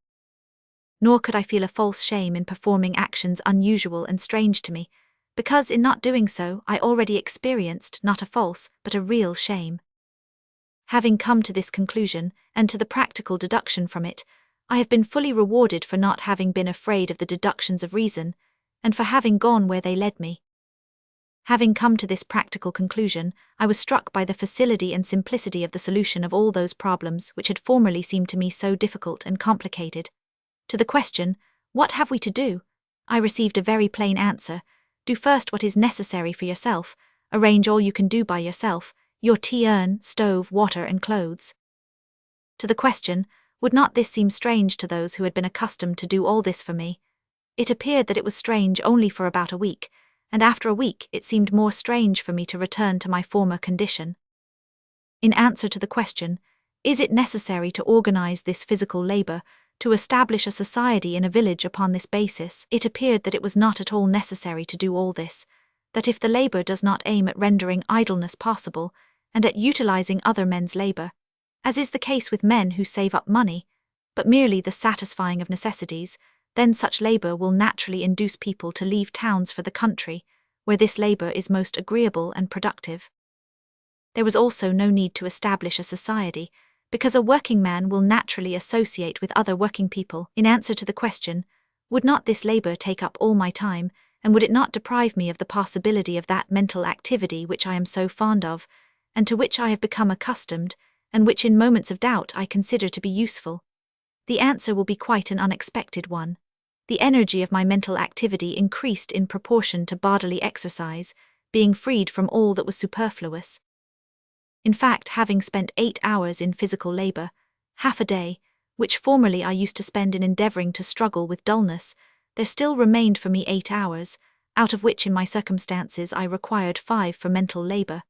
Nor could I feel a false shame in performing actions unusual and strange to me, because in not doing so I already experienced not a false but a real shame. Having come to this conclusion, and to the practical deduction from it, I have been fully rewarded for not having been afraid of the deductions of reason, and for having gone where they led me. Having come to this practical conclusion, I was struck by the facility and simplicity of the solution of all those problems which had formerly seemed to me so difficult and complicated. To the question, "What have we to do?" I received a very plain answer: do first what is necessary for yourself, arrange all you can do by yourself, your tea-urn, stove, water, and clothes. To the question, would not this seem strange to those who had been accustomed to do all this for me? It appeared that it was strange only for about a week, and after a week it seemed more strange for me to return to my former condition. In answer to the question, is it necessary to organize this physical labor, to establish a society in a village upon this basis, it appeared that it was not at all necessary to do all this, that if the labor does not aim at rendering idleness possible, and at utilizing other men's labor, as is the case with men who save up money, but merely the satisfying of necessities, then such labor will naturally induce people to leave towns for the country, where this labor is most agreeable and productive. There was also no need to establish a society, because a working man will naturally associate with other working people. In answer to the question, would not this labor take up all my time, and would it not deprive me of the possibility of that mental activity which I am so fond of, and to which I have become accustomed, and which in moments of doubt I consider to be useful? The answer will be quite an unexpected one. The energy of my mental activity increased in proportion to bodily exercise, being freed from all that was superfluous. In fact, having spent 8 hours in physical labor, half a day, which formerly I used to spend in endeavoring to struggle with dullness, there still remained for me 8 hours, out of which in my circumstances I required 5 for mental labor.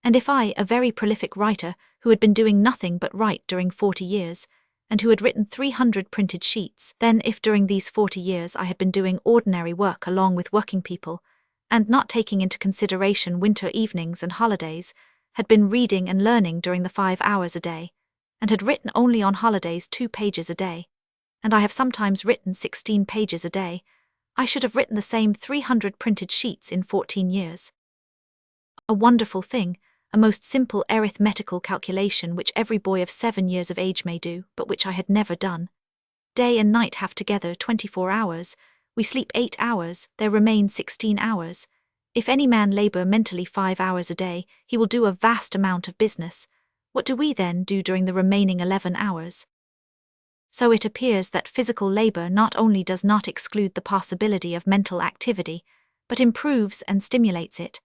And if I, a very prolific writer, who had been doing nothing but write during 40 years, and who had written 300 printed sheets, then if during these 40 years I had been doing ordinary work along with working people, and not taking into consideration winter evenings and holidays, had been reading and learning during the 5 hours a day, and had written only on holidays 2 pages a day, and I have sometimes written 16 pages a day, I should have written the same 300 printed sheets in 14 years. A wonderful thing, a most simple arithmetical calculation which every boy of 7 years of age may do, but which I had never done. Day and night have together 24 hours, we sleep 8 hours, there remain 16 hours. If any man labor mentally 5 hours a day, he will do a vast amount of business. What do we then do during the remaining 11 hours? So it appears that physical labor not only does not exclude the possibility of mental activity, but improves and stimulates it.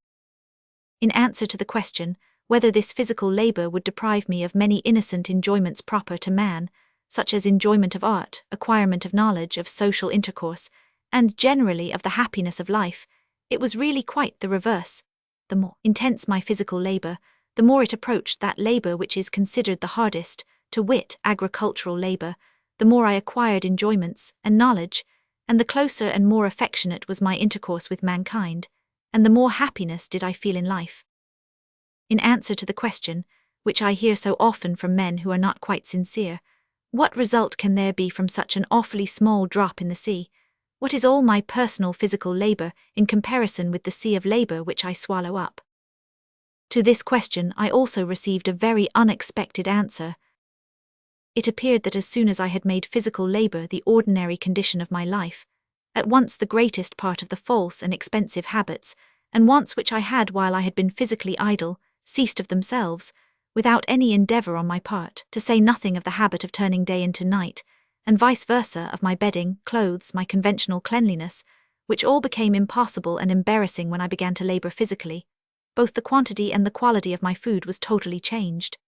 In answer to the question, whether this physical labor would deprive me of many innocent enjoyments proper to man, such as enjoyment of art, acquirement of knowledge, of social intercourse, and generally of the happiness of life, it was really quite the reverse. The more intense my physical labor, the more it approached that labor which is considered the hardest, to wit, agricultural labor, the more I acquired enjoyments and knowledge, and the closer and more affectionate was my intercourse with mankind, and the more happiness did I feel in life. In answer to the question, which I hear so often from men who are not quite sincere, what result can there be from such an awfully small drop in the sea? What is all my personal physical labor in comparison with the sea of labor which I swallow up? To this question I also received a very unexpected answer. It appeared that as soon as I had made physical labor the ordinary condition of my life, at once the greatest part of the false and expensive habits, and wants which I had while I had been physically idle, ceased of themselves, without any endeavor on my part, to say nothing of the habit of turning day into night, and vice versa of my bedding, clothes, my conventional cleanliness, which all became impossible and embarrassing when I began to labor physically. Both the quantity and the quality of my food was totally changed.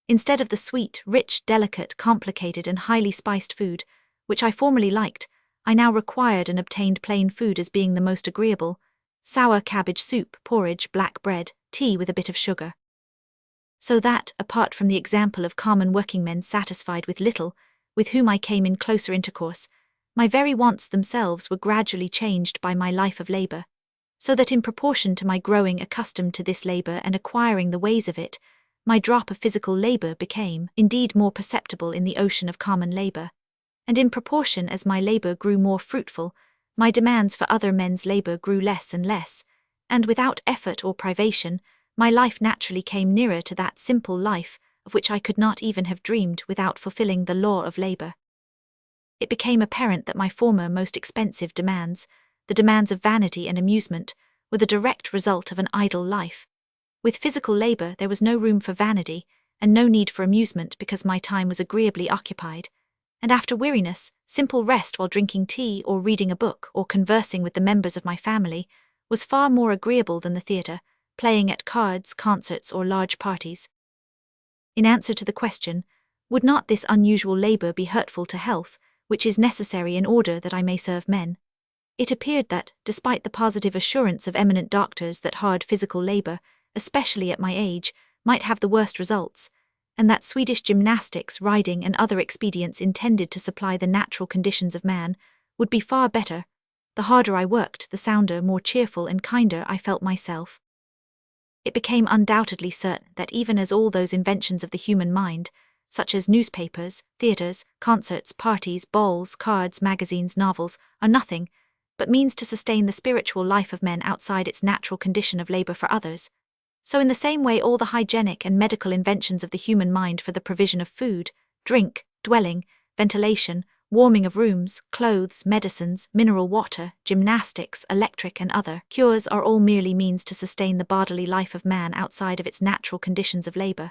Instead of the sweet, rich, delicate, complicated, and highly spiced food, which I formerly liked, I now required and obtained plain food as being the most agreeable: sour cabbage soup, porridge, black bread, tea with a bit of sugar. So that, apart from the example of common working men satisfied with little, with whom I came in closer intercourse, my very wants themselves were gradually changed by my life of labor, so that in proportion to my growing accustomed to this labor and acquiring the ways of it, my drop of physical labor became, indeed, more perceptible in the ocean of common labor, and in proportion as my labor grew more fruitful, my demands for other men's labor grew less and less, and without effort or privation, my life naturally came nearer to that simple life of which I could not even have dreamed without fulfilling the law of labor. It became apparent that my former most expensive demands, the demands of vanity and amusement, were the direct result of an idle life. With physical labor there was no room for vanity, and no need for amusement because my time was agreeably occupied, and after weariness, simple rest while drinking tea or reading a book or conversing with the members of my family was far more agreeable than the theatre, playing at cards, concerts, or large parties. In answer to the question, would not this unusual labor be hurtful to health, which is necessary in order that I may serve men? It appeared that, despite the positive assurance of eminent doctors that hard physical labor, especially at my age, might have the worst results, and that Swedish gymnastics, riding, and other expedients intended to supply the natural conditions of man would be far better, the harder I worked, the sounder, more cheerful, and kinder I felt myself. It became undoubtedly certain that even as all those inventions of the human mind, such as newspapers, theatres, concerts, parties, balls, cards, magazines, novels, are nothing but means to sustain the spiritual life of men outside its natural condition of labor for others, so in the same way all the hygienic and medical inventions of the human mind for the provision of food, drink, dwelling, ventilation, warming of rooms, clothes, medicines, mineral water, gymnastics, electric and other cures are all merely means to sustain the bodily life of man outside of its natural conditions of labor.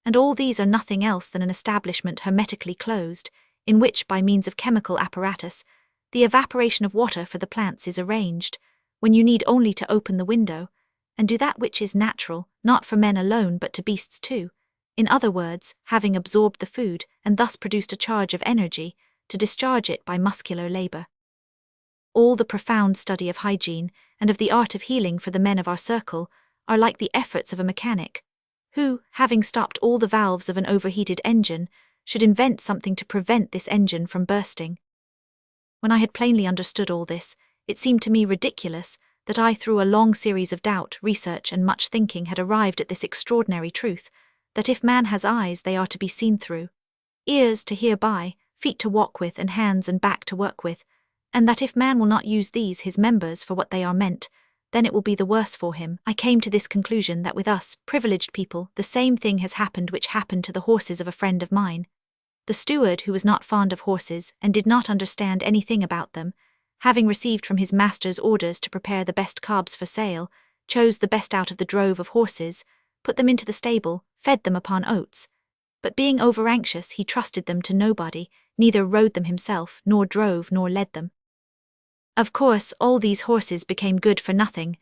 And all these are nothing else than an establishment hermetically closed, in which, by means of chemical apparatus, the evaporation of water for the plants is arranged, when you need only to open the window, and do that which is natural, not for men alone but to beasts too, in other words, having absorbed the food and thus produced a charge of energy, to discharge it by muscular labor. All the profound study of hygiene and of the art of healing for the men of our circle are like the efforts of a mechanic, who, having stopped all the valves of an overheated engine, should invent something to prevent this engine from bursting. When I had plainly understood all this, it seemed to me ridiculous that I, through a long series of doubt, research, and much thinking, had arrived at this extraordinary truth, that if man has eyes they are to be seen through, ears to hear by, feet to walk with, and hands and back to work with, and that if man will not use these his members for what they are meant, then it will be the worse for him. I came to this conclusion that with us, privileged people, the same thing has happened which happened to the horses of a friend of mine. The steward, who was not fond of horses and did not understand anything about them, having received from his master's orders to prepare the best cobs for sale, chose the best out of the drove of horses, put them into the stable, fed them upon oats. But being over-anxious, he trusted them to nobody, neither rode them himself, nor drove, nor led them. Of course, all these horses became good for nothing.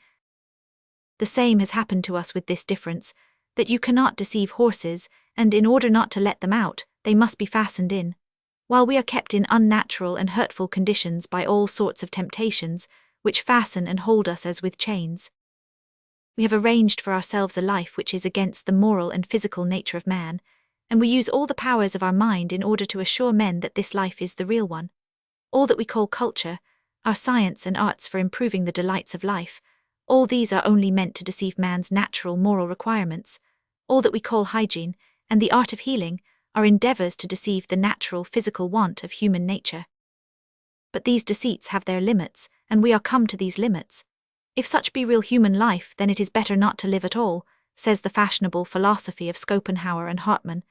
The same has happened to us with this difference, that you cannot deceive horses, and in order not to let them out, they must be fastened in, while we are kept in unnatural and hurtful conditions by all sorts of temptations, which fasten and hold us as with chains. We have arranged for ourselves a life which is against the moral and physical nature of man, and we use all the powers of our mind in order to assure men that this life is the real one. All that we call culture, our science and arts for improving the delights of life, all these are only meant to deceive man's natural moral requirements. All that we call hygiene, and the art of healing, are endeavors to deceive the natural physical want of human nature. But these deceits have their limits, and we are come to these limits. If such be real human life, then it is better not to live at all, says the fashionable philosophy of Schopenhauer and Hartmann.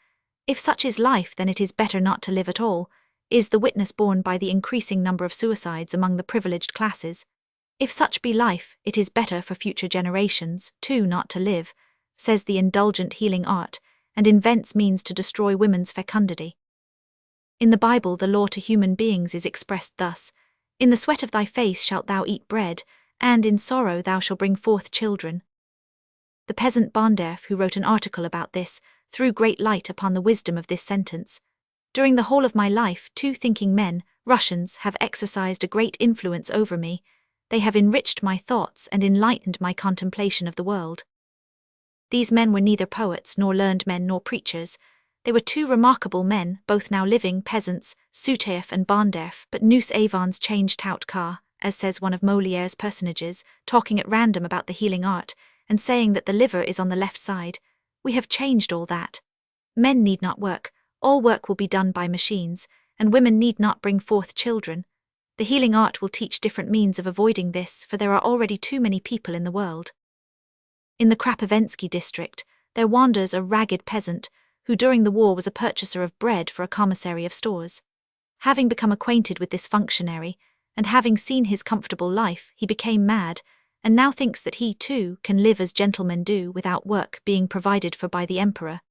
If such is life, then it is better not to live at all, is the witness borne by the increasing number of suicides among the privileged classes. If such be life, it is better for future generations, too, not to live, says the indulgent healing art, and invents means to destroy women's fecundity. In the Bible, the law to human beings is expressed thus: "In the sweat of thy face shalt thou eat bread, and in sorrow thou shalt bring forth children." The peasant Bonderf, who wrote an article about this, threw great light upon the wisdom of this sentence. During the whole of my life, two thinking men, Russians, have exercised a great influence over me. They have enriched my thoughts and enlightened my contemplation of the world. These men were neither poets, nor learned men, nor preachers. They were two remarkable men, both now living, peasants, Suteif and Banderf, but nous avons changed tout car, as says one of Molière's personages, talking at random about the healing art, and saying that the liver is on the left side. We have changed all that. Men need not work, all work will be done by machines, and women need not bring forth children. The healing art will teach different means of avoiding this, for there are already too many people in the world. In the Krapivensky district, there wanders a ragged peasant, who during the war was a purchaser of bread for a commissary of stores. Having become acquainted with this functionary, and having seen his comfortable life, he became mad, and now thinks that he, too, can live as gentlemen do without work being provided for by the emperor.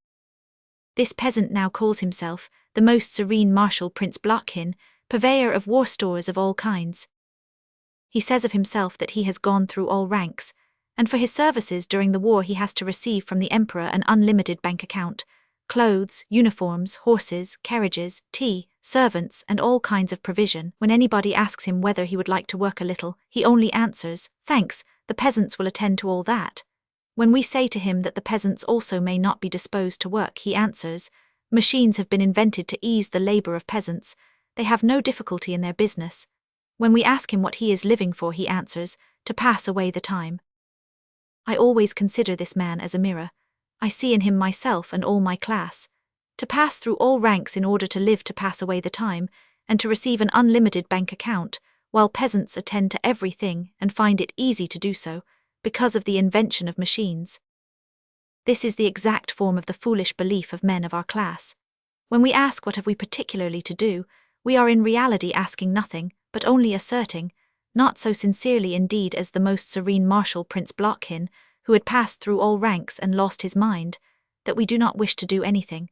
This peasant now calls himself the most serene Marshal Prince Blokhin, purveyor of war stores of all kinds. He says of himself that he has gone through all ranks, and for his services during the war he has to receive from the emperor an unlimited bank account, clothes, uniforms, horses, carriages, tea, servants, and all kinds of provision. When anybody asks him whether he would like to work a little, he only answers, "Thanks, the peasants will attend to all that." When we say to him that the peasants also may not be disposed to work, he answers, "Machines have been invented to ease the labor of peasants. They have no difficulty in their business." When we ask him what he is living for, he answers, "To pass away the time." I always consider this man as a mirror. I see in him myself and all my class. To pass through all ranks in order to live to pass away the time, and to receive an unlimited bank account, while peasants attend to everything and find it easy to do so, because of the invention of machines. This is the exact form of the foolish belief of men of our class. When we ask what have we particularly to do, we are in reality asking nothing, but only asserting, not so sincerely indeed as the most serene Marshal Prince Blokhin, who had passed through all ranks and lost his mind, that we do not wish to do anything.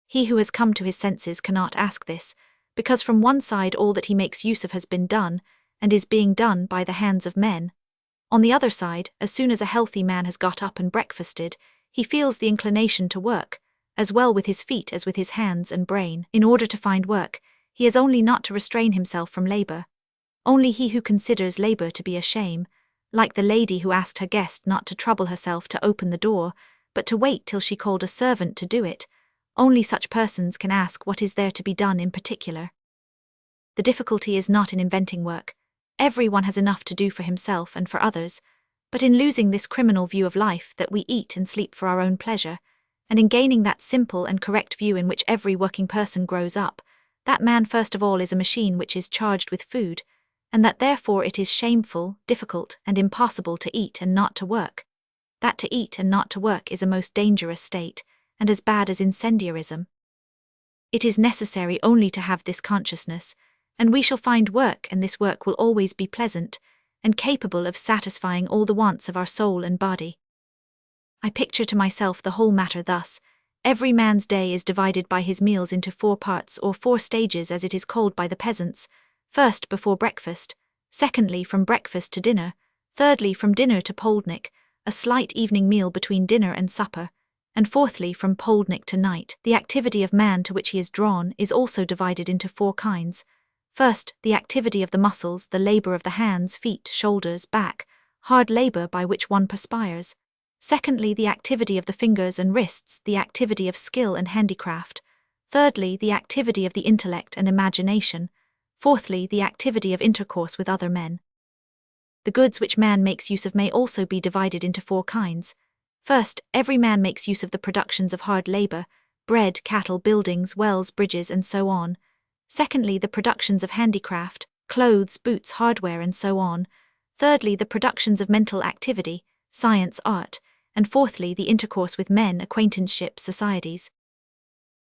He who has come to his senses cannot ask this, because from one side all that he makes use of has been done, and is being done by the hands of men. On the other side, as soon as a healthy man has got up and breakfasted, he feels the inclination to work, as well with his feet as with his hands and brain. In order to find work, he has only not to restrain himself from labor. Only he who considers labor to be a shame, like the lady who asked her guest not to trouble herself to open the door, but to wait till she called a servant to do it, only such persons can ask what is there to be done in particular. The difficulty is not in inventing work. Everyone has enough to do for himself and for others, but in losing this criminal view of life that we eat and sleep for our own pleasure, and in gaining that simple and correct view in which every working person grows up, that man first of all is a machine which is charged with food, and that therefore it is shameful, difficult, and impossible to eat and not to work. That to eat and not to work is a most dangerous state, and as bad as incendiarism. It is necessary only to have this consciousness, and we shall find work, and this work will always be pleasant, and capable of satisfying all the wants of our soul and body. I picture to myself the whole matter thus: every man's day is divided by his meals into 4 parts or 4 stages as it is called by the peasants. First, before breakfast; secondly, from breakfast to dinner; thirdly, from dinner to poldnik, a slight evening meal between dinner and supper; and fourthly, from poldnik to night. The activity of man to which he is drawn is also divided into 4 kinds. First, the activity of the muscles, the labor of the hands, feet, shoulders, back, hard labor by which one perspires. Secondly, the activity of the fingers and wrists, the activity of skill and handicraft. Thirdly, the activity of the intellect and imagination. Fourthly, the activity of intercourse with other men. The goods which man makes use of may also be divided into 4 kinds. First, every man makes use of the productions of hard labor, bread, cattle, buildings, wells, bridges, and so on. Secondly, the productions of handicraft, clothes, boots, hardware, and so on. Thirdly, the productions of mental activity, science, art. And fourthly, the intercourse with men, acquaintanceship, societies.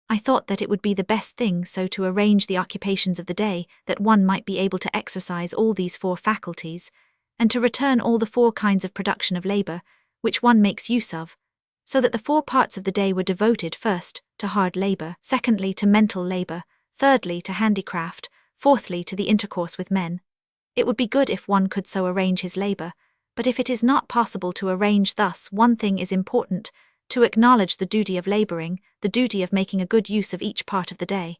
I thought that it would be the best thing so to arrange the occupations of the day that one might be able to exercise all these 4 faculties, and to return all the 4 kinds of production of labor, which one makes use of, so that the 4 parts of the day were devoted first to hard labor, secondly to mental labor, thirdly to handicraft, fourthly to the intercourse with men. It would be good if one could so arrange his labor, but if it is not possible to arrange thus, one thing is important: to acknowledge the duty of laboring, the duty of making a good use of each part of the day.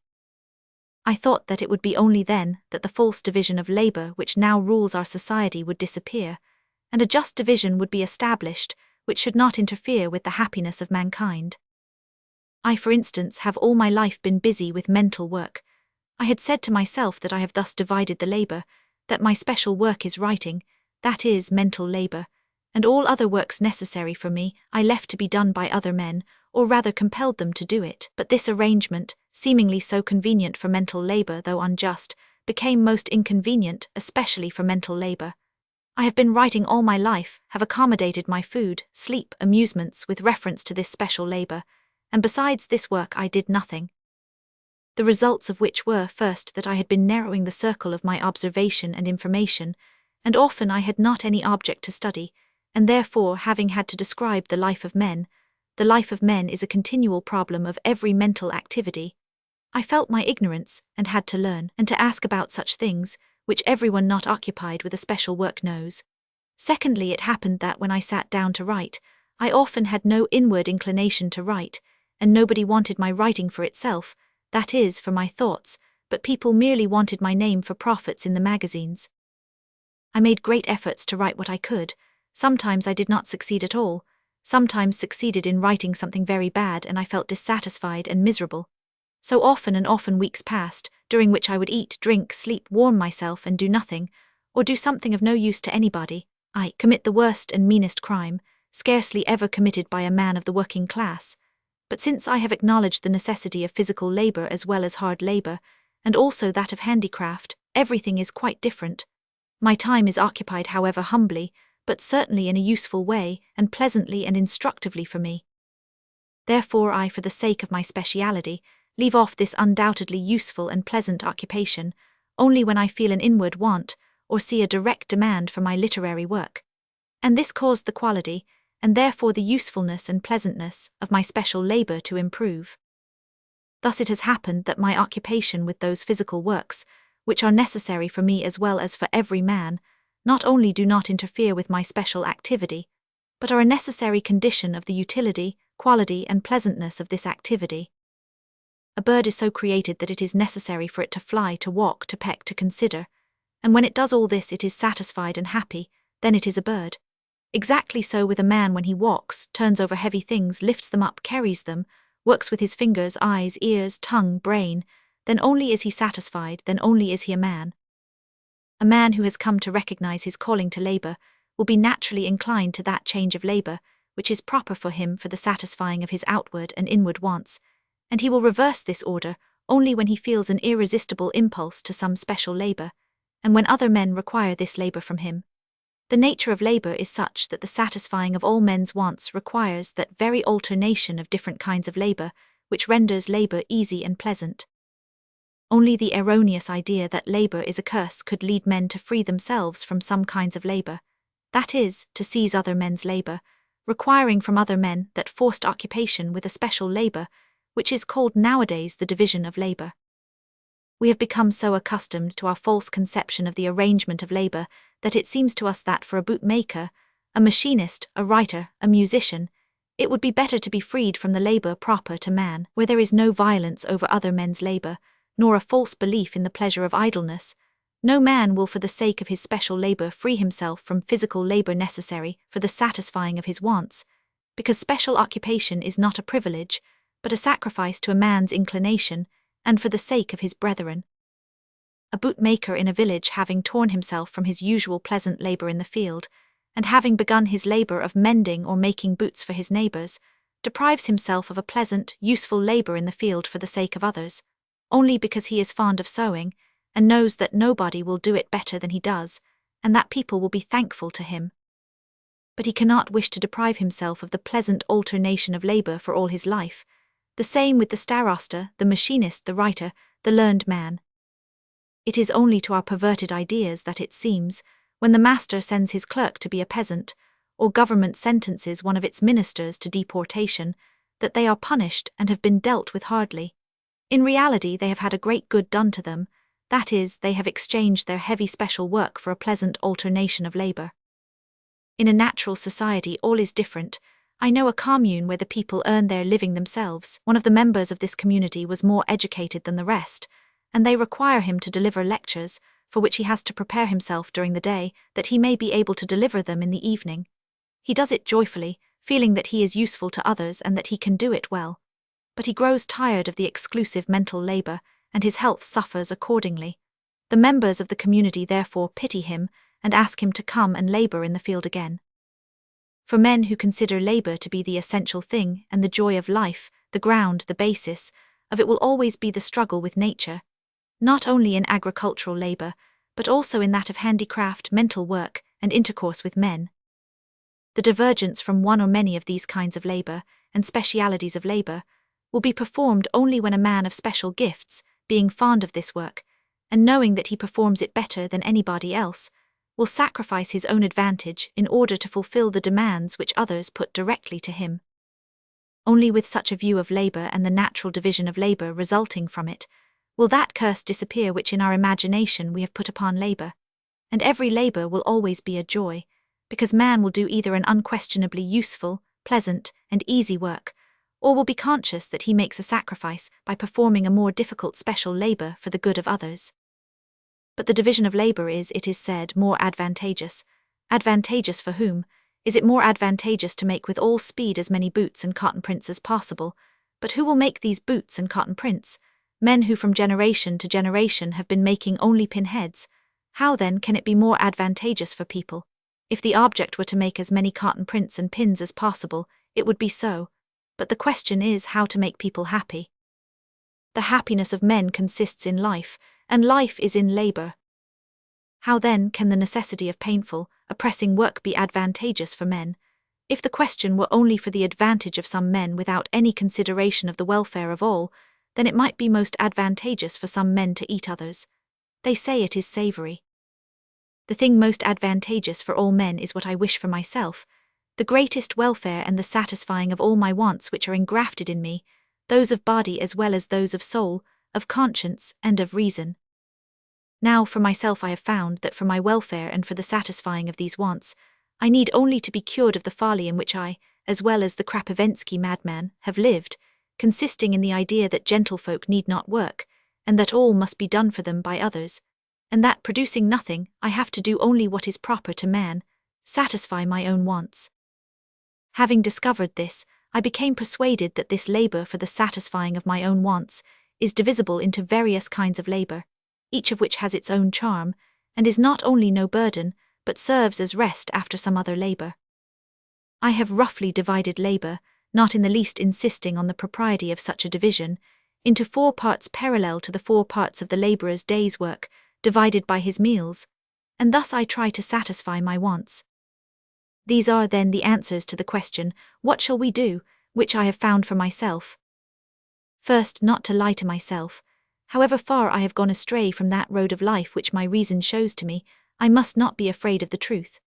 I thought that it would be only then that the false division of labor which now rules our society would disappear, and a just division would be established, which should not interfere with the happiness of mankind. I, for instance, have all my life been busy with mental work. I had said to myself that I have thus divided the labor, that my special work is writing, that is, mental labor, and all other works necessary for me I left to be done by other men, or rather compelled them to do it. But this arrangement, seemingly so convenient for mental labor though unjust, became most inconvenient, especially for mental labor. I have been writing all my life, have accommodated my food, sleep, amusements with reference to this special labor, and besides this work I did nothing. The results of which were, first, that I had been narrowing the circle of my observation and information, and often I had not any object to study, and therefore, having had to describe the life of men is a continual problem of every mental activity. I felt my ignorance, and had to learn, and to ask about such things, which everyone not occupied with a special work knows. Secondly, it happened that when I sat down to write, I often had no inward inclination to write, and nobody wanted my writing for itself, that is, for my thoughts, but people merely wanted my name for profits in the magazines. I made great efforts to write what I could. Sometimes I did not succeed at all, sometimes succeeded in writing something very bad, and I felt dissatisfied and miserable. So often and often weeks passed, during which I would eat, drink, sleep, warm myself, and do nothing, or do something of no use to anybody. I commit the worst and meanest crime, scarcely ever committed by a man of the working class. But since I have acknowledged the necessity of physical labor as well as hard labor, and also that of handicraft, everything is quite different. My time is occupied, however humbly, but certainly in a useful way, and pleasantly and instructively for me. Therefore I, for the sake of my speciality, leave off this undoubtedly useful and pleasant occupation, only when I feel an inward want, or see a direct demand for my literary work. And this caused the quality, and therefore the usefulness and pleasantness, of my special labor to improve. Thus it has happened that my occupation with those physical works, which are necessary for me as well as for every man, not only do not interfere with my special activity, but are a necessary condition of the utility, quality, and pleasantness of this activity. A bird is so created that it is necessary for it to fly, to walk, to peck, to consider, and when it does all this it is satisfied and happy, then it is a bird. Exactly so with a man when he walks, turns over heavy things, lifts them up, carries them, works with his fingers, eyes, ears, tongue, brain, then only is he satisfied, then only is he a man. A man who has come to recognize his calling to labor will be naturally inclined to that change of labor which is proper for him for the satisfying of his outward and inward wants, and he will reverse this order only when he feels an irresistible impulse to some special labor, and when other men require this labor from him. The nature of labor is such that the satisfying of all men's wants requires that very alternation of different kinds of labor, which renders labor easy and pleasant. Only the erroneous idea that labor is a curse could lead men to free themselves from some kinds of labor, that is, to seize other men's labor, requiring from other men that forced occupation with a special labor, which is called nowadays the division of labor. We have become so accustomed to our false conception of the arrangement of labor that it seems to us that for a bootmaker, a machinist, a writer, a musician, it would be better to be freed from the labor proper to man, where there is no violence over other men's labor, nor a false belief in the pleasure of idleness. No man will for the sake of his special labor free himself from physical labor necessary for the satisfying of his wants, because special occupation is not a privilege, but a sacrifice to a man's inclination, and for the sake of his brethren. A bootmaker in a village, having torn himself from his usual pleasant labor in the field, and having begun his labor of mending or making boots for his neighbors, deprives himself of a pleasant, useful labor in the field for the sake of others, only because he is fond of sewing, and knows that nobody will do it better than he does, and that people will be thankful to him. But he cannot wish to deprive himself of the pleasant alternation of labor for all his life. The same with the starosta, the machinist, the writer, the learned man. It is only to our perverted ideas that it seems, when the master sends his clerk to be a peasant, or government sentences one of its ministers to deportation, that they are punished and have been dealt with hardly. In reality they have had a great good done to them, that is, they have exchanged their heavy special work for a pleasant alternation of labor. In a natural society all is different. I know a commune where the people earn their living themselves. One of the members of this community was more educated than the rest, and they require him to deliver lectures, for which he has to prepare himself during the day, that he may be able to deliver them in the evening. He does it joyfully, feeling that he is useful to others and that he can do it well. but he grows tired of the exclusive mental labor, and his health suffers accordingly. The members of the community therefore pity him and ask him to come and labor in the field again. For men who consider labor to be the essential thing and the joy of life, the ground, the basis of it will always be the struggle with nature, not only in agricultural labor, but also in that of handicraft, mental work, and intercourse with men. The divergence from one or many of these kinds of labor and specialities of labor will be performed only when a man of special gifts, being fond of this work, and knowing that he performs it better than anybody else, will sacrifice his own advantage in order to fulfill the demands which others put directly to him. Only with such a view of labor and the natural division of labor resulting from it, will that curse disappear which in our imagination we have put upon labor, and every labor will always be a joy, because man will do either an unquestionably useful, pleasant, and easy work, or will be conscious that he makes a sacrifice by performing a more difficult special labor for the good of others. But the division of labor is, it is said, more advantageous. Advantageous for whom? Is it more advantageous to make with all speed as many boots and cotton prints as possible? But who will make these boots and cotton prints? Men who from generation to generation have been making only pinheads. How then can it be more advantageous for people? If the object were to make as many cotton prints and pins as possible, it would be so. But the question is how to make people happy. The happiness of men consists in life, and life is in labor. How then can the necessity of painful, oppressing work be advantageous for men? If the question were only for the advantage of some men without any consideration of the welfare of all, then it might be most advantageous for some men to eat others. They say it is savory. The thing most advantageous for all men is what I wish for myself, the greatest welfare and the satisfying of all my wants which are engrafted in me, those of body as well as those of soul, of conscience, and of reason. Now for myself I have found that for my welfare and for the satisfying of these wants, I need only to be cured of the folly in which I, as well as the Krapivensky madman, have lived, consisting in the idea that gentlefolk need not work, and that all must be done for them by others, and that producing nothing, I have to do only what is proper to man, satisfy my own wants. Having discovered this, I became persuaded that this labor for the satisfying of my own wants is divisible into various kinds of labor, each of which has its own charm, and is not only no burden, but serves as rest after some other labor. I have roughly divided labor, not in the least insisting on the propriety of such a division, into 4 parts parallel to the 4 parts of the laborer's day's work, divided by his meals, and thus I try to satisfy my wants. These are then the answers to the question, what shall we do, which I have found for myself. First, not to lie to myself. However far I have gone astray from that road of life which my reason shows to me, I must not be afraid of the truth.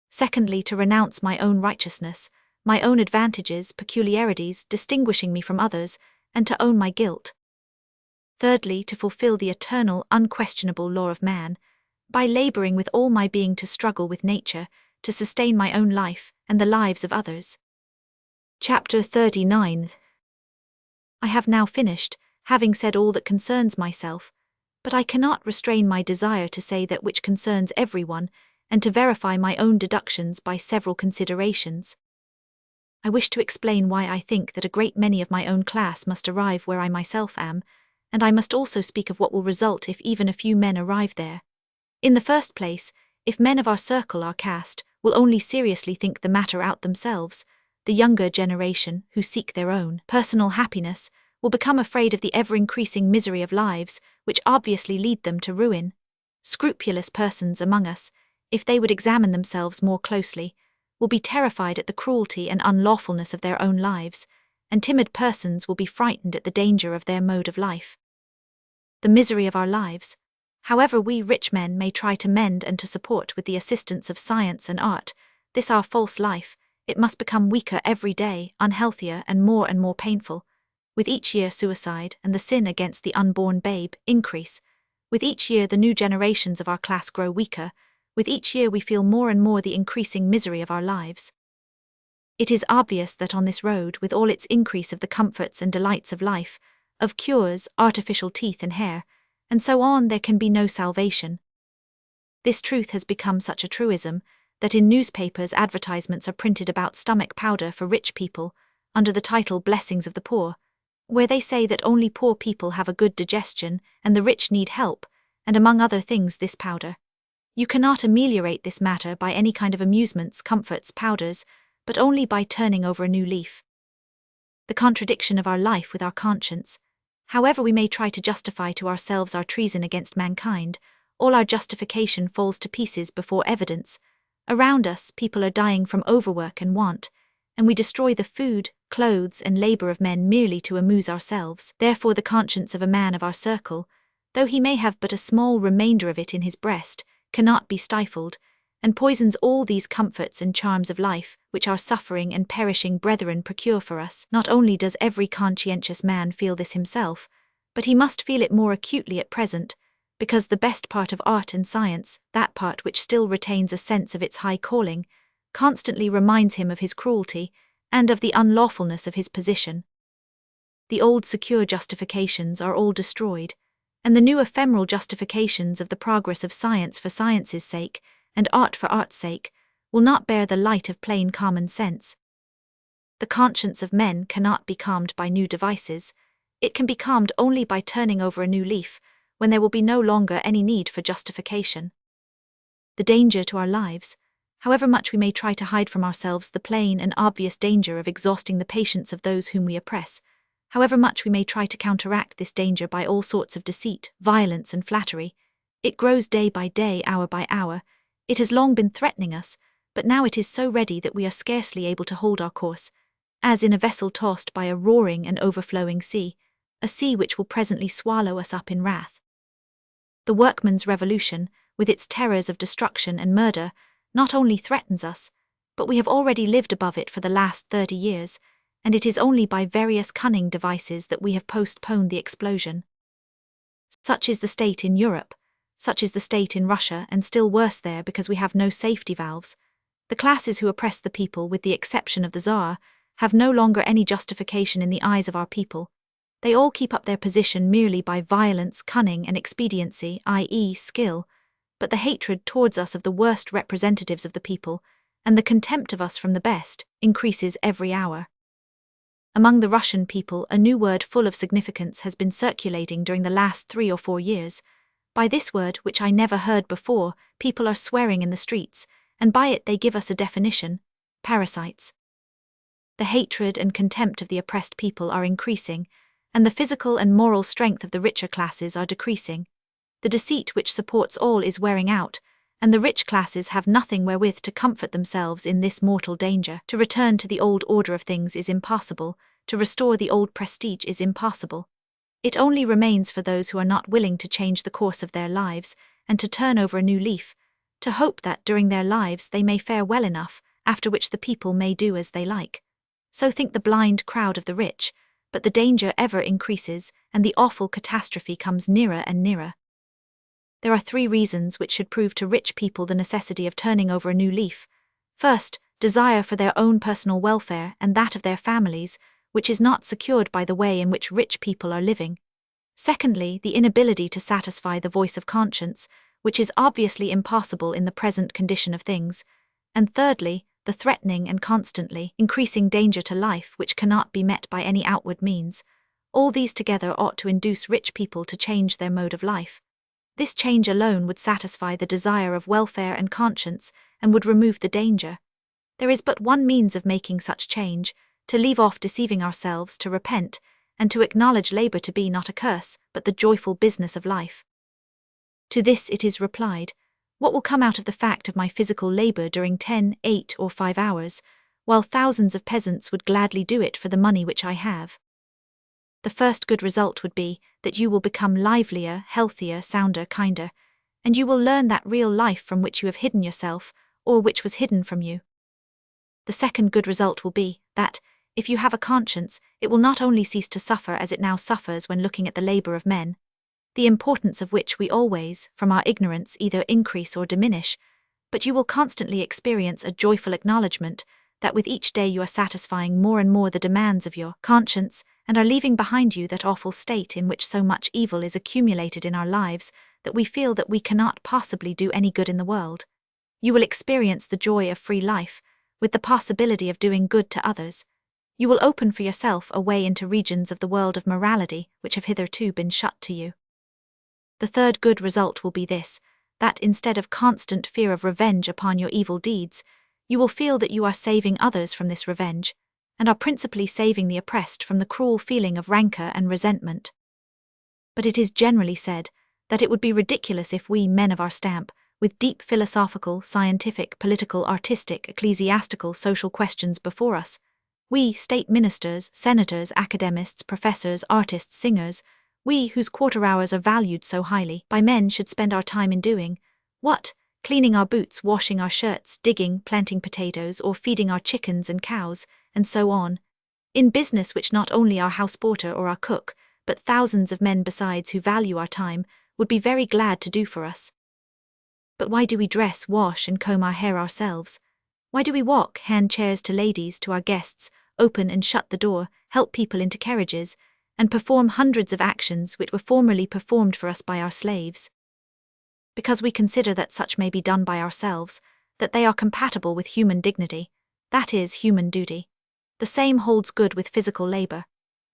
Secondly, to renounce my own righteousness, my own advantages, peculiarities, distinguishing me from others, and to own my guilt. Thirdly, to fulfill the eternal, unquestionable law of man, by laboring with all my being to struggle with nature, to sustain my own life and the lives of others. Chapter 39. I have now finished, having said all that concerns myself, but I cannot restrain my desire to say that which concerns everyone, and to verify my own deductions by several considerations. I wish to explain why I think that a great many of my own class must arrive where I myself am, and I must also speak of what will result if even a few men arrive there. In the first place, if men of our circle, our caste, will only seriously think the matter out themselves, the younger generation, who seek their own personal happiness, will become afraid of the ever-increasing misery of lives, which obviously lead them to ruin. Scrupulous persons among us, if they would examine themselves more closely, will be terrified at the cruelty and unlawfulness of their own lives, and timid persons will be frightened at the danger of their mode of life. The misery of our lives, however we rich men may try to mend and to support with the assistance of science and art, this our false life, it must become weaker every day, unhealthier and more painful. With each year suicide and the sin against the unborn babe increase. With each year the new generations of our class grow weaker. With each year we feel more and more the increasing misery of our lives. It is obvious that on this road, with all its increase of the comforts and delights of life, of cures, artificial teeth and hair, and so on, there can be no salvation. This truth has become such a truism that in newspapers advertisements are printed about stomach powder for rich people, under the title Blessings of the Poor, where they say that only poor people have a good digestion and the rich need help, and among other things this powder. You cannot ameliorate this matter by any kind of amusements, comforts, powders, but only by turning over a new leaf. The contradiction of our life with our conscience. However we may try to justify to ourselves our treason against mankind, all our justification falls to pieces before evidence. Around us, people are dying from overwork and want, and we destroy the food, clothes, and labor of men merely to amuse ourselves. Therefore the conscience of a man of our circle, though he may have but a small remainder of it in his breast, cannot be stifled, and poisons all these comforts and charms of life, which our suffering and perishing brethren procure for us. Not only does every conscientious man feel this himself, but he must feel it more acutely at present, because the best part of art and science, that part which still retains a sense of its high calling, constantly reminds him of his cruelty, and of the unlawfulness of his position. The old secure justifications are all destroyed, and the new ephemeral justifications of the progress of science for science's sake, and art for art's sake, will not bear the light of plain common sense. The conscience of men cannot be calmed by new devices. It can be calmed only by turning over a new leaf, when there will be no longer any need for justification. The danger to our lives, however much we may try to hide from ourselves the plain and obvious danger of exhausting the patience of those whom we oppress, however much we may try to counteract this danger by all sorts of deceit, violence, and flattery, it grows day by day, hour by hour. It has long been threatening us, but now it is so ready that we are scarcely able to hold our course, as in a vessel tossed by a roaring and overflowing sea, a sea which will presently swallow us up in wrath. The workman's revolution, with its terrors of destruction and murder, not only threatens us, but we have already lived above it for the last 30 years, and it is only by various cunning devices that we have postponed the explosion. Such is the state in Europe, such is the state in Russia, and still worse there because we have no safety valves. The classes who oppress the people, with the exception of the Tsar, have no longer any justification in the eyes of our people. They all keep up their position merely by violence, cunning, and expediency, i.e. skill, but the hatred towards us of the worst representatives of the people, and the contempt of us from the best, increases every hour. Among the Russian people, a new word full of significance has been circulating during the last 3 or 4 years. By this word, which I never heard before, people are swearing in the streets, and by it they give us a definition: parasites. The hatred and contempt of the oppressed people are increasing, and the physical and moral strength of the richer classes are decreasing. The deceit which supports all is wearing out, and the rich classes have nothing wherewith to comfort themselves in this mortal danger. To return to the old order of things is impossible, to restore the old prestige is impossible. It only remains for those who are not willing to change the course of their lives, and to turn over a new leaf, to hope that during their lives they may fare well enough, after which the people may do as they like. So think the blind crowd of the rich, but the danger ever increases, and the awful catastrophe comes nearer and nearer. There are 3 reasons which should prove to rich people the necessity of turning over a new leaf. First, desire for their own personal welfare and that of their families, which is not secured by the way in which rich people are living. Secondly, the inability to satisfy the voice of conscience, which is obviously impossible in the present condition of things. And thirdly, the threatening and constantly increasing danger to life which cannot be met by any outward means. All these together ought to induce rich people to change their mode of life. This change alone would satisfy the desire of welfare and conscience, and would remove the danger. There is but one means of making such change: to leave off deceiving ourselves, to repent, and to acknowledge labor to be not a curse, but the joyful business of life. To this it is replied: what will come out of the fact of my physical labor during 10, 8, or 5 hours, while thousands of peasants would gladly do it for the money which I have? The first good result would be that you will become livelier, healthier, sounder, kinder, and you will learn that real life from which you have hidden yourself, or which was hidden from you. The second good result will be that, if you have a conscience, it will not only cease to suffer as it now suffers when looking at the labor of men, the importance of which we always, from our ignorance, either increase or diminish, but you will constantly experience a joyful acknowledgement that with each day you are satisfying more and more the demands of your conscience, and are leaving behind you that awful state in which so much evil is accumulated in our lives that we feel that we cannot possibly do any good in the world. You will experience the joy of free life, with the possibility of doing good to others. You will open for yourself a way into regions of the world of morality which have hitherto been shut to you. The third good result will be this, that instead of constant fear of revenge upon your evil deeds, you will feel that you are saving others from this revenge, and are principally saving the oppressed from the cruel feeling of rancor and resentment. But it is generally said that it would be ridiculous if we, men of our stamp, with deep philosophical, scientific, political, artistic, ecclesiastical, social questions before us, we, state ministers, senators, academists, professors, artists, singers, we whose quarter hours are valued so highly by men should spend our time in doing, what? Cleaning our boots, washing our shirts, digging, planting potatoes, or feeding our chickens and cows, and so on, in business which not only our house porter or our cook, but thousands of men besides who value our time, would be very glad to do for us. But why do we dress, wash, and comb our hair ourselves? Why do we walk, hand chairs to ladies, to our guests, open and shut the door, help people into carriages, and perform hundreds of actions which were formerly performed for us by our slaves? Because we consider that such may be done by ourselves, that they are compatible with human dignity, that is, human duty. The same holds good with physical labor.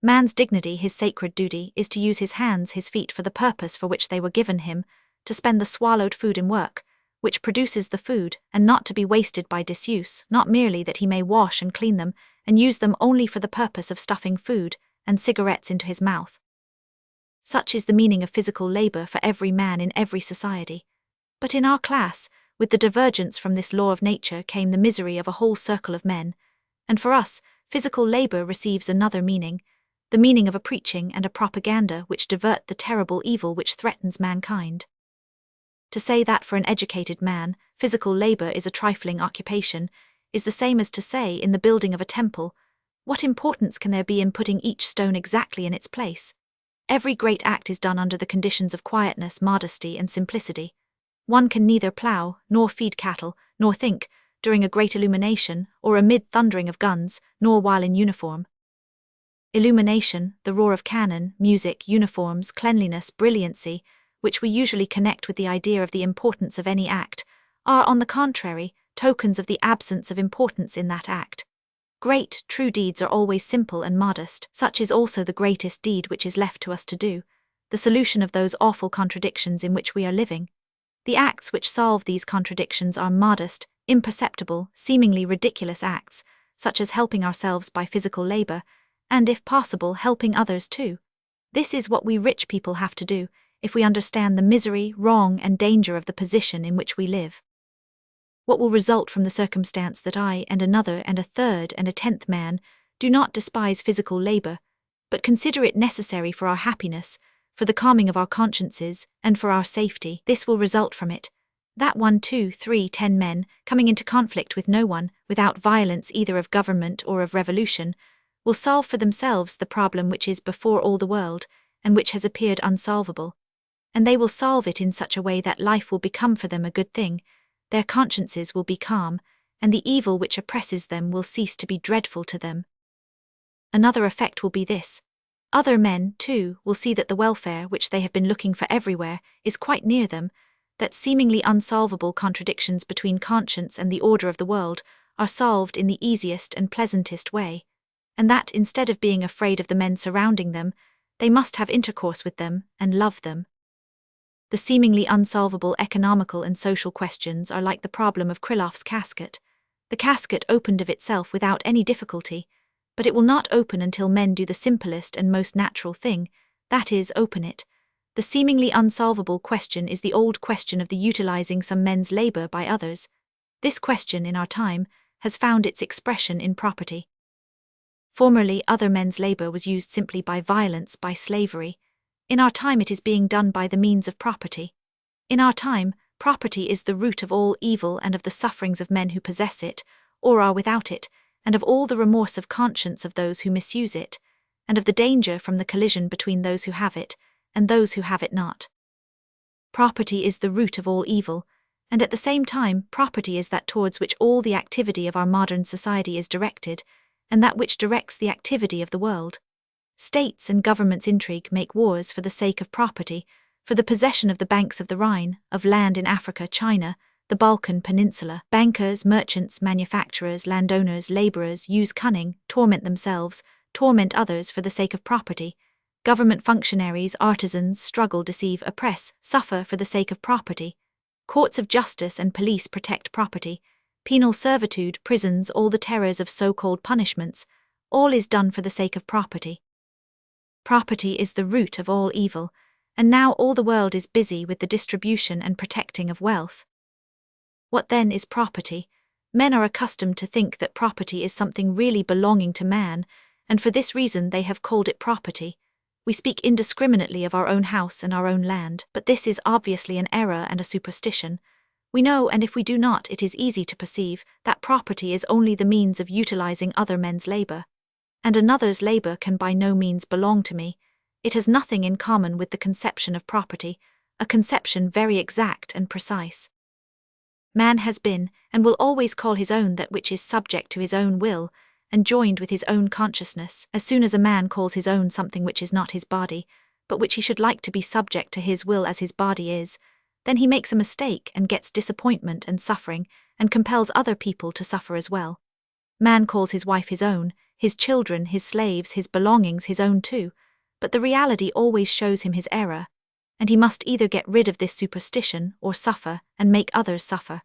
Man's dignity, his sacred duty, is to use his hands, his feet for the purpose for which they were given him, to spend the swallowed food in work, which produces the food, and not to be wasted by disuse, not merely that he may wash and clean them, and use them only for the purpose of stuffing food and cigarettes into his mouth. Such is the meaning of physical labor for every man in every society. But in our class, with the divergence from this law of nature came the misery of a whole circle of men, and for us, physical labor receives another meaning, the meaning of a preaching and a propaganda which divert the terrible evil which threatens mankind. To say that for an educated man, physical labor is a trifling occupation, is the same as to say, in the building of a temple, what importance can there be in putting each stone exactly in its place? Every great act is done under the conditions of quietness, modesty, and simplicity. One can neither plough, nor feed cattle, nor think, during a great illumination, or amid thundering of guns, nor while in uniform. Illumination, the roar of cannon, music, uniforms, cleanliness, brilliancy, which we usually connect with the idea of the importance of any act, are, on the contrary, tokens of the absence of importance in that act. Great, true deeds are always simple and modest. Such is also the greatest deed which is left to us to do, the solution of those awful contradictions in which we are living. The acts which solve these contradictions are modest, imperceptible, seemingly ridiculous acts, such as helping ourselves by physical labor, and, if possible, helping others too. This is what we rich people have to do, if we understand the misery, wrong, and danger of the position in which we live. What will result from the circumstance that I and another and a third and a 10th man do not despise physical labor, but consider it necessary for our happiness, for the calming of our consciences, and for our safety? This will result from it, that 1, 2, 3, 10 men, coming into conflict with no one, without violence either of government or of revolution, will solve for themselves the problem which is before all the world, and which has appeared unsolvable. And they will solve it in such a way that life will become for them a good thing, their consciences will be calm, and the evil which oppresses them will cease to be dreadful to them. Another effect will be this. Other men, too, will see that the welfare which they have been looking for everywhere is quite near them, that seemingly unsolvable contradictions between conscience and the order of the world are solved in the easiest and pleasantest way, and that instead of being afraid of the men surrounding them, they must have intercourse with them and love them. The seemingly unsolvable economical and social questions are like the problem of Kryloff's casket. The casket opened of itself without any difficulty, but it will not open until men do the simplest and most natural thing, that is, open it. The seemingly unsolvable question is the old question of the utilizing some men's labor by others. This question, in our time, has found its expression in property. Formerly, other men's labor was used simply by violence, by slavery. In our time it is being done by the means of property. In our time, property is the root of all evil and of the sufferings of men who possess it, or are without it, and of all the remorse of conscience of those who misuse it, and of the danger from the collision between those who have it, and those who have it not. Property is the root of all evil, and at the same time property is that towards which all the activity of our modern society is directed, and that which directs the activity of the world. States and governments intrigue, make wars for the sake of property, for the possession of the banks of the Rhine, of land in Africa, China, the Balkan Peninsula. Bankers, merchants, manufacturers, landowners, laborers use cunning, torment themselves, torment others for the sake of property. Government functionaries, artisans struggle, deceive, oppress, suffer for the sake of property. Courts of justice and police protect property. Penal servitude, prisons, all the terrors of so-called punishments, all is done for the sake of property. Property is the root of all evil, and now all the world is busy with the distribution and protecting of wealth. What then is property? Men are accustomed to think that property is something really belonging to man, and for this reason they have called it property. We speak indiscriminately of our own house and our own land, but this is obviously an error and a superstition. We know, and if we do not, it is easy to perceive, that property is only the means of utilizing other men's labor. And another's labor can by no means belong to me. It has nothing in common with the conception of property, a conception very exact and precise. Man has been, and will always call his own that which is subject to his own will, and joined with his own consciousness. As soon as a man calls his own something which is not his body, but which he should like to be subject to his will as his body is, then he makes a mistake and gets disappointment and suffering, and compels other people to suffer as well. Man calls his wife his own, his children, his slaves, his belongings his own too, but the reality always shows him his error, and he must either get rid of this superstition or suffer and make others suffer.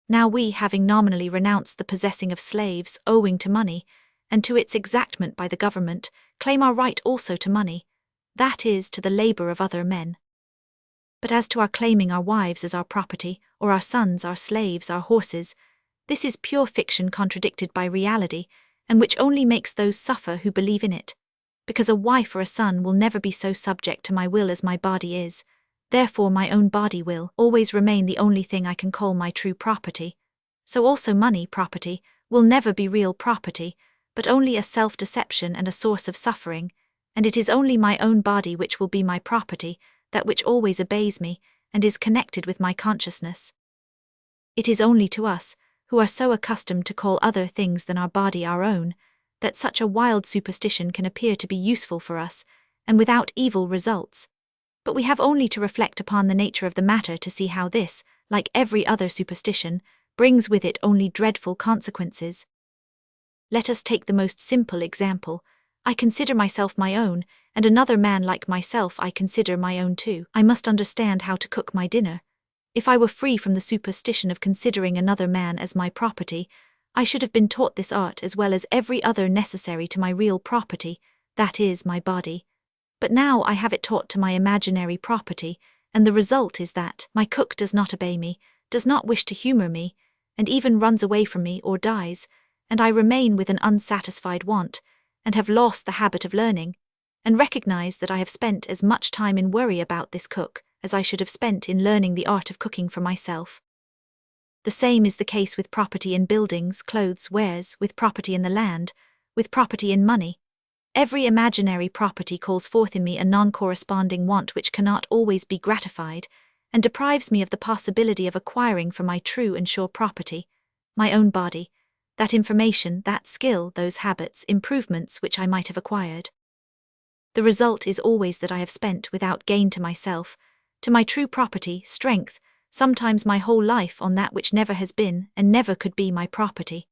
Now we, having nominally renounced the possessing of slaves owing to money, and to its exactment by the government, claim our right also to money, that is, to the labor of other men. But as to our claiming our wives as our property, or our sons, our slaves, our horses, this is pure fiction contradicted by reality, and which only makes those suffer who believe in it. Because a wife or a son will never be so subject to my will as my body is, therefore my own body will always remain the only thing I can call my true property. So also money, property, will never be real property, but only a self-deception and a source of suffering, and it is only my own body which will be my property, that which always obeys me, and is connected with my consciousness. It is only to us, who are so accustomed to call other things than our body our own, that such a wild superstition can appear to be useful for us, and without evil results. But we have only to reflect upon the nature of the matter to see how this, like every other superstition, brings with it only dreadful consequences. Let us take the most simple example. I consider myself my own, and another man like myself I consider my own too. I must understand how to cook my dinner. If I were free from the superstition of considering another man as my property, I should have been taught this art as well as every other necessary to my real property, that is, my body. But now I have it taught to my imaginary property, and the result is that my cook does not obey me, does not wish to humor me, and even runs away from me or dies, and I remain with an unsatisfied want, and have lost the habit of learning, and recognize that I have spent as much time in worry about this cook as I should have spent in learning the art of cooking for myself. The same is the case with property in buildings, clothes, wares, with property in the land, with property in money. Every imaginary property calls forth in me a non-corresponding want which cannot always be gratified, and deprives me of the possibility of acquiring for my true and sure property, my own body, that information, that skill, those habits, improvements which I might have acquired. The result is always that I have spent without gain to myself, to my true property, strength, sometimes my whole life on that which never has been and never could be my property.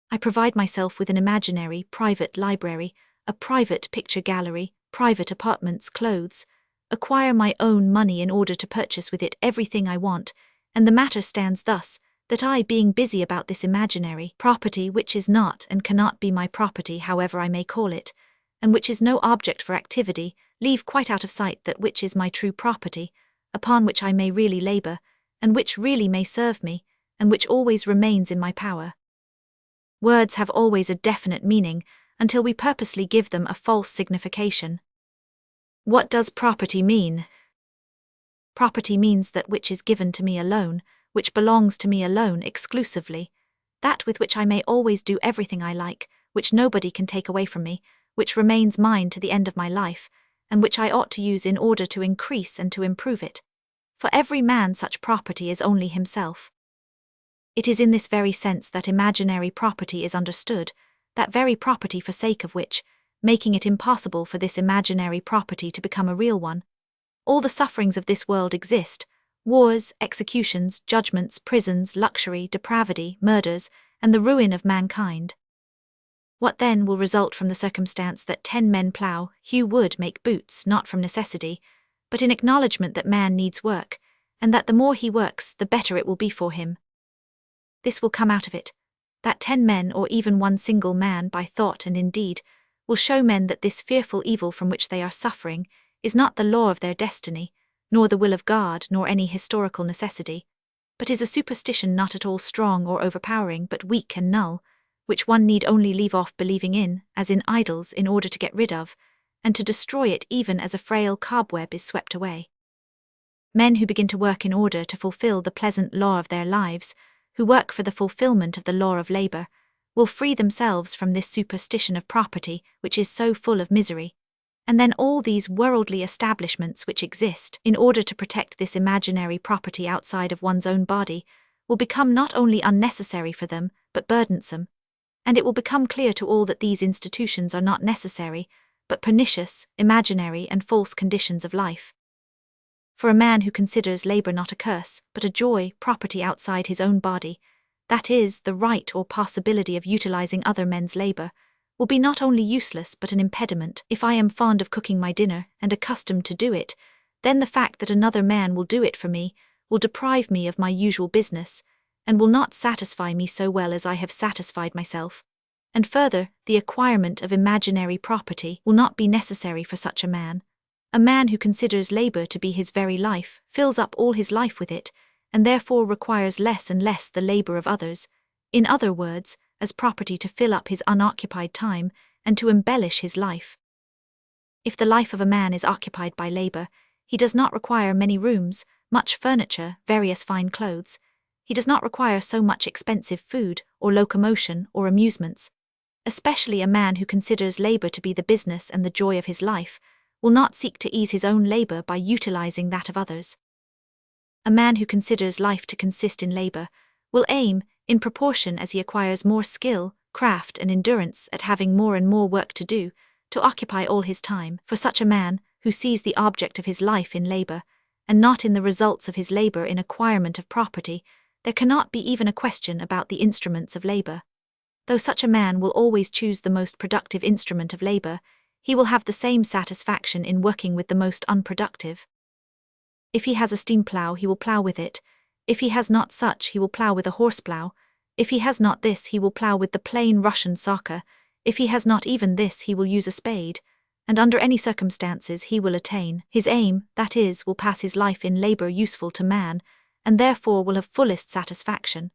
I provide myself with an imaginary, private library, a private picture gallery, private apartments, clothes, acquire my own money in order to purchase with it everything I want, and the matter stands thus, that I, being busy about this imaginary property which is not and cannot be my property however I may call it, and which is no object for activity, leave quite out of sight that which is my true property, upon which I may really labor, and which really may serve me, and which always remains in my power. Words have always a definite meaning, until we purposely give them a false signification. What does property mean? Property means that which is given to me alone, which belongs to me alone exclusively, that with which I may always do everything I like, which nobody can take away from me, which remains mine to the end of my life, and which I ought to use in order to increase and to improve it. For every man such property is only himself. It is in this very sense that imaginary property is understood, that very property for sake of which, making it impossible for this imaginary property to become a real one, all the sufferings of this world exist, Wars, executions, judgments, prisons, luxury, depravity, murders, and the ruin of mankind. What then will result from the circumstance that 10 men plough, hew wood, make boots, not from necessity, but in acknowledgement that man needs work, and that the more he works, the better it will be for him? This will come out of it, that 10 men, or even one single man, by thought and in deed, will show men that this fearful evil from which they are suffering is not the law of their destiny, nor the will of God, nor any historical necessity, but is a superstition not at all strong or overpowering, but weak and null, which one need only leave off believing in, as in idols, in order to get rid of, and to destroy it even as a frail cobweb is swept away. Men who begin to work in order to fulfill the pleasant law of their lives, who work for the fulfillment of the law of labor, will free themselves from this superstition of property which is so full of misery, and then all these worldly establishments which exist in order to protect this imaginary property outside of one's own body will become not only unnecessary for them, but burdensome, and it will become clear to all that these institutions are not necessary, but pernicious, imaginary, and false conditions of life. For a man who considers labor not a curse, but a joy, property outside his own body, that is, the right or possibility of utilizing other men's labor, will be not only useless but an impediment. If I am fond of cooking my dinner and accustomed to do it, then the fact that another man will do it for me will deprive me of my usual business, and will not satisfy me so well as I have satisfied myself. And further, the acquirement of imaginary property will not be necessary for such a man. A man who considers labor to be his very life fills up all his life with it, and therefore requires less and less the labor of others, in other words, as property to fill up his unoccupied time and to embellish his life. If the life of a man is occupied by labor, he does not require many rooms, much furniture, various fine clothes. He does not require so much expensive food, or locomotion, or amusements. Especially a man who considers labor to be the business and the joy of his life will not seek to ease his own labor by utilizing that of others. A man who considers life to consist in labor will aim, in proportion as he acquires more skill, craft, and endurance at having more and more work to do, to occupy all his time. For such a man, who sees the object of his life in labor, and not in the results of his labor in acquirement of property, there cannot be even a question about the instruments of labor. Though such a man will always choose the most productive instrument of labor, he will have the same satisfaction in working with the most unproductive. If he has a steam plough, he will plough with it. If he has not such, he will plough with a horse plough. If he has not this, he will plough with the plain Russian socker. If he has not even this, he will use a spade. And under any circumstances he will attain his aim, that is, will pass his life in labor useful to man, and therefore will have fullest satisfaction.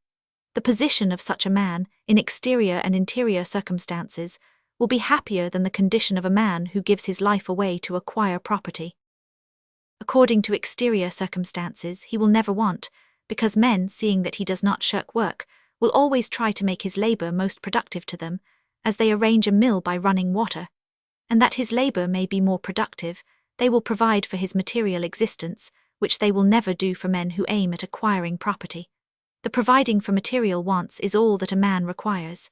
The position of such a man, in exterior and interior circumstances, will be happier than the condition of a man who gives his life away to acquire property. According to exterior circumstances, he will never want, because men, seeing that he does not shirk work, will always try to make his labor most productive to them, as they arrange a mill by running water, and that his labor may be more productive, they will provide for his material existence, which they will never do for men who aim at acquiring property. The providing for material wants is all that a man requires.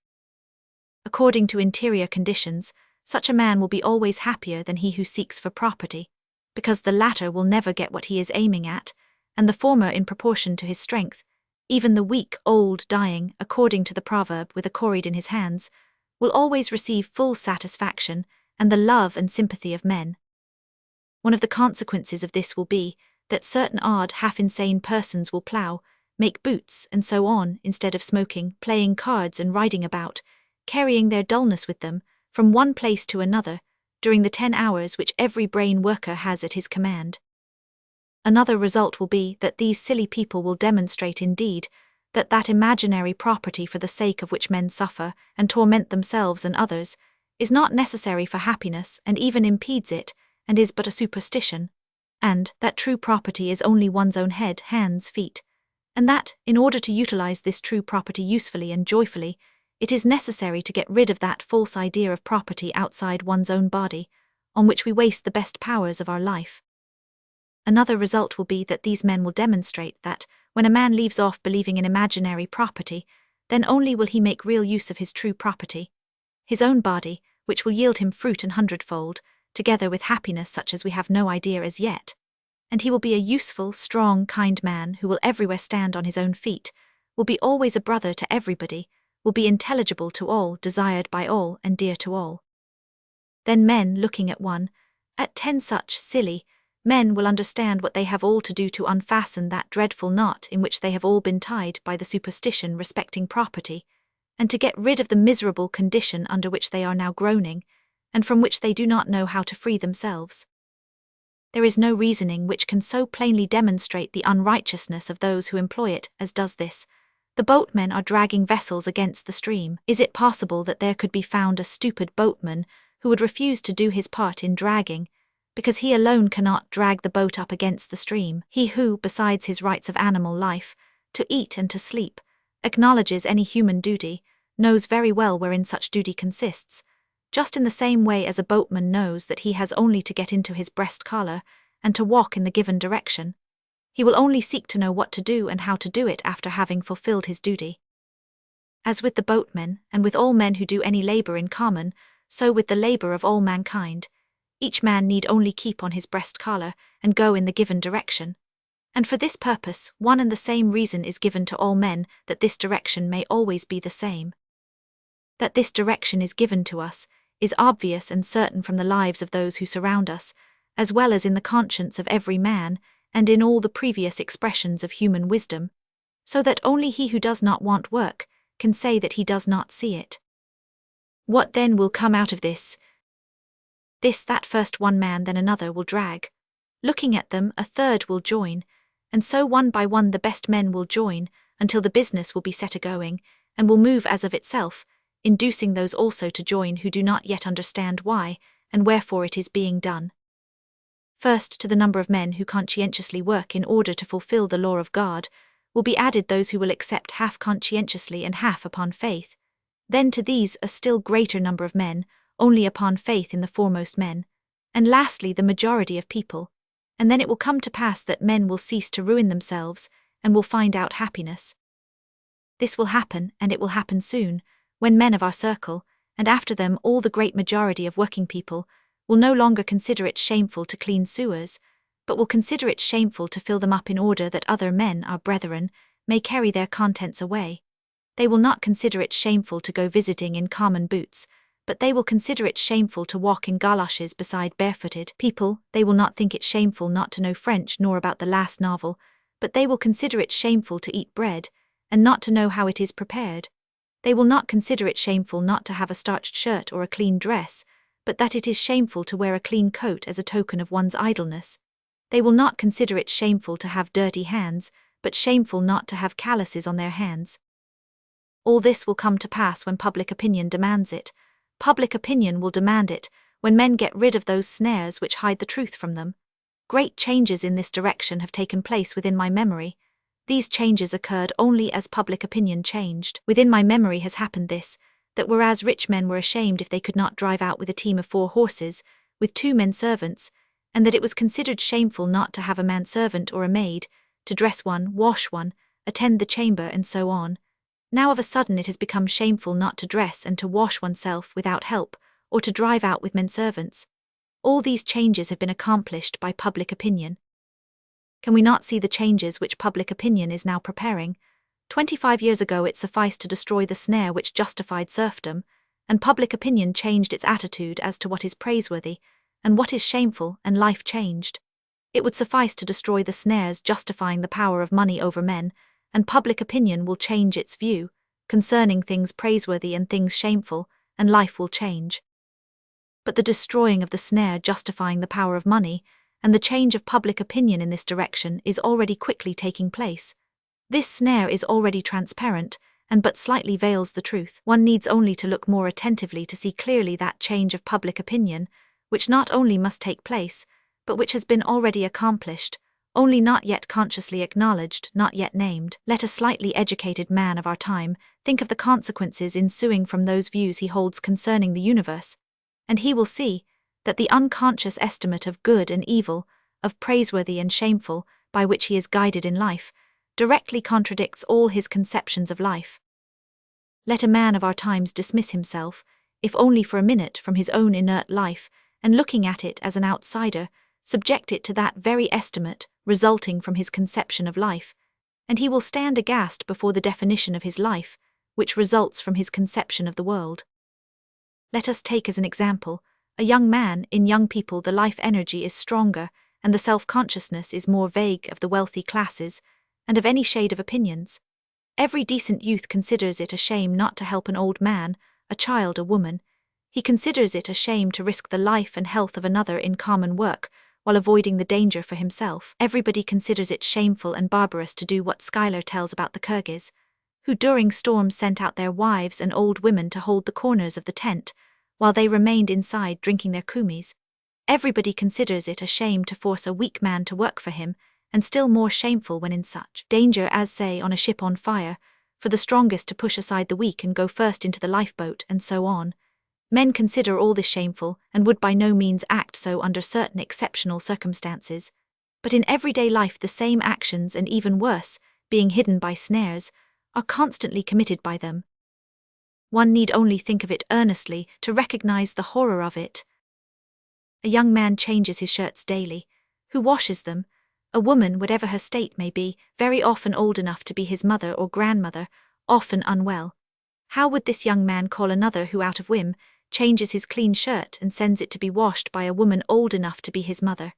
According to interior conditions, such a man will be always happier than he who seeks for property, because the latter will never get what he is aiming at, and the former in proportion to his strength. Even the weak, old, dying, according to the proverb, with a correed in his hands, will always receive full satisfaction and the love and sympathy of men. One of the consequences of this will be that certain odd, half-insane persons will plough, make boots, and so on, instead of smoking, playing cards, and riding about, carrying their dullness with them, from one place to another, during the 10 hours which every brain worker has at his command. Another result will be that these silly people will demonstrate indeed that imaginary property for the sake of which men suffer and torment themselves and others is not necessary for happiness and even impedes it, and is but a superstition, and that true property is only one's own head, hands, feet, and that, in order to utilize this true property usefully and joyfully, it is necessary to get rid of that false idea of property outside one's own body, on which we waste the best powers of our life. Another result will be that these men will demonstrate that, when a man leaves off believing in imaginary property, then only will he make real use of his true property, his own body, which will yield him fruit an hundredfold, together with happiness such as we have no idea as yet. and he will be a useful, strong, kind man who will everywhere stand on his own feet, will be always a brother to everybody, will be intelligible to all, desired by all, and dear to all. Then men, looking at 10 such silly men, will understand what they have all to do to unfasten that dreadful knot in which they have all been tied by the superstition respecting property, and to get rid of the miserable condition under which they are now groaning, and from which they do not know how to free themselves. There is no reasoning which can so plainly demonstrate the unrighteousness of those who employ it as does this. The boatmen are dragging vessels against the stream. Is it possible that there could be found a stupid boatman who would refuse to do his part in dragging, because he alone cannot drag the boat up against the stream? He who, besides his rights of animal life, to eat and to sleep, acknowledges any human duty, knows very well wherein such duty consists, just in the same way as a boatman knows that he has only to get into his breast collar and to walk in the given direction. He will only seek to know what to do and how to do it after having fulfilled his duty. As with the boatmen, and with all men who do any labor in common, so with the labor of all mankind, each man need only keep on his breast collar and go in the given direction. And for this purpose, one and the same reason is given to all men, that this direction may always be the same. That this direction is given to us is obvious and certain from the lives of those who surround us, as well as in the conscience of every man, and in all the previous expressions of human wisdom, so that only he who does not want work can say that he does not see it. What then will come out of this? That first one man then another will drag. Looking at them, a third will join, and so one by one the best men will join, until the business will be set a-going, and will move as of itself, inducing those also to join who do not yet understand why and wherefore it is being done. First, to the number of men who conscientiously work in order to fulfill the law of God, will be added those who will accept half conscientiously and half upon faith. Then to these a still greater number of men, only upon faith in the foremost men, and lastly the majority of people, and then it will come to pass that men will cease to ruin themselves, and will find out happiness. This will happen, and it will happen soon, when men of our circle, and after them all the great majority of working people, will no longer consider it shameful to clean sewers, but will consider it shameful to fill them up in order that other men, our brethren, may carry their contents away. They will not consider it shameful to go visiting in common boots, but they will consider it shameful to walk in galoshes beside barefooted people. They will not think it shameful not to know French nor about the last novel, but they will consider it shameful to eat bread, and not to know how it is prepared. They will not consider it shameful not to have a starched shirt or a clean dress, but that it is shameful to wear a clean coat as a token of one's idleness. They will not consider it shameful to have dirty hands, but shameful not to have calluses on their hands. All this will come to pass when public opinion demands it. Public opinion will demand it when men get rid of those snares which hide the truth from them. Great changes in this direction have taken place within my memory. These changes occurred only as public opinion changed. Within my memory has happened this, that whereas rich men were ashamed if they could not drive out with a team of 4 horses, with 2 men servants, and that it was considered shameful not to have a manservant or a maid, to dress one, wash one, attend the chamber, and so on. Now of a sudden it has become shameful not to dress and to wash oneself without help, or to drive out with men servants. All these changes have been accomplished by public opinion. Can we not see the changes which public opinion is now preparing? 25 years ago it sufficed to destroy the snare which justified serfdom, and public opinion changed its attitude as to what is praiseworthy, and what is shameful, and life changed. It would suffice to destroy the snares justifying the power of money over men, and public opinion will change its view concerning things praiseworthy and things shameful, and life will change. But the destroying of the snare justifying the power of money, and the change of public opinion in this direction is already quickly taking place. This snare is already transparent, and but slightly veils the truth. One needs only to look more attentively to see clearly that change of public opinion, which not only must take place, but which has been already accomplished, only not yet consciously acknowledged, not yet named. Let a slightly educated man of our time think of the consequences ensuing from those views he holds concerning the universe, and he will see that the unconscious estimate of good and evil, of praiseworthy and shameful, by which he is guided in life, directly contradicts all his conceptions of life. Let a man of our times dismiss himself, if only for a minute, from his own inert life, and looking at it as an outsider, subject it to that very estimate resulting from his conception of life, and he will stand aghast before the definition of his life, which results from his conception of the world. Let us take as an example, a young man. In young people the life energy is stronger, and the self-consciousness is more vague of the wealthy classes, and of any shade of opinions. Every decent youth considers it a shame not to help an old man, a child, a woman. He considers it a shame to risk the life and health of another in common work, while avoiding the danger for himself. Everybody considers it shameful and barbarous to do what Schuyler tells about the Kirghiz, who during storms sent out their wives and old women to hold the corners of the tent, while they remained inside drinking their kumis. Everybody considers it a shame to force a weak man to work for him, and still more shameful when in such danger as, say, on a ship on fire, for the strongest to push aside the weak and go first into the lifeboat, and so on. Men consider all this shameful, and would by no means act so under certain exceptional circumstances. But in everyday life the same actions, and even worse, being hidden by snares, are constantly committed by them. One need only think of it earnestly to recognize the horror of it. A young man changes his shirts daily. Who washes them? A woman, whatever her state may be, very often old enough to be his mother or grandmother, often unwell. How would this young man call another who, out of whim, changes his clean shirt and sends it to be washed by a woman old enough to be his mother?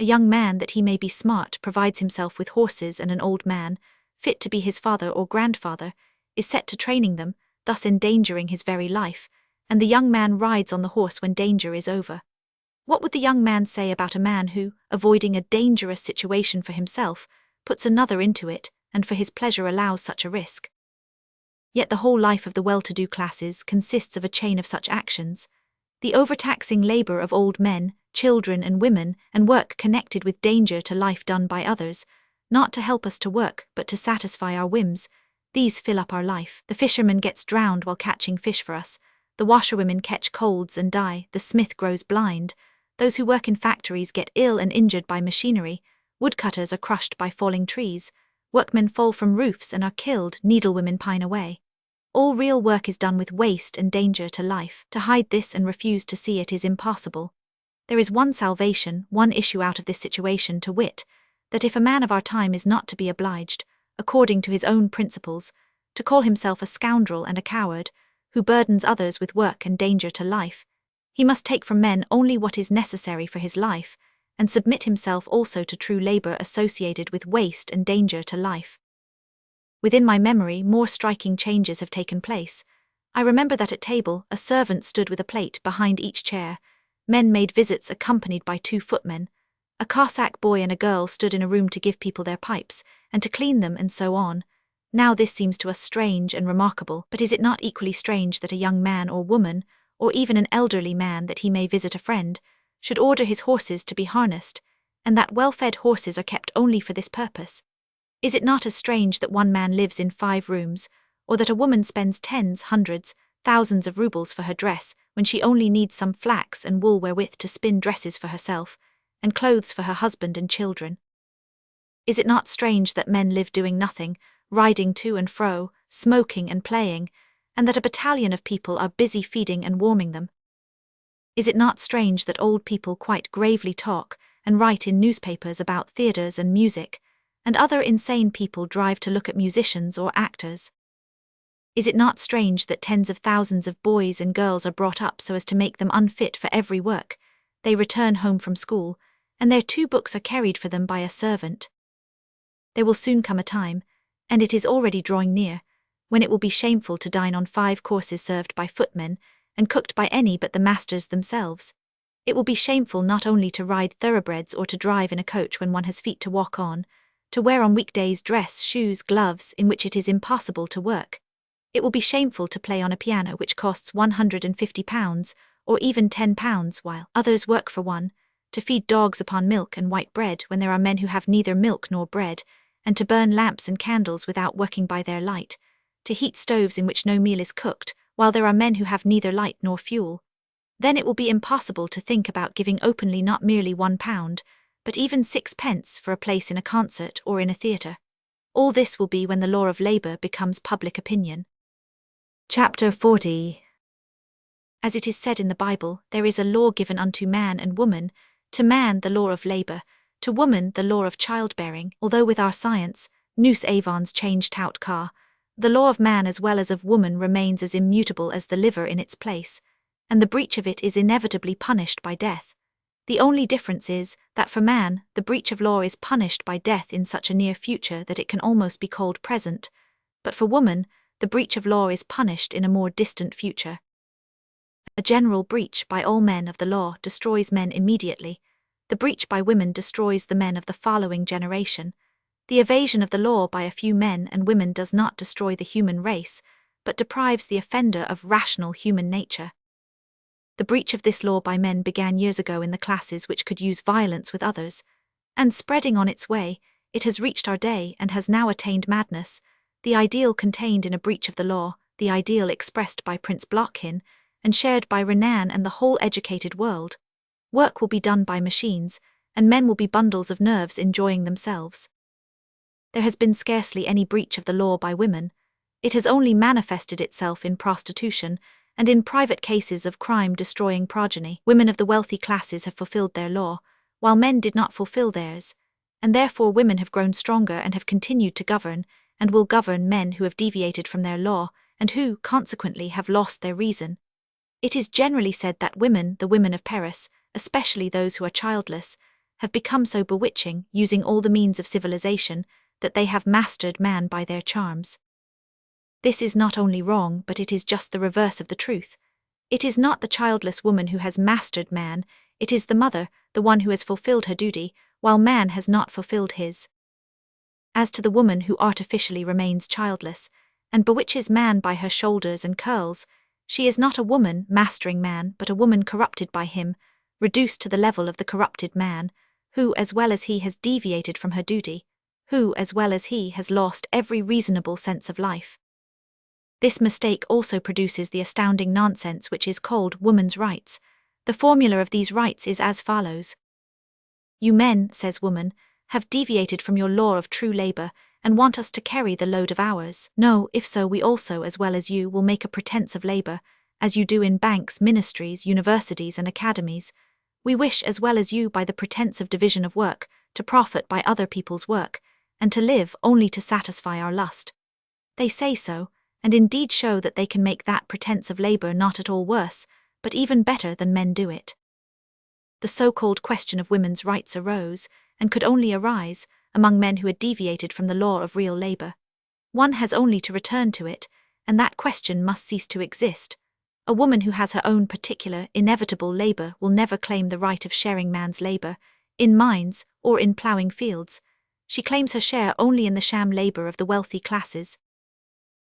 A young man, that he may be smart, provides himself with horses, and an old man, fit to be his father or grandfather, is set to training them, thus endangering his very life, and the young man rides on the horse when danger is over. What would the young man say about a man who, avoiding a dangerous situation for himself, puts another into it, and for his pleasure allows such a risk? Yet the whole life of the well-to-do classes consists of a chain of such actions. The overtaxing labor of old men, children and women, and work connected with danger to life done by others, not to help us to work but to satisfy our whims, these fill up our life. The fisherman gets drowned while catching fish for us, the washerwomen catch colds and die, the smith grows blind, those who work in factories get ill and injured by machinery, woodcutters are crushed by falling trees, workmen fall from roofs and are killed, needlewomen pine away. All real work is done with waste and danger to life. To hide this and refuse to see it is impossible. There is one salvation, one issue out of this situation, to wit, that if a man of our time is not to be obliged, according to his own principles, to call himself a scoundrel and a coward, who burdens others with work and danger to life, he must take from men only what is necessary for his life, and submit himself also to true labor associated with waste and danger to life. Within my memory, more striking changes have taken place. I remember that at table, a servant stood with a plate behind each chair. Men made visits accompanied by 2 footmen. A Cossack boy and a girl stood in a room to give people their pipes, and to clean them, and so on. Now this seems to us strange and remarkable, but is it not equally strange that a young man or woman, or even an elderly man, that he may visit a friend, should order his horses to be harnessed, and that well-fed horses are kept only for this purpose? Is it not as strange that one man lives in 5 rooms, or that a woman spends tens, hundreds, thousands of rubles for her dress, when she only needs some flax and wool wherewith to spin dresses for herself, and clothes for her husband and children? Is it not strange that men live doing nothing, riding to and fro, smoking and playing, and that a battalion of people are busy feeding and warming them? Is it not strange that old people quite gravely talk and write in newspapers about theatres and music, and other insane people drive to look at musicians or actors? Is it not strange that tens of thousands of boys and girls are brought up so as to make them unfit for every work? They return home from school, and their 2 books are carried for them by a servant. There will soon come a time, and it is already drawing near, when it will be shameful to dine on 5 courses served by footmen, and cooked by any but the masters themselves. It will be shameful not only to ride thoroughbreds or to drive in a coach when one has feet to walk on, to wear on weekdays dress, shoes, gloves, in which it is impossible to work. It will be shameful to play on a piano which costs £150, or even £10, while others work for one, to feed dogs upon milk and white bread when there are men who have neither milk nor bread, and to burn lamps and candles without working by their light, to heat stoves in which no meal is cooked, while there are men who have neither light nor fuel. Then it will be impossible to think about giving openly not merely £1, but even 6 pence for a place in a concert or in a theatre. All this will be when the law of labour becomes public opinion. Chapter 40. As it is said in the Bible, there is a law given unto man and woman, To man the law of labor, to woman the law of childbearing, although with our science, nous avons changed tout car, the law of man as well as of woman remains as immutable as the liver in its place, and the breach of it is inevitably punished by death. The only difference is that for man, the breach of law is punished by death in such a near future that it can almost be called present, but for woman, the breach of law is punished in a more distant future. A general breach by all men of the law destroys men immediately. The breach by women destroys the men of the following generation. The evasion of the law by a few men and women does not destroy the human race, but deprives the offender of rational human nature. The breach of this law by men began years ago in the classes which could use violence with others, and spreading on its way, it has reached our day and has now attained madness. The ideal contained in a breach of the law, the ideal expressed by Prince Blokhin, and shared by Renan and the whole educated world. Work will be done by machines, and men will be bundles of nerves enjoying themselves. There has been scarcely any breach of the law by women. It has only manifested itself in prostitution, and in private cases of crime destroying progeny. Women of the wealthy classes have fulfilled their law, while men did not fulfill theirs, and therefore women have grown stronger and have continued to govern, and will govern men who have deviated from their law, and who, consequently, have lost their reason. It is generally said that women, the women of Paris, especially those who are childless, have become so bewitching, using all the means of civilization, that they have mastered man by their charms. This is not only wrong, but it is just the reverse of the truth. It is not the childless woman who has mastered man, it is the mother, the one who has fulfilled her duty, while man has not fulfilled his. As to the woman who artificially remains childless, and bewitches man by her shoulders and curls, she is not a woman mastering man, but a woman corrupted by him, reduced to the level of the corrupted man, who as well as he has deviated from her duty, who as well as he has lost every reasonable sense of life. This mistake also produces the astounding nonsense which is called woman's rights. The formula of these rights is as follows. You men, says woman, have deviated from your law of true labor, and want us to carry the load of ours. No, if so, we also, as well as you, will make a pretense of labor, as you do in banks, ministries, universities, and academies. We wish, as well as you, by the pretense of division of work, to profit by other people's work, and to live only to satisfy our lust. They say so, and indeed show that they can make that pretense of labor not at all worse, but even better than men do it. The so-called question of women's rights arose, and could only arise, among men who had deviated from the law of real labor. One has only to return to it, and that question must cease to exist. A woman who has her own particular, inevitable labor will never claim the right of sharing man's labor, in mines or in ploughing fields. She claims her share only in the sham labor of the wealthy classes.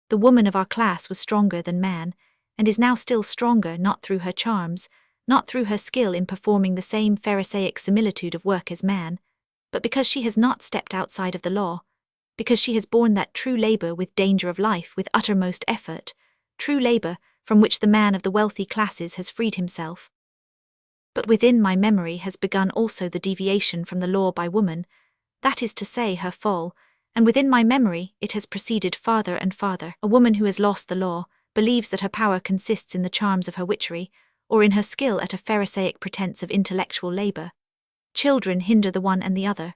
The woman of our class was stronger than man, and is now still stronger not through her charms, not through her skill in performing the same Pharisaic similitude of work as man, but because she has not stepped outside of the law, because she has borne that true labor with danger of life, with uttermost effort, true labor from which the man of the wealthy classes has freed himself. But within my memory has begun also the deviation from the law by woman, that is to say, her fall, and within my memory it has proceeded farther and farther. A woman who has lost the law believes that her power consists in the charms of her witchery, or in her skill at a Pharisaic pretense of intellectual labor. Children hinder the one and the other.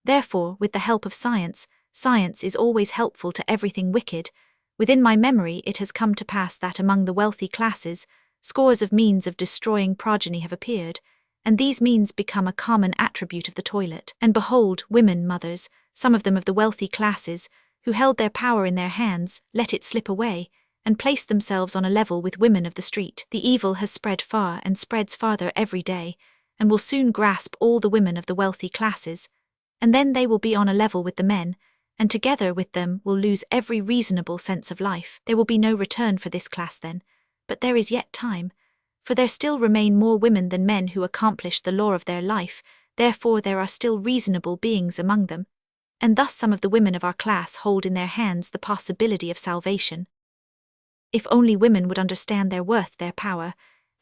Therefore, with the help of science, science is always helpful to everything wicked. Within my memory it has come to pass that among the wealthy classes, scores of means of destroying progeny have appeared, and these means become a common attribute of the toilet. And behold, women mothers, some of them of the wealthy classes, who held their power in their hands, let it slip away, and placed themselves on a level with women of the street. The evil has spread far and spreads farther every day, and will soon grasp all the women of the wealthy classes, and then they will be on a level with the men, and together with them will lose every reasonable sense of life. There will be no return for this class then, but there is yet time, for there still remain more women than men who accomplish the law of their life, therefore there are still reasonable beings among them, and thus some of the women of our class hold in their hands the possibility of salvation. If only women would understand their worth, their power,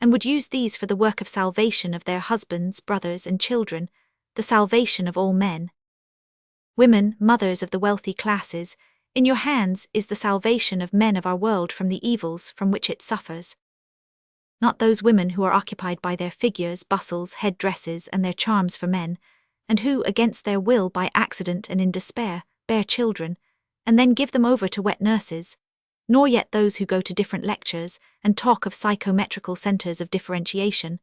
and would use these for the work of salvation of their husbands, brothers, and children, the salvation of all men. Women, mothers of the wealthy classes, in your hands is the salvation of men of our world from the evils from which it suffers. not those women who are occupied by their figures, bustles, head dresses, and their charms for men, and who, against their will, by accident and in despair, bear children, and then give them over to wet nurses, nor yet those who go to different lectures and talk of psychometrical centers of differentiation,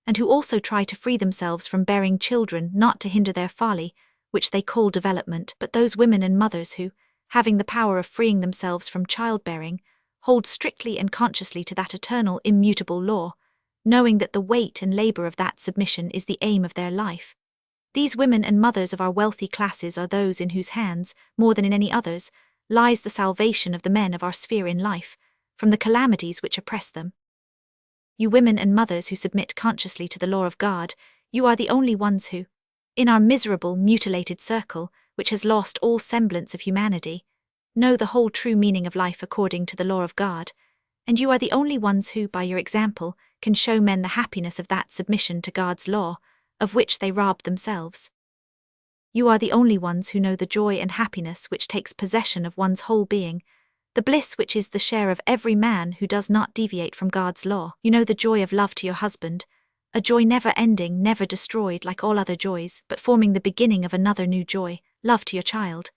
and who also try to free themselves from bearing children, not to hinder their folly, which they call development, but those women and mothers who, having the power of freeing themselves from childbearing, hold strictly and consciously to that eternal, immutable law, knowing that the weight and labor of that submission is the aim of their life. These women and mothers of our wealthy classes are those in whose hands, more than in any others, lies the salvation of the men of our sphere in life, from the calamities which oppress them. You women and mothers who submit consciously to the law of God, you are the only ones who, in our miserable, mutilated circle, which has lost all semblance of humanity, know the whole true meaning of life according to the law of God, and you are the only ones who, by your example, can show men the happiness of that submission to God's law, of which they rob themselves. You are the only ones who know the joy and happiness which takes possession of one's whole being, the bliss which is the share of every man who does not deviate from God's law. You know the joy of love to your husband, a joy never ending, never destroyed like all other joys, but forming the beginning of another new joy, love to your child.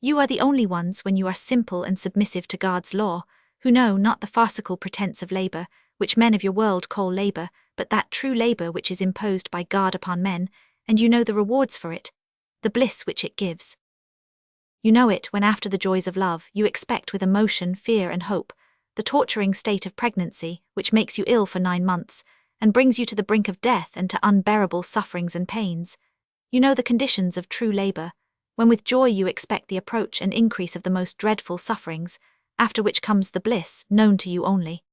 You are the only ones, when you are simple and submissive to God's law, who know not the farcical pretense of labor, which men of your world call labor, but that true labor which is imposed by God upon men, and you know the rewards for it, the bliss which it gives. You know it when, after the joys of love, you expect with emotion, fear, and hope, the torturing state of pregnancy, which makes you ill for 9 months, and brings you to the brink of death and to unbearable sufferings and pains. You know the conditions of true labor, when with joy you expect the approach and increase of the most dreadful sufferings, after which comes the bliss, known to you only.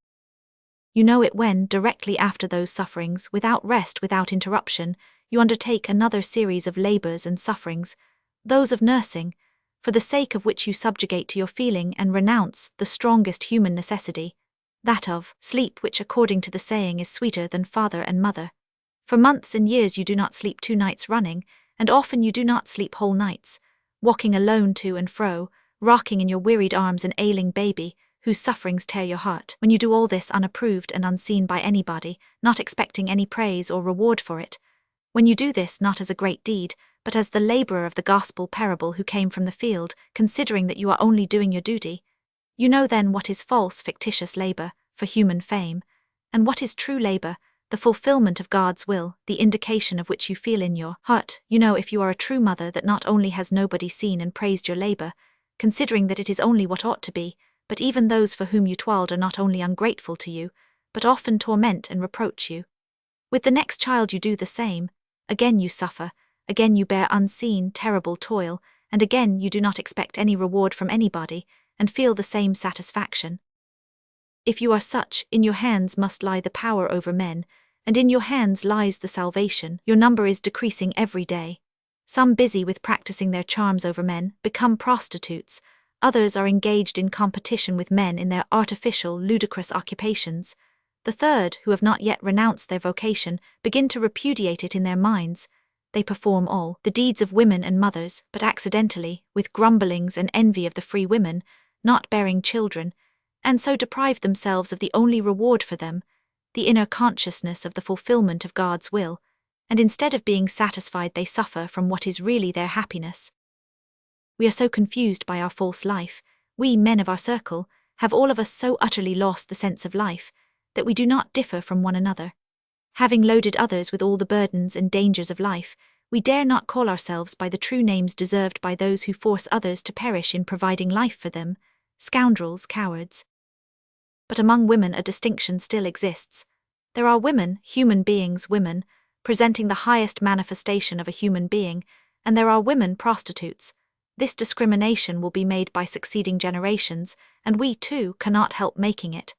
You know it when, directly after those sufferings, without rest, without interruption, you undertake another series of labors and sufferings, those of nursing, for the sake of which you subjugate to your feeling and renounce the strongest human necessity, that of sleep, which according to the saying is sweeter than father and mother. For months and years you do not sleep 2 nights running, and often you do not sleep whole nights, walking alone to and fro, rocking in your wearied arms an ailing baby, whose sufferings tear your heart. When you do all this unapproved and unseen by anybody, not expecting any praise or reward for it, when you do this not as a great deed, but as the laborer of the gospel parable who came from the field, considering that you are only doing your duty, you know then what is false, fictitious labor, for human fame, and what is true labor, the fulfillment of God's will, the indication of which you feel in your heart. You know, if you are a true mother, that not only has nobody seen and praised your labor, considering that it is only what ought to be, but even those for whom you toiled are not only ungrateful to you, but often torment and reproach you. With the next child you do the same. Again you suffer, again you bear unseen, terrible toil, and again you do not expect any reward from anybody, and feel the same satisfaction. If you are such, in your hands must lie the power over men, and in your hands lies the salvation. Your number is decreasing every day. Some, busy with practicing their charms over men, become prostitutes. Others are engaged in competition with men in their artificial, ludicrous occupations. The third, who have not yet renounced their vocation, begin to repudiate it in their minds. They perform all the deeds of women and mothers, but accidentally, with grumblings and envy of the free women, not bearing children, and so deprive themselves of the only reward for them, the inner consciousness of the fulfillment of God's will, and instead of being satisfied they suffer from what is really their happiness. We are so confused by our false life, we men of our circle, have all of us so utterly lost the sense of life, that we do not differ from one another. Having loaded others with all the burdens and dangers of life, we dare not call ourselves by the true names deserved by those who force others to perish in providing life for them, scoundrels, cowards. But among women a distinction still exists. There are women, human beings, women, presenting the highest manifestation of a human being, and there are women prostitutes. This discrimination will be made by succeeding generations, and we, too, cannot help making it.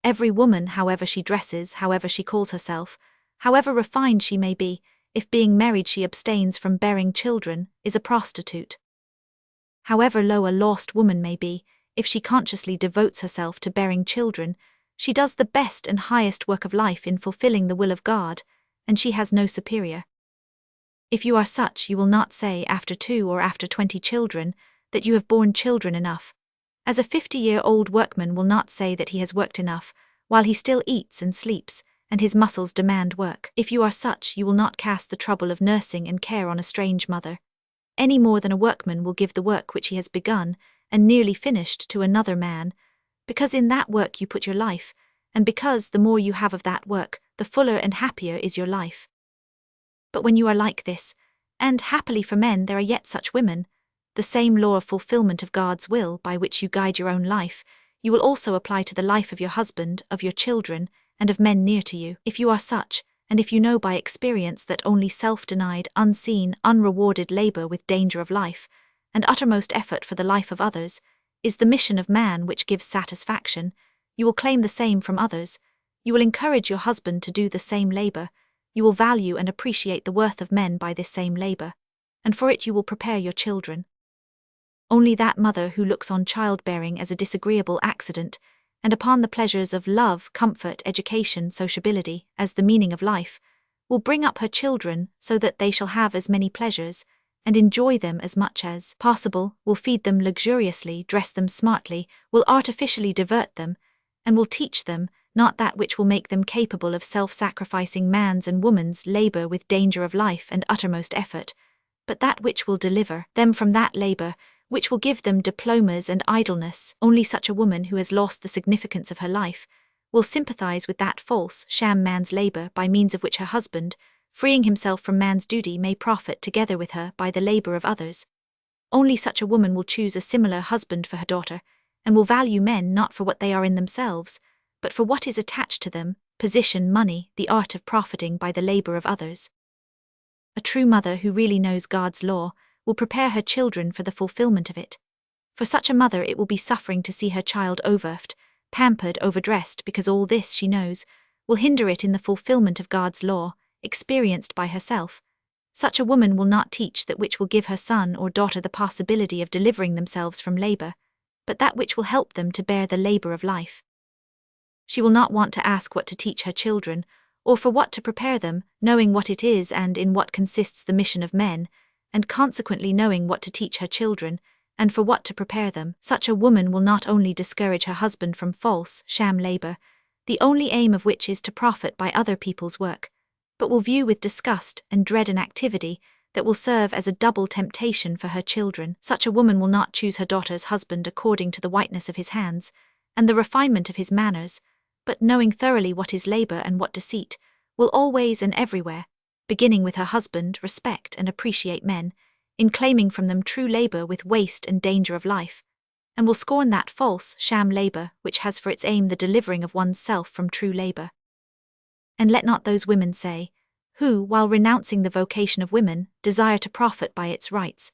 Every woman, however she dresses, however she calls herself, however refined she may be, if being married she abstains from bearing children, is a prostitute. However low a lost woman may be, if she consciously devotes herself to bearing children, she does the best and highest work of life in fulfilling the will of God, and she has no superior. If you are such, you will not say after 2 or after 20 children that you have borne children enough. As a 50-year-old workman will not say that he has worked enough, while he still eats and sleeps, and his muscles demand work. If you are such, you will not cast the trouble of nursing and care on a strange mother, any more than a workman will give the work which he has begun and nearly finished to another man, because in that work you put your life, and because the more you have of that work, the fuller and happier is your life. But when you are like this, and happily for men there are yet such women, the same law of fulfillment of God's will by which you guide your own life, you will also apply to the life of your husband, of your children, and of men near to you. If you are such, and if you know by experience that only self-denied, unseen, unrewarded labor with danger of life, and uttermost effort for the life of others, is the mission of man which gives satisfaction, you will claim the same from others, you will encourage your husband to do the same labor, you will value and appreciate the worth of men by this same labor, and for it you will prepare your children. Only that mother who looks on childbearing as a disagreeable accident, and upon the pleasures of love, comfort, education, sociability, as the meaning of life, will bring up her children so that they shall have as many pleasures, and enjoy them as much as possible, will feed them luxuriously, dress them smartly, will artificially divert them, and will teach them, not that which will make them capable of self-sacrificing man's and woman's labor with danger of life and uttermost effort, but that which will deliver them from that labor, which will give them diplomas and idleness. Only such a woman who has lost the significance of her life will sympathize with that false, sham man's labor by means of which her husband, freeing himself from man's duty, may profit together with her by the labor of others. Only such a woman will choose a similar husband for her daughter, and will value men not for what they are in themselves, but for what is attached to them, position, money, the art of profiting by the labor of others. A true mother who really knows God's law will prepare her children for the fulfillment of it. For such a mother it will be suffering to see her child overworked, pampered, overdressed, because all this, she knows, will hinder it in the fulfillment of God's law, experienced by herself. Such a woman will not teach that which will give her son or daughter the possibility of delivering themselves from labor, but that which will help them to bear the labor of life. She will not want to ask what to teach her children, or for what to prepare them, knowing what it is and in what consists the mission of men, and consequently knowing what to teach her children, and for what to prepare them. Such a woman will not only discourage her husband from false, sham labor, the only aim of which is to profit by other people's work, but will view with disgust and dread an activity that will serve as a double temptation for her children. Such a woman will not choose her daughter's husband according to the whiteness of his hands, and the refinement of his manners, but knowing thoroughly what is labor and what deceit, will always and everywhere, beginning with her husband, respect and appreciate men, in claiming from them true labor with waste and danger of life, and will scorn that false, sham labor which has for its aim the delivering of one's self from true labor. And let not those women say, who, while renouncing the vocation of women, desire to profit by its rights,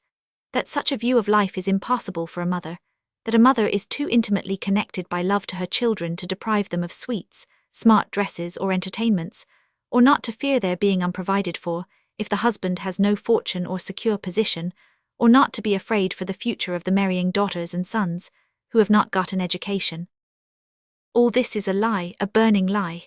that such a view of life is impossible for a mother, that a mother is too intimately connected by love to her children to deprive them of sweets, smart dresses or entertainments, or not to fear their being unprovided for, if the husband has no fortune or secure position, or not to be afraid for the future of the marrying daughters and sons, who have not got an education. All this is a lie, a burning lie.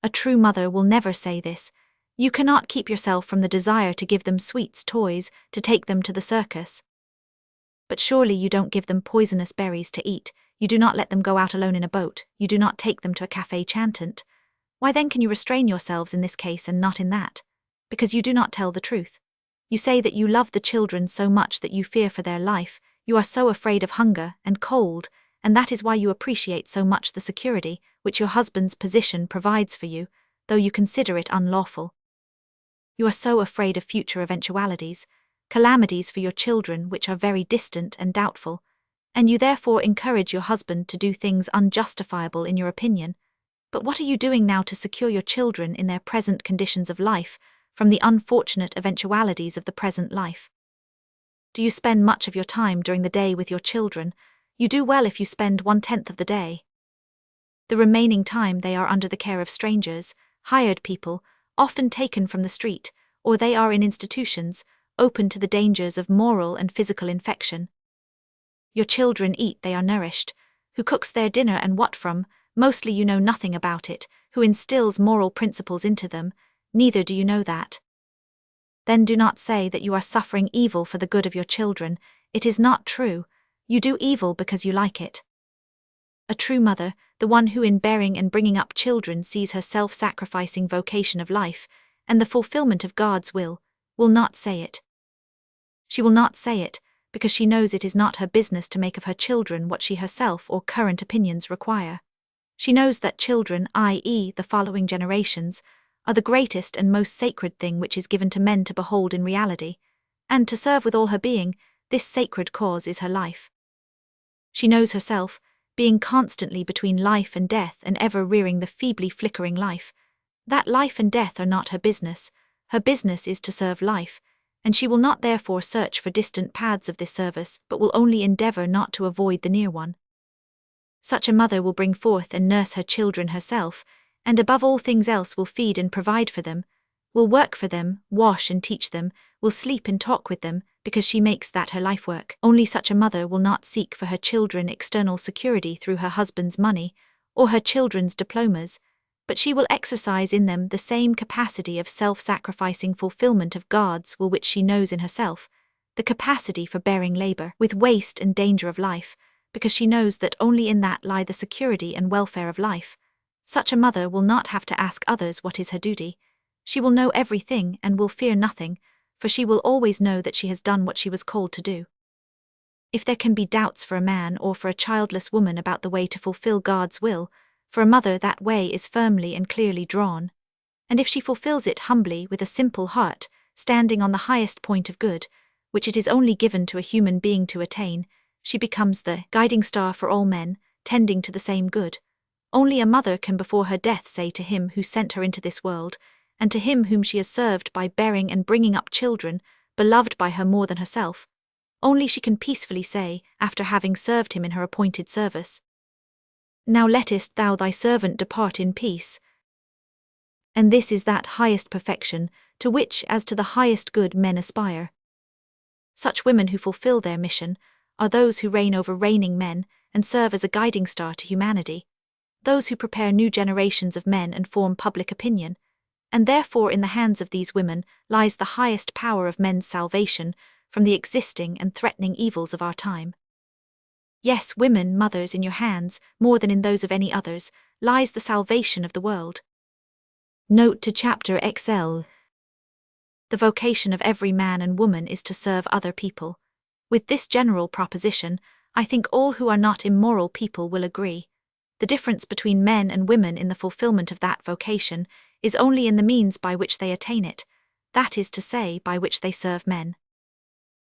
A true mother will never say this. You cannot keep yourself from the desire to give them sweets, toys, to take them to the circus. But surely you don't give them poisonous berries to eat, you do not let them go out alone in a boat, you do not take them to a café chantant. Why then can you restrain yourselves in this case and not in that? Because you do not tell the truth. You say that you love the children so much that you fear for their life, you are so afraid of hunger and cold, and that is why you appreciate so much the security which your husband's position provides for you, though you consider it unlawful. You are so afraid of future eventualities, calamities for your children which are very distant and doubtful, and you therefore encourage your husband to do things unjustifiable in your opinion. But what are you doing now to secure your children in their present conditions of life from the unfortunate eventualities of the present life? Do you spend much of your time during the day with your children? You do well if you spend 1/10 of the day. The remaining time they are under the care of strangers, hired people, often taken from the street, or they are in institutions, open to the dangers of moral and physical infection. Your children eat, they are nourished. Who cooks their dinner and what from? Mostly you know nothing about it. Who instills moral principles into them? Neither do you know that. Then do not say that you are suffering evil for the good of your children. It is not true. You do evil because you like it. A true mother, the one who in bearing and bringing up children sees her self-sacrificing vocation of life, and the fulfillment of God's will not say it. She will not say it, because she knows it is not her business to make of her children what she herself or current opinions require. She knows that children, i.e., the following generations, are the greatest and most sacred thing which is given to men to behold in reality, and to serve with all her being. This sacred cause is her life. She knows herself, being constantly between life and death and ever rearing the feebly flickering life, that life and death are not her business is to serve life, and she will not therefore search for distant paths of this service, but will only endeavor not to avoid the near one. Such a mother will bring forth and nurse her children herself, and above all things else will feed and provide for them, will work for them, wash and teach them, will sleep and talk with them, because she makes that her life work. Only such a mother will not seek for her children external security through her husband's money, or her children's diplomas, but she will exercise in them the same capacity of self-sacrificing fulfillment of God's will which she knows in herself, the capacity for bearing labor with waste and danger of life, because she knows that only in that lie the security and welfare of life. Such a mother will not have to ask others what is her duty. She will know everything and will fear nothing, for she will always know that she has done what she was called to do. If there can be doubts for a man or for a childless woman about the way to fulfill God's will, for a mother that way is firmly and clearly drawn. And if she fulfills it humbly with a simple heart, standing on the highest point of good, which it is only given to a human being to attain, she becomes the guiding star for all men, tending to the same good. Only a mother can before her death say to him who sent her into this world, and to him whom she has served by bearing and bringing up children, beloved by her more than herself. Only she can peacefully say, after having served him in her appointed service, "Now lettest thou thy servant depart in peace." And this is that highest perfection, to which as to the highest good men aspire. Such women who fulfill their mission are those who reign over reigning men and serve as a guiding star to humanity, those who prepare new generations of men and form public opinion, and therefore in the hands of these women lies the highest power of men's salvation from the existing and threatening evils of our time. Yes, women, mothers, in your hands, more than in those of any others, lies the salvation of the world. Note to Chapter XL. The vocation of every man and woman is to serve other people. With this general proposition, I think all who are not immoral people will agree. The difference between men and women in the fulfillment of that vocation is only in the means by which they attain it, that is to say, by which they serve men.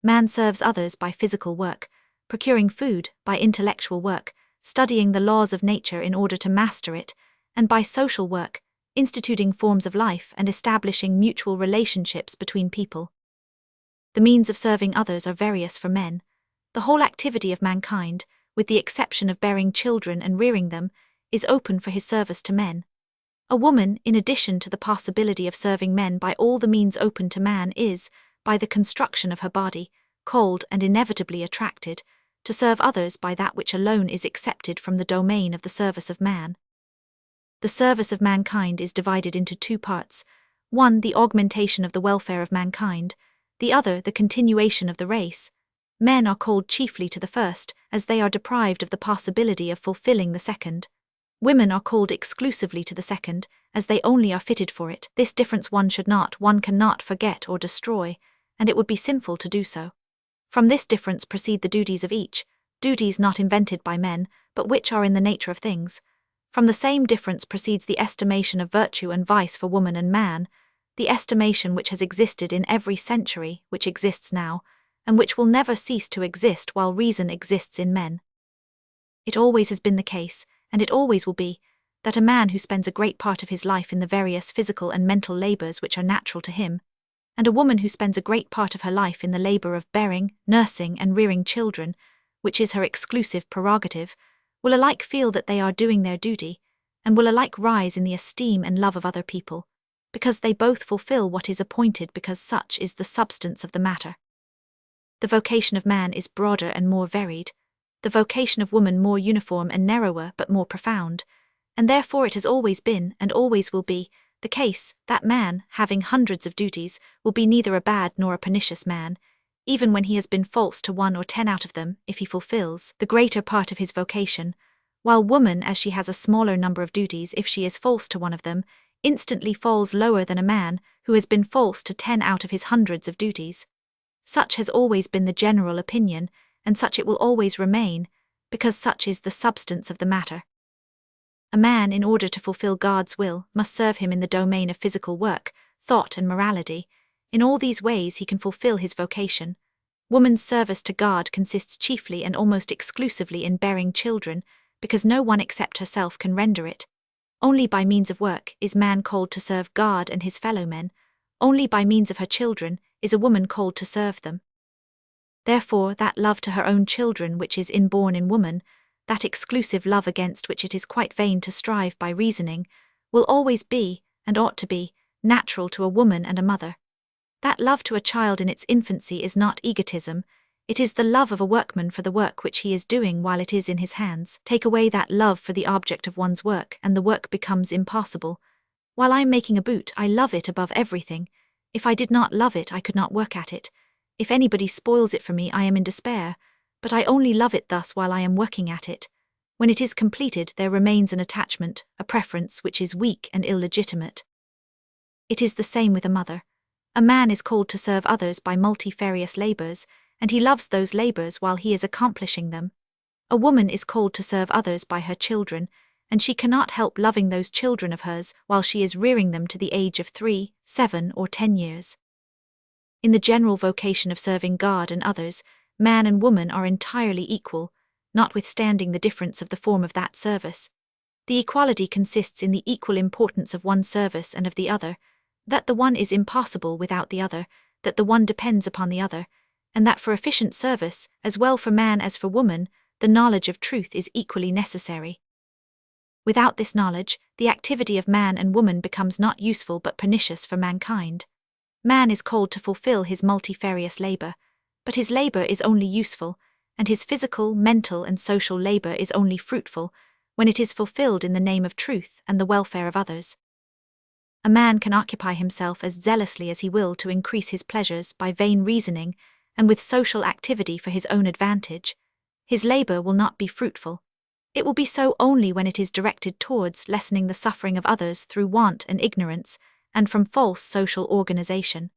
Man serves others by physical work, procuring food, by intellectual work, studying the laws of nature in order to master it, and by social work, instituting forms of life and establishing mutual relationships between people. The means of serving others are various for men. The whole activity of mankind, with the exception of bearing children and rearing them, is open for his service to men. A woman, in addition to the possibility of serving men by all the means open to man, is, by the construction of her body, called and inevitably attracted to serve others by that which alone is accepted from the domain of the service of man. The service of mankind is divided into two parts: one, the augmentation of the welfare of mankind; the other, the continuation of the race. Men are called chiefly to the first, as they are deprived of the possibility of fulfilling the second. Women are called exclusively to the second, as they only are fitted for it. This difference one cannot forget or destroy, and it would be sinful to do so. From this difference proceed the duties of each, duties not invented by men, but which are in the nature of things. From the same difference proceeds the estimation of virtue and vice for woman and man, the estimation which has existed in every century, which exists now, and which will never cease to exist while reason exists in men. It always has been the case, and it always will be, that a man who spends a great part of his life in the various physical and mental labors which are natural to him, and a woman who spends a great part of her life in the labor of bearing, nursing, and rearing children, which is her exclusive prerogative, will alike feel that they are doing their duty, and will alike rise in the esteem and love of other people, because they both fulfill what is appointed, because such is the substance of the matter. The vocation of man is broader and more varied, the vocation of woman more uniform and narrower but more profound, and therefore it has always been, and always will be, the case that man, having hundreds of duties, will be neither a bad nor a pernicious man, even when he has been false to 1 or 10 out of them, if he fulfills the greater part of his vocation, while woman, as she has a smaller number of duties, if she is false to one of them, instantly falls lower than a man who has been false to 10 out of his hundreds of duties. Such has always been the general opinion, and such it will always remain, because such is the substance of the matter. A man, in order to fulfill God's will, must serve him in the domain of physical work, thought and morality. In all these ways he can fulfill his vocation. Woman's service to God consists chiefly and almost exclusively in bearing children, because no one except herself can render it. Only by means of work is man called to serve God and his fellow men. Only by means of her children is a woman called to serve them. Therefore, that love to her own children which is inborn in woman, that exclusive love against which it is quite vain to strive by reasoning, will always be, and ought to be, natural to a woman and a mother. That love to a child in its infancy is not egotism, it is the love of a workman for the work which he is doing while it is in his hands. Take away that love for the object of one's work, and the work becomes impossible. While I am making a boot, I love it above everything. If I did not love it, I could not work at it. If anybody spoils it for me, I am in despair, but I only love it thus while I am working at it. When it is completed, there remains an attachment, a preference which is weak and illegitimate. It is the same with a mother. A man is called to serve others by multifarious labors, and he loves those labors while he is accomplishing them. A woman is called to serve others by her children, and she cannot help loving those children of hers while she is rearing them to the age of 3, 7, or 10 years. In the general vocation of serving God and others, man and woman are entirely equal, notwithstanding the difference of the form of that service. The equality consists in the equal importance of one service and of the other, that the one is impossible without the other, that the one depends upon the other, and that for efficient service, as well for man as for woman, the knowledge of truth is equally necessary. Without this knowledge, the activity of man and woman becomes not useful but pernicious for mankind. Man is called to fulfill his multifarious labor, but his labor is only useful, and his physical, mental, and social labor is only fruitful, when it is fulfilled in the name of truth and the welfare of others. A man can occupy himself as zealously as he will to increase his pleasures by vain reasoning and with social activity for his own advantage. His labor will not be fruitful. It will be so only when it is directed towards lessening the suffering of others through want and ignorance, and from false social organization.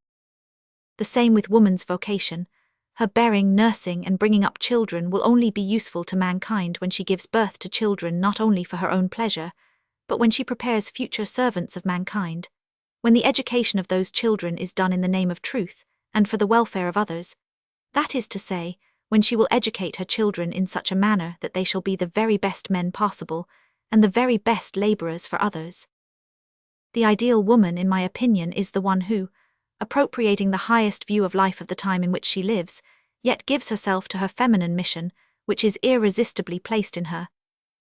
The same with woman's vocation. Her bearing, nursing, and bringing up children will only be useful to mankind when she gives birth to children not only for her own pleasure, but when she prepares future servants of mankind. When the education of those children is done in the name of truth, and for the welfare of others, that is to say, when she will educate her children in such a manner that they shall be the very best men possible, and the very best laborers for others. The ideal woman, in my opinion, is the one who, appropriating the highest view of life of the time in which she lives, yet gives herself to her feminine mission, which is irresistibly placed in her,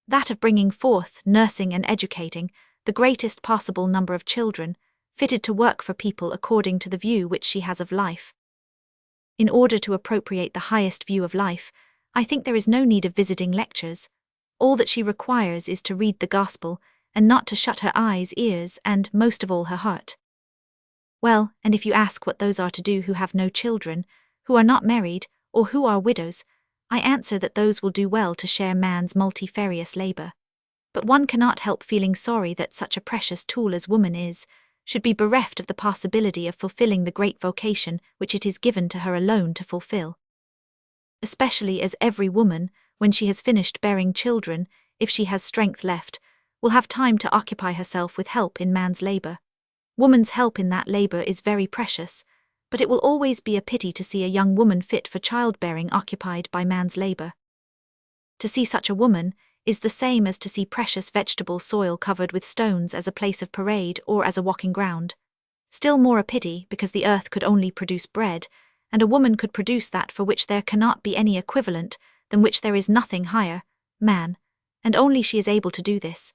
that of bringing forth, nursing and educating, the greatest possible number of children, fitted to work for people according to the view which she has of life. In order to appropriate the highest view of life, I think there is no need of visiting lectures. All that she requires is to read the gospel, and not to shut her eyes, ears, and, most of all, her heart. Well, and if you ask what those are to do who have no children, who are not married, or who are widows, I answer that those will do well to share man's multifarious labor. But one cannot help feeling sorry that such a precious tool as woman is, should be bereft of the possibility of fulfilling the great vocation which it is given to her alone to fulfill. Especially as every woman, when she has finished bearing children, if she has strength left, will have time to occupy herself with help in man's labor. Woman's help in that labor is very precious, but it will always be a pity to see a young woman fit for childbearing occupied by man's labor. To see such a woman is the same as to see precious vegetable soil covered with stones as a place of parade or as a walking ground. Still more a pity, because the earth could only produce bread, and a woman could produce that for which there cannot be any equivalent, than which there is nothing higher, man, and only she is able to do this.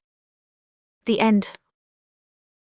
The end.